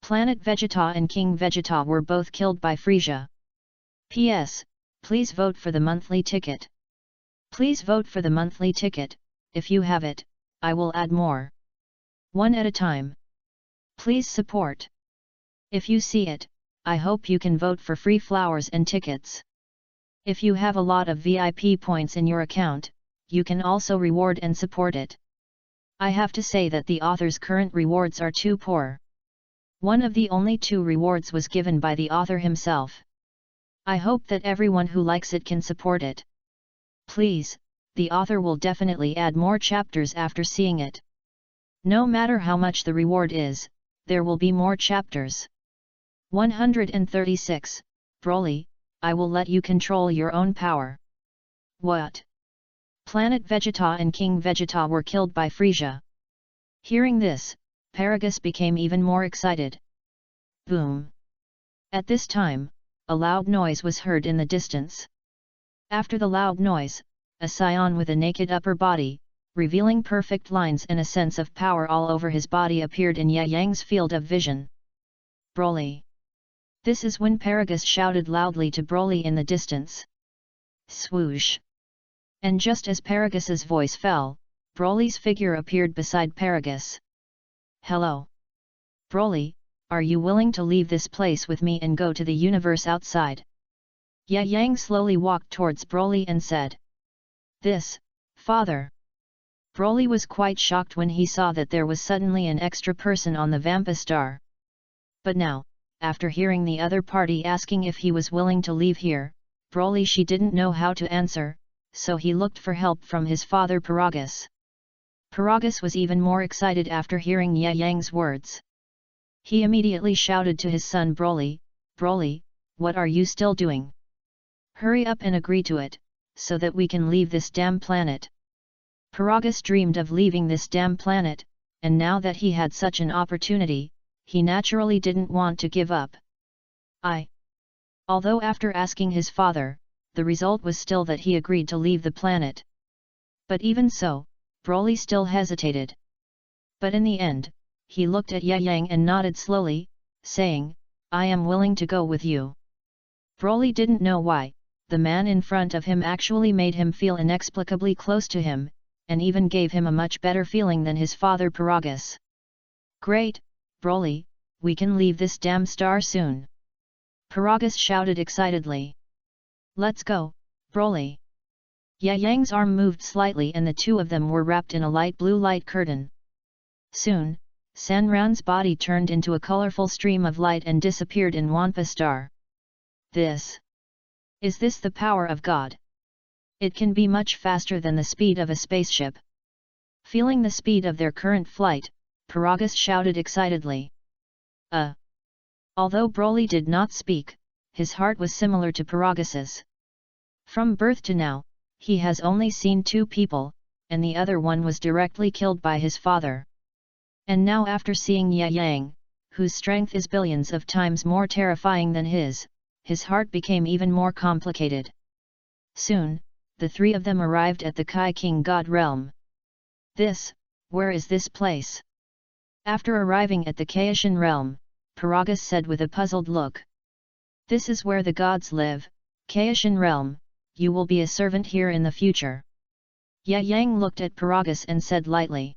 [SPEAKER 1] Planet Vegeta and King Vegeta were both killed by Frieza. P.S. Please vote for the monthly ticket. Please vote for the monthly ticket, if you have it, I will add more. One at a time. Please support. If you see it, I hope you can vote for free flowers and tickets. If you have a lot of VIP points in your account, you can also reward and support it. I have to say that the author's current rewards are too poor. One of the only 2 rewards was given by the author himself. I hope that everyone who likes it can support it. Please, the author will definitely add more chapters after seeing it. No matter how much the reward is, there will be more chapters. 136, Broly, I will let you control your own power. What? Planet Vegeta and King Vegeta were killed by Frieza. Hearing this, Paragus became even more excited. Boom! At this time, a loud noise was heard in the distance. After the loud noise, a scion with a naked upper body, revealing perfect lines and a sense of power all over his body appeared in Yang's field of vision. Broly! This is when Paragus shouted loudly to Broly in the distance. Swoosh! And just as Paragus's voice fell, Broly's figure appeared beside Paragus. Hello! Broly, are you willing to leave this place with me and go to the universe outside? Yang slowly walked towards Broly and said. This, father! Broly was quite shocked when he saw that there was suddenly an extra person on the Vampa Star. But now, after hearing the other party asking if he was willing to leave here, she didn't know how to answer, so he looked for help from his father Paragus. Paragus was even more excited after hearing Yang's words. He immediately shouted to his son Broly, Broly, what are you still doing? Hurry up and agree to it, so that we can leave this damn planet. Paragus dreamed of leaving this damn planet, and now that he had such an opportunity, he naturally didn't want to give up. Although after asking his father, the result was still that he agreed to leave the planet. But even so, Broly still hesitated. But in the end, he looked at Yang and nodded slowly, saying, I am willing to go with you. Broly didn't know why, the man in front of him actually made him feel inexplicably close to him, and even gave him a much better feeling than his father Paragus. Great, Broly, we can leave this damn star soon. Paragus shouted excitedly. Let's go, Broly. Yang's arm moved slightly and the 2 of them were wrapped in a light blue light curtain. Soon, Sanran's body turned into a colorful stream of light and disappeared in Wampa Star. Is this the power of God? It can be much faster than the speed of a spaceship. Feeling the speed of their current flight, Paragus shouted excitedly. Although Broly did not speak, his heart was similar to Paragus's. From birth to now, he has only seen 2 people, and the other one was directly killed by his father. And now after seeing Yang, whose strength is billions of times more terrifying than his heart became even more complicated. Soon, the 3 of them arrived at the Kai King God realm. Where is this place? After arriving at the Kaishin realm, Paragus said with a puzzled look. This is where the gods live, Kaishin realm, you will be a servant here in the future. Yang looked at Paragus and said lightly.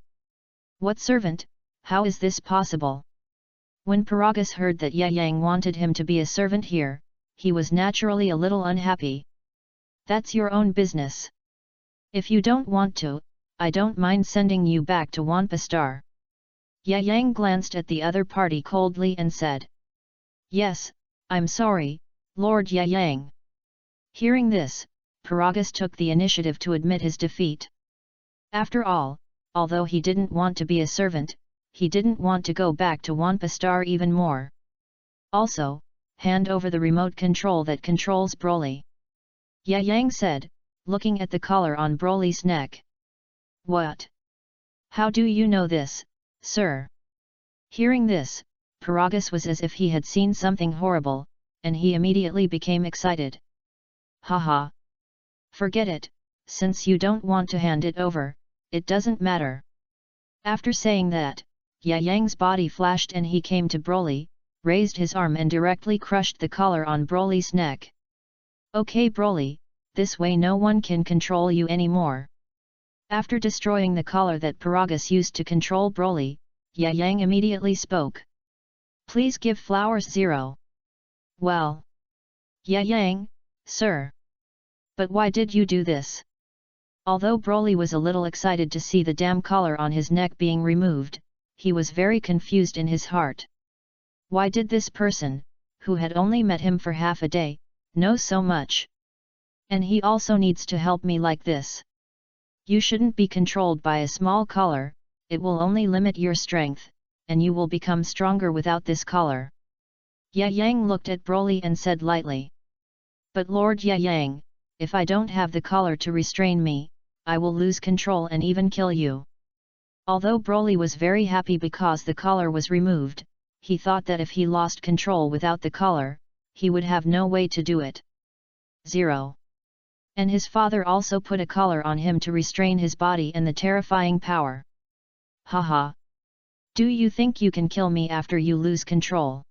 [SPEAKER 1] What servant, how is this possible? When Paragus heard that Yang wanted him to be a servant here, he was naturally a little unhappy. That's your own business. If you don't want to, I don't mind sending you back to Wampa Star. Yang glanced at the other party coldly and said. Yes, I'm sorry, Lord Yang. Hearing this, Paragus took the initiative to admit his defeat. After all, although he didn't want to be a servant, he didn't want to go back to Wampa Star even more. Also, hand over the remote control that controls Broly. Yang said, looking at the collar on Broly's neck. What? How do you know this, sir? Hearing this, Paragus was as if he had seen something horrible, and he immediately became excited. Haha! Forget it, since you don't want to hand it over, it doesn't matter. After saying that, Yang's body flashed and he came to Broly, raised his arm and directly crushed the collar on Broly's neck. Okay Broly, this way no one can control you anymore. After destroying the collar that Paragus used to control Broly, Yang immediately spoke. Please give flowers 0. Well. Yang, sir. But why did you do this? Although Broly was a little excited to see the damn collar on his neck being removed, he was very confused in his heart. Why did this person, who had only met him for half a day, know so much? And he also needs to help me like this. You shouldn't be controlled by a small collar, it will only limit your strength, and you will become stronger without this collar. Ya Yang looked at Broly and said lightly. But Lord Ya Yang, if I don't have the collar to restrain me, I will lose control and even kill you. Although Broly was very happy because the collar was removed, he thought that if he lost control without the collar, he would have no way to do it. 0. And his father also put a collar on him to restrain his body and the terrifying power. Haha! Do you think you can kill me after you lose control?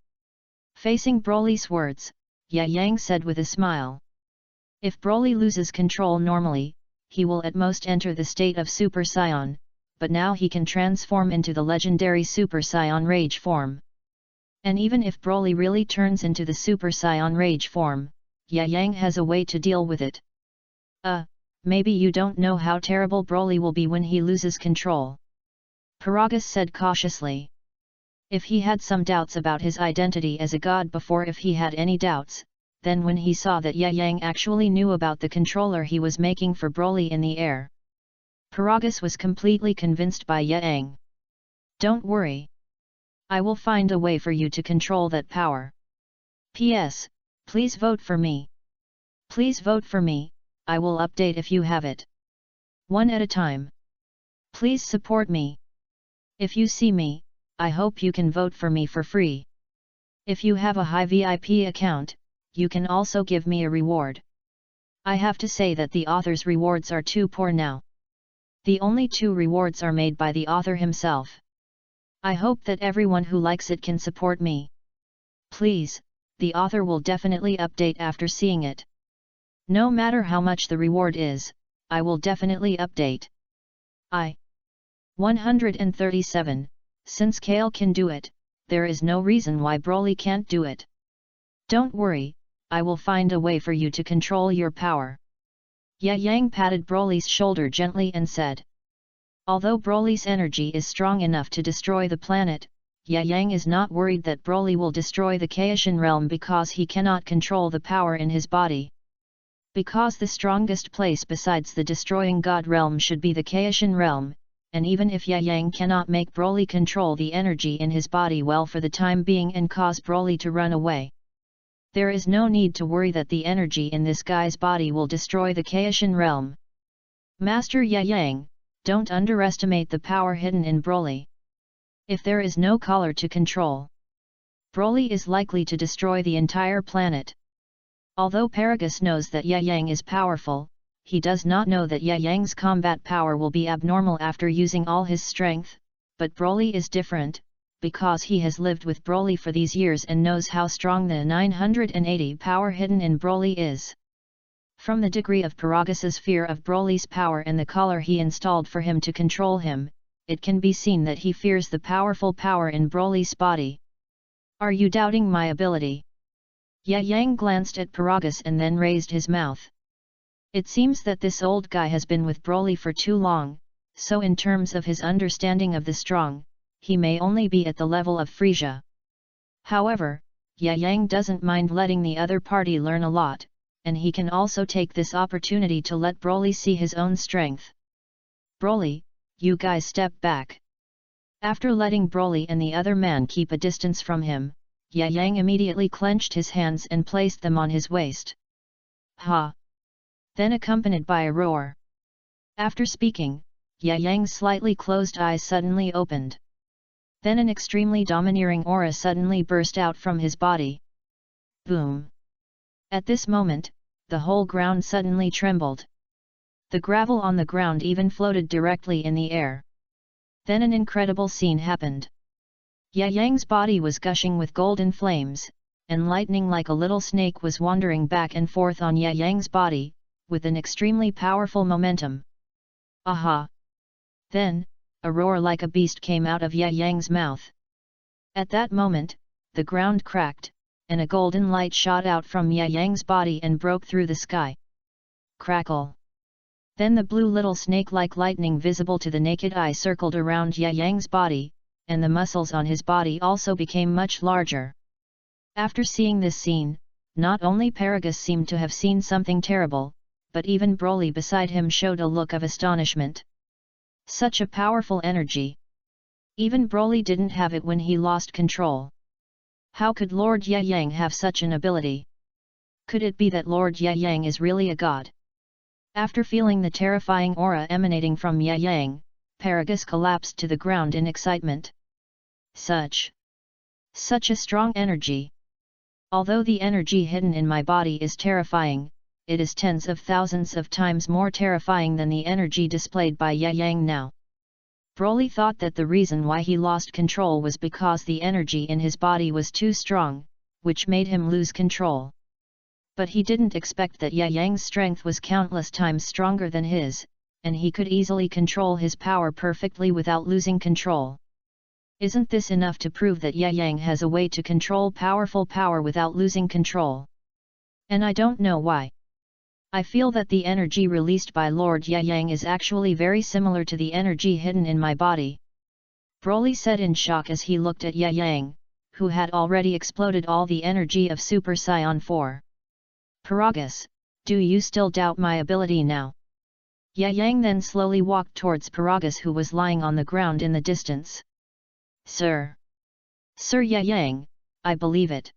[SPEAKER 1] Facing Broly's words, Ya Yang said with a smile. If Broly loses control normally, he will at most enter the state of Super Saiyan, but now he can transform into the legendary Super Saiyan Rage form. And even if Broly really turns into the Super Saiyan Rage form, Ya Yang has a way to deal with it. Maybe you don't know how terrible Broly will be when he loses control. Paragus said cautiously. If he had some doubts about his identity as a god before, if he had any doubts, then when he saw that Ya Yang actually knew about the controller he was making for Broly in the air, Paragus was completely convinced by Ya Yang. Don't worry. I will find a way for you to control that power. P.S. Please vote for me. Please vote for me, I will update if you have it. One at a time. Please support me. If you see me, I hope you can vote for me for free. If you have a high VIP account, you can also give me a reward. I have to say that the author's rewards are too poor now. The only 2 rewards are made by the author himself. I hope that everyone who likes it can support me. Please, the author will definitely update after seeing it. No matter how much the reward is, I will definitely update. 137. Since Kale can do it, there is no reason why Broly can't do it. Don't worry, I will find a way for you to control your power. Ya Yang patted Broly's shoulder gently and said. Although Broly's energy is strong enough to destroy the planet, Ya Yang is not worried that Broly will destroy the Kaishin realm because he cannot control the power in his body. Because the strongest place besides the destroying God realm should be the Kaishin realm, and even if Ya Yang cannot make Broly control the energy in his body well for the time being and cause Broly to run away, there is no need to worry that the energy in this guy's body will destroy the Kaishin realm. Master Ya Yang, don't underestimate the power hidden in Broly. If there is no collar to control, Broly is likely to destroy the entire planet. Although Paragus knows that Ya Yang is powerful, he does not know that Ya Yang's combat power will be abnormal after using all his strength, but Broly is different, because he has lived with Broly for these years and knows how strong the 980 power hidden in Broly is. From the degree of Paragus's fear of Broly's power and the collar he installed for him to control him, it can be seen that he fears the powerful power in Broly's body. Are you doubting my ability? Ya Yang glanced at Paragus and then raised his mouth. It seems that this old guy has been with Broly for too long, so in terms of his understanding of the strong, he may only be at the level of Frisia. However, Ya Yang doesn't mind letting the other party learn a lot, and he can also take this opportunity to let Broly see his own strength. Broly, you guys step back. After letting Broly and the other man keep a distance from him, Ya Yang immediately clenched his hands and placed them on his waist. Ha! Then accompanied by a roar. After speaking, Ya Yang's slightly closed eyes suddenly opened. Then an extremely domineering aura suddenly burst out from his body. Boom! At this moment, the whole ground suddenly trembled. The gravel on the ground even floated directly in the air. Then an incredible scene happened. Ya Yang's body was gushing with golden flames, and lightning like a little snake was wandering back and forth on Ya Yang's body, with an extremely powerful momentum. Aha! Then, a roar like a beast came out of Ya Yang's mouth. At that moment, the ground cracked, and a golden light shot out from Ya Yang's body and broke through the sky. Crackle! Then the blue little snake-like lightning visible to the naked eye circled around Yang's body, and the muscles on his body also became much larger. After seeing this scene, not only Paragus seemed to have seen something terrible, but even Broly beside him showed a look of astonishment. Such a powerful energy! Even Broly didn't have it when he lost control. How could Lord Yang have such an ability? Could it be that Lord Yang is really a god? After feeling the terrifying aura emanating from Yang, Paragus collapsed to the ground in excitement. Such a strong energy! Although the energy hidden in my body is terrifying, it is tens of thousands of times more terrifying than the energy displayed by Yang now. Broly thought that the reason why he lost control was because the energy in his body was too strong, which made him lose control. But he didn't expect that Yang's strength was countless times stronger than his, and he could easily control his power perfectly without losing control. Isn't this enough to prove that Yang has a way to control powerful power without losing control? And I don't know why. I feel that the energy released by Lord Yang is actually very similar to the energy hidden in my body. Broly said in shock as he looked at Yang, who had already exploded all the energy of Super Saiyan 4. Paragus, do you still doubt my ability now? Yang then slowly walked towards Paragus, who was lying on the ground in the distance. Sir Yang, I believe it.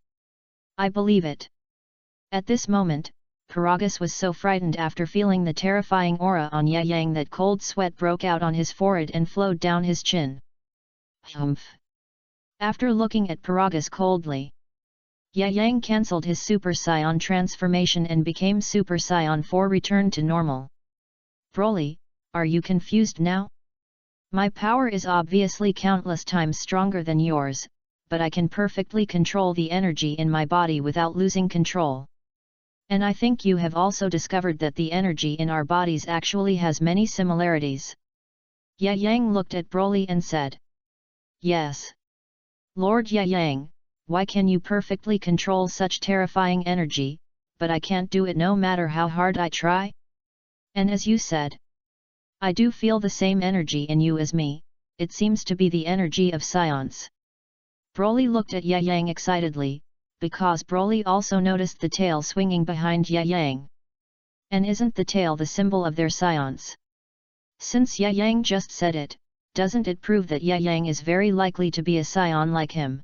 [SPEAKER 1] I believe it. At this moment, Paragus was so frightened after feeling the terrifying aura on Yang that cold sweat broke out on his forehead and flowed down his chin. Humph! After looking at Paragus coldly, Yang cancelled his Super Saiyan transformation and became Super Saiyan 4, returned to normal. Broly, are you confused now? My power is obviously countless times stronger than yours, but I can perfectly control the energy in my body without losing control. And I think you have also discovered that the energy in our bodies actually has many similarities. Yang looked at Broly and said. Yes. Lord Yang, why can you perfectly control such terrifying energy, but I can't do it no matter how hard I try? And as you said, I do feel the same energy in you as me, it seems to be the energy of science. Broly looked at Yang excitedly, because Broly also noticed the tail swinging behind Yang. And isn't the tail the symbol of their science? Since Yang just said it, doesn't it prove that Yang is very likely to be a scion like him?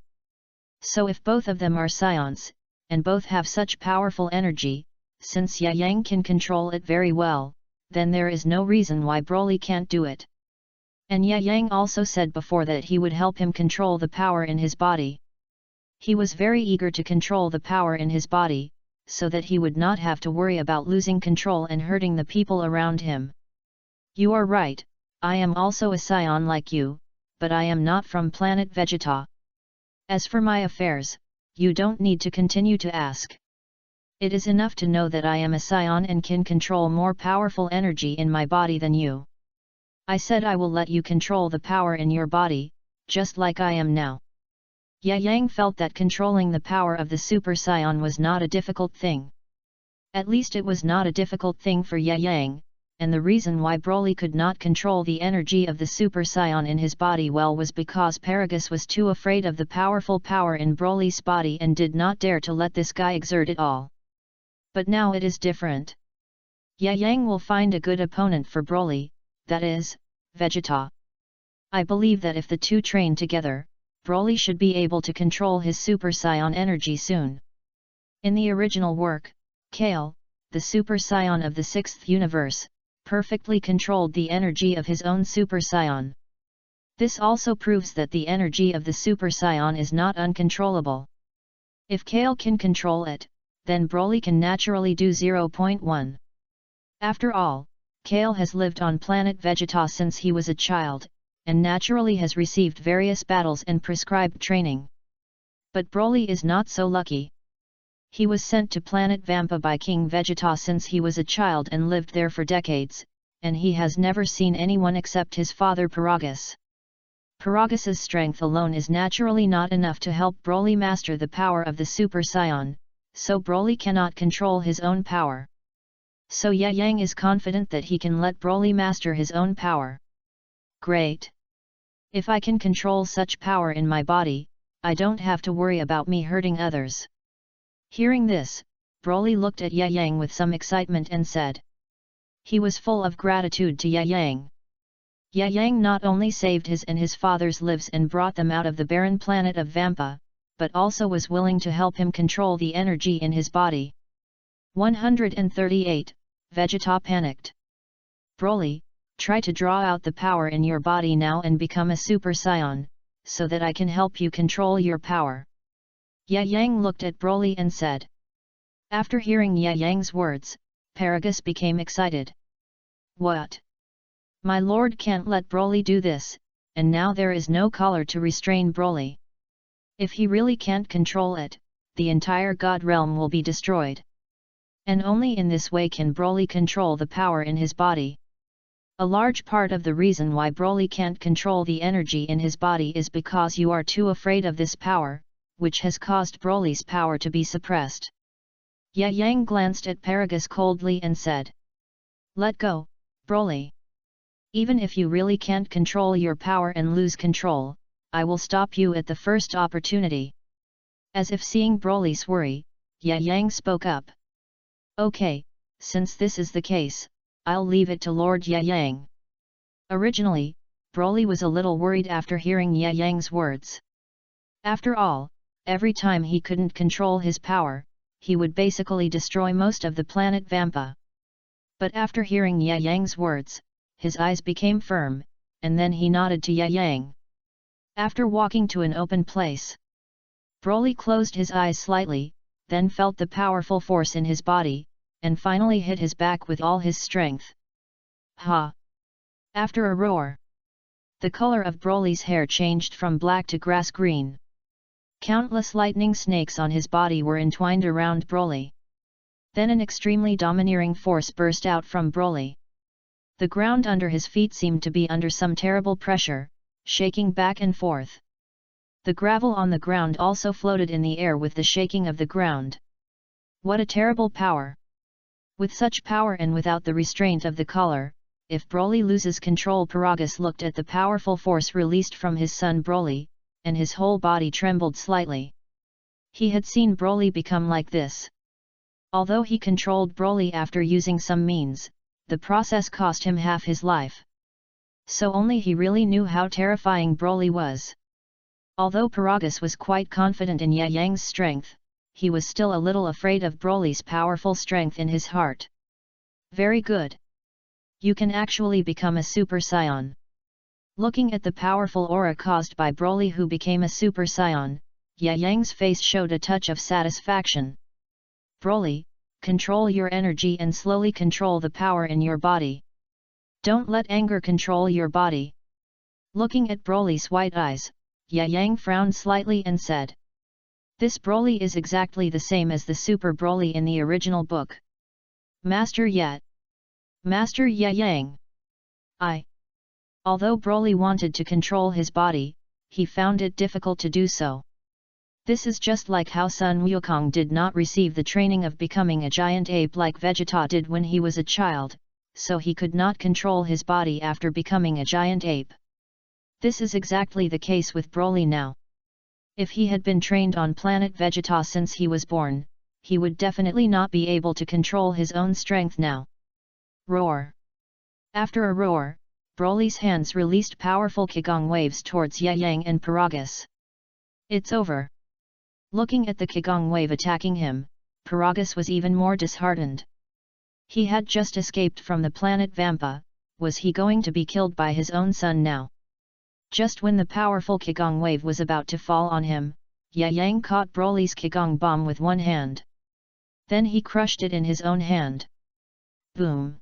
[SPEAKER 1] So if both of them are scions, and both have such powerful energy, since Yang can control it very well, then there is no reason why Broly can't do it. And Yang also said before that he would help him control the power in his body. He was very eager to control the power in his body, so that he would not have to worry about losing control and hurting the people around him. You are right, I am also a scion like you, but I am not from planet Vegeta. As for my affairs, you don't need to continue to ask. It is enough to know that I am a scion and can control more powerful energy in my body than you. I said I will let you control the power in your body, just like I am now. Yang felt that controlling the power of the Super Saiyan was not a difficult thing. At least it was not a difficult thing for Yang, and the reason why Broly could not control the energy of the Super Saiyan in his body well was because Paragus was too afraid of the powerful power in Broly's body and did not dare to let this guy exert it all. But now it is different. Yang will find a good opponent for Broly, that is, Vegeta. I believe that if the two train together, Broly should be able to control his Super Saiyan energy soon. In the original work, Kale, the Super Saiyan of the 6th universe, perfectly controlled the energy of his own Super Saiyan. This also proves that the energy of the Super Saiyan is not uncontrollable. If Kale can control it, then Broly can naturally do 0.1. After all, Kale has lived on planet Vegeta since he was a child, and naturally has received various battles and prescribed training. But Broly is not so lucky. He was sent to planet Vampa by King Vegeta since he was a child and lived there for decades, and he has never seen anyone except his father Paragus. Paragus's strength alone is naturally not enough to help Broly master the power of the Super Saiyan, so Broly cannot control his own power. So Yang is confident that he can let Broly master his own power. Great! If I can control such power in my body, I don't have to worry about me hurting others. Hearing this, Broly looked at Yang with some excitement and said. He was full of gratitude to Yang. Yang not only saved his and his father's lives and brought them out of the barren planet of Vampa, but also was willing to help him control the energy in his body. 138, Vegeta panicked. Broly, try to draw out the power in your body now and become a Super Saiyan, so that I can help you control your power. Yang looked at Broly and said. After hearing Yang's words, Paragus became excited. What? My lord can't let Broly do this, and now there is no collar to restrain Broly. If he really can't control it, the entire God realm will be destroyed. And only in this way can Broly control the power in his body. A large part of the reason why Broly can't control the energy in his body is because you are too afraid of this power, which has caused Broly's power to be suppressed. Yang glanced at Paragus coldly and said. Let go, Broly. Even if you really can't control your power and lose control, I will stop you at the first opportunity. As if seeing Broly's worry, Yang spoke up. Okay, since this is the case, I'll leave it to Lord Yang. Originally, Broly was a little worried after hearing Yang's words. After all, every time he couldn't control his power, he would basically destroy most of the planet Vampa. But after hearing Yang's words, his eyes became firm, and then he nodded to Yang. After walking to an open place, Broly closed his eyes slightly, then felt the powerful force in his body, and finally hit his back with all his strength. Ha! After a roar, the color of Broly's hair changed from black to grass green. Countless lightning snakes on his body were entwined around Broly. Then an extremely domineering force burst out from Broly. The ground under his feet seemed to be under some terrible pressure, shaking back and forth. The gravel on the ground also floated in the air with the shaking of the ground. What a terrible power! With such power and without the restraint of the collar, if Broly loses control. Paragus looked at the powerful force released from his son Broly, and his whole body trembled slightly. He had seen Broly become like this. Although he controlled Broly after using some means, the process cost him half his life. So only he really knew how terrifying Broly was. Although Paragus was quite confident in Yang's strength, he was still a little afraid of Broly's powerful strength in his heart. Very good. You can actually become a Super Saiyan. Looking at the powerful aura caused by Broly who became a Super Saiyan, Yang's face showed a touch of satisfaction. Broly, control your energy and slowly control the power in your body. Don't let anger control your body. Looking at Broly's white eyes, Yang frowned slightly and said. This Broly is exactly the same as the Super Broly in the original book. Master Yet. Master Yang. Although Broly wanted to control his body, he found it difficult to do so. This is just like how Sun Wukong did not receive the training of becoming a giant ape like Vegeta did when he was a child, so he could not control his body after becoming a giant ape. This is exactly the case with Broly now. If he had been trained on planet Vegeta since he was born, he would definitely not be able to control his own strength now. Roar! After a roar, Broly's hands released powerful Qigong waves towards Yang and Paragus. It's over. Looking at the Qigong wave attacking him, Paragus was even more disheartened. He had just escaped from the planet Vampa, was he going to be killed by his own son now? Just when the powerful Qigong wave was about to fall on him, Yang caught Broly's Qigong bomb with one hand. Then he crushed it in his own hand. Boom!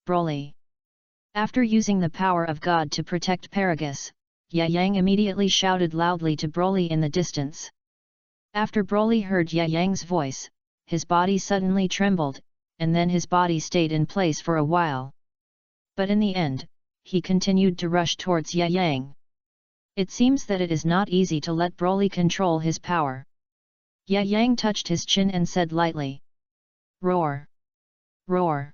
[SPEAKER 1] Broly. After using the power of God to protect Paragus, Yang immediately shouted loudly to Broly in the distance. After Broly heard Yang's voice, his body suddenly trembled, and then his body stayed in place for a while. But in the end, he continued to rush towards Yang. It seems that it is not easy to let Broly control his power. Yang touched his chin and said lightly. Roar! Roar!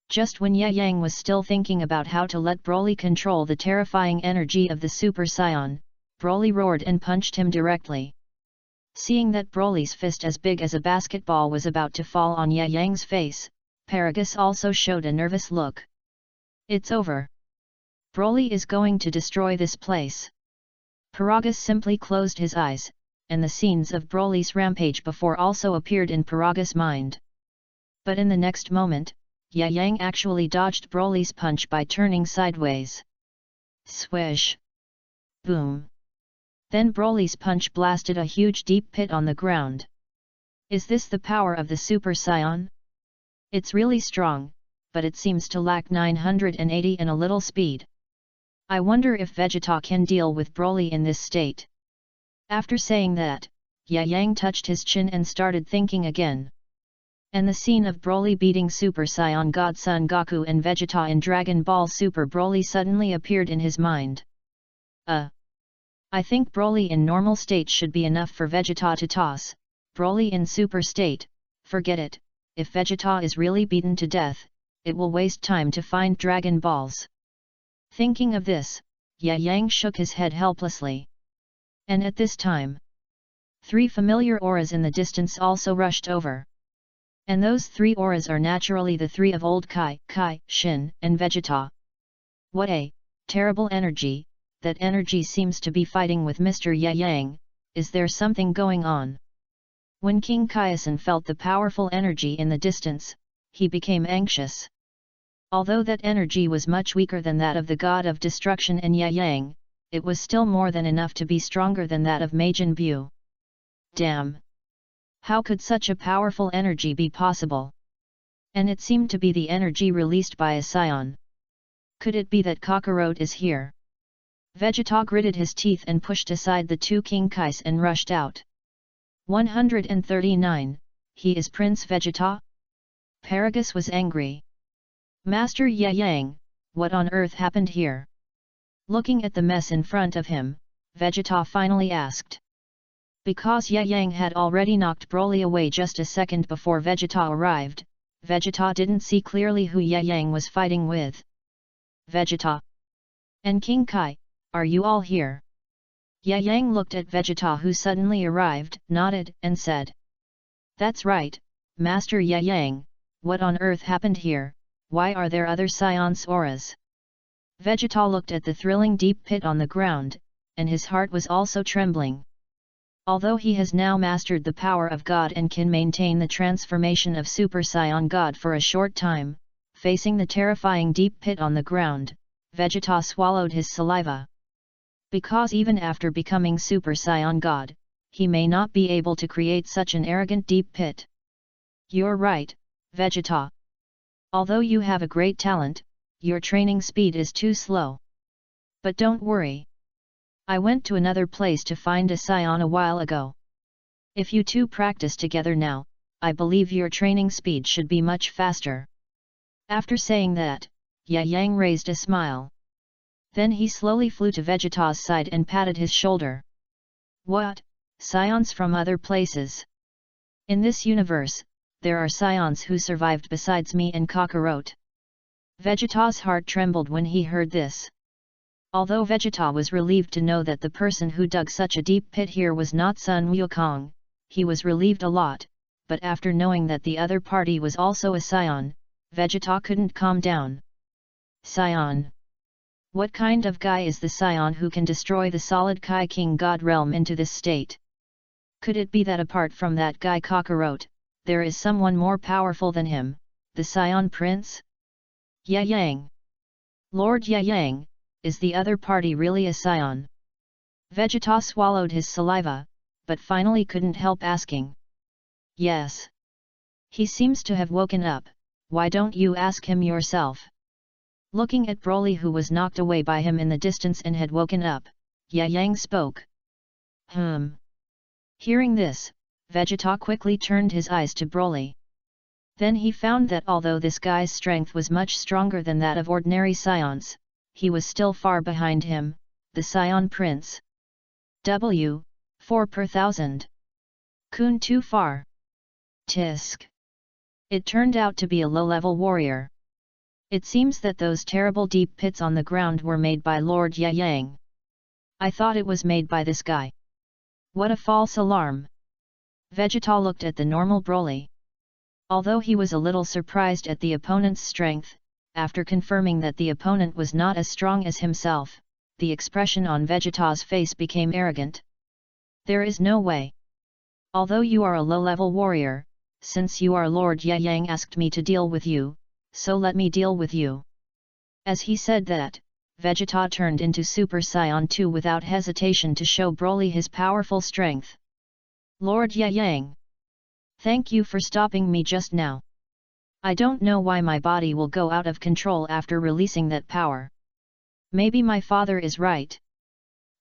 [SPEAKER 1] Just when Ye Yang was still thinking about how to let Broly control the terrifying energy of the Super Saiyan, Broly roared and punched him directly. Seeing that Broly's fist as big as a basketball was about to fall on Ye Yang's face, Paragus also showed a nervous look. It's over. Broly is going to destroy this place. Paragus simply closed his eyes, and the scenes of Broly's rampage before also appeared in Paragus' mind. But in the next moment, Ye Yang actually dodged Broly's punch by turning sideways. Swish! Boom! Then Broly's punch blasted a huge deep pit on the ground. Is this the power of the Super Saiyan? It's really strong, but it seems to lack 980 and a little speed. I wonder if Vegeta can deal with Broly in this state. After saying that, Ye Yang touched his chin and started thinking again. And the scene of Broly beating Super Saiyan God Son Goku and Vegeta in Dragon Ball Super Broly suddenly appeared in his mind. I think Broly in normal state should be enough for Vegeta to toss. Broly in super state, forget it. If Vegeta is really beaten to death, it will waste time to find Dragon Balls. Thinking of this, Ye Yang shook his head helplessly. And at this time, 3 familiar auras in the distance also rushed over. And those 3 auras are naturally the 3 of old Kai, Shin, and Vegeta. What a terrible energy! That energy seems to be fighting with Mr. Ye Yang. Is there something going on? When King Kaiasen felt the powerful energy in the distance, he became anxious. Although that energy was much weaker than that of the God of Destruction and Ye Yang, it was still more than enough to be stronger than that of Majin Buu. Damn! How could such a powerful energy be possible? And it seemed to be the energy released by a Saiyan. Could it be that Kakarot is here? Vegeta gritted his teeth and pushed aside the 2 King Kais and rushed out. 139, he is Prince Vegeta? Paragus was angry. Master Ye Yang, what on earth happened here? Looking at the mess in front of him, Vegeta finally asked. Because Ye Yang had already knocked Broly away just a second before Vegeta arrived, Vegeta didn't see clearly who Ye Yang was fighting with. Vegeta and King Kai, are you all here? Ye Yang looked at Vegeta who suddenly arrived, nodded, and said. That's right, Master Ye Yang, what on earth happened here, why are there other Saiyan's auras? Vegeta looked at the thrilling deep pit on the ground, and his heart was also trembling. Although he has now mastered the power of God and can maintain the transformation of Super Saiyan God for a short time, facing the terrifying deep pit on the ground, Vegeta swallowed his saliva. Because even after becoming Super Saiyan God, he may not be able to create such an arrogant deep pit. You're right, Vegeta. Although you have a great talent, your training speed is too slow. But don't worry. I went to another place to find a Saiyan a while ago. If you two practice together now, I believe your training speed should be much faster. After saying that, Ye Yang raised a smile. Then he slowly flew to Vegeta's side and patted his shoulder. What? Saions from other places? In this universe, there are Saions who survived besides me and Kakarot. Vegeta's heart trembled when he heard this. Although Vegeta was relieved to know that the person who dug such a deep pit here was not Sun Wukong, he was relieved a lot, but after knowing that the other party was also a Saiyan, Vegeta couldn't calm down. Saiyan. What kind of guy is the Saiyan who can destroy the solid Kai King God realm into this state? Could it be that apart from that guy Kakarot, there is someone more powerful than him, the Saiyan Prince? Ye Yang. Lord Ye Yang, is the other party really a Saiyan? Vegeta swallowed his saliva, but finally couldn't help asking. Yes. He seems to have woken up, why don't you ask him yourself? Looking at Broly who was knocked away by him in the distance and had woken up, Ye Yang spoke. Hearing this, Vegeta quickly turned his eyes to Broly. Then he found that although this guy's strength was much stronger than that of ordinary Saiyans, he was still far behind him, the Saiyan Prince. 4 per thousand. Kun too far. Tisk. It turned out to be a low-level warrior. It seems that those terrible deep pits on the ground were made by Lord Yang. I thought it was made by this guy. What a false alarm! Vegeta looked at the normal Broly. Although he was a little surprised at the opponent's strength, after confirming that the opponent was not as strong as himself, the expression on Vegeta's face became arrogant. There is no way. Although you are a low-level warrior, since you are Lord Yang asked me to deal with you, so let me deal with you. As he said that, Vegeta turned into Super Saiyan 2 without hesitation to show Broly his powerful strength. Lord Yang! Thank you for stopping me just now. I don't know why my body will go out of control after releasing that power. Maybe my father is right.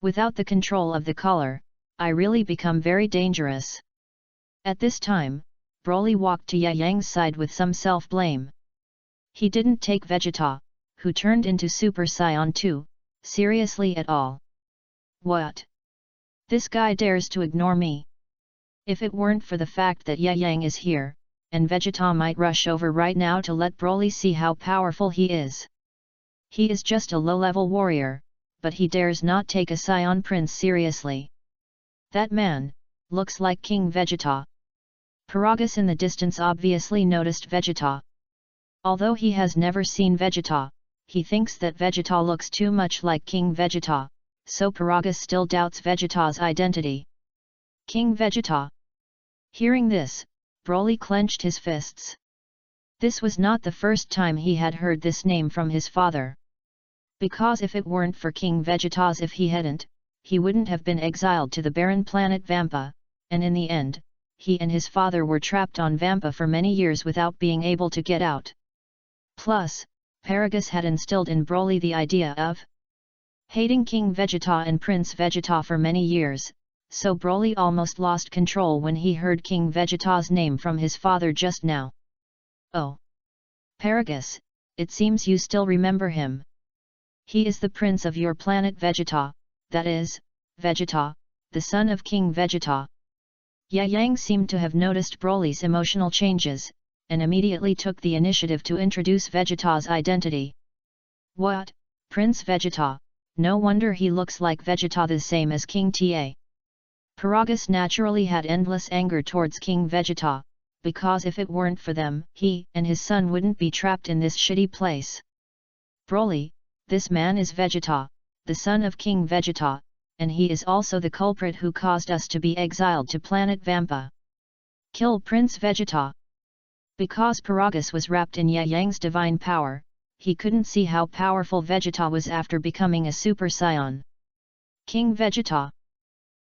[SPEAKER 1] Without the control of the color, I really become very dangerous. At this time, Broly walked to Yang's side with some self-blame. He didn't take Vegeta, who turned into Super Saiyan 2, seriously at all. What? This guy dares to ignore me. If it weren't for the fact that Yang is here, and Vegeta might rush over right now to let Broly see how powerful he is. He is just a low-level warrior, but he dares not take a Saiyan Prince seriously. That man looks like King Vegeta. Paragus in the distance obviously noticed Vegeta. Although he has never seen Vegeta, he thinks that Vegeta looks too much like King Vegeta, so Paragus still doubts Vegeta's identity. King Vegeta. Hearing this, Broly clenched his fists. This was not the first time he had heard this name from his father. Because if it weren't for King Vegeta's, if he hadn't, he wouldn't have been exiled to the barren planet Vampa, and in the end, he and his father were trapped on Vampa for many years without being able to get out. Plus, Paragus had instilled in Broly the idea of hating King Vegeta and Prince Vegeta for many years, so Broly almost lost control when he heard King Vegeta's name from his father just now. Oh! Paragus, it seems you still remember him. He is the prince of your planet Vegeta, that is, Vegeta, the son of King Vegeta. Yang seemed to have noticed Broly's emotional changes, and immediately took the initiative to introduce Vegeta's identity. What, Prince Vegeta? No wonder he looks like Vegeta, the same as King Ta. Paragus naturally had endless anger towards King Vegeta, because if it weren't for them, he and his son wouldn't be trapped in this shitty place. Broly, this man is Vegeta, the son of King Vegeta, and he is also the culprit who caused us to be exiled to planet Vampa. Kill Prince Vegeta. Because Paragus was wrapped in Yang's divine power, he couldn't see how powerful Vegeta was after becoming a Super Saiyan. King Vegeta!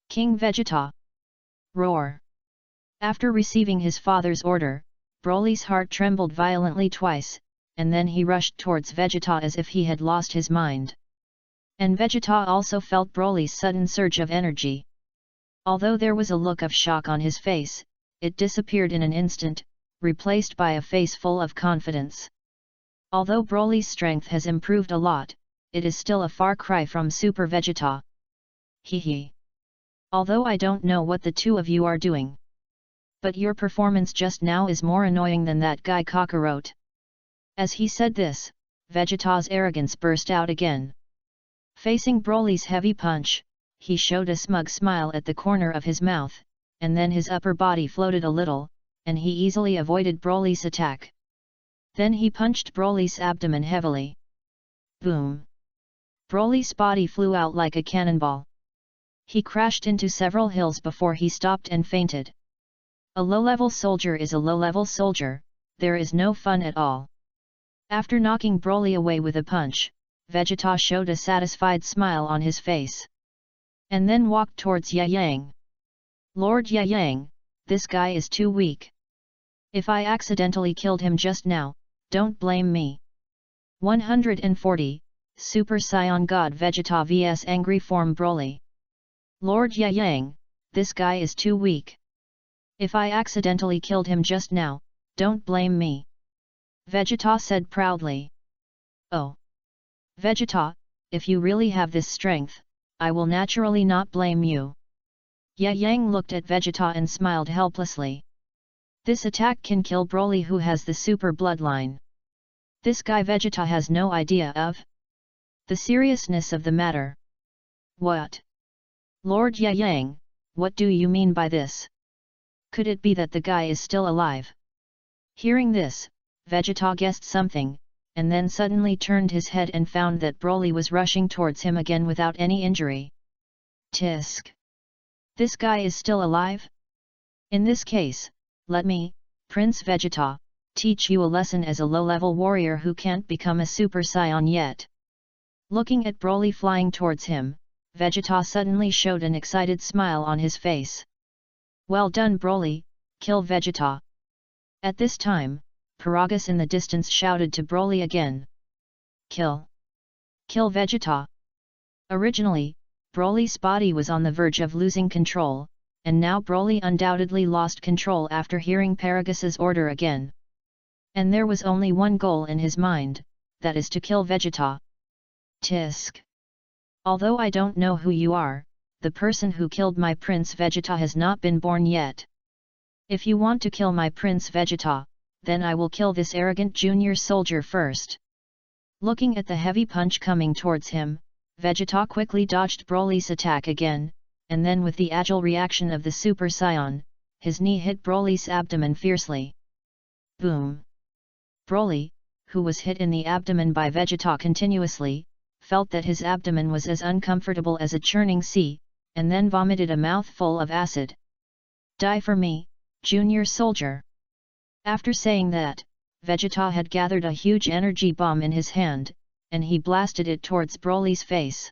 [SPEAKER 1] King Vegeta! Roar! After receiving his father's order, Broly's heart trembled violently twice, and then he rushed towards Vegeta as if he had lost his mind. And Vegeta also felt Broly's sudden surge of energy. Although there was a look of shock on his face, it disappeared in an instant, replaced by a face full of confidence. Although Broly's strength has improved a lot, it is still a far cry from Super Vegeta. Hehe. Although I don't know what the two of you are doing. But your performance just now is more annoying than that guy Kakarot. As he said this, Vegeta's arrogance burst out again. Facing Broly's heavy punch, he showed a smug smile at the corner of his mouth, and then his upper body floated a little, and he easily avoided Broly's attack. Then he punched Broly's abdomen heavily. Boom! Broly's body flew out like a cannonball. He crashed into several hills before he stopped and fainted. A low-level soldier is a low-level soldier, there is no fun at all. After knocking Broly away with a punch, Vegeta showed a satisfied smile on his face. And then walked towards Yang. Lord Yang, this guy is too weak. If I accidentally killed him just now, don't blame me. 140, Super Saiyan God Vegeta vs Angry Form Broly. Lord Yang, this guy is too weak. If I accidentally killed him just now, don't blame me. Vegeta said proudly. Oh! Vegeta, if you really have this strength, I will naturally not blame you. Yang looked at Vegeta and smiled helplessly. This attack can kill Broly, who has the super bloodline. This guy Vegeta has no idea of the seriousness of the matter. What? Lord Yang, what do you mean by this? Could it be that the guy is still alive? Hearing this, Vegeta guessed something, and then suddenly turned his head and found that Broly was rushing towards him again without any injury. Tisk! This guy is still alive? In this case, let me, Prince Vegeta, teach you a lesson as a low-level warrior who can't become a Super Saiyan yet. Looking at Broly flying towards him, Vegeta suddenly showed an excited smile on his face. Well done Broly, kill Vegeta. At this time, Paragus in the distance shouted to Broly again. Kill! Kill Vegeta! Originally, Broly's body was on the verge of losing control, and now Broly undoubtedly lost control after hearing Paragus's order again. And there was only one goal in his mind, that is to kill Vegeta. Tisk! Although I don't know who you are, the person who killed my Prince Vegeta has not been born yet. If you want to kill my Prince Vegeta, then I will kill this arrogant junior soldier first. Looking at the heavy punch coming towards him, Vegeta quickly dodged Broly's attack again, and then with the agile reaction of the Super Saiyan, his knee hit Broly's abdomen fiercely. Boom! Broly, who was hit in the abdomen by Vegeta continuously, felt that his abdomen was as uncomfortable as a churning sea, and then vomited a mouthful of acid. Die for me, junior soldier! After saying that, Vegeta had gathered a huge energy bomb in his hand, and he blasted it towards Broly's face.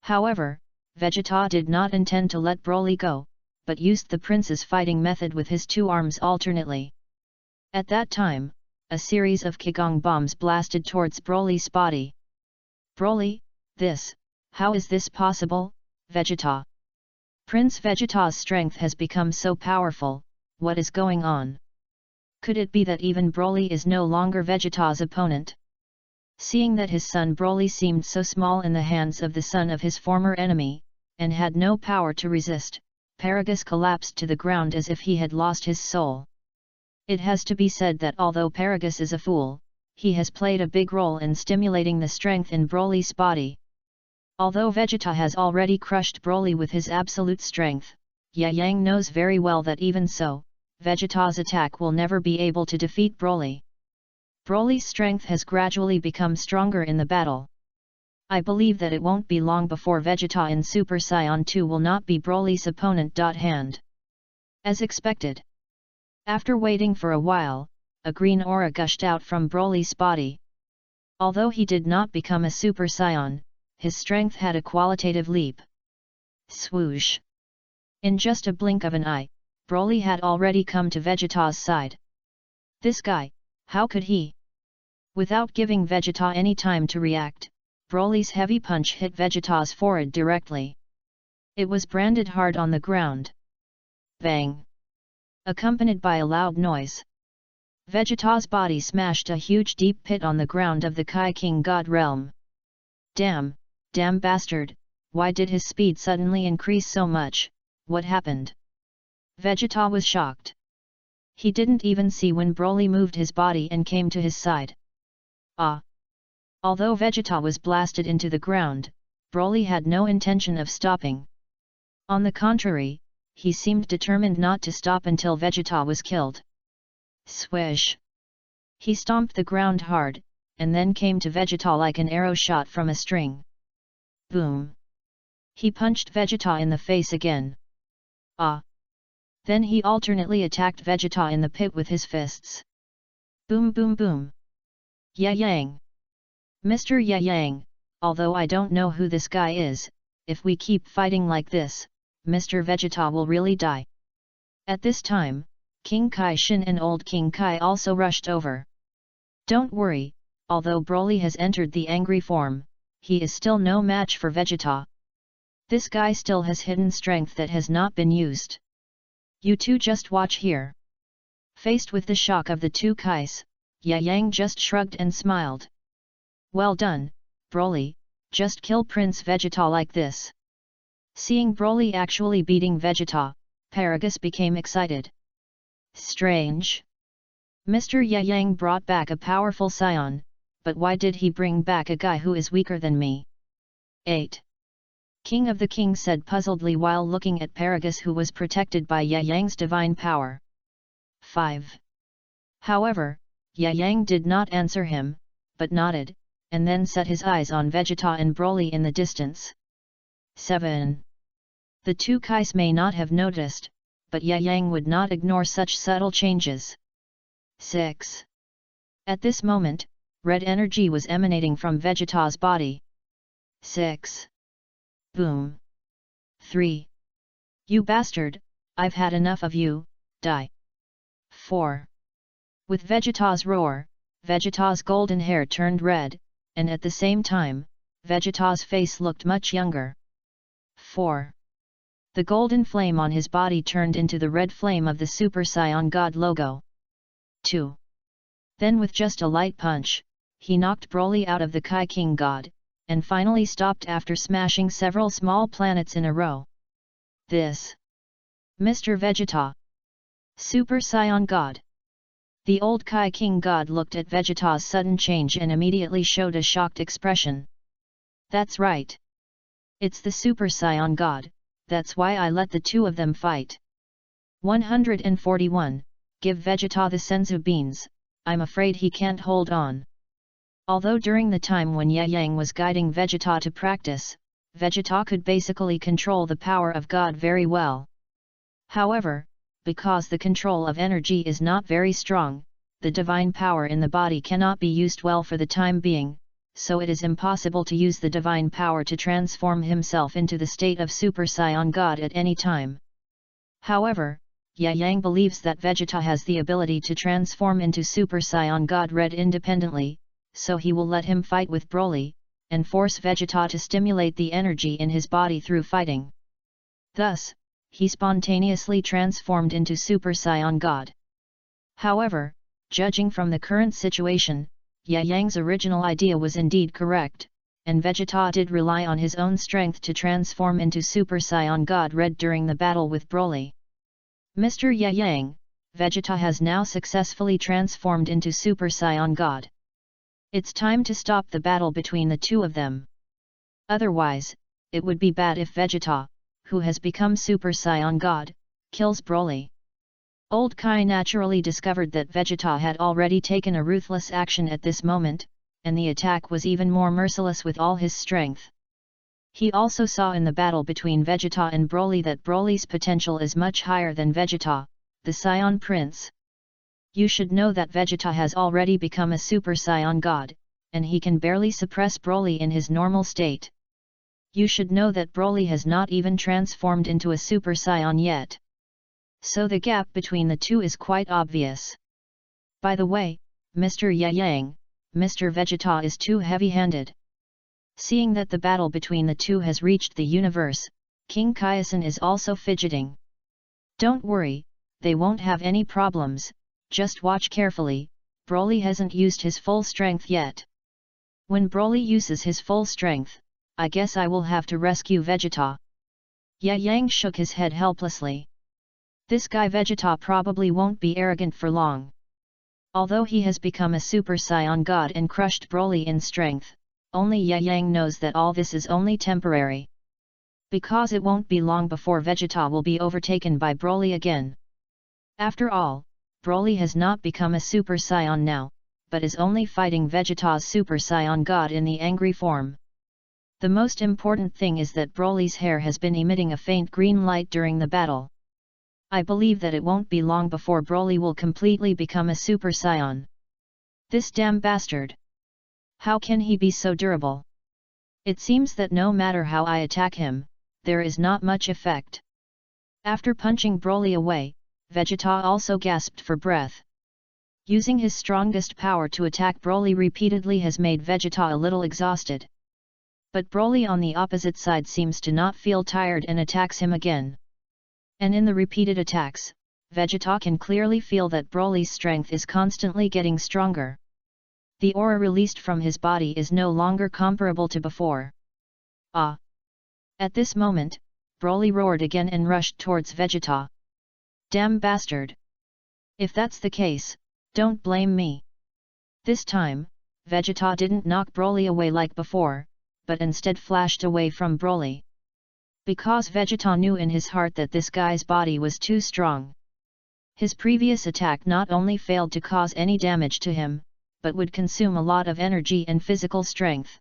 [SPEAKER 1] However, Vegeta did not intend to let Broly go, but used the prince's fighting method with his two arms alternately. At that time, a series of Kigong bombs blasted towards Broly's body. Broly, how is this possible, Vegeta? Prince Vegeta's strength has become so powerful, what is going on? Could it be that even Broly is no longer Vegeta's opponent? Seeing that his son Broly seemed so small in the hands of the son of his former enemy, and had no power to resist, Paragus collapsed to the ground as if he had lost his soul. It has to be said that although Paragus is a fool, he has played a big role in stimulating the strength in Broly's body. Although Vegeta has already crushed Broly with his absolute strength, Yang knows very well that even so, Vegeta's attack will never be able to defeat Broly. Broly's strength has gradually become stronger in the battle. I believe that it won't be long before Vegeta in Super Saiyan 2 will not be Broly's opponent. Hand. As expected. After waiting for a while, a green aura gushed out from Broly's body. Although he did not become a Super Saiyan, his strength had a qualitative leap. Swoosh! In just a blink of an eye, Broly had already come to Vegeta's side. This guy, how could he? Without giving Vegeta any time to react, Broly's heavy punch hit Vegeta's forehead directly. It was branded hard on the ground. Bang! Accompanied by a loud noise. Vegeta's body smashed a huge deep pit on the ground of the Kai King God realm. Damn bastard, why did his speed suddenly increase so much, what happened? Vegeta was shocked. He didn't even see when Broly moved his body and came to his side. Ah! Although Vegeta was blasted into the ground, Broly had no intention of stopping. On the contrary, he seemed determined not to stop until Vegeta was killed. Swish! He stomped the ground hard, and then came to Vegeta like an arrow shot from a string. Boom! He punched Vegeta in the face again. Ah! Then he alternately attacked Vegeta in the pit with his fists. Boom boom boom! Yang! Mr. Yang, although I don't know who this guy is, if we keep fighting like this, Mr. Vegeta will really die. At this time, King Kai Shin and old King Kai also rushed over. Don't worry, although Broly has entered the angry form, he is still no match for Vegeta. This guy still has hidden strength that has not been used. You two just watch here. Faced with the shock of the two Kais, Yang just shrugged and smiled. Well done, Broly, just kill Prince Vegeta like this. Seeing Broly actually beating Vegeta, Paragus became excited. Strange. Mr. Yang brought back a powerful scion, but why did he bring back a guy who is weaker than me? 8. King of the King said puzzledly while looking at Paragus, who was protected by Yang's divine power. 5. However, Yang did not answer him, but nodded, and then set his eyes on Vegeta and Broly in the distance. 7. The two Kais may not have noticed, but Yang would not ignore such subtle changes. 6. At this moment, red energy was emanating from Vegeta's body. 6. Boom. 3. You bastard, I've had enough of you, die. 4. With Vegeta's roar, Vegeta's golden hair turned red, and at the same time, Vegeta's face looked much younger. 4. The golden flame on his body turned into the red flame of the Super Saiyan God logo. 2. Then with just a light punch, he knocked Broly out of the Kai King God, and finally stopped after smashing several small planets in a row. This. Mr. Vegeta. Super Saiyan God. The old Kai King God looked at Vegeta's sudden change and immediately showed a shocked expression. That's right. It's the Super Saiyan God, that's why I let the two of them fight. 141. Give Vegeta the senzu beans, I'm afraid he can't hold on. Although during the time when Yang was guiding Vegeta to practice, Vegeta could basically control the power of God very well. However, because the control of energy is not very strong, the divine power in the body cannot be used well for the time being, so it is impossible to use the divine power to transform himself into the state of Super Saiyan God at any time. However, Yang believes that Vegeta has the ability to transform into Super Saiyan God Red independently, so he will let him fight with Broly, and force Vegeta to stimulate the energy in his body through fighting. Thus, he spontaneously transformed into Super Saiyan God. However, judging from the current situation, Yang's original idea was indeed correct, and Vegeta did rely on his own strength to transform into Super Saiyan God Red during the battle with Broly. Mr. Yang, Vegeta has now successfully transformed into Super Saiyan God. It's time to stop the battle between the two of them. Otherwise, it would be bad if Vegeta, who has become Super Saiyan God, kills Broly. Old Kai naturally discovered that Vegeta had already taken a ruthless action at this moment, and the attack was even more merciless with all his strength. He also saw in the battle between Vegeta and Broly that Broly's potential is much higher than Vegeta, the Saiyan Prince. You should know that Vegeta has already become a Super Saiyan God, and he can barely suppress Broly in his normal state. You should know that Broly has not even transformed into a Super Saiyan yet. So the gap between the two is quite obvious. By the way, Mr. Yang, Mr. Vegeta is too heavy-handed. Seeing that the battle between the two has reached the universe, King Kaizen is also fidgeting. Don't worry, they won't have any problems, just watch carefully, Broly hasn't used his full strength yet. When Broly uses his full strength, I guess I will have to rescue Vegeta. Yang shook his head helplessly. This guy Vegeta probably won't be arrogant for long. Although he has become a Super Saiyan God and crushed Broly in strength, only Yang knows that all this is only temporary. Because it won't be long before Vegeta will be overtaken by Broly again. After all, Broly has not become a Super Saiyan now, but is only fighting Vegeta's Super Saiyan God in the angry form. The most important thing is that Broly's hair has been emitting a faint green light during the battle. I believe that it won't be long before Broly will completely become a Super Saiyan. This damn bastard! How can he be so durable? It seems that no matter how I attack him, there is not much effect. After punching Broly away, Vegeta also gasped for breath. Using his strongest power to attack Broly repeatedly has made Vegeta a little exhausted. But Broly on the opposite side seems to not feel tired and attacks him again. And in the repeated attacks, Vegeta can clearly feel that Broly's strength is constantly getting stronger. The aura released from his body is no longer comparable to before. Ah! At this moment, Broly roared again and rushed towards Vegeta. Damn bastard! If that's the case, don't blame me. This time, Vegeta didn't knock Broly away like before, but instead flashed away from Broly. Because Vegeta knew in his heart that this guy's body was too strong. His previous attack not only failed to cause any damage to him, but would consume a lot of energy and physical strength.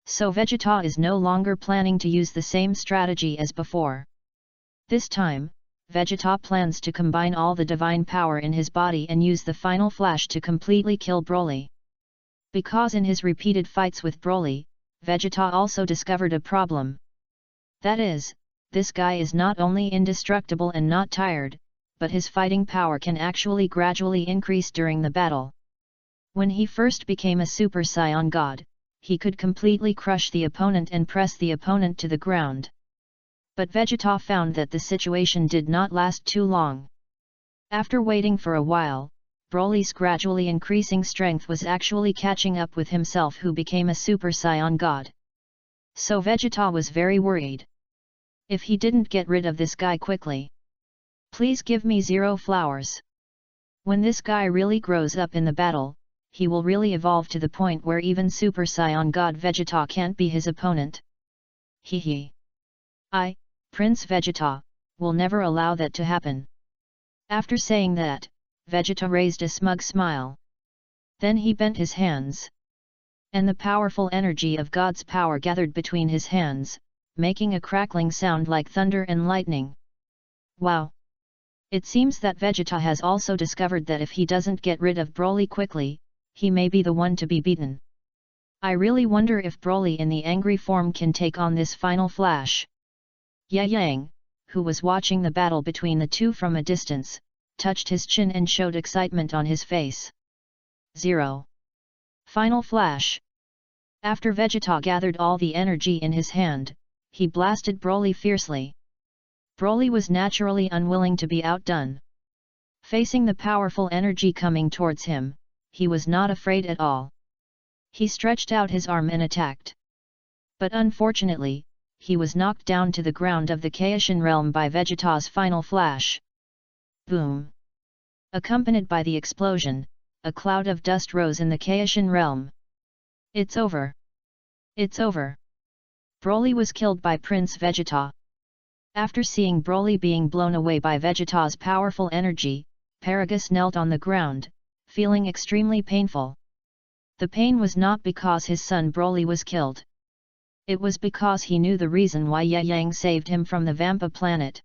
[SPEAKER 1] So Vegeta is no longer planning to use the same strategy as before. This time, Vegeta plans to combine all the divine power in his body and use the final flash to completely kill Broly. Because in his repeated fights with Broly, Vegeta also discovered a problem. That is, this guy is not only indestructible and not tired, but his fighting power can actually gradually increase during the battle. When he first became a Super Saiyan God, he could completely crush the opponent and press the opponent to the ground. But Vegeta found that the situation did not last too long. After waiting for a while, Broly's gradually increasing strength was actually catching up with himself, who became a Super Saiyan God. So Vegeta was very worried. If he didn't get rid of this guy quickly. Please give me 0 flowers. When this guy really grows up in the battle, he will really evolve to the point where even Super Saiyan God Vegeta can't be his opponent. Hehe. Prince Vegeta, will never allow that to happen. After saying that, Vegeta raised a smug smile. Then he bent his hands. And the powerful energy of God's power gathered between his hands, making a crackling sound like thunder and lightning. Wow! It seems that Vegeta has also discovered that if he doesn't get rid of Broly quickly, he may be the one to be beaten. I really wonder if Broly in the angry form can take on this final flash. Yang, who was watching the battle between the two from a distance, touched his chin and showed excitement on his face. 0. Final flash. After Vegeta gathered all the energy in his hand, he blasted Broly fiercely. Broly was naturally unwilling to be outdone. Facing the powerful energy coming towards him, he was not afraid at all. He stretched out his arm and attacked. But unfortunately, he was knocked down to the ground of the Kaishin realm by Vegeta's final flash. Boom! Accompanied by the explosion, a cloud of dust rose in the Kaishin realm. It's over! It's over! Broly was killed by Prince Vegeta. After seeing Broly being blown away by Vegeta's powerful energy, Paragus knelt on the ground, feeling extremely painful. The pain was not because his son Broly was killed. It was because he knew the reason why Yang saved him from the Vampa planet.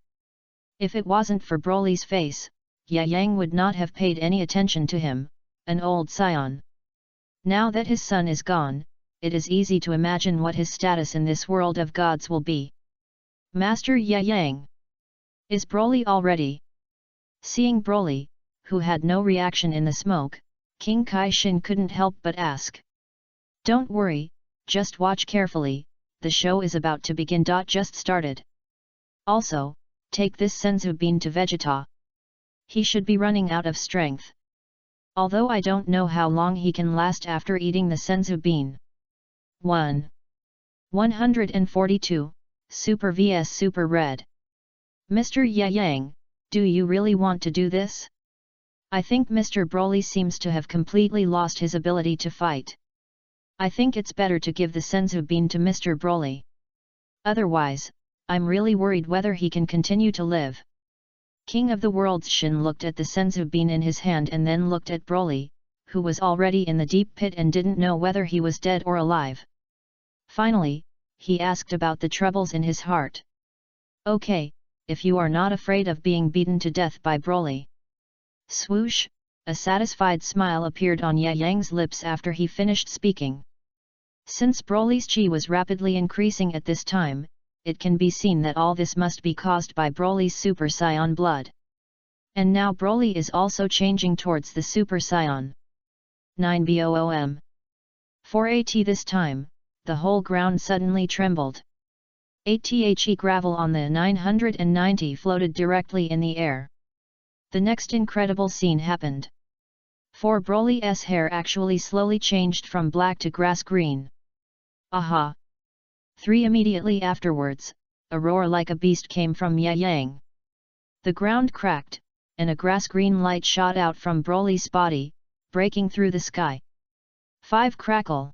[SPEAKER 1] If it wasn't for Broly's face, Yang would not have paid any attention to him, an old scion. Now that his son is gone, it is easy to imagine what his status in this world of gods will be. Master Yang! Is Broly already? Seeing Broly, who had no reaction in the smoke, King Kaishin couldn't help but ask. Don't worry, just watch carefully, the show is about to begin. Just started. Also, take this senzu bean to Vegeta. He should be running out of strength. Although I don't know how long he can last after eating the senzu bean. 142, Super vs Super Red. Mr. Yang, do you really want to do this? I think Mr. Broly seems to have completely lost his ability to fight. I think it's better to give the senzu bean to Mr. Broly. Otherwise, I'm really worried whether he can continue to live. King of the Worlds Shin looked at the senzu bean in his hand and then looked at Broly, who was already in the deep pit and didn't know whether he was dead or alive. Finally, he asked about the troubles in his heart. Okay, if you are not afraid of being beaten to death by Broly. Swoosh, a satisfied smile appeared on Yang's lips after he finished speaking. Since Broly's chi was rapidly increasing at this time, it can be seen that all this must be caused by Broly's Super Saiyan blood. And now Broly is also changing towards the Super Saiyan. 9 BOOM. For AT this time, the whole ground suddenly trembled. ATHE gravel on the 990 floated directly in the air. The next incredible scene happened. For Broly's hair actually slowly changed from black to grass green. Aha! 3 Immediately afterwards, a roar like a beast came from Yang. The ground cracked, and a grass-green light shot out from Broly's body, breaking through the sky. 5 Crackle!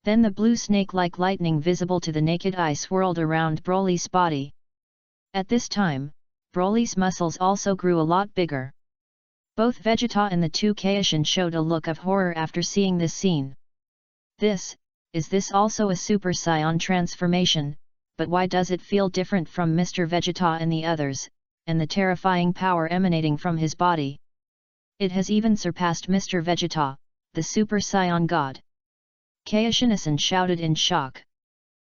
[SPEAKER 1] Then the blue snake-like lightning visible to the naked eye swirled around Broly's body. At this time, Broly's muscles also grew a lot bigger. Both Vegeta and the 2 Kaishin showed a look of horror after seeing this scene. Is this also a Super Saiyan transformation, but why does it feel different from Mr. Vegeta and the others, and the terrifying power emanating from his body? It has even surpassed Mr. Vegeta, the Super Saiyan God. Kaishin shouted in shock.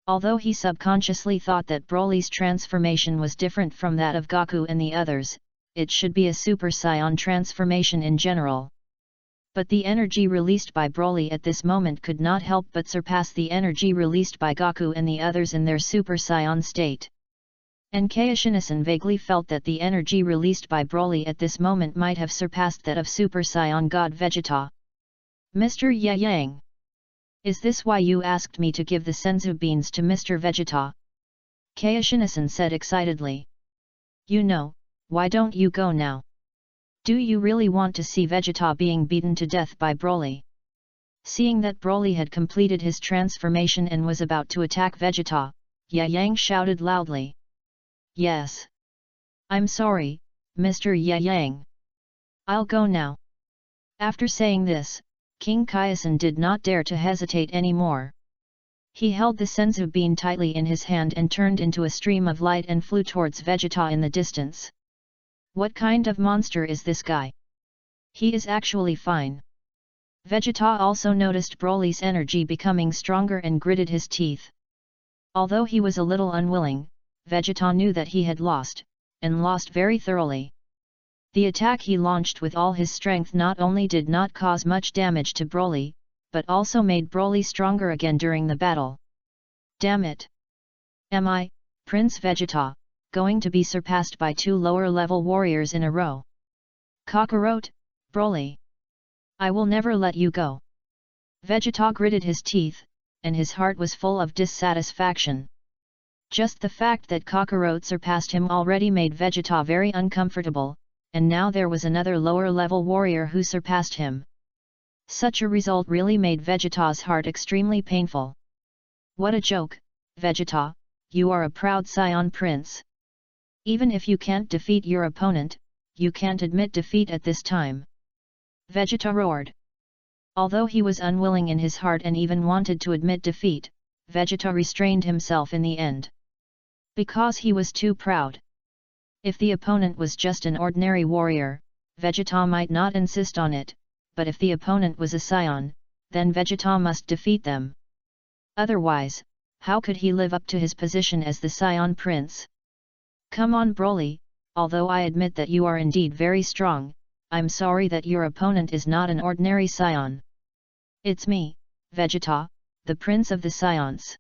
[SPEAKER 1] Although he subconsciously thought that Broly's transformation was different from that of Goku and the others, it should be a Super Saiyan transformation in general. But the energy released by Broly at this moment could not help but surpass the energy released by Goku and the others in their Super Saiyan state. And Kaishin vaguely felt that the energy released by Broly at this moment might have surpassed that of Super Saiyan God Vegeta. Mr. Yang! Is this why you asked me to give the senzu beans to Mr. Vegeta? Kaishin said excitedly. You know, why don't you go now? Do you really want to see Vegeta being beaten to death by Broly? Seeing that Broly had completed his transformation and was about to attack Vegeta, Yang shouted loudly. Yes. I'm sorry, Mr. Yang. I'll go now. After saying this, King Kaizen did not dare to hesitate anymore. He held the senzu bean tightly in his hand and turned into a stream of light and flew towards Vegeta in the distance. What kind of monster is this guy? He is actually fine. Vegeta also noticed Broly's energy becoming stronger and gritted his teeth. Although he was a little unwilling, Vegeta knew that he had lost, and lost very thoroughly. The attack he launched with all his strength not only did not cause much damage to Broly, but also made Broly stronger again during the battle. Damn it! Am I, Prince Vegeta, going to be surpassed by 2 lower-level warriors in a row? Kakarot, Broly! I will never let you go! Vegeta gritted his teeth, and his heart was full of dissatisfaction. Just the fact that Kakarot surpassed him already made Vegeta very uncomfortable, and now there was another lower-level warrior who surpassed him. Such a result really made Vegeta's heart extremely painful. What a joke, Vegeta, you are a proud Saiyan prince. Even if you can't defeat your opponent, you can't admit defeat at this time. Vegeta roared. Although he was unwilling in his heart and even wanted to admit defeat, Vegeta restrained himself in the end. Because he was too proud. If the opponent was just an ordinary warrior, Vegeta might not insist on it, but if the opponent was a Saiyan, then Vegeta must defeat them. Otherwise, how could he live up to his position as the Saiyan prince? Come on Broly, although I admit that you are indeed very strong, I'm sorry that your opponent is not an ordinary Saiyan. It's me, Vegeta, the prince of the Saiyans.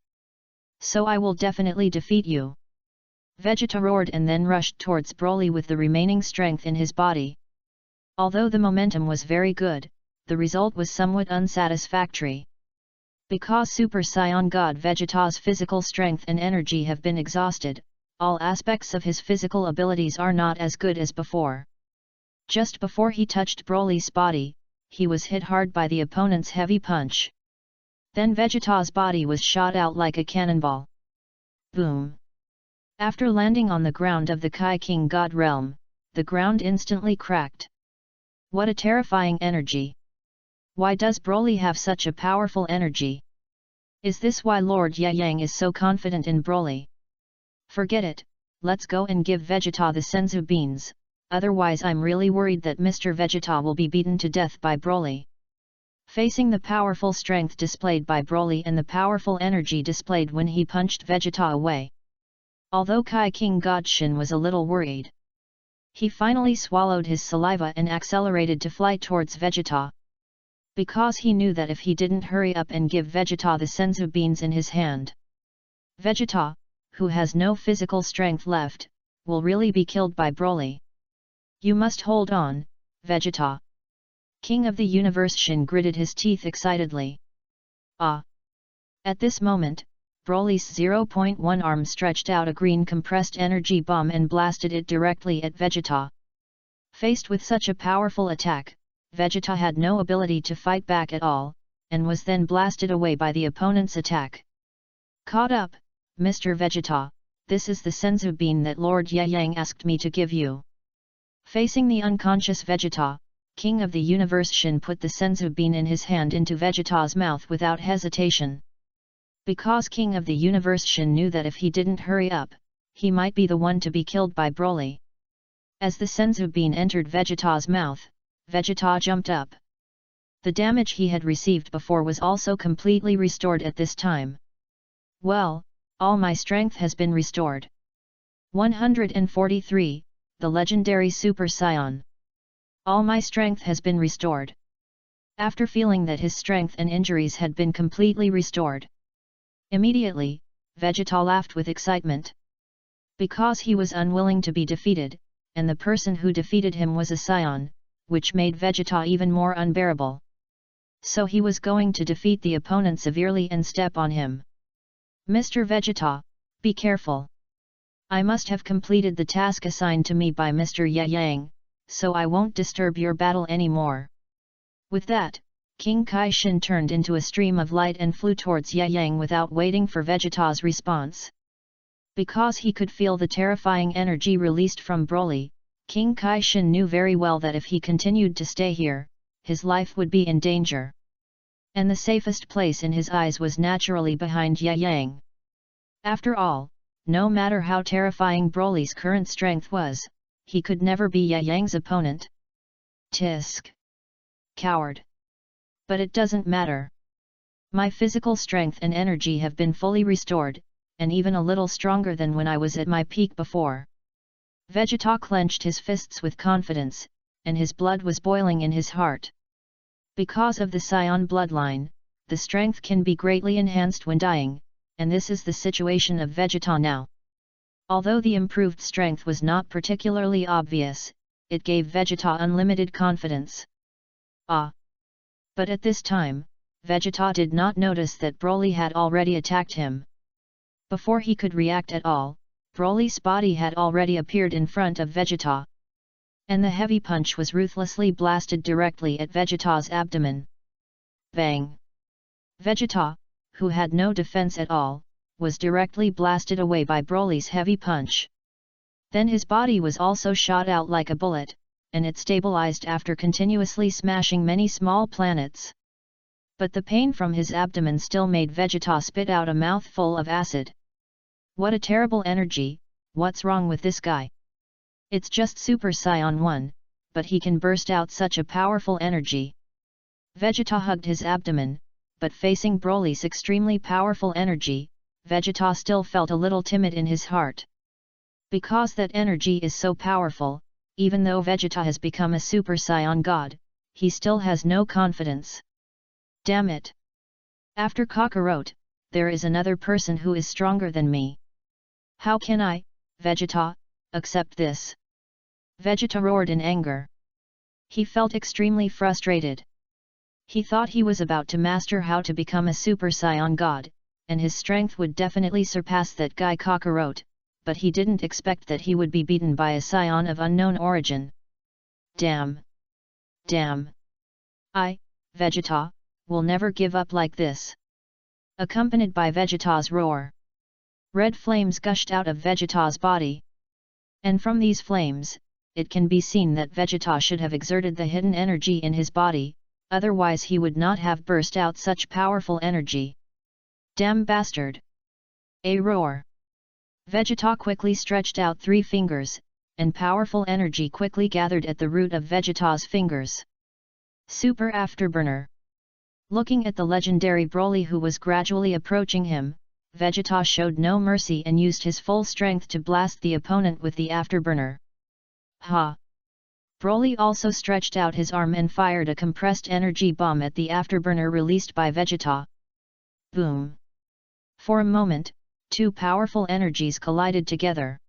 [SPEAKER 1] So I will definitely defeat you. Vegeta roared and then rushed towards Broly with the remaining strength in his body. Although the momentum was very good, the result was somewhat unsatisfactory. Because Super Saiyan God Vegeta's physical strength and energy have been exhausted, all aspects of his physical abilities are not as good as before. Just before he touched Broly's body, he was hit hard by the opponent's heavy punch. Then Vegeta's body was shot out like a cannonball. Boom! After landing on the ground of the Kai King God realm, the ground instantly cracked. What a terrifying energy! Why does Broly have such a powerful energy? Is this why Lord Yang is so confident in Broly? Forget it, let's go and give Vegeta the senzu beans, otherwise I'm really worried that Mr. Vegeta will be beaten to death by Broly. Facing the powerful strength displayed by Broly and the powerful energy displayed when he punched Vegeta away. Although Kai King God Shin was a little worried. He finally swallowed his saliva and accelerated to fly towards Vegeta. Because he knew that if he didn't hurry up and give Vegeta the senzu beans in his hand, Vegeta, who has no physical strength left, will really be killed by Broly. You must hold on, Vegeta. King of the Universe Shin gritted his teeth excitedly. Ah! At this moment, Broly's 0.1 arm stretched out a green compressed energy bomb and blasted it directly at Vegeta. Faced with such a powerful attack, Vegeta had no ability to fight back at all, and was then blasted away by the opponent's attack. Caught up, Mr. Vegeta, this is the senzu bean that Lord Yang asked me to give you. Facing the unconscious Vegeta, King of the Universe Shin put the senzu bean in his hand into Vegeta's mouth without hesitation. Because King of the Universe Shin knew that if he didn't hurry up, he might be the one to be killed by Broly. As the senzu bean entered Vegeta's mouth, Vegeta jumped up. The damage he had received before was also completely restored at this time. Well, all my strength has been restored. 143, the legendary Super Saiyan. All my strength has been restored. After feeling that his strength and injuries had been completely restored, immediately, Vegeta laughed with excitement. Because he was unwilling to be defeated, and the person who defeated him was a Saiyan, which made Vegeta even more unbearable. So he was going to defeat the opponent severely and step on him. Mr. Vegeta, be careful. I must have completed the task assigned to me by Mr. Yang, so I won't disturb your battle anymore. With that, King Kai Shin turned into a stream of light and flew towards Yang without waiting for Vegeta's response. Because he could feel the terrifying energy released from Broly, King Kai Shin knew very well that if he continued to stay here, his life would be in danger. And the safest place in his eyes was naturally behind Yang. After all, no matter how terrifying Broly's current strength was, he could never be Yang's opponent. Tisk. Coward. But it doesn't matter. My physical strength and energy have been fully restored, and even a little stronger than when I was at my peak before. Vegeta clenched his fists with confidence, and his blood was boiling in his heart. Because of the Saiyan bloodline, the strength can be greatly enhanced when dying, and this is the situation of Vegeta now. Although the improved strength was not particularly obvious, it gave Vegeta unlimited confidence. But at this time, Vegeta did not notice that Broly had already attacked him. Before he could react at all, Broly's body had already appeared in front of Vegeta. And the heavy punch was ruthlessly blasted directly at Vegeta's abdomen. Bang! Vegeta, who had no defense at all, was directly blasted away by Broly's heavy punch. Then his body was also shot out like a bullet, and it stabilized after continuously smashing many small planets. But the pain from his abdomen still made Vegeta spit out a mouthful of acid. What a terrible energy, what's wrong with this guy? It's just Super Saiyan 1, but he can burst out such a powerful energy. Vegeta hugged his abdomen, but facing Broly's extremely powerful energy, Vegeta still felt a little timid in his heart. Because that energy is so powerful, even though Vegeta has become a Super Saiyan God, he still has no confidence. Damn it! After Kakarot, there is another person who is stronger than me. How can I, Vegeta, accept this? Vegeta roared in anger. He felt extremely frustrated. He thought he was about to master how to become a Super Saiyan God, and his strength would definitely surpass that guy Kakarot, but he didn't expect that he would be beaten by a Saiyan of unknown origin. Damn! Damn! I, Vegeta, will never give up like this. Accompanied by Vegeta's roar, red flames gushed out of Vegeta's body. And from these flames, it can be seen that Vegeta should have exerted the hidden energy in his body, otherwise he would not have burst out such powerful energy. Damn bastard! A roar! Vegeta quickly stretched out 3 fingers, and powerful energy quickly gathered at the root of Vegeta's fingers. Super Afterburner! Looking at the legendary Broly who was gradually approaching him, Vegeta showed no mercy and used his full strength to blast the opponent with the Afterburner. Ha! Broly also stretched out his arm and fired a compressed energy bomb at the Afterburner released by Vegeta. Boom! For a moment, 2 powerful energies collided together.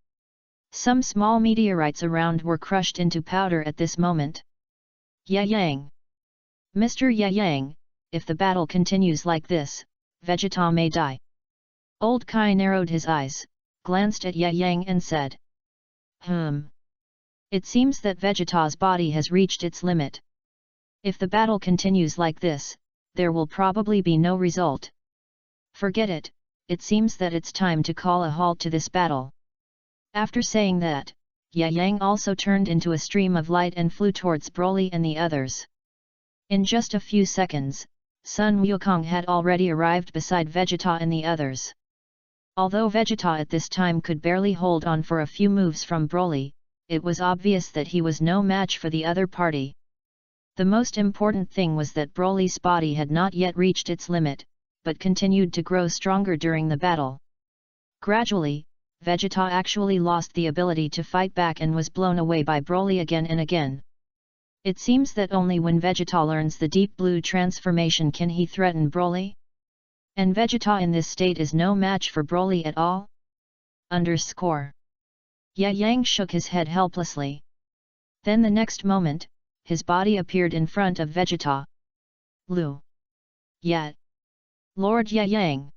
[SPEAKER 1] Some small meteorites around were crushed into powder at this moment. Yang! Mr. Yang, if the battle continues like this, Vegeta may die. Old Kai narrowed his eyes, glanced at Yang and said. It seems that Vegeta's body has reached its limit. If the battle continues like this, there will probably be no result. Forget it, it seems that it's time to call a halt to this battle. After saying that, Yang also turned into a stream of light and flew towards Broly and the others. In just a few seconds, Sun Wukong had already arrived beside Vegeta and the others. Although Vegeta at this time could barely hold on for a few moves from Broly, it was obvious that he was no match for the other party. The most important thing was that Broly's body had not yet reached its limit, but continued to grow stronger during the battle. Gradually, Vegeta actually lost the ability to fight back and was blown away by Broly again and again. It seems that only when Vegeta learns the Deep Blue transformation can he threaten Broly. And Vegeta in this state is no match for Broly at all? Yang shook his head helplessly. Then the next moment, his body appeared in front of Vegeta. Lu. Yet. Lord Yang.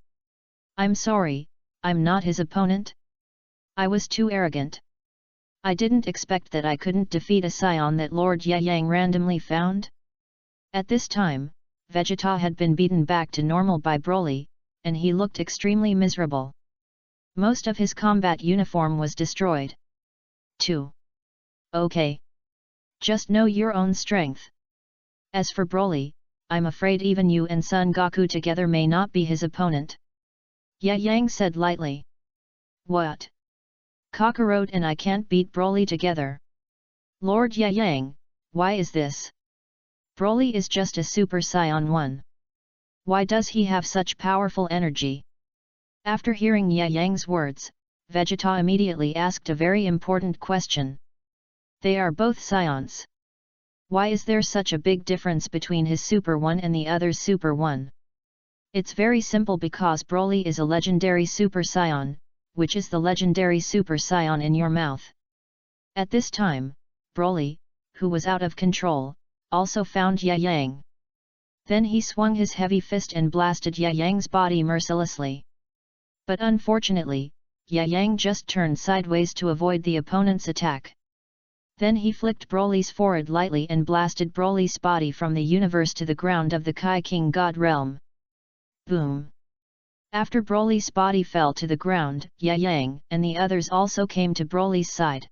[SPEAKER 1] I'm sorry, I'm not his opponent. I was too arrogant. I didn't expect that I couldn't defeat a scion that Lord Yang randomly found. At this time, Vegeta had been beaten back to normal by Broly, and he looked extremely miserable. Most of his combat uniform was destroyed. 2. Okay. Just know your own strength. As for Broly, I'm afraid even you and Son Goku together may not be his opponent. Yang said lightly. What? Kakarot and I can't beat Broly together. Lord Yang, why is this? Broly is just a Super Saiyan 1. Why does he have such powerful energy? After hearing Yang's words, Vegeta immediately asked a very important question. They are both Saions. Why is there such a big difference between his Super 1 and the other's Super 1? It's very simple, because Broly is a legendary Super Saiyan, which is the legendary Super Saiyan in your mouth. At this time, Broly, who was out of control, also found Yang. Then he swung his heavy fist and blasted Yang's body mercilessly. But unfortunately, Yang just turned sideways to avoid the opponent's attack. Then he flicked Broly's forehead lightly and blasted Broly's body from the universe to the ground of the Kai King God realm. Boom! After Broly's body fell to the ground, Yang and the others also came to Broly's side.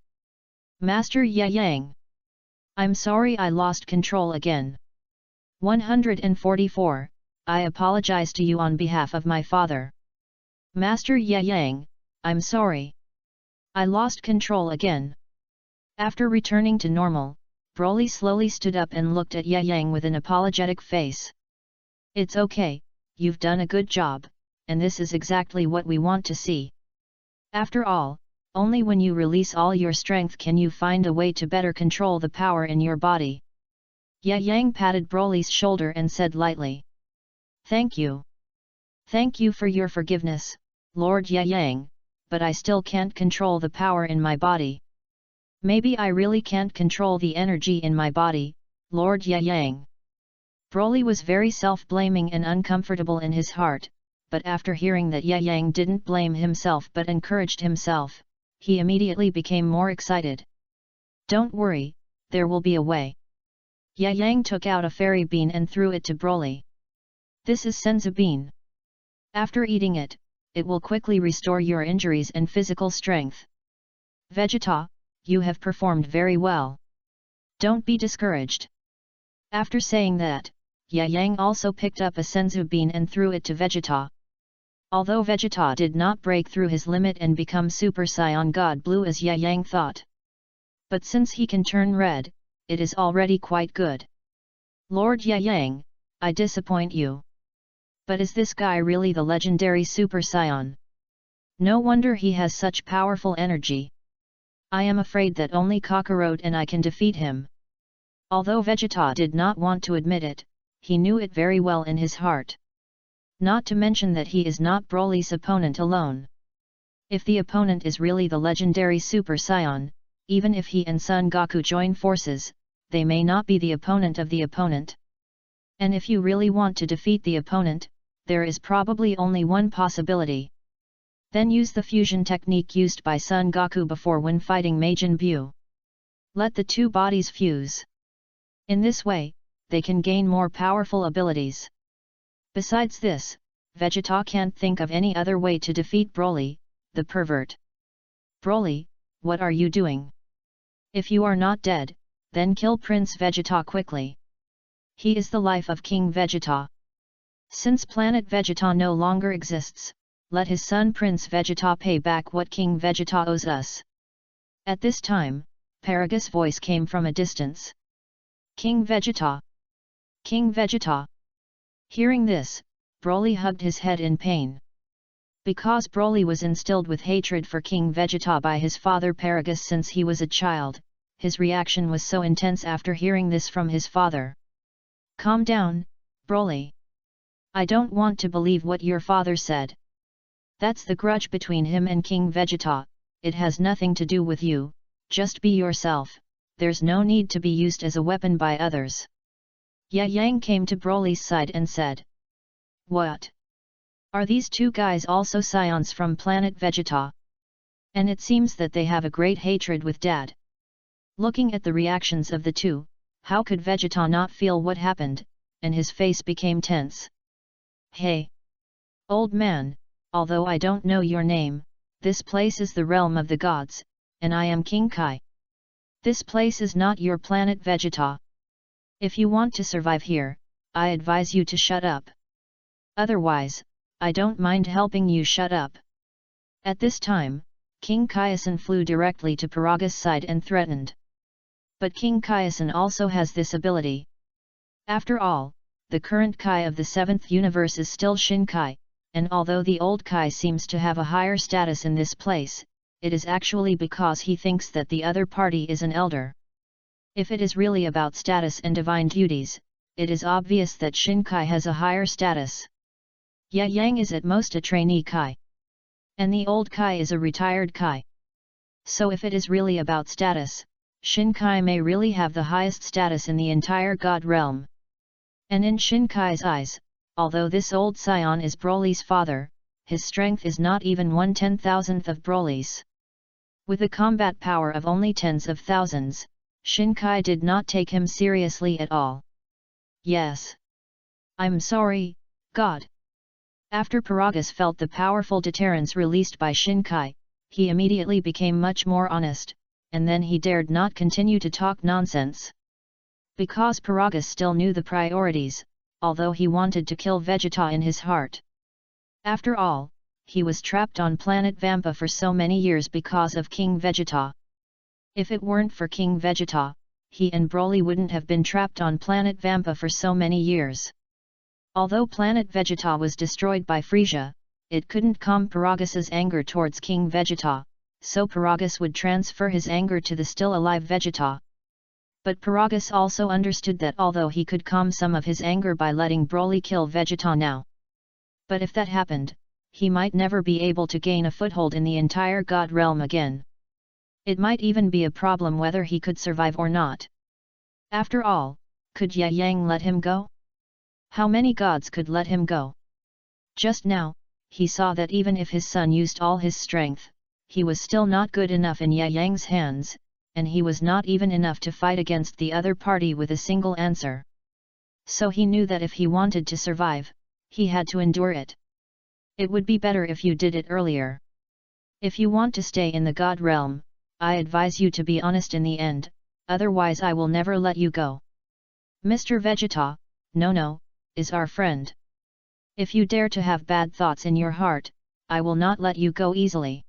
[SPEAKER 1] Master Yang! I'm sorry I lost control again. 144, I apologize to you on behalf of my father. Master Yang, I'm sorry. I lost control again. After returning to normal, Broly slowly stood up and looked at Yang with an apologetic face. It's okay, you've done a good job, and this is exactly what we want to see. After all, only when you release all your strength can you find a way to better control the power in your body. Yang patted Broly's shoulder and said lightly. Thank you. Thank you for your forgiveness, Lord Yang, but I still can't control the power in my body. Maybe I really can't control the energy in my body, Lord Yang. Broly was very self-blaming and uncomfortable in his heart, but after hearing that Yang didn't blame himself but encouraged himself, he immediately became more excited. Don't worry, there will be a way. Yang took out a fairy bean and threw it to Broly. This is Senzu bean. After eating it, it will quickly restore your injuries and physical strength. Vegeta, you have performed very well. Don't be discouraged. After saying that, Yang also picked up a Senzu bean and threw it to Vegeta. Although Vegeta did not break through his limit and become Super Saiyan God Blue as Yang thought. But since he can turn red, it is already quite good. Lord Yang, I disappoint you. But is this guy really the legendary Super Saiyan? No wonder he has such powerful energy. I am afraid that only Kakarot and I can defeat him. Although Vegeta did not want to admit it, he knew it very well in his heart. Not to mention that he is not Broly's opponent alone. If the opponent is really the legendary Super Saiyan, even if he and Son Goku join forces, they may not be the opponent of the opponent. And if you really want to defeat the opponent, there is probably only one possibility. Then use the fusion technique used by Son Goku before when fighting Majin Buu. Let the two bodies fuse. In this way, they can gain more powerful abilities. Besides this, Vegeta can't think of any other way to defeat Broly, the pervert. Broly, what are you doing? If you are not dead, then kill Prince Vegeta quickly. He is the life of King Vegeta. Since planet Vegeta no longer exists, let his son Prince Vegeta pay back what King Vegeta owes us. At this time, Paragus' voice came from a distance. King Vegeta! King Vegeta! Hearing this, Broly hugged his head in pain. Because Broly was instilled with hatred for King Vegeta by his father Paragus since he was a child, his reaction was so intense after hearing this from his father. Calm down, Broly. I don't want to believe what your father said. That's the grudge between him and King Vegeta, it has nothing to do with you, just be yourself, there's no need to be used as a weapon by others. Yang came to Broly's side and said. What? Are these two guys also scions from planet Vegeta? And it seems that they have a great hatred with Dad. Looking at the reactions of the two, how could Vegeta not feel what happened, and his face became tense. Hey! Old man, although I don't know your name, this place is the realm of the gods, and I am King Kai. This place is not your planet Vegeta. If you want to survive here, I advise you to shut up. Otherwise, I don't mind helping you shut up. At this time, King Kaiasen flew directly to Paragus' side and threatened. But King Kaiasen also has this ability. After all, the current Kai of the 7th universe is still Shin Kai, and although the old Kai seems to have a higher status in this place, it is actually because he thinks that the other party is an elder. If it is really about status and divine duties, it is obvious that Shin Kai has a higher status. Yang is at most a trainee Kai. And the old Kai is a retired Kai. So if it is really about status, Shin Kai may really have the highest status in the entire God realm. And in Shin Kai's eyes, although this old scion is Broly's father, his strength is not even 1/10,000th of Broly's. With a combat power of only tens of thousands, Shin Kai did not take him seriously at all. Yes. I'm sorry, God. After Paragus felt the powerful deterrence released by Shin Kai, he immediately became much more honest, and then he dared not continue to talk nonsense. Because Paragus still knew the priorities, although he wanted to kill Vegeta in his heart. After all, he was trapped on planet Vampa for so many years because of King Vegeta. If it weren't for King Vegeta, he and Broly wouldn't have been trapped on planet Vampa for so many years. Although planet Vegeta was destroyed by Frieza, it couldn't calm Paragus's anger towards King Vegeta, so Paragus would transfer his anger to the still alive Vegeta. But Paragus also understood that although he could calm some of his anger by letting Broly kill Vegeta now, but if that happened, he might never be able to gain a foothold in the entire God realm again. It might even be a problem whether he could survive or not. After all, could Yang let him go? How many gods could let him go? Just now, he saw that even if his son used all his strength, he was still not good enough in Yang's hands, and he was not even enough to fight against the other party with a single answer. So he knew that if he wanted to survive, he had to endure it. It would be better if you did it earlier. If you want to stay in the God realm, I advise you to be honest in the end, otherwise I will never let you go. Mr. Vegeta, no, is our friend. If you dare to have bad thoughts in your heart, I will not let you go easily.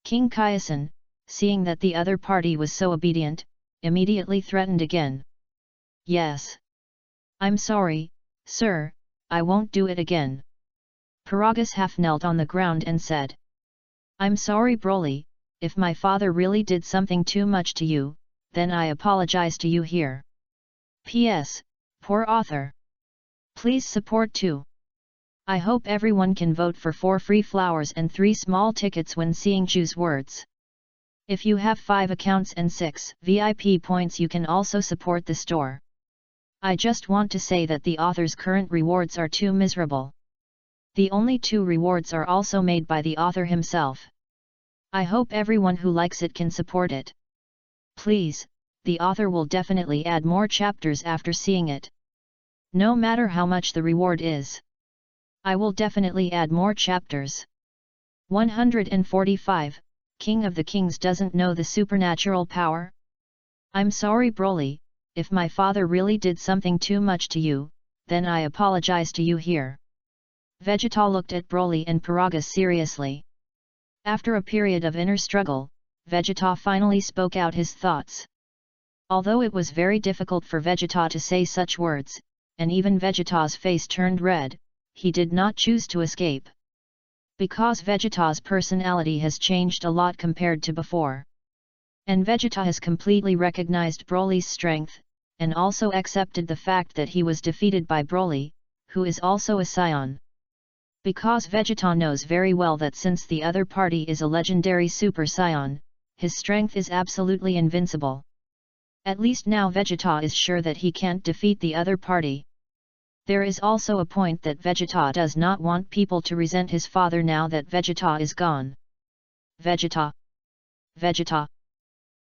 [SPEAKER 1] King Kaiasen, seeing that the other party was so obedient, immediately threatened again. Yes. I'm sorry, sir, I won't do it again. Paragus half knelt on the ground and said. I'm sorry Broly, if my father really did something too much to you, then I apologize to you here. P.S. Poor author. Please support too. I hope everyone can vote for 4 free flowers and 3 small tickets when seeing choose words. If you have 5 accounts and 6 VIP points you can also support the store. I just want to say that the author's current rewards are too miserable. The only 2 rewards are also made by the author himself. I hope everyone who likes it can support it. Please, the author will definitely add more chapters after seeing it. No matter how much the reward is. I will definitely add more chapters. 145, King of the Kings doesn't know the supernatural power? I'm sorry Broly, if my father really did something too much to you, then I apologize to you here. Vegeta looked at Broly and Paragus seriously. After a period of inner struggle, Vegeta finally spoke out his thoughts. Although it was very difficult for Vegeta to say such words, and even Vegeta's face turned red, he did not choose to escape. Because Vegeta's personality has changed a lot compared to before. And Vegeta has completely recognized Broly's strength, and also accepted the fact that he was defeated by Broly, who is also a Saiyan. Because Vegeta knows very well that since the other party is a legendary Super Saiyan, his strength is absolutely invincible. At least now Vegeta is sure that he can't defeat the other party. There is also a point that Vegeta does not want people to resent his father now that Vegeta is gone. Vegeta! Vegeta!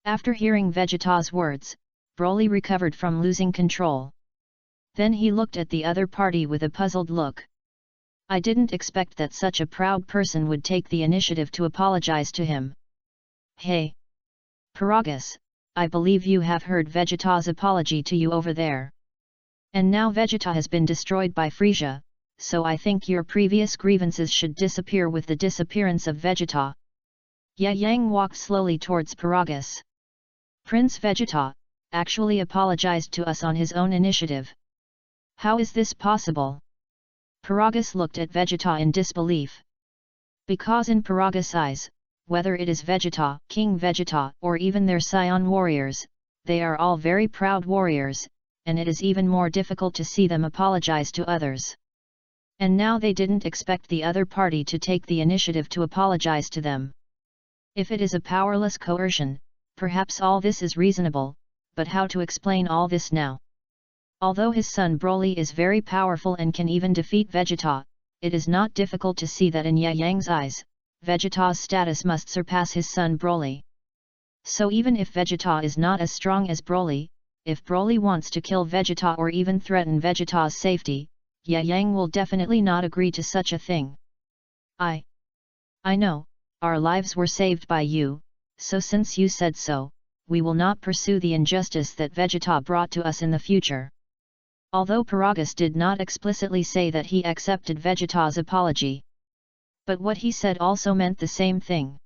[SPEAKER 1] After hearing Vegeta's words, Broly recovered from losing control. Then he looked at the other party with a puzzled look. I didn't expect that such a proud person would take the initiative to apologize to him. Hey! Paragus, I believe you have heard Vegeta's apology to you over there. And now Vegeta has been destroyed by Frieza, so I think your previous grievances should disappear with the disappearance of Vegeta. Ye Yang walked slowly towards Paragus. Prince Vegeta actually apologized to us on his own initiative. How is this possible? Paragus looked at Vegeta in disbelief. Because in Paragus' eyes, whether it is Vegeta, King Vegeta, or even their Saiyan warriors, they are all very proud warriors, and it is even more difficult to see them apologize to others. And now they didn't expect the other party to take the initiative to apologize to them. If it is a powerless coercion, perhaps all this is reasonable, but how to explain all this now? Although his son Broly is very powerful and can even defeat Vegeta, it is not difficult to see that in Ye Yang's eyes, Vegeta's status must surpass his son Broly. So even if Vegeta is not as strong as Broly, if Broly wants to kill Vegeta or even threaten Vegeta's safety, Ye Yang will definitely not agree to such a thing. I know, our lives were saved by you, so since you said so, we will not pursue the injustice that Vegeta brought to us in the future. Although Paragus did not explicitly say that he accepted Vegeta's apology. But what he said also meant the same thing.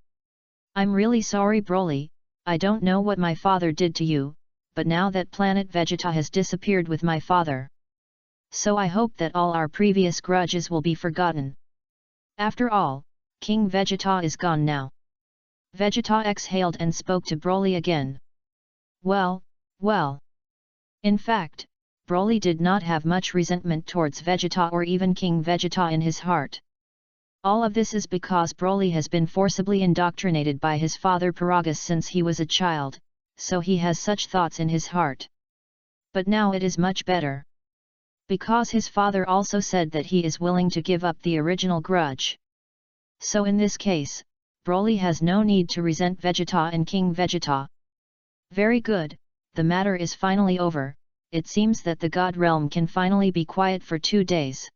[SPEAKER 1] I'm really sorry Broly, I don't know what my father did to you, but now that planet Vegeta has disappeared with my father. So I hope that all our previous grudges will be forgotten. After all, King Vegeta is gone now. Vegeta exhaled and spoke to Broly again. Well. In fact, Broly did not have much resentment towards Vegeta or even King Vegeta in his heart. All of this is because Broly has been forcibly indoctrinated by his father Paragus since he was a child, so he has such thoughts in his heart. But now it is much better. Because his father also said that he is willing to give up the original grudge. So in this case, Broly has no need to resent Vegeta and King Vegeta. Very good, the matter is finally over. It seems that the God realm can finally be quiet for 2 days.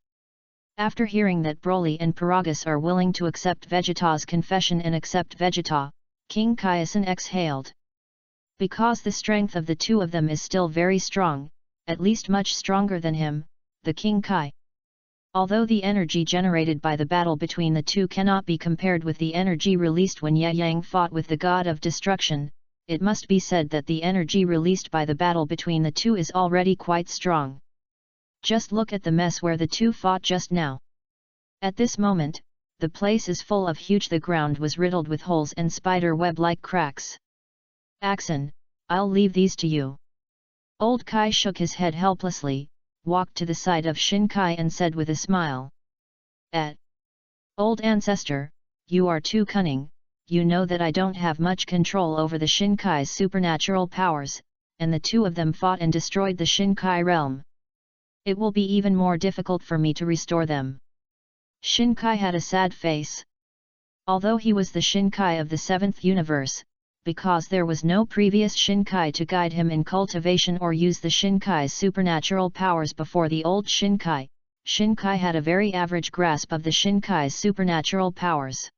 [SPEAKER 1] After hearing that Broly and Paragus are willing to accept Vegeta's confession and accept Vegeta, King Kaizen exhaled. Because the strength of the two of them is still very strong, at least much stronger than him, the King Kai. Although the energy generated by the battle between the two cannot be compared with the energy released when Ye Yang fought with the God of Destruction, it must be said that the energy released by the battle between the two is already quite strong. Just look at the mess where the two fought just now. At this moment, the place is full of huge. The ground was riddled with holes and spider web-like cracks. Axon, I'll leave these to you. Old Kai shook his head helplessly, walked to the side of Shin Kai and said with a smile. Old ancestor, you are too cunning. You know that I don't have much control over the Shinkai's supernatural powers, and the two of them fought and destroyed the Shinkai realm. It will be even more difficult for me to restore them. Shinkai had a sad face. Although he was the Shinkai of the 7th universe, because there was no previous Shinkai to guide him in cultivation or use the Shinkai's supernatural powers before the old Shinkai. Shinkai had a very average grasp of the Shinkai's supernatural powers.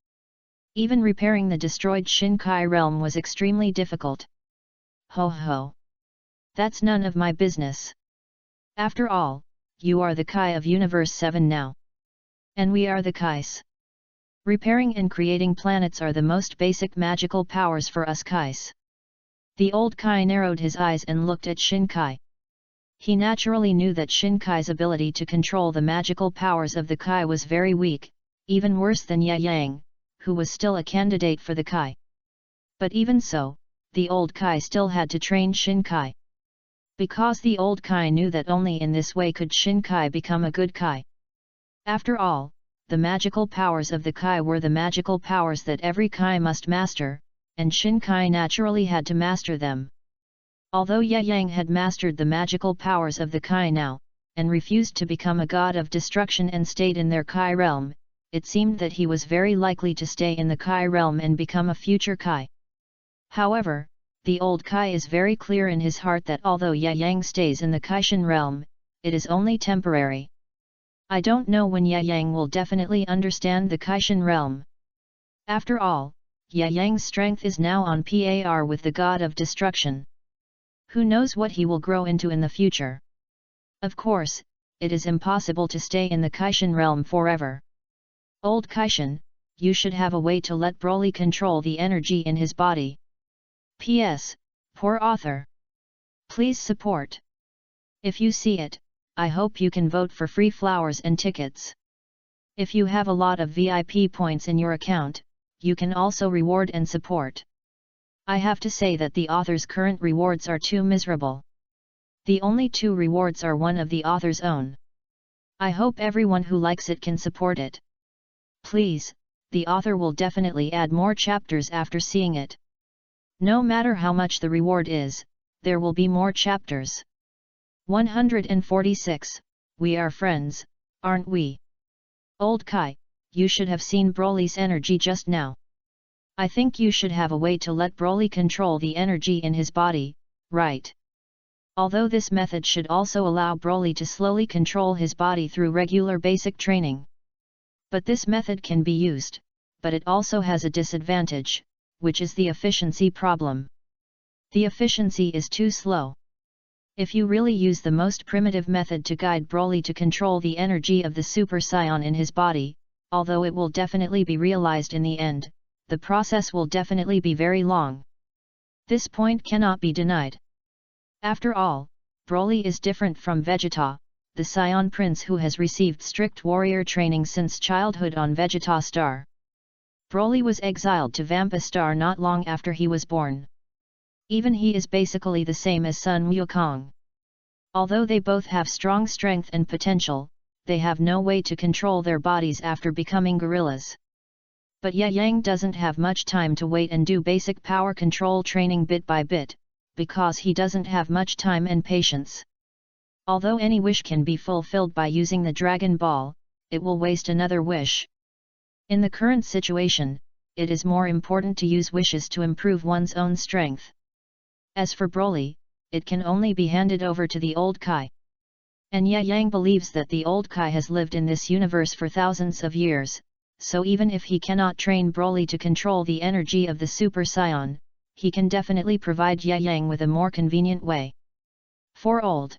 [SPEAKER 1] Even repairing the destroyed Shinkai realm was extremely difficult. Ho ho! That's none of my business. After all, you are the Kai of Universe 7 now. And we are the Kais. Repairing and creating planets are the most basic magical powers for us Kais. The old Kai narrowed his eyes and looked at Shinkai. He naturally knew that Shinkai's ability to control the magical powers of the Kai was very weak, even worse than Ye Yang, who was still a candidate for the Kai. But even so, the old Kai still had to train Shinkai. Because the old Kai knew that only in this way could Shinkai become a good Kai. After all, the magical powers of the Kai were the magical powers that every Kai must master, and Shinkai naturally had to master them. Although Ye Yang had mastered the magical powers of the Kai now, and refused to become a god of destruction and stayed in their Kai realm, it seemed that he was very likely to stay in the Kai realm and become a future Kai. However, the old Kai is very clear in his heart that although Ye Yang stays in the Kaishin realm, it is only temporary. I don't know when Ye Yang will definitely understand the Kaishin realm. After all, Ye Yang's strength is now on par with the god of destruction. Who knows what he will grow into in the future? Of course, it is impossible to stay in the Kaishin realm forever. Old Kaishin, you should have a way to let Broly control the energy in his body. P.S. Poor author. Please support. If you see it, I hope you can vote for free flowers and tickets. If you have a lot of VIP points in your account, you can also reward and support. I have to say that the author's current rewards are too miserable. The only 2 rewards are one of the author's own. I hope everyone who likes it can support it. Please, the author will definitely add more chapters after seeing it. No matter how much the reward is, there will be more chapters. 146, we are friends, aren't we? Old Kai, you should have seen Broly's energy just now. I think you should have a way to let Broly control the energy in his body, right? Although this method should also allow Broly to slowly control his body through regular basic training. But this method can be used, but it also has a disadvantage, which is the efficiency problem. The efficiency is too slow. If you really use the most primitive method to guide Broly to control the energy of the Super Saiyan in his body, although it will definitely be realized in the end, the process will definitely be very long. This point cannot be denied. After all, Broly is different from Vegeta, the Saiyan prince who has received strict warrior training since childhood on Vegeta Star. Broly was exiled to Vampa Star not long after he was born. Even he is basically the same as Sun Wukong. Although they both have strong strength and potential, they have no way to control their bodies after becoming gorillas. But Ye Yang doesn't have much time to wait and do basic power control training bit by bit, because he doesn't have much time and patience. Although any wish can be fulfilled by using the Dragon Ball, it will waste another wish. In the current situation, it is more important to use wishes to improve one's own strength. As for Broly, it can only be handed over to the old Kai. And Ye Yang believes that the old Kai has lived in this universe for thousands of years, so even if he cannot train Broly to control the energy of the Super Saiyan, he can definitely provide Ye Yang with a more convenient way. For old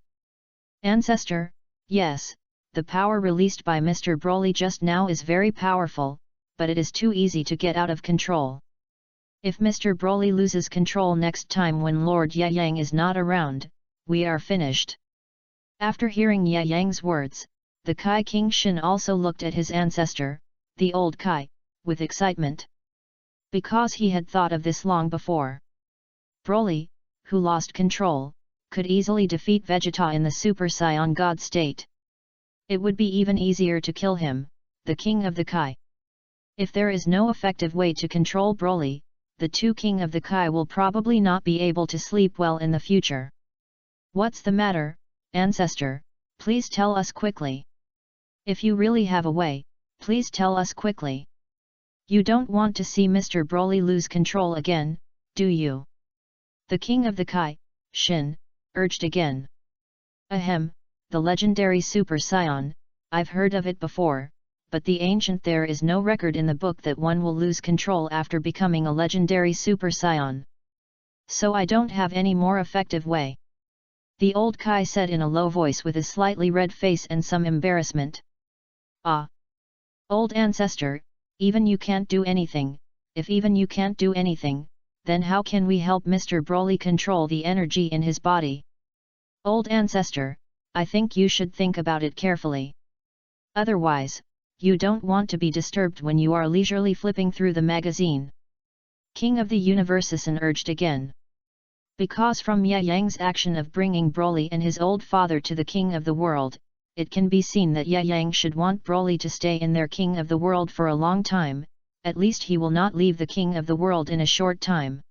[SPEAKER 1] ancestor, yes, the power released by Mr. Broly just now is very powerful, but it is too easy to get out of control. If Mr. Broly loses control next time when Lord Ye Yang is not around, we are finished. After hearing Ye Yang's words, the Kai King Shin also looked at his ancestor, the old Kai, with excitement. Because he had thought of this long before. Broly, who lost control, could easily defeat Vegeta in the Super Saiyan God state. It would be even easier to kill him, the king of the Kai. If there is no effective way to control Broly, the 2 king of the Kai will probably not be able to sleep well in the future. What's the matter, ancestor? Please tell us quickly. If you really have a way, please tell us quickly. You don't want to see Mr. Broly lose control again, do you? The king of the Kai, Shin, urged again. Ahem, the legendary Super Saiyan, I've heard of it before, but the ancient there is no record in the book that one will lose control after becoming a legendary Super Saiyan. So I don't have any more effective way. The old Kai said in a low voice with a slightly red face and some embarrassment. Ah! Old ancestor, even you can't do anything. If even you can't do anything, then how can we help Mr. Broly control the energy in his body? Old ancestor, I think you should think about it carefully. Otherwise, you don't want to be disturbed when you are leisurely flipping through the magazine. King of the Universes urged again. Because from Ye Yang's action of bringing Broly and his old father to the King of the World, it can be seen that Ye Yang should want Broly to stay in their King of the World for a long time. At least he will not leave the King of the World in a short time.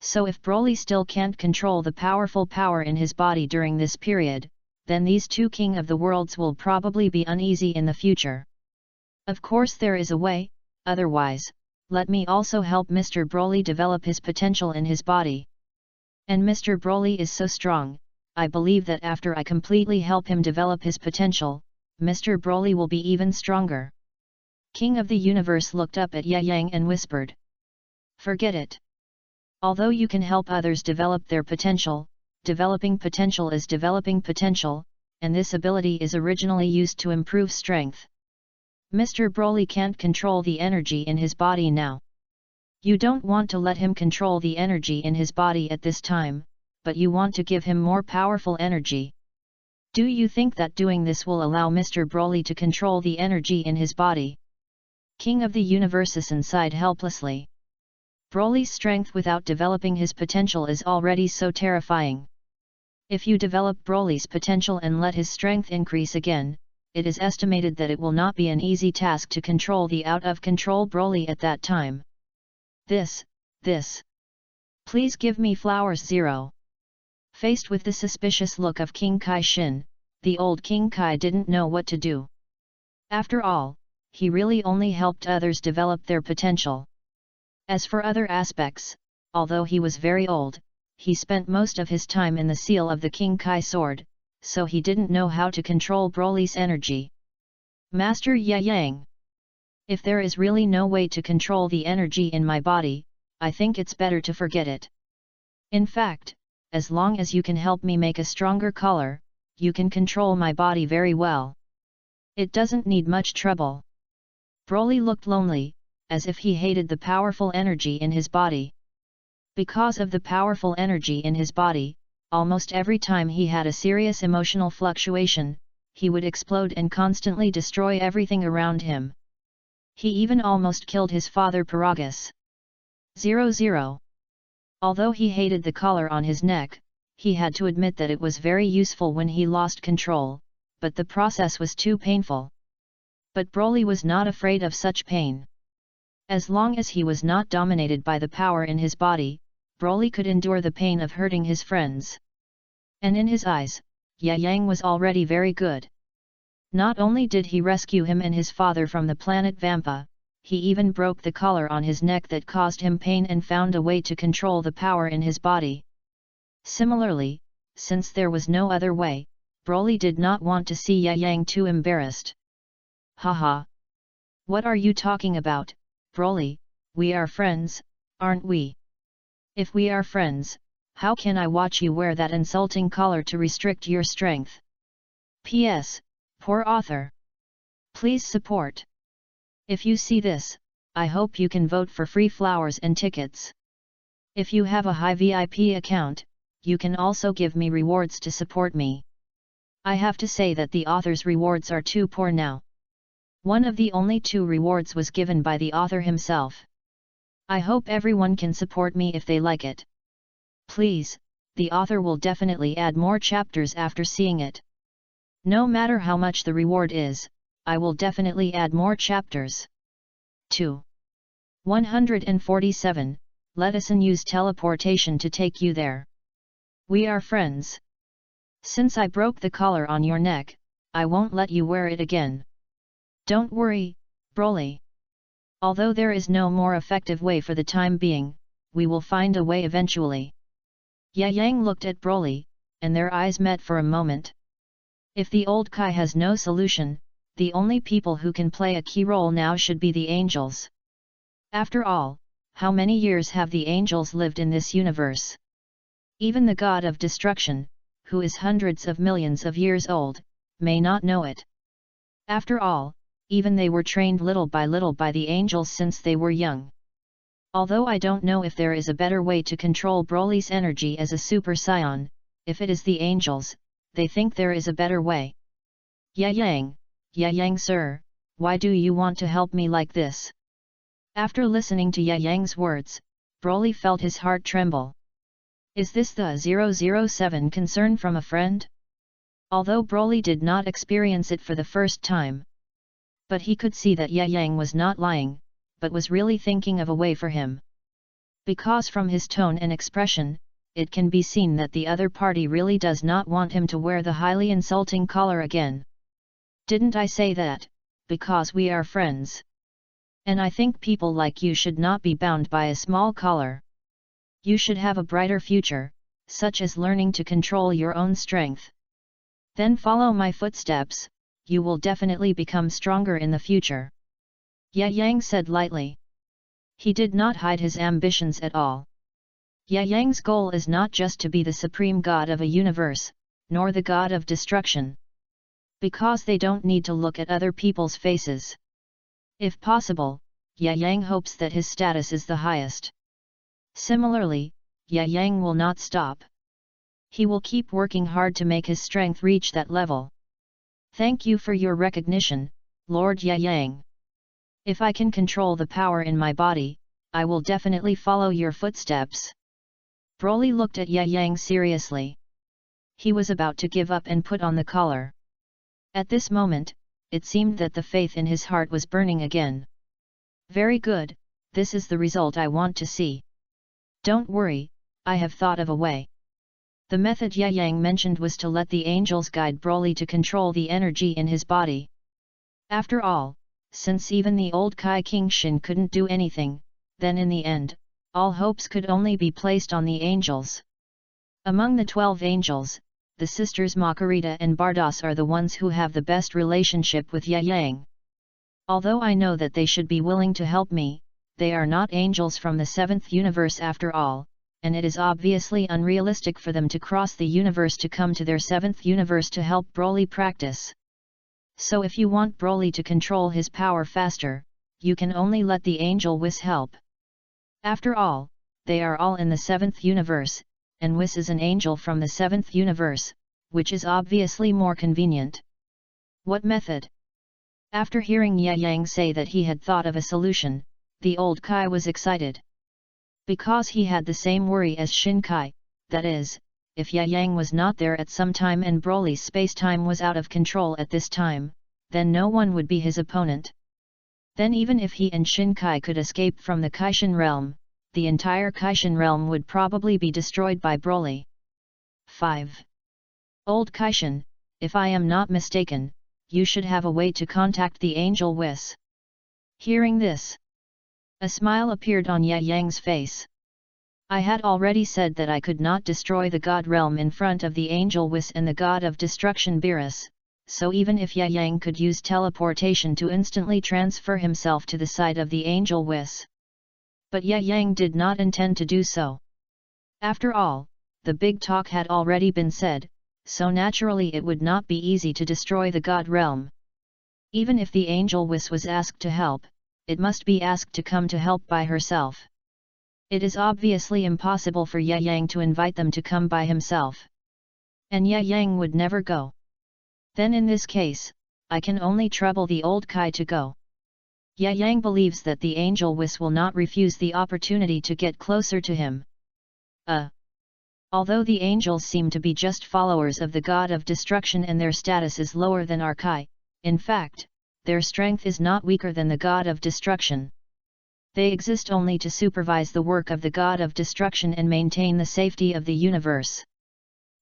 [SPEAKER 1] So if Broly still can't control the powerful power in his body during this period, then these two King of the Worlds will probably be uneasy in the future. Of course there is a way, otherwise, let me also help Mr. Broly develop his potential in his body. And Mr. Broly is so strong, I believe that after I completely help him develop his potential, Mr. Broly will be even stronger. King of the Universe looked up at Ye Yang and whispered. Forget it. Although you can help others develop their potential, developing potential is developing potential, and this ability is originally used to improve strength. Mr. Broly can't control the energy in his body now. You don't want to let him control the energy in his body at this time, but you want to give him more powerful energy. Do you think that doing this will allow Mr. Broly to control the energy in his body? King of the Universes sighed helplessly. Broly's strength without developing his potential is already so terrifying. If you develop Broly's potential and let his strength increase again, it is estimated that it will not be an easy task to control the out-of-control Broly at that time. This. Please give me flowers 0. Faced with the suspicious look of King Kai Shin, the old King Kai didn't know what to do. After all, he really only helped others develop their potential. As for other aspects, although he was very old, he spent most of his time in the seal of the King Kai sword, so he didn't know how to control Broly's energy. Master Ye Yang. If there is really no way to control the energy in my body, I think it's better to forget it. In fact, as long as you can help me make a stronger color, you can control my body very well. It doesn't need much trouble. Broly looked lonely, as if he hated the powerful energy in his body. Because of the powerful energy in his body, almost every time he had a serious emotional fluctuation, he would explode and constantly destroy everything around him. He even almost killed his father Paragus. 00. Although he hated the collar on his neck, he had to admit that it was very useful when he lost control, but the process was too painful. But Broly was not afraid of such pain. As long as he was not dominated by the power in his body, Broly could endure the pain of hurting his friends. And in his eyes, Ye Yang was already very good. Not only did he rescue him and his father from the planet Vampa, he even broke the collar on his neck that caused him pain and found a way to control the power in his body. Similarly, since there was no other way, Broly did not want to see Ye Yang too embarrassed. Haha! What are you talking about, Broly? We are friends, aren't we? If we are friends, how can I watch you wear that insulting collar to restrict your strength? P.S. Poor author. Please support. If you see this, I hope you can vote for free flowers and tickets. If you have a high VIP account, you can also give me rewards to support me. I have to say that the author's rewards are too poor now. One of the only 2 rewards was given by the author himself. I hope everyone can support me if they like it. Please, the author will definitely add more chapters after seeing it. No matter how much the reward is, I will definitely add more chapters. 2. 147, let us use teleportation to take you there. We are friends. Since I broke the collar on your neck, I won't let you wear it again. Don't worry, Broly. Although there is no more effective way for the time being, we will find a way eventually. Yang looked at Broly, and their eyes met for a moment. If the old Kai has no solution, the only people who can play a key role now should be the angels. After all, how many years have the angels lived in this universe? Even the god of destruction, who is hundreds of millions of years old, may not know it. After all, even they were trained little by the angels since they were young. Although I don't know if there is a better way to control Broly's energy as a Super Saiyan, if it is the angels, they think there is a better way. Yang sir, why do you want to help me like this? After listening to Yang's words, Broly felt his heart tremble. Is this the 007 concern from a friend? Although Broly did not experience it for the first time. But he could see that Yang was not lying, but was really thinking of a way for him. Because from his tone and expression, it can be seen that the other party really does not want him to wear the highly insulting collar again. Didn't I say that, because we are friends? And I think people like you should not be bound by a small collar. You should have a brighter future, such as learning to control your own strength. Then follow my footsteps, you will definitely become stronger in the future. Yang said lightly. He did not hide his ambitions at all. Yang's goal is not just to be the supreme god of a universe, nor the god of destruction. Because they don't need to look at other people's faces. If possible, Yang hopes that his status is the highest. Similarly, Yang will not stop. He will keep working hard to make his strength reach that level. Thank you for your recognition, Lord Yang. If I can control the power in my body, I will definitely follow your footsteps. Broly looked at Yang seriously. He was about to give up and put on the collar. At this moment, it seemed that the faith in his heart was burning again. Very good, this is the result I want to see. Don't worry, I have thought of a way. The method Yang mentioned was to let the angels guide Broly to control the energy in his body. After all, since even the old Kai King Shin couldn't do anything, then in the end, all hopes could only be placed on the angels. Among the 12 angels, the sisters Makarita and Bardos are the ones who have the best relationship with Yang. Although I know that they should be willing to help me, they are not angels from the 7th universe after all, and it is obviously unrealistic for them to cross the universe to come to their 7th universe to help Broly practice. So if you want Broly to control his power faster, you can only let the angel Whis help. After all, they are all in the 7th universe, and Whis is an angel from the 7th universe, which is obviously more convenient. What method? After hearing Yang say that he had thought of a solution, the old Kai was excited. Because he had the same worry as Shin Kai, that is, if Yang was not there at some time and Broly's space-time was out of control at this time, then no one would be his opponent. Then even if he and Shin Kai could escape from the Kaishin realm, the entire Kaishin realm would probably be destroyed by Broly. 5. Old Kaishin, if I am not mistaken, you should have a way to contact the angel Whis. Hearing this, a smile appeared on Yang's face. I had already said that I could not destroy the god realm in front of the angel Whis and the god of destruction Beerus, so even if Yang could use teleportation to instantly transfer himself to the side of the angel Whis. But Yang did not intend to do so. After all, the big talk had already been said, so naturally it would not be easy to destroy the god realm. Even if the angel Whis was asked to help, it must be asked to come to help by herself. It is obviously impossible for Yang to invite them to come by himself. And Yang would never go. Then in this case, I can only trouble the old Kai to go. Yang believes that the angel Whis will not refuse the opportunity to get closer to him. Although the angels seem to be just followers of the god of destruction and their status is lower than our Kai, in fact, their strength is not weaker than the god of destruction. They exist only to supervise the work of the god of destruction and maintain the safety of the universe.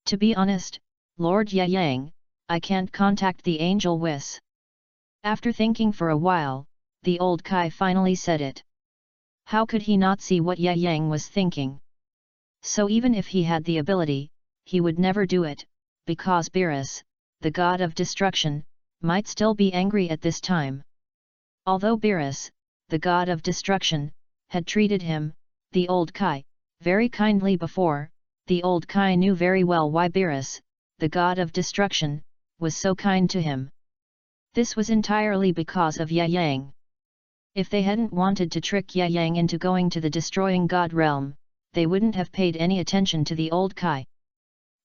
[SPEAKER 1] To be honest, Lord Yang, I can't contact the angel Whis. After thinking for a while, the old Kai finally said it. How could he not see what Ye Yang was thinking? So even if he had the ability, he would never do it, because Beerus, the god of destruction, might still be angry at this time. Although Beerus, the god of destruction, had treated him, the old Kai, very kindly before, the old Kai knew very well why Beerus, the god of destruction, was so kind to him. This was entirely because of Ye Yang. If they hadn't wanted to trick Ye Yang into going to the destroying god realm, they wouldn't have paid any attention to the old Kai.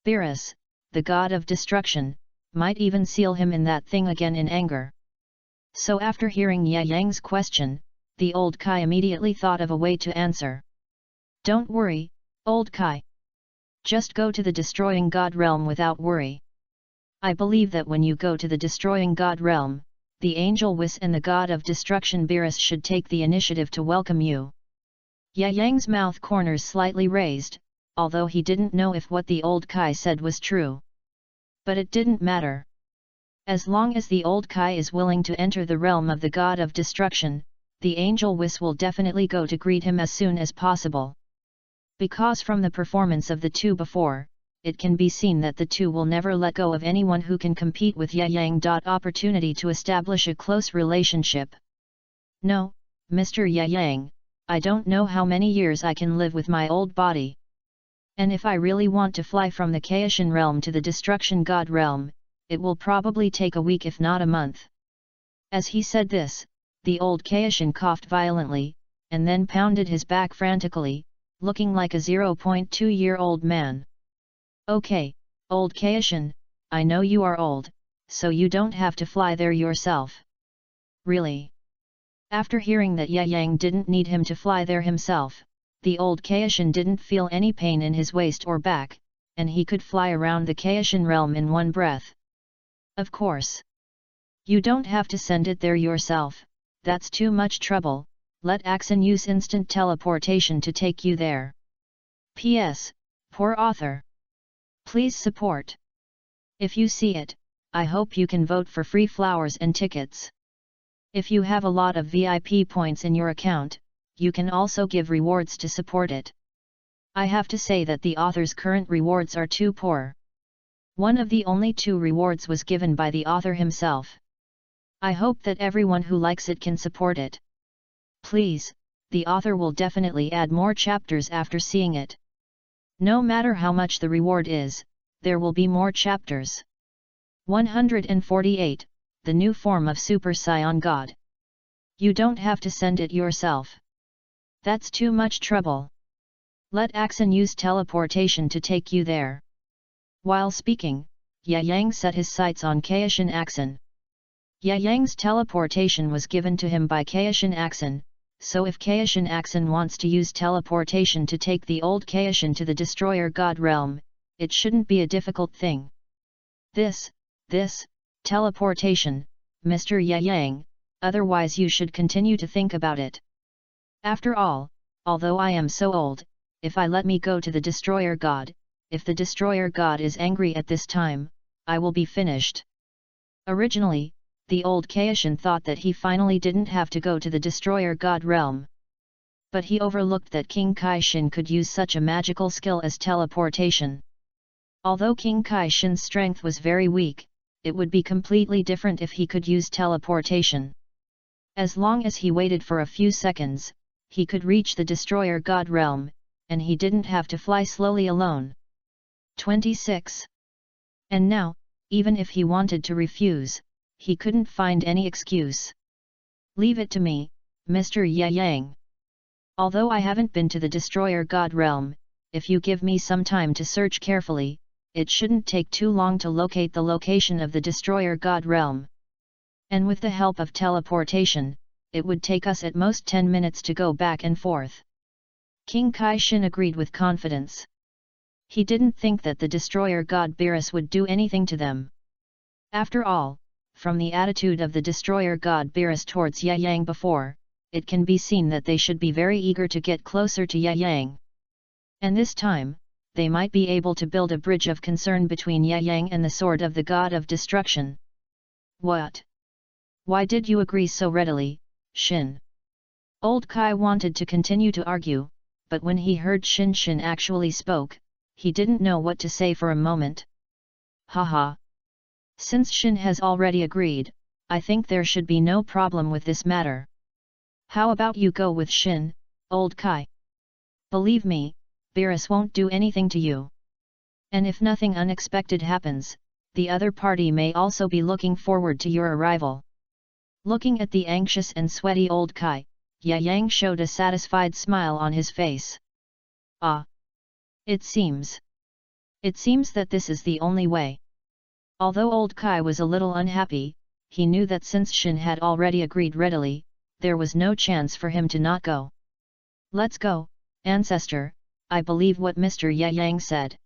[SPEAKER 1] Beerus, the god of destruction, might even seal him in that thing again in anger. So after hearing Ye Yang's question, the old Kai immediately thought of a way to answer. Don't worry, old Kai. Just go to the destroying god realm without worry. I believe that when you go to the destroying god realm, the angel Whis and the god of destruction Beerus should take the initiative to welcome you. Ye Yang's mouth corners slightly raised, although he didn't know if what the old Kai said was true. But it didn't matter. As long as the old Kai is willing to enter the realm of the god of destruction, the angel Whis will definitely go to greet him as soon as possible. Because from the performance of the two before, it can be seen that the two will never let go of anyone who can compete with Ye Yang. Opportunity to establish a close relationship. No, Mr. Ye Yang, I don't know how many years I can live with my old body. And if I really want to fly from the Kaishan realm to the destruction god realm, it will probably take a week if not a month. As he said this, the old Kaishan coughed violently, and then pounded his back frantically, looking like a 0.2-year-old man. Okay, old Kaishan, I know you are old, so you don't have to fly there yourself. Really? After hearing that Ye Yang didn't need him to fly there himself, the old Kaishan didn't feel any pain in his waist or back, and he could fly around the Kaishan realm in one breath. Of course. You don't have to send it there yourself, that's too much trouble, let Axon use instant teleportation to take you there. P.S. Poor author. Please support. If you see it, I hope you can vote for free flowers and tickets. If you have a lot of VIP points in your account, you can also give rewards to support it. I have to say that the author's current rewards are too poor. One of the only 2 rewards was given by the author himself. I hope that everyone who likes it can support it. Please, the author will definitely add more chapters after seeing it. No matter how much the reward is, there will be more chapters. 148. The new form of Super Saiyan God. You don't have to send it yourself. That's too much trouble. Let Axon use teleportation to take you there. While speaking, Ye Yang set his sights on Kaishan Axon. Ye Yang's teleportation was given to him by Kaishan Axon, so if Kaishan Axon wants to use teleportation to take the old Kaishan to the Destroyer God realm, it shouldn't be a difficult thing. This, teleportation, Mr. Ye Yang, otherwise you should continue to think about it. After all, although I am so old, if I let me go to the Destroyer God, if the Destroyer God is angry at this time, I will be finished. Originally, the old Kaishan thought that he finally didn't have to go to the Destroyer God realm. But he overlooked that King Kaishan could use such a magical skill as teleportation. Although King Kaishan's strength was very weak, it would be completely different if he could use teleportation. As long as he waited for a few seconds, he could reach the Destroyer God realm, and he didn't have to fly slowly alone. 26. And now, even if he wanted to refuse, he couldn't find any excuse. Leave it to me, Mr. Ye Yang. Although I haven't been to the Destroyer God realm, if you give me some time to search carefully, it shouldn't take too long to locate the location of the Destroyer God realm. And with the help of teleportation, it would take us at most 10 minutes to go back and forth. King Kaishan agreed with confidence. He didn't think that the Destroyer God Beerus would do anything to them. After all, from the attitude of the Destroyer God Beerus towards Ye Yang before, it can be seen that they should be very eager to get closer to Ye Yang. And this time, they might be able to build a bridge of concern between Ye Yang and the sword of the God of destruction. What? Why did you agree so readily, Shin? Old Kai wanted to continue to argue, but when he heard Shin actually spoke, he didn't know what to say for a moment. Haha. Since Shin has already agreed, I think there should be no problem with this matter. How about you go with Shin, Old Kai? Believe me, Beerus won't do anything to you. And if nothing unexpected happens, the other party may also be looking forward to your arrival. Looking at the anxious and sweaty Old Kai, Yang showed a satisfied smile on his face. Ah! It seems that this is the only way. Although Old Kai was a little unhappy, he knew that since Shin had already agreed readily, there was no chance for him to not go. Let's go, Ancestor, I believe what Mr. Yang said.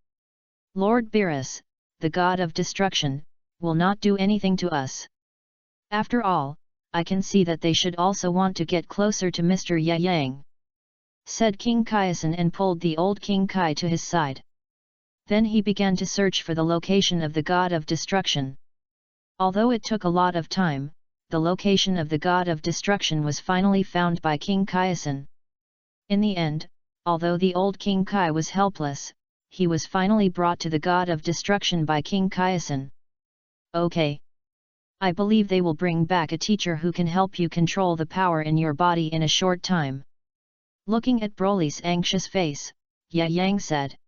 [SPEAKER 1] Lord Beerus, the god of destruction, will not do anything to us. After all, I can see that they should also want to get closer to Mr. Yang, said King Kaiasen and pulled the old King Kai to his side. Then he began to search for the location of the god of destruction. Although it took a lot of time, the location of the god of destruction was finally found by King Kaiasen. In the end, although the old King Kai was helpless, he was finally brought to the god of destruction by King Kaiasen. Okay. I believe they will bring back a teacher who can help you control the power in your body in a short time. Looking at Broly's anxious face, Yang said.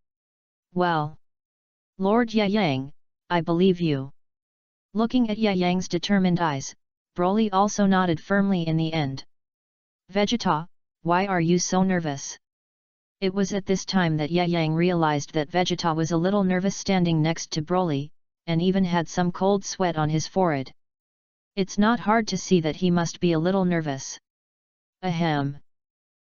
[SPEAKER 1] Well. Lord Yang, I believe you. Looking at Yang's determined eyes, Broly also nodded firmly in the end. Vegeta, why are you so nervous? It was at this time that Yang realized that Vegeta was a little nervous standing next to Broly, and even had some cold sweat on his forehead. It's not hard to see that he must be a little nervous. Ahem.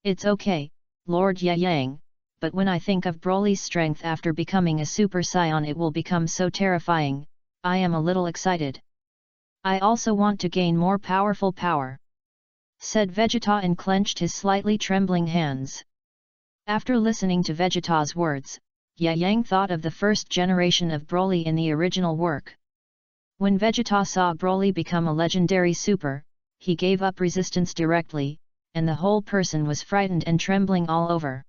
[SPEAKER 1] It's okay, Lord Yang, but when I think of Broly's strength after becoming a Super Saiyan, it will become so terrifying. I am a little excited. I also want to gain more powerful power, said Vegeta and clenched his slightly trembling hands. After listening to Vegeta's words, Yang thought of the first generation of Broly in the original work. When Vegeta saw Broly become a legendary super, he gave up resistance directly, and the whole person was frightened and trembling all over.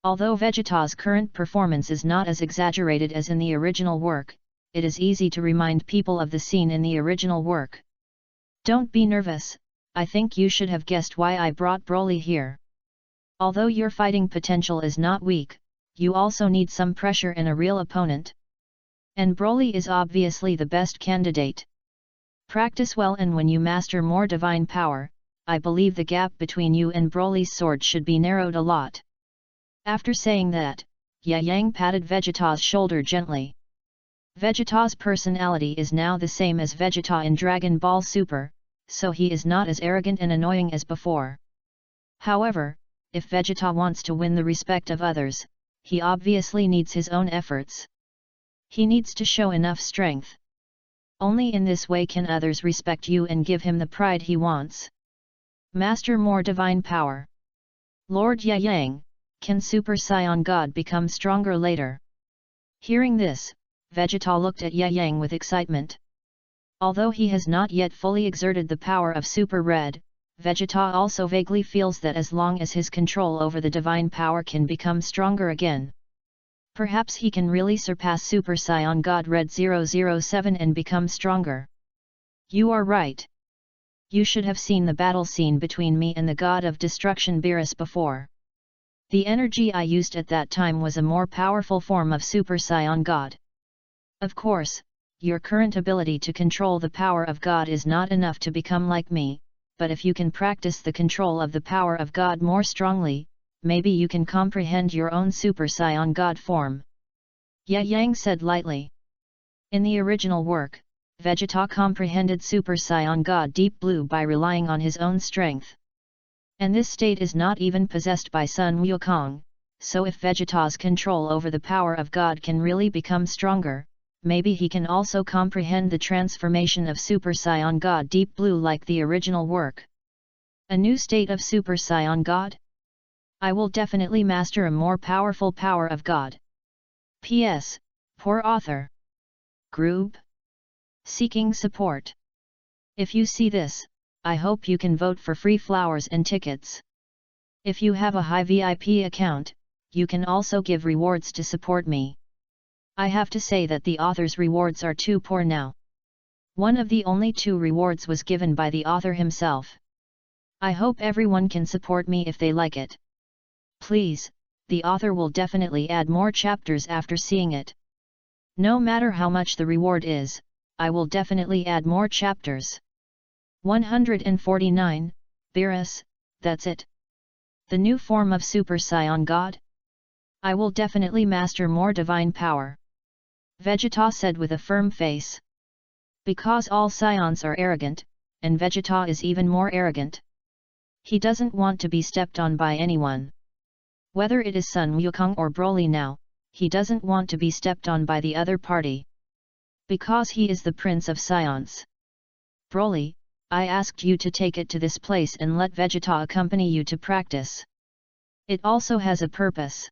[SPEAKER 1] Although Vegeta's current performance is not as exaggerated as in the original work, it is easy to remind people of the scene in the original work. Don't be nervous, I think you should have guessed why I brought Broly here. Although your fighting potential is not weak, you also need some pressure in a real opponent. And Broly is obviously the best candidate. Practice well, and when you master more divine power, I believe the gap between you and Broly's sword should be narrowed a lot. After saying that, Yang patted Vegeta's shoulder gently. Vegeta's personality is now the same as Vegeta in Dragon Ball Super, so he is not as arrogant and annoying as before. However, if Vegeta wants to win the respect of others, he obviously needs his own efforts. He needs to show enough strength. Only in this way can others respect you and give him the pride he wants. Master more divine power. Lord Yang, can Super Saiyan God become stronger later? Hearing this, Vegeta looked at Yang with excitement. Although he has not yet fully exerted the power of Super Red, Vegeta also vaguely feels that as long as his control over the divine power can become stronger again, perhaps he can really surpass Super Saiyan God Red 007 and become stronger. You are right. You should have seen the battle scene between me and the God of Destruction Beerus before. The energy I used at that time was a more powerful form of Super Saiyan God. Of course, your current ability to control the power of God is not enough to become like me, but if you can practice the control of the power of God more strongly, maybe you can comprehend your own Super Saiyan God form. Yang said lightly. In the original work, Vegeta comprehended Super Saiyan God Deep Blue by relying on his own strength. And this state is not even possessed by Sun Wukong, so if Vegeta's control over the power of God can really become stronger, maybe he can also comprehend the transformation of Super Saiyan God Deep Blue like the original work. A new state of Super Saiyan God? I will definitely master a more powerful power of God. P.S. Poor author. Group. Seeking support. If you see this, I hope you can vote for free flowers and tickets. If you have a high VIP account, you can also give rewards to support me. I have to say that the author's rewards are too poor now. One of the only 2 rewards was given by the author himself. I hope everyone can support me if they like it. Please, the author will definitely add more chapters after seeing it. No matter how much the reward is, I will definitely add more chapters. 149, Beerus, that's it. The new form of Super Saiyan God? I will definitely master more divine power. Vegeta said with a firm face. Because all Saiyans are arrogant, and Vegeta is even more arrogant. He doesn't want to be stepped on by anyone. Whether it is Sun Wukong or Broly now, he doesn't want to be stepped on by the other party. Because he is the Prince of Saiyans. Broly, I asked you to take it to this place and let Vegeta accompany you to practice. It also has a purpose.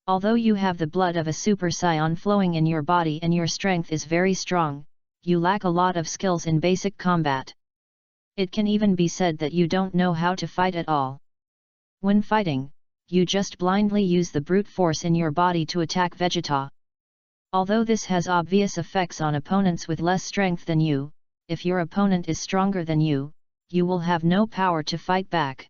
[SPEAKER 1] Although you have the blood of a Super Saiyan flowing in your body and your strength is very strong, you lack a lot of skills in basic combat. It can even be said that you don't know how to fight at all. When fighting, you just blindly use the brute force in your body to attack Vegeta. Although this has obvious effects on opponents with less strength than you, if your opponent is stronger than you will have no power to fight back.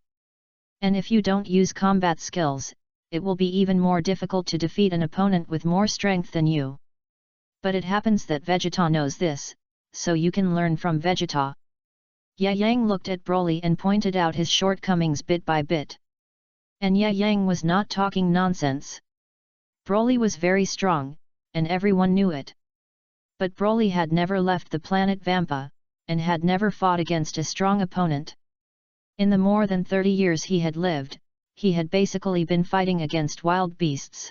[SPEAKER 1] And if you don't use combat skills, it will be even more difficult to defeat an opponent with more strength than you. But it happens that Vegeta knows this, so you can learn from Vegeta. Yang looked at Broly and pointed out his shortcomings bit by bit. And Yang was not talking nonsense. Broly was very strong, and everyone knew it. But Broly had never left the planet Vampa, and had never fought against a strong opponent. In the more than 30 years he had lived, he had basically been fighting against wild beasts.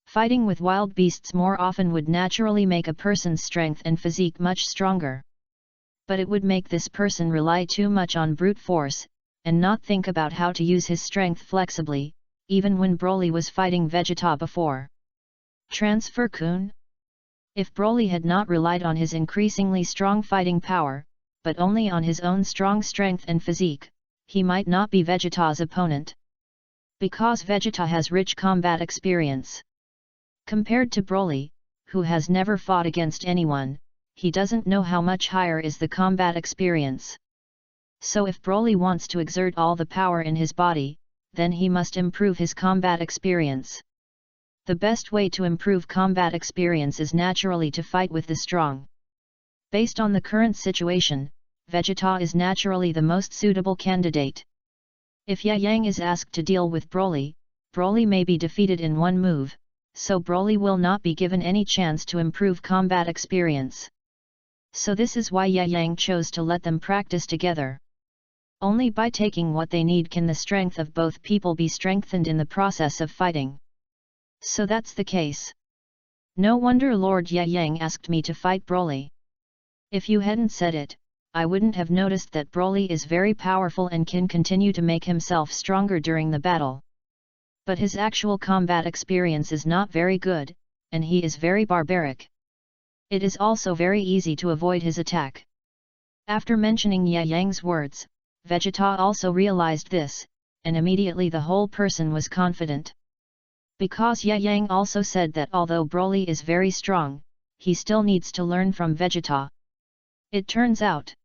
[SPEAKER 1] Fighting with wild beasts more often would naturally make a person's strength and physique much stronger. But it would make this person rely too much on brute force, and not think about how to use his strength flexibly, even when Broly was fighting Vegeta before. Transfer Kun? If Broly had not relied on his increasingly strong fighting power, but only on his own strong strength and physique, he might not be Vegeta's opponent. Because Vegeta has rich combat experience. Compared to Broly, who has never fought against anyone, he doesn't know how much higher is the combat experience. So if Broly wants to exert all the power in his body, then he must improve his combat experience. The best way to improve combat experience is naturally to fight with the strong. Based on the current situation, Vegeta is naturally the most suitable candidate. If Yang is asked to deal with Broly, Broly may be defeated in one move, so Broly will not be given any chance to improve combat experience. So this is why Yang chose to let them practice together. Only by taking what they need can the strength of both people be strengthened in the process of fighting. So that's the case. No wonder Lord Yang asked me to fight Broly. If you hadn't said it, I wouldn't have noticed that Broly is very powerful and can continue to make himself stronger during the battle. But his actual combat experience is not very good, and he is very barbaric. It is also very easy to avoid his attack. After mentioning Yang's words, Vegeta also realized this, and immediately the whole person was confident. Because Yang also said that although Broly is very strong, he still needs to learn from Vegeta. It turns out,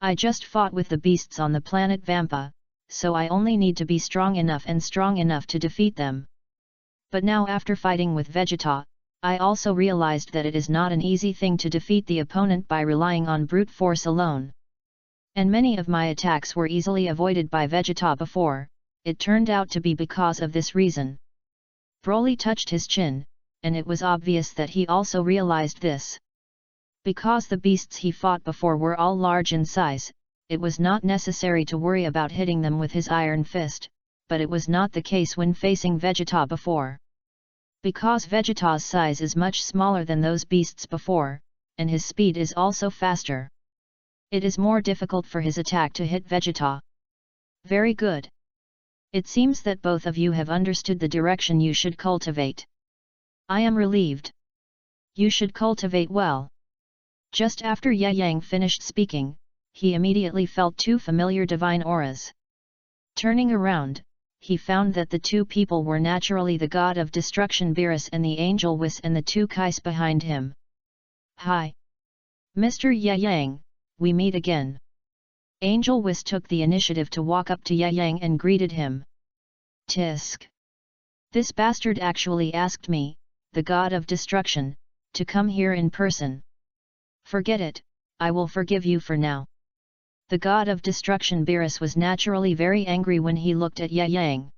[SPEAKER 1] I just fought with the beasts on the planet Vampa, so I only need to be strong enough to defeat them. But now after fighting with Vegeta, I also realized that it is not an easy thing to defeat the opponent by relying on brute force alone. And many of my attacks were easily avoided by Vegeta before, it turned out to be because of this reason. Broly touched his chin, and it was obvious that he also realized this. Because the beasts he fought before were all large in size, it was not necessary to worry about hitting them with his iron fist, but it was not the case when facing Vegeta before. Because Vegeta's size is much smaller than those beasts before, and his speed is also faster. It is more difficult for his attack to hit Vegeta. Very good. It seems that both of you have understood the direction you should cultivate. I am relieved. You should cultivate well. Just after Yang finished speaking, he immediately felt two familiar divine auras. Turning around, he found that the two people were naturally the god of destruction Beerus and the angel Whis and the two Kais behind him. "Hi! Mr. Yang, we meet again." Angel Whis took the initiative to walk up to Yang and greeted him. "Tisk! This bastard actually asked me, the god of destruction, to come here in person. Forget it, I will forgive you for now." The god of destruction Beerus was naturally very angry when he looked at Yang.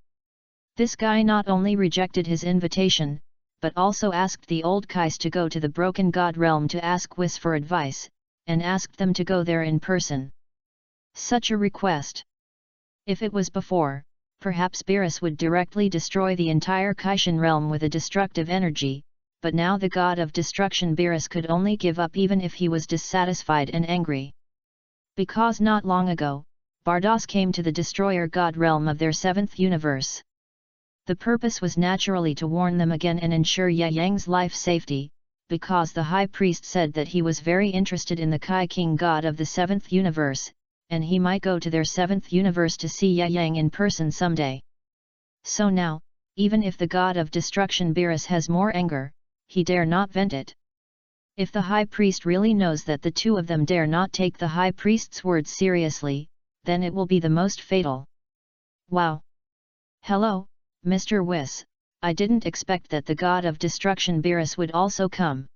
[SPEAKER 1] This guy not only rejected his invitation, but also asked the old Kais to go to the broken god realm to ask Whis for advice, and asked them to go there in person. Such a request. If it was before, perhaps Beerus would directly destroy the entire Kaishan realm with a destructive energy, but now the god of destruction Beerus could only give up even if he was dissatisfied and angry. Because not long ago, Bardos came to the destroyer god realm of their seventh universe. The purpose was naturally to warn them again and ensure Yang's life safety, because the high priest said that he was very interested in the Kai King god of the seventh universe, and he might go to their seventh universe to see Yang in person someday. So now, even if the god of destruction Beerus has more anger, he dare not vent it. If the high priest really knows that the two of them dare not take the high priest's words seriously, then it will be the most fatal. Wow! Hello, Mr. Whis, I didn't expect that the god of destruction Beerus would also come.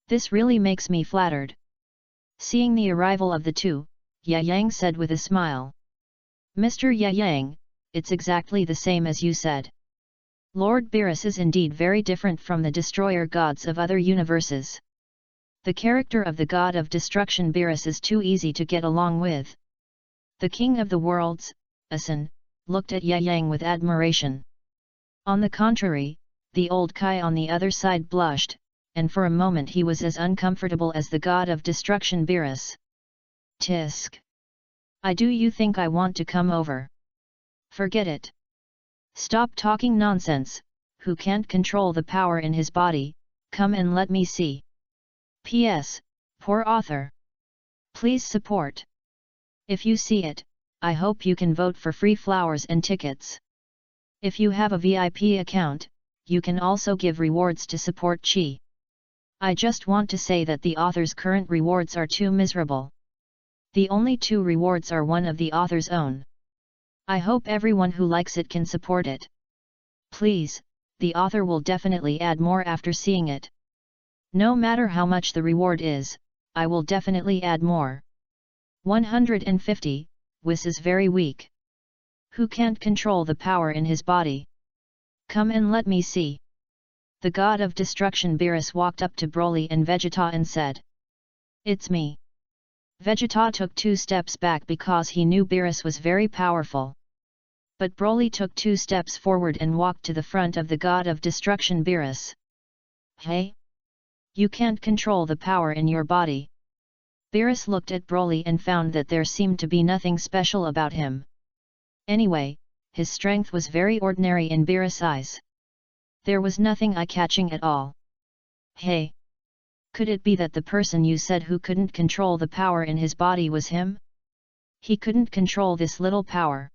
[SPEAKER 1] This really makes me flattered. Seeing the arrival of the two, Yang said with a smile. "Mr. Yang, it's exactly the same as you said. Lord Beerus is indeed very different from the destroyer gods of other universes. The character of the god of destruction Beerus is too easy to get along with." The king of the worlds, Asan, looked at Yang with admiration. On the contrary, the old Kai on the other side blushed, and for a moment he was as uncomfortable as the god of destruction Beerus. "Tisk! Do you think I want to come over? Forget it. Stop talking nonsense, who can't control the power in his body, come and let me see. P.S. Poor author. Please support. If you see it, I hope you can vote for free flowers and tickets. If you have a VIP account, you can also give rewards to support Chi. I just want to say that the author's current rewards are too miserable. The only two rewards are one of the author's own. I hope everyone who likes it can support it. Please, the author will definitely add more after seeing it. No matter how much the reward is, I will definitely add more. 150, Whis is very weak. Who can't control the power in his body? Come and let me see." The god of destruction Beerus walked up to Broly and Vegeta and said. "It's me." Vegeta took 2 steps back because he knew Beerus was very powerful. But Broly took 2 steps forward and walked to the front of the god of destruction Beerus. "Hey? You can't control the power in your body." Beerus looked at Broly and found that there seemed to be nothing special about him. Anyway, his strength was very ordinary in Beerus' eyes. There was nothing eye-catching at all. "Hey! Could it be that the person you said who couldn't control the power in his body was him? He couldn't control this little power."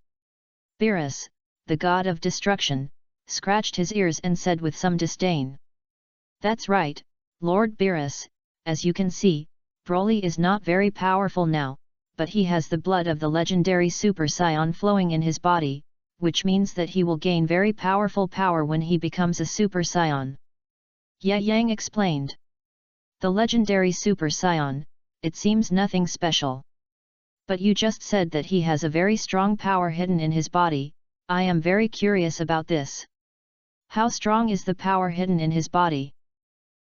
[SPEAKER 1] Beerus, the god of destruction, scratched his ears and said with some disdain. "That's right, Lord Beerus, as you can see, Broly is not very powerful now, but he has the blood of the legendary Super Saiyan flowing in his body, which means that he will gain very powerful power when he becomes a Super Saiyan." Yang explained. "The legendary Super Saiyan, it seems nothing special. But you just said that he has a very strong power hidden in his body, I am very curious about this. How strong is the power hidden in his body?"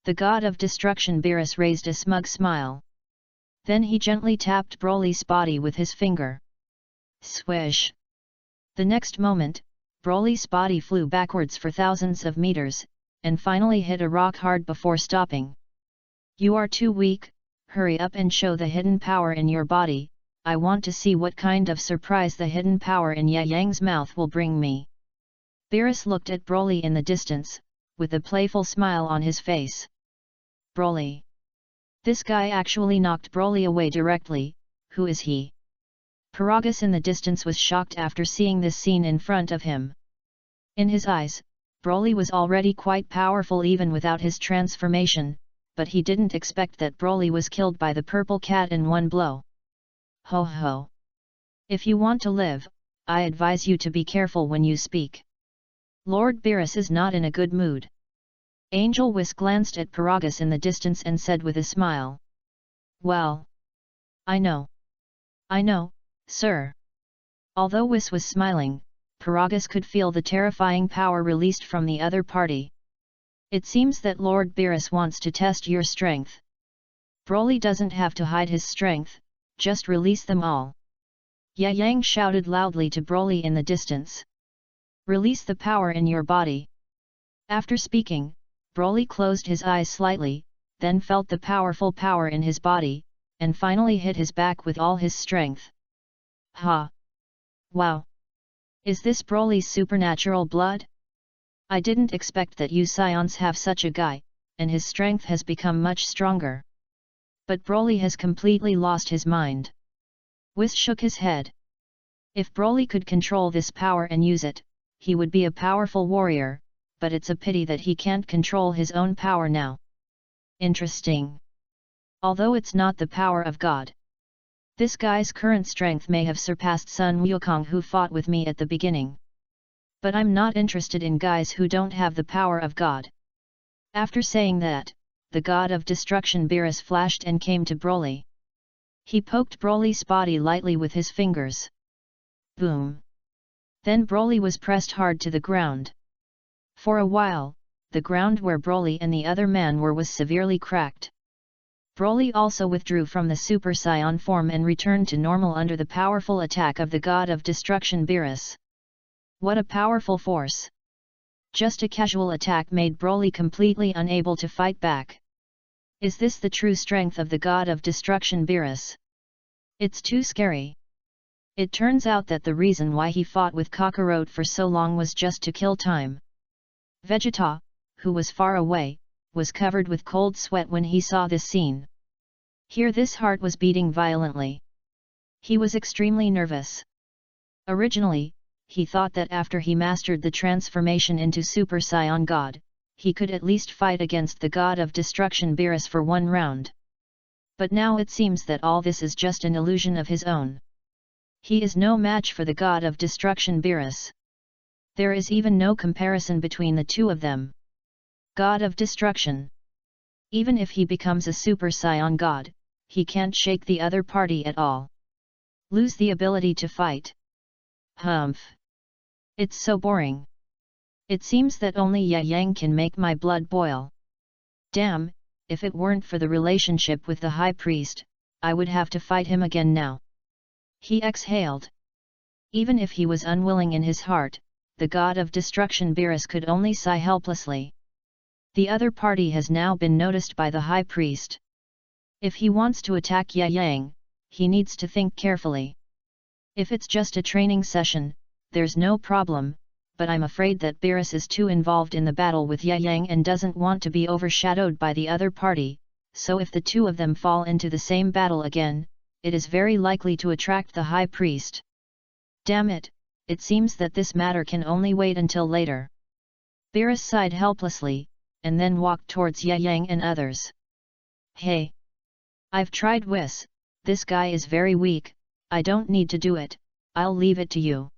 [SPEAKER 1] The god of destruction Beerus raised a smug smile. Then he gently tapped Broly's body with his finger. Swish! The next moment, Broly's body flew backwards for thousands of meters, and finally hit a rock hard before stopping. "You are too weak, hurry up and show the hidden power in your body, I want to see what kind of surprise the hidden power in Yang's mouth will bring me." Beerus looked at Broly in the distance, with a playful smile on his face. Broly. This guy actually knocked Broly away directly, who is he? Paragus in the distance was shocked after seeing this scene in front of him. In his eyes, Broly was already quite powerful even without his transformation, but he didn't expect that Broly was killed by the purple cat in one blow. Ho ho! If you want to live, I advise you to be careful when you speak. Lord Beerus is not in a good mood. Angel Whis glanced at Paragus in the distance and said with a smile. Well. I know, sir. Although Whis was smiling, Paragus could feel the terrifying power released from the other party. It seems that Lord Beerus wants to test your strength. Broly doesn't have to hide his strength, just release them all. Yang shouted loudly to Broly in the distance. Release the power in your body. After speaking, Broly closed his eyes slightly, then felt the powerful power in his body, and finally hit his back with all his strength. Ha! Wow! Is this Broly's supernatural blood? I didn't expect that you Scions have such a guy, and his strength has become much stronger. But Broly has completely lost his mind. Whis shook his head. If Broly could control this power and use it, he would be a powerful warrior, but it's a pity that he can't control his own power now. Interesting. Although it's not the power of God. This guy's current strength may have surpassed Sun Wukong who fought with me at the beginning. But I'm not interested in guys who don't have the power of God. After saying that, the god of destruction Beerus flashed and came to Broly. He poked Broly's body lightly with his fingers. Boom! Then Broly was pressed hard to the ground. For a while, the ground where Broly and the other man were was severely cracked. Broly also withdrew from the Super Saiyan form and returned to normal under the powerful attack of the god of destruction Beerus. What a powerful force! Just a casual attack made Broly completely unable to fight back. Is this the true strength of the god of destruction Beerus? It's too scary. It turns out that the reason why he fought with Kakarot for so long was just to kill time. Vegeta, who was far away, was covered with cold sweat when he saw this scene. Here his heart was beating violently. He was extremely nervous. Originally, he thought that after he mastered the transformation into Super Saiyan God, he could at least fight against the god of destruction Beerus for one round. But now it seems that all this is just an illusion of his own. He is no match for the god of destruction Beerus. There is even no comparison between the two of them. God of destruction. Even if he becomes a Super Saiyan God, he can't shake the other party at all. Lose the ability to fight. Humph. It's so boring. It seems that only Yang can make my blood boil. Damn, if it weren't for the relationship with the High Priest, I would have to fight him again now. He exhaled. Even if he was unwilling in his heart, the god of destruction Beerus could only sigh helplessly. The other party has now been noticed by the High Priest. If he wants to attack Yang, he needs to think carefully. If it's just a training session, there's no problem, but I'm afraid that Beerus is too involved in the battle with Yang and doesn't want to be overshadowed by the other party, so if the two of them fall into the same battle again, it is very likely to attract the High Priest. Damn it, it seems that this matter can only wait until later. Beerus sighed helplessly, and then walked towards Yang and others. Hey! I've tried Whis, this guy is very weak, I don't need to do it, I'll leave it to you.